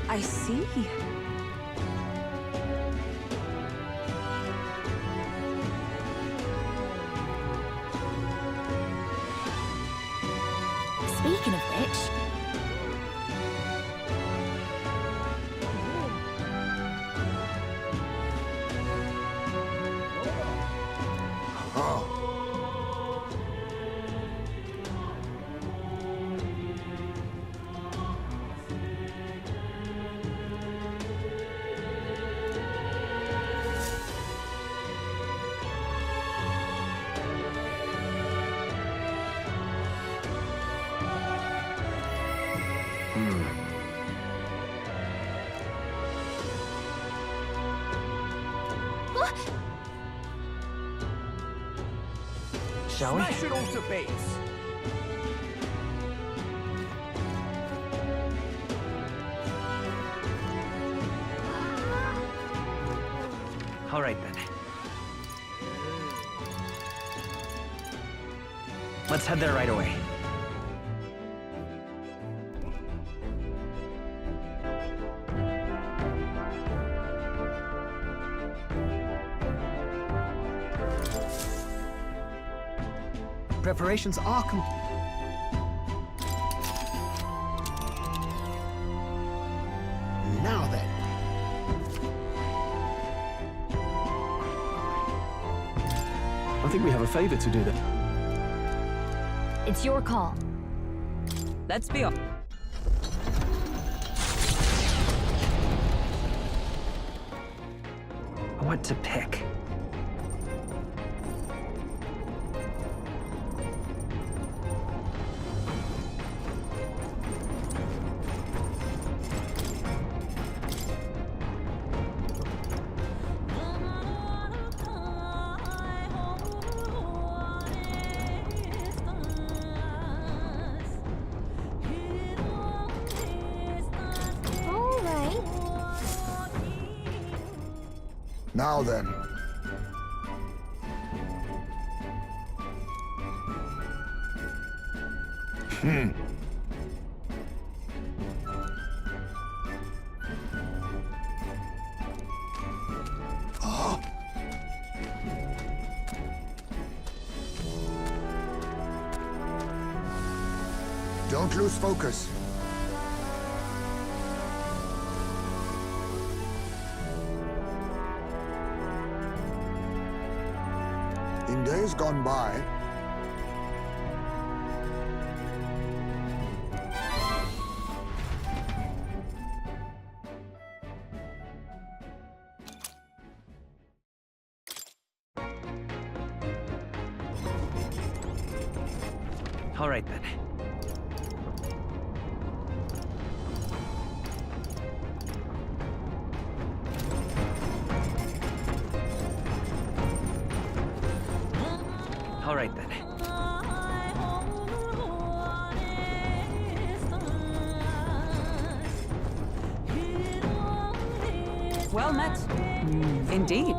I see. Speaking of which, shall we? Smash it all to bits. All right, then. Let's head there right away. Preparations are complete. Now then. I think we have a favor to do there. It's your call. Let's be honest. What to pick? All right. Now then. Oh. Don't lose focus. In days gone by, All right, then. All right, then. Well met. Indeed.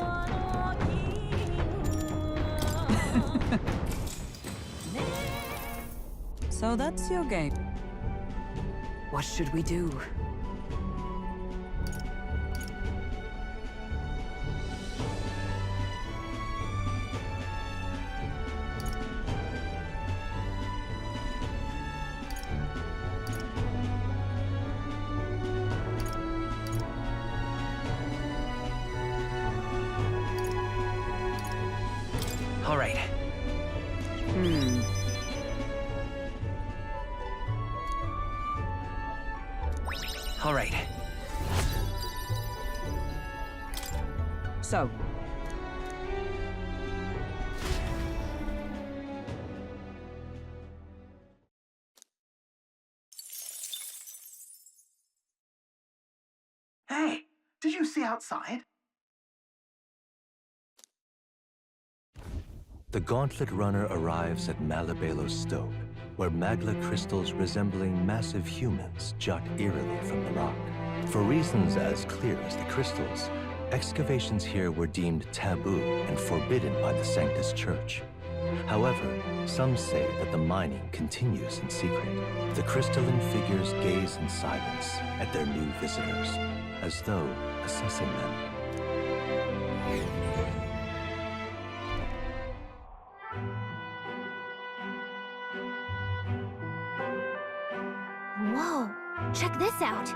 So that's your game. What should we do? All right. All right. So. Hey, did you see outside? The Gauntlet Runner arrives at Malabelo's Stoke, where magla crystals resembling massive humans jut eerily from the rock. For reasons as clear as the crystals, excavations here were deemed taboo and forbidden by the Sanctus Church. However, some say that the mining continues in secret. The crystalline figures gaze in silence at their new visitors, as though assessing them. Whoa, check this out.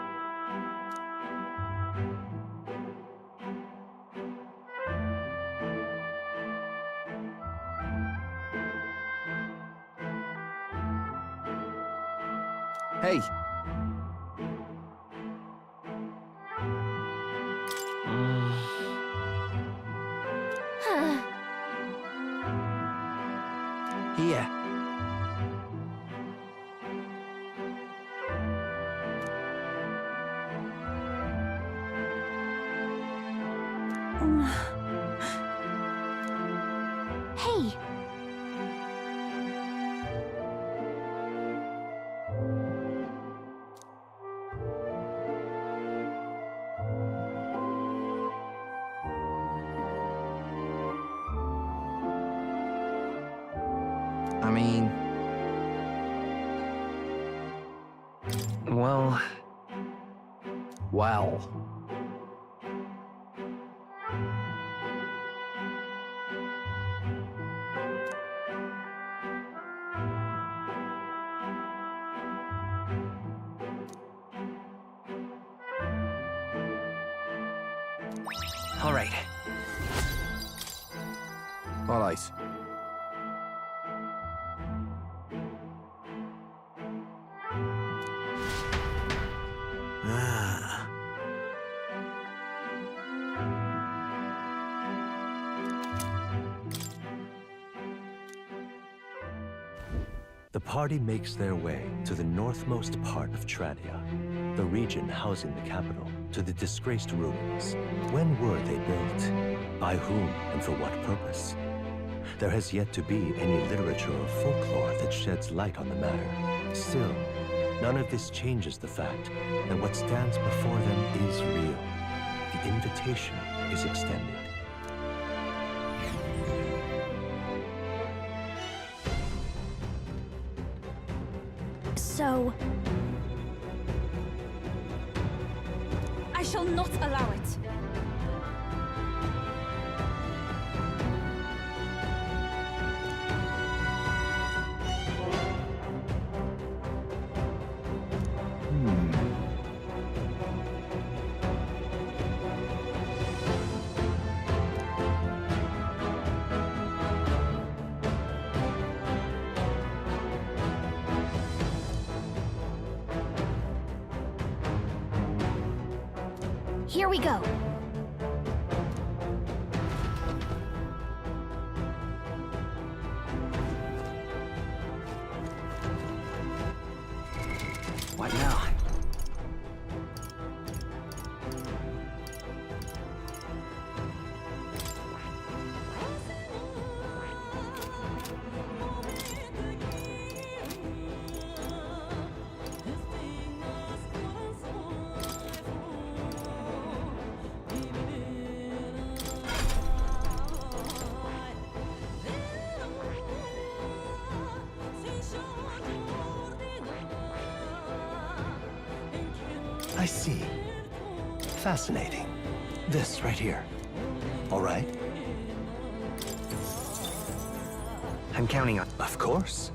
Hey. Here. Hey, I mean... Well... Well. All right. All right. Ah. The party makes their way to the northmost part of Tradia, the region housing the capital, to the disgraced ruins. When were they built? By whom and for what purpose? There has yet to be any literature or folklore that sheds light on the matter. Still, none of this changes the fact that what stands before them is real. The invitation is extended. So... I shall not allow it. Here we go. What now? I see. Fascinating. This right here. All right? I'm counting on... Of course.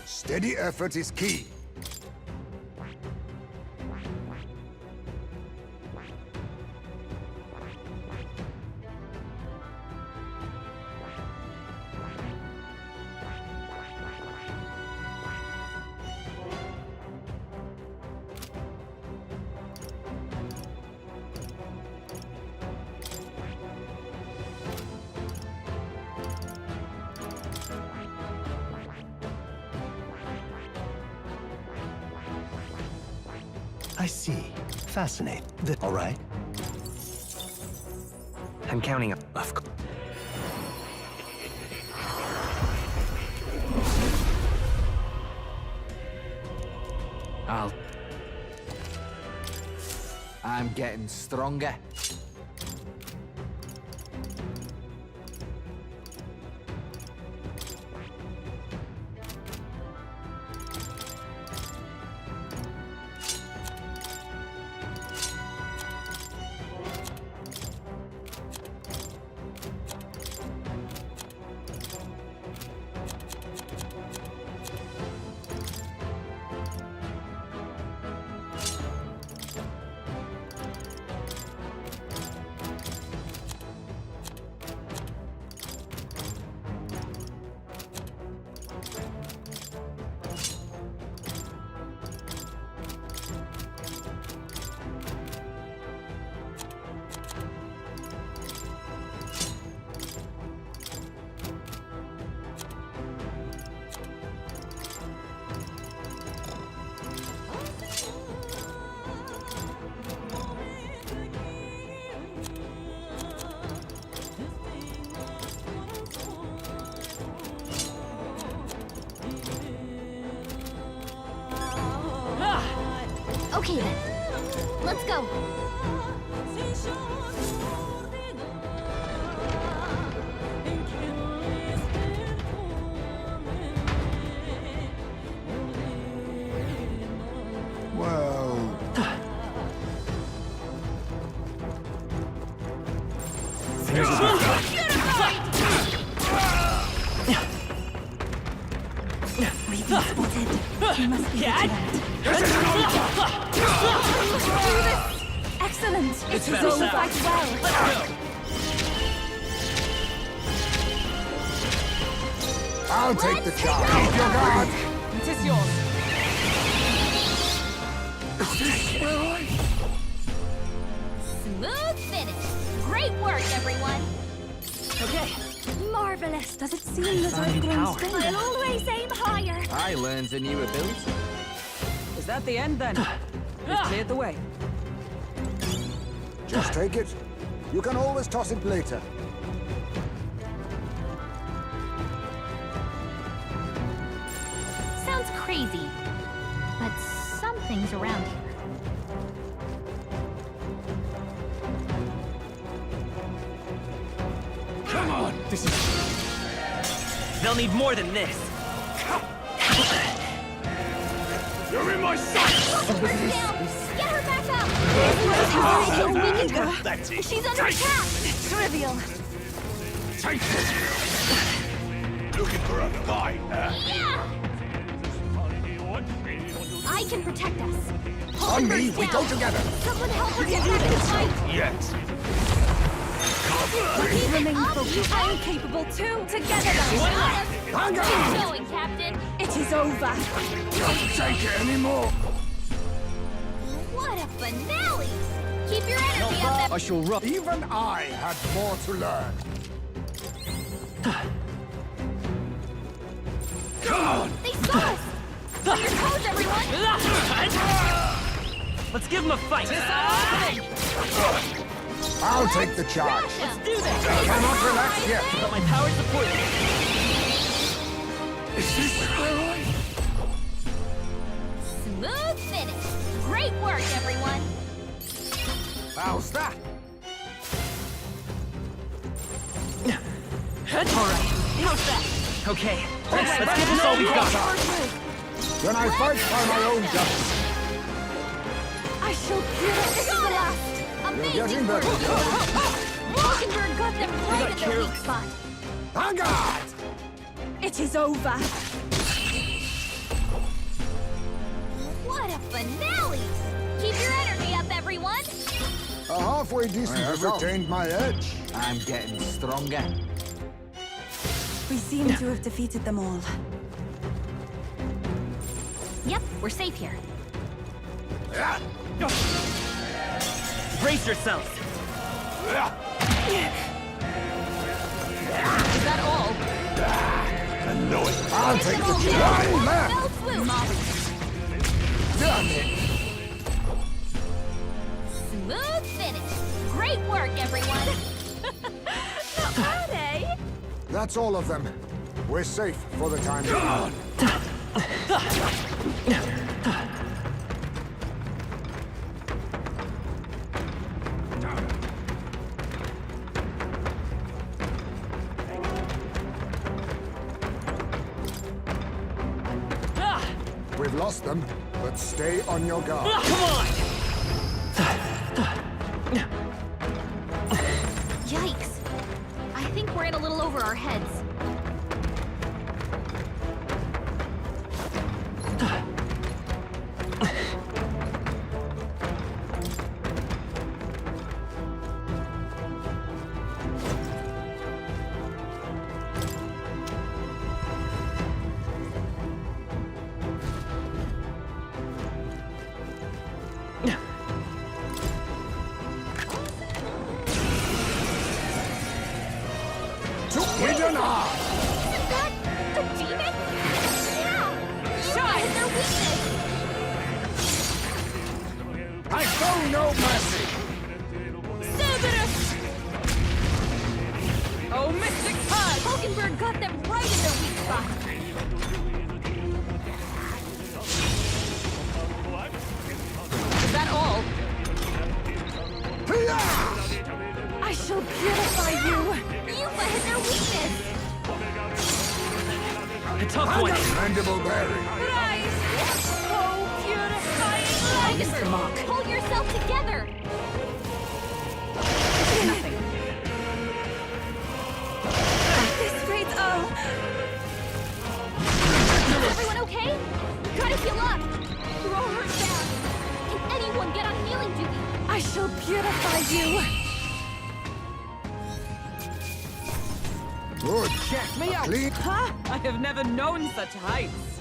Steady effort is key. I see. Fascinating. All right? I'm counting on... Of course. I'm getting stronger. Okay then. Let's go. Well... We've been spotted. We must be vigilant. Excellent! It's It is better all sound. quite well. Let's go. I'll take the charge. Keep your guard. It is yours. Smooth finish. Great work, everyone. Okay. Marvelous. Does it seem that I've Finding grown power. stronger? I'll always aim higher. I learned a new ability. Is that the end then? We've cleared the way. Just take it. You can always toss it later. Sounds crazy, but something's around here. Come on! This is... They'll need more than this. You're in my sight! Get her back up! That's it. She's under attack! Trivial. Take it! Looking for a fight, Yeah! I can protect us. On me, we go together. Someone help her get back in the fight! Yes. Keep it Remain up, focused. you I am capable too. Together though. Keep going, Captain. It is over. Don't take it anymore. What a finale! Keep your energy up. I shall run. Even I had more to learn. Come on! They saw us! On your toes, everyone! Let's give them a fight. I'll take the charge. Let's do this. I cannot relax yet. But my power support. Is this right? Smooth finish. Great work, everyone. How's that? All right. How's that? Okay. Let's give this all we've got. Then I fight by my own justice. I shall This is the last. You're Amazing getting work. better. Mockingbird got them right in their weak spot. On guard! It is over. What a finale! Keep your energy up, everyone. A halfway decent result. I've retained my edge. I'm getting stronger. We seem to have defeated them all. Yep, we're safe here. Brace yourselves. Is that all? I know it. I'll take the charge. Fell swoop. Smooth finish. Great work, everyone. Not bad, eh? That's all of them. We're safe for the time being. We've lost them, but stay on your guard. Come on! Yikes. I think we're in a little over our heads. Hidden eye! Isn't that the demon? Yeah! Show us their weakness! I show no mercy! Cerberus! Oh, Mystic Pug! Mockingbird got them right in their weak spot. shall purify you! Yupa hit their weakness! A tough one! Mandible bearing. Rise! Oh, purifying light! Mr. Mock, hold yourself together! Nothing. This rate, Is everyone okay? Gotta heal up! You're all hurt bad! Can anyone get on healing duty? I shall purify you! Good. Check me out! Clean. Ha! I have never known such heights.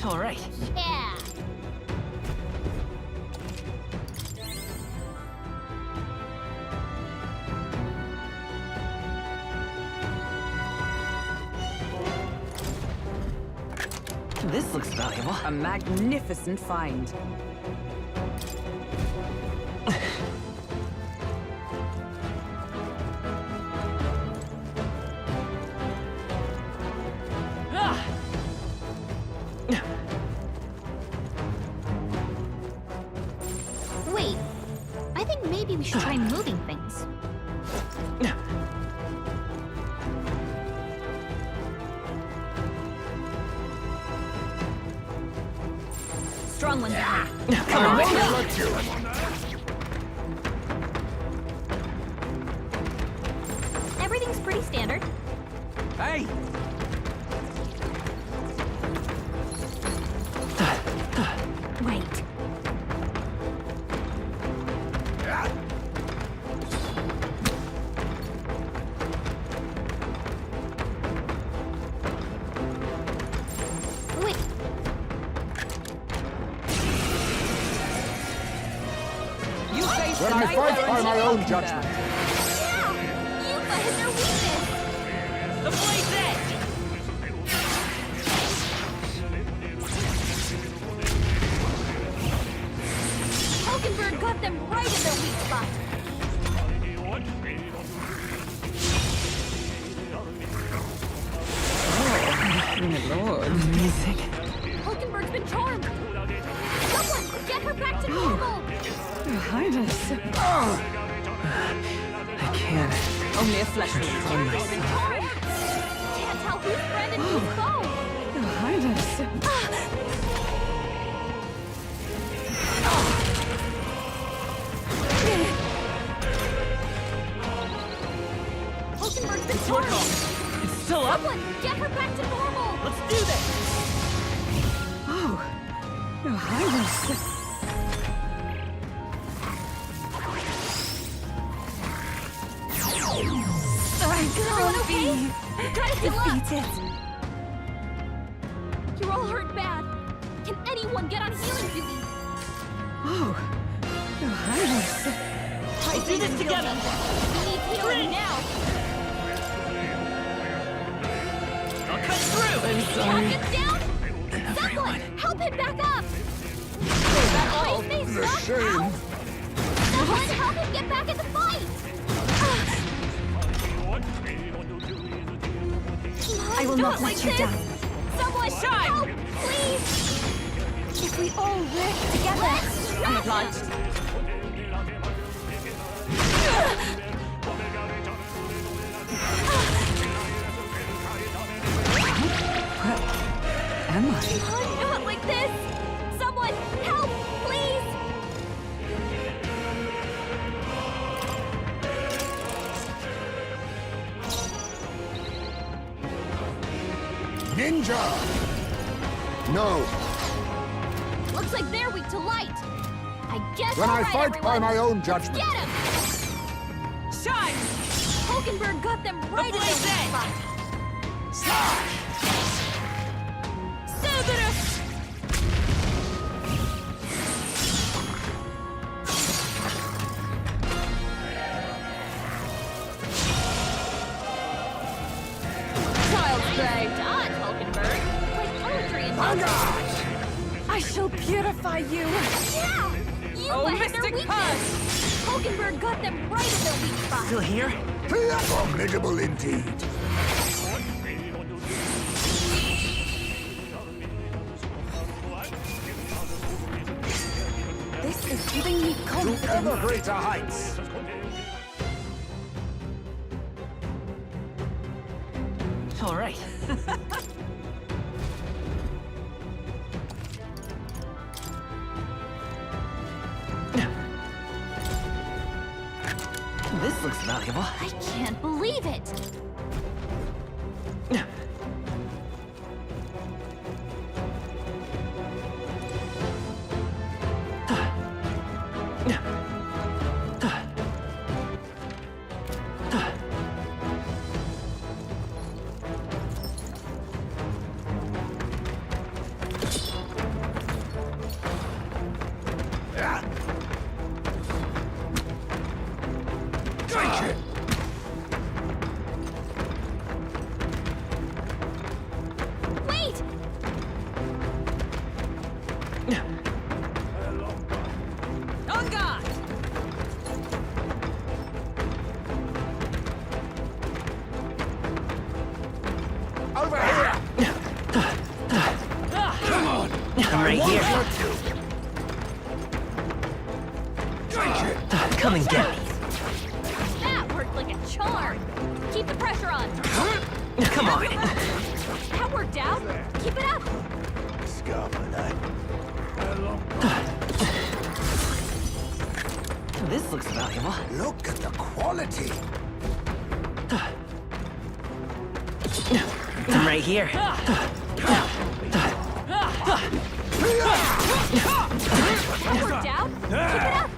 All right. Yeah! This looks valuable. A magnificent find. Wait, I think maybe we should try moving things. Strong one. Come on, let you. Everything's pretty standard. Hey! Wait. Wait. You face When the I night fight there by and my you own can judgment. Yupa hit their weakness! The blade's edge! Hulkenberg got them right in their weak spot! My lord. Amazing. Hulkenberg's been charmed! Someone, get her back to normal! Your Highness. I can't. Only a flesh wound. Control myself. Can't tell who's friend and who's foe! Your Highness. Hulkenberg's been charmed! It's still up. Someone, get her back to normal! Let's do this. Oh, Your Highness. Everyone okay? You gotta heal up! Defeated. You're all hurt bad. Can anyone get on healing duty? Oh, Your Highness. Let's do this together. We need healing now! I'll cut through. I'm sorry. Captain's down? Someone, help him back up! Is that all? The shame. Someone, help him get back in the fight! I will not let you this. down. Someone, help, please! If we all work together. I'm obliged. Am I? Not like this! Someone, help, please! Ninja! No. Looks like they're weak to light. I guess When all I right, fight everyone. by my own Let's judgment. get him! Shine! Hulkenberg got them right in the weak spot. Cerberus! Child's play! Dodge, Hulkenberg. Like poetry and I shall purify you! Yeah! You Oh, hit their mystic weakness! Hulkenberg got them right in their weak spot. Still here? Formidable indeed. This is giving me confidence. To ever greater heights! All right. This looks valuable. I can't believe it! Wait! On guard! Over here! Come on! I'm right here. Come and get me. That worked like a charm! Keep the pressure on! Come on. That worked out! Keep it up! This looks valuable. Look at the quality. I'm right here. That worked out! Keep it up!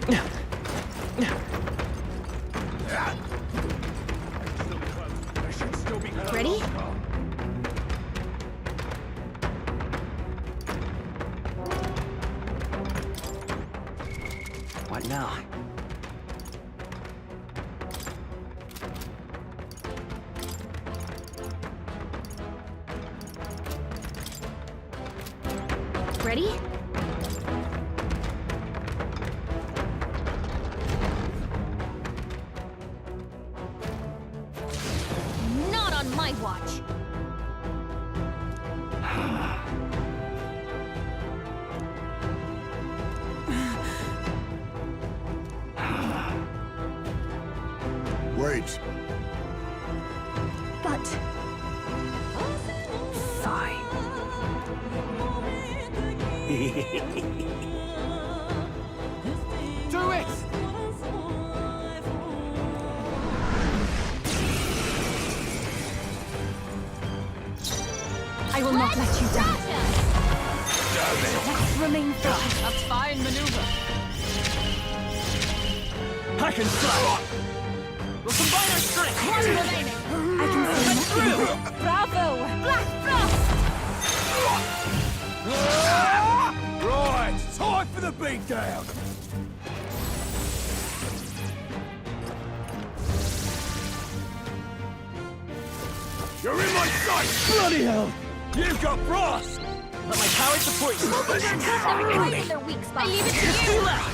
Ready? What now? Ready? Not on my watch! Wait. But... Fine. Do it! I will not let you down. Let's remain focused. A fine maneuver. Hack and slash! We'll combine our strength! One remaining. I can see Through! Bravo! Black Frost! Right, time for the beatdown! You're in my sight! Bloody hell! You've got brass! Let my power support you. Right in their weak spot. I leave it to Just you. two left.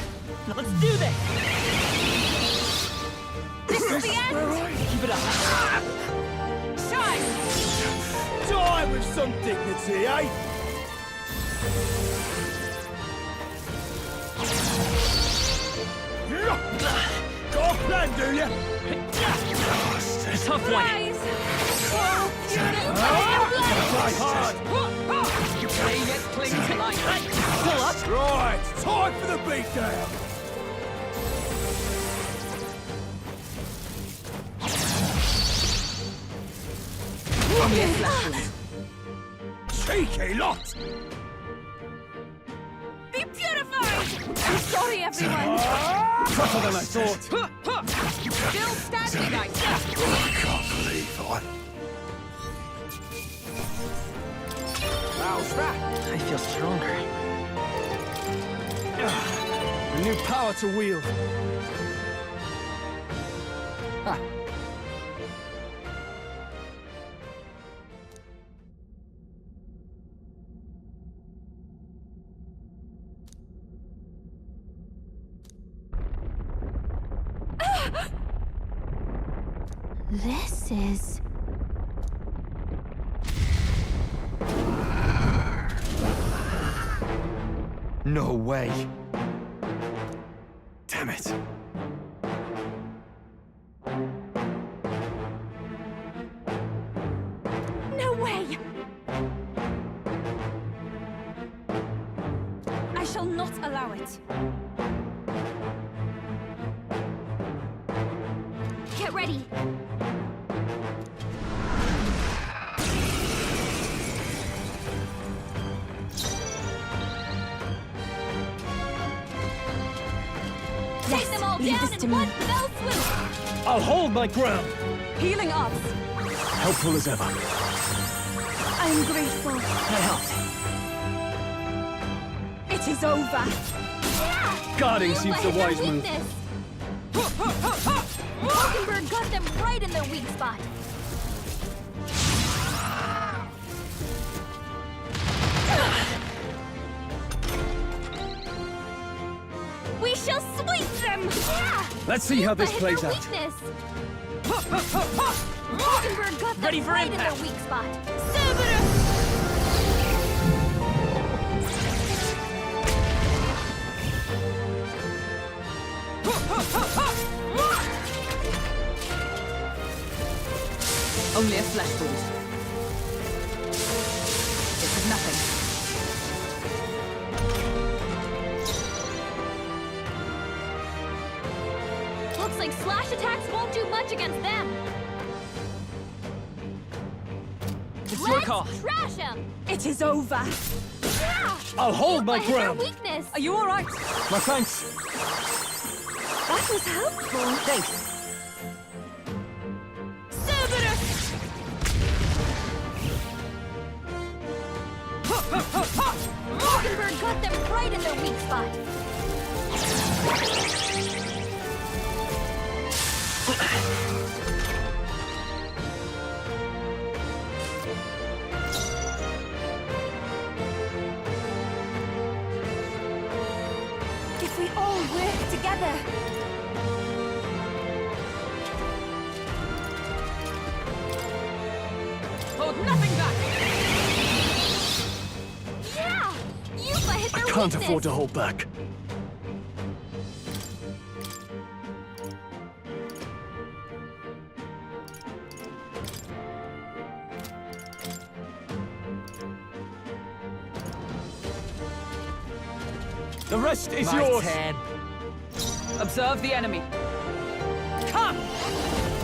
Now let's do this. This is the end! Keep it up. Shine! Die with some dignity, eh? Got a plan, do ya? Tough one. Rise! Try hard! Play yet cling to life. Pull up. Right, time for the beatdown! Cheeky lot! Be purified! I'm sorry, everyone. Tougher than I thought. Still standing, I see. I can't believe How's that? I feel stronger. A new power to wield. Ha. This is... No way. Damn it. No way! I shall not allow it. Get ready. Take them all leave down this to in me. one fell swoop! I'll hold my ground. Healing arts. Helpful as ever. I am grateful. I helped. It is over. Guarding You seems let the hit their wise move. weakness. Mockingbird got them right in their weak spot. We shall sweep them! Yeah! Let's see how You this let plays hit their out. weakness. Mockingbird got them Ready for right impact. in their weak spot. Cerberus! Only a flesh wound. This is nothing. Looks like slash attacks won't do much against them. It's your Let's call. trash them. It is over. Yeah! I'll hold my Let hit their ground. weakness. Are you all right? My thanks. That was helpful. Thanks. Cerberus! Mockingbird got them right in their weak spot. If we all work together. Hold nothing back! Yeah! You let hit I their can't weakness. afford to hold back. The rest is My yours. turn. Observe the enemy. Come!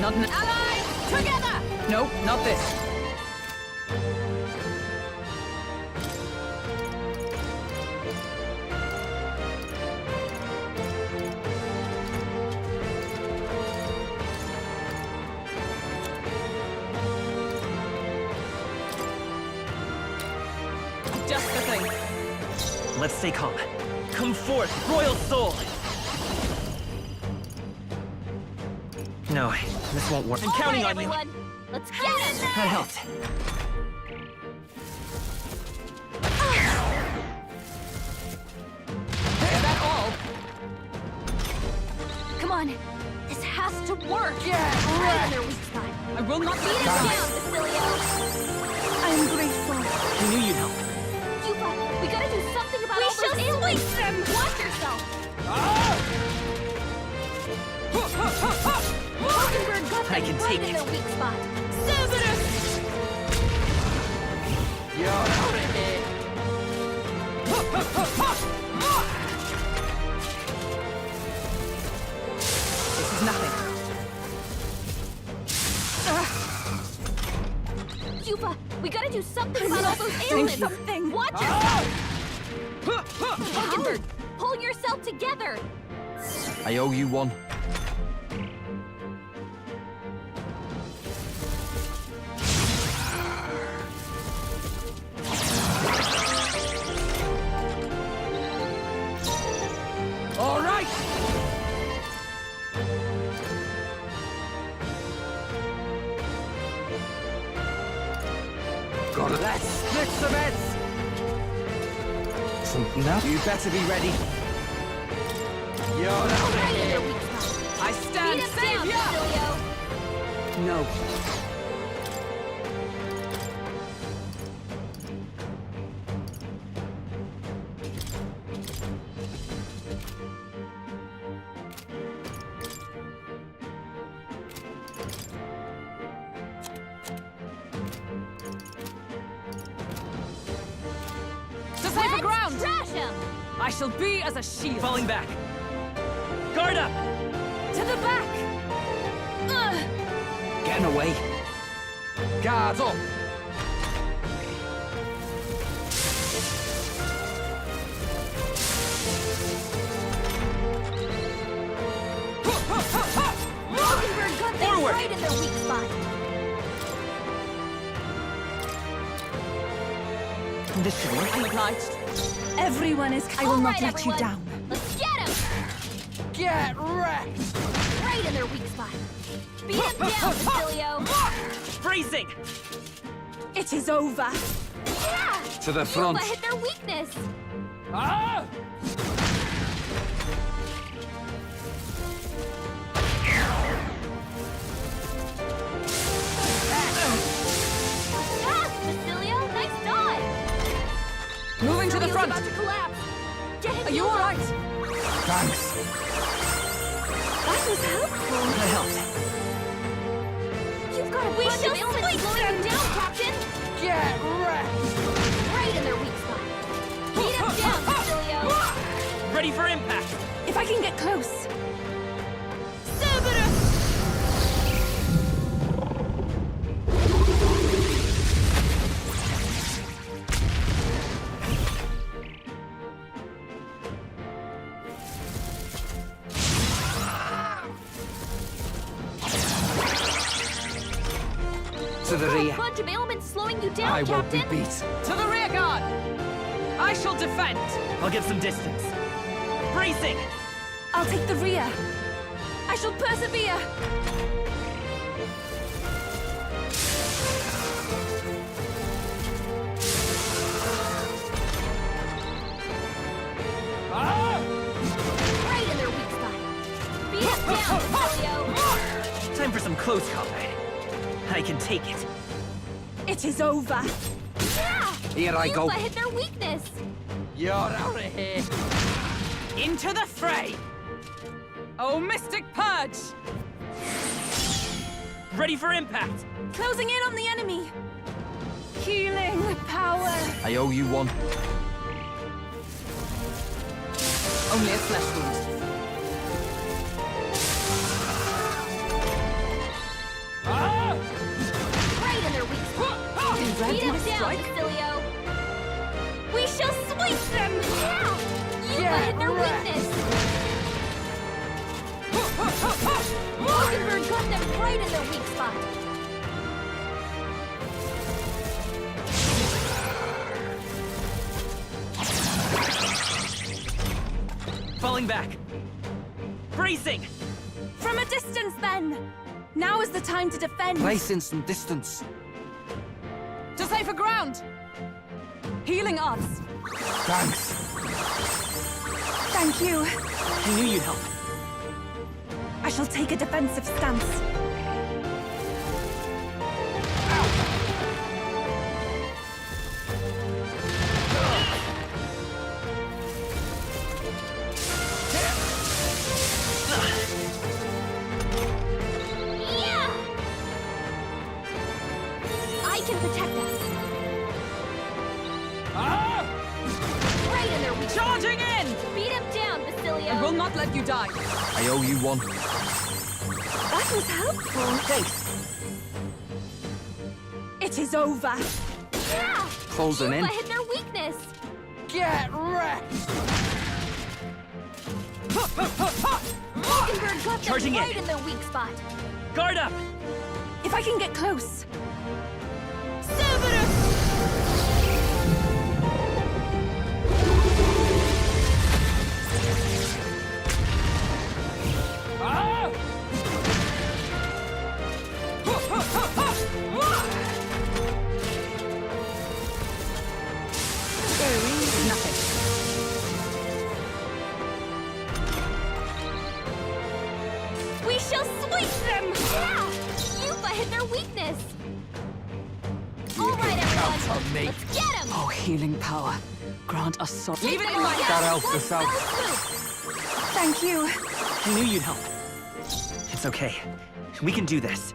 Not an Allies, together! No, not this. Just the thing. Let's stay calm. Come forth, royal soul! No, this won't work. I'm counting on you. Everyone, let's get it. That helped. Is that all? Come on, this has to work. Yeah, right in their weak spot. I will not Beat let us down. down, Basilio. I am grateful. I knew you'd help. Yuba, we gotta do something about We all shall those aliens. sweep them. Watch yourself. Mockingbird got them I can right take in it. their weak spot. Cerberus! You're out of here. This is nothing. Yuba, we gotta do something about all those aliens. Something. Watch yourself. Mockingbird, pull yourself together. I owe you one. All right. Got it. Let's split some heads. Something now? You better be ready. You're out of Right in here. their weak spot. I Beat stand us down, savior! Basilio. No. I shall be as a shield. Falling back. Guard up! To the back! Getting away. Guard up. Mockingbird got them Forward! right in their weak spot. This should work. I'm obliged. Everyone is... I will All not right, let everyone. you down. Let's get him! Get wrecked! Right in their weak spot. Beat him down, Basilio! Bracing! It is over. Yeah! To the front. Yuba hit their weakness. Ah! Pass, Basilio! Nice dodge! Moving to the Basilio's front. about to collapse. Get him, Are you Yuba. all right? Thanks. That was helpful. I helped. You've got a bunch of ailments slowing you down, Captain! Get wrecked! Right in their weak spot. Beat him down, Basilio! Ready for impact! If I can get close. Cerberus! To the rear. A bunch of ailments slowing you down, I won't be Captain! beat. To the rear guard! I shall defend. I'll give some distance. Bracing! I'll take the rear. I shall persevere. Right in their weak spot. Beat him down, Basilio! Time for some close combat. I can take it. It is over. Yeah! Here I go. Yuba hit their weakness. You're out of here. Into the fray! Oh, Mystic Purge! Ready for impact! Closing in on the enemy. Healing power. I owe you one. Only a flesh wound. Right in their weak spot. Is that Beat him my down, strike? Basilio. We shall sweep them! Yeah! Yuba hit their weakness. Mockingbird got them right in their weak spot. Falling back. Bracing! From a distance, then. Now is the time to defend. Placing some distance. To safer ground! Healing arts. Thanks. Thank you. I knew you'd help. I shall take a defensive stance. Yeah! I can protect us. Right in their weak spot. Charging in! Beat him down, Basilio. I will not let you die. I owe you one. That was helpful. Thanks. It is over. Yeah! Closing in. Yuba hit their weakness. Get wrecked! Mockingbird got them Charging in. right in their weak spot. Guard up! If I can get close. Cerberus! Nothing. We shall sweep them! Yeah! Yuba hit their weakness. All right, everyone. me. Let's get him! Oh, healing power. Grant us so. Leave it in my That helped us out. Thank you. I knew you'd help. It's okay. We can do this.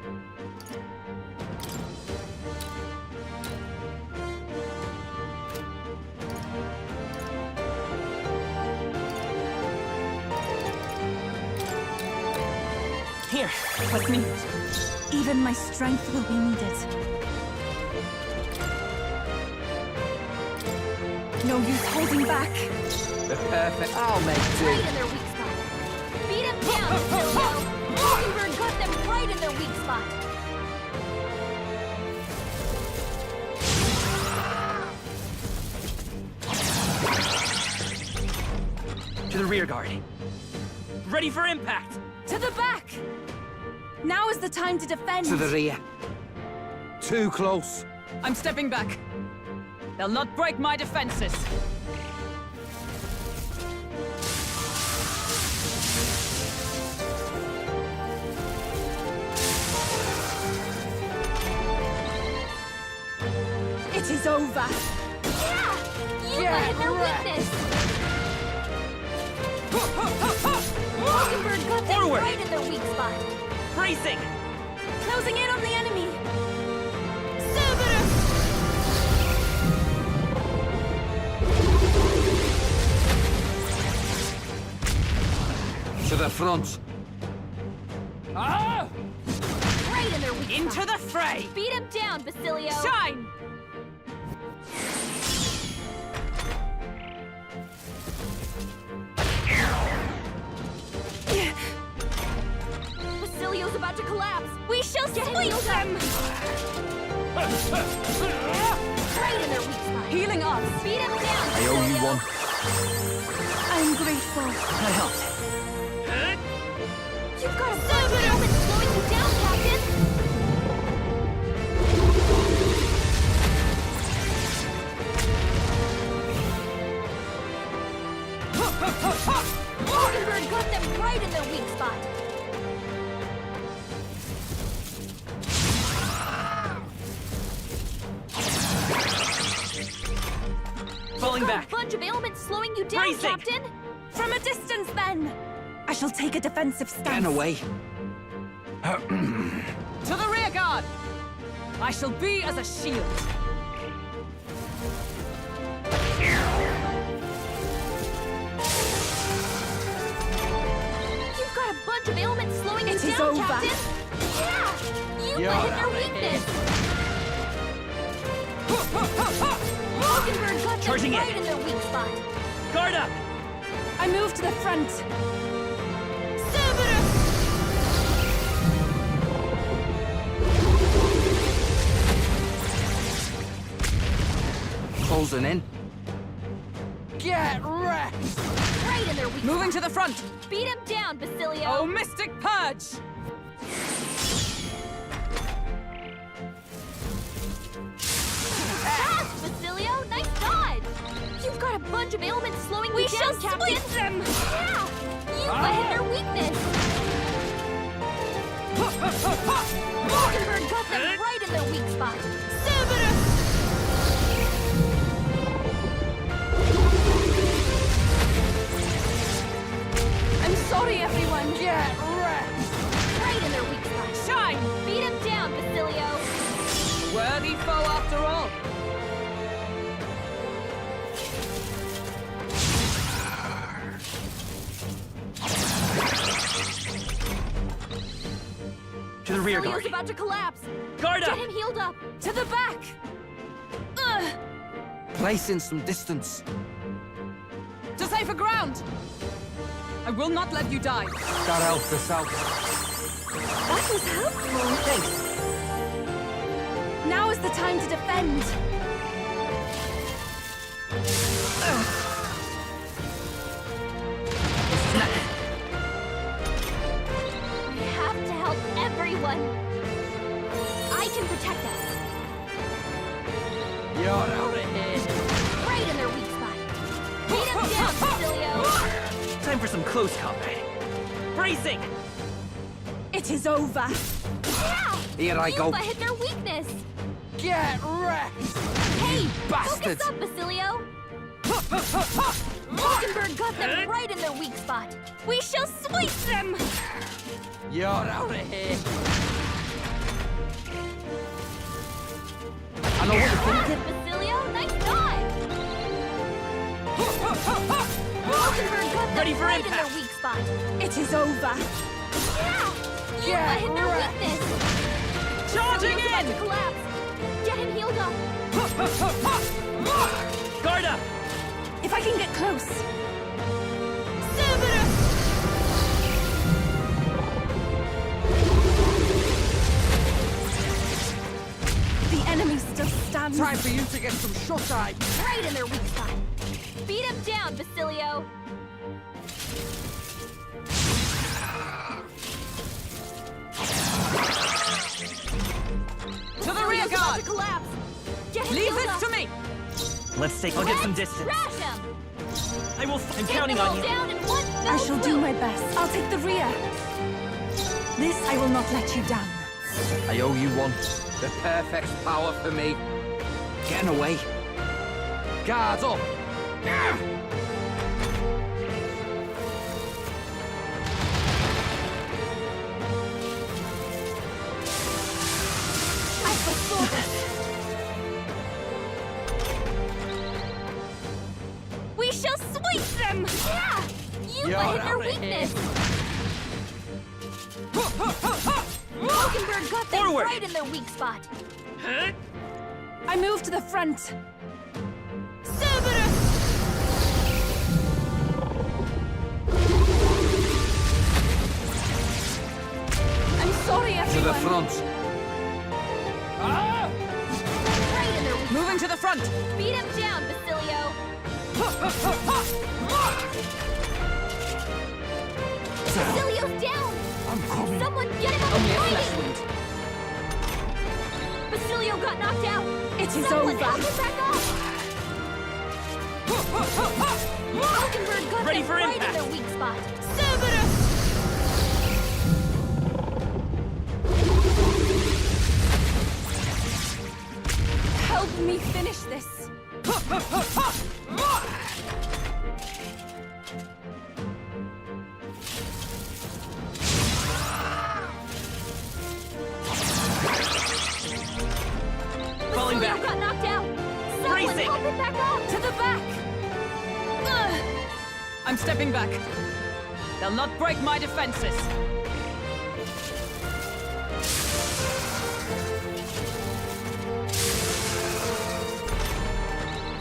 Here, trust me. Even my strength will be needed. No use holding back. The perfect. I'll make do. Right in their weak spot. Beat him down, Silvio. Mockingbird got them right in their weak spot. To the rear guard. Ready for impact! To the back! Now is the time to defend. To the rear. Too close. I'm stepping back. They'll not break my defenses. It is over. Yeah! You hit their weakness! Mockingbird got them Forward. right in their weak spot. Bracing! Closing in on the enemy. To the front. Ah! Right in their weak spot. Into the fray! Beat him down, Basilio. Shine! Basilio's about to collapse. We shall sweep them! Right in their weak spot. Healing us. Beat him down, I owe you one. I'm grateful. I helped. You've got a bunch of elements slowing you down, Captain. Mockingbird got them right in their weak spot. Falling You've got back. a bunch of ailments slowing you down, Bracing. Captain. From a distance, then! I shall take a defensive stance. Get away. To the rear guard! I shall be as a shield. You've got a bunch of ailments slowing you It is down, over. Captain. Yeah! You hit their weakness. Mockingbird got them Charging in. right in their weak spot. Guard up! I move to the front. Closing in. Get wrecked! Right in their weak Moving spot. to the front. Beat him down, Basilio. Oh, Mystic Purge! Fast, Basilio. Nice dodge. You've got a bunch of ailments slowing you We down, shall Captain. sweep them! Yeah! You hit their weakness. Mockingbird got them right in their weak spot. I'm sorry, everyone. Get wrecked! Right in their weak spot. Shine! Beat him down, Basilio. Worthy foe after all. To the rear Basilio's guard. about to collapse. Guard Get up! him healed up. To the back! Ugh! Placing some distance. To safer ground! I will not let you die. That helped us out. That was helpful. Thanks. Now is the time to defend. We have to help everyone. I can protect us. You're out of here. Right in their weak spot. Beat him down, Basilio. Time for some close combat. Bracing! It is over. Yeah! Here I go. Yuba hit their weakness. Get wrecked! Hey, bastards! focus up, Basilio. Mockingbird got them right in their weak spot. We shall sweep them! You're out of here. I know what you're thinking. Basilio, nice dive. Mockingbird got them Ready for right impact. in their weak spot. It is over. Yeah! You hit their weakness! Charging in! About to collapse! Get him healed up! Guard up! If I can get close! Cerberus! The enemy still stands. Time for you to get some shut-eye. Right in their weak spot. Beat him down, Basilio. To the rear guard! To collapse. Get him Leave healed this up. to me! Let's take. I'll get some distance. Trash him. I will. I'm Take counting them on all you. down in one I fell shall do swoop. my best. I'll take the rear. This I will not let you down. I owe you one. The perfect power for me. Getting away. Guards up. I foresaw this. We shall sweep them! Yeah! You You're let hit their out of weakness! Falkenberg got them Forward! right in their weak spot. I move to the front. Cerberus! I'm sorry, To everyone. the front. Right in their weak Moving to the front! Beat him down, Basilio! Basilio's down! I'm coming. Someone get him up Only and a flesh fighting! wound. Basilio got knocked out! It is Someone over. help him back up! Falkenberg got Ready them for right impact. in their weak spot. Cerberus! Help me finish this. Falling Basilio back. got knocked out! Someone Bracing. help him back up! To the back. I'm stepping back. They'll not break my defenses.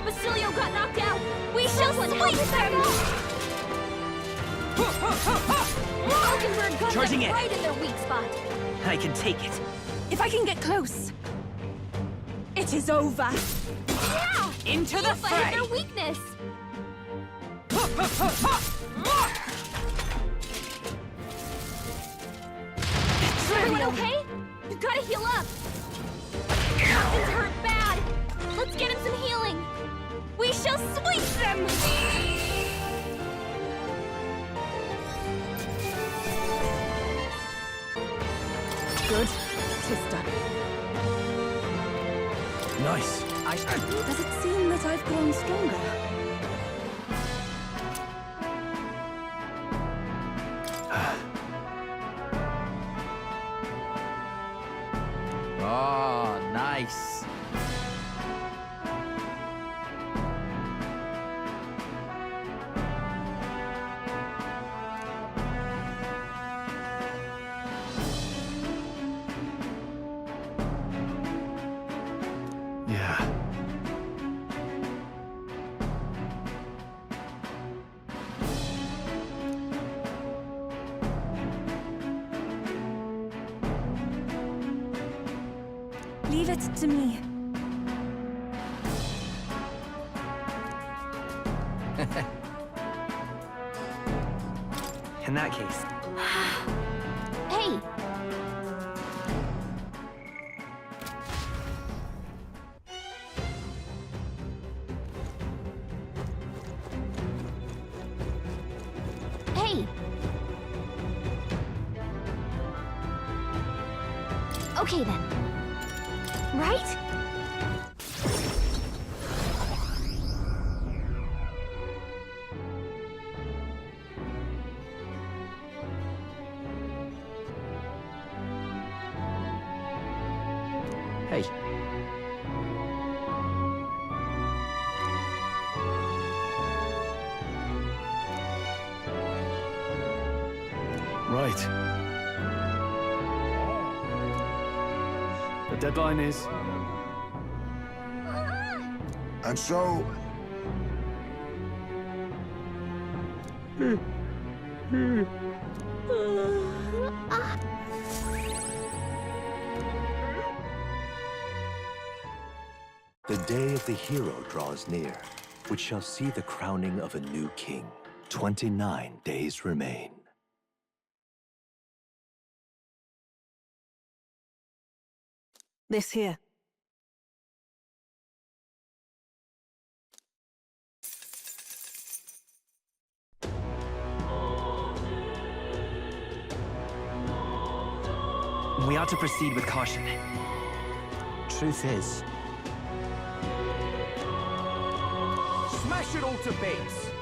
Basilio got knocked out! We shall sweep them! Falkenberg got Charging them in. right in their weak spot. I can take it. If I can get close. It is over. Yeah! Into the You fight fray! their weakness! Is everyone okay? You gotta heal up! Nothing's hurt bad! Let's get him some healing! We shall sweep them! Good. Tis done. Nice. Does it seem that I've grown stronger? Oh, nice. Yeah. Leave it to me. In that case, Hey! Hey! Okay then. Right? Hey. Right. The deadline is... And so... The day of the hero draws near, which shall see the crowning of a new king. 29 days remain. This here. We ought to proceed with caution. Truth is, Smash it all to bits!